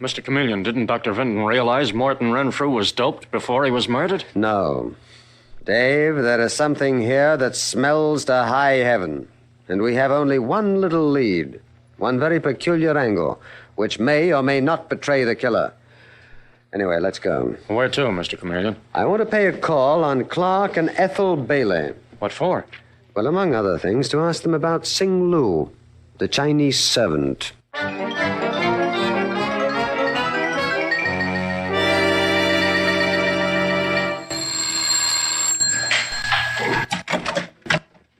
Mr. Chameleon, didn't Dr. Vinton realize Morton Renfrew was doped before he was murdered? No. Dave, there is something here that smells to high heaven. And we have only one little lead, one very peculiar angle, which may or may not betray the killer. Anyway, let's go. Where to, Mr. Chameleon? I want to pay a call on Clark and Ethel Bailey. What for? Well, among other things, to ask them about Sing Lu, the Chinese servant.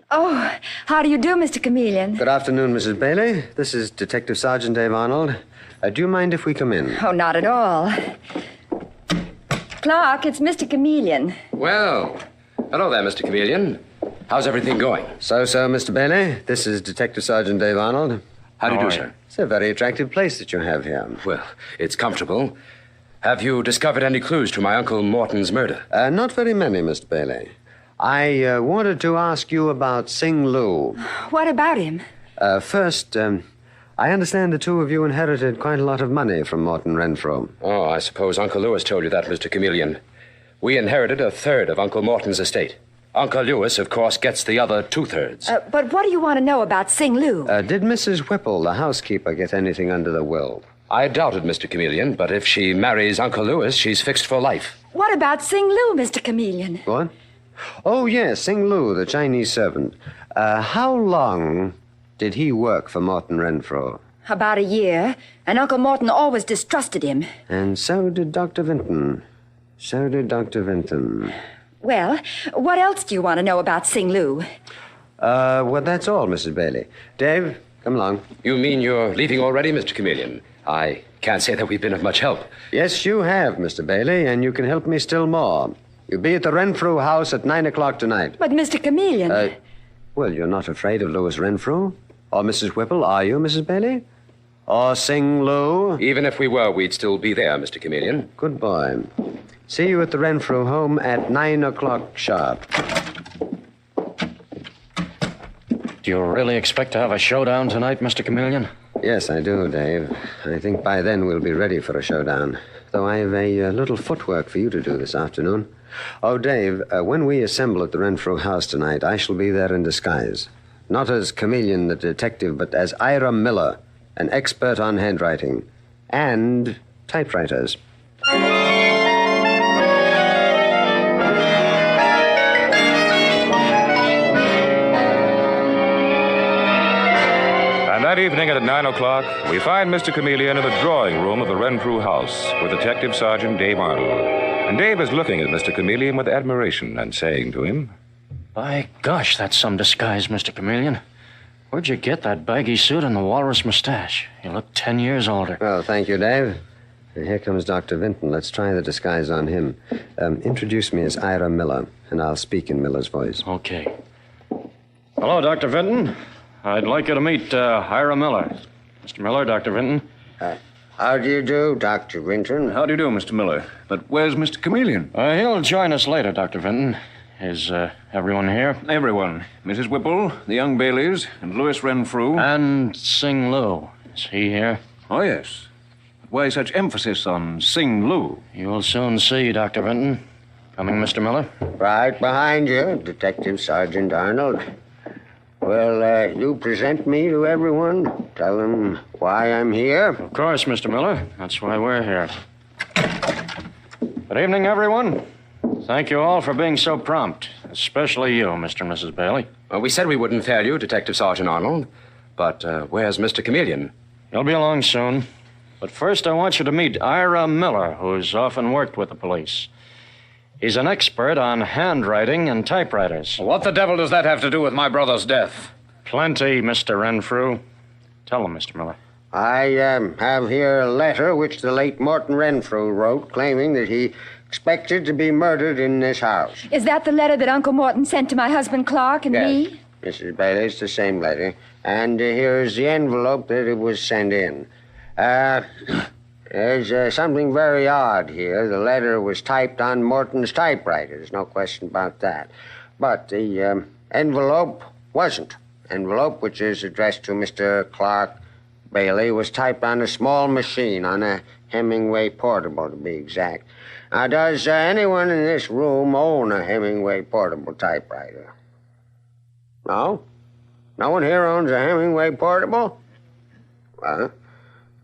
Oh, how do you do, Mr. Chameleon? Good afternoon, Mrs. Bailey. This is Detective Sergeant Dave Arnold. Do you mind if we come in? Oh, not at all. Clark, it's Mr. Chameleon. Well, hello there, Mr. Chameleon. How's everything going? So, Mr. Bailey. This is Detective Sergeant Dave Arnold. How do you do, sir? It's a very attractive place that you have here. Well, it's comfortable. Have you discovered any clues to my Uncle Morton's murder? Not very many, Mr. Bailey. I wanted to ask you about Sing Lu. What about him? First, I understand the two of you inherited quite a lot of money from Morton Renfrew. Oh, I suppose Uncle Lewis told you that, Mr. Chameleon. We inherited a third of Uncle Morton's estate. Uncle Lewis, of course, gets the other two-thirds. But what do you want to know about Sing Lu? Did Mrs. Whipple, the housekeeper, get anything under the will? I doubt it, Mr. Chameleon, but if she marries Uncle Lewis, she's fixed for life. What about Sing Lu, Mr. Chameleon? What? Oh, yes, Sing Lu, the Chinese servant. How long did he work for Morton Renfrew? About a year, and Uncle Morton always distrusted him. And so did Dr. Vinton. So did Dr. Vinton. Well, what else do you want to know about Sing Lu? Well, that's all, Mrs. Bailey. Dave, come along. You mean you're leaving already, Mr. Chameleon? I can't say that we've been of much help. Yes, you have, Mr. Bailey, and you can help me still more. You'll be at the Renfrew house at 9 o'clock tonight. But, Mr. Chameleon... Well, you're not afraid of Louis Renfrew? Or Mrs. Whipple, are you, Mrs. Bailey? Or Sing Lu? Even if we were, we'd still be there, Mr. Chameleon. Good boy. See you at the Renfrew home at 9 o'clock sharp. Do you really expect to have a showdown tonight, Mr. Chameleon? Yes, I do, Dave. I think by then we'll be ready for a showdown. Though I have a little footwork for you to do this afternoon. Oh, Dave, when we assemble at the Renfrew house tonight, I shall be there in disguise. Not as Chameleon the detective, but as Ira Miller, an expert on handwriting and typewriters. And that evening at 9 o'clock, we find Mr. Chameleon in the drawing room of the Renfrew house with Detective Sergeant Dave Arnold. And Dave is looking at Mr. Chameleon with admiration and saying to him, By gosh, that's some disguise, Mr. Chameleon. Where'd you get that baggy suit and the walrus mustache? You look 10 years older. Well, thank you, Dave. And here comes Dr. Vinton. Let's try the disguise on him. Introduce me as Ira Miller, and I'll speak in Miller's voice. Okay. Hello, Dr. Vinton. I'd like you to meet Ira Miller. Mr. Miller, Dr. Vinton. How do you do, Dr. Vinton? How do you do, Mr. Miller? But where's Mr. Chameleon? He'll join us later, Dr. Vinton. Is everyone here? Everyone. Mrs. Whipple, the young Baileys, and Louis Renfrew. And Sing Lu. Is he here? Oh, yes. But why such emphasis on Sing Lu? You'll soon see, Dr. Vinton. Coming, Mr. Miller? Right behind you, Detective Sergeant Arnold. Well, you present me to everyone. Tell them why I'm here. Of course, Mr. Miller. That's why we're here. Good evening, everyone. Thank you all for being so prompt. Especially you, Mr. and Mrs. Bailey. We said we wouldn't fail you, Detective Sergeant Arnold. But where's Mr. Chameleon? He'll be along soon. But first, I want you to meet Ira Miller, who's often worked with the police. He's an expert on handwriting and typewriters. What the devil does that have to do with my brother's death? Plenty, Mr. Renfrew. Tell him, Mr. Miller. I have here a letter which the late Morton Renfrew wrote, claiming that he expected to be murdered in this house. Is that the letter that Uncle Morton sent to my husband Clark and me? Mrs. Bailey, it's the same letter. And here's the envelope that it was sent in. There's something very odd here. The letter was typed on Morton's typewriter. There's no question about that. But the envelope wasn't. Envelope, which is addressed to Mr. Clark Bailey, was typed on a small machine, on a Hemingway portable, to be exact. Now, does anyone in this room own a Hemingway portable typewriter? No? No one here owns a Hemingway portable? Well,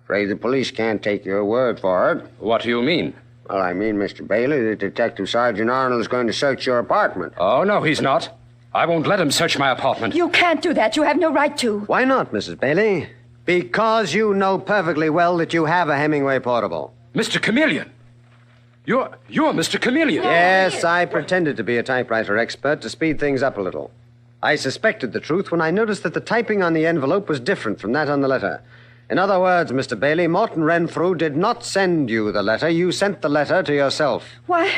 afraid the police can't take your word for it. What do you mean? Well, I mean, Mr. Bailey, that Detective Sergeant Arnold is going to search your apartment. Oh, no, he's not. I won't let him search my apartment. You can't do that. You have no right to. Why not, Mrs. Bailey? Because you know perfectly well that you have a Hemingway portable. Mr. Chameleon! You're Mr. Chameleon. Yes, I pretended to be a typewriter expert to speed things up a little. I suspected the truth when I noticed that the typing on the envelope was different from that on the letter. In other words, Mr. Bailey, Morton Renfrew did not send you the letter. You sent the letter to yourself. Why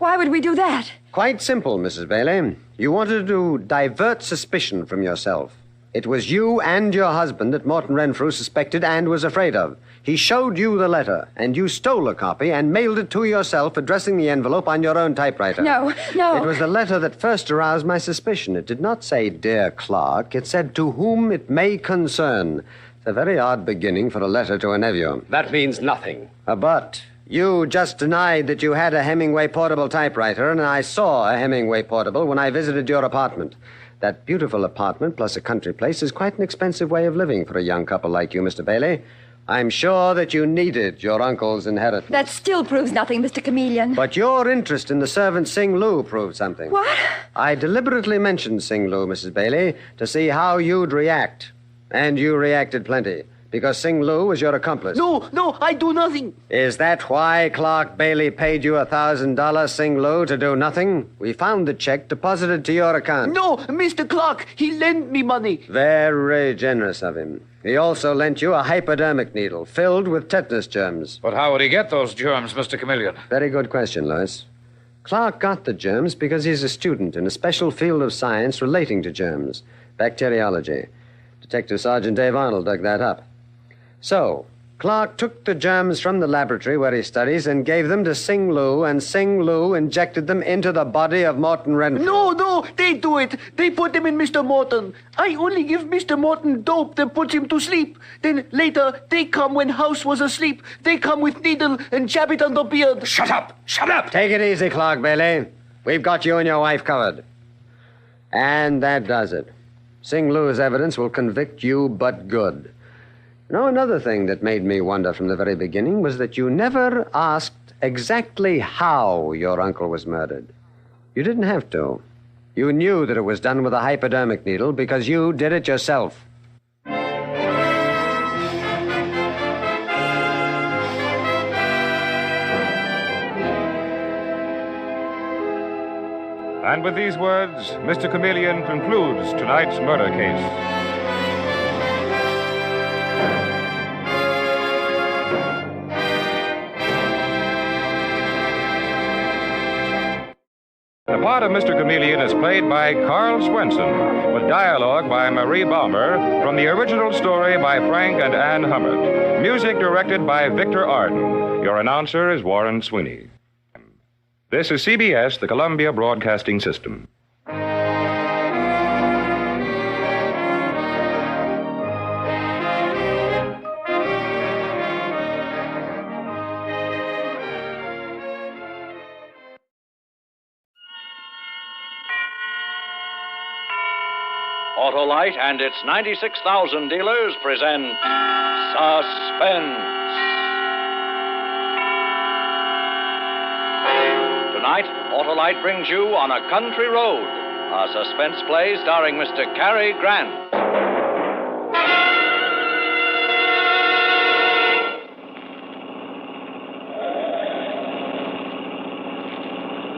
would we do that? Quite simple, Mrs. Bailey. You wanted to divert suspicion from yourself. It was you and your husband that Morton Renfrew suspected and was afraid of. He showed you the letter, and you stole a copy and mailed it to yourself, addressing the envelope on your own typewriter. No. It was the letter that first aroused my suspicion. It did not say, "Dear Clark." It said, "To whom it may concern." It's a very odd beginning for a letter to a nephew. That means nothing. But you just denied that you had a Hemingway portable typewriter, and I saw a Hemingway portable when I visited your apartment. That beautiful apartment plus a country place is quite an expensive way of living for a young couple like you, Mr. Bailey. I'm sure that you needed your uncle's inheritance. That still proves nothing, Mr. Chameleon. But your interest in the servant Sing Lu proved something. What? I deliberately mentioned Sing Lu, Mrs. Bailey, to see how you'd react. And you reacted plenty, because Sing Lu was your accomplice. No, I do nothing. Is that why Clark Bailey paid you $1,000, Sing Lu, to do nothing? We found the check deposited to your account. No, Mr. Clark, he lent me money. Very generous of him. He also lent you a hypodermic needle filled with tetanus germs. But how would he get those germs, Mr. Chameleon? Very good question, Louis. Clark got the germs because he's a student in a special field of science relating to germs, bacteriology. Detective Sergeant Dave Arnold dug that up. So, Clark took the germs from the laboratory where he studies and gave them to Sing Lu, and Sing Lu injected them into the body of Morton Renfrew. No, they do it. They put them in Mr. Morton. I only give Mr. Morton dope that puts him to sleep. Then later, they come when House was asleep. They come with needle and jab it on the beard. Shut up! Shut up! Take it easy, Clark Bailey. We've got you and your wife covered. And that does it. Sing Lu's evidence will convict you but good. Now, another thing that made me wonder from the very beginning was that you never asked exactly how your uncle was murdered. You didn't have to. You knew that it was done with a hypodermic needle because you did it yourself. And with these words, Mr. Chameleon concludes tonight's murder case. The part of Mr. Chameleon is played by Carl Swenson, with dialogue by Marie Balmer, from the original story by Frank and Ann Hummert. Music directed by Victor Arden. Your announcer is Warren Sweeney. This is CBS, the Columbia Broadcasting System. Autolite and its 96,000 dealers present Suspense. Tonight, Autolite brings you On a Country Road, a suspense play starring Mr. Cary Grant.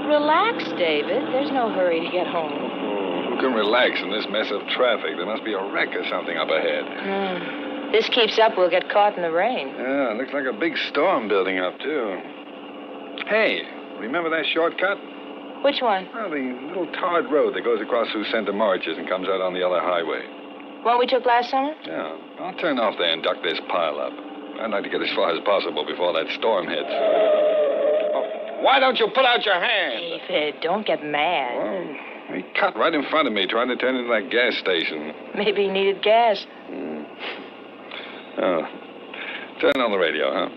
Relax, David. There's no hurry to get home. Who can relax in this mess of traffic? There must be a wreck or something up ahead. This keeps up, we'll get caught in the rain. Yeah, looks like a big storm building up, too. Hey, remember that shortcut? Which one? Well, the little tarred road that goes across through Center Marches and comes out on the other highway. One we took last summer? Yeah. I'll turn off there and duck this pileup. I'd like to get as far as possible before that storm hits. Why don't you put out your hand? David, don't get mad. Well, he cut right in front of me trying to turn into that gas station. Maybe he needed gas. Oh. Turn on the radio, huh?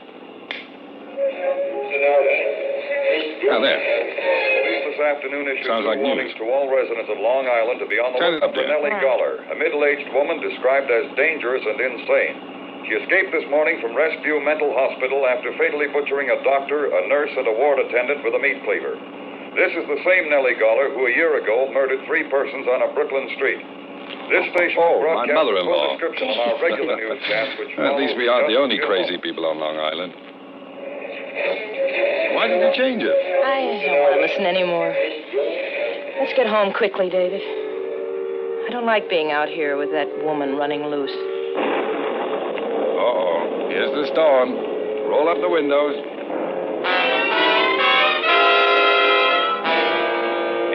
Oh, there. Police this afternoon issued Sounds like warnings to all residents of Long Island to be on the Turn it lookout up for there. Nellie Goller, a middle-aged woman described as dangerous and insane. She escaped this morning from Rescue Mental Hospital after fatally butchering a doctor, a nurse, and a ward attendant with a meat cleaver. This is the same Nellie Goller who a year ago murdered 3 persons on a Brooklyn street. This station my broadcasts a mother-in-law. full description of our regular newscast, which At least we aren't the only crazy people on Long Island. Why did you change it? I don't want to listen anymore. Let's get home quickly, David. I don't like being out here with that woman running loose. Uh-oh. Here's the storm. Roll up the windows.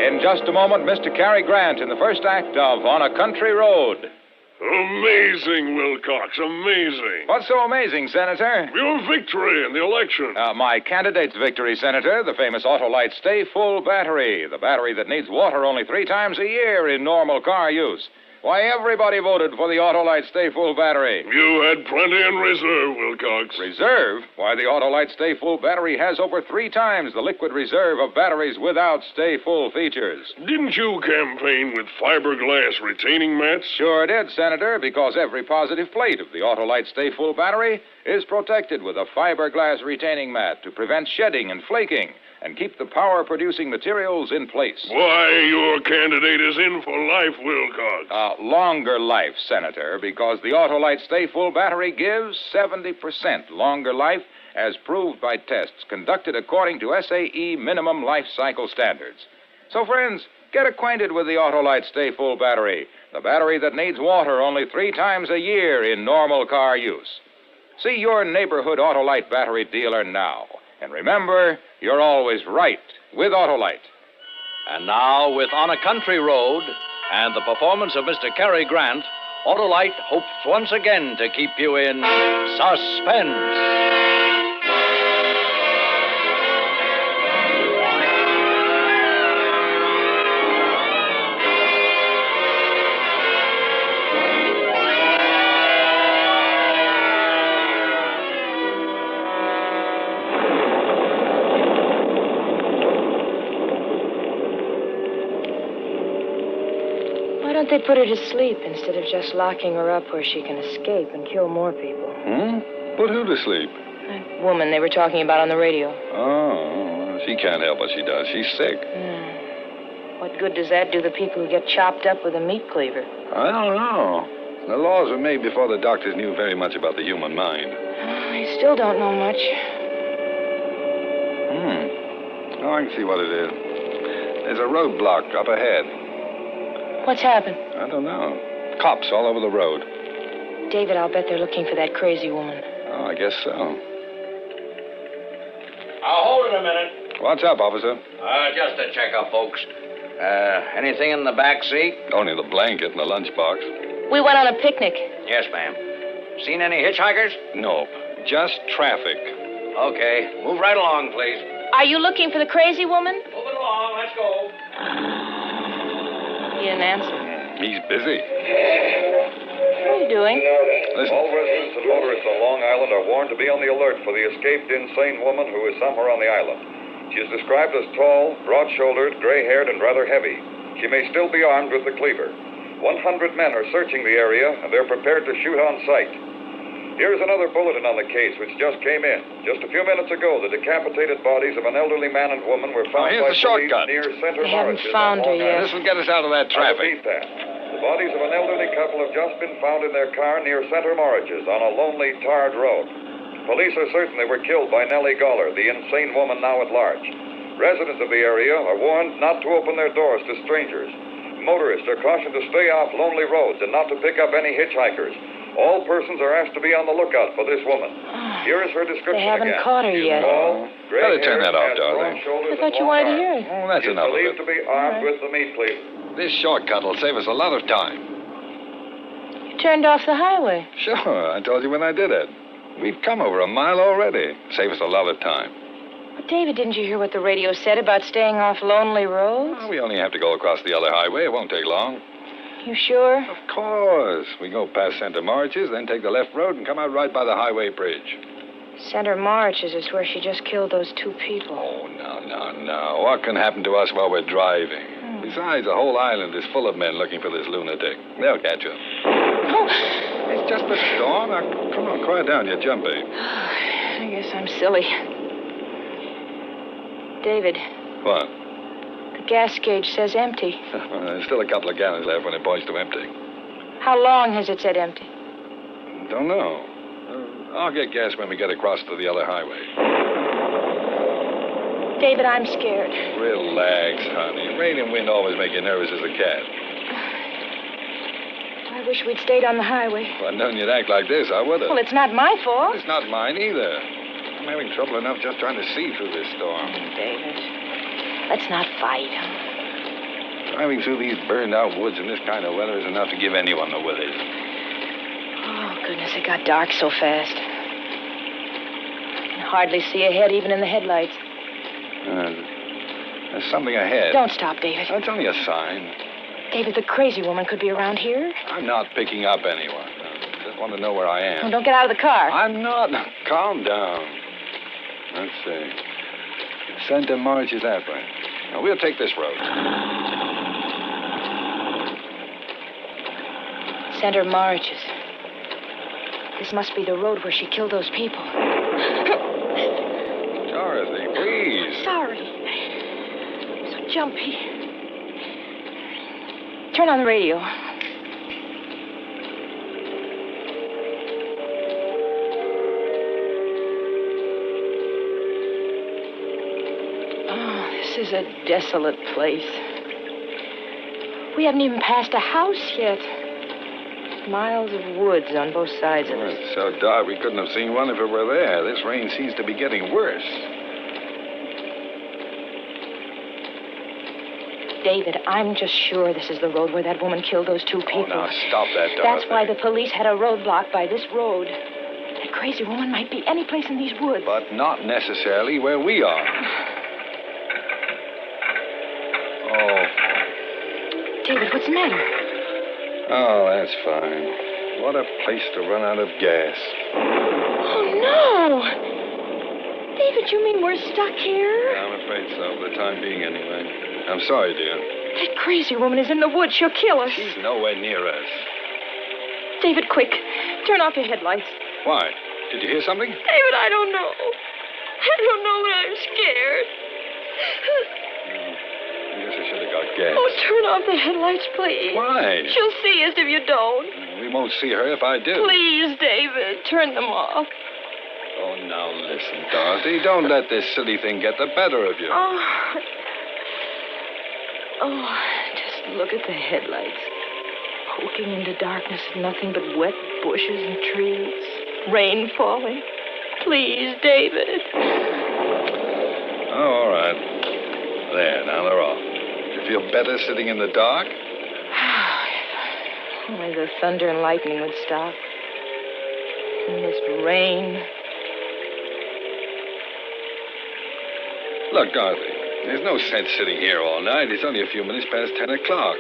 In just a moment, Mr. Cary Grant in the first act of On a Country Road. Amazing, Wilcox, amazing. What's so amazing, Senator? Your victory in the election. My candidate's victory, Senator, the famous Autolite Stay Full battery, the battery that needs water only 3 times a year in normal car use. Why, everybody voted for the Autolite Stay Full battery. You had plenty in reserve, Wilcox. Reserve? Why, the Autolite Stay Full battery has over 3 times the liquid reserve of batteries without Stay Full features. Didn't you campaign with fiberglass retaining mats? Sure did, Senator, because every positive plate of the Autolite Stay Full battery is protected with a fiberglass retaining mat to prevent shedding and flaking and keep the power-producing materials in place. Why, your candidate is in for life, Wilcox. Longer life, Senator, because the Autolite Stay Full battery gives 70% longer life as proved by tests conducted according to SAE minimum life cycle standards. So, friends, get acquainted with the Autolite Stay Full battery, the battery that needs water only 3 times a year in normal car use. See your neighborhood Autolite battery dealer now. And remember, you're always right with Autolite. And now, with On a Country Road and the performance of Mr. Cary Grant, Autolite hopes once again to keep you in suspense. Why don't they put her to sleep instead of just locking her up where she can escape and kill more people? Put who to sleep? That woman they were talking about on the radio. Oh, she can't help what she does. She's sick. What good does that do the people who get chopped up with a meat cleaver? I don't know. The laws were made before the doctors knew very much about the human mind. I still don't know much. Oh, I can see what it is. There's a roadblock up ahead. What's happened? I don't know. Cops all over the road. David, I'll bet they're looking for that crazy woman. Oh, I guess so. Hold it a minute. What's up, officer? Just a checkup, folks. Anything in the back seat? Only the blanket and the lunchbox. We went on a picnic. Yes, ma'am. Seen any hitchhikers? Nope. Just traffic. Okay. Move right along, please. Are you looking for the crazy woman? Move it along. Let's go. He didn't answer. He's busy. What are you doing? Listen. All residents and motorists on Long Island are warned to be on the alert for the escaped insane woman who is somewhere on the island. She is described as tall, broad-shouldered, gray-haired, and rather heavy. She may still be armed with the cleaver. 100 men are searching the area, and they're prepared to shoot on sight. Here's another bulletin on the case which just came in. Just a few minutes ago, the decapitated bodies of an elderly man and woman were found here's by the police shortcut. near Center They haven't Marshes found on her Long yet. Island. This will get us out of that I traffic. repeat that. The bodies of an elderly couple have just been found in their car near Center Marshes on a lonely, tarred road. Police are certain they were killed by Nellie Goller, the insane woman now at large. Residents of the area are warned not to open their doors to strangers. Motorists are cautioned to stay off lonely roads and not to pick up any hitchhikers. All persons are asked to be on the lookout for this woman. Here is her description They haven't again. caught her yet. Tall, gray Better turn hair, that off, has broad Dorothy. shoulders I thought and you long wanted to arms. hear it. Oh, that's She's enough of believed it. to be armed with the meat cleaver. This shortcut will save us a lot of time. You turned off the highway. Sure, I told you when I did it. We've come over a mile already. Save us a lot of time. But David, didn't you hear what the radio said about staying off lonely roads? Well, we only have to go across the other highway. It won't take long. You sure? Of course. We go past Center Marches, then take the left road and come out right by the highway bridge. Center Marches is where she just killed those two people. Oh, no. What can happen to us while we're driving? Besides, the whole island is full of men looking for this lunatic. They'll catch her. Oh. It's just a storm. Now, come on, quiet down. You're jumping. I guess I'm silly. David, What? the gas gauge says empty. There's still a couple of gallons left when it points to empty. How long has it said empty? Don't know. I'll get gas when we get across to the other highway. David, I'm scared. Relax, honey. Rain and wind always make you nervous as a cat. I wish we'd stayed on the highway. If I'd known you'd act like this, I would have. Well, it's not my fault. It's not mine either. I'm having trouble enough just trying to see through this storm. David, let's not fight. Driving through these burned-out woods in this kind of weather is enough to give anyone the willies. Oh, goodness, it got dark so fast. I can hardly see ahead, even in the headlights. There's something ahead. Don't stop, David. That's only a sign. David, the crazy woman could be around here. I'm not picking up anyone. I just want to know where I am. Oh, don't get out of the car. I'm not. Calm down. Let's see. Center March is that way. Now, we'll take this road. Center Marches. This must be the road where she killed those people. Dorothy, please. Sorry. I'm so jumpy. Turn on the radio. Oh, this is a desolate place. We haven't even passed a house yet. Miles of woods on both sides of us. It's so dark we couldn't have seen one if it were there. This rain seems to be getting worse. David, I'm just sure this is the road where that woman killed those two people. Oh, now stop that, Dorothy. That's why the police had a roadblock by this road. That crazy woman might be any place in these woods. But not necessarily where we are. Oh. David, what's the matter? Oh, that's fine. What a place to run out of gas. Oh, no! David, you mean we're stuck here? Yeah, I'm afraid so, for the time being anyway. I'm sorry, dear. That crazy woman is in the woods. She'll kill us. She's nowhere near us. David, quick. Turn off your headlights. Why? Did you hear something? David, I don't know. I don't know, but I'm scared. I guess I should have got gas. Oh, turn off the headlights, please. Why? She'll see us if you don't. We won't see her if I do. Please, David, turn them off. Oh, now listen, Dorothy. Don't let this silly thing get the better of you. Oh, just look at the headlights. Poking into darkness and nothing but wet bushes and trees. Rain falling. Please, David. Oh, all right. There, now they're off. You feel better sitting in the dark? Only the thunder and lightning would stop. And this rain. Look, Dorothy, there's no sense sitting here all night. It's only a few minutes past 10 o'clock.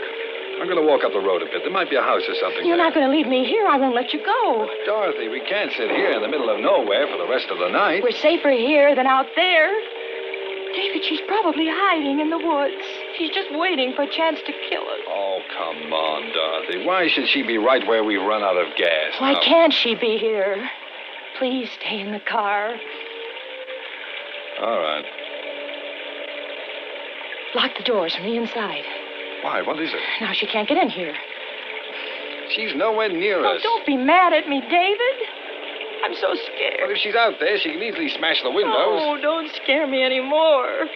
I'm going to walk up the road a bit. There might be a house or something You're there. not going to leave me here. I won't let you go. Dorothy, we can't sit here in the middle of nowhere for the rest of the night. We're safer here than out there. David, she's probably hiding in the woods. She's just waiting for a chance to kill us. Oh, come on, Dorothy. Why should she be right where we've run out of gas? Why Now, can't she be here? Please stay in the car. All right. Lock the doors from the inside. Why? What is it? Now she can't get in here. She's nowhere near Oh, us. don't be mad at me, David. I'm so scared. But if she's out there, she can easily smash the windows. Oh, don't scare me anymore.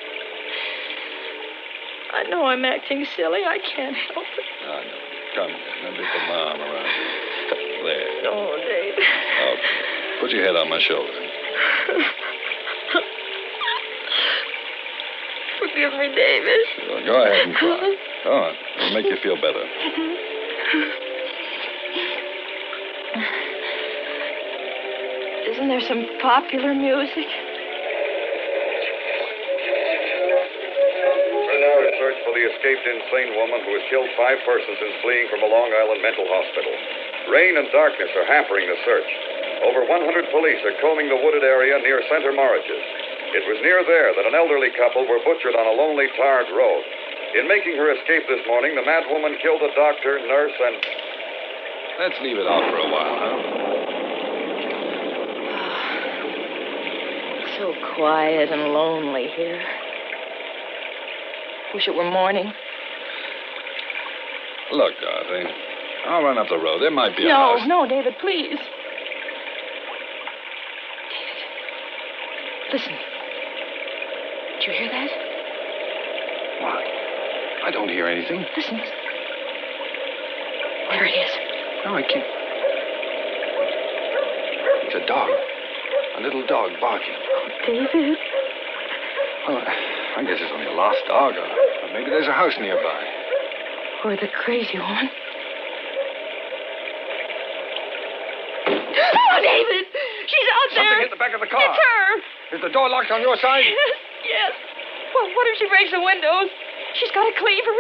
I know I'm acting silly. I can't help it. Oh, no. Come here. Let me put my arm around you. There. Oh, David. Okay. Put your head on my shoulder. Forgive me, David. Well, go ahead and cry. Go on. It'll make you feel better. Isn't there some popular music? We're now in search for the escaped insane woman who has killed 5 persons since fleeing from a Long Island mental hospital. Rain and darkness are hampering the search. Over 100 police are combing the wooded area near Center Marriages. It was near there that an elderly couple were butchered on a lonely, tarred road. In making her escape this morning, the mad woman killed a doctor, nurse, and... Let's leave it off for a while, huh? So quiet and lonely here. Wish it were morning. Look, Dorothy, I'll run up the road. There might be a No, house. no, David, please. David, listen. Did you hear that? What? I don't hear anything. Listen. There it is. No, I can't. It's a dog. A little dog barking. Oh, David. Well, I guess it's only a lost dog, or maybe there's a house nearby. Or the crazy woman. Oh, David! She's out there! Something hit the back of the car. It's her! Is the door locked on your side? Yes, yes. Well, what if she breaks the windows? She's got a cleaver.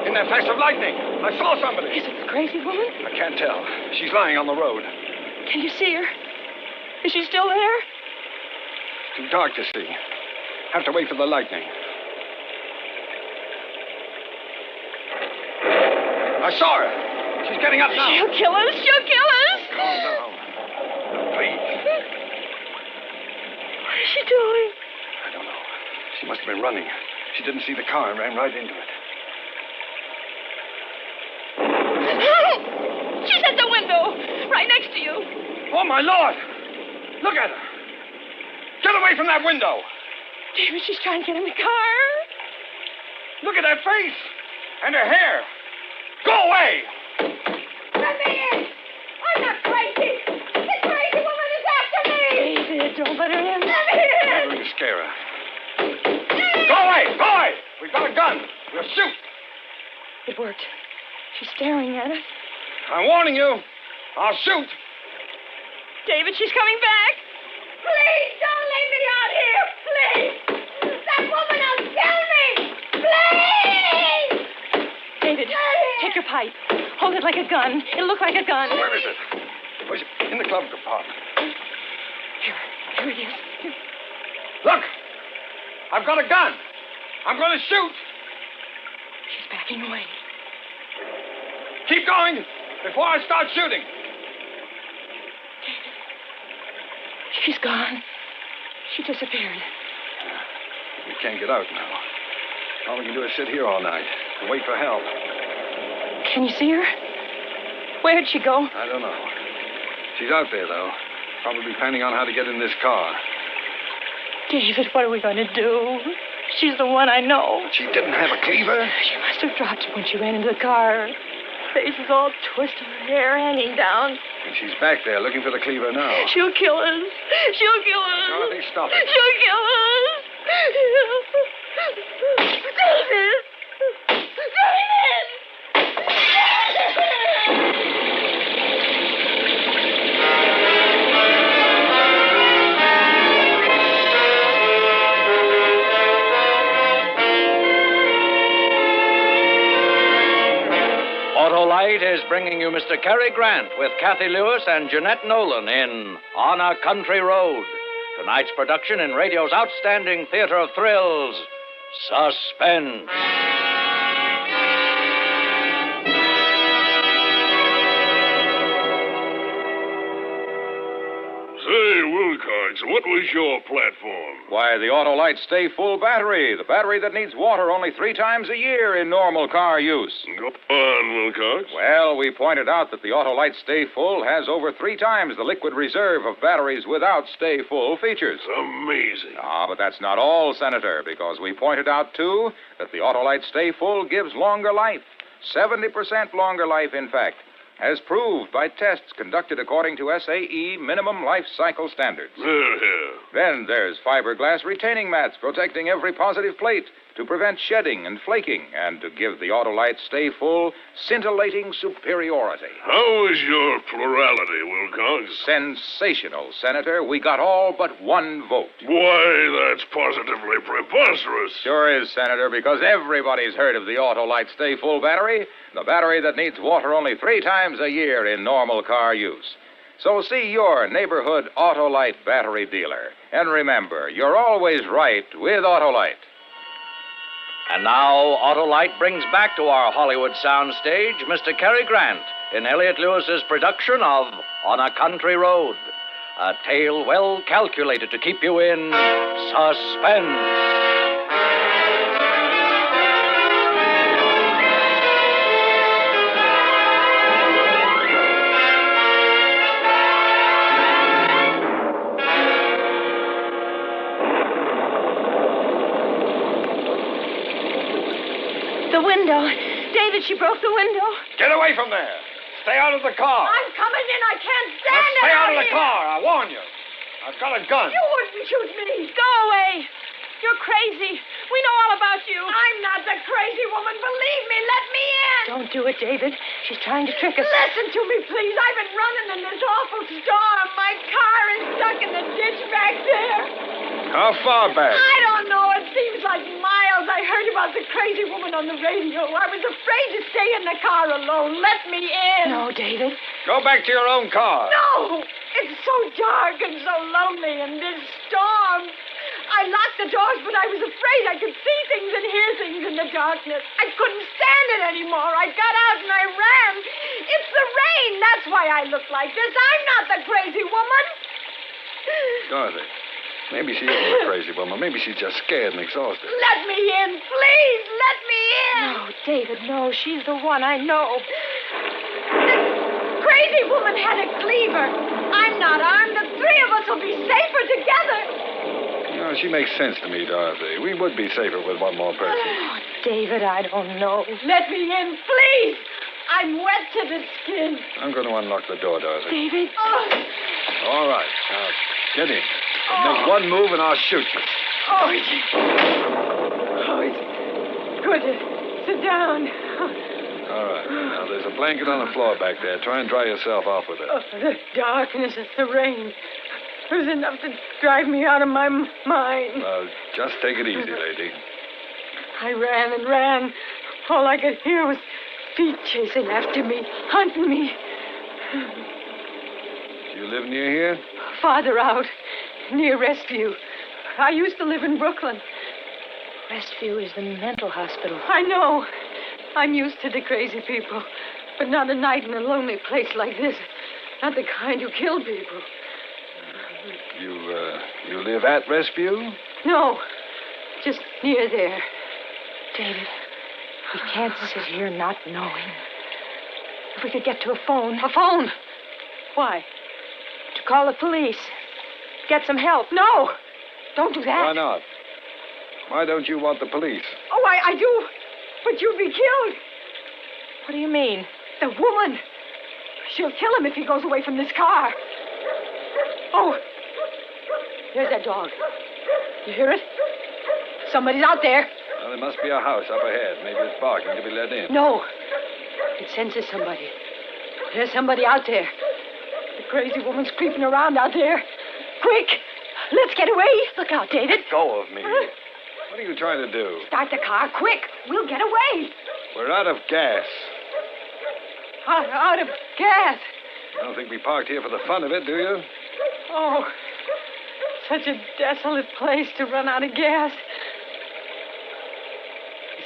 In that flash of lightning, I saw somebody. Is it the crazy woman? I can't tell. She's lying on the road. Can you see her? Is she still there? Too dark to see. Have to wait for the lightning. I saw her. She's getting up now. She'll kill us. She'll kill us. Calm down. Please. What is she doing? I don't know. She must have been running. She didn't see the car and ran right into it. She's at the window, right next to you. Oh, my Lord! Look at her. Get away from that window. David, she's trying to get in the car. Look at that face. And her hair. Go away. Let me in. I'm not crazy. The crazy woman is after me. David, don't let her in. Let me in. I'm going to scare her. Go away. Go away. We've got a gun. We'll shoot. It worked. She's staring at us. I'm warning you. I'll shoot. David, she's coming back. Please, don't leave me out here. Please. That woman will kill me. Please. David, take your pipe. Hold it like a gun. It'll look like a gun. Where is it? Where's it? In the glove compartment. Here it is. Here. Look. I've got a gun. I'm going to shoot. She's backing away. Keep going before I start shooting. David. She's gone. She disappeared. We can't get out now. All we can do is sit here all night and wait for help. Can you see her? Where'd she go? I don't know. She's out there, though. Probably planning on how to get in this car. David, what are we going to do? She's the one I know. She didn't have a cleaver? She must have dropped it when she ran into the car. Her face is all twisted, her hair hanging down. And she's back there looking for the cleaver now. She'll kill us. She'll kill us. Dorothy, stop it. She'll kill us. David! David! Autolite is bringing you Mr. Cary Grant with Kathy Lewis and Jeanette Nolan in On a Country Road. Tonight's production in radio's outstanding theater of thrills, Suspense. what was your platform? Why, the Autolite Stay Full battery. The battery that needs water only 3 times a year in normal car use. Go on, Wilcox. Well, we pointed out that the Autolite Stay Full has over 3 times the liquid reserve of batteries without Stay Full features. Amazing. Ah, but that's not all, Senator, because we pointed out, too, that the Autolite Stay Full gives longer life. 70% longer life, in fact, as proved by tests conducted according to SAE minimum life cycle standards. Then there's fiberglass retaining mats protecting every positive plate to prevent shedding and flaking and to give the Autolite Stay Full scintillating superiority. How is your plurality, Wilcox? Sensational, Senator. We got all but 1 vote. Why, that's positively preposterous. Sure is, Senator, because everybody's heard of the Autolite Stay Full battery, the battery that needs water only 3 times a year in normal car use. So see your neighborhood Autolite battery dealer. And remember, you're always right with Autolite. And now, Autolite brings back to our Hollywood soundstage Mr. Cary Grant in Elliott Lewis's production of On a Country Road, a tale well calculated to keep you in suspense. The window. David, she broke the window. Get away from there. Stay out of the car. I'm coming in. I can't Now stand it. stay out of the here. car. I warn you. I've got a gun. You wouldn't shoot me. Go away. You're crazy. We know all about you. I'm not the crazy woman. Believe me. Let me in. Don't do it, David. She's trying to trick us. Listen to me, please. I've been running in this awful storm. My car is stuck in the ditch back there. How far back? I don't know. It seems like miles. I heard about the crazy woman on the radio. I was afraid to stay in the car alone. Let me in. No, David. Go back to your own car. No. It's so dark and so lonely in this storm. I locked the doors, but I was afraid I could see things and hear things in the darkness. I couldn't stand it anymore. I got out and I ran. It's the rain. That's why I look like this. I'm not the crazy woman. Dorothy, maybe she isn't a crazy woman. Maybe she's just scared and exhausted. Let me in, please. Let me in. No, David, no. She's the one. I know. The crazy woman had a cleaver. I'm not armed. The 3 of us will be safer together. No, she makes sense to me, Dorothy. We would be safer with one more person. Oh, David, I don't know. Let me in, please. I'm wet to the skin. I'm going to unlock the door, Dorothy. David. Oh, All right. Now, get in. Make one move and I'll shoot you. it's good to sit down. All right. Now, there's a blanket on the floor back there. Try and dry yourself off with it. Oh, the darkness and the rain. It was enough to drive me out of my mind. Well, just take it easy, lady. I ran and ran. All I could hear was feet chasing after me, hunting me. Do you live near here? Farther out, near Restview. I used to live in Brooklyn. Restview is the mental hospital. I know. I'm used to the crazy people, but not a night in a lonely place like this. Not the kind who kill people. You live at Restview? No, just near there. David, we can't sit here not knowing. If we could get to a phone. A phone? Why? To call the police. Get some help. No! Don't do that. Why not? Why don't you want the police? Oh, I do. But you'd be killed. What do you mean? The woman. She'll kill him if he goes away from this car. Oh, there's that dog. You hear it? Somebody's out there. Well, there must be a house up ahead. Maybe it's barking to be let in. No. It senses somebody. There's somebody out there. The crazy woman's creeping around out there. Quick! Let's get away. Look out, David. Let go of me. What are you trying to do? Start the car, quick. We'll get away. We're out of gas. Out of gas. I don't think we parked here for the fun of it, do you? Oh, such a desolate place to run out of gas.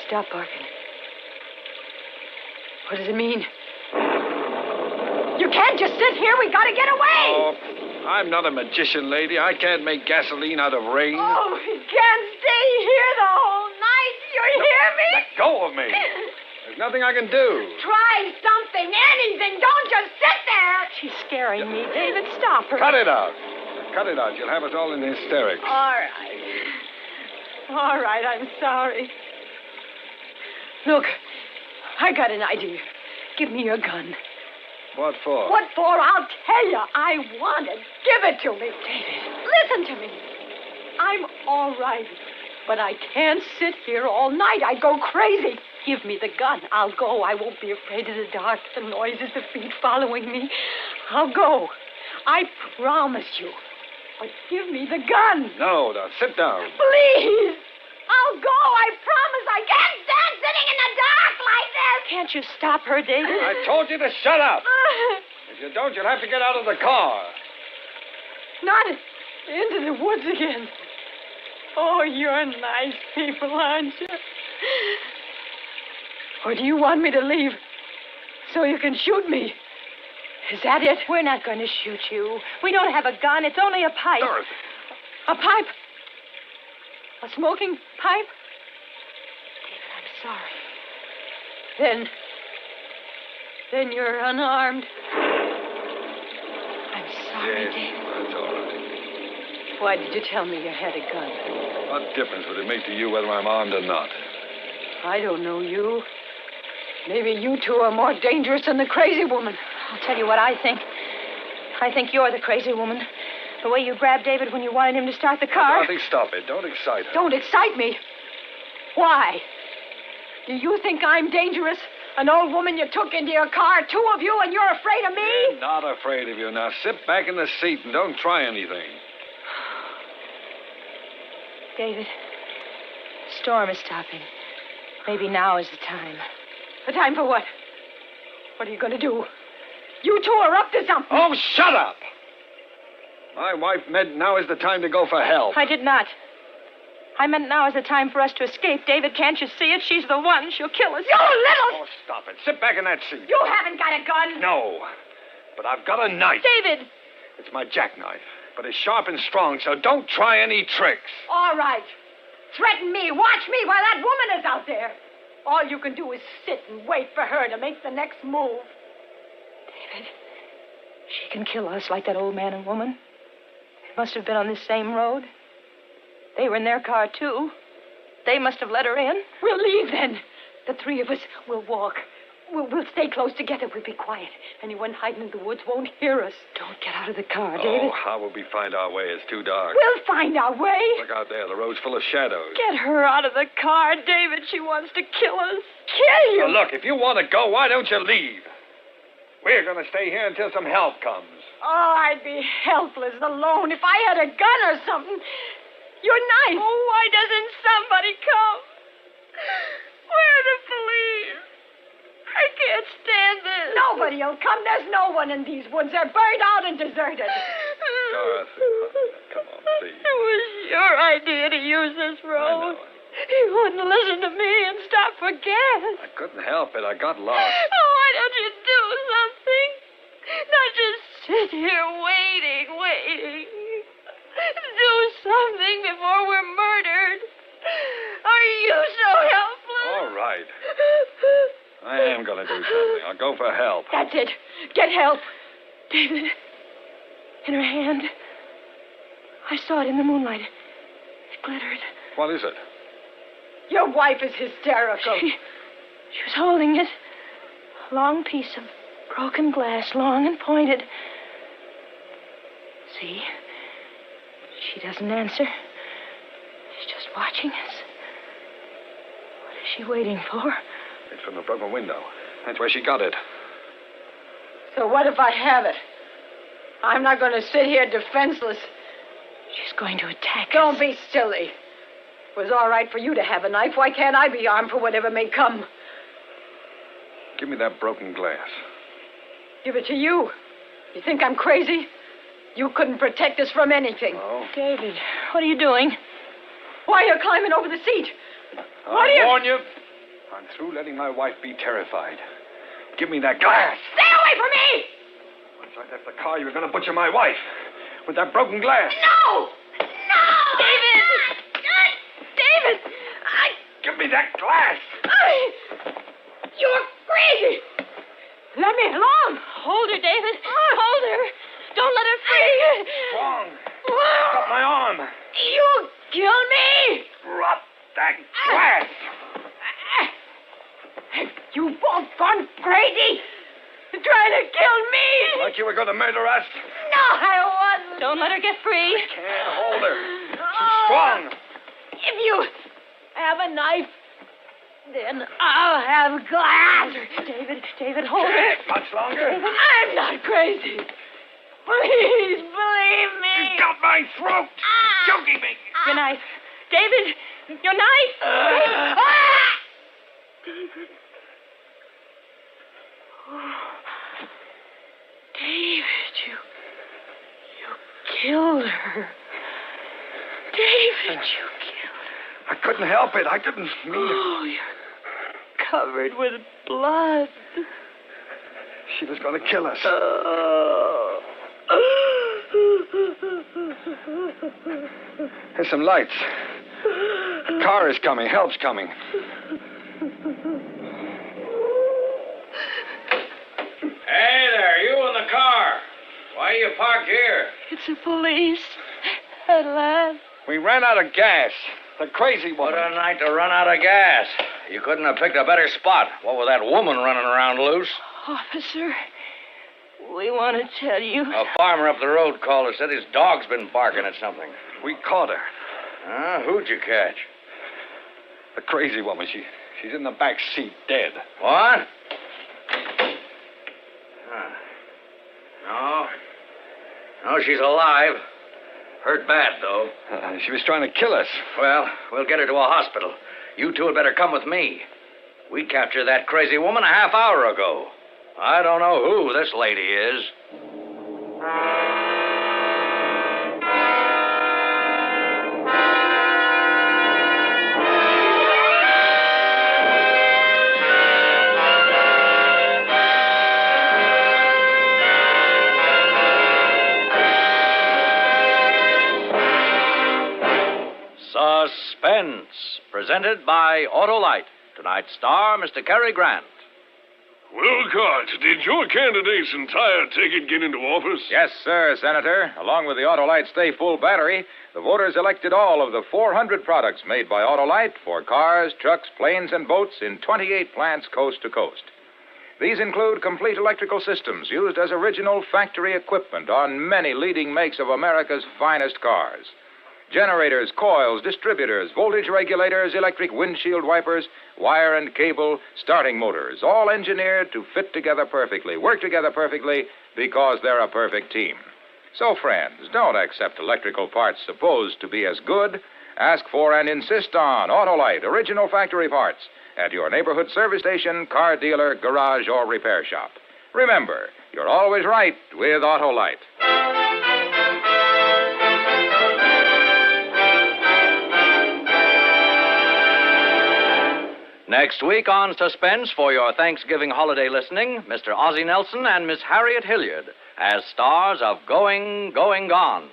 Stop barking. What does it mean? You can't just sit here. We gotta get away. Oh, I'm not a magician, lady. I can't make gasoline out of rain. Oh, we can't stay here the whole night. You hear me? Let go of me. There's nothing I can do. Try something, anything. Don't just sit there. She's scaring me. David, stop her. Cut it out. Cut it out. You'll have us all in hysterics. All right. All right, I'm sorry. Look, I got an idea. Give me your gun. What for? What for? I'll tell you. I want it. Give it to me. David. Listen to me. I'm all right, but I can't sit here all night. I'd go crazy. Give me the gun. I'll go. I won't be afraid of the dark, the noises, the feet following me. I'll go. I promise you. But give me the gun. No, now, sit down. Please. I'll go. I promise. I can't stand sitting in the dark like this. Can't you stop her, David? I told you to shut up. If you don't, you'll have to get out of the car. Not into the woods again. Oh, you're nice people, aren't you? Or do you want me to leave so you can shoot me? Is that it? We're not going to shoot you. We don't have a gun. It's only a pipe. Dorothy. A pipe? A smoking pipe? David, I'm sorry. Then you're unarmed. I'm sorry, Yes, David. that's all right. Why did you tell me you had a gun? What difference would it make to you whether I'm armed or not? I don't know you. Maybe you two are more dangerous than the crazy woman. I'll tell you what I think. I think you're the crazy woman. The way you grabbed David when you wanted him to start the car. Dorothy, stop it. Don't excite her. Don't excite me. Why? Do you think I'm dangerous? An old woman you took into your car, two of you, and you're afraid of me? I'm not afraid of you. Now, sit back in the seat and don't try anything. David, the storm is stopping. Maybe now is the time. The time for what? What are you going to do? You two are up to something. Oh, shut up! My wife meant now is the time to go for help. I did not. I meant now is the time for us to escape. David, can't you see it? She's the one. She'll kill us. You little... Oh, stop it. Sit back in that seat. You haven't got a gun. No, but I've got a knife. David! It's my jackknife, but it's sharp and strong, so don't try any tricks. All right. Threaten me. Watch me while that woman is out there. All you can do is sit and wait for her to make the next move. David, she can kill us like that old man and woman. They must have been on this same road. They were in their car, too. They must have let her in. We'll leave then. The three of us will walk. We'll stay close together. We'll be quiet. Anyone hiding in the woods won't hear us. Don't get out of the car, David. Oh, how will we find our way? It's too dark. We'll find our way. Look out there. The road's full of shadows. Get her out of the car, David. She wants to kill us. Kill you? Now, look, if you want to go, why don't you leave? We're going to stay here until some help comes. Oh, I'd be helpless alone if I had a gun or something. Your knife. Oh, why doesn't somebody come? Where are the police? I can't stand this. Nobody will come. There's no one in these woods. They're burned out and deserted. Dorothy, come on, please. It was your idea to use this road. You wouldn't listen to me and stop for gas. I couldn't help it. I got lost. Oh, why don't you do something? Not just sit here waiting. Do something before we're murdered. Are you so helpless? All right. I am going to do something. I'll go for help. That's it. Get help. David, in her hand. I saw it in the moonlight. It glittered. What is it? Your wife is hysterical. She was holding it. A long piece of broken glass, long and pointed. See? She doesn't answer. She's just watching us. What is she waiting for? It's from the broken window. That's where she got it. So what if I have it? I'm not going to sit here defenseless. She's going to attack us. Don't be silly. It was all right for you to have a knife. Why can't I be armed for whatever may come? Give me that broken glass. Give it to you. You think I'm crazy? You couldn't protect us from anything. Oh. David, what are you doing? Why are you climbing over the seat? I warn you. I'm through letting my wife be terrified. Give me that glass. Stay away from me! Once I left the car, you were going to butcher my wife. with that broken glass. No! No! David! Give me that glass. You're crazy! Let me alone. Hold her, David. Hold her. Don't let her free. Strong. Got my arm. You'll kill me! Drop that glass. You both gone crazy? Trying to kill me? Like you were going to murder us. No, I wasn't. Don't let her get free. I can't hold her. She's strong. If you have a knife, then I'll have glass. David, hold her. Much longer. I'm not crazy. Please believe me. She's got my throat. Choking me. Your knife. David, your knife. David. Oh. David, you killed her. David, you killed her. I couldn't help it. I didn't mean it. Oh, you're covered with blood. She was going to kill us. There's some lights. A car is coming. Help's coming. Hey there, you in the car. Why are you parked here? It's the police. At last. We ran out of gas. The crazy What woman. a night to run out of gas. You couldn't have picked a better spot. What with that woman running around loose? Officer, we want to tell you. A farmer up the road called us, said his dog's been barking at something. We caught her. Who'd you catch? The crazy woman. She's in the back seat, dead. What? Huh. No, she's alive. Hurt bad, though. She was trying to kill us. Well, we'll get her to a hospital. You two had better come with me. We captured that crazy woman a half hour ago. I don't know who this lady is. Suspense, presented by Autolite. Tonight's star, Mr. Cary Grant. Wilcott, did your candidate's entire ticket get into office? Yes, sir, Senator. Along with the Autolite Stay Full battery, the voters elected all of the 400 products made by Autolite for cars, trucks, planes, and boats in 28 plants coast to coast. These include complete electrical systems used as original factory equipment on many leading makes of America's finest cars. Generators, coils, distributors, voltage regulators, electric windshield wipers, wire and cable, starting motors, all engineered to fit together perfectly, work together perfectly, because they're a perfect team. So, friends, don't accept electrical parts supposed to be as good. Ask for and insist on Autolite original factory parts at your neighborhood service station, car dealer, garage, or repair shop. Remember, you're always right with Autolite. Next week on Suspense, for your Thanksgiving holiday listening, Mr. Ozzie Nelson and Miss Harriet Hilliard as stars of Going, Going, Gone.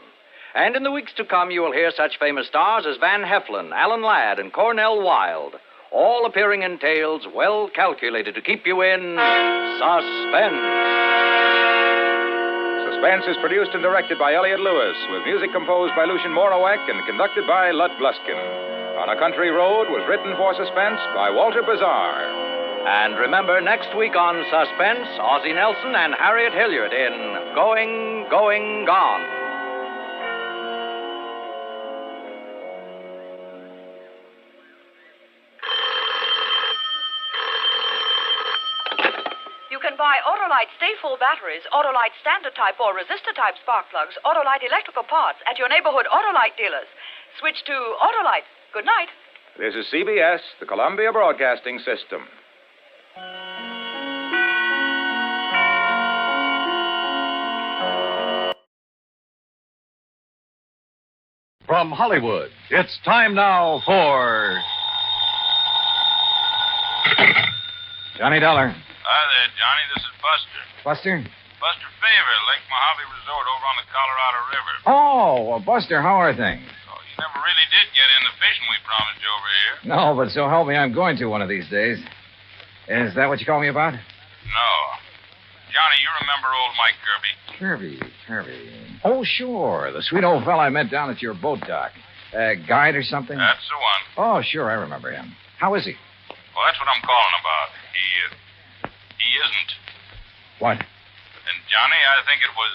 And in the weeks to come, you will hear such famous stars as Van Heflin, Alan Ladd, and Cornell Wilde, all appearing in tales well calculated to keep you in suspense. Suspense is produced and directed by Elliott Lewis, with music composed by Lucien Morawek and conducted by Lud Bluskin. On a Country Road was written for Suspense by Walter Bazar. And remember, next week on Suspense, Ozzie Nelson and Harriet Hilliard in Going, Going, Gone. You can buy Autolite Stay Full batteries, Autolite Standard Type or Resistor Type spark plugs, Autolite electrical parts at your neighborhood Autolite dealers. Switch to Autolite. Good night. This is CBS, the Columbia Broadcasting System. From Hollywood, it's time now for Johnny Dollar. Hi there, Johnny. This is Buster. Buster? Buster Favor, Lake Mojave Resort over on the Colorado River. Oh, well, Buster, how are things? Oh, you never really did get in the fishing we promised you over here. No, but so help me, I'm going to one of these days. Is that what you called me about? No. Johnny, you remember old Mike Kirby? Kirby. Oh, sure. The sweet old fella I met down at your boat dock. Guide or something? That's the one. Oh, sure, I remember him. How is he? Well, that's what I'm calling about. He isn't. What? And, Johnny, I think it was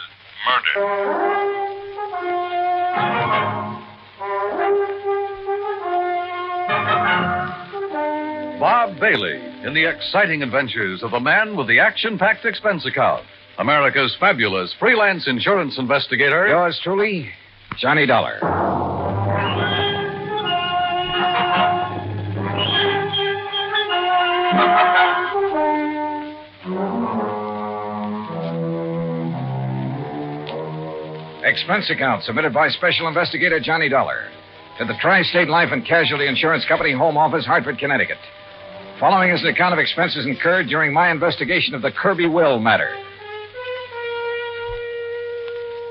murder. Bob Bailey in the exciting adventures of the man with the action-packed expense account. America's fabulous freelance insurance investigator. Yours truly, Johnny Dollar. Expense account submitted by Special Investigator Johnny Dollar to the Tri-State Life and Casualty Insurance Company, Home Office, Hartford, Connecticut. Following is an account of expenses incurred during my investigation of the Kirby will matter.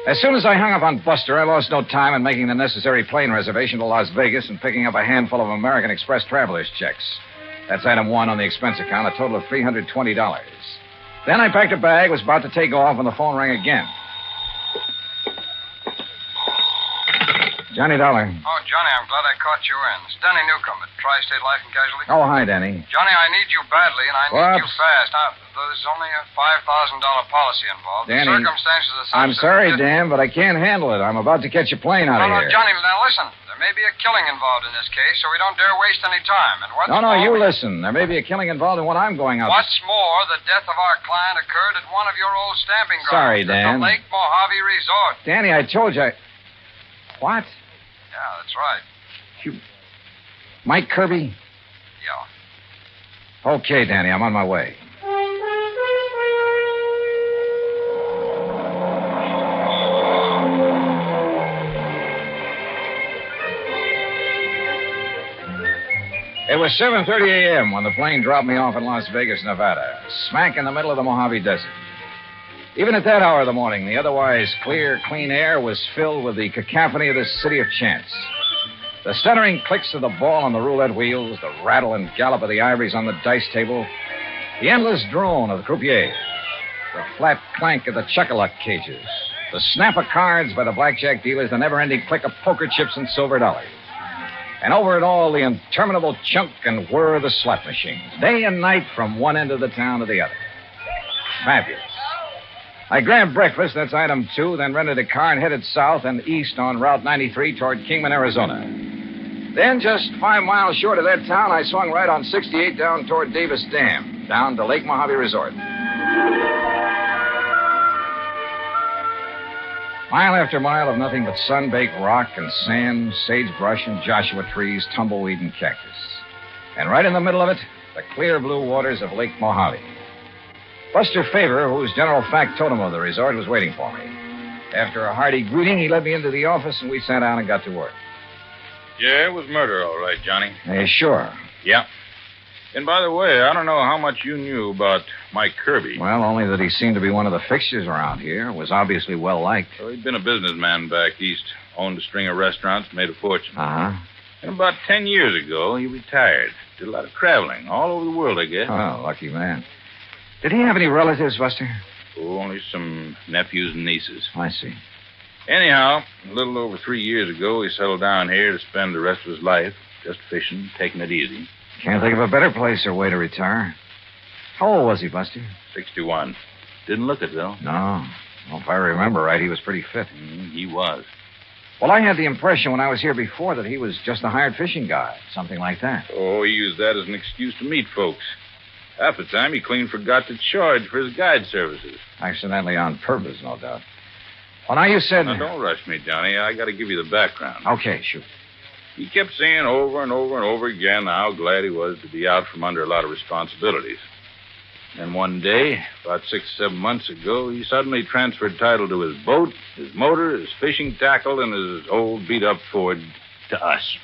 As soon as I hung up on Buster, I lost no time in making the necessary plane reservation to Las Vegas and picking up a handful of American Express traveler's checks. That's item 1 on the expense account, a total of $320. Then I packed a bag, was about to take off when the phone rang again. Johnny Dollar. Oh, Johnny, I'm glad I caught you in. It's Danny Newcomb at Tri-State Life and Casualty. Oh, hi, Danny. Johnny, I need you badly, and I need What? you fast. Now, there's only a $5,000 policy involved. Danny, The circumstances are such I'm that sorry, we just- Dan, but I can't handle it. I'm about to catch a plane out of No, here. Johnny, now listen. There may be a killing involved in this case, so we don't dare waste any time. And what's No, more, you listen. There may be a killing involved in what I'm going out to... What's more, the death of our client occurred at one of your old stamping grounds. Sorry, At the Dan. Lake Mojave Resort. Danny, I told you... What? Yeah, that's right. Mike Kirby? Yeah. Okay, Danny, I'm on my way. It was 7:30 a.m. when the plane dropped me off in Las Vegas, Nevada, smack in the middle of the Mojave Desert. Even at that hour of the morning, the otherwise clear, clean air was filled with the cacophony of this city of chance. The stuttering clicks of the ball on the roulette wheels, the rattle and gallop of the ivories on the dice table, the endless drone of the croupier, the flat clank of the chuck-a-luck cages, the snap of cards by the blackjack dealers, the never-ending click of poker chips and silver dollars. And over it all, the interminable chunk and whir of the slot machines, day and night from one end of the town to the other. Fabulous. I grabbed breakfast, that's item 2, then rented a car and headed south and east on Route 93 toward Kingman, Arizona. Then, just 5 miles short of that town, I swung right on 68 down toward Davis Dam, down to Lake Mojave Resort. Mile after mile of nothing but sun-baked rock and sand, sagebrush and Joshua trees, tumbleweed and cactus. And right in the middle of it, the clear blue waters of Lake Mojave. Buster Favor, who's general factotum of the resort, was waiting for me. After a hearty greeting, he led me into the office, and we sat down and got to work. Yeah, it was murder, all right, Johnny. Sure. Yeah. And by the way, I don't know how much you knew about Mike Kirby. Well, only that he seemed to be one of the fixtures around here, was obviously well-liked. Well, he'd been a businessman back east, owned a string of restaurants, made a fortune. Uh-huh. And about 10 years ago, he retired. Did a lot of traveling, all over the world, I guess. Oh, lucky man. Did he have any relatives, Buster? Oh, only some nephews and nieces. I see. Anyhow, a little over 3 years ago, he settled down here to spend the rest of his life just fishing, taking it easy. Can't think of a better place or way to retire. How old was he, Buster? 61. Didn't look it, though. No. Well, if I remember right, he was pretty fit. He was. Well, I had the impression when I was here before that he was just a hired fishing guy, something like that. Oh, he used that as an excuse to meet folks. Half the time, he clean forgot to charge for his guide services. Accidentally on purpose, no doubt. Well, now you said... Now, don't rush me, Johnny. I got to give you the background. Okay, shoot. He kept saying over and over and over again how glad he was to be out from under a lot of responsibilities. And one day, about 6 or 7 months ago, he suddenly transferred title to his boat, his motor, his fishing tackle, and his old beat-up Ford to us.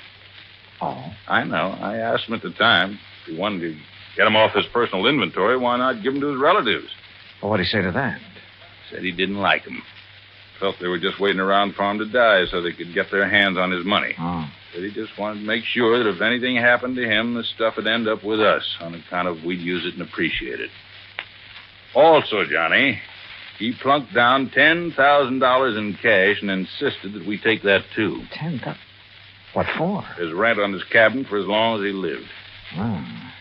Oh? I know. I asked him at the time if he wanted to get him off his personal inventory, why not give him to his relatives? Well, what'd he say to that? Said he didn't like him. Felt they were just waiting around for him to die so they could get their hands on his money. Oh. Said he just wanted to make sure that if anything happened to him, the stuff would end up with us on account of we'd use it and appreciate it. Also, Johnny, he plunked down $10,000 in cash and insisted that we take that, too. $10,000? What for? His rent on his cabin for as long as he lived. Oh.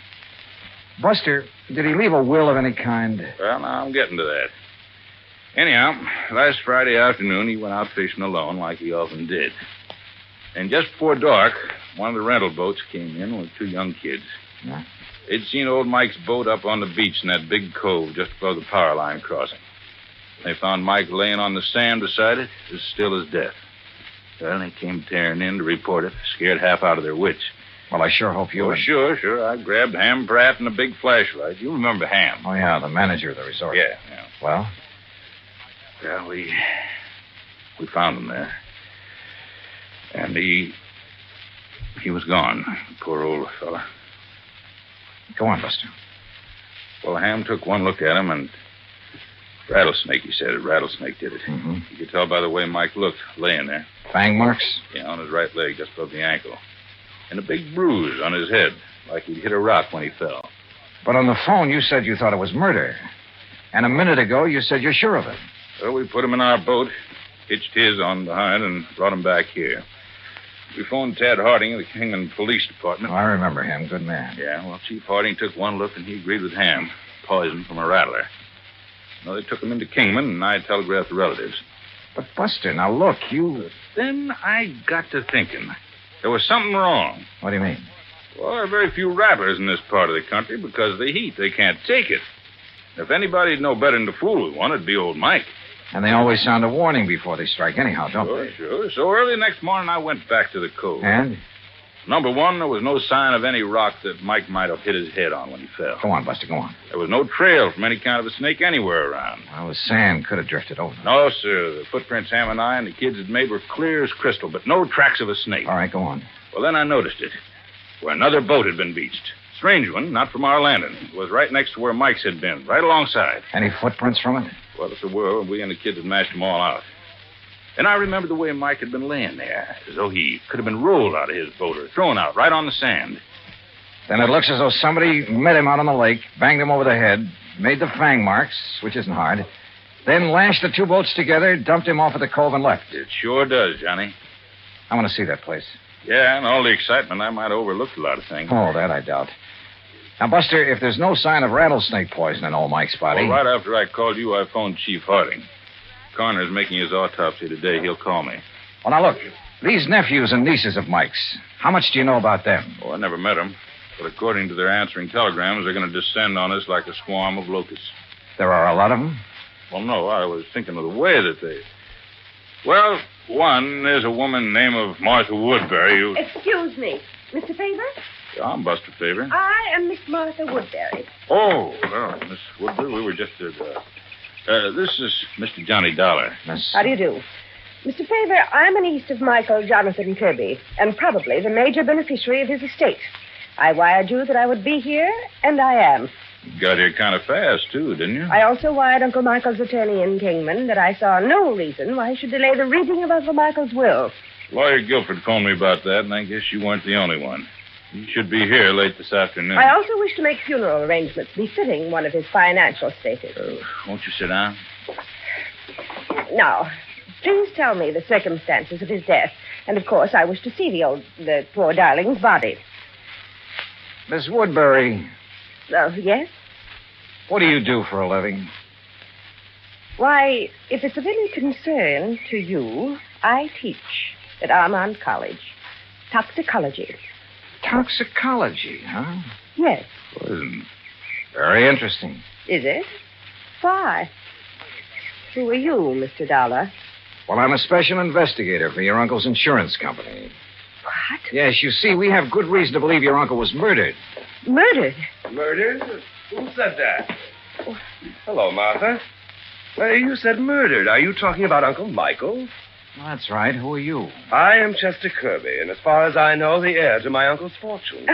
Buster, did he leave a will of any kind? Well, now I'm getting to that. Anyhow, last Friday afternoon, he went out fishing alone like he often did. And just before dark, one of the rental boats came in with two young kids. Yeah. They'd seen old Mike's boat up on the beach in that big cove just above the power line crossing. They found Mike laying on the sand beside it, as still as death. Well, they came tearing in to report it, scared half out of their wits. Well, I sure hope you... Oh, sure. I grabbed Ham Pratt and a big flashlight. You remember Ham. Oh, yeah, the manager of the resort. Yeah. Well? Well, we found him there. And he was gone, poor old fella. Go on, Buster. Well, Ham took one look at him and... Rattlesnake, he said. Rattlesnake did it. Mm-hmm. You could tell by the way Mike looked, laying there. Fang marks? Yeah, on his right leg, just above the ankle. And a big bruise on his head, like he'd hit a rock when he fell. But on the phone, you said you thought it was murder. And a minute ago, you said you're sure of it. Well, we put him in our boat, hitched his on behind, and brought him back here. We phoned Tad Harding of the Kingman Police Department. Oh, I remember him. Good man. Yeah, well, Chief Harding took one look, and he agreed with Ham. Poison from a rattler. Well, they took him into Kingman, and I telegraphed the relatives. But, Buster, now look, you... Then I got to thinking. There was something wrong. What do you mean? Well, there are very few rattlers in this part of the country because of the heat. They can't take it. If anybody'd know better than to fool with one, it'd be old Mike. And they always sound a warning before they strike anyhow, don't they? Sure. So early next morning, I went back to the cove. And? Number one, there was no sign of any rock that Mike might have hit his head on when he fell. Go on, Buster, go on. There was no trail from any kind of a snake anywhere around. Well, the sand could have drifted over. No, sir. The footprints Ham and I and the kids had made were clear as crystal, but no tracks of a snake. All right, go on. Well, then I noticed it. Where another boat had been beached. Strange one, not from our landing. It was right next to where Mike's had been, right alongside. Any footprints from it? Well, if there were, we and the kids had mashed them all out. Then I remembered the way Mike had been laying there, as though he could have been rolled out of his boat or thrown out right on the sand. Then it looks as though somebody met him out on the lake, banged him over the head, made the fang marks, which isn't hard, then lashed the two boats together, dumped him off at the cove, and left. It sure does, Johnny. I want to see that place. Yeah, and all the excitement, I might have overlooked a lot of things. Oh, that I doubt. Now, Buster, if there's no sign of rattlesnake poison in old Mike's body... Well, right after I called you, I phoned Chief Harding. Coroner's making his autopsy today. He'll call me. Well, now, look. These nephews and nieces of Mike's, how much do you know about them? Oh, I never met them. But according to their answering telegrams, they're going to descend on us like a swarm of locusts. There are a lot of them? Well, no, I was thinking of the way that they... Well, one, there's a woman named of Martha Woodbury who... Excuse me. Mr. Faber? Yeah, I'm Buster Faber. I am Miss Martha Woodbury. Oh, well, Miss Woodbury, we were just at... this is Mr. Johnny Dollar. How do you do? Mr. Faber, I'm a niece of Michael Jonathan Kirby, and probably the major beneficiary of his estate. I wired you that I would be here, and I am. You got here kind of fast, too, didn't you? I also wired Uncle Michael's attorney in Kingman that I saw no reason why he should delay the reading of Uncle Michael's will. Lawyer Guilford phoned me about that, and I guess you weren't the only one. You should be here late this afternoon. I also wish to make funeral arrangements befitting one of his financial status. Won't you sit down? Now, please tell me the circumstances of his death. And, of course, I wish to see the poor darling's body. Miss Woodbury. Yes? What do you do for a living? Why, if it's of any concern to you, I teach at Armand College. Toxicology. Toxicology, huh? Yes. Poison. Very interesting. Is it? Why? Who are you, Mr. Dollar? Well, I'm a special investigator for your uncle's insurance company. What? Yes, you see, we have good reason to believe your uncle was murdered. Murdered? Murdered? Who said that? Hello, Martha. You said murdered. Are you talking about Uncle Michael? That's right. Who are you? I am Chester Kirby, and as far as I know, the heir to my uncle's fortune.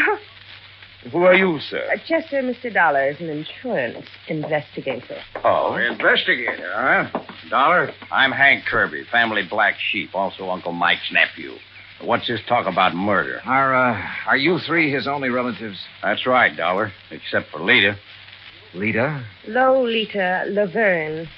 Who are you, sir? Chester, Mr. Dollar is an insurance investigator. Oh. Investigator, huh? Dollar, I'm Hank Kirby, family black sheep, also Uncle Mike's nephew. What's this talk about murder? Are you three his only relatives? That's right, Dollar, except for Lita. Lita? Lolita Laverne.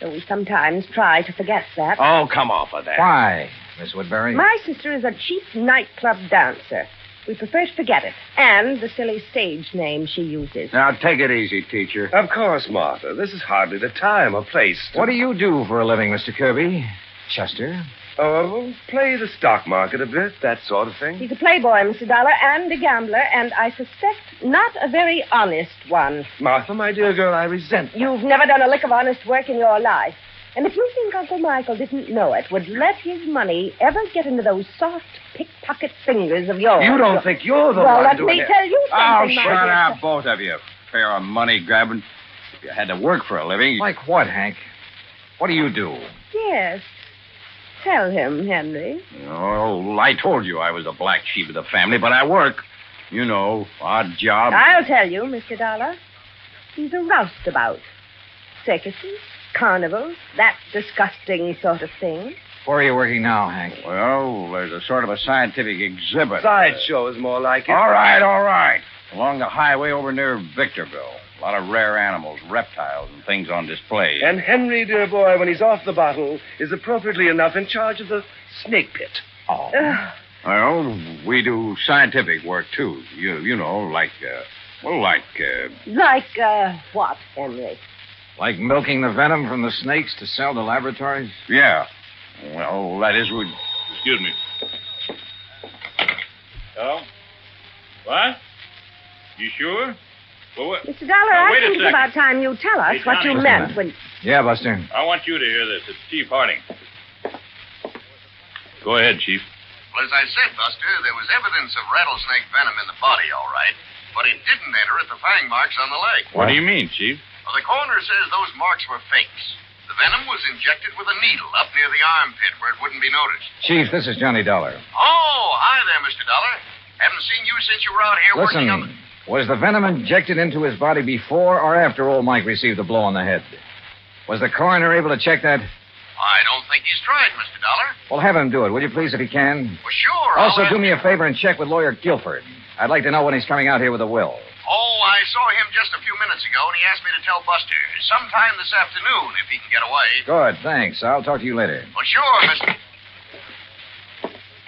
Though we sometimes try to forget that. Oh, come off of that. Why, Miss Woodbury? My sister is a cheap nightclub dancer. We prefer to forget it. And the silly stage name she uses. Now, take it easy, teacher. Of course, Martha. This is hardly the time or place. What do you do for a living, Mr. Kirby? Chester? Oh, play the stock market a bit, that sort of thing. He's a playboy, Mr. Dollar, and a gambler, and I suspect not a very honest one. Martha, my dear girl, I resent that. You've never done a lick of honest work in your life. And if you think Uncle Michael didn't know it, would let his money ever get into those soft pickpocket fingers of yours. You don't think you're the well, one let doing me it. tell you Oh, something, my shut dear. up, both of you. Pair of money grabbing. If you had to work for a living. Like what, Hank? What do you do? Yes. Tell him, Henry. Oh, I told you I was the black sheep of the family, but I work. You know, odd job. I'll tell you, Mr. Dollar. He's a roustabout. Circuses, carnivals, that disgusting sort of thing. Where are you working now, Hank? Well, there's a sort of a scientific exhibit. Sideshow is more like it. All right. Along the highway over near Victorville. A lot of rare animals, reptiles, and things on display. And Henry, dear boy, when he's off the bottle, is appropriately enough in charge of the snake pit. Oh. Well, we do scientific work, too. You know, like what, Henry? Like milking the venom from the snakes to sell to laboratories? Yeah. Well, that is we... Excuse me. Oh? What? You sure? Well, what? Mr. Dollar, Now, I wait a think it's second. about time you tell us Hey, what you Johnny. meant when... Yeah, Buster. I want you to hear this. It's Chief Harding. Go ahead, Chief. Well, as I said, Buster, there was evidence of rattlesnake venom in the body, all right. But it didn't enter at the fang marks on the leg. What do you mean, Chief? Well, the coroner says those marks were fakes. The venom was injected with a needle up near the armpit where it wouldn't be noticed. Chief, this is Johnny Dollar. Oh, hi there, Mr. Dollar. Haven't seen you since you were out here working on the... Listen, was the venom injected into his body before or after old Mike received the blow on the head? Was the coroner able to check that? I don't think he's tried, Mr. Dollar. Well, have him do it, will you please, if he can? Well, sure. Also, I'll do me a favor and check with Lawyer Guilford. I'd like to know when he's coming out here with a will. Oh, I saw him just a few minutes ago, and he asked me to tell Buster sometime this afternoon if he can get away. Good, thanks. I'll talk to you later. Well, sure, Mr.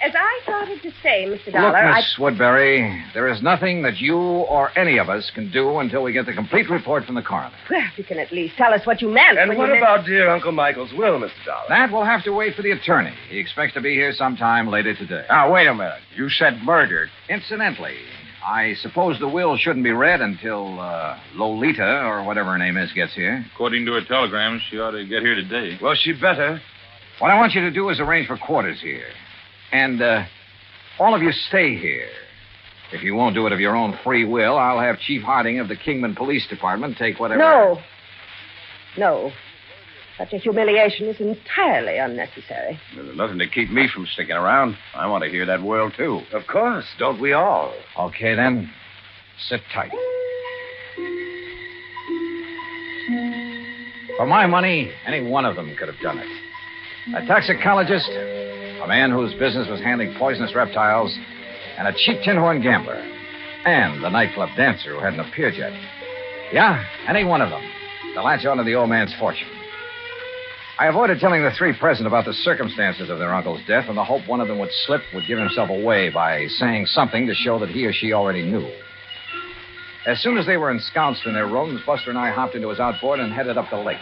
As I started to say, Mr. Look, Dollar, Miss Woodbury, there is nothing that you or any of us can do until we get the complete report from the coroner. Well, you can at least tell us what you meant. And when what you meant... about dear Uncle Michael's will, Mr. Dollar? That will have to wait for the attorney. He expects to be here sometime later today. Now, wait a minute. You said murdered. Incidentally, I suppose the will shouldn't be read until Lolita, or whatever her name is, gets here. According to a telegram, she ought to get here today. Well, she better. What I want you to do is arrange for quarters here. And, all of you stay here. If you won't do it of your own free will, I'll have Chief Harding of the Kingman Police Department take whatever... No. Such a humiliation is entirely unnecessary. There's nothing to keep me from sticking around. I want to hear that will, too. Of course. Don't we all? Okay, then. Sit tight. For my money, any one of them could have done it. A toxicologist, a man whose business was handling poisonous reptiles, and a cheap tin horn gambler, and the nightclub dancer who hadn't appeared yet. Yeah, any one of them to latch on to the old man's fortune. I avoided telling the three present about the circumstances of their uncle's death in the hope one of them would give himself away by saying something to show that he or she already knew. As soon as they were ensconced in their rooms, Buster and I hopped into his outboard and headed up the lake.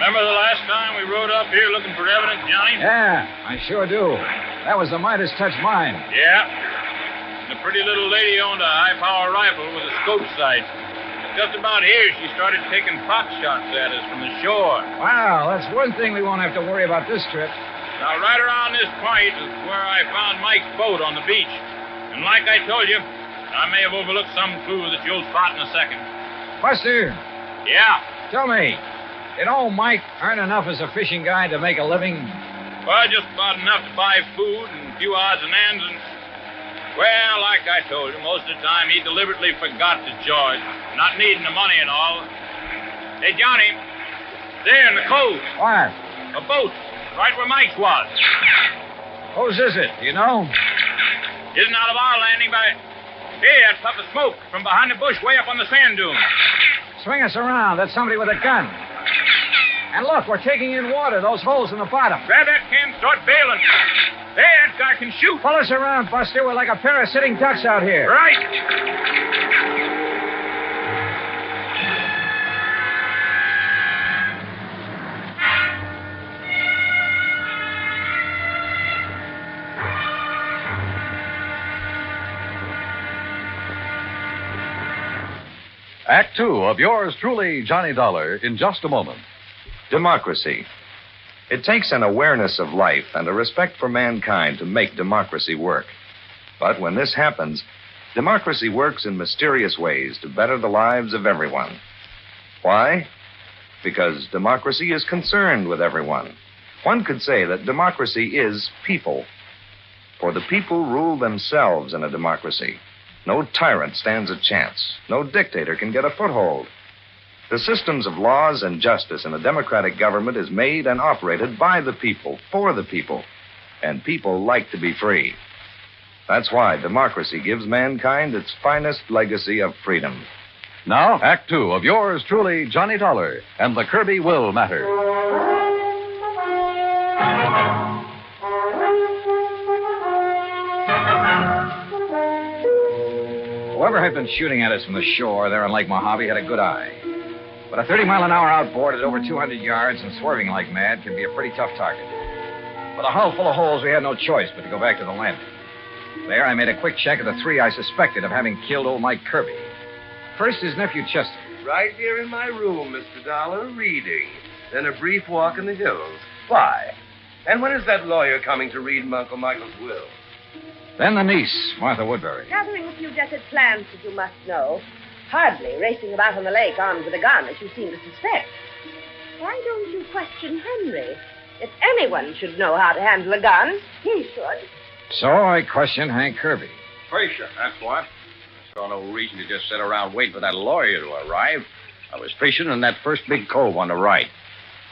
Remember the last time we rode up here looking for evidence, Johnny? Yeah, I sure do. That was the Midas touch mine. Yeah. And the pretty little lady owned a high-power rifle with a scope sight. Just about here, she started taking pot shots at us from the shore. Wow, that's one thing we won't have to worry about this trip. Now, right around this point is where I found Mike's boat on the beach. And like I told you, I may have overlooked some clue that you'll spot in a second. Buster. Yeah? Tell me, did old Mike earn enough as a fishing guide to make a living? Well, just about enough to buy food and a few odds and ends and... Well, like I told you, most of the time he deliberately forgot to George, not needing the money and all. Hey, Johnny, there in the cove. What? A boat, right where Mike's was. Whose is it? Do you know? Isn't out of our landing by... Hey, that's puff of smoke from behind the bush way up on the sand dune. Swing us around. That's somebody with a gun. And look, we're taking in water, those holes in the bottom. Grab that can, start bailing. Hey, that guy can shoot. Pull us around, Buster. We're like a pair of sitting ducks out here. Right. Act two of yours truly, Johnny Dollar, in just a moment. Democracy. It takes an awareness of life and a respect for mankind to make democracy work. But when this happens, democracy works in mysterious ways to better the lives of everyone. Why? Because democracy is concerned with everyone. One could say that democracy is people. For the people rule themselves in a democracy. No tyrant stands a chance. No dictator can get a foothold. The systems of laws and justice in a democratic government is made and operated by the people, for the people. And people like to be free. That's why democracy gives mankind its finest legacy of freedom. Now, Act two of yours truly, Johnny Dollar, and the Kirby Will Matter. Whoever had been shooting at us from the shore there on Lake Mojave had a good eye. But a 30-mile-an-hour outboard at over 200 yards and swerving like mad can be a pretty tough target. With a hull full of holes, we had no choice but to go back to the landing. There, I made a quick check of the three I suspected of having killed old Mike Kirby. First, his nephew, Chester. Right here in my room, Mr. Dollar, reading. Then a brief walk in the hills. Why? And when is that lawyer coming to read Uncle Michael's will? Then the niece, Martha Woodbury. Gathering a few desert plants, as you must know. Hardly racing about on the lake armed with a gun, as you seem to suspect. Why don't you question Henry? If anyone should know how to handle a gun, he should. So I questioned Hank Kirby. Frazier, that's what. I saw no reason to just sit around waiting for that lawyer to arrive. I was fishing in that first big cove on the right.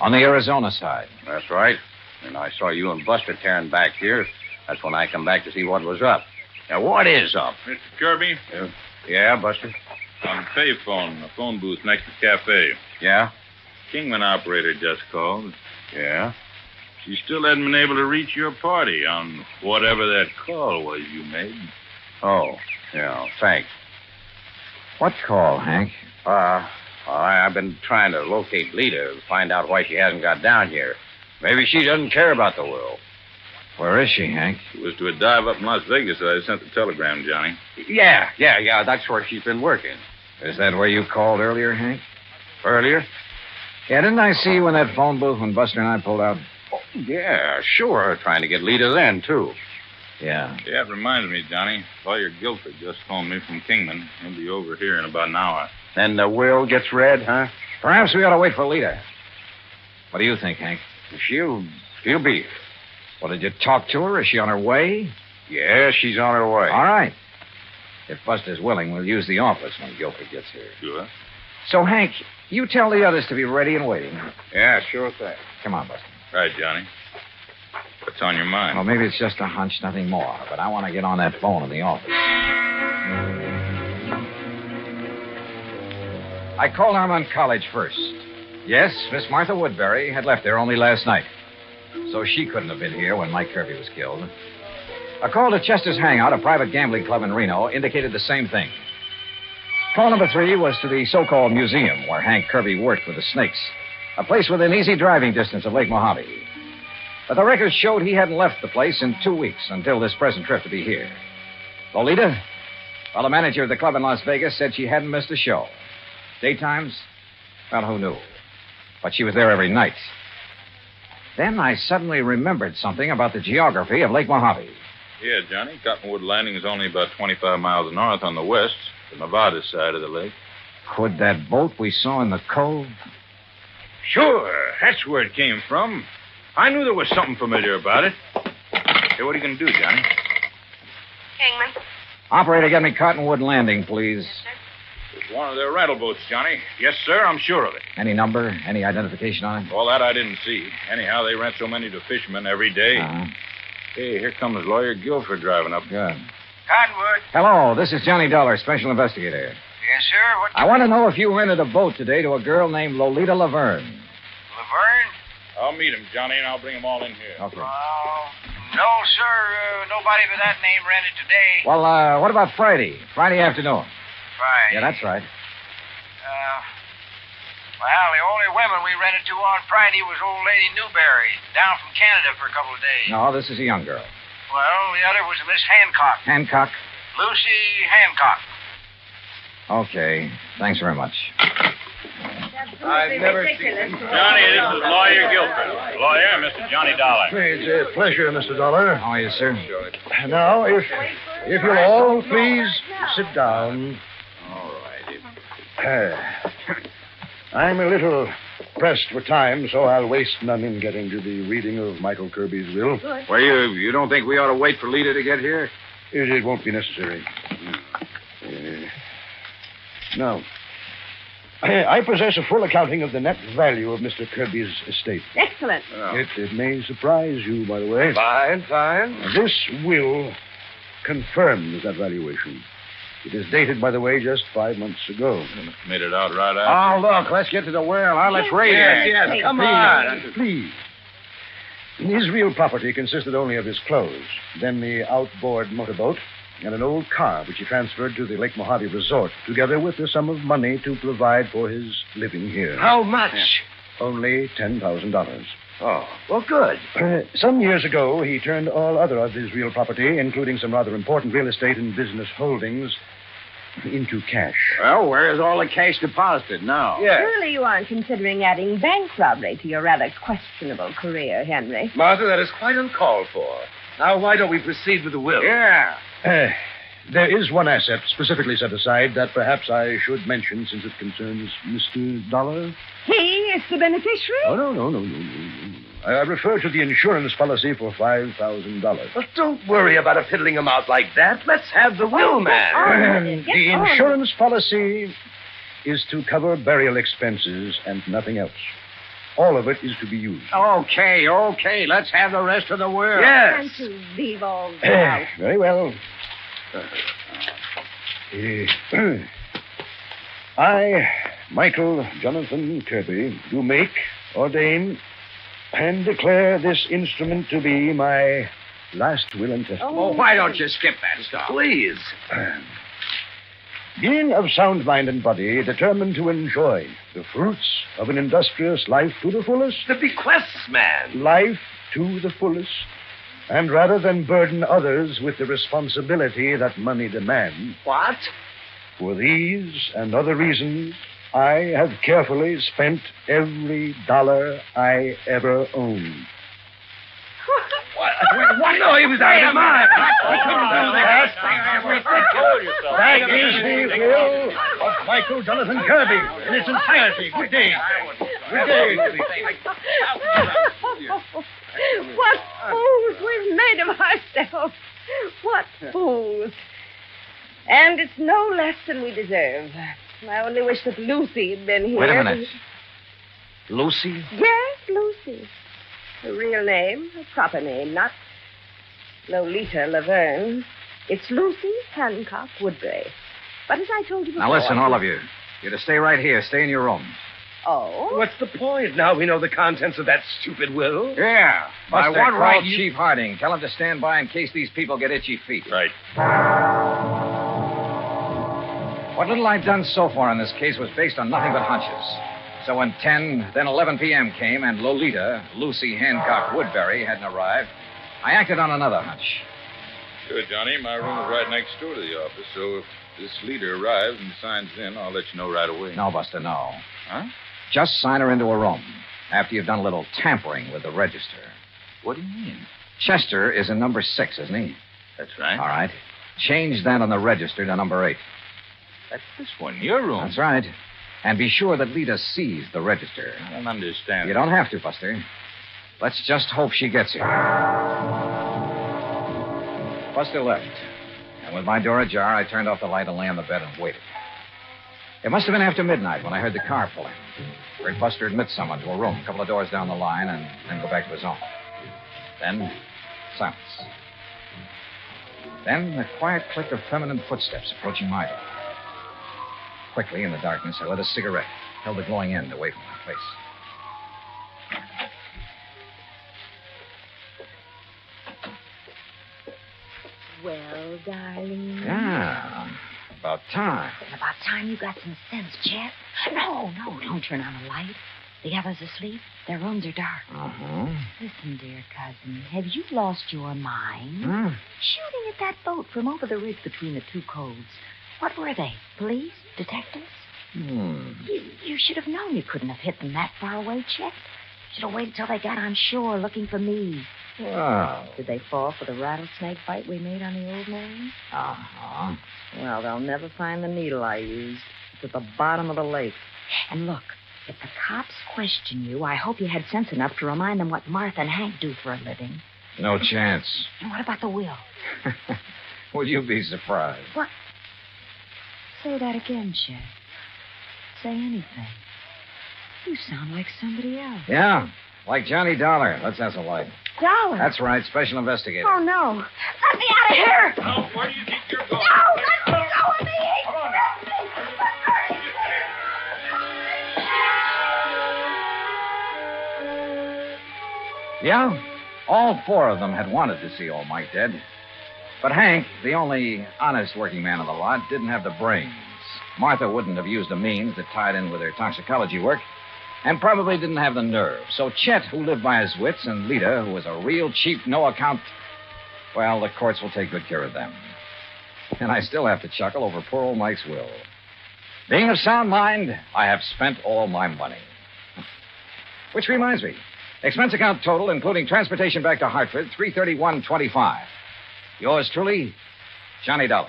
On the Arizona side. That's right. And I saw you and Buster tearing back here. That's when I come back to see what was up. Now, what is up? Mr. Kirby? Yeah, Buster? On the payphone, the phone booth next to the cafe. Yeah? Kingman operator just called. Yeah? She still hadn't been able to reach your party on whatever that call was you made. Oh, yeah, thanks. What call, Hank? I've been trying to locate Lita to find out why she hasn't got down here. Maybe she doesn't care about the will. Where is she, Hank? She was to a dive up in Las Vegas that I sent the telegram, Johnny. Yeah, that's where she's been working. Is that where you called earlier, Hank? Earlier? Yeah, didn't I see you in that phone booth when Buster and I pulled out? Oh, yeah, sure. Trying to get Lita then, too. Yeah. Yeah, it reminds me, Johnny. Lawyer Guilford just phoned me from Kingman. He'll be over here in about an hour. Then the will gets read, huh? Perhaps we ought to wait for Lita. What do you think, Hank? She'll be. Well, did you talk to her? Is she on her way? Yeah, she's on her way. All right. If Buster's willing, we'll use the office when Guilford gets here. Sure. So, Hank, you tell the others to be ready and waiting. Yeah, sure thing. Come on, Buster. Right, Johnny. What's on your mind? Well, maybe it's just a hunch, nothing more. But I want to get on that phone in the office. I called Armand College first. Yes, Miss Martha Woodbury had left there only last night. So she couldn't have been here when Mike Kirby was killed. A call to Chester's Hangout, a private gambling club in Reno, indicated the same thing. Call number 3 was to the so-called museum where Hank Kirby worked with the Snakes, a place within easy driving distance of Lake Mojave. But the records showed he hadn't left the place in 2 weeks until this present trip to be here. Lolita? Well, the manager of the club in Las Vegas said she hadn't missed a show. Daytimes? Well, who knew? But she was there every night. Then I suddenly remembered something about the geography of Lake Mojave. Yeah, Johnny. Cottonwood Landing is only about 25 miles north on the west, the Nevada side of the lake. Could that boat we saw in the cove? Sure. That's where it came from. I knew there was something familiar about it. Hey, what are you going to do, Johnny? Kingman. Operator, get me Cottonwood Landing, please. It's one of their rental boats, Johnny. Yes, sir, I'm sure of it. Any number? Any identification on it? All that I didn't see. Anyhow, they rent so many to fishermen every day. Hey, here comes Lawyer Guilford driving up. Good. Cottonwood. Hello, this is Johnny Dollar, special investigator. Yes, sir. What? I want to know if you rented a boat today to a girl named Lolita Laverne. Laverne? I'll meet him, Johnny, and I'll bring them all in here. Okay. No, sir. Nobody with that name rented today. Well, what about Friday? Friday afternoon. Friday. Yeah, that's right. Well, the only women we rented to on Friday was old lady Newberry, down from Canada for a couple of days. No, this is a young girl. Well, the other was Miss Hancock. Hancock? Lucy Hancock. Okay. Thanks very much. I've never seen Johnny, this is Lawyer Guilford. Lawyer, Mr. Johnny Dollar. It's a pleasure, Mr. Dollar. How are you, sir? Now, if you'll all please sit down. All righty. I'm a little pressed for time, so I'll waste none in getting to the reading of Michael Kirby's will. Well, you don't think we ought to wait for Lita to get here? It won't be necessary. Now, I possess a full accounting of the net value of Mr. Kirby's estate. Excellent. It may surprise you, by the way. Fine. This will confirms that valuation. It is dated, by the way, just 5 months ago. Made it out right after. Oh, look, let's get to the will. Let's read it. Yes, Come on. Please. His real property consisted only of his clothes, then the outboard motorboat, and an old car which he transferred to the Lake Mojave Resort, together with a sum of money to provide for his living here. How much? Only $10,000. Oh, well, good. Some years ago, he turned all other of his real property, including some rather important real estate and business holdings, into cash. Well, where is all the cash deposited now? Surely you aren't considering adding bank robbery to your rather questionable career, Henry. Martha, that is quite uncalled for. Now, why don't we proceed with the will? Yeah. There is one asset specifically set aside that perhaps I should mention since it concerns Mr. Dollar. He is the beneficiary? Oh, no. I refer to the insurance policy for $5,000. Well, don't worry about a fiddling amount like that. Let's have the will, man. The insurance policy is to cover burial expenses and nothing else. All of it is to be used. Okay. Let's have the rest of the will. Yes. And to leave all out. Very well. I, Michael Jonathan Kirby, do make, ordain, and declare this instrument to be my last will and testament. Oh, why don't you skip that stuff? Please. Being of sound mind and body, determined to enjoy the fruits of an industrious life to the fullest. The bequests, man. Life to the fullest. And rather than burden others with the responsibility that money demands. What? For these and other reasons, I have carefully spent every dollar I ever owned. What? No, he was out of his mind. That is the will of Michael Jonathan Kirby in its entirety. Good day. Good day. What fools we've made of ourselves. What fools. And it's no less than we deserve. I only wish that Lucy had been here. Wait a minute. Lucy? Yes, Lucy. Her real name, her proper name, not Lolita Laverne. It's Lucy Hancock Woodbury. But as I told you before... Now listen, all of you. You're to stay right here. Stay in your rooms. Oh? What's the point? Now we know the contents of that stupid will. Yeah. By Buster, what right, call Chief Harding? Tell him to stand by in case these people get itchy feet. Right. What little I've done so far in this case was based on nothing but hunches. So when 10, then 11 p.m. came and Lolita, Lucy Hancock Woodbury, hadn't arrived, I acted on another hunch. Sure, Johnny. My room is right next door to the office, so if this leader arrives and signs in, I'll let you know right away. No, Buster, no. Huh? Just sign her into a room after you've done a little tampering with the register. What do you mean? Chester is in number 6, isn't he? That's right. All right. Change that on the register to number 8. That's this one, your room. That's right. And be sure that Lita sees the register. I don't understand. You don't have to, Buster. Let's just hope she gets here. Buster left. And with my door ajar, I turned off the light and lay on the bed and waited. It must have been after midnight when I heard the car pull in. Heard Buster admit someone to a room a couple of doors down the line and then go back to his own. Then, silence. Then the quiet click of feminine footsteps approaching my door. Quickly, in the darkness, I lit a cigarette, held the glowing end away from my face. Well, darling. Yeah, about time. About time you got some sense, Chet. No, don't turn on the light. The others asleep. Their rooms are dark. Uh-huh. Listen, dear cousin, have you lost your mind? Huh? Shooting at that boat from over the ridge between the two coves. What were they? Police? Detectives? You should have known you couldn't have hit them that far away, Chet. Should have waited till they got on shore looking for me. Wow. Did they fall for the rattlesnake bite we made on the old man? Uh-huh. Well, they'll never find the needle I used. It's at the bottom of the lake. And look, if the cops question you, I hope you had sense enough to remind them what Martha and Hank do for a living. No chance. And what about the will? Would you be surprised? What? Say that again, Chet. Say anything. You sound like somebody else. Yeah, like Johnny Dollar. Let's have a light. Dollar? That's right, special investigator. Oh, no. Let me out of here! Now, where do you think you're going? No, let me go of me! Come on now. Yeah, all four of them had wanted to see old Mike dead. But Hank, the only honest working man of the lot, didn't have the brains. Martha wouldn't have used the means that tied in with her toxicology work, and probably didn't have the nerve. So Chet, who lived by his wits, and Lita, who was a real cheap, no-account... Well, the courts will take good care of them. And I still have to chuckle over poor old Mike's will. Being of sound mind, I have spent all my money. Which reminds me, expense account total, including transportation back to Hartford, $331.25. Yours truly, Johnny Dollar.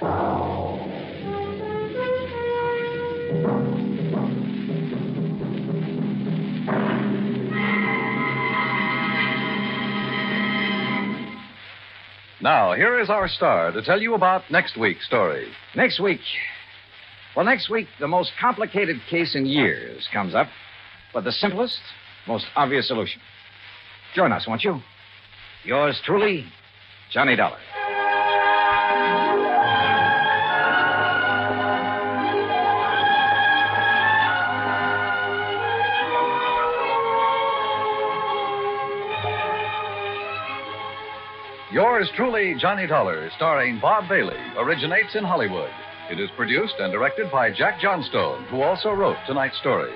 Now, here is our star to tell you about next week's story. Next week, the most complicated case in years comes up, but the simplest, most obvious solution. Join us, won't you? Yours truly, Johnny Dollar. Yours truly, Johnny Dollar, starring Bob Bailey, originates in Hollywood. It is produced and directed by Jack Johnstone, who also wrote tonight's story.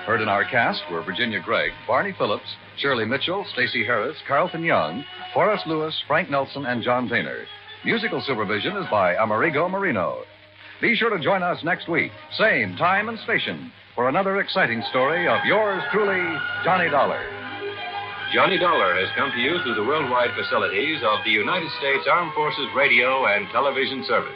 Heard in our cast were Virginia Gregg, Barney Phillips, Shirley Mitchell, Stacey Harris, Carlton Young, Forrest Lewis, Frank Nelson, and John Boehner. Musical supervision is by Amerigo Marino. Be sure to join us next week, same time and station, for another exciting story of yours truly, Johnny Dollar. Johnny Dollar has come to you through the worldwide facilities of the United States Armed Forces Radio and Television Service.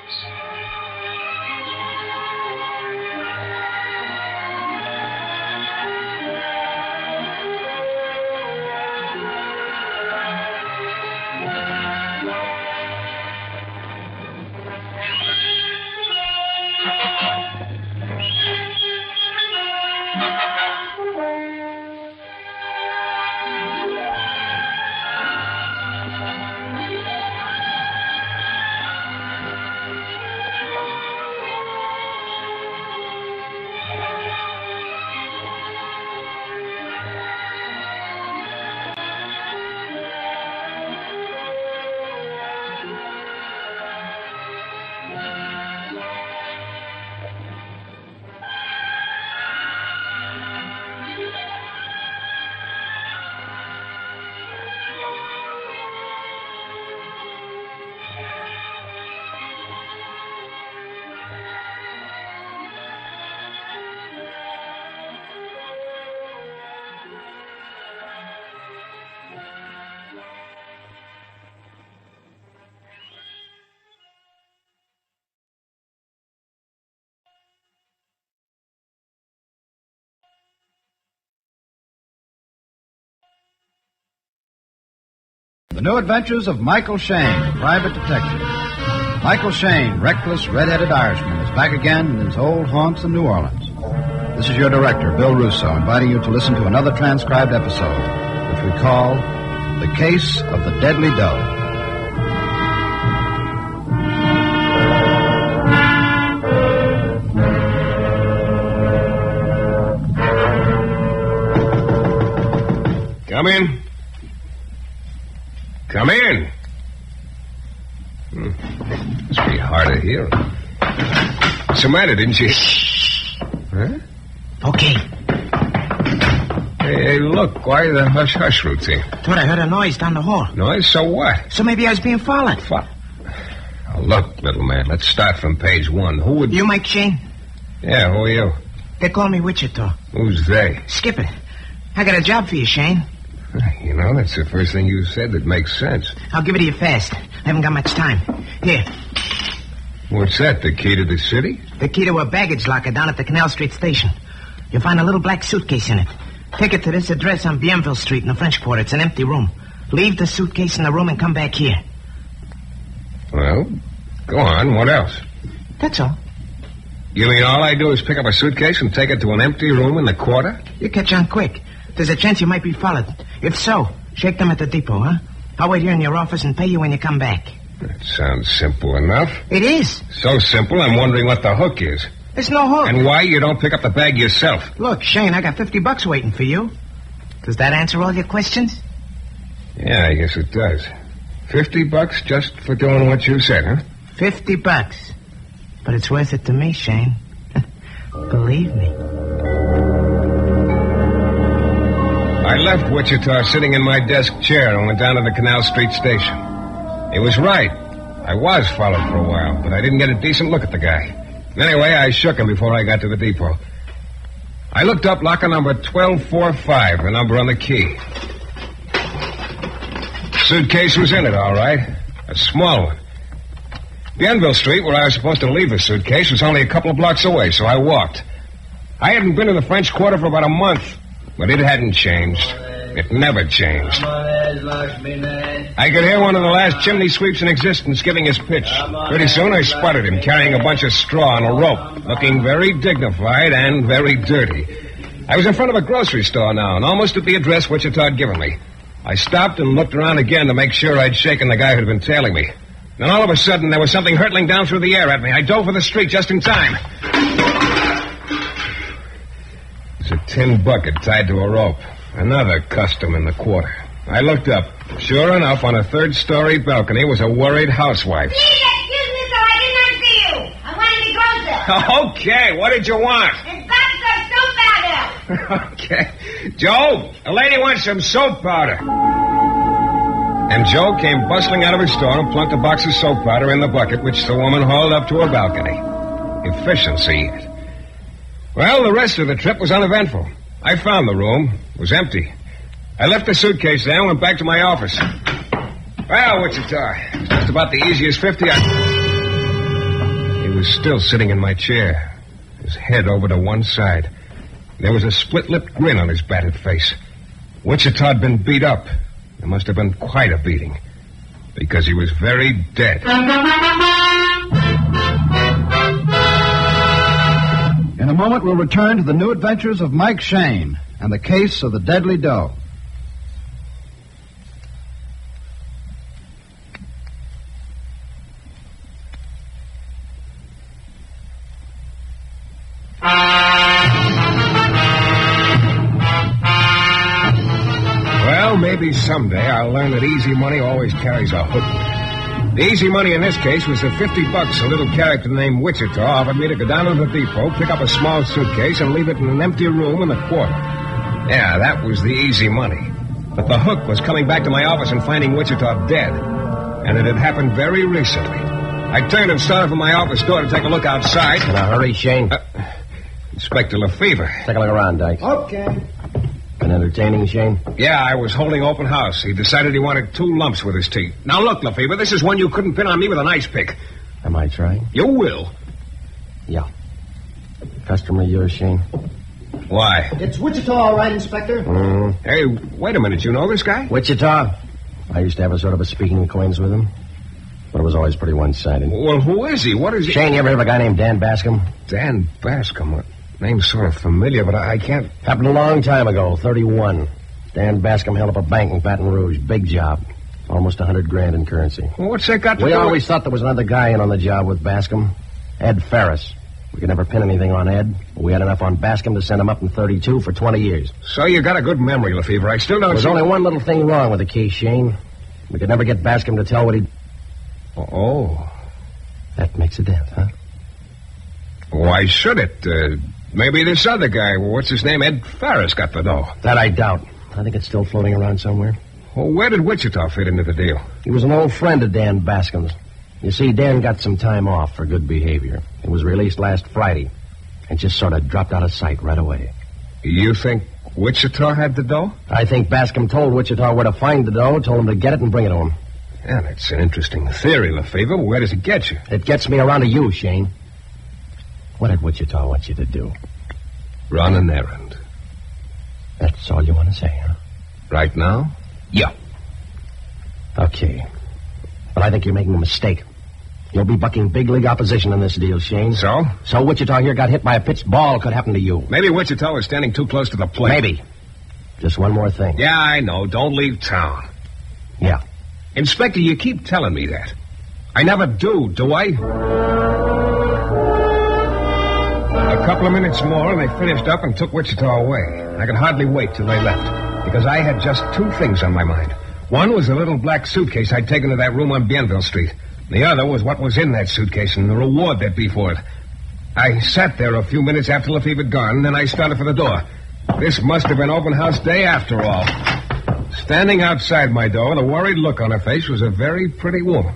The New Adventures of Michael Shayne, Private Detective. Michael Shayne, reckless, red-headed Irishman, is back again in his old haunts in New Orleans. This is your director, Bill Russo, inviting you to listen to another transcribed episode, which we call The Case of the Deadly Doe. Come in. Come in. Must be hard to hear. What's the matter, didn't you? Huh? Okay. Hey, look, why the hush-hush routine? Thought I heard a noise down the hall. Noise? So what? So maybe I was being followed. Oh, look, little man, let's start from page 1. Who would... You Mike Shayne? Yeah, who are you? They call me Wichita. Who's they? Skip it. I got a job for you, Shayne. You know, that's the first thing you said that makes sense. I'll give it to you fast. I haven't got much time. Here. What's that, the key to the city? The key to a baggage locker down at the Canal Street station. You'll find a little black suitcase in it. Take it to this address on Bienville Street in the French Quarter. It's an empty room. Leave the suitcase in the room and come back here. Well, go on. What else? That's all. You mean all I do is pick up a suitcase and take it to an empty room in the quarter? You catch on quick. There's a chance you might be followed. If so, shake them at the depot, huh? I'll wait here in your office and pay you when you come back. That sounds simple enough. It is. So simple, I'm wondering what the hook is. There's no hook. And why you don't pick up the bag yourself. Look, Shayne, I got $50 waiting for you. Does that answer all your questions? Yeah, I guess it does. $50 just for doing what you said, huh? $50. But it's worth it to me, Shayne. Believe me. I left Wichita sitting in my desk chair and went down to the Canal Street station. He was right. I was followed for a while, but I didn't get a decent look at the guy. Anyway, I shook him before I got to the depot. I looked up locker number 1245, the number on the key. Suitcase was in it, all right. A small one. Bienville Street, where I was supposed to leave the suitcase, was only a couple of blocks away, so I walked. I hadn't been to the French Quarter for about a month. But it hadn't changed. It never changed. I could hear one of the last chimney sweeps in existence giving his pitch. Pretty soon I spotted him carrying a bunch of straw on a rope, looking very dignified and very dirty. I was in front of a grocery store now and almost at the address Wichita had given me. I stopped and looked around again to make sure I'd shaken the guy who'd been tailing me. Then all of a sudden there was something hurtling down through the air at me. I dove for the street just in time. It's a tin bucket tied to a rope. Another custom in the quarter. I looked up. Sure enough, on a third-story balcony was a worried housewife. Please excuse me, sir. I did not see you. I wanted to go there. Okay, what did you want? It's box of soap powder. Okay. Joe, a lady wants some soap powder. And Joe came bustling out of his store and plunked a box of soap powder in the bucket, which the woman hauled up to her balcony. Efficiency. Well, the rest of the trip was uneventful. I found the room. It was empty. I left the suitcase there and went back to my office. Well, Wichita, it's just about the easiest 50 He was still sitting in my chair, his head over to one side. There was a split-lipped grin on his battered face. Wichita had been beat up. There must have been quite a beating, because he was very dead. In a moment, we'll return to the new adventures of Mike Shayne and the case of the deadly doe. Well, maybe someday I'll learn that easy money always carries a hook with it. The easy money in this case was the $50 a little character named Wichita offered me to go down to the depot, pick up a small suitcase, and leave it in an empty room in the quarter. Yeah, that was the easy money. But the hook was coming back to my office and finding Wichita dead. And it had happened very recently. I turned and started for my office door to take a look outside. In a hurry, Shayne? Inspector Lefevre. Take a look around, Dykes. Okay. Been entertaining, Shayne? Yeah, I was holding open house. He decided he wanted 2 lumps with his teeth. Now, look, Lefevre, this is one you couldn't pin on me with an ice pick. Am I trying? You will. Yeah. Customer of yours, Shayne? Why? It's Wichita, all right, Inspector. Hey, wait a minute. You know this guy? Wichita. I used to have a sort of a speaking acquaintance with him. But it was always pretty one-sided. Well, who is he? What is he? Shane, you ever heard of a guy named Dan Bascom? Dan Bascom? What? Name's sort of familiar, but I can't... Happened a long time ago, 31. Dan Bascom held up a bank in Baton Rouge. Big job. Almost $100,000 in currency. Well, what's that got to do We with... always thought there was another guy in on the job with Bascom. Ed Ferris. We could never pin anything on Ed, but we had enough on Bascom to send him up in 32 for 20 years. So you got a good memory, Lefevre. I still don't There's see... only one little thing wrong with the case, Shane. We could never get Bascom to tell what he... Oh. That makes a dent, huh? Why should it? Maybe this other guy, what's his name, Ed Ferris, got the dough. That I doubt. I think it's still floating around somewhere. Well, where did Wichita fit into the deal? He was an old friend of Dan Bascom's. You see, Dan got some time off for good behavior. He was released last Friday and just sort of dropped out of sight right away. You think Wichita had the dough? I think Bascom told Wichita where to find the dough, told him to get it and bring it to him. Yeah, that's an interesting theory, Lefevre. Where does it get you? It gets me around to you, Shane. What did Wichita want you to do? Run an errand. That's all you want to say, huh? Right now? Yeah. Okay. But I think you're making a mistake. You'll be bucking big league opposition in this deal, Shane. So? So Wichita here got hit by a pitched ball. Could happen to you. Maybe Wichita was standing too close to the plate. Maybe. Just one more thing. Yeah, I know. Don't leave town. Yeah. Inspector, you keep telling me that. I never do I? A couple of minutes more, and they finished up and took Wichita away. I could hardly wait till they left, because I had just two things on my mind. One was the little black suitcase I'd taken to that room on Bienville Street. The other was what was in that suitcase and the reward there'd be for it. I sat there a few minutes after Lefevre had gone, and then I started for the door. This must have been open house day after all. Standing outside my door with a worried look on her face was a very pretty woman.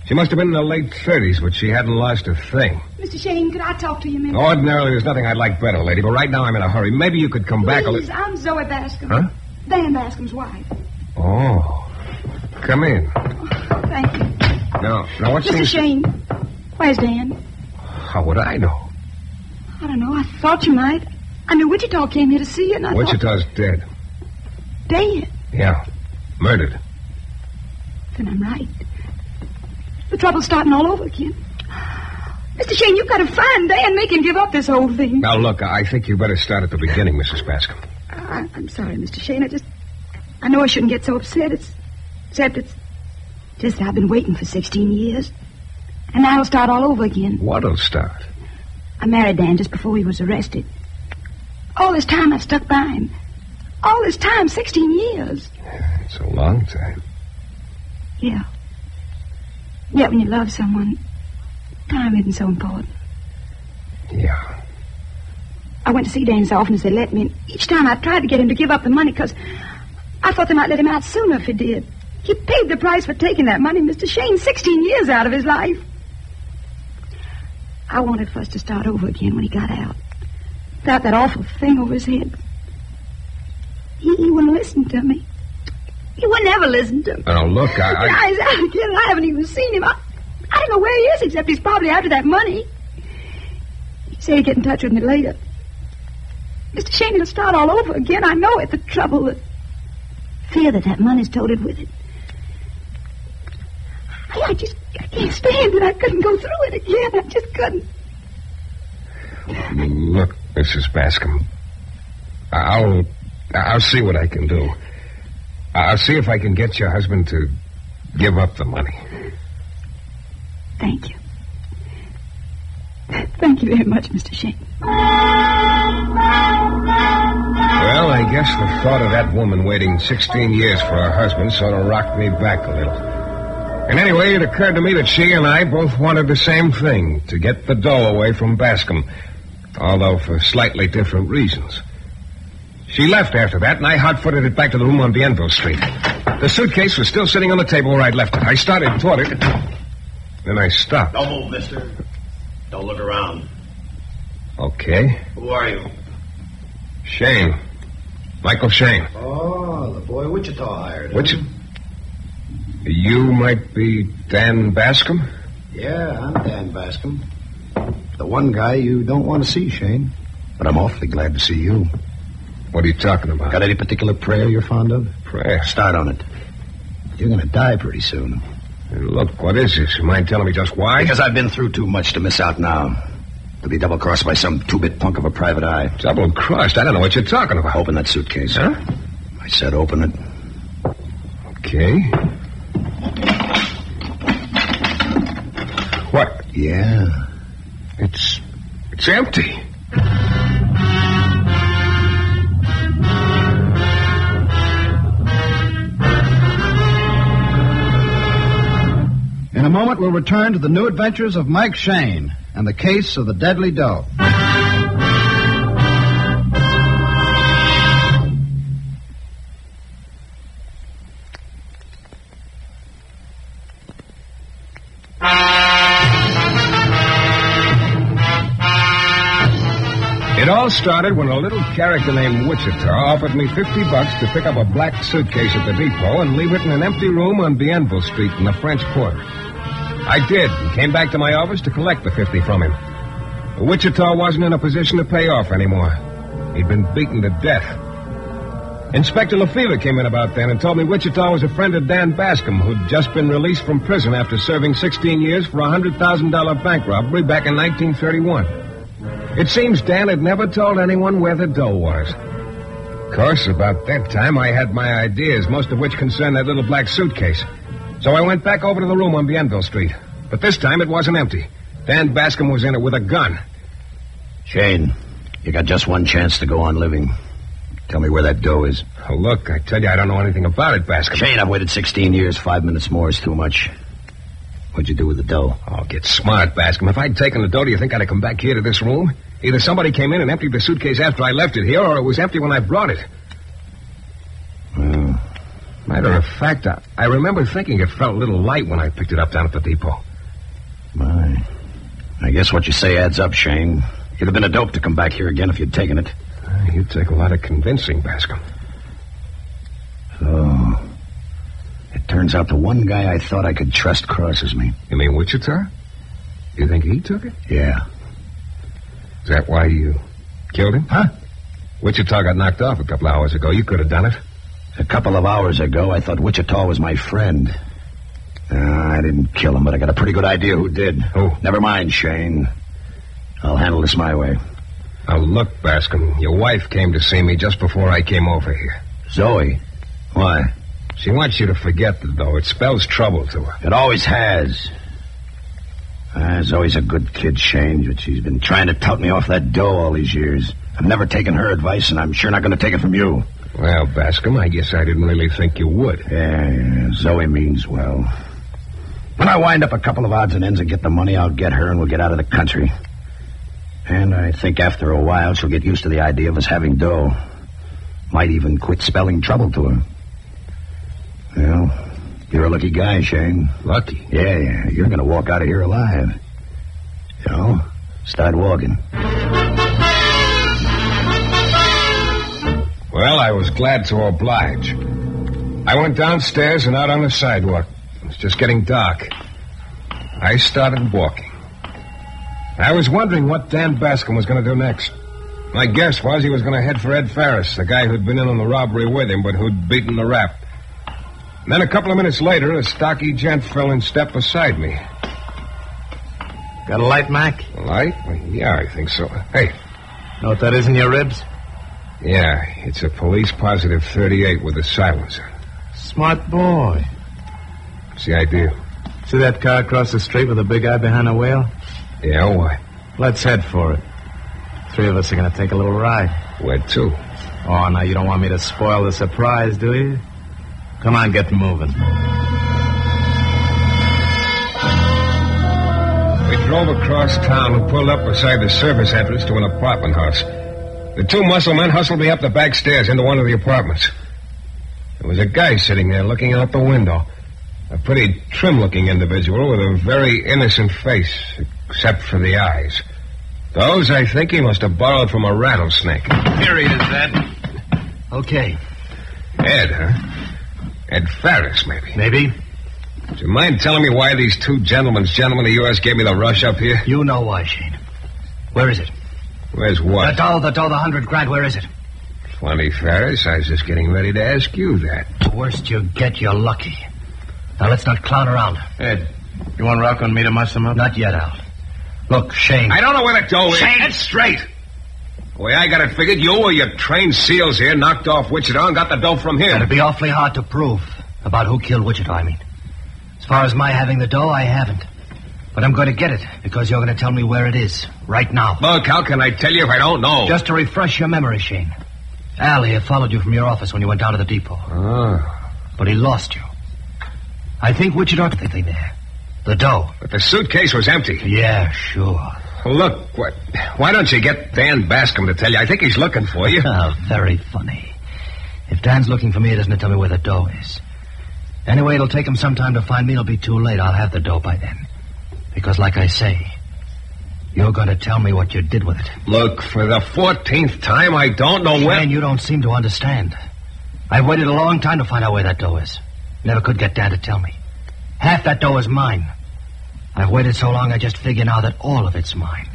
She must have been in her late 30s, but she hadn't lost a thing. Mr. Shane, could I talk to you a minute? Ordinarily, there's nothing I'd like better, lady, but right now I'm in a hurry. Maybe you could come back a little... Please, I'm Zoe Bascom. Huh? Dan Bascom's wife. Oh. Come in. Thank you. Now what Mr. seems... Shane, where's Dan? How would I know? I don't know. I thought you might. I knew Wichita came here to see you, and I Wichita's dead. Dead? Yeah. Murdered. Then I'm right. The trouble's starting all over again. Mr. Shane, you've got to find Dan, make him give up this whole thing. Now, look, I think you better start at the beginning, Mrs. Bascom. I'm sorry, Mr. Shane. I know I shouldn't get so upset. Except it's just I've been waiting for 16 years. And now it'll start all over again. What'll start? I married Dan just before he was arrested. All this time I've stuck by him. All this time, 16 years. It's a long time. Yeah. Yeah, when you love someone, time isn't so important. Yeah. I went to see Dan so often as they let me, and each time I tried to get him to give up the money because I thought they might let him out sooner if he did. He paid the price for taking that money, Mr. Shane, 16 years out of his life. I wanted for us to start over again when he got out. Without that awful thing over his head. He wouldn't listen to me. He would never listen to me. Oh, look, Now he's out again, and I haven't even seen him. I don't know where he is, except he's probably after that money. He said he'd get in touch with me later. Mr. Shane, it'll start all over again. I know it. The trouble, the fear that money's toted with it. I can't stand it. I couldn't go through it again. I just couldn't. Look, Mrs. Bascom, I'll see what I can do. I'll see if I can get your husband to give up the money. Thank you. Thank you very much, Mr. Shane. Well, I guess the thought of that woman waiting 16 years for her husband sort of rocked me back a little. And anyway, it occurred to me that she and I both wanted the same thing, to get the dough away from Bascom, although for slightly different reasons. She left after that, and I hot-footed it back to the room on Bienville Street. The suitcase was still sitting on the table where I'd left it. I started toward it, then I stopped. Don't move, mister. Don't look around. Okay. Who are you? Shane. Michael Shane. Oh, the boy Wichita hired. You might be Dan Bascom? Yeah, I'm Dan Bascom. The one guy you don't want to see, Shane. But I'm awfully glad to see you. What are you talking about? Got any particular prayer you're fond of? Prayer? Start on it. You're going to die pretty soon. Look, what is this? You mind telling me just why? Because I've been through too much to miss out now. To be double-crossed by some two-bit punk of a private eye. Double-crossed? I don't know what you're talking about. Open that suitcase. Huh? I said open it. Okay. What? Yeah. It's empty. In a moment, we'll return to the new adventures of Mike Shayne and the case of the deadly dough. It all started when a little character named Wichita offered me $50 to pick up a black suitcase at the depot and leave it in an empty room on Bienville Street in the French Quarter. I did, and came back to my office to collect the 50 from him. But Wichita wasn't in a position to pay off anymore. He'd been beaten to death. Inspector LaFever came in about then and told me Wichita was a friend of Dan Bascom, who'd just been released from prison after serving 16 years for a $100,000 bank robbery back in 1931. It seems Dan had never told anyone where the dough was. Of course, about that time, I had my ideas, most of which concerned that little black suitcase. So I went back over to the room on Bienville Street. But this time, it wasn't empty. Dan Bascom was in it with a gun. Shayne, you got just one chance to go on living. Tell me where that dough is. Oh, look, I tell you, I don't know anything about it, Bascom. Shayne, I've waited 16 years. 5 minutes more is too much. What'd you do with the dough? Oh, get smart, Bascom. If I'd taken the dough, do you think I'd have come back here to this room? Either somebody came in and emptied the suitcase after I left it here, or it was empty when I brought it. Well, matter of fact, I remember thinking it felt a little light when I picked it up down at the depot. My. I guess what you say adds up, Shayne. You'd have been a dope to come back here again if you'd taken it. You'd take a lot of convincing, Bascom. So, it turns out the one guy I thought I could trust crosses me. You mean Wichita? You think he took it? Yeah. Is that why you killed him? Huh? Wichita got knocked off a couple of hours ago. You could have done it. A couple of hours ago, I thought Wichita was my friend. I didn't kill him, but I got a pretty good idea who did. Who? Never mind, Shayne. I'll handle this my way. Now, look, Bascom, your wife came to see me just before I came over here. Zoe? Why? She wants you to forget the dough. It spells trouble to her. It always has. Zoe's a good kid, Shayne, but she's been trying to tout me off that dough all these years. I've never taken her advice, and I'm sure not going to take it from you. Well, Bascom, I guess I didn't really think you would. Yeah, Zoe means well. When I wind up a couple of odds and ends and get the money, I'll get her and we'll get out of the country. And I think after a while she'll get used to the idea of us having dough. Might even quit spelling trouble to her. Well, you're a lucky guy, Shayne. Lucky? Yeah. You're going to walk out of here alive. Start walking. Well, I was glad to oblige. I went downstairs and out on the sidewalk. It was just getting dark. I started walking. I was wondering what Dan Bascom was going to do next. My guess was he was going to head for Ed Ferris, the guy who'd been in on the robbery with him, but who'd beaten the rap. And then a couple of minutes later, a stocky gent fell in step beside me. Got a light, Mac? A light? Well, yeah, I think so. Hey. Know what that is in your ribs? Yeah, it's a police positive 38 with a silencer. Smart boy. What's the idea? See that car across the street with the big guy behind the wheel? Yeah, why? Let's head for it. 3 of us are going to take a little ride. Where to? Oh, now you don't want me to spoil the surprise, do you? Come on, get moving. We drove across town and pulled up beside the service entrance to an apartment house. The 2 muscle men hustled me up the back stairs into one of the apartments. There was a guy sitting there looking out the window. A pretty trim-looking individual with a very innocent face, except for the eyes. Those, I think, he must have borrowed from a rattlesnake. Here he is, Ed. Okay. Ed, huh? Ed Ferris, maybe. Maybe. Do you mind telling me why these 2 gentlemen of yours gave me the rush up here? You know why, Shayne. Where is it? Where's what? The dough, the $100,000, where is it? Funny, Ferris, I was just getting ready to ask you that. The worst you get, you're lucky. Now, let's not clown around. Ed, you want Rocco and me to muss them up? Not yet, Al. Look, Shane. I don't know where the dough is. Shane! That's straight. The way I got it figured, you or your trained SEALs here knocked off Wichita and got the dough from him. It'd be awfully hard to prove. About who killed Wichita, I mean. As far as my having the dough, I haven't. But I'm going to get it, because you're going to tell me where it is, right now. Look, how can I tell you if I don't know? Just to refresh your memory, Shane. Al here followed you from your office when you went down to the depot. But he lost you. I think Wichita took the thing there. The dough. But the suitcase was empty. Yeah, sure. Well, look, why don't you get Dan Bascom to tell you? I think he's looking for you. Oh, very funny. If Dan's looking for me, he doesn't tell me where the dough is. Anyway, it'll take him some time to find me. It'll be too late. I'll have the dough by then. Because, like I say, you're going to tell me what you did with it. Look, for the 14th time, I don't know where... Shane, you don't seem to understand. I've waited a long time to find out where that dough is. Never could get Dan to tell me. Half that dough is mine. I've waited so long I just figure now that all of it's mine.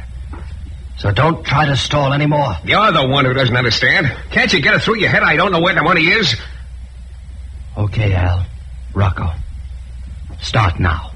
So don't try to stall anymore. You're the one who doesn't understand. Can't you get it through your head I don't know where the money is? Okay, Al. Rocco. Start now.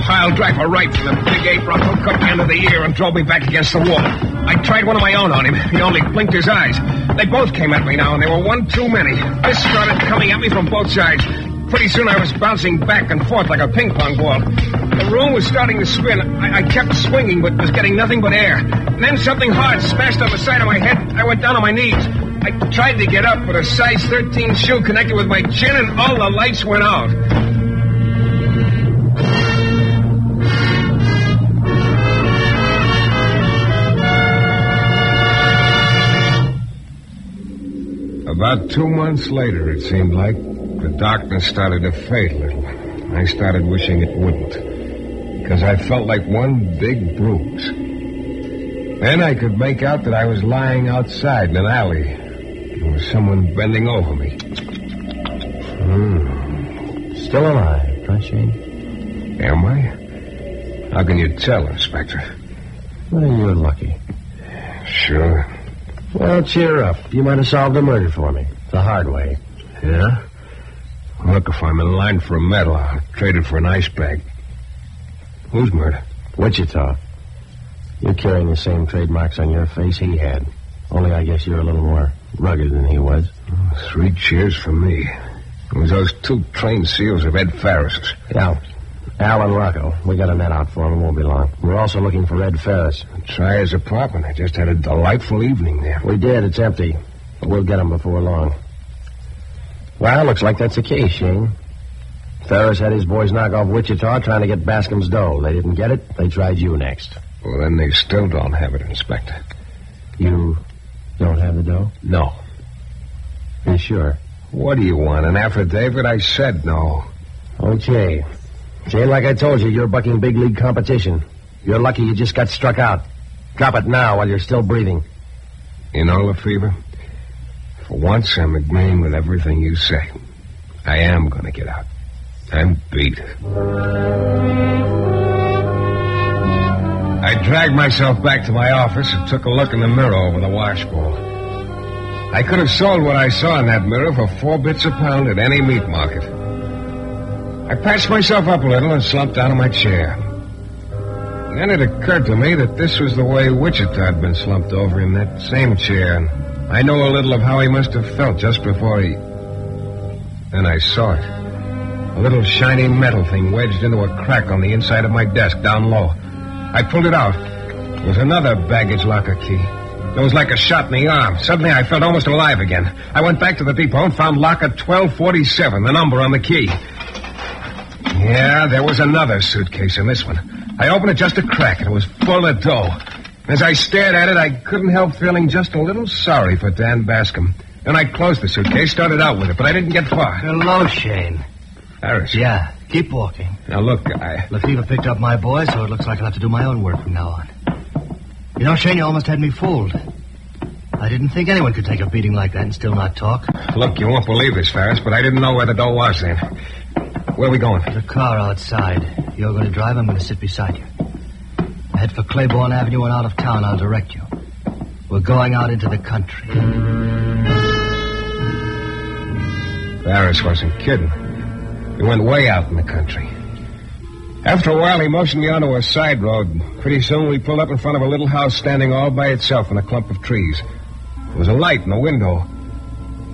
I'll drive a right for the big ape. Rocco cut me under the ear and drove me back against the wall. I tried one of my own on him. He only blinked his eyes. They both came at me now, and they were one too many. This started coming at me from both sides. Pretty soon I was bouncing back and forth like a ping pong ball. The room was starting to spin. I kept swinging, but was getting nothing but air. And then something hard smashed on the side of my head. I went down on my knees. I tried to get up, but a size 13 shoe connected with my chin, and all the lights went out. About 2 months later, it seemed like, the darkness started to fade a little. I started wishing it wouldn't, because I felt like one big bruise. Then I could make out that I was lying outside in an alley. There was someone bending over me. Still alive, huh, Shane? Am I? How can you tell, Inspector? Well, you're lucky. Sure. Well, cheer up. You might have solved a murder for me. The hard way. Yeah? Look, if I'm in line for a medal, I'll trade it for an ice bag. Whose murder? Wichita. You're carrying the same trademarks on your face he had. Only I guess you're a little more rugged than he was. 3 cheers for me. It was those 2 trained SEALs of Ed Ferris's. Yeah. Al and Rocco. We got a net out for him. It won't be long. We're also looking for Ed Ferris. Try his apartment. I just had a delightful evening there. We did. It's empty. But we'll get him before long. Well, looks like that's the case, Shane. Ferris had his boys knock off Wichita trying to get Bascom's dough. They didn't get it. They tried you next. Well, then they still don't have it, Inspector. You don't have the dough? No. You sure? What do you want, an affidavit? I said no. Okay. Shane, like I told you, you're bucking big league competition. You're lucky you just got struck out. Drop it now while you're still breathing. You know, Lefevre, for once I'm agreeing with everything you say. I am going to get out. I'm beat. I dragged myself back to my office and took a look in the mirror over the washbowl. I could have sold what I saw in that mirror for 4 bits a pound at any meat market. I patched myself up a little and slumped down in my chair. And then it occurred to me that this was the way Wichita had been slumped over in that same chair, and I know a little of how he must have felt just before he... Then I saw it. A little shiny metal thing wedged into a crack on the inside of my desk down low. I pulled it out. It was another baggage locker key. It was like a shot in the arm. Suddenly I felt almost alive again. I went back to the depot and found locker 1247, the number on the key. Yeah, there was another suitcase in this one. I opened it just a crack, and it was full of dough. As I stared at it, I couldn't help feeling just a little sorry for Dan Bascom. Then I closed the suitcase, started out with it, but I didn't get far. Hello, Shane. Harris. Yeah, keep walking. Now, look, Lefevre picked up my boy, so it looks like I'll have to do my own work from now on. You know, Shane, you almost had me fooled. I didn't think anyone could take a beating like that and still not talk. Look, you won't believe this, Ferris, but I didn't know where the dough was then. Where are we going? The car outside. You're going to drive. I'm going to sit beside you. Head for Claiborne Avenue and out of town. I'll direct you. We're going out into the country. Ferris wasn't kidding. We went way out in the country. After a while, he motioned me onto a side road. Pretty soon, we pulled up in front of a little house standing all by itself in a clump of trees. There was a light in the window.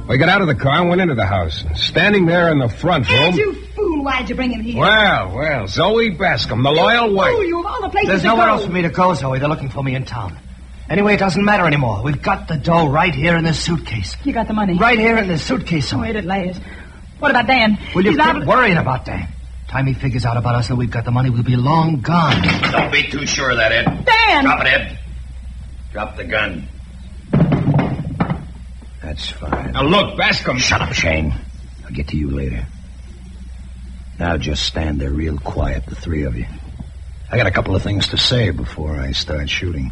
We got out of the car and went into the house. Standing there in the front room... You fool, why'd you bring him here? Well, Zoe Bascom, the loyal wife. Fool, you of all the places There's to nowhere go. else for me to go, Zoe. They're looking for me in town. Anyway, it doesn't matter anymore. We've got the dough right here in this suitcase. You got the money? Right here in this suitcase, Zoe. Wait at last. What about Dan? Will you He's quit liable- worrying about Dan? Time he figures out about us that we've got the money, we'll be long gone. Don't be too sure of that, Ed. Dan! Drop it, Ed. Drop the gun. That's fine. Now, look, Bascom. Shut up, Shane. I'll get to you later. Now just stand there real quiet, the three of you. I got a couple of things to say before I start shooting.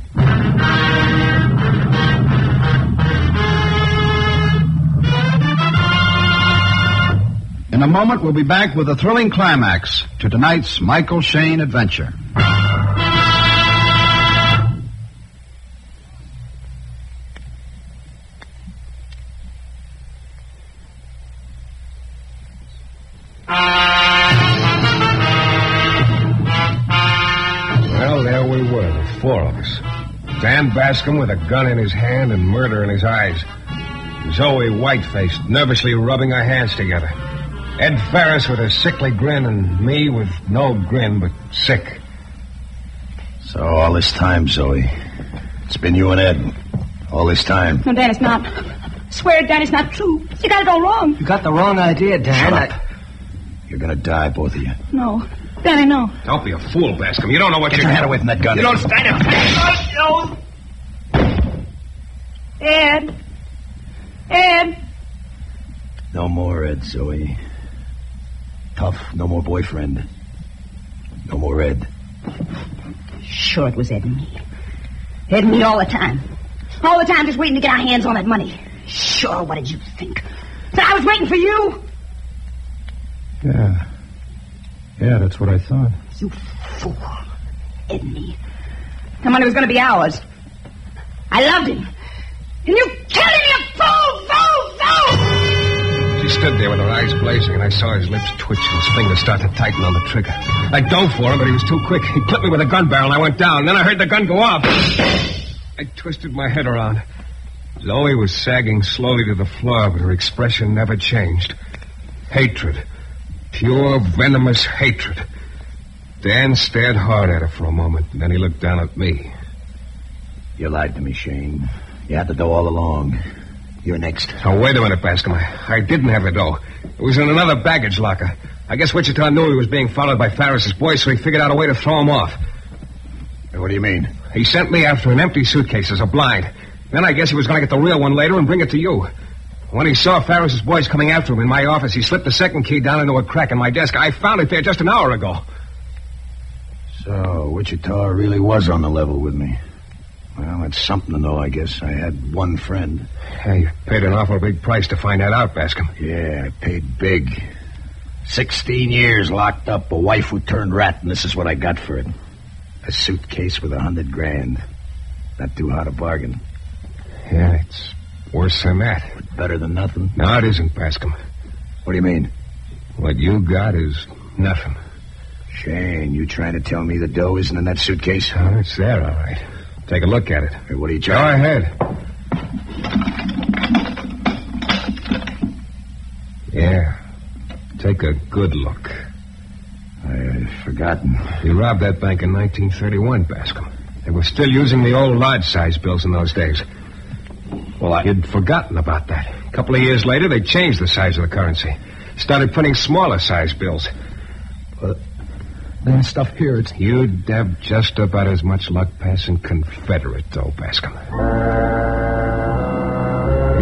In a moment, we'll be back with a thrilling climax to tonight's Michael Shayne adventure. Well, there we were, the four of us. Dan Bascom with a gun in his hand and murder in his eyes. Zoe white-faced, nervously rubbing her hands together. Ed Ferris with a sickly grin and me with no grin but sick. So all this time, Zoe, it's been you and Ed. All this time. No, Dan, it's not. I swear, Dan, it's not true. You got it all wrong. You got the wrong idea, Dan. Shut up. You're gonna die, both of you. No. Danny, no. Don't be a fool, Bascom. You don't know what Get you're... your hand away from that gun. You don't stand it. Ed. Ed. No more Ed, Zoe. Tough. No more boyfriend. No more Ed. Sure it was Ed and me. Ed and me all the time. All the time just waiting to get our hands on that money. Sure, what did you think? That I was waiting for you? Yeah, that's what I thought. You fool. Ed and me. The money was going to be ours. I loved him. And you killed him, you fool! She stood there with her eyes blazing, and I saw his lips twitch and his fingers start to tighten on the trigger. I dove for him, but he was too quick. He clipped me with a gun barrel, and I went down. Then I heard the gun go off. I twisted my head around. Zoe was sagging slowly to the floor, but her expression never changed. Hatred. Pure, venomous hatred. Dan stared hard at her for a moment, and then he looked down at me. You lied to me, Shane. You had the dough all along. You're next. Oh, wait a minute, Bascom. I didn't have the dough. It was in another baggage locker. I guess Wichita knew he was being followed by Ferris's boys, so he figured out a way to throw him off. What do you mean? He sent me after an empty suitcase as a blind. Then I guess he was going to get the real one later and bring it to you. When he saw Ferris's boys coming after him in my office, he slipped the second key down into a crack in my desk. I found it there just an hour ago. So, Wichita really was on the level with me. Well, that's something to know, I guess. I had one friend. Hey, you paid an awful big price to find that out, Bascom. Yeah, I paid big. 16 years locked up, a wife who turned rat, and this is what I got for it. A suitcase with $100,000. Not too hard a bargain. Yeah, it's worse than that. But better than nothing. No, it isn't, Bascom. What do you mean? What you got is nothing. Shane, you trying to tell me the dough isn't in that suitcase? Oh, it's there, all right. Take a look at it. Hey, what are you Go trying? ahead. Yeah. Take a good look. I've forgotten. You robbed that bank in 1931, Bascom. They were still using the old large-size bills in those days. Well, you'd forgotten about that. A couple of years later, they changed the size of the currency. Started printing smaller-size bills. But that stuff here, it's... You'd have just about as much luck passing Confederate, though, Bascom.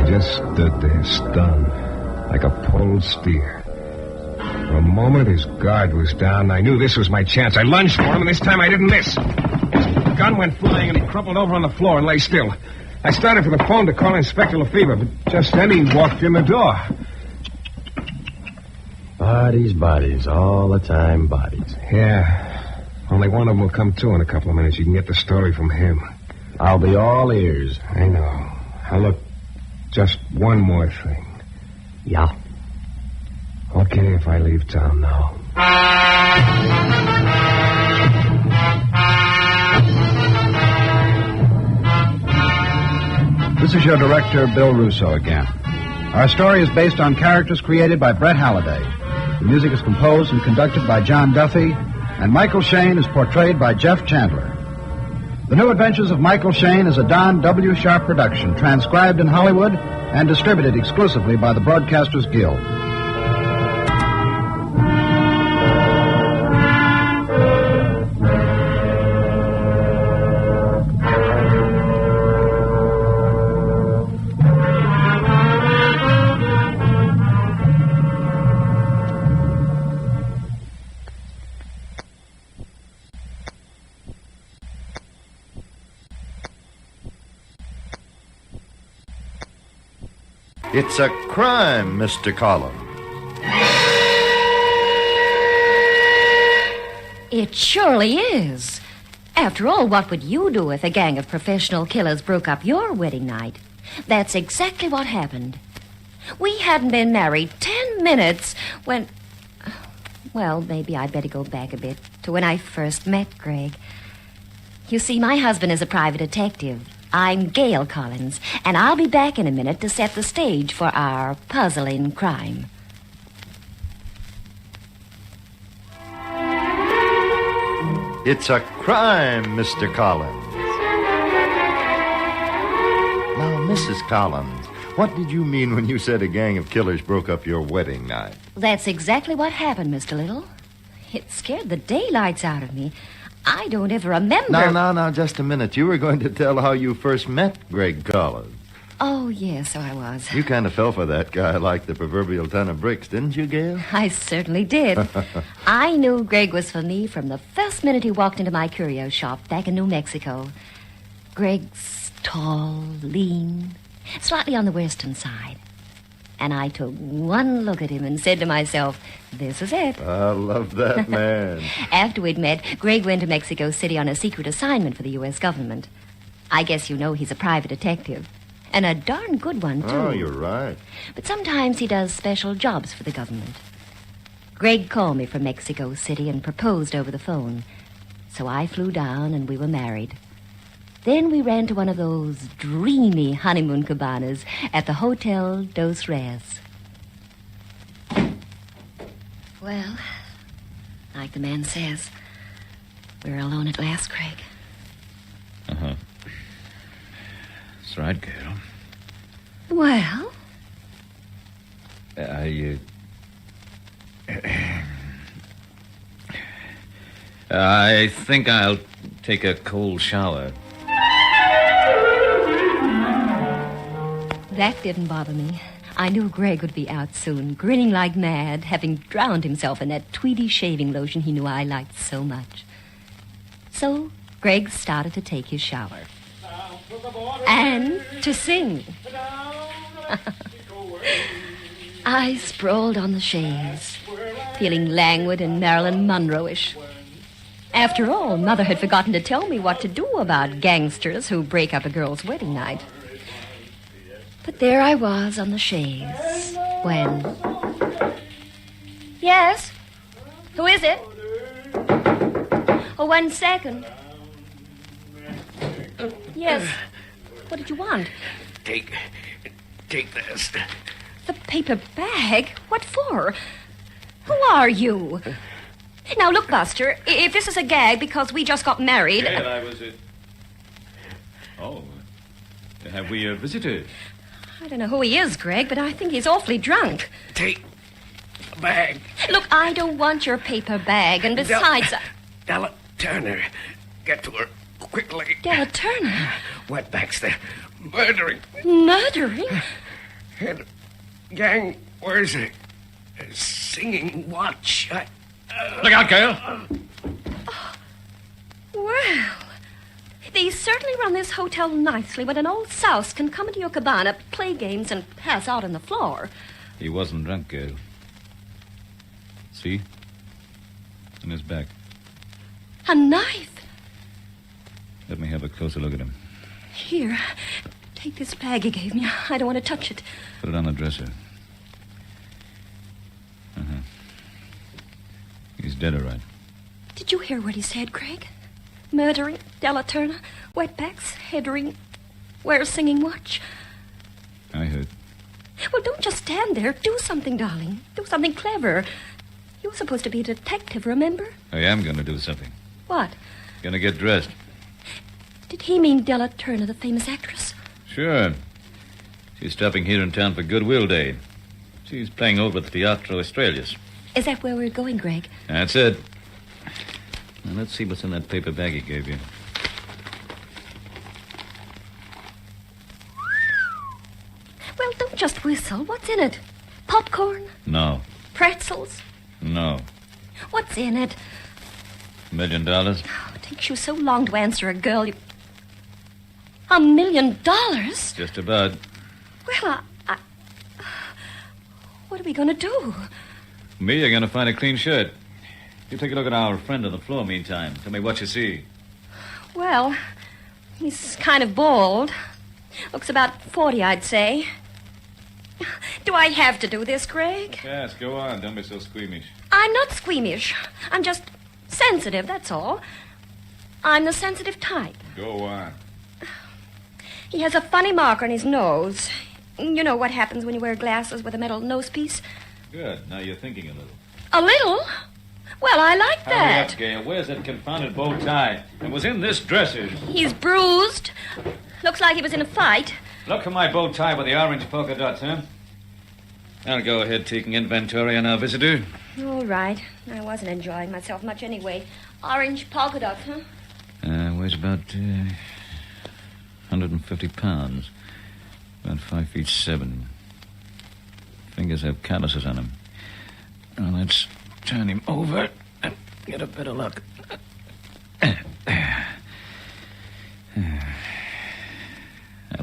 He just stood there, stunned, like a pulled steer. For a moment, his guard was down. I knew this was my chance. I lunged for him, and this time I didn't miss. His gun went flying, and he crumpled over on the floor and lay still. I started for the phone to call Inspector Lefevre, but just then he walked in the door. Bodies, all the time bodies. Yeah. Only one of them will come to in a couple of minutes. You can get the story from him. I'll be all ears. I know. Now, look, just one more thing. Yeah. Okay, if I leave town now. This is your director, Bill Russo, again. Our story is based on characters created by Brett Halliday. The music is composed and conducted by John Duffy, and Michael Shayne is portrayed by Jeff Chandler. The New Adventures of Michael Shayne is a Don W. Sharp production, transcribed in Hollywood and distributed exclusively by the Broadcasters Guild. It's a crime, Mr. Collins. It surely is. After all, what would you do if a gang of professional killers broke up your wedding night? That's exactly what happened. We hadn't been married 10 minutes when... Well, maybe I'd better go back a bit to when I first met Greg. You see, my husband is a private detective. I'm Gail Collins, and I'll be back in a minute to set the stage for our puzzling crime. It's a crime, Mr. Collins. Now, Mrs. Collins, what did you mean when you said a gang of killers broke up your wedding night? That's exactly what happened, Mr. Little. It scared the daylights out of me. I don't ever remember... Now, just a minute. You were going to tell how you first met Greg Collins. Oh, yes, so I was. You kind of fell for that guy like the proverbial ton of bricks, didn't you, Gail? I certainly did. I knew Greg was for me from the first minute he walked into my curio shop back in New Mexico. Greg's tall, lean, slightly on the western side. And I took one look at him and said to myself, this is it. I love that man. After we'd met, Greg went to Mexico City on a secret assignment for the U.S. government. I guess you know he's a private detective. And a darn good one, too. Oh, you're right. But sometimes he does special jobs for the government. Greg called me from Mexico City and proposed over the phone. So I flew down and we were married. Then we ran to one of those dreamy honeymoon cabanas at the Hotel Dos Reyes. Well, like the man says, we're alone at last, Craig. Uh-huh. That's right, Gail. Well? I think I'll take a cold shower. That didn't bother me. I knew Greg would be out soon, grinning like mad, having drowned himself in that Tweedy shaving lotion he knew I liked so much. So Greg started to take his shower. And to sing. I sprawled on the chaise, feeling languid and Marilyn Monroe-ish. After all, Mother had forgotten to tell me what to do about gangsters who break up a girl's wedding night. But there I was on the chaise when... Yes? Who is it? Oh, 1 second. Yes. What did you want? Take this. The paper bag? What for? Who are you? Now, look, Buster, if this is a gag because we just got married... Gail, I was at... Oh, have we a visitor? I don't know who he is, Greg, but I think he's awfully drunk. Take the bag. Look, I don't want your paper bag, and besides... Della Turner. Get to her quickly. Della Turner? Wetbacks, they're murdering. Murdering? And gang, where's it? Singing watch. Look out, Gail. Well, they certainly run this hotel nicely when an old souse can come into your cabana, play games, and pass out on the floor. He wasn't drunk, Gail. See? In his back. A knife? Let me have a closer look at him. Here, take this bag you gave me. I don't want to touch it. Put it on the dresser. dead, all right. Did you hear what he said, Greg? Murdering Della Turner, wetbacks, headering, wear singing watch. I heard. Well, don't just stand there. Do something, darling. Do something clever. You're supposed to be a detective, remember? I am going to do something. What? Going to get dressed. Did he mean Della Turner, the famous actress? Sure. She's stopping here in town for Goodwill Day. She's playing over at the Teatro Australis. Is that where we're going, Greg? That's it. Now, let's see what's in that paper bag he gave you. Well, don't just whistle. What's in it? Popcorn? No. Pretzels? No. What's in it? $1 million? Oh, it takes you so long to answer a girl. $1 million? Just about. Well, what are we going to do? Me, you're going to find a clean shirt. You take a look at our friend on the floor meantime. Tell me what you see. Well, he's kind of bald. Looks about 40, I'd say. Do I have to do this, Greg? Yes, go on. Don't be so squeamish. I'm not squeamish. I'm just sensitive, that's all. I'm the sensitive type. Go on. He has a funny mark on his nose. You know what happens when you wear glasses with a metal nose piece? Good. Now you're thinking a little. A little? Well, I like Hurry that. up, Gail. Where's that confounded bow tie? It was in this dresser. He's bruised. Looks like he was in a fight. Look for my bow tie with the orange polka dots, huh? I'll go ahead taking inventory on our visitor. All right. I wasn't enjoying myself much anyway. Orange polka dots, huh? Weighs about 150 pounds. About 5'7". Fingers have calluses on them. Now let's turn him over and get a better look. I'll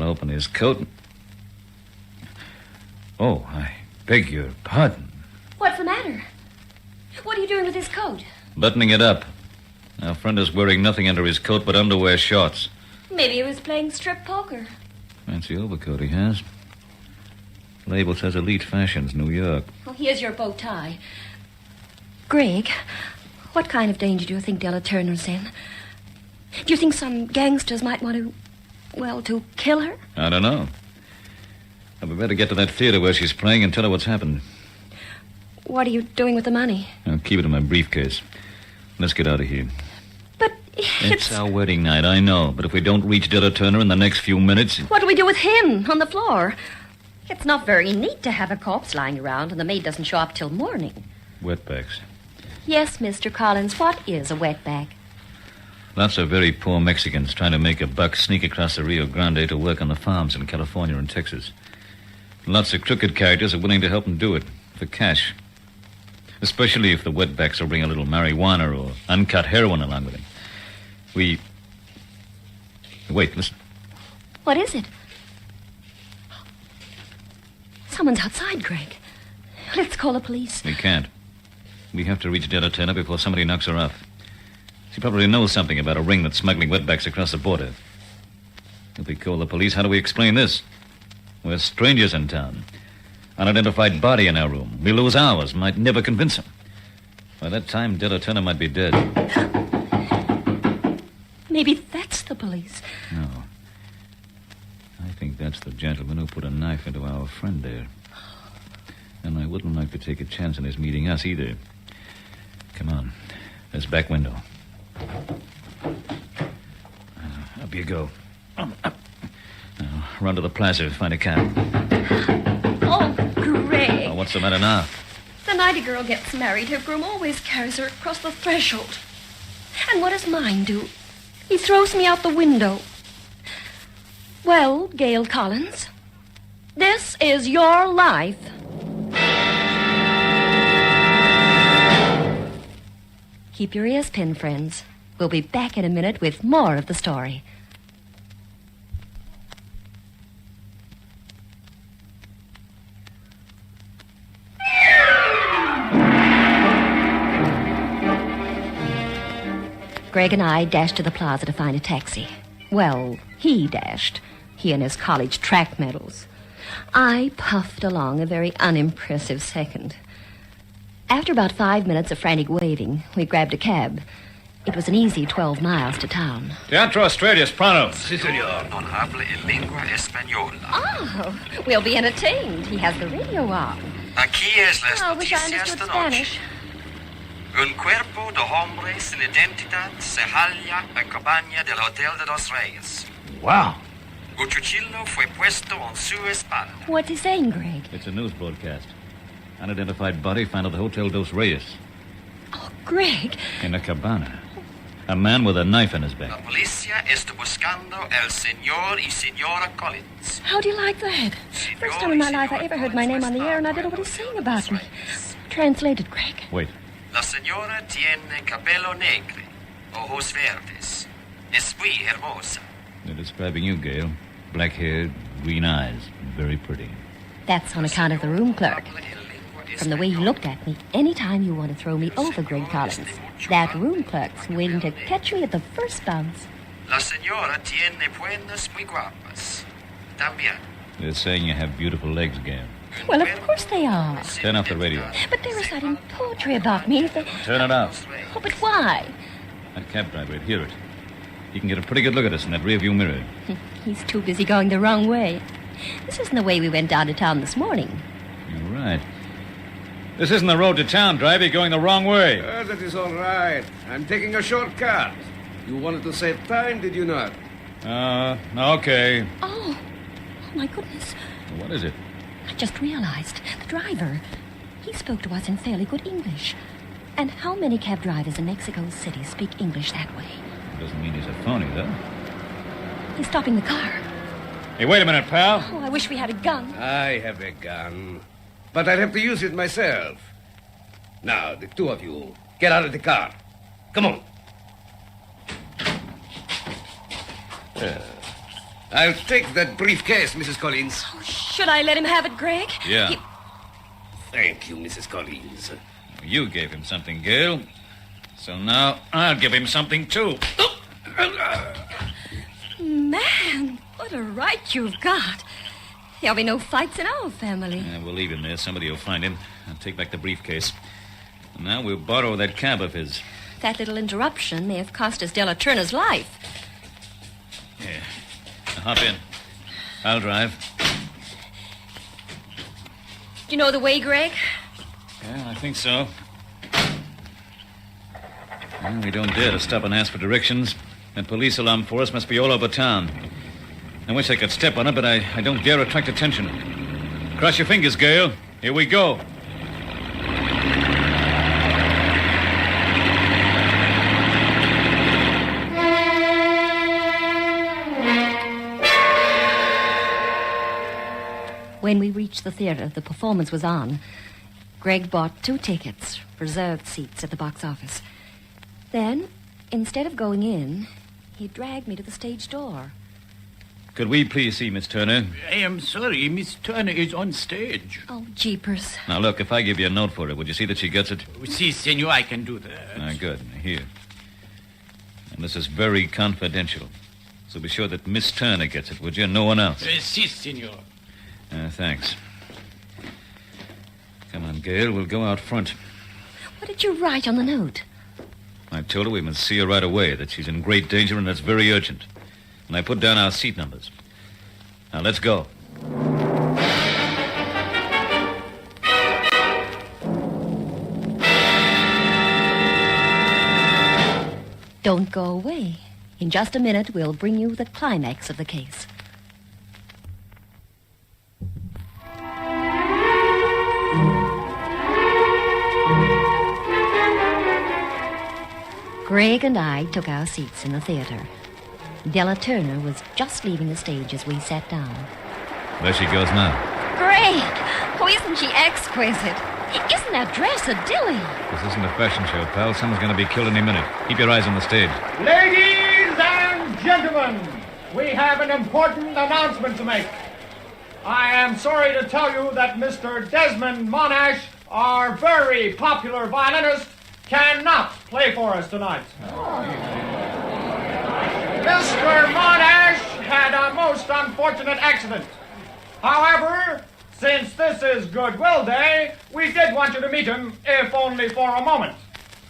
open his coat. Oh, I beg your pardon. What's the matter? What are you doing with his coat? Buttoning it up. Our friend is wearing nothing under his coat but underwear shorts. Maybe he was playing strip poker. Fancy overcoat he has. Label says Elite Fashions, New York. Well, here's your bow tie. Greg, what kind of danger do you think Della Turner's in? Do you think some gangsters might want to kill her? I don't know. But we better get to that theater where she's playing and tell her what's happened. What are you doing with the money? I'll keep it in my briefcase. Let's get out of here. But It's our wedding night, I know. But if we don't reach Della Turner in the next few minutes... What do we do with him on the floor? It's not very neat to have a corpse lying around and the maid doesn't show up till morning. Wetbacks. Yes, Mr. Collins, what is a wetback? Lots of very poor Mexicans trying to make a buck sneak across the Rio Grande to work on the farms in California and Texas. Lots of crooked characters are willing to help them do it for cash. Especially if the wetbacks will bring a little marijuana or uncut heroin along with them. Wait, listen. What is it? Someone's outside, Greg. Let's call the police. We can't. We have to reach Della Turner before somebody knocks her off. She probably knows something about a ring that's smuggling wetbacks across the border. If we call the police, how do we explain this? We're strangers in town. Unidentified body in our room. We lose hours. Might never convince them. By that time, Della Turner might be dead. Maybe that's the police. No. I think that's the gentleman who put a knife into our friend there. And I wouldn't like to take a chance on his meeting us either. Come on. This back window. Up you go. Up. Now, run to the plaza, find a cab. Oh, Greg. What's the matter now? The night a girl gets married, her groom always carries her across the threshold. And what does mine do? He throws me out the window. Well, Gail Collins, this is your life. Keep your ears pinned, friends. We'll be back in a minute with more of the story. Greg and I dashed to the plaza to find a taxi. Well, he dashed. He and his college track medals. I puffed along a very unimpressive second. After about 5 minutes of frantic waving, we grabbed a cab. It was an easy 12 miles to town. Teatro Australia, pronto. Si, senor. Non habla en lengua española. Oh, we'll be entertained. He has the radio on. Aquí es las I wish I noticias understood de noche. Spanish. Un cuerpo de hombre sin identidad se halla en cabaña del Hotel de los Reyes. Wow. Un cuchillo fue puesto en su espalda. What's he saying, Greg? It's a news broadcast. Unidentified body found at the Hotel Dos Reyes. Oh, Greg. In a cabana. A man with a knife in his La back. policía está buscando el señor y señora Collins. How do you like that? First time in my life I ever heard my name on the air and I don't know what he's saying about me. Translated, Greg. Wait. La señora tiene cabello negro, ojos verdes. Es muy hermosa. They're describing you, Gail. Black hair, green eyes. Very pretty. That's on account of the room clerk. From the way he looked at me, anytime you want to throw me over, Greg Collins, that room clerk's waiting to catch me at the first bounce. La señora tiene piernas muy guapas. También. They're saying you have beautiful legs, Gail. Well, of course they are. Turn off the radio. But they're reciting poetry about me. Turn it off. Oh, but why? That cab driver would hear it. He can get a pretty good look at us in that rearview mirror. He's too busy going the wrong way. This isn't the way we went down to town this morning. You're right. This isn't the road to town, driver. You're going the wrong way. That is all right. I'm taking a shortcut. You wanted to save time, did you not? Okay. Oh, my goodness. What is it? I just realized. The driver. He spoke to us in fairly good English. And how many cab drivers in Mexico City speak English that way? Doesn't mean he's a phony, though. He's stopping the car. Hey, wait a minute, pal. Oh, I wish we had a gun. I have a gun. But I'd have to use it myself. Now, the two of you, get out of the car. Come on. I'll take that briefcase, Mrs. Collins. Oh, should I let him have it, Greg? Yeah. Thank you, Mrs. Collins. You gave him something, Gail. So now I'll give him something, too. Man, what a right you've got. There'll be no fights in our family. Yeah, we'll leave him there. Somebody will find him. I'll take back the briefcase. And now we'll borrow that cab of his. That little interruption may have cost us Della Turner's life. Yeah. Now hop in. I'll drive. Do you know the way, Greg? Yeah, I think so. Well, we don't dare to stop and ask for directions. That police alarm for us must be all over town. I wish I could step on it, but I don't dare attract attention. Cross your fingers, Gail. Here we go. When we reached the theater, the performance was on. Greg bought 2 tickets, reserved seats at the box office. Then, instead of going in, he dragged me to the stage door. Could we please see Miss Turner? I am sorry, Miss Turner is on stage. Oh, jeepers. Now, look, if I give you a note for her, would you see that she gets it? Si, senor, I can do that. Good. Here. And this is very confidential. So be sure that Miss Turner gets it, would you? No one else. Si, senor. Thanks. Come on, Gail. We'll go out front. What did you write on the note? I told her we must see her right away, that she's in great danger and that's very urgent. And I put down our seat numbers. Now, let's go. Don't go away. In just a minute, we'll bring you the climax of the case. Greg and I took our seats in the theater. Della Turner was just leaving the stage as we sat down. There she goes now. Greg! Oh, isn't she exquisite? Isn't that dress a dilly? This isn't a fashion show, pal. Someone's going to be killed any minute. Keep your eyes on the stage. Ladies and gentlemen, we have an important announcement to make. I am sorry to tell you that Mr. Desmond Monash, our very popular violinist, cannot play for us tonight. Mr. Monash had a most unfortunate accident. However, Since this is Goodwill Day, we did want you to meet him, if only for a moment.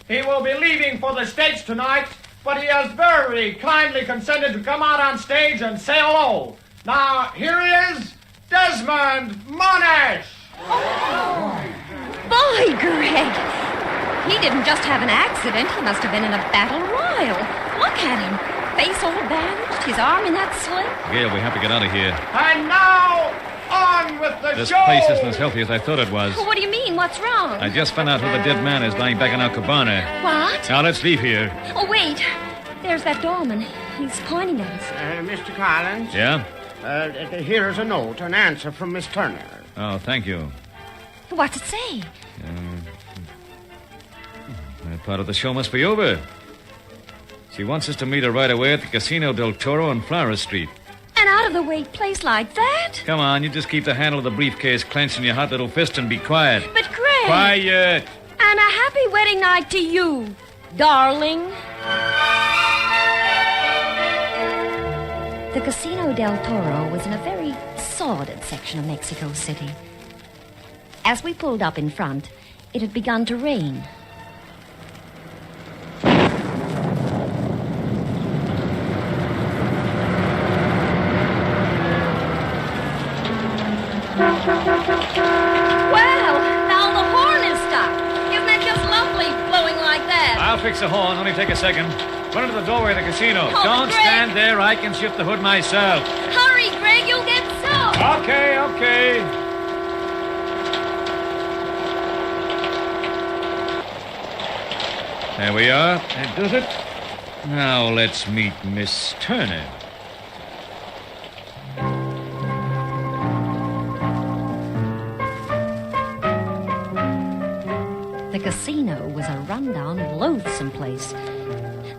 He will be leaving for the States tonight, but he has very kindly consented to come out on stage and say hello. Now, here he is, Desmond Monash. Boy, Greg. He didn't just have an accident. He must have been in a battle royal. Look at him. Face all bandaged, his arm in that sling. Gail, we have to get out of here. And now, on with the This show. place isn't as healthy as I thought it was. What do you mean? What's wrong? I just found out who the dead man is lying back in our cabana. What? Now, let's leave here. Oh, wait. There's that doorman. He's pointing at us. Mr. Collins? Yeah? Here's a note, an answer from Miss Turner. Oh, thank you. What's it say? That part of the show must be over. She wants us to meet her right away at the Casino del Toro on Flora Street. An out-of-the-way place like that? Come on, you just keep the handle of the briefcase clenched in your hot little fist and be quiet. But, Greg... Quiet! And a happy wedding night to you, darling. The Casino del Toro was in a very sordid section of Mexico City. As we pulled up in front, it had begun to rain. Well, now the horn is stopped. Isn't that just lovely, blowing like that? I'll fix the horn. Only take a second. Run into the doorway of the casino. Oh, Don't Greg. stand there. I can shift the hood myself. Hurry, Greg, you'll get soaked. Okay. There we are. That does it. Now let's meet Miss Turner. The casino was a rundown, loathsome place.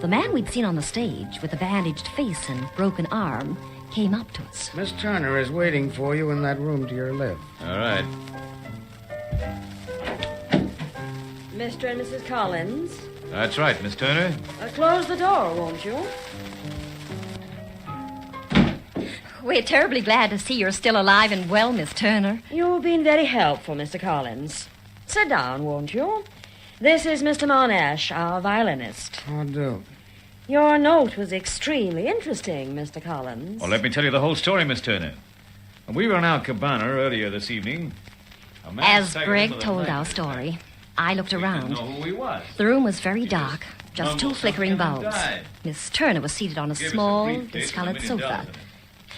The man we'd seen on the stage with the bandaged face and broken arm came up to us. Miss Turner is waiting for you in that room to your left. All right. Mr. and Mrs. Collins. That's right, Miss Turner. Close the door, won't you? We're terribly glad to see you're still alive and well, Miss Turner. You've been very helpful, Mr. Collins. Sit down, won't you? This is Mr. Monash, our violinist. How do? Your note was extremely interesting, Mr. Collins. Well, let me tell you the whole story, Miss Turner. When we were in our cabana earlier this evening, a man As staggered Greg into the told night. our story, I looked around. Didn't know who he was. The room was very dark, just two mumbled flickering something and bulbs. died. Miss Turner was seated on a Gave us a small, briefcase with discolored $1 million sofa. in it.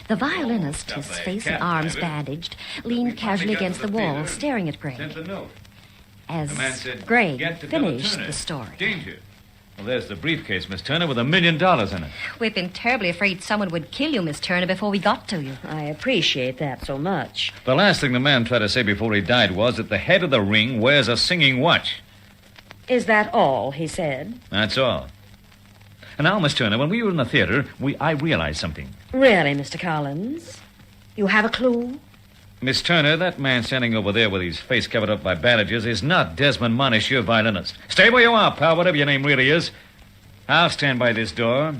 The violinist, his Stuff like face and cat arms private. bandaged, leaned casually got against to the the wall, theater staring at Greg. Sent a note. As The man said, Greg "Get to Della finished Turner. the story. Danger. Well, there's the briefcase, Miss Turner, with $1 million in it. We've been terribly afraid someone would kill you, Miss Turner, before we got to you. I appreciate that so much. The last thing the man tried to say before he died was that the head of the ring wears a singing watch. Is that all he said? That's all. And now, Miss Turner, when we were in the theater, I realized something. Really, Mr. Collins? You have a clue? Miss Turner, that man standing over there with his face covered up by bandages is not Desmond Monash, your violinist. Stay where you are, pal, whatever your name really is. I'll stand by this door.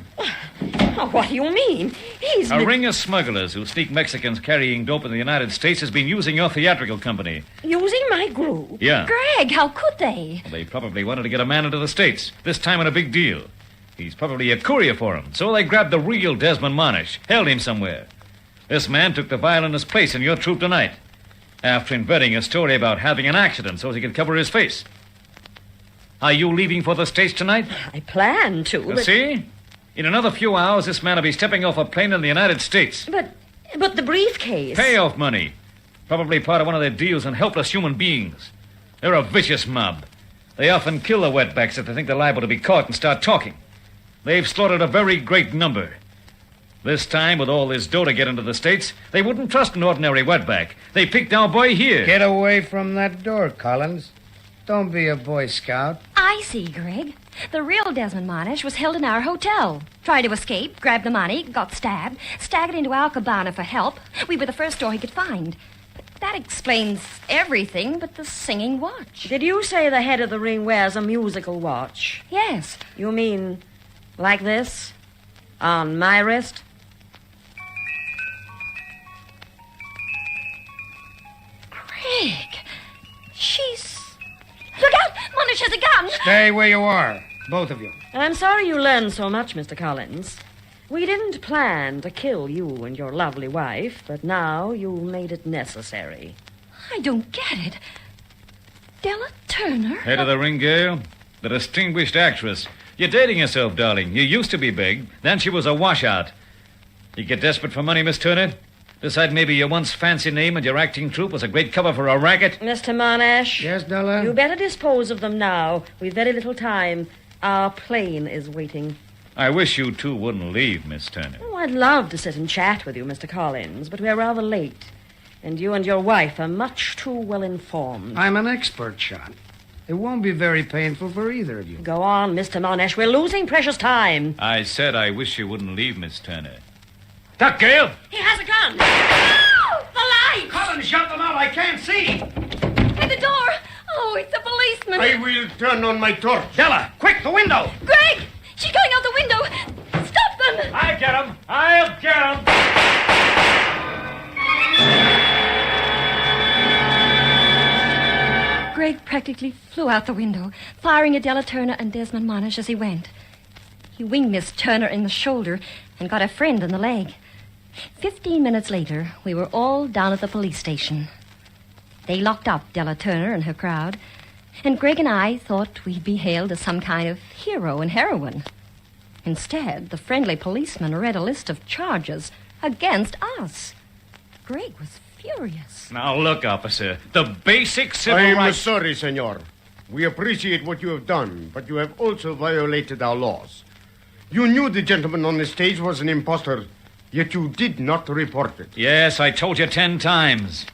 Oh, what do you mean? He's... A ring of smugglers who sneak Mexicans carrying dope in the United States has been using your theatrical company. Using my group? Yeah. Greg, how could they? Well, they probably wanted to get a man into the States, this time in a big deal. He's probably a courier for him, so they grabbed the real Desmond Monash, held him somewhere. This man took the violinist's place in your troupe tonight, after inventing a story about having an accident so he could cover his face. Are you leaving for the States tonight? I plan to, but... See? In another few hours, this man will be stepping off a plane in the United States. But the briefcase... Payoff money. Probably part of one of their deals in helpless human beings. They're a vicious mob. They often kill the wetbacks if they think they're liable to be caught and start talking. They've slaughtered a very great number. This time, with all this dough to get into the States, they wouldn't trust an ordinary wetback. They picked our boy here. Get away from that door, Collins. Don't be a Boy Scout. I see, Greg. The real Desmond Monash was held in our hotel. Tried to escape, grabbed the money, got stabbed, staggered into our cabana for help. We were the first door he could find. But that explains everything but the singing watch. Did you say the head of the ring wears a musical watch? Yes. You mean like this? On my wrist? Stay where you are, both of you. I'm sorry you learned so much, Mr. Collins. We didn't plan to kill you and your lovely wife, but now you made it necessary. I don't get it. Della Turner? Head of the ring, Gail. The distinguished actress. You're dating yourself, darling. You used to be big. Then she was a washout. You get desperate for money, Miss Turner? Decide maybe your once fancy name and your acting troupe was a great cover for a racket? Mr. Monash? Yes, Della? You better dispose of them now. We've very little time. Our plane is waiting. I wish you two wouldn't leave, Miss Turner. Oh, I'd love to sit and chat with you, Mr. Collins, but we're rather late. And you and your wife are much too well informed. I'm an expert shot. It won't be very painful for either of you. Go on, Mr. Monash. We're losing precious time. I said I wish you wouldn't leave, Miss Turner. Duck, Gail! He has a gun. Oh, the light! Collins, shut them out. I can't see. At the door. Oh, it's a policeman. I will turn on my torch. Della, quick, the window. Greg! She's going out the window. Stop them! I'll get him. I'll get him. Greg practically flew out the window, firing at Della Turner and Desmond Monash as he went. He winged Miss Turner in the shoulder and got a friend in the leg. 15 minutes later, we were all down at the police station. They locked up Della Turner and her crowd, and Greg and I thought we'd be hailed as some kind of hero and heroine. Instead, the friendly policeman read a list of charges against us. Greg was furious. Now look, officer, the basic civil I'm rights... sorry, senor. We appreciate what you have done, but you have also violated our laws. You knew the gentleman on the stage was an impostor, yet you did not report it. Yes, I told you 10 times.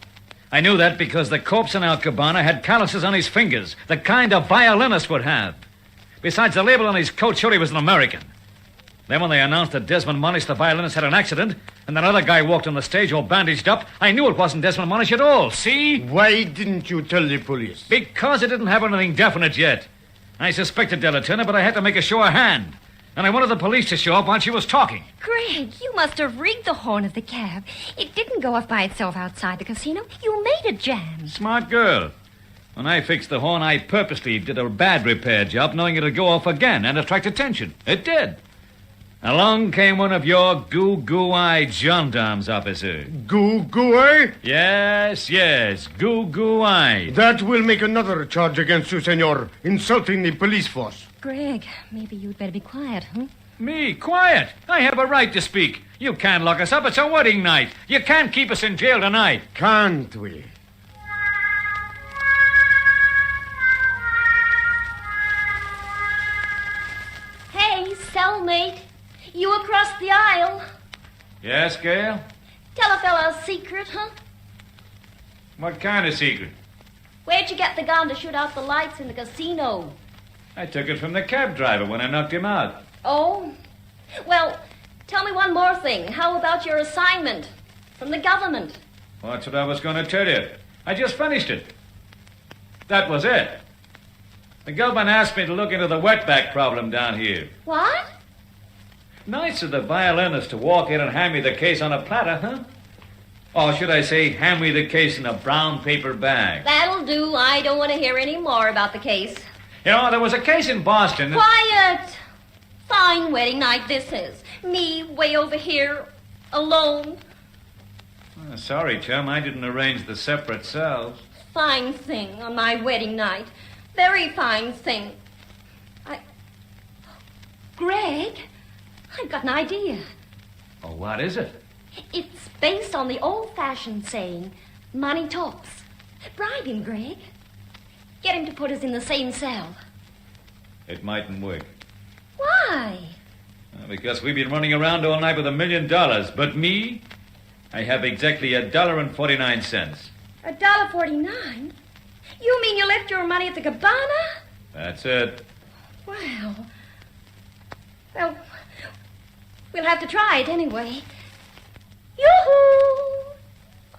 I knew that because the corpse in our cabana had calluses on his fingers, the kind a violinist would have. Besides, the label on his coat showed he was an American. Then when they announced that Desmond Monash, the violinist, had an accident, and that other guy walked on the stage all bandaged up, I knew it wasn't Desmond Monash at all, see? Why didn't you tell the police? Because it didn't have anything definite yet. I suspected Della Turner, but I had to make a sure hand. And I wanted the police to show up while she was talking. Greg, you must have rigged the horn of the cab. It didn't go off by itself outside the casino. You made it jam. Smart girl. When I fixed the horn, I purposely did a bad repair job, knowing it'd go off again and attract attention. It did. Along came one of your goo-goo-eyed gendarmes, officer. Goo-goo-eye? Yes, goo-goo-eyed. That will make another charge against you, senor, insulting the police force. Greg, maybe you'd better be quiet, huh? Me? Quiet? I have a right to speak. You can't lock us up. It's a wedding night. You can't keep us in jail tonight. Can't we? Hey, cellmate. You across the aisle. Yes, Gail? Tell a fella a secret, huh? What kind of secret? Where'd you get the gun to shoot out the lights in the casino? I took it from the cab driver when I knocked him out. Oh? Well, tell me one more thing. How about your assignment from the government? Well, that's what I was going to tell you. I just finished it. That was it. The government asked me to look into the wetback problem down here. What? Nice of the violinist to walk in and hand me the case on a platter, huh? Or should I say, hand me the case in a brown paper bag? That'll do. I don't want to hear any more about the case. You know, there was a case in Boston... Quiet! Fine wedding night this is. Me way over here, alone. Oh, sorry, chum, I didn't arrange the separate cells. Fine thing on my wedding night. Very fine thing. Greg, I've got an idea. Oh, what is it? It's based on the old-fashioned saying, money talks. Bribe him, Greg. Get him to put us in the same cell. It mightn't work. Why? Because we've been running around all night with $1 million. But me, I have exactly $1.49. $1.49? You mean you left your money at the cabana? That's it. Well, we'll have to try it anyway. Yoo-hoo!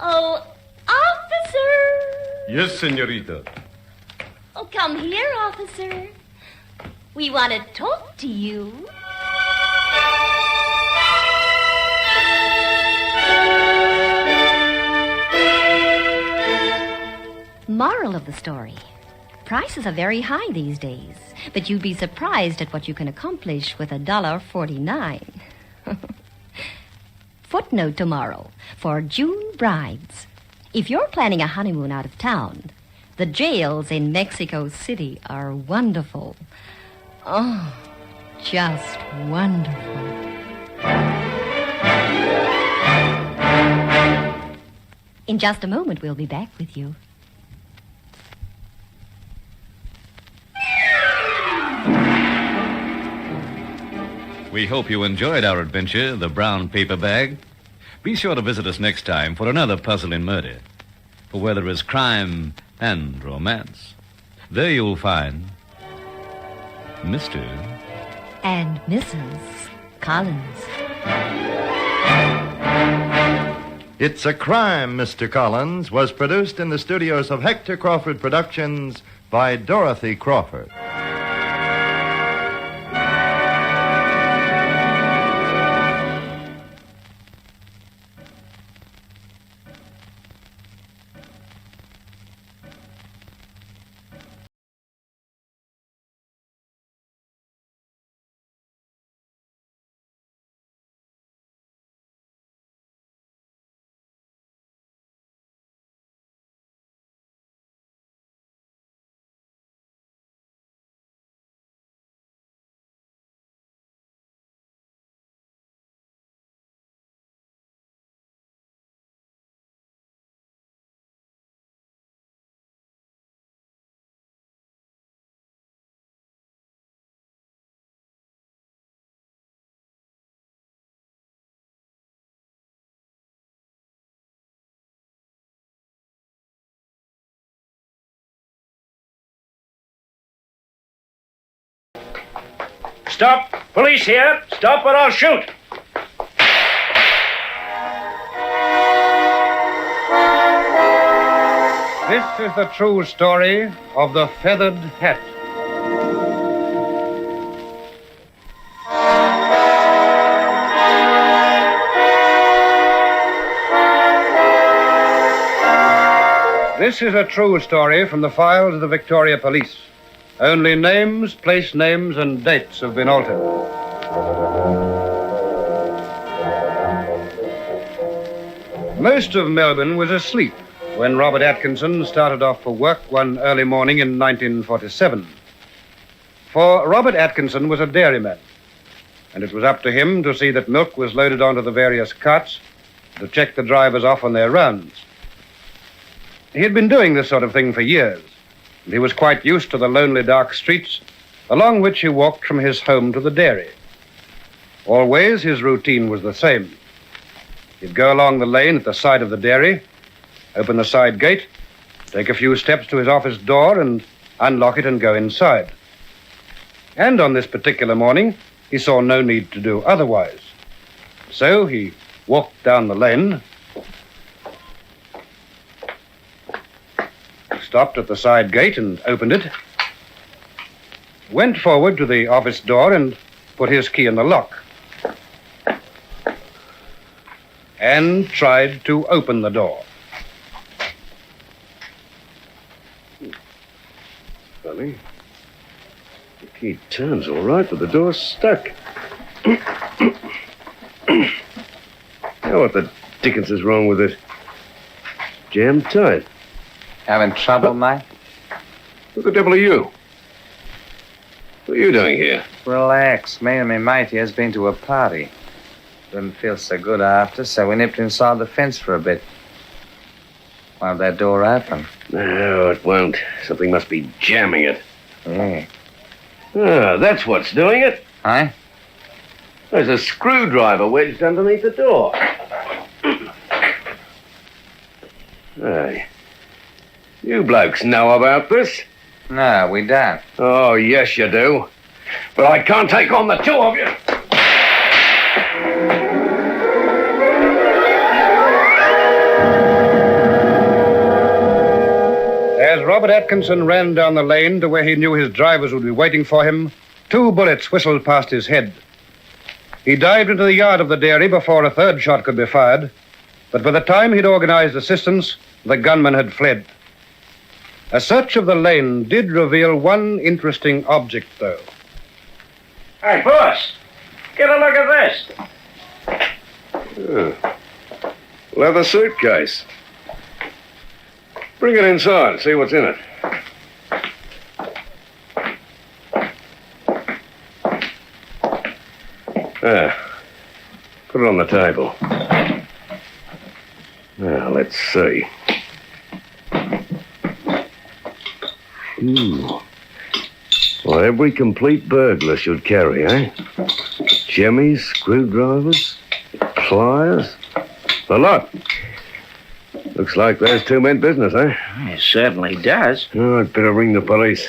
Oh, officer! Yes, senorita. Oh, come here, officer. We want to talk to you. Moral of the story. Prices are very high these days, but you'd be surprised at what you can accomplish with $1.49. Footnote tomorrow for June brides. If you're planning a honeymoon out of town, the jails in Mexico City are wonderful. Oh, just wonderful. In just a moment, we'll be back with you. We hope you enjoyed our adventure, The Brown Paper Bag. Be sure to visit us next time for another puzzling murder. For where there is crime and romance, there you'll find Mr. And Mrs. Collins. It's a Crime, Mr. Collins was produced in the studios of Hector Crawford Productions by Dorothy Crawford. Stop! Police here! Stop or I'll shoot! This is the true story of the feathered hat. This is a true story from the files of the Victoria Police. Only names, place names, and dates have been altered. Most of Melbourne was asleep when Robert Atkinson started off for work one early morning in 1947. For Robert Atkinson was a dairyman, and it was up to him to see that milk was loaded onto the various carts, to check the drivers off on their rounds. He had been doing this sort of thing for years, and he was quite used to the lonely, dark streets along which he walked from his home to the dairy. Always his routine was the same. He'd go along the lane at the side of the dairy, open the side gate, take a few steps to his office door and unlock it and go inside. And on this particular morning, he saw no need to do otherwise. So he walked down the lane, stopped at the side gate and opened it, went forward to the office door and put his key in the lock, and tried to open the door. Funny. The key turns all right, but the door's stuck. Now, what the dickens is wrong with it? Jammed tight. Having trouble, mate? Who the devil are you? What are you doing here? Relax. Me and my mate here's been to a party. Didn't feel so good after, so we nipped inside the fence for a bit. Won't that door open? No, it won't. Something must be jamming it. Yeah. Ah, that's what's doing it. Huh? There's a screwdriver wedged underneath the door. Hey. You blokes know about this? No, we don't. Oh, yes, you do. But I can't take on the two of you. As Robert Atkinson ran down the lane to where he knew his drivers would be waiting for him, 2 bullets whistled past his head. He dived into the yard of the dairy before a third shot could be fired, but by the time he'd organized assistance, the gunman had fled. A search of the lane did reveal one interesting object, though. Hey, boss, get a look at this. Leather suitcase. Bring it inside and see what's in it. Put it on the table. Now, let's see. Well, every complete burglar should carry, eh? Jimmies, screwdrivers, pliers, the lot. Looks like there's two men business, eh? It certainly does. Oh, I'd better ring the police.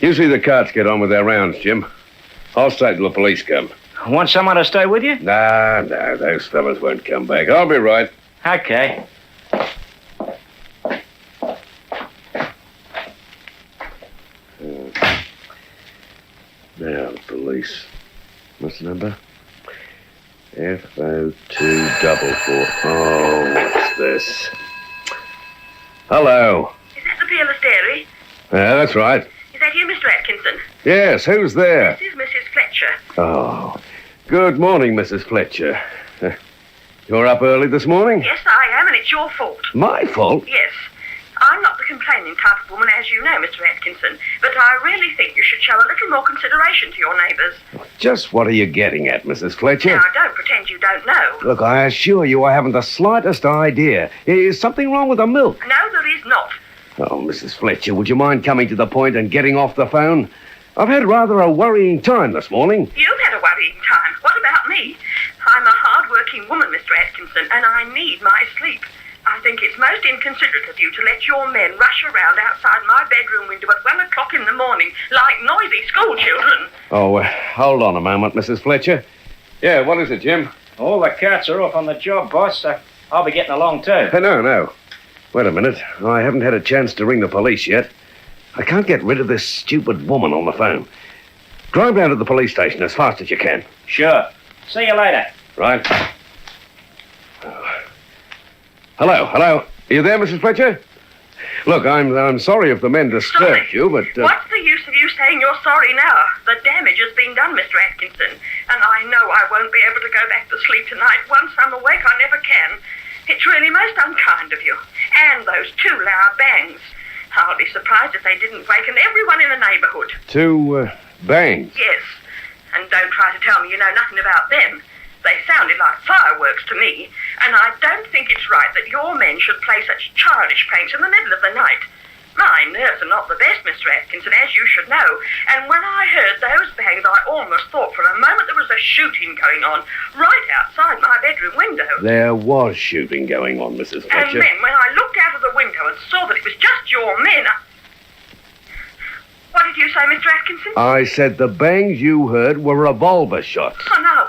You see the carts get on with their rounds, Jim. I'll stay till the police come. Want someone to stay with you? Nah, those fellas won't come back. I'll be right. Okay. Now, the police. What's the number? FO244. Oh, what's this? Hello. Is that the Peerless Dairy? Yeah, that's right. Is that you, Mr. Atkinson? Yes, who's there? This is Mrs. Fletcher. Oh, good morning, Mrs. Fletcher. You're up early this morning? Yes, I am, and it's your fault. My fault? Yes. I'm not the complaining type of woman, as you know, Mr. Atkinson, but I really think you should show a little more consideration to your neighbours. Just what are you getting at, Mrs. Fletcher? Now, don't pretend you don't know. Look, I assure you I haven't the slightest idea. Is something wrong with the milk? No, there is not. Oh, Mrs. Fletcher, would you mind coming to the point and getting off the phone? I've had rather a worrying time this morning. You've had a worrying time. What about me? I'm a hard-working woman, Mr. Atkinson, and I need my sleep. I think it's most inconsiderate of you to let your men rush around outside my bedroom window at 1 o'clock in the morning like noisy schoolchildren. Oh, hold on a moment, Mrs. Fletcher. Yeah, what is it, Jim? All the carts are off on the job, boss, so I'll be getting along too. No. Wait a minute. I haven't had a chance to ring the police yet. I can't get rid of this stupid woman on the phone. Drive down to the police station as fast as you can. Sure. See you later. Right. Hello. Are you there, Mrs. Fletcher? Look, I'm sorry if the men disturbed you, but... What's the use of you saying you're sorry now? The damage has been done, Mr. Atkinson, and I know I won't be able to go back to sleep tonight. Once I'm awake, I never can. It's really most unkind of you. And those two loud bangs. I'll be surprised if they didn't waken everyone in the neighbourhood. Two, bangs? Yes. And don't try to tell me you know nothing about them. They sounded like fireworks to me, and I don't think it's right that your men should play such childish pranks in the middle of the night. My nerves are not the best, Mr. Atkinson, as you should know, and when I heard those bangs, I almost thought for a moment there was a shooting going on right outside my bedroom window. There was shooting going on, Mrs. Fletcher. And then when I looked out of the window and saw that it was just your men, What did you say, Mr. Atkinson? I said the bangs you heard were revolver shots. Oh, no.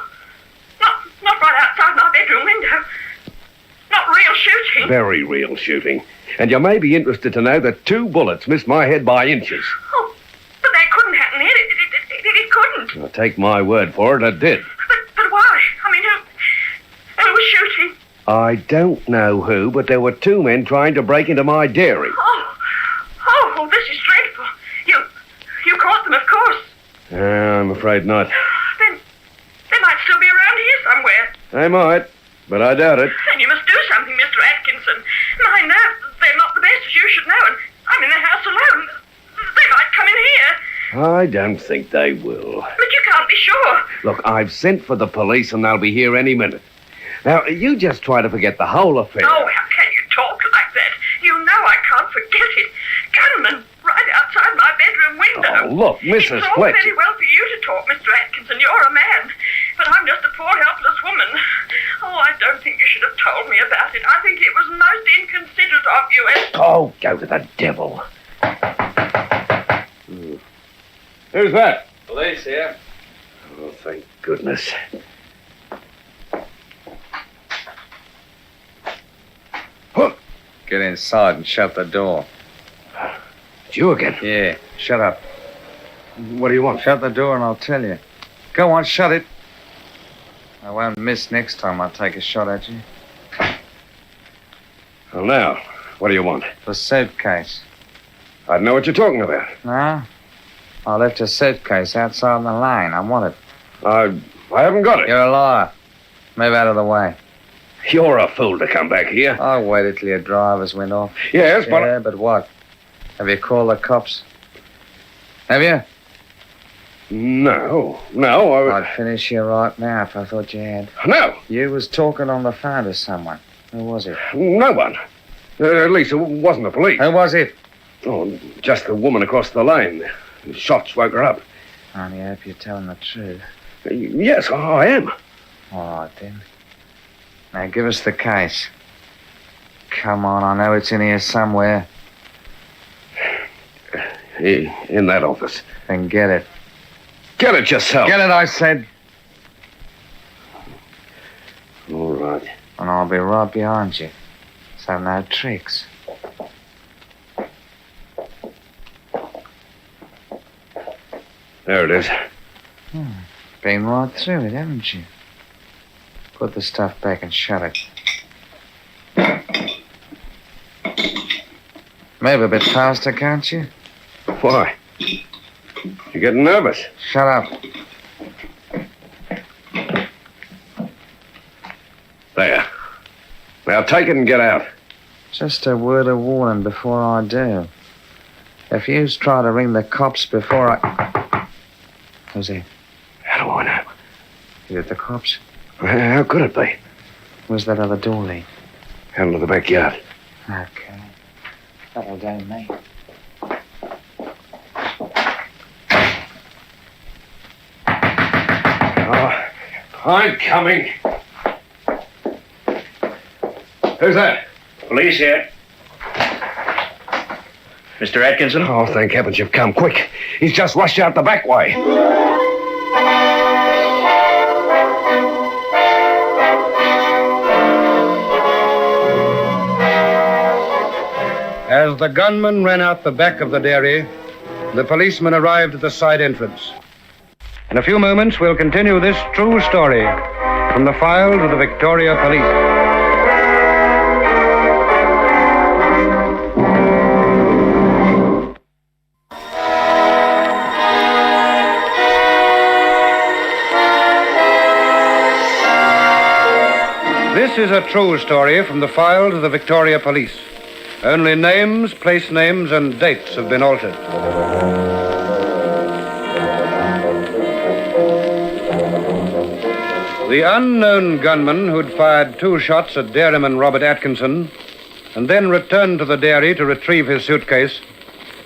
Not right outside my bedroom window. Not real shooting. Very real shooting. And you may be interested to know that 2 bullets missed my head by inches. Oh, but that couldn't happen here. It couldn't. Now, take my word for it, it did. But why? I mean, who was shooting? I don't know who, but there were 2 men trying to break into my dairy. Oh, this is dreadful. You caught them, of course. I'm afraid not. Then they might still be around here somewhere. They might, but I doubt it. Then you must do something, Mr. Atkinson. My nerves, they're not the best, as you should know, and I'm in the house alone. They might come in here. I don't think they will. But you can't be sure. Look, I've sent for the police and they'll be here any minute. Now, you just try to forget the whole affair. Oh, how can you talk like that? You know I can't forget it. Gunmen right outside my bedroom window. Oh, look, Mrs. It's all Fletcher. very well for you to talk, Mr. Atkinson. You're a man. But I'm just a poor, helpless woman. Oh, I don't think you should have told me about it. I think it was most inconsiderate of you. Oh, go to the devil. Who's that? Police here. Oh, thank goodness. Get inside and shut the door. It's you again? Yeah, shut up. What do you want? Shut the door and I'll tell you. Go on, shut it. I won't miss next time I take a shot at you. Well, now, what do you want? The suitcase. I don't know what you're talking about. No? I left a suitcase outside in the lane. I want it. I haven't got it. You're a liar. Move out of the way. You're a fool to come back here. I waited till your drivers went off. Yes, but... Yeah, but what? Have you called the cops? Have you? No. I'd finish you right now if I thought you had. No. You was talking on the phone to someone. Who was it? No one. At least it wasn't the police. Who was it? Oh, just the woman across the lane. The shots woke her up. I only hope you're telling the truth. Yes, I am. All right, then. Now, give us the case. Come on, I know it's in here somewhere. In that office. Then get it. Get it yourself. Get it, I said. All right. And I'll be right behind you. So no tricks. There it is. Been right through it, haven't you? Put the stuff back and shut it. Move a bit faster, can't you? Why? You're getting nervous. Shut up. There. Now take it and get out. Just a word of warning before I do. If you try to ring the cops before I... Who's he? How do I know? Is it the cops? How could it be? Where's that other door lead? Out into the backyard. Okay. That'll do me. Oh, I'm coming. Who's that? Police here. Mr. Atkinson? Oh, thank heavens you've come. Quick. He's just rushed out the back way. As the gunman ran out the back of the dairy, the policeman arrived at the side entrance. In a few moments, we'll continue this true story from the files of the Victoria Police. This is a true story from the files of the Victoria Police. Only names, place names, and dates have been altered. The unknown gunman who'd fired 2 shots at dairyman Robert Atkinson and then returned to the dairy to retrieve his suitcase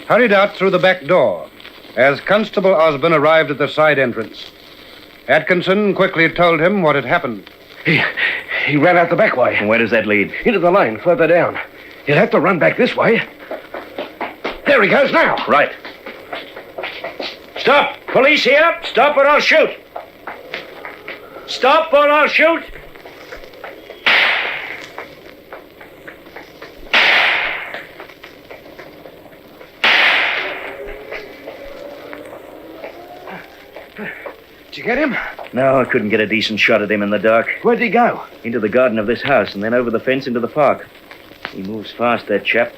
hurried out through the back door as Constable Osborne arrived at the side entrance. Atkinson quickly told him what had happened. He ran out the back way. And where does that lead? Into the lane, further down. He'll have to run back this way. There he goes now. Right. Stop! Police here! Stop or I'll shoot! Stop or I'll shoot! Did you get him? No, I couldn't get a decent shot at him in the dark. Where'd he go? Into the garden of this house and then over the fence into the park. He moves fast, that chap.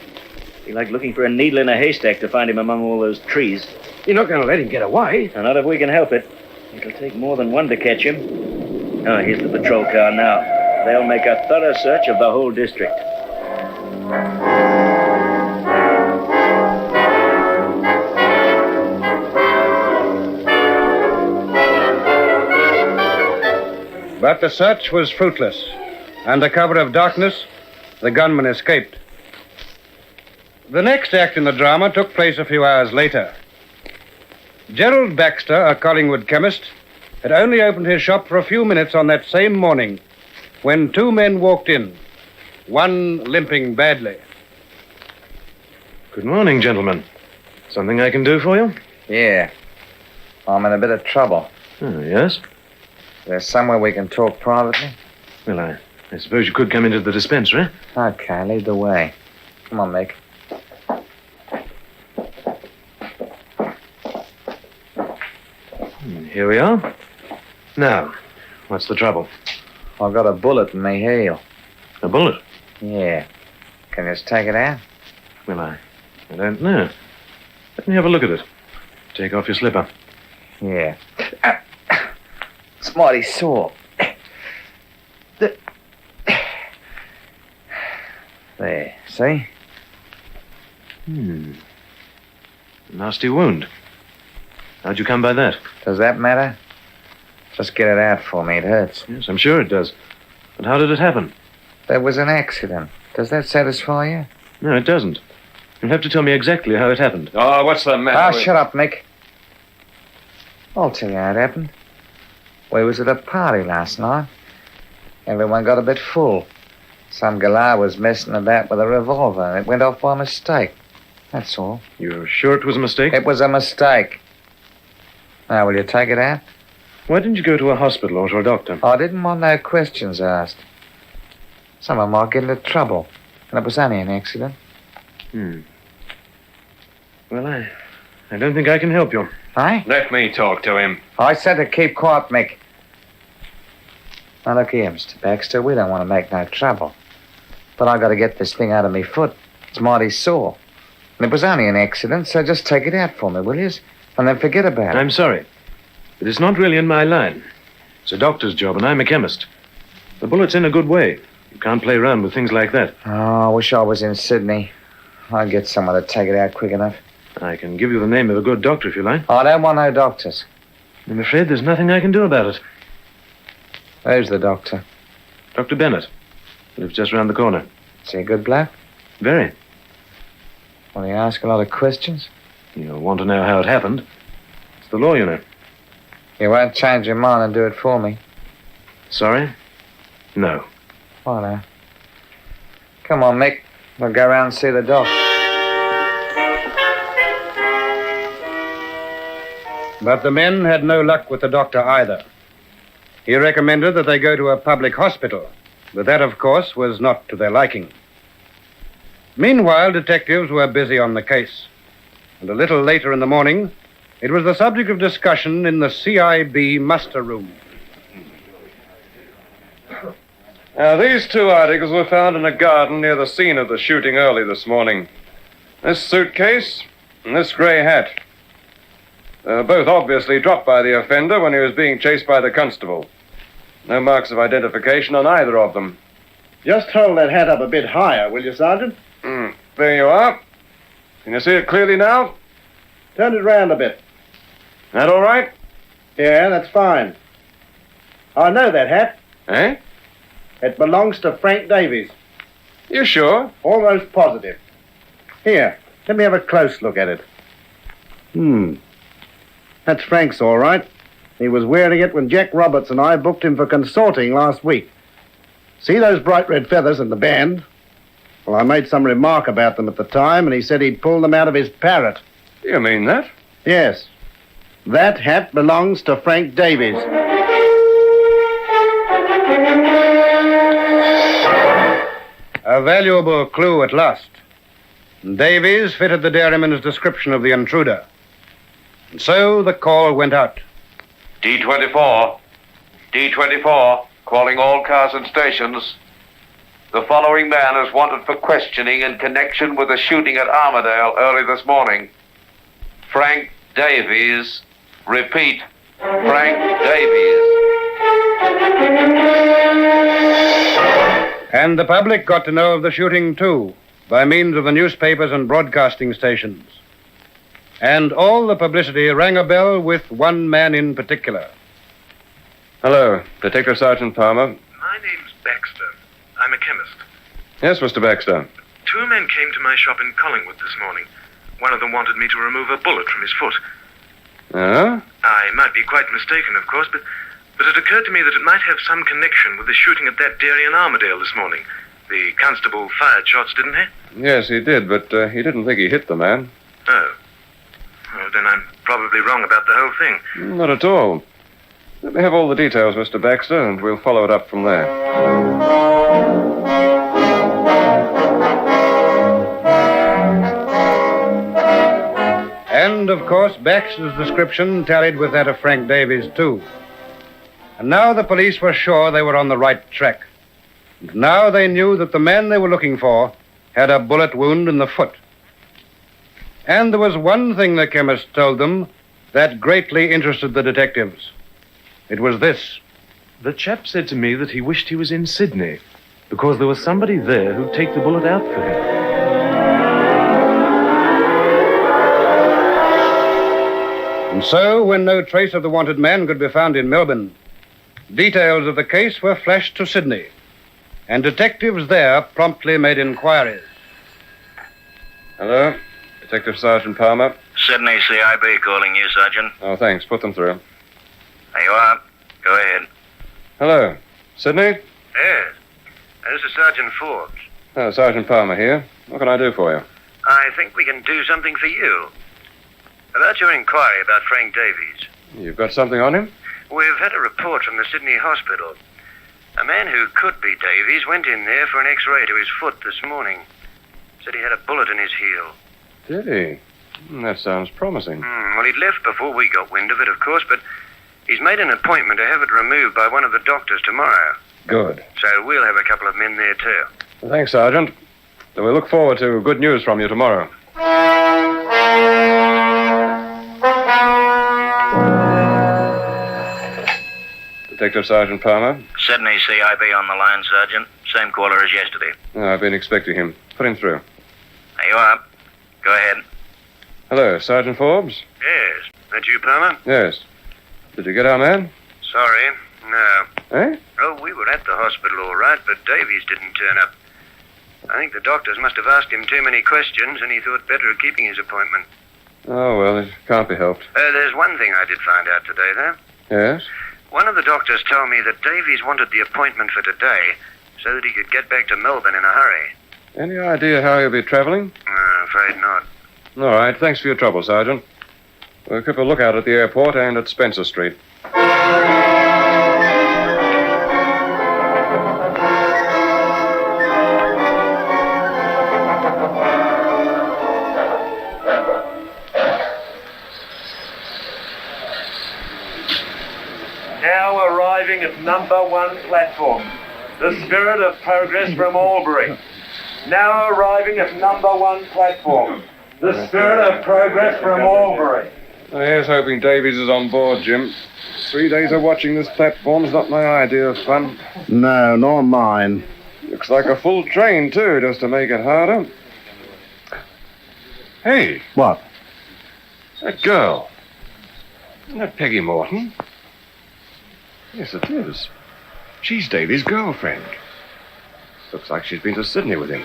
Be like looking for a needle in a haystack to find him among all those trees. You're not going to let him get away. Not if we can help it. It'll take more than one to catch him. Oh, here's the patrol car now. They'll make a thorough search of the whole district. But the search was fruitless. Under cover of darkness, the gunman escaped. The next act in the drama took place a few hours later. Gerald Baxter, a Collingwood chemist, had only opened his shop for a few minutes on that same morning when 2 men walked in, one limping badly. Good morning, gentlemen. Something I can do for you? Yeah. I'm in a bit of trouble. Oh, yes? There's somewhere we can talk privately? Well, I suppose you could come into the dispensary. Okay, lead the way. Come on, Mick. Here we are. Now, what's the trouble? I've got a bullet in my heel. A bullet? Yeah. Can you just take it out? Well, I don't know. Let me have a look at it. Take off your slipper. Yeah. It's mighty sore. There, see? Nasty wound. How'd you come by that? Does that matter? Just get it out for me. It hurts. Yes, I'm sure it does. But how did it happen? There was an accident. Does that satisfy you? No, it doesn't. You'll have to tell me exactly how it happened. Oh, what's the matter? Shut up, Mick. I'll tell you how it happened. We was at a party last night. Everyone got a bit full. Some galah was messing about with a revolver, and it went off by mistake. That's all. You're sure it was a mistake? It was a mistake. Now, will you take it out? Why didn't you go to a hospital or to a doctor? I didn't want no questions asked. Someone might get into trouble, and it was only an accident. Well, I don't think I can help you. Aye? Let me talk to him. I said to keep quiet, Mick. Now, look here, Mr. Baxter. We don't want to make no trouble. But I got to get this thing out of me foot. It's mighty sore. And it was only an accident, so just take it out for me, will you? And then forget about it. I'm sorry. But it's not really in my line. It's a doctor's job, and I'm a chemist. The bullet's in a good way. You can't play around with things like that. Oh, I wish I was in Sydney. I'd get someone to take it out quick enough. I can give you the name of a good doctor if you like. I don't want no doctors. I'm afraid there's nothing I can do about it. Who's the doctor? Dr. Bennett. Lives just round the corner. Is he a good bloke? Very. Will he ask a lot of questions? You'll want to know how it happened. It's the law, you know. You won't change your mind and do it for me? Sorry? No. Why not? Come on, Mick. We'll go round and see the doc. But the men had no luck with the doctor either. He recommended that they go to a public hospital, but that, of course, was not to their liking. Meanwhile, detectives were busy on the case, and a little later in the morning, it was the subject of discussion in the CIB muster room. Now, these two articles were found in a garden near the scene of the shooting early this morning. This suitcase and this grey hat. Both obviously dropped by the offender when he was being chased by the constable. No marks of identification on either of them. Just hold that hat up a bit higher, will you, Sergeant? There you are. Can you see it clearly now? Turn it round a bit. That all right? Yeah, that's fine. I know that hat. Eh? It belongs to Frank Davies. You sure? Almost positive. Here, let me have a close look at it. That's Frank's, all right. He was wearing it when Jack Roberts and I booked him for consorting last week. See those bright red feathers in the band? Well, I made some remark about them at the time, and he said he'd pull them out of his parrot. You mean that? Yes. That hat belongs to Frank Davies. A valuable clue at last. Davies fitted the dairyman's description of the intruder. And so the call went out. D24. D24, calling all cars and stations. The following man is wanted for questioning in connection with the shooting at Armadale early this morning. Frank Davies. Repeat, Frank Davies. And the public got to know of the shooting, too, by means of the newspapers and broadcasting stations. And all the publicity rang a bell with one man in particular. Hello, Detective Sergeant Palmer. My name's Baxter. I'm a chemist. Yes, Mr. Baxter. Two men came to my shop in Collingwood this morning. One of them wanted me to remove a bullet from his foot. Oh? I might be quite mistaken, of course, but it occurred to me that it might have some connection with the shooting at that dairy in Armadale this morning. The constable fired shots, didn't he? Yes, he did, but he didn't think he hit the man. Oh. Well, then I'm probably wrong about the whole thing. Not at all. Let me have all the details, Mr. Baxter, and we'll follow it up from there. And, of course, Baxter's description tallied with that of Frank Davies, too. And now the police were sure they were on the right track. And now they knew that the man they were looking for had a bullet wound in the foot. And there was one thing the chemist told them that greatly interested the detectives. It was this. The chap said to me that he wished he was in Sydney because there was somebody there who'd take the bullet out for him. And so, when no trace of the wanted man could be found in Melbourne, details of the case were flashed to Sydney, and detectives there promptly made inquiries. Hello? Detective Sergeant Palmer. Sydney CIB calling you, Sergeant. Oh, thanks. Put them through. There you are. Go ahead. Hello. Sydney? Yes. This is Sergeant Forbes. Oh, Sergeant Palmer here. What can I do for you? I think we can do something for you. About your inquiry about Frank Davies. You've got something on him? We've had a report from the Sydney hospital. A man who could be Davies went in there for an X-ray to his foot this morning. Said he had a bullet in his heel. Did he? That sounds promising. Well, he'd left before we got wind of it, of course, but he's made an appointment to have it removed by one of the doctors tomorrow. Good. So we'll have a couple of men there, too. Well, thanks, Sergeant. So we look forward to good news from you tomorrow. Detective Sergeant Palmer. Sydney CIB on the line, Sergeant. Same caller as yesterday. Oh, I've been expecting him. Put him through. There you are. Go ahead. Hello, Sergeant Forbes? Yes. That you, Palmer? Yes. Did you get our man? Sorry. No. Eh? Oh, we were at the hospital all right, but Davies didn't turn up. I think the doctors must have asked him too many questions, and he thought better of keeping his appointment. Oh, well, it can't be helped. There's one thing I did find out today, though. Yes? One of the doctors told me that Davies wanted the appointment for today so that he could get back to Melbourne in a hurry. Any idea how he'll be traveling? Afraid not. All right, thanks for your trouble, Sergeant. We'll keep a lookout at the airport and at Spencer Street. Now arriving at number 1 platform, the Spirit of Progress from Albury. Now arriving at number 1 platform, the Spirit of Progress from Albury. Here's hoping Davies is on board, Jim. 3 days of watching this platform's not my idea of fun. No, nor mine. Looks like a full train, too, just to make it harder. Hey. What? That girl. Isn't that Peggy Morton? Yes, it is. She's Davies' girlfriend. Looks like she's been to Sydney with him.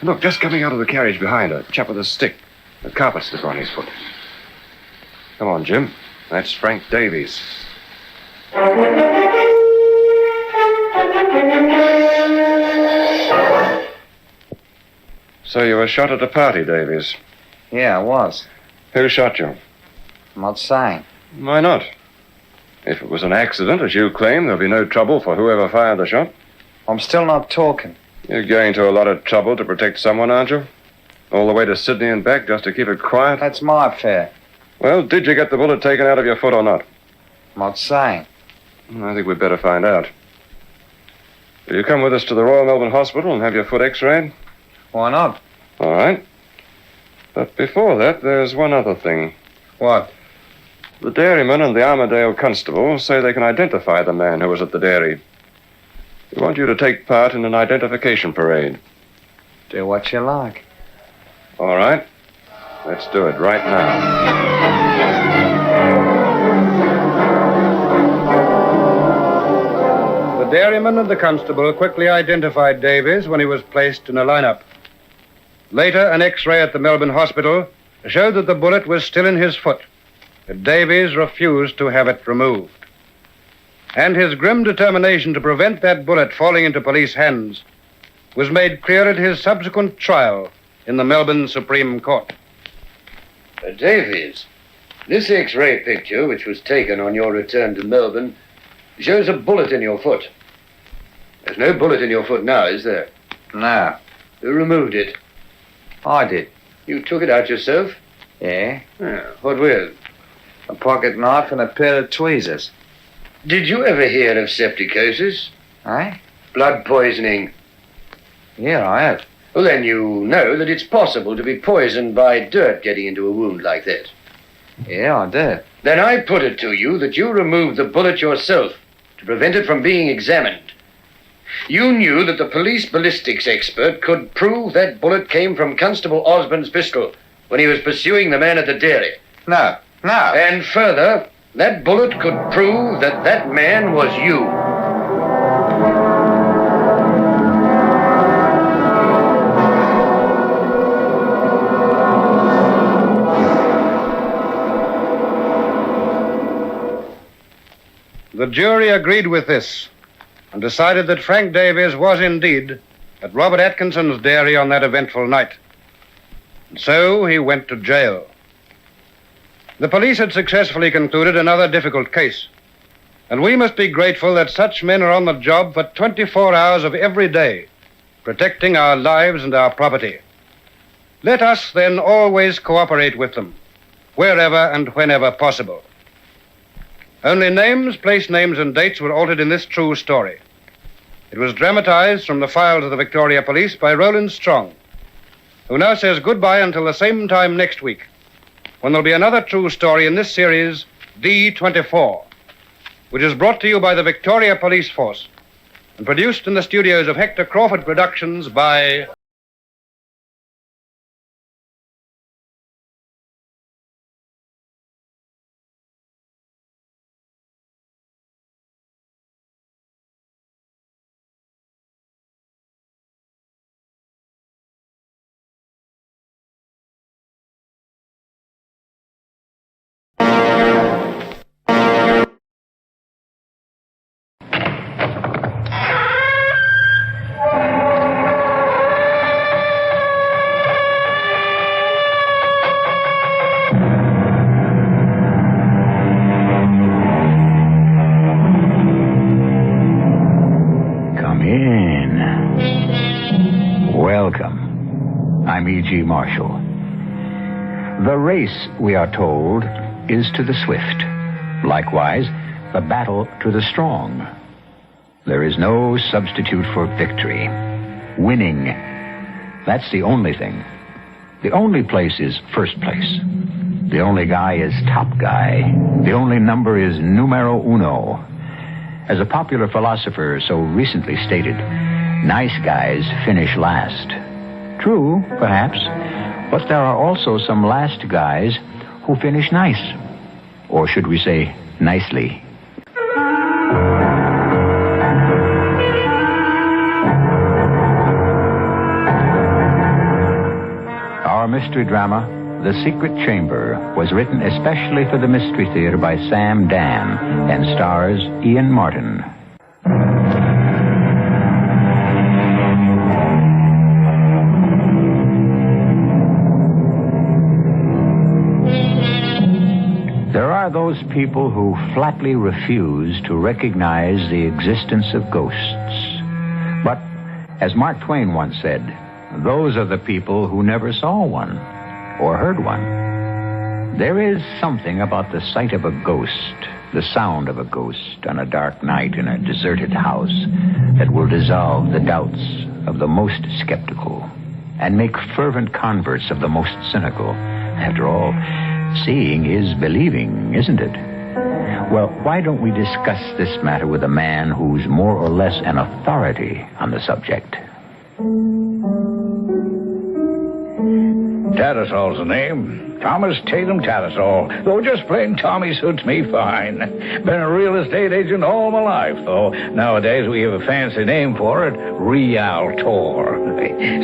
Look, just coming out of the carriage behind her, a chap with a stick, a carpet slipper on his foot. Come on, Jim. That's Frank Davies. So you were shot at a party, Davies? Yeah, I was. Who shot you? I'm not saying. Why not? If it was an accident, as you claim, there'll be no trouble for whoever fired the shot. I'm still not talking. You're going to a lot of trouble to protect someone, aren't you? All the way to Sydney and back just to keep it quiet? That's my affair. Well, did you get the bullet taken out of your foot or not? I'm not saying. I think we'd better find out. Will you come with us to the Royal Melbourne Hospital and have your foot x-rayed? Why not? All right. But before that, there's one other thing. What? The dairyman and the Armadale constable say they can identify the man who was at the dairy. We want you to take part in an identification parade. Do what you like. All right. Let's do it right now. The dairyman and the constable quickly identified Davies when he was placed in a lineup. Later, an X-ray at the Melbourne hospital showed that the bullet was still in his foot, but Davies refused to have it removed. And his grim determination to prevent that bullet falling into police hands was made clear at his subsequent trial in the Melbourne Supreme Court. Davies, this X-ray picture, which was taken on your return to Melbourne, shows a bullet in your foot. There's no bullet in your foot now, is there? No. Who removed it? I did. You took it out yourself? Yeah. What with? A pocket knife and a pair of tweezers. Did you ever hear of septicosis? Eh? Blood poisoning. Yeah, I have. Well, then you know that it's possible to be poisoned by dirt getting into a wound like that. Yeah, I do. Then I put it to you that you removed the bullet yourself to prevent it from being examined. You knew that the police ballistics expert could prove that bullet came from Constable Osborne's pistol when he was pursuing the man at the dairy. No. And further, that bullet could prove that that man was you. The jury agreed with this and decided that Frank Davies was indeed at Robert Atkinson's dairy on that eventful night. And so he went to jail. The police had successfully concluded another difficult case, and we must be grateful that such men are on the job for 24 hours of every day, protecting our lives and our property. Let us then always cooperate with them, wherever and whenever possible. Only names, place names, and dates were altered in this true story. It was dramatized from the files of the Victoria Police by Roland Strong, who now says goodbye until the same time next week, when there'll be another true story in this series, D24, which is brought to you by the Victoria Police Force and produced in the studios of Hector Crawford Productions by... I'm E.G. Marshall. The race, we are told, is to the swift. Likewise, the battle to the strong. There is no substitute for victory. Winning. That's the only thing. The only place is first place. The only guy is top guy. The only number is numero uno. As a popular philosopher so recently stated, nice guys finish last. True, perhaps, but there are also some last guys who finish nice. Or should we say, nicely. Our mystery drama, The Secret Chamber, was written especially for the Mystery Theater by Sam Dan and stars Ian Martin. There are those people who flatly refuse to recognize the existence of ghosts. But, as Mark Twain once said, those are the people who never saw one or heard one. There is something about the sight of a ghost, the sound of a ghost on a dark night in a deserted house that will dissolve the doubts of the most skeptical and make fervent converts of the most cynical. After all, seeing is believing, isn't it? Well, why don't we discuss this matter with a man who's more or less an authority on the subject? Tattersal's the name. Thomas Tatum Tattersall. Though just plain Tommy suits me fine. Been a real estate agent all my life, though. Nowadays we have a fancy name for it, Realtor.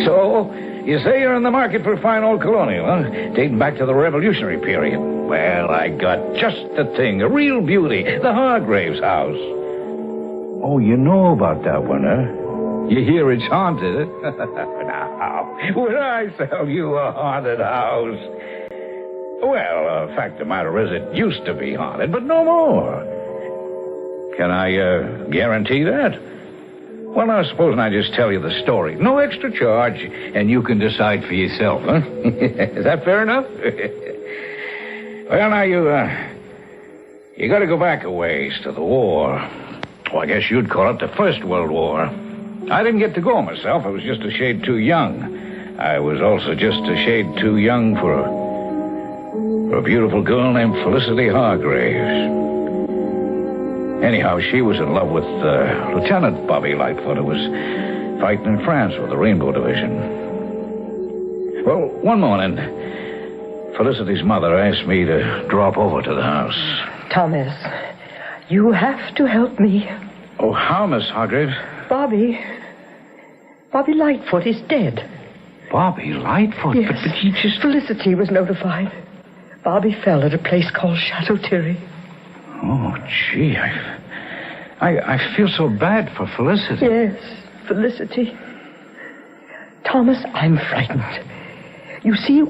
So, you say you're in the market for a fine old colonial, huh? Dating back to the Revolutionary period. Well, I got just the thing, a real beauty, the Hargraves house. Oh, you know about that one, huh? You hear it's haunted, huh? Now, would I sell you a haunted house? Well, the fact of the matter is it used to be haunted, but no more. Can I guarantee that? Well, now, supposing I just tell you the story. No extra charge, and you can decide for yourself, huh? Is that fair enough? Well, now, you got to go back a ways to the war. Well, I guess you'd call it the First World War. I didn't get to go myself. I was just a shade too young. I was also just a shade too young for a beautiful girl named Felicity Hargraves. Anyhow, she was in love with Lieutenant Bobby Lightfoot, who was fighting in France with the Rainbow Division. Well, one morning, Felicity's mother asked me to drop over to the house. Thomas, you have to help me. Oh, how, Miss Hargraves? Bobby Lightfoot is dead. Bobby Lightfoot? Yes. But he just... Felicity was notified. Bobby fell at a place called Chateau Thierry. Oh, gee, I feel so bad for Felicity. Yes, Felicity. Thomas, I'm frightened. You see,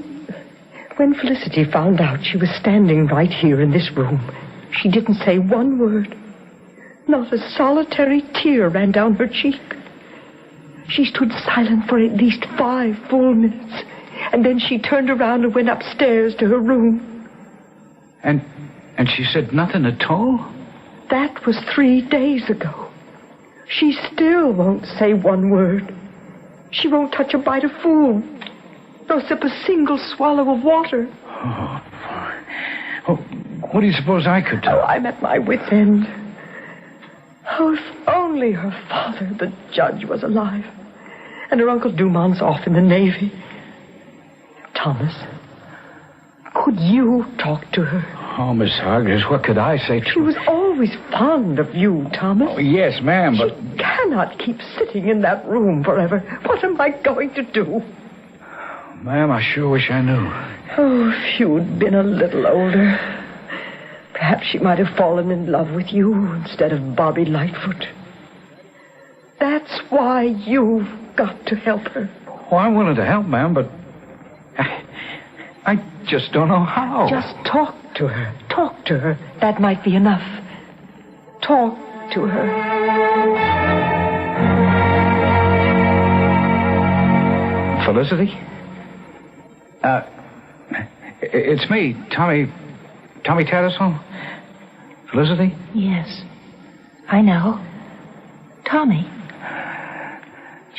when Felicity found out she was standing right here in this room, she didn't say one word. Not a solitary tear ran down her cheek. She stood silent for at least 5 full minutes, and then she turned around and went upstairs to her room. And she said nothing at all? That was 3 days ago. She still won't say one word. She won't touch a bite of food, nor sip a single swallow of water. Oh, what do you suppose I could do? Oh, I'm at my wit's end. Oh, if only her father, the judge, was alive, and her Uncle Dumont's off in the Navy. Thomas, could you talk to her? Oh, Miss Hargraves, what could I say to her? She was always fond of you, Thomas. Oh, yes, ma'am, but... She cannot keep sitting in that room forever. What am I going to do? Ma'am, I sure wish I knew. Oh, if you'd been a little older, perhaps she might have fallen in love with you instead of Bobby Lightfoot. That's why you've got to help her. Oh, I'm willing to help, ma'am, but... I just don't know how. Just talk to her. Talk to her. That might be enough. Talk to her. Felicity? It's me, Tommy Tattersall. Felicity? Yes, I know. Tommy.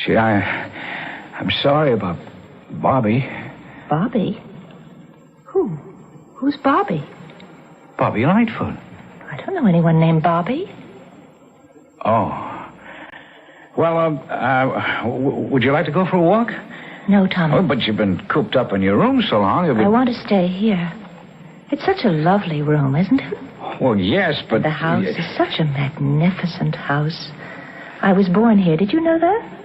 Gee, I'm sorry about Bobby. Bobby? Who? Who's Bobby? Bobby Lightfoot. I don't know anyone named Bobby. Oh. Well, would you like to go for a walk? No, Tommy. Oh, but you've been cooped up in your room so long. I want to stay here. It's such a lovely room, isn't it? Well, yes, but... The house is such a magnificent house. I was born here. Did you know that?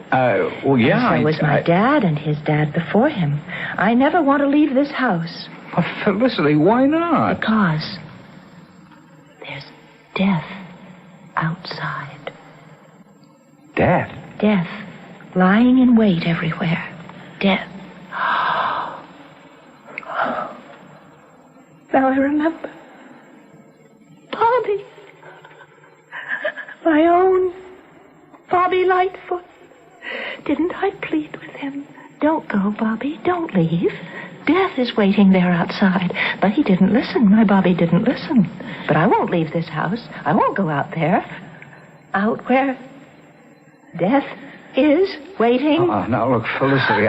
Well, yeah. And so was my dad and his dad before him. I never want to leave this house. Well, Felicity, why not? Because there's death outside. Death? Death. Lying in wait everywhere. Death. Now I remember. Bobby. My own Bobby Lightfoot. Didn't I plead with him? Don't go, Bobby. Don't leave. Death is waiting there outside. But he didn't listen. My Bobby didn't listen. But I won't leave this house. I won't go out there. Out where death is waiting. Now, look, Felicity,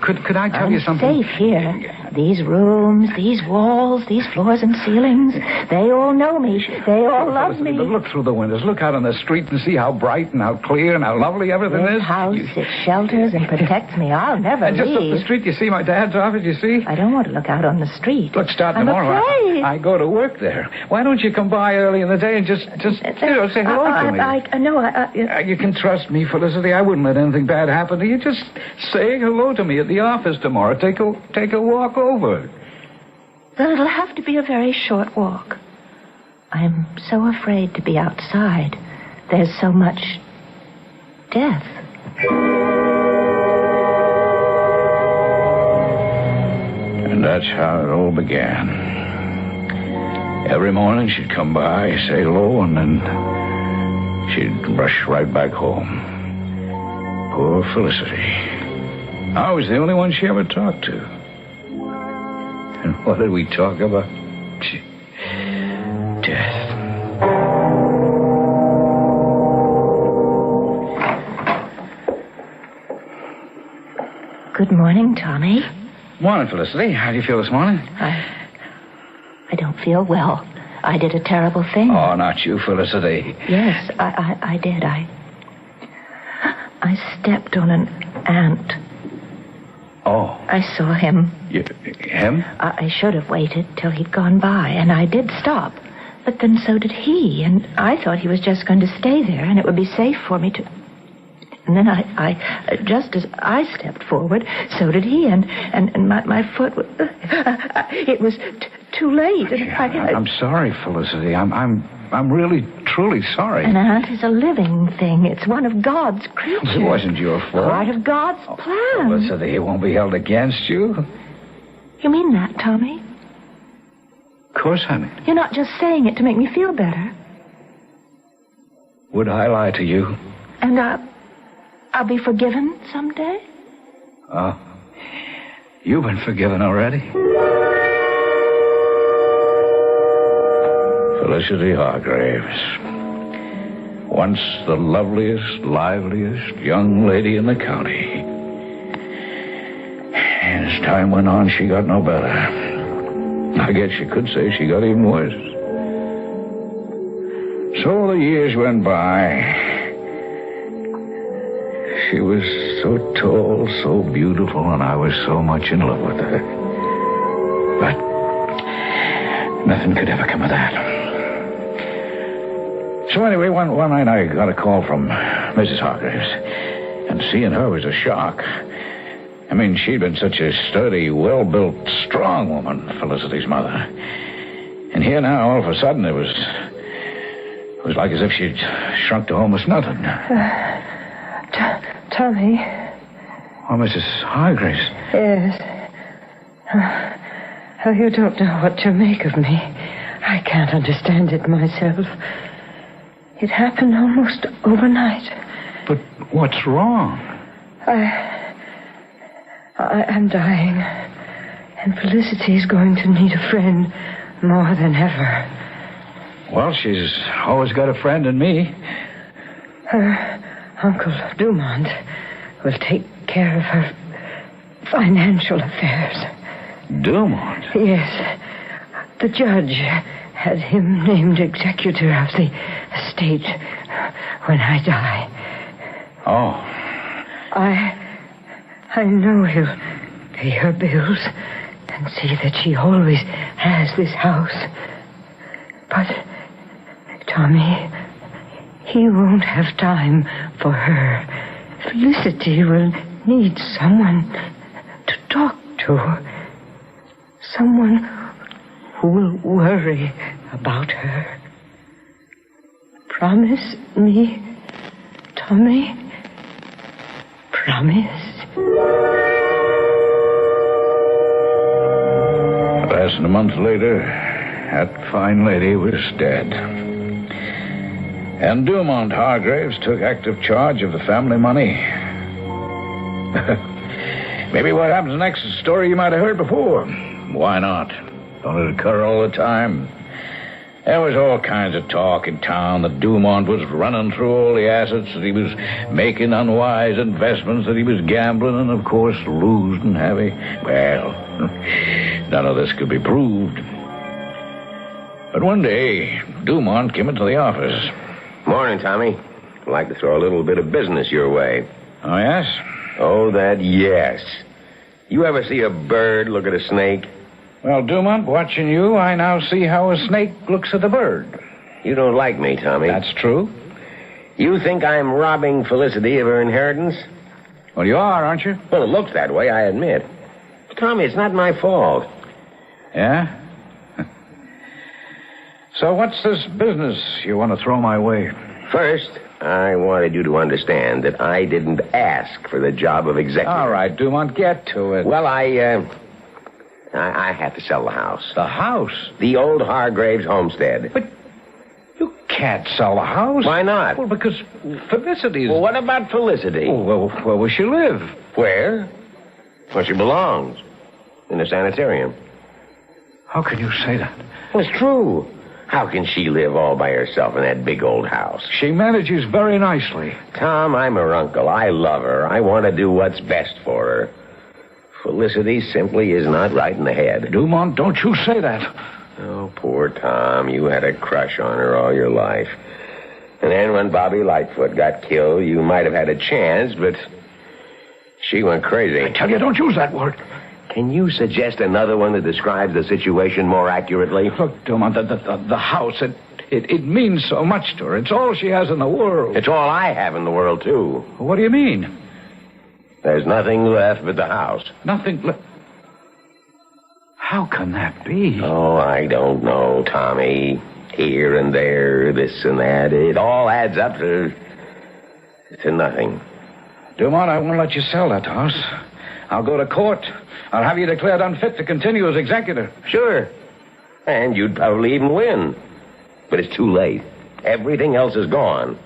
could I tell you something? I'm safe here. These rooms, these walls, these floors and ceilings, they all know me. They all love me. But look through the windows. Look out on the street and see how bright and how clear and how lovely everything is. This house, it shelters and protects me. I'll never and just leave. up the street, you see my dad's office, you see? I don't want to look out on the street. Look, start I'm tomorrow. afraid. I go to work there. Why don't you come by early in the day and just say hello to me? You can trust me, Felicity. I wouldn't let anything bad happen to you. Just say hello to me at the office tomorrow. Take a walk over. Then it'll have to be a very short walk. I'm so afraid to be outside. There's so much death. And that's how it all began. Every morning she'd come by, say hello, and then she'd rush right back home. Poor Felicity. I was the only one she ever talked to. And what did we talk about? Death. Good morning. morning, Tommy. Morning, Felicity. How do you feel this morning? I don't feel well. I did a terrible thing. Oh, not you, Felicity. Yes, I did. I stepped on an ant. Oh. I saw him. Him? I should have waited till he'd gone by, and I did stop. But then so did he, and I thought he was just going to stay there, and it would be safe for me to... And then I just as I stepped forward, so did he, and my foot was... it was too late. And I'm sorry, Felicity. I'm really, truly sorry. An ant is a living thing. It's one of God's creatures. It wasn't your fault. Part of God's plan. Felicity, he won't be held against you. You mean that, Tommy? Of course I mean. You're not just saying it to make me feel better. Would I lie to you? And I'll be forgiven someday? Oh. You've been forgiven already. Felicity Hargraves. Once the loveliest, liveliest young lady in the county. As time went on, she got no better. I guess you could say she got even worse. So the years went by. She was so tall, so beautiful, and I was so much in love with her. But nothing could ever come of that. So anyway, one night I got a call from Mrs. Hargraves, and seeing her was a shock. I mean, she'd been such a sturdy, well-built, strong woman, Felicity's mother. And here now, all of a sudden, it was like as if she'd shrunk to almost nothing. Tommy. Oh, Mrs. Hargraves. Yes. Oh, you don't know what to make of me. I can't understand it myself. It happened almost overnight. But what's wrong? I'm dying. And Felicity's going to need a friend more than ever. Well, she's always got a friend in me. Her Uncle Dumont will take care of her financial affairs. Dumont? Yes. The judge had him named executor of the estate when I die. Oh. I know he'll pay her bills and see that she always has this house. But, Tommy, he won't have time for her. Felicity will need someone to talk to. Someone who will worry about her. Promise me, Tommy? Promise? Less than a month later, that fine lady was dead. And Dumont Hargraves took active charge of the family money. Maybe what happens next is a story you might have heard before. Why not? Don't it occur all the time? There was all kinds of talk in town that Dumont was running through all the assets, that he was making unwise investments, that he was gambling and, of course, losing heavy. Well, none of this could be proved. But one day, Dumont came into the office. Morning, Tommy. I'd like to throw a little bit of business your way. Oh, yes? Oh, that yes. You ever see a bird look at a snake? Well, Dumont, watching you, I now see how a snake looks at a bird. You don't like me, Tommy. That's true. You think I'm robbing Felicity of her inheritance? Well, you are, aren't you? Well, it looks that way, I admit. But, Tommy, it's not my fault. Yeah? So what's this business you want to throw my way? First, I wanted you to understand that I didn't ask for the job of executive. All right, Dumont, get to it. Well, I had to sell the house. The house? The old Hargraves homestead. But you can't sell the house. Why not? Well, because Felicity's... Well, what about Felicity? Oh, well, where will she live? Where? Where she belongs. In a sanitarium. How can you say that? Well, it's true. How can she live all by herself in that big old house? She manages very nicely. Tom, I'm her uncle. I love her. I want to do what's best for her. Felicity simply is not right in the head. Dumont, don't you say that. Oh, poor Tom. You had a crush on her all your life. And then when Bobby Lightfoot got killed, you might have had a chance, but she went crazy. I tell you, don't use that word. Can you suggest another one that describes the situation more accurately? Look, Dumont, the house, it means so much to her. It's all she has in the world. It's all I have in the world, too. What do you mean? There's nothing left but the house. Nothing left? How can that be? Oh, I don't know, Tommy. Here and there, this and that. It all adds up to nothing. Dumont, I won't let you sell that house. I'll go to court. I'll have you declared unfit to continue as executor. Sure. And you'd probably even win. But it's too late. Everything else is gone.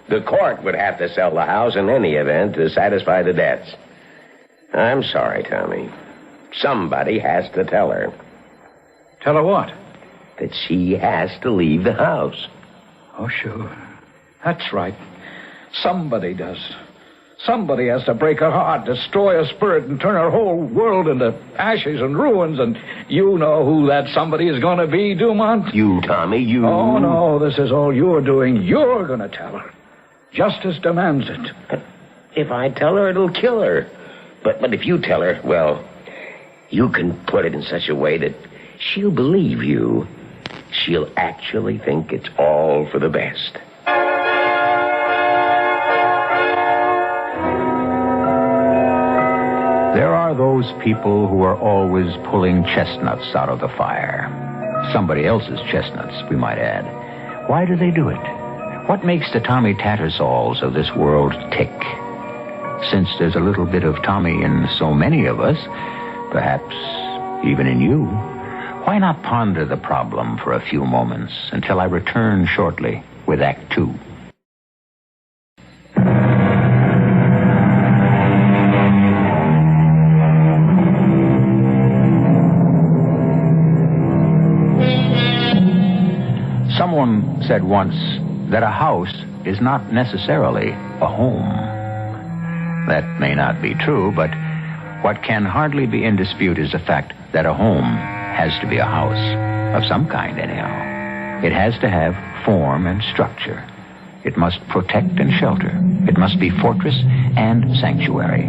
The court would have to sell the house in any event to satisfy the debts. I'm sorry, Tommy. Somebody has to tell her. Tell her what? That she has to leave the house. Oh, sure. That's right. Somebody does. Somebody has to break her heart, destroy her spirit, and turn her whole world into ashes and ruins. And you know who that somebody is going to be, Dumont? You, Tommy, you. Oh, no, this is all you're doing. You're going to tell her. Justice demands it. But if I tell her, it'll kill her. But if you tell her, well, you can put it in such a way that she'll believe you. She'll actually think it's all for the best. There are those people who are always pulling chestnuts out of the fire. Somebody else's chestnuts, we might add. Why do they do it? What makes the Tommy Tattersalls of this world tick? Since there's a little bit of Tommy in so many of us, perhaps even in you, why not ponder the problem for a few moments until I return shortly with Act 2? Someone said once that a house is not necessarily a home. That may not be true, but what can hardly be in dispute is the fact that a home has to be a house, of some kind anyhow. It has to have form and structure. It must protect and shelter. It must be fortress and sanctuary.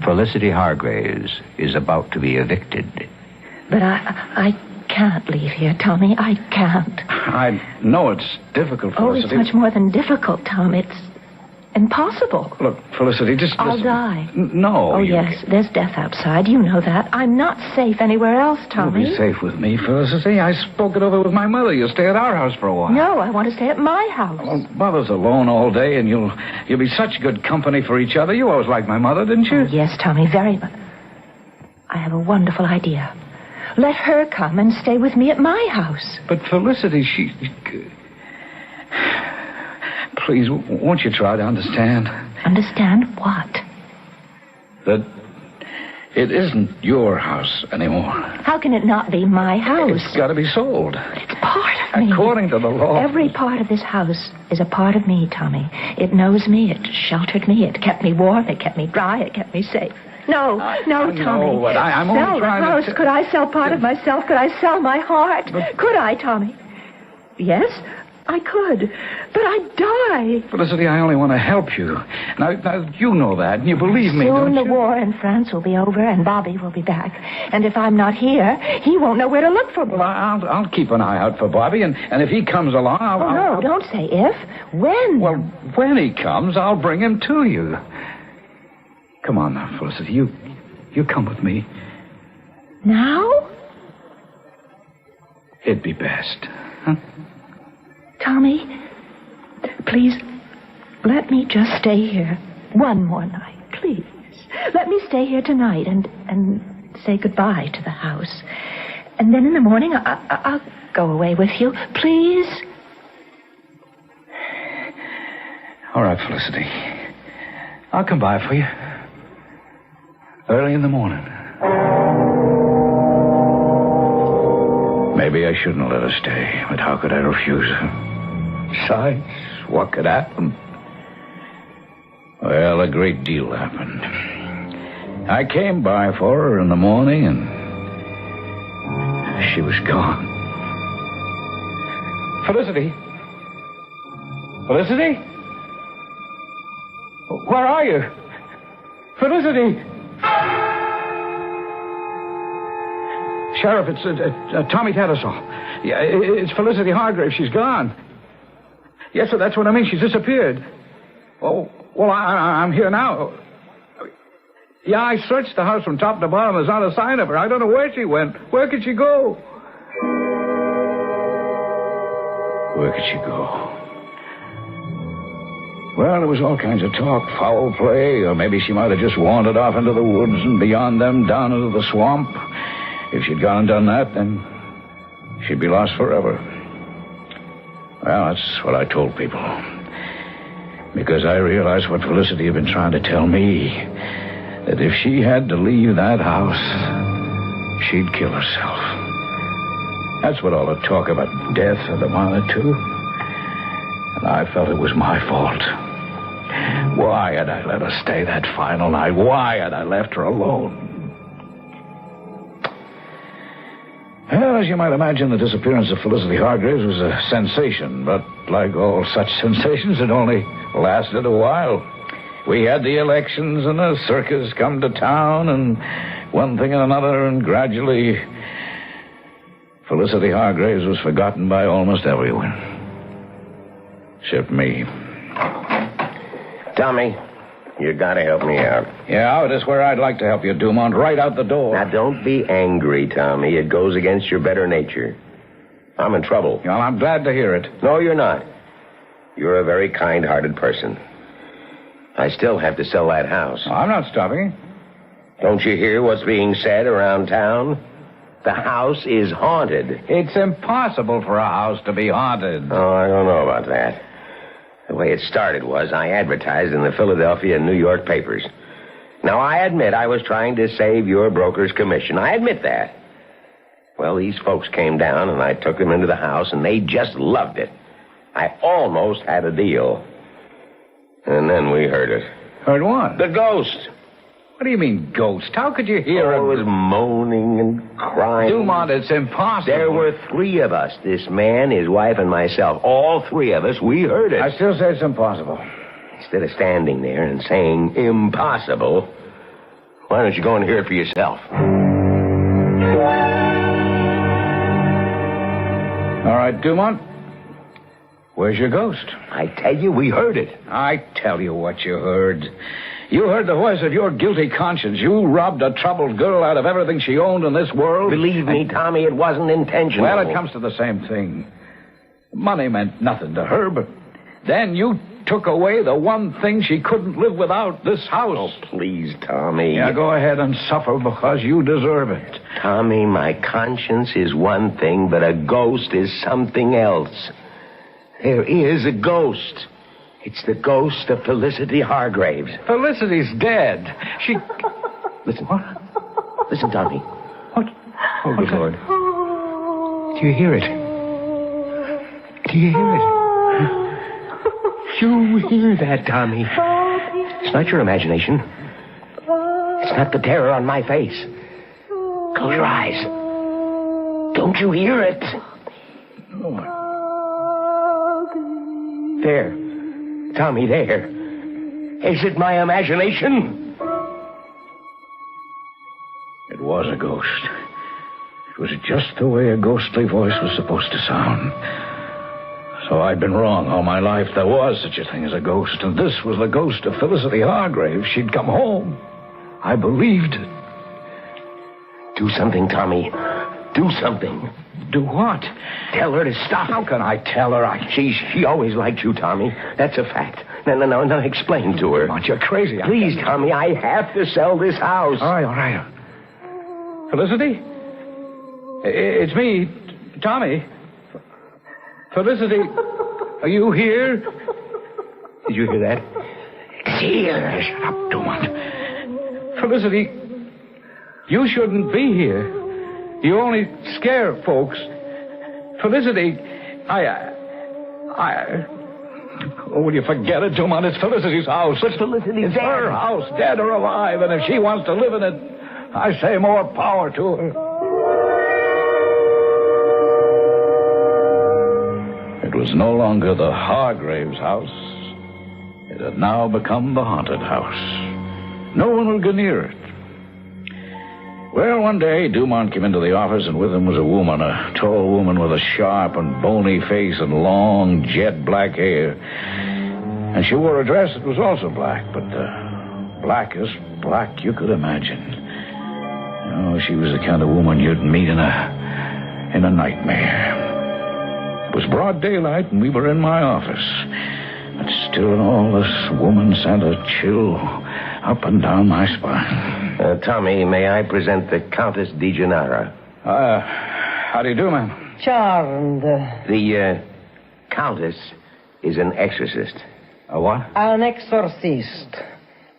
Felicity Hargraves is about to be evicted. But I can't leave here, Tommy. I can't. I know it's difficult, Felicity. Oh, it's much more than difficult, Tom. It's impossible. Look, Felicity, just I'll listen. die. No. Oh, yes, there's death outside. You know that. I'm not safe anywhere else, Tommy. You'll be safe with me, Felicity. I spoke it over with my mother. You'll stay at our house for a while. No, I want to stay at my house. Well, Mother's alone all day, and you'll be such good company for each other. You always liked my mother, didn't you? Oh, yes, Tommy, very much. I have a wonderful idea. Let her come and stay with me at my house. But Felicity, she... Please, won't you try to understand? Understand what? That it isn't your house anymore. How can it not be my house? It's got to be sold. It's part of me. According to the law. Every part of this house is a part of me, Tommy. It knows me. It sheltered me. It kept me warm. It kept me dry. It kept me safe. No, Tommy. No, but I'm only sell trying the house. to... Could I sell part of myself? Could I sell my heart? Could I, Tommy? Yes, I could. But I'd die. Felicity, I only want to help you. Now you know that, and you believe me, don't Soon you? the war in France will be over, and Bobby will be back. And if I'm not here, he won't know where to look for me. Well, I'll keep an eye out for Bobby, and if he comes along, No, don't say if. When? Well, when he comes, I'll bring him to you. Come on now, Felicity. You come with me. Now? It'd be best. Huh? Tommy, please, let me just stay here one more night, please. Let me stay here tonight and say goodbye to the house. And then in the morning, I'll go away with you, please. All right, Felicity. I'll come by for you. Early in the morning. Maybe I shouldn't let her stay, but how could I refuse her? Besides, what could happen? Well, a great deal happened. I came by for her in the morning, and she was gone. Felicity? Felicity? Where are you? Felicity! Sheriff, it's Tommy Tattersall. Yeah, it's Felicity Hargrave. She's gone. Yes, sir, that's what I mean. She's disappeared. Oh, well, I'm here now. Yeah, I searched the house from top to bottom. There's not a sign of her. I don't know where she went. Where could she go? Where could she go? Well, there was all kinds of talk, foul play, or maybe she might have just wandered off into the woods and beyond them down into the swamp. If she'd gone and done that, then she'd be lost forever. Well, that's what I told people. Because I realized what Felicity had been trying to tell me. That if she had to leave that house, she'd kill herself. That's what all the talk about death had amounted to. And I felt it was my fault. Why had I let her stay that final night? Why had I left her alone? Well, as you might imagine, the disappearance of Felicity Hargraves was a sensation, but like all such sensations, it only lasted a while. We had the elections and the circus come to town and one thing and another, and gradually Felicity Hargraves was forgotten by almost everyone. Except me. Tommy, you gotta help me out. Yeah, out is where I'd like to help you, Dumont. Right out the door. Now, don't be angry, Tommy. It goes against your better nature. I'm in trouble. Well, I'm glad to hear it. No, you're not. You're a very kind-hearted person. I still have to sell that house. I'm not stopping. Don't you hear what's being said around town? The house is haunted. It's impossible for a house to be haunted. Oh, I don't know about that. The way it started was I advertised in the Philadelphia and New York papers. Now, I admit I was trying to save your broker's commission. I admit that. Well, these folks came down, and I took them into the house, and they just loved it. I almost had a deal. And then we heard it. Heard what? The ghost. What do you mean, ghost? How could you hear it? It was moaning and crying. Dumont, it's impossible. There were 3 of us. This man, his wife, and myself. All 3 of us. We heard it. I still say it's impossible. Instead of standing there and saying impossible, why don't you go and hear it for yourself? All right, Dumont. Where's your ghost? I tell you, we heard it. I tell you what you heard. You heard the voice of your guilty conscience. You robbed a troubled girl out of everything she owned in this world. Believe me, Tommy, it wasn't intentional. Well, it comes to the same thing. Money meant nothing to her, but then you took away the one thing she couldn't live without, this house. Oh, please, Tommy. Yeah, go ahead and suffer because you deserve it. Tommy, my conscience is one thing, but a ghost is something else. There is a ghost. It's the ghost of Felicity Hargraves. Felicity's dead. She... Listen. What? Listen, Tommy. What? Oh, good Lord. Do you hear it? Do you hear it? You hear that, Tommy? It's not your imagination. It's not the terror on my face. Close your eyes. Don't you hear it? No. There. Tommy, there. Is it my imagination? It was a ghost. It was just the way a ghostly voice was supposed to sound. So I'd been wrong all my life. There was such a thing as a ghost, and this was the ghost of Felicity Hargraves. She'd come home. I believed it. Do something, Tommy. Do something. Do what? Tell her to stop. How can I tell her? She always liked you, Tommy. That's a fact. No, explain to her. Aren't you crazy? Please, Tommy, I have to sell this house. All right. Felicity? It's me, Tommy. Felicity, are you here? Did you hear that? It's here. Shut up, Dumont. Felicity, you shouldn't be here. You only scare folks. Felicity, Oh, will you forget it, Dumont? It's Felicity's house. But Felicity's It's her house, dead or alive, and if she wants to live in it, I say more power to her. It was no longer the Hargraves' house. It had now become the haunted house. No one would go near it. Well, one day, Dumont came into the office, and with him was a woman, a tall woman with a sharp and bony face and long, jet black hair. And she wore a dress that was also black, but the blackest black you could imagine. Oh, she was the kind of woman you'd meet in a nightmare. It was broad daylight, and we were in my office. But still in all, this woman sent a chill up and down my spine. Tommy, may I present the Countess Di Gennaro? How do you do, ma'am? Charmed. The Countess is an exorcist. A what? An exorcist.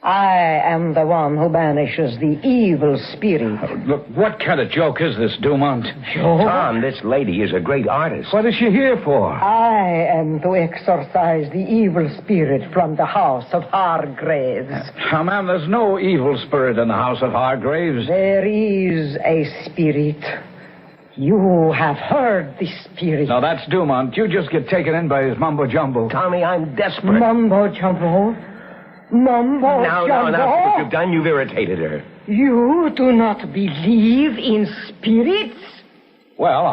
I am the one who banishes the evil spirit. Look, what kind of joke is this, Dumont? Tom, this lady is a great artist. What is she here for? I am to exorcise the evil spirit from the house of Hargraves. Now, ma'am, there's no evil spirit in the house of Hargraves. There is a spirit. You have heard the spirit. Now, that's Dumont. You just get taken in by his mumbo-jumbo. Tommy, I'm desperate. Mumbo-jumbo? Mumbo Now, jumbo. see what you've done. You've irritated her. You do not believe in spirits? Well,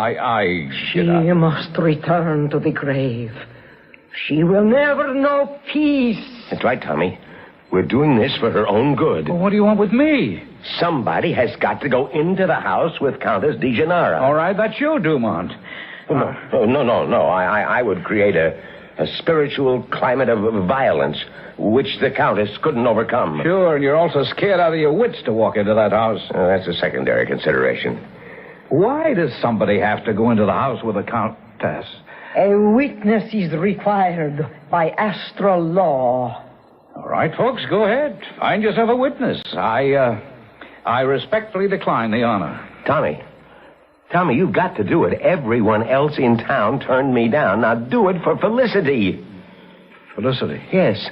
She must return to the grave. She will never know peace. That's right, Tommy. We're doing this for her own good. Well, what do you want with me? Somebody has got to go into the house with Countess Di Gennaro. All right, that's you, Dumont. No. I would create a spiritual climate of violence which the Countess couldn't overcome. Sure, and you're also scared out of your wits to walk into that house. That's a secondary consideration. Why does somebody have to go into the house with a Countess? A witness is required by astral law. All right, folks, go ahead. Find yourself a witness. I respectfully decline the honor. Tommy, you've got to do it. Everyone else in town turned me down. Now do it for Felicity. Felicity? Yes.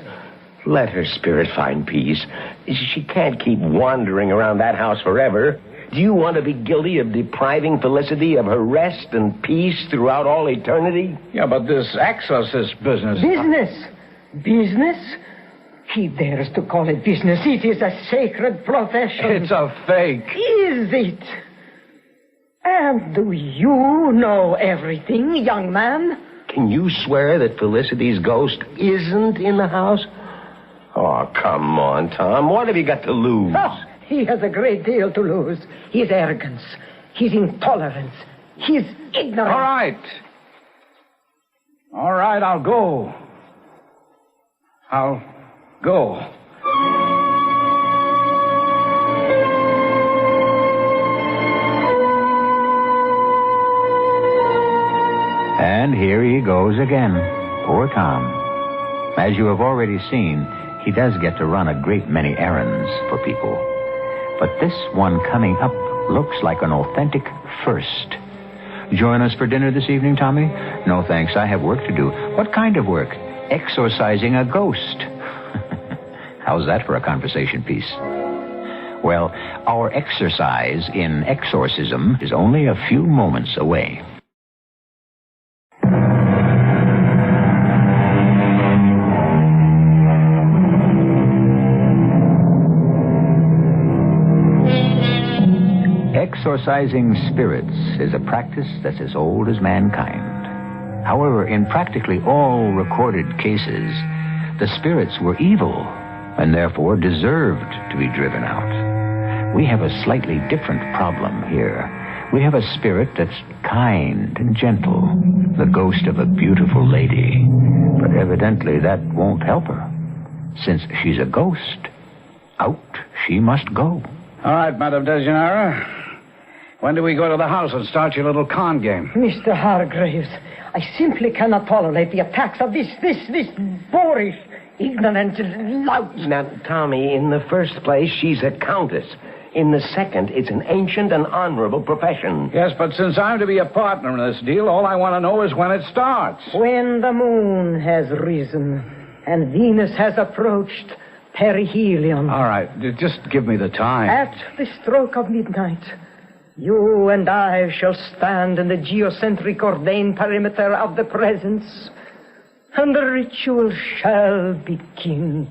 Let her spirit find peace. She can't keep wandering around that house forever. Do you want to be guilty of depriving Felicity of her rest and peace throughout all eternity? Yeah, but this exorcist business... Business? He dares to call it business. It is a sacred profession. It's a fake. Is it? And do you know everything, young man? Can you swear that Felicity's ghost isn't in the house? Oh, come on, Tom. What have you got to lose? Oh, he has a great deal to lose. His arrogance, his intolerance, his ignorance. All right, I'll go. I'll go. And here he goes again. Poor Tom. As you have already seen, he does get to run a great many errands for people. But this one coming up looks like an authentic first. Join us for dinner this evening, Tommy? No, thanks. I have work to do. What kind of work? Exorcising a ghost. How's that for a conversation piece? Well, our exercise in exorcism is only a few moments away. Exorcising spirits is a practice that's as old as mankind. However, in practically all recorded cases, the spirits were evil and therefore deserved to be driven out. We have a slightly different problem here. We have a spirit that's kind and gentle, the ghost of a beautiful lady. But evidently that won't help her. Since she's a ghost, out she must go. All right, Madame De Gennaro. When do we go to the house and start your little con game? Mr. Hargraves, I simply cannot tolerate the attacks of this boorish, ignorant lout. Now, Tommy, in the first place, she's a countess. In the second, it's an ancient and honorable profession. Yes, but since I'm to be a partner in this deal, all I want to know is when it starts. When the moon has risen. and Venus has approached perihelion. All right, just give me the time. At the stroke of midnight, you and I shall stand in the geocentric ordained perimeter of the presence, and the ritual shall begin.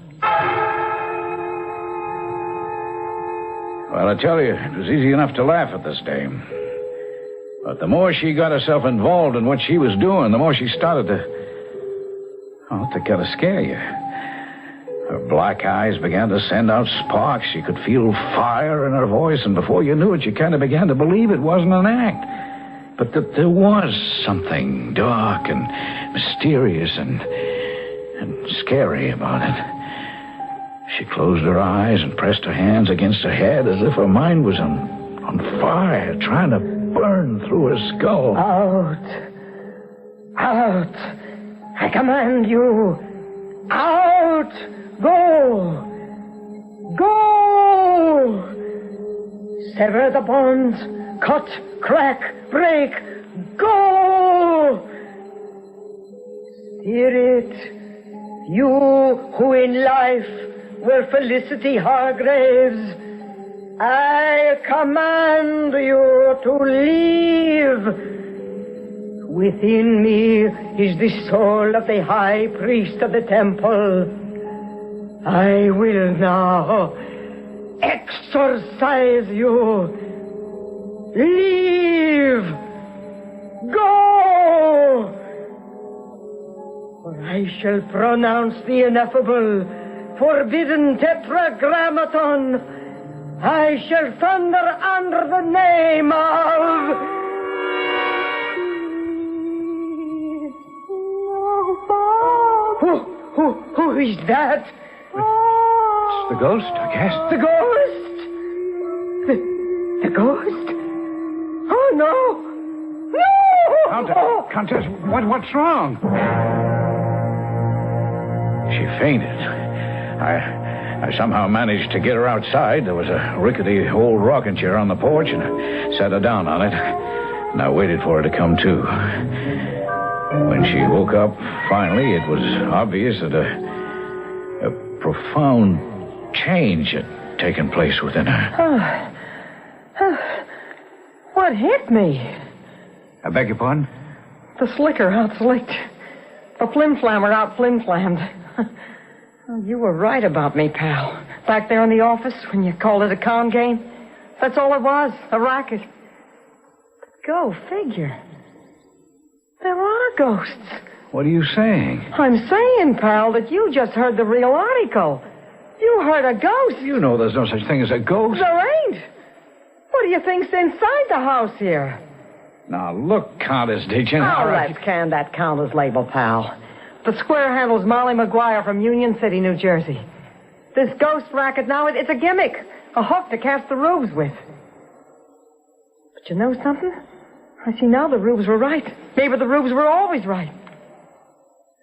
Well, I tell you, it was easy enough to laugh at this dame. But the more she got herself involved in what she was doing, the more she started to kind of scare you. Her black eyes began to send out sparks. You could feel fire in her voice, and before you knew it, you kind of began to believe it wasn't an act. But that there was something dark and mysterious and scary about it. She closed her eyes and pressed her hands against her head as if her mind was on fire, trying to burn through her skull. Out! Out! I command you! Out! Go! Go! Sever the bonds! Cut! Crack! Break! Go! Spirit, you who in life were Felicity Hargraves, I command you to leave. Within me is the soul of the high priest of the temple. I will now exorcise you. Leave! Go! Or I shall pronounce the ineffable, forbidden tetragrammaton. I shall thunder under the name of... Who is that? It's the ghost, I guess. The ghost? The ghost? Oh, no! No! Countess, what's wrong? She fainted. I somehow managed to get her outside. There was a rickety old rocking chair on the porch, and I sat her down on it. And I waited for her to come to. When she woke up, finally, it was obvious that a profound change had taken place within her. What hit me? I beg your pardon? The slicker out-slicked. The flim-flammer out-flim-flammed. You were right about me, pal. Back there in the office when you called it a con game. That's all it was, a racket. Go figure. There are ghosts. What are you saying? I'm saying, pal, that you just heard the real article. You heard a ghost. You know there's no such thing as a ghost. There ain't. What do you think's inside the house here? Now, look, Countess, did you know? Oh, let's can that Countess label, pal. The square handle's Molly McGuire from Union City, New Jersey. This ghost racket now, it's a gimmick. A hook to cast the rubes with. But you know something? I see now the rubes were right. Maybe the rubes were always right.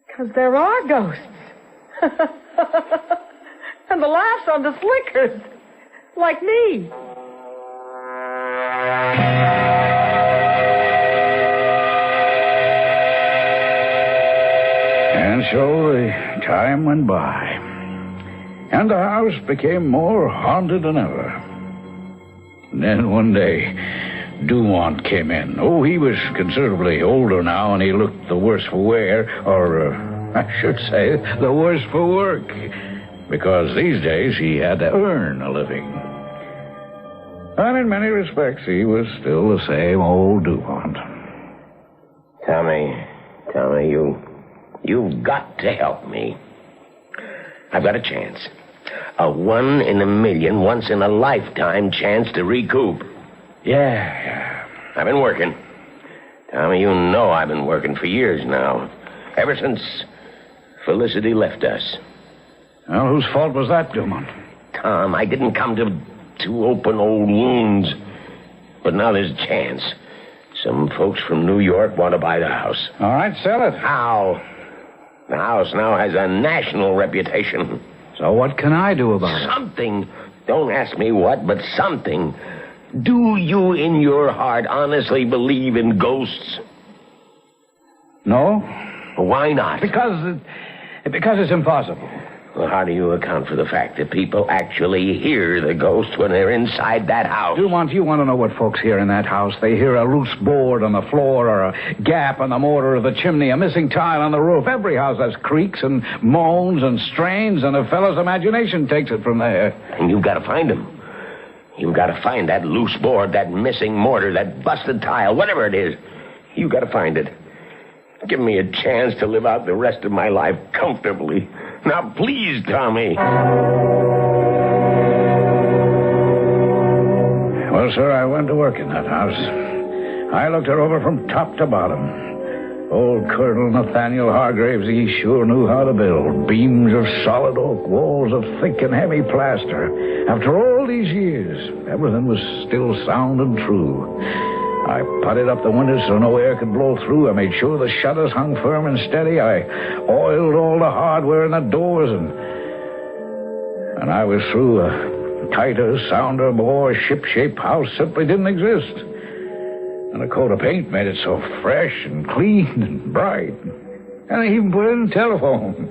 Because there are ghosts. And the laughs on the slickers. Like me. And so the time went by. And the house became more haunted than ever. And then one day, Dumont came in. Oh, he was considerably older now, and he looked the worse for wear, or I should say, the worse for work. Because these days he had to earn a living. And in many respects, he was still the same old Dumont. Tommy, you've got to help me. I've got a chance. A 1 in a million, once in a lifetime chance to recoup. Yeah. I've been working. Tommy, you know I've been working for years now. Ever since Felicity left us. Well, whose fault was that, Dumont? Tom, I didn't come to open old wounds. But now there's a chance. Some folks from New York want to buy the house. All right, sell it. How? The house now has a national reputation. So what can I do about it? Something. Don't ask me what, but something. Do you in your heart honestly believe in ghosts? No. Why not? Because Because it's impossible. Well, how do you account for the fact that people actually hear the ghost when they're inside that house? Dumont, you want to know what folks hear in that house? They hear a loose board on the floor or a gap in the mortar of the chimney, a missing tile on the roof. Every house has creaks and moans and strains, and a fellow's imagination takes it from there. And you've got to find them. You've got to find that loose board, that missing mortar, that busted tile, whatever it is. You've got to find it. Give me a chance to live out the rest of my life comfortably. Now, please, Tommy. Well, sir, I went to work in that house. I looked her over from top to bottom. Old Colonel Nathaniel Hargraves, he sure knew how to build. Beams of solid oak, walls of thick and heavy plaster. After all these years, everything was still sound and true. I putted up the windows so no air could blow through. I made sure the shutters hung firm and steady. I oiled all the hardware in the doors, and I was through. A tighter, sounder, more ship-shape house simply didn't exist. And a coat of paint made it so fresh and clean and bright. And I even put in a telephone.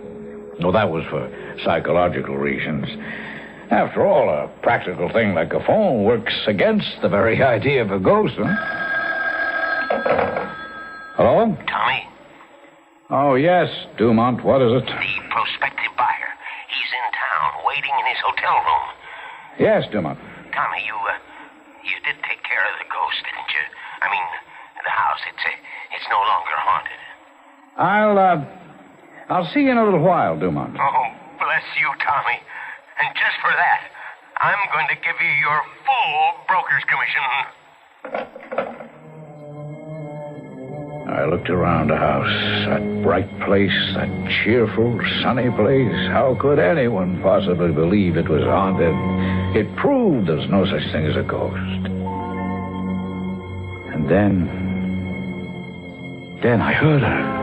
Well, that was for psychological reasons. After all, a practical thing like a phone works against the very idea of a ghost, huh? Hello? Tommy? Oh, yes, Dumont. What is it? The prospective buyer. He's in town, waiting in his hotel room. Yes, Dumont. Tommy, you did take care of the ghost, didn't you? I mean, the house, it's no longer haunted. I'll see you in a little while, Dumont. Oh, bless you, Tommy. And just for that, I'm going to give you your full broker's commission. I looked around the house, that bright place, that cheerful, sunny place. How could anyone possibly believe it was haunted? It proved there's no such thing as a ghost. And then I heard her.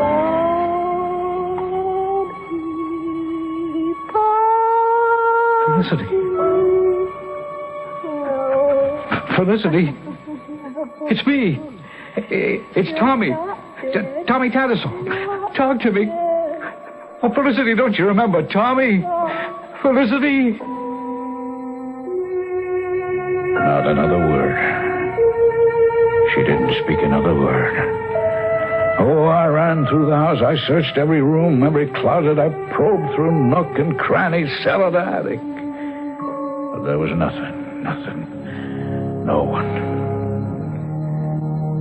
Felicity. Felicity. It's me. It's Tommy. Tommy Tattersall. Talk to me. Oh, Felicity, don't you remember Tommy? Felicity. Not another word. She didn't speak another word. Oh, I ran through the house. I searched every room, every closet. I probed through nook and cranny, cellar to attic. But there was nothing. No one.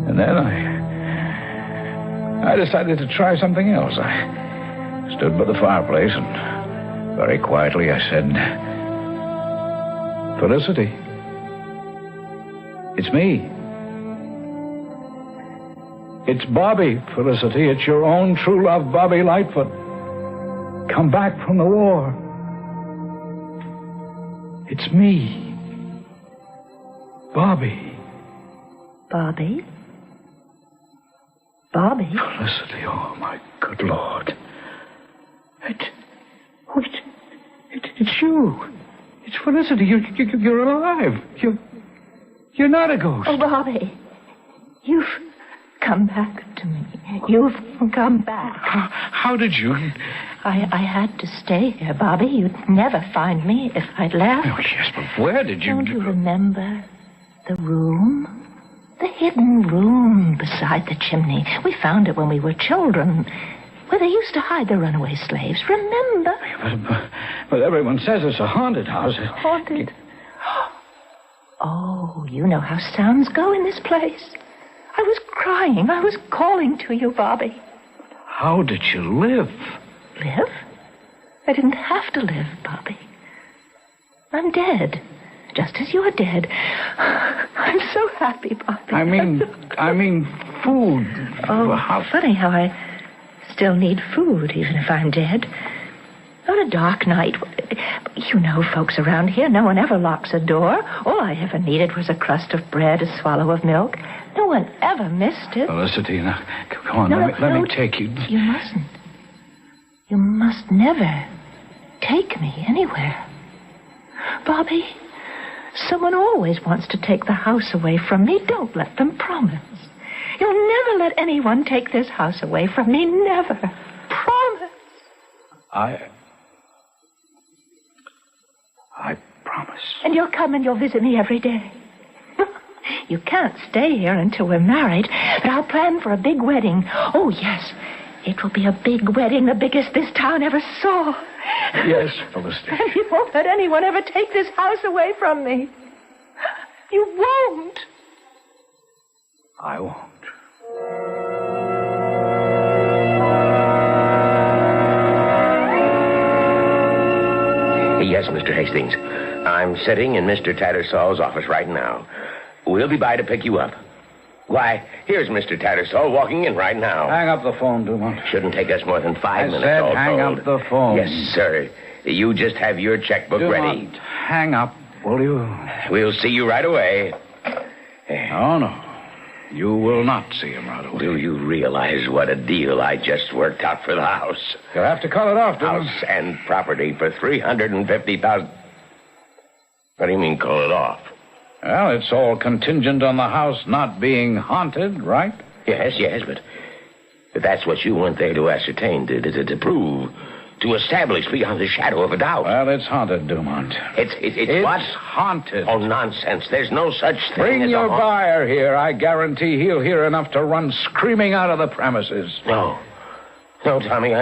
And then I decided to try something else. I stood by the fireplace and very quietly I said, Felicity, it's me. It's Bobby, Felicity. It's your own true love, Bobby Lightfoot. Come back from the war. It's me. Bobby. Bobby? Bobby? Felicity, oh, my good Lord. It's you. It's Felicity. You're alive. You're not a ghost. Oh, Bobby. You've come back to me. You've come back. How did you? I had to stay here, Bobby. You'd never find me if I'd left. Oh, yes, but where did you... Don't you remember the room? The hidden room beside the chimney. We found it when we were children, where they used to hide the runaway slaves. Remember? But everyone says it's a haunted house. Haunted? Oh, you know how sounds go in this place. I was crying. I was calling to you, Bobby. How did you live? Live? I didn't have to live, Bobby. I'm dead. Just as you're dead. I'm so happy, Bobby. I mean food. Oh, how funny how I still need food, even if I'm dead. On a dark night, you know folks around here, no one ever locks a door. All I ever needed was a crust of bread, a swallow of milk. No one ever missed it. Felicity, now, come on, let me take you. You mustn't. You must never take me anywhere. Bobby, someone always wants to take the house away from me. Don't let them promise. You'll never let anyone take this house away from me. Never. Promise. I promise. And you'll come and you'll visit me every day. You can't stay here until we're married, but I'll plan for a big wedding. Oh, yes. It will be a big wedding, the biggest this town ever saw. Yes, Felicity. And you won't let anyone ever take this house away from me. You won't. I won't. Yes, Mr. Hastings. I'm sitting in Mr. Tattersall's office right now. We'll be by to pick you up. Why, here's Mr. Tattersall walking in right now. Hang up the phone, Dumont. Shouldn't take us more than 5 minutes. I said all hang told. up the phone. Yes, sir. You just have your checkbook Dumont, ready. Hang up, will you? We'll see you right away. Oh, no. You will not see him right away. Do you realize what a deal I just worked out for the house? You'll have to call it off, Dumont. House and property for $350,000. What do you mean, call it off? Well, it's all contingent on the house not being haunted, right? Yes, but that's what you went there to ascertain, to prove, to establish beyond the shadow of a doubt. Well, it's haunted, Dumont. It's what? Haunted. Oh, nonsense. There's no such thing Bring as your buyer here. I guarantee he'll hear enough to run screaming out of the premises. No, Tommy,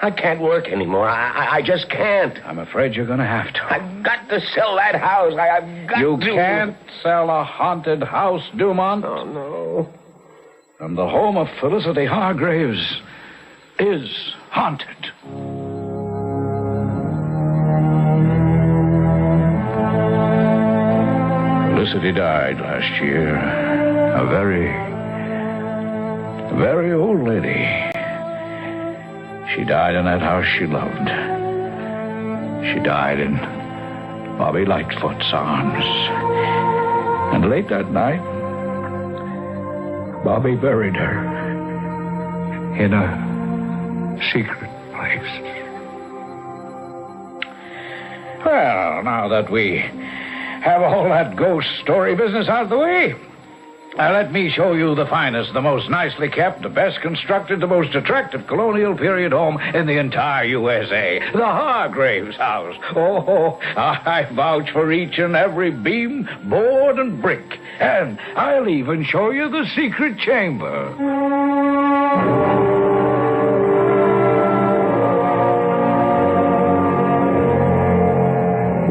I can't work anymore. I just can't. I'm afraid you're going to have to. I've got to sell that house. I've got to. You can't sell a haunted house, Dumont. Oh, no. And the home of Felicity Hargraves is haunted. Felicity died last year. A very old lady. She died in that house she loved. She died in Bobby Lightfoot's arms. And late that night, Bobby buried her in a secret place. Well, now that we have all that ghost story business out of the way, let me show you the finest, the most nicely kept, the best constructed, the most attractive colonial period home in the entire USA. The Hargraves house. Oh, I vouch for each and every beam, board, and brick. And I'll even show you the secret chamber.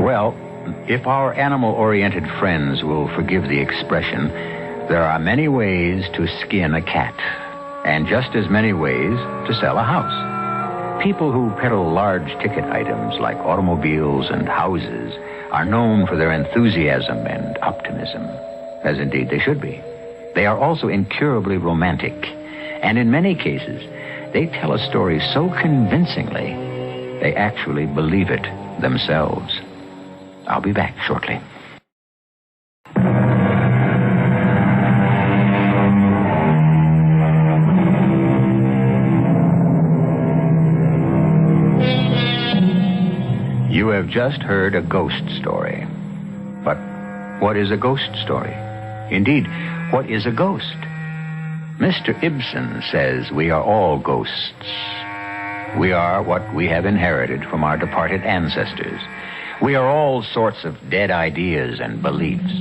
Well, if our animal-oriented friends will forgive the expression, there are many ways to skin a cat, and just as many ways to sell a house. People who peddle large ticket items like automobiles and houses are known for their enthusiasm and optimism, as indeed they should be. They are also incurably romantic, and in many cases, they tell a story so convincingly, they actually believe it themselves. I'll be back shortly. You have just heard a ghost story. But what is a ghost story? Indeed, what is a ghost? Mr. Ibsen says we are all ghosts. We are what we have inherited from our departed ancestors. We are all sorts of dead ideas and beliefs.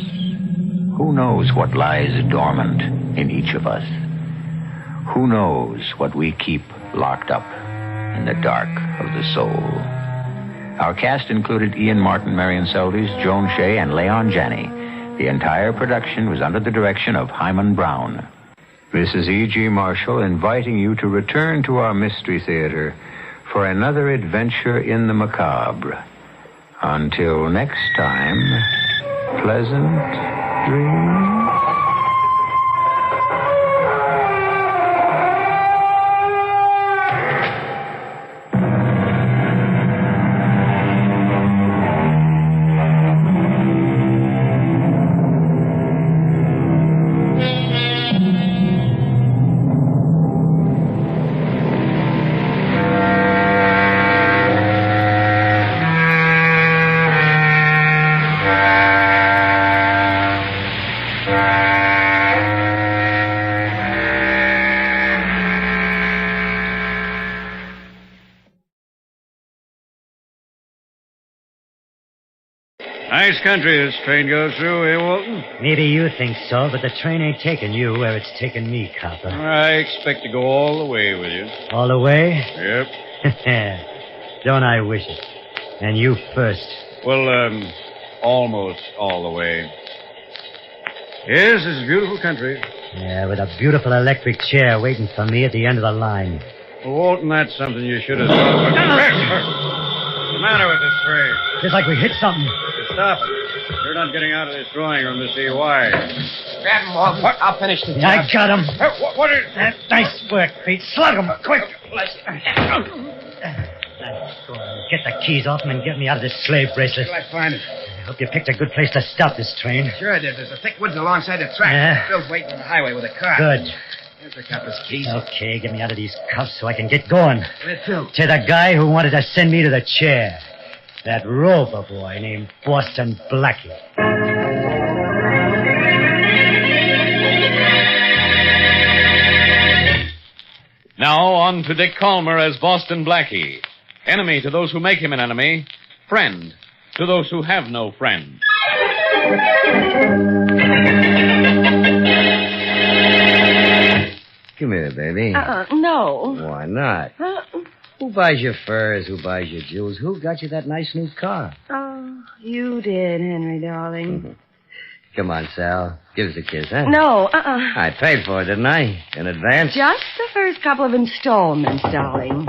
Who knows what lies dormant in each of us? Who knows what we keep locked up in the dark of the soul? Our cast included Ian Martin, Marion Seldes, Joan Shea, and Leon Janney. The entire production was under the direction of Hyman Brown. This is E.G. Marshall inviting you to return to our Mystery Theater for another adventure in the macabre. Until next time, pleasant dreams. Nice country this train goes through, eh, Walton? Maybe you think so, but the train ain't taking you where it's taking me, copper. I expect to go all the way with you. All the way? Yep. Don't I wish it? And you first. Well, almost all the way. Yes, this is beautiful country. Yeah, with a beautiful electric chair waiting for me at the end of the line. Well, Walton, that's something you should have thought about. What's the matter with this train? Just like we hit something. Stop it. You're not getting out of this drawing room to see why. Grab him, Walton. I'll finish the job. I got him. What is... Nice work, Pete. Slug him, quick. Get the keys off him and get me out of this slave bracelet. Till I find it. I hope you picked a good place to stop this train. Sure I did. There's a thick woods alongside the track. Yeah. Bill's waiting on the highway with a car. Good. Here's the copper's keys. Okay, get me out of these cuffs so I can get going. Where to? To the guy who wanted to send me to the chair. That rover boy named Boston Blackie. Now on to Dick Calmer as Boston Blackie. Enemy to those who make him an enemy. Friend to those who have no friend. Come here, baby. No. Why not? Who buys your furs? Who buys your jewels? Who got you that nice new car? Oh, you did, Henry, darling. Come on, Sal. Give us a kiss, huh? No, I paid for it, didn't I? In advance? Just the first couple of installments, darling.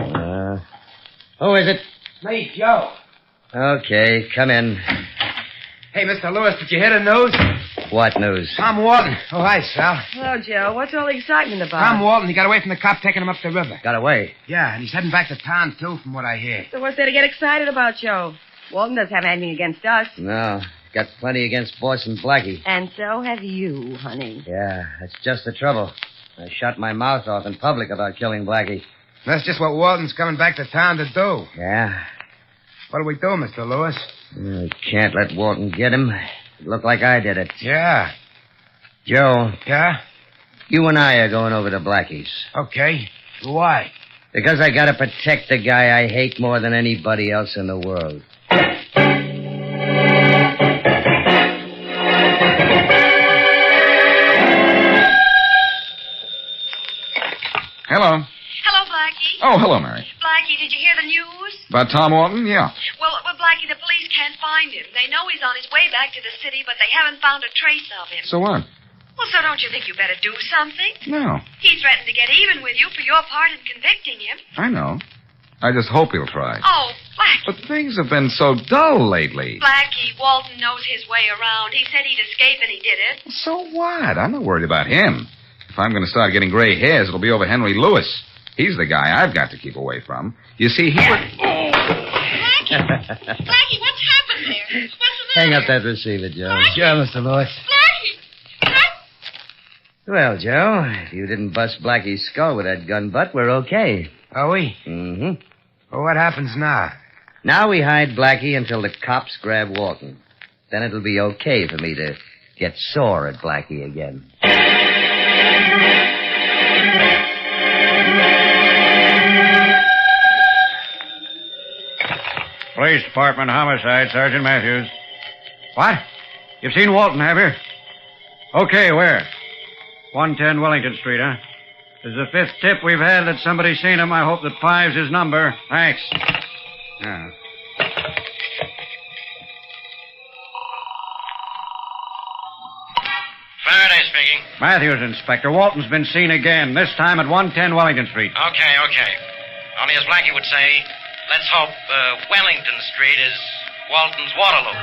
Who is it? Me, Joe. Okay, come in. Hey, Mr. Lewis, did you hear the news? What news? Tom Walton. Oh, hi, Sal. Hello, Joe. What's all the excitement about? Tom Walton, he got away from the cop taking him up the river. Got away? Yeah, and he's heading back to town, too, from what I hear. So what's there to get excited about, Joe? Walton doesn't have anything against us. No. Got plenty against Boston Blackie. And so have you, honey. Yeah, that's just the trouble. I shut my mouth off in public about killing Blackie. That's just what Walton's coming back to town to do. Yeah? What'll we do, Mr. Lewis? We can't let Walton get him. It looked like I did it. Yeah. Joe. Yeah? You and I are going over to Blackie's. Okay. Why? Because I gotta protect the guy I hate more than anybody else in the world. Hello. Hello, Blackie. Oh, hello, Mary. Blackie, did you hear the news? About Tom Walton? Yeah. Well, Blackie, the police can't find him. They know he's on his way back to the city, but they haven't found a trace of him. So what? Well, so don't you think you better do something? No. He threatened to get even with you for your part in convicting him. I know. I just hope he'll try. Oh, Blackie. But things have been so dull lately. Blackie, Walton knows his way around. He said he'd escape, and he did it. So what? I'm not worried about him. If I'm going to start getting gray hairs, it'll be over Henry Lewis. He's the guy I've got to keep away from. You see, he would... Blackie, what's happened there? What's the Hang up that receiver, Joe. Sure, Mr. Lewis. Blackie! Well, Joe, if you didn't bust Blackie's skull with that gun butt, we're okay. Are we? Mm-hmm. Well, what happens now? Now we hide Blackie until the cops grab Walton. Then it'll be okay for me to get sore at Blackie again. Police Department, homicide, Sergeant Matthews. What? You've seen Walton, have you? Okay, where? 110 Wellington Street, huh? This is the fifth tip we've had that somebody's seen him. I hope that 5's his number. Thanks. Yeah. Faraday speaking. Matthews, Inspector. Walton's been seen again, this time at 110 Wellington Street. Okay. Only as Blackie would say, let's hope Wellington Street is Walton's Waterloo.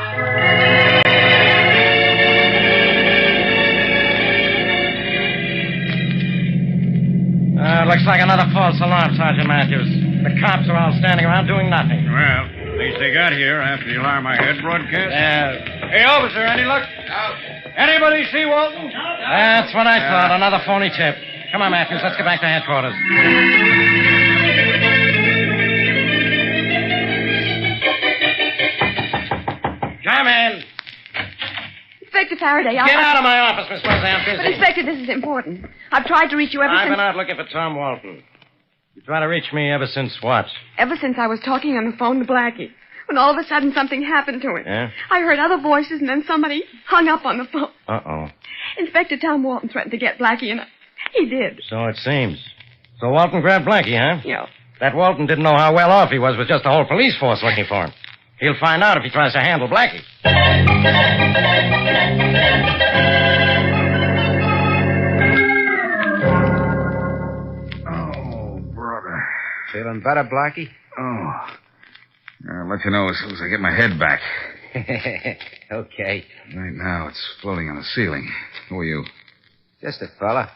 Looks like another false alarm, Sergeant Matthews. The cops are all standing around doing nothing. Well, at least they got here after the alarm I had broadcast. Hey, officer, any luck? No. Anybody see Walton? That's what I thought. Another phony tip. Come on, Matthews. Let's get back to headquarters. Come in. Inspector Faraday, Get out of my office, Miss Wesley. I'm busy. But, Inspector, this is important. I've tried to reach you ever I've since... been out looking for Tom Walton. You tried to reach me ever since what? Ever since I was talking on the phone to Blackie. when all of a sudden something happened to him. Yeah? I heard other voices, and then somebody hung up on the phone. Uh-oh. Inspector Tom Walton threatened to get Blackie, and he did. So it seems. So Walton grabbed Blackie, huh? Yeah. That Walton didn't know how well off he was with just a whole police force looking for him. He'll find out if he tries to handle Blackie. Oh, brother. Feeling better, Blackie? Oh. I'll let you know as soon as I get my head back. Okay. Right now, it's floating on the ceiling. Who are you? Just a fella.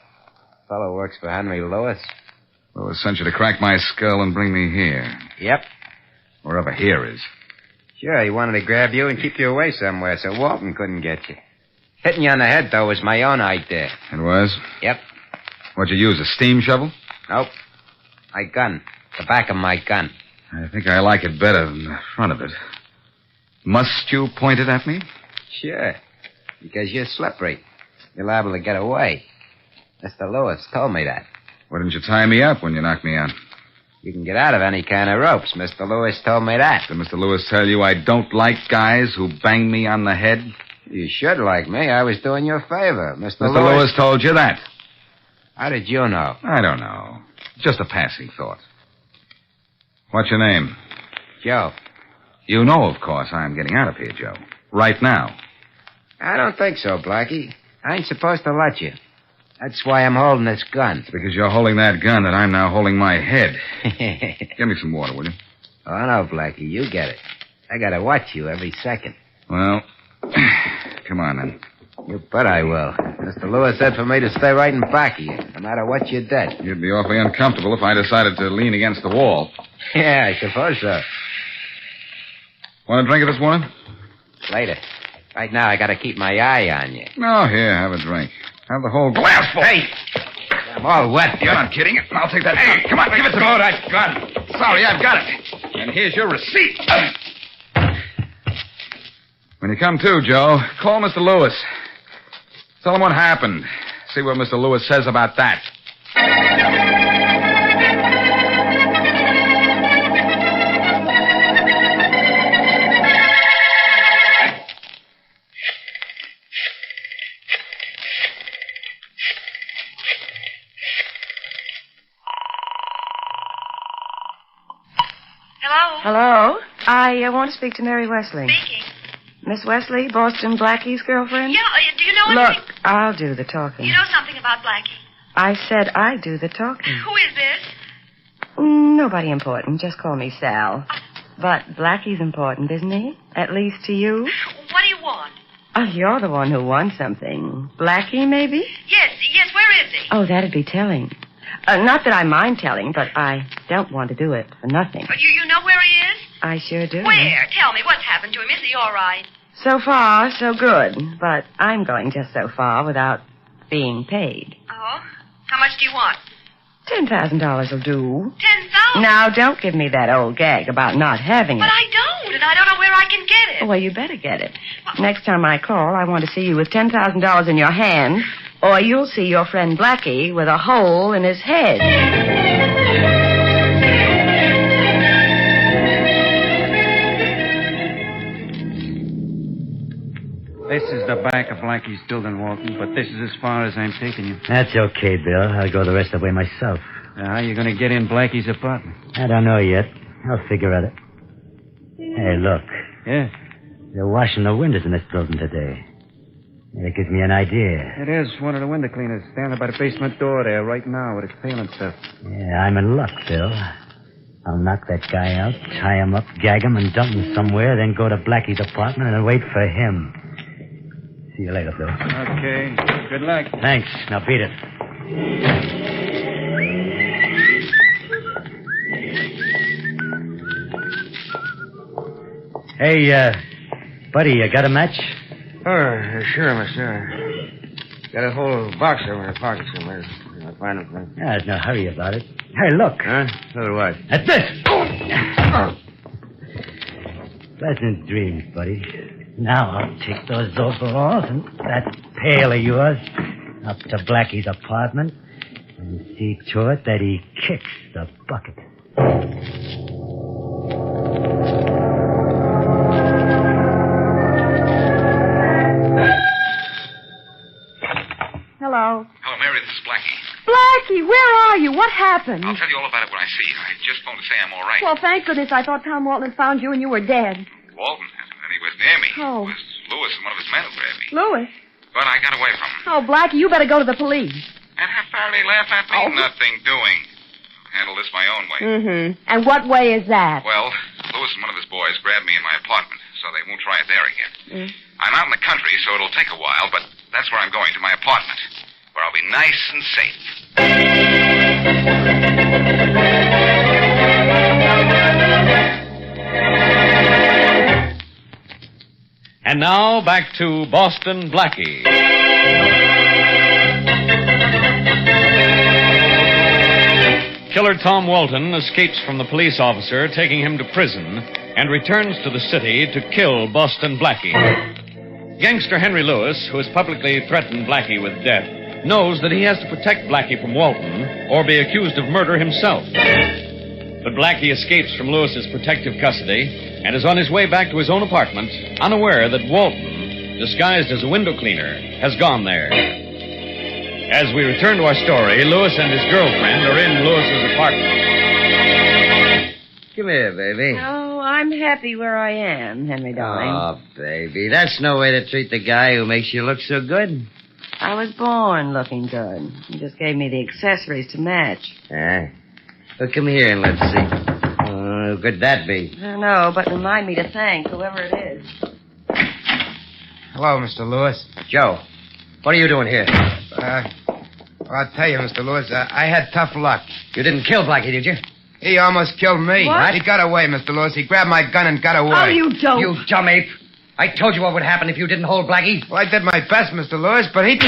Fella works for Henry Lewis. Lewis sent you to crack my skull and bring me here. Yep. Wherever here is. Sure, he wanted to grab you and keep you away somewhere so Walton couldn't get you. Hitting you on the head, though, was my own idea. It was? Yep. What'd you use, a steam shovel? Nope. My gun. The back of my gun. I think I like it better than the front of it. Must you point it at me? Sure. Because you're slippery. You're liable to get away. Mr. Lewis told me that. Why didn't you tie me up when you knocked me out? You can get out of any kind of ropes. Mr. Lewis told me that. Did Mr. Lewis tell you I don't like guys who bang me on the head? You should like me. I was doing you a favor. Mr. Lewis told you that. How did you know? I don't know. Just a passing thought. What's your name? Joe. You know, of course, I'm getting out of here, Joe. Right now. I don't think so, Blackie. I ain't supposed to let you. That's why I'm holding this gun. It's because you're holding that gun that I'm now holding my head. Give me some water, will you? Oh, no, Blackie. You get it. I gotta watch you every second. Well, come on, then. You bet I will. Mr. Lewis said for me to stay right in back of you, no matter what you did. You'd be awfully uncomfortable if I decided to lean against the wall. Yeah, I suppose so. Want a drink of this water? Later. Right now, I gotta keep my eye on you. No, here, have a drink. Have the whole glass full. Hey! I'm all wet. You're not kidding. I'll take that. Hey, come on, give it to me. Oh, that gun. Sorry, I've got it. And here's your receipt. When you come to, Joe, call Mr. Lewis. Tell him what happened. See what Mr. Lewis says about that. Hello? I want to speak to Mary Wesley. Speaking. Miss Wesley, Boston Blackie's girlfriend? Yeah, do you know anything? Look, I'll do the talking. You know something about Blackie? I said I do the talking. Who is this? Nobody important. Just call me Sal. But Blackie's important, isn't he? At least to you? What do you want? Oh, you're the one who wants something. Blackie, maybe? Yes, where is he? Oh, that'd be telling. Not that I mind telling, but I don't want to do it for nothing. You know where he is? I sure do. Where? Tell me, what's happened to him? Is he all right? So far, so good. But I'm going just so far without being paid. Oh? How much do you want? $10,000 will do. $10,000? Now, don't give me that old gag about not having it. But I don't, and I don't know where I can get it. Well, you better get it. Next time I call, I want to see you with $10,000 in your hand, or you'll see your friend Blackie with a hole in his head. This is the back of Blackie's building, Walton, but this is as far as I'm taking you. That's okay, Bill. I'll go the rest of the way myself. Now, how are you going to get in Blackie's apartment? I don't know yet. I'll figure at it. Hey, look. Yeah? They're washing the windows in this building today. That gives me an idea. It is one of the window cleaners standing by the basement door there right now with his pail and stuff. Yeah, I'm in luck, Bill. I'll knock that guy out, tie him up, gag him, and dump him somewhere, then go to Blackie's apartment and wait for him. See you later, Bill. Okay. Good luck. Thanks. Now beat it. Hey, buddy, you got a match? Oh, sure, mister. Got a whole box over in the pocket somewhere. I'll find it. Yeah, there's no hurry about it. Hey, look. Huh? So do I. That's this. Pleasant dreams, buddy. Now I'll take those overalls and that pail of yours up to Blackie's apartment and see to it that he kicks the bucket. Hello, Mary. This is Blackie. Blackie, where are you? What happened? I'll tell you all about it when I see you. I just phoned to say I'm all right. Well, thank goodness. I thought Tom Walton had found you and you were dead. Walton hasn't anywhere near me. Oh. It was Lewis and one of his men who grabbed me. Louis. But I got away from him. Oh, Blackie, you better go to the police. And have Faraday laugh at me? Oh. Nothing doing. I'll handle this my own way. Mm-hmm. And what way is that? Well, Lewis and one of his boys grabbed me in my apartment, so they won't try it there again. I'm out in the country, so it'll take a while, but that's where I'm going, to my apartment, where I'll be nice and safe. And now, back to Boston Blackie. Killer Tom Walton escapes from the police officer, taking him to prison, and returns to the city to kill Boston Blackie. Gangster Henry Lewis, who has publicly threatened Blackie with death, knows that he has to protect Blackie from Walton or be accused of murder himself. But Blackie escapes from Lewis's protective custody and is on his way back to his own apartment, unaware that Walton, disguised as a window cleaner, has gone there. As we return to our story, Lewis and his girlfriend are in Lewis's apartment. Come here, baby. Oh, I'm happy where I am, Henry darling. Oh, baby, that's no way to treat the guy who makes you look so good. I was born looking good. You just gave me the accessories to match. Well, come here and let's see. Who could that be? I don't know, but remind me to thank whoever it is. Hello, Mr. Lewis. Joe, what are you doing here? I'll tell you, Mr. Lewis, I had tough luck. You didn't kill Blackie, did you? He almost killed me. What? He got away, Mr. Lewis. He grabbed my gun and got away. Oh, you don't. You dumb ape. I told you what would happen if you didn't hold Blackie. Well, I did my best, Mr. Lewis, but he...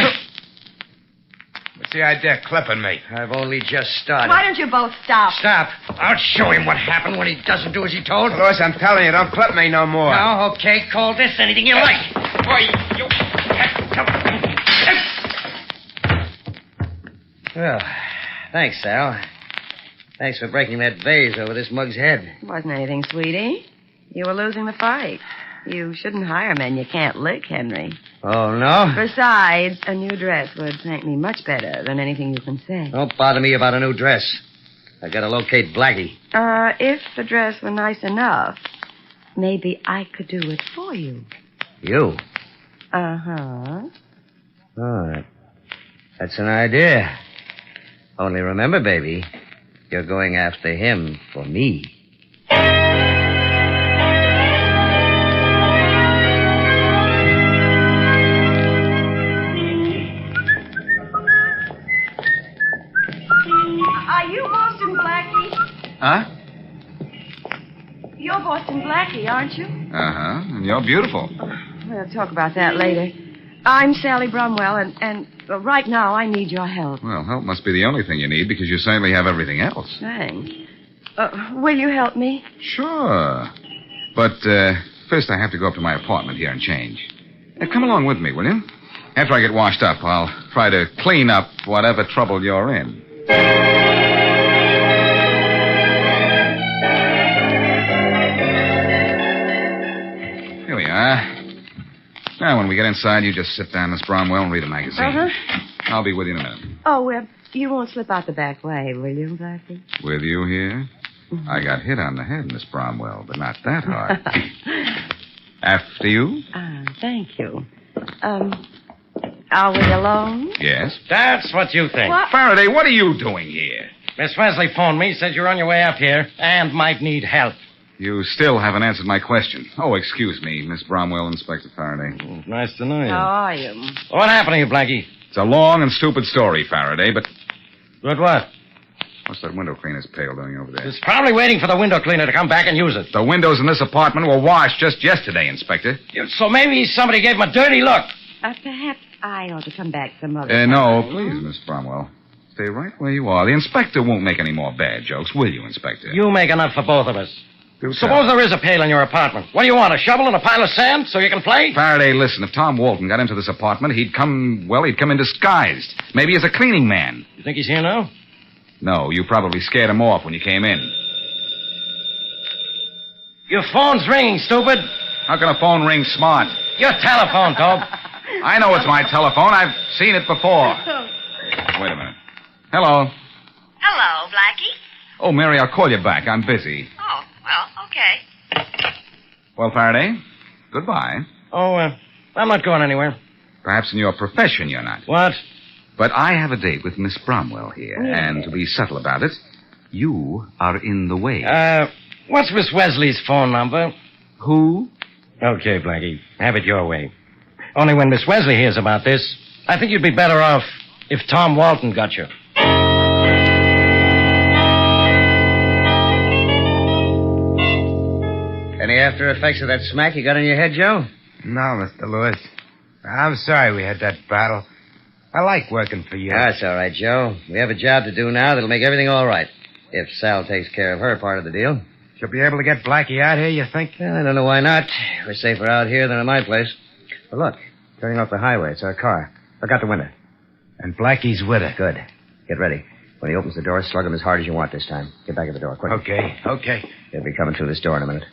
What's the idea, clipping me? I've only just started. Why don't you both stop? Stop. I'll show him what happened when he doesn't do as he told. Lewis, I'm telling you, don't clip me no more. No, okay, call this anything you like. Boy, you... Well, thanks, Sal. Thanks for breaking that vase over this mug's head. It wasn't anything, sweetie. You were losing the fight. You shouldn't hire men you can't lick, Henry. Oh, no? Besides, a new dress would thank me much better than anything you can say. Don't bother me about a new dress. I've got to locate Blackie. If the dress were nice enough, maybe I could do it for you. You? Uh-huh. Oh, that's an idea. Only remember, baby, you're going after him for me. Are you Boston Blackie? Huh? You're Boston Blackie, aren't you? Uh-huh. And you're beautiful. We'll talk about that later. I'm Sally Brumwell, and right now I need your help. Well, help must be the only thing you need, because you certainly have everything else. Thanks. Will you help me? Sure. But, first I have to go up to my apartment here and change. Come along with me, will you? After I get washed up, I'll try to clean up whatever trouble you're in. Here we are. Now, when we get inside, you just sit down, Miss Bromwell, and read a magazine. Uh-huh. I'll be with you in a minute. Oh, you won't slip out the back way, will you, Blackie? With you here? I got hit on the head, Miss Bromwell, but not that hard. After you? Thank you. Are we alone? Yes. That's what you think. What? Faraday, what are you doing here? Miss Wesley phoned me, said you're on your way up here and might need help. You still haven't answered my question. Oh, excuse me, Miss Bromwell, Inspector Faraday. Nice to know you. How are you? What happened to you, Blackie? It's a long and stupid story, Faraday, but... But what? What's that window cleaner's pail doing over there? It's probably waiting for the window cleaner to come back and use it. The windows in this apartment were washed just yesterday, Inspector. So maybe somebody gave him a dirty look. Perhaps I ought to come back some other time. No, please, Miss Bromwell. Stay right where you are. The inspector won't make any more bad jokes, will you, Inspector? You make enough for both of us. Do Suppose there is a pail in your apartment. What do you want, a shovel and a pile of sand so you can play? Faraday, listen, if Tom Walton got into this apartment, he'd come in disguised. Maybe as a cleaning man. You think he's here now? No, you probably scared him off when you came in. Your phone's ringing, stupid. How can a phone ring smart? Your telephone, Tobe. I know it's my telephone. I've seen it before. Wait a minute. Hello. Hello, Blackie. Oh, Mary, I'll call you back. I'm busy. Oh, well, okay. Well, Faraday, goodbye. Oh, I'm not going anywhere. Perhaps in your profession you're not. What? But I have a date with Miss Bromwell here, and to be subtle about it, you are in the way. What's Miss Wesley's phone number? Who? Okay, Blackie, have it your way. Only when Miss Wesley hears about this, I think you'd be better off if Tom Walton got you. Any after effects of that smack you got in your head, Joe? No, Mr. Lewis. I'm sorry we had that battle. I like working for you. That's all right, Joe. We have a job to do now that'll make everything all right. If Sal takes care of her part of the deal. She'll be able to get Blackie out here, you think? Well, I don't know why not. We're safer out here than at my place. But look, turning off the highway. It's our car. Look out the window. And Blackie's with her. Good. Get ready. When he opens the door, slug him as hard as you want this time. Get back at the door, quick. Okay. He'll be coming through this door in a minute.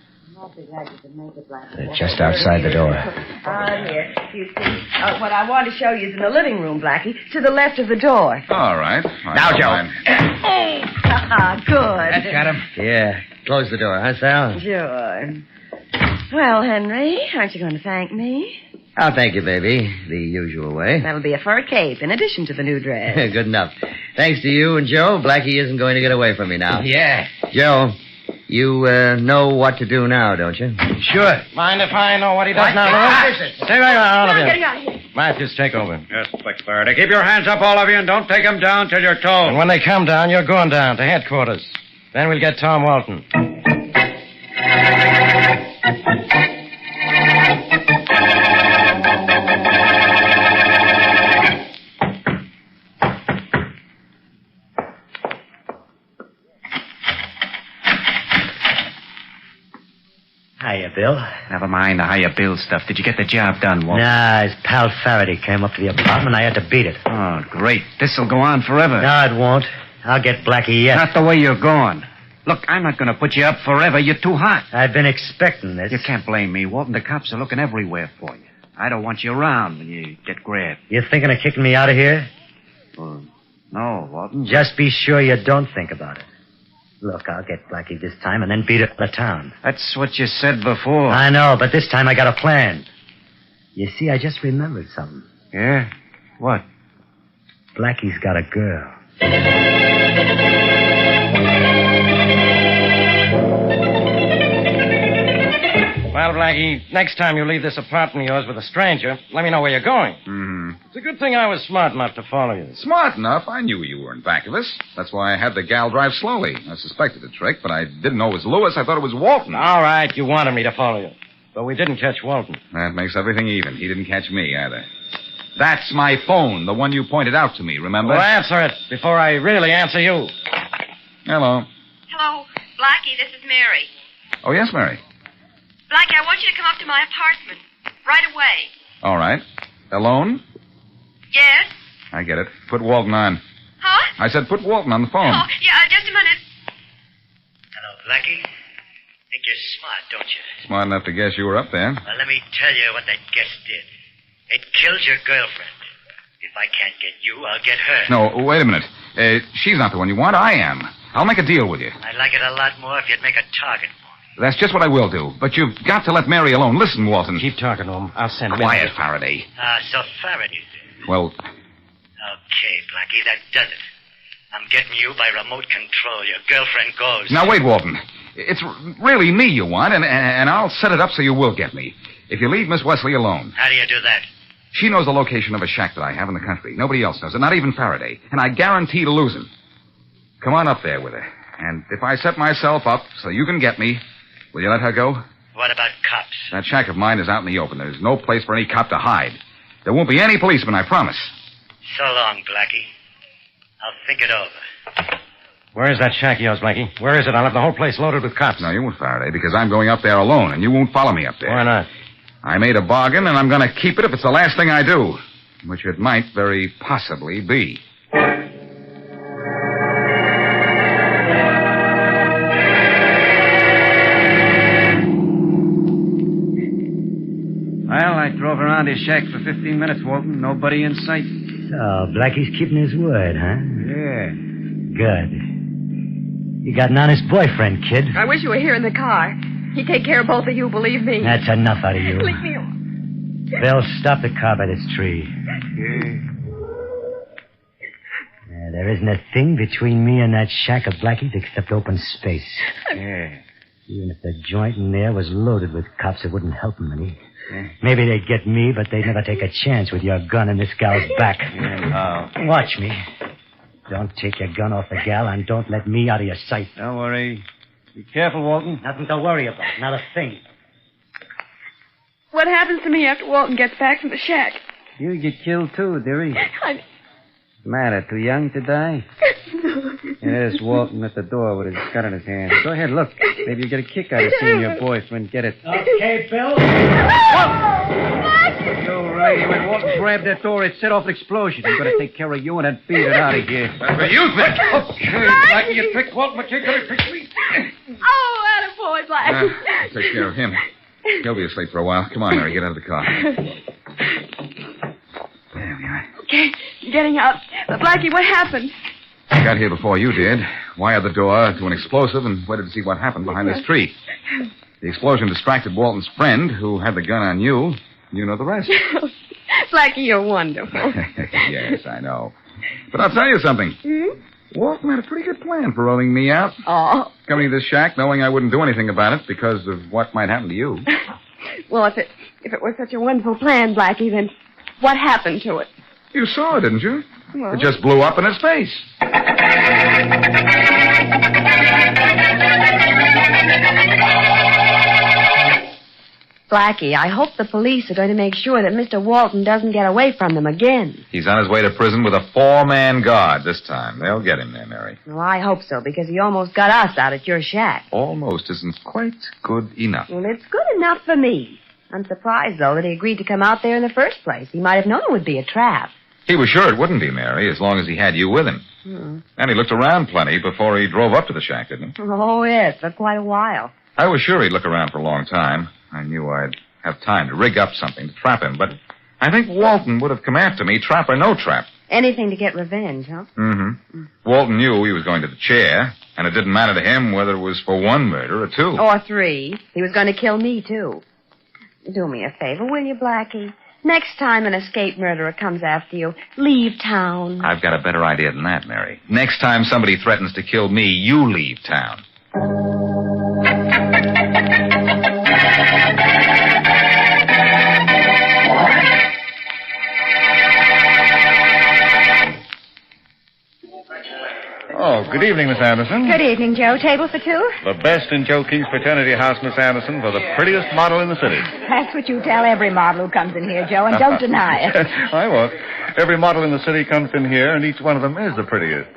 They're just outside the door. Here, you see. What I want to show you is in the living room, Blackie, to the left of the door. All right. Now, Joe. Oh, good. That's got him. Yeah. Close the door, huh, Sal? Sure. Well, Henry, aren't you going to thank me? I'll thank you, baby. The usual way. That'll be a fur cape in addition to the new dress. Good enough. Thanks to you and Joe, Blackie isn't going to get away from me now. Yeah. Joe, you know what to do now, don't you? Sure. Mind if I know what he does now, Lewis? Stay right on, all of you. Matthews, take over. Yes, Inspector Faraday. Keep your hands up, all of you, and don't take them down till you're told. And when they come down, you're going down to headquarters. Then we'll get Tom Walton. Hiya, Bill. Never mind the higher bill stuff. Did you get the job done, Walton? Nah, his pal Faraday came up to the apartment. I had to beat it. Oh, great. This'll go on forever. No, it won't. I'll get Blackie yet. Not the way you're going. Look, I'm not going to put you up forever. You're too hot. I've been expecting this. You can't blame me, Walton. The cops are looking everywhere for you. I don't want you around when you get grabbed. You thinking of kicking me out of here? No, Walton. Just be sure you don't think about it. Look, I'll get Blackie this time and then beat it out of town. That's what you said before. I know, but this time I got a plan. You see, I just remembered something. Yeah? What? Blackie's got a girl. Well, Blackie, next time you leave this apartment of yours with a stranger, let me know where you're going. Mm-hmm. It's a good thing I was smart enough to follow you. Smart enough? I knew you were in back of us. That's why I had the gal drive slowly. I suspected a trick, but I didn't know it was Lewis. I thought it was Walton. All right, you wanted me to follow you. But we didn't catch Walton. That makes everything even. He didn't catch me either. That's my phone, the one you pointed out to me, remember? Well, answer it before I really answer you. Hello. Hello, Blackie, this is Mary. Oh, yes, Mary. Blackie, I want you to come up to my apartment. Right away. All right. Alone? Yes? I get it. Put Walton on. Huh? I said put Walton on the phone. Oh, yeah, just a minute. Hello, Blackie. Think you're smart, don't you? Smart enough to guess you were up there. Well, let me tell you what that guess did. It killed your girlfriend. If I can't get you, I'll get her. No, wait a minute. She's not the one you want. I am. I'll make a deal with you. I'd like it a lot more if you'd make a target for me. That's just what I will do. But you've got to let Mary alone. Listen, Walton. Keep talking to him. I'll send him. Quiet, Faraday. So Faraday's there. Well, Okay, Blackie, that does it. I'm getting you by remote control. Your girlfriend goes. now wait, Walton. It's really me you want, and I'll set it up so you will get me. If you leave Miss Wesley alone. How do you do that? She knows the location of a shack that I have in the country. Nobody else knows it, not even Faraday. And I guarantee to lose him. Come on up there with her. And if I set myself up so you can get me, will you let her go? What about cops? That shack of mine is out in the open. There's no place for any cop to hide. There won't be any policeman, I promise. So long, Blackie. I'll think it over. Where is that shack of yours, Blackie? Where is it? I'll have the whole place loaded with cops. No, you won't, Faraday, because I'm going up there alone, and you won't follow me up there. Why not? I made a bargain, and I'm going to keep it if it's the last thing I do. Which it might very possibly be. Well, I drove around his shack for 15 minutes, Walton. Nobody in sight. So, Blackie's keeping his word, huh? Yeah. Good. You got an honest boyfriend, kid. I wish you were here in the car. He'd take care of both of you, believe me. That's enough out of you. Leave me alone. Bill, stop the car by this tree. There isn't a thing between me and that shack of Blackie's except open space. Yeah. Even if the joint in there was loaded with cops, it wouldn't help them any. Maybe they'd get me, but they'd never take a chance with your gun in this gal's back. Watch me. Don't take your gun off the gal, and don't let me out of your sight. Don't worry. Be careful, Walton. Nothing to worry about. Not a thing. What happens to me after Walton gets back from the shack? You get killed, too, dearie. I'm... Matter, too young to die? There's Walton at the door with his gun in his hand. Go ahead, look. Maybe you'll get a kick out of seeing your boyfriend get it. Okay, Bill. You're right. When Walton grabbed that door, it set off an explosion. I'm going to take care of you and then beat it out of here. That's what you think. Okay, Blackie, you tricked Walton, but you got to trick me. Oh, attaboy, Blackie. I'll take care of him. He'll be asleep for a while. Come on, Mary, get out of the car. There we are. Okay, getting out. Blackie, what happened? I got here before you did. Wired the door to an explosive and waited to see what happened behind this tree. The explosion distracted Walton's friend, who had the gun on you. You know the rest. Blackie, you're wonderful. Yes, I know. But I'll tell you something. Walton had a pretty good plan for rolling me out. Oh. Coming to this shack knowing I wouldn't do anything about it because of what might happen to you. Well, if it was such a wonderful plan, Blackie, then what happened to it? You saw it, didn't you? Well... It just blew up in his face. Blackie, I hope the police are going to make sure that Mr. Walton doesn't get away from them again. He's on his way to prison with a 4-man guard this time. They'll get him there, Mary. Well, I hope so, because he almost got us out at your shack. Almost isn't quite good enough. Well, it's good enough for me. I'm surprised, though, that he agreed to come out there in the first place. He might have known it would be a trap. He was sure it wouldn't be, Mary, as long as he had you with him. And he looked around plenty before he drove up to the shack, didn't he? Oh, yes, for quite a while. I was sure he'd look around for a long time. I knew I'd have time to rig up something to trap him, but I think Walton would have come after me, trap or no trap. Anything to get revenge, huh? Mm-hmm. Walton knew he was going to the chair, and it didn't matter to him whether it was for 1 murder or 2. Or 3. He was going to kill me, too. Do me a favor, will you, Blackie? Next time an escaped murderer comes after you, leave town. I've got a better idea than that, Mary. Next time somebody threatens to kill me, you leave town. Oh, good evening, Miss Anderson. Good evening, Joe. Table for 2? The best in Joe King's fraternity house, Miss Anderson, for the prettiest model in the city. That's what you tell every model who comes in here, Joe, and don't deny it. I won't. Every model in the city comes in here, and each one of them is the prettiest.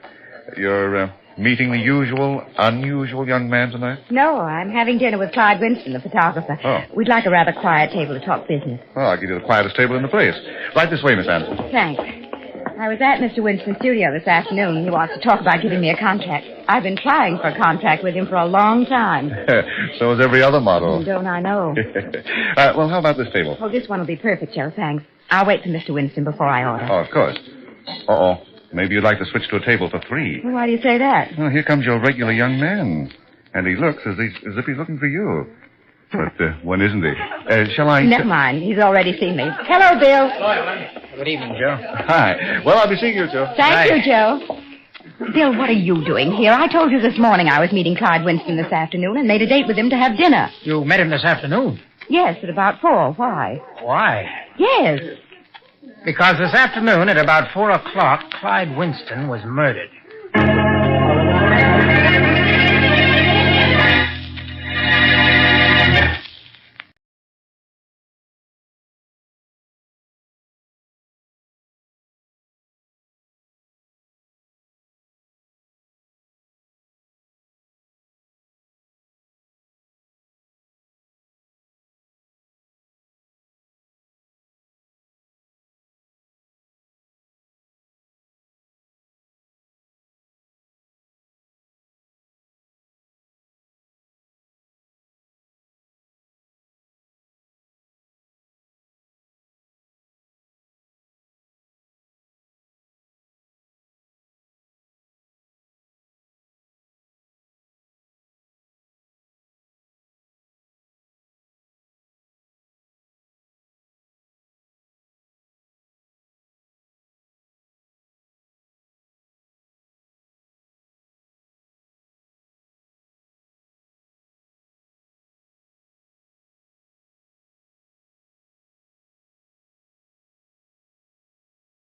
You're meeting the usual, unusual young man tonight? No, I'm having dinner with Clyde Winston, the photographer. Oh. We'd like a rather quiet table to talk business. Well, I'll give you the quietest table in the place. Right this way, Miss Anderson. Thanks. I was at Mr. Winston's studio this afternoon. He wants to talk about giving me a contract. I've been trying for a contract with him for a long time. So is every other model. Don't I know? Well, how about this table? Well, this one will be perfect, Joe, thanks. I'll wait for Mr. Winston before I order. Oh, of course. Uh-oh. Maybe you'd like to switch to a table for 3. Well, why do you say that? Well, here comes your regular young man. And he looks as if he's looking for you. But when isn't he? Shall I... Never mind. He's already seen me. Hello, Bill. Good evening, Joe. Hi. Well, I'll be seeing you, Joe. Thank you, Joe. Bill, what are you doing here? I told you this morning I was meeting Clyde Winston this afternoon and made a date with him to have dinner. You met him this afternoon? Yes, at about 4. Why? Why? Yes. Because this afternoon at about 4 o'clock, Clyde Winston was murdered.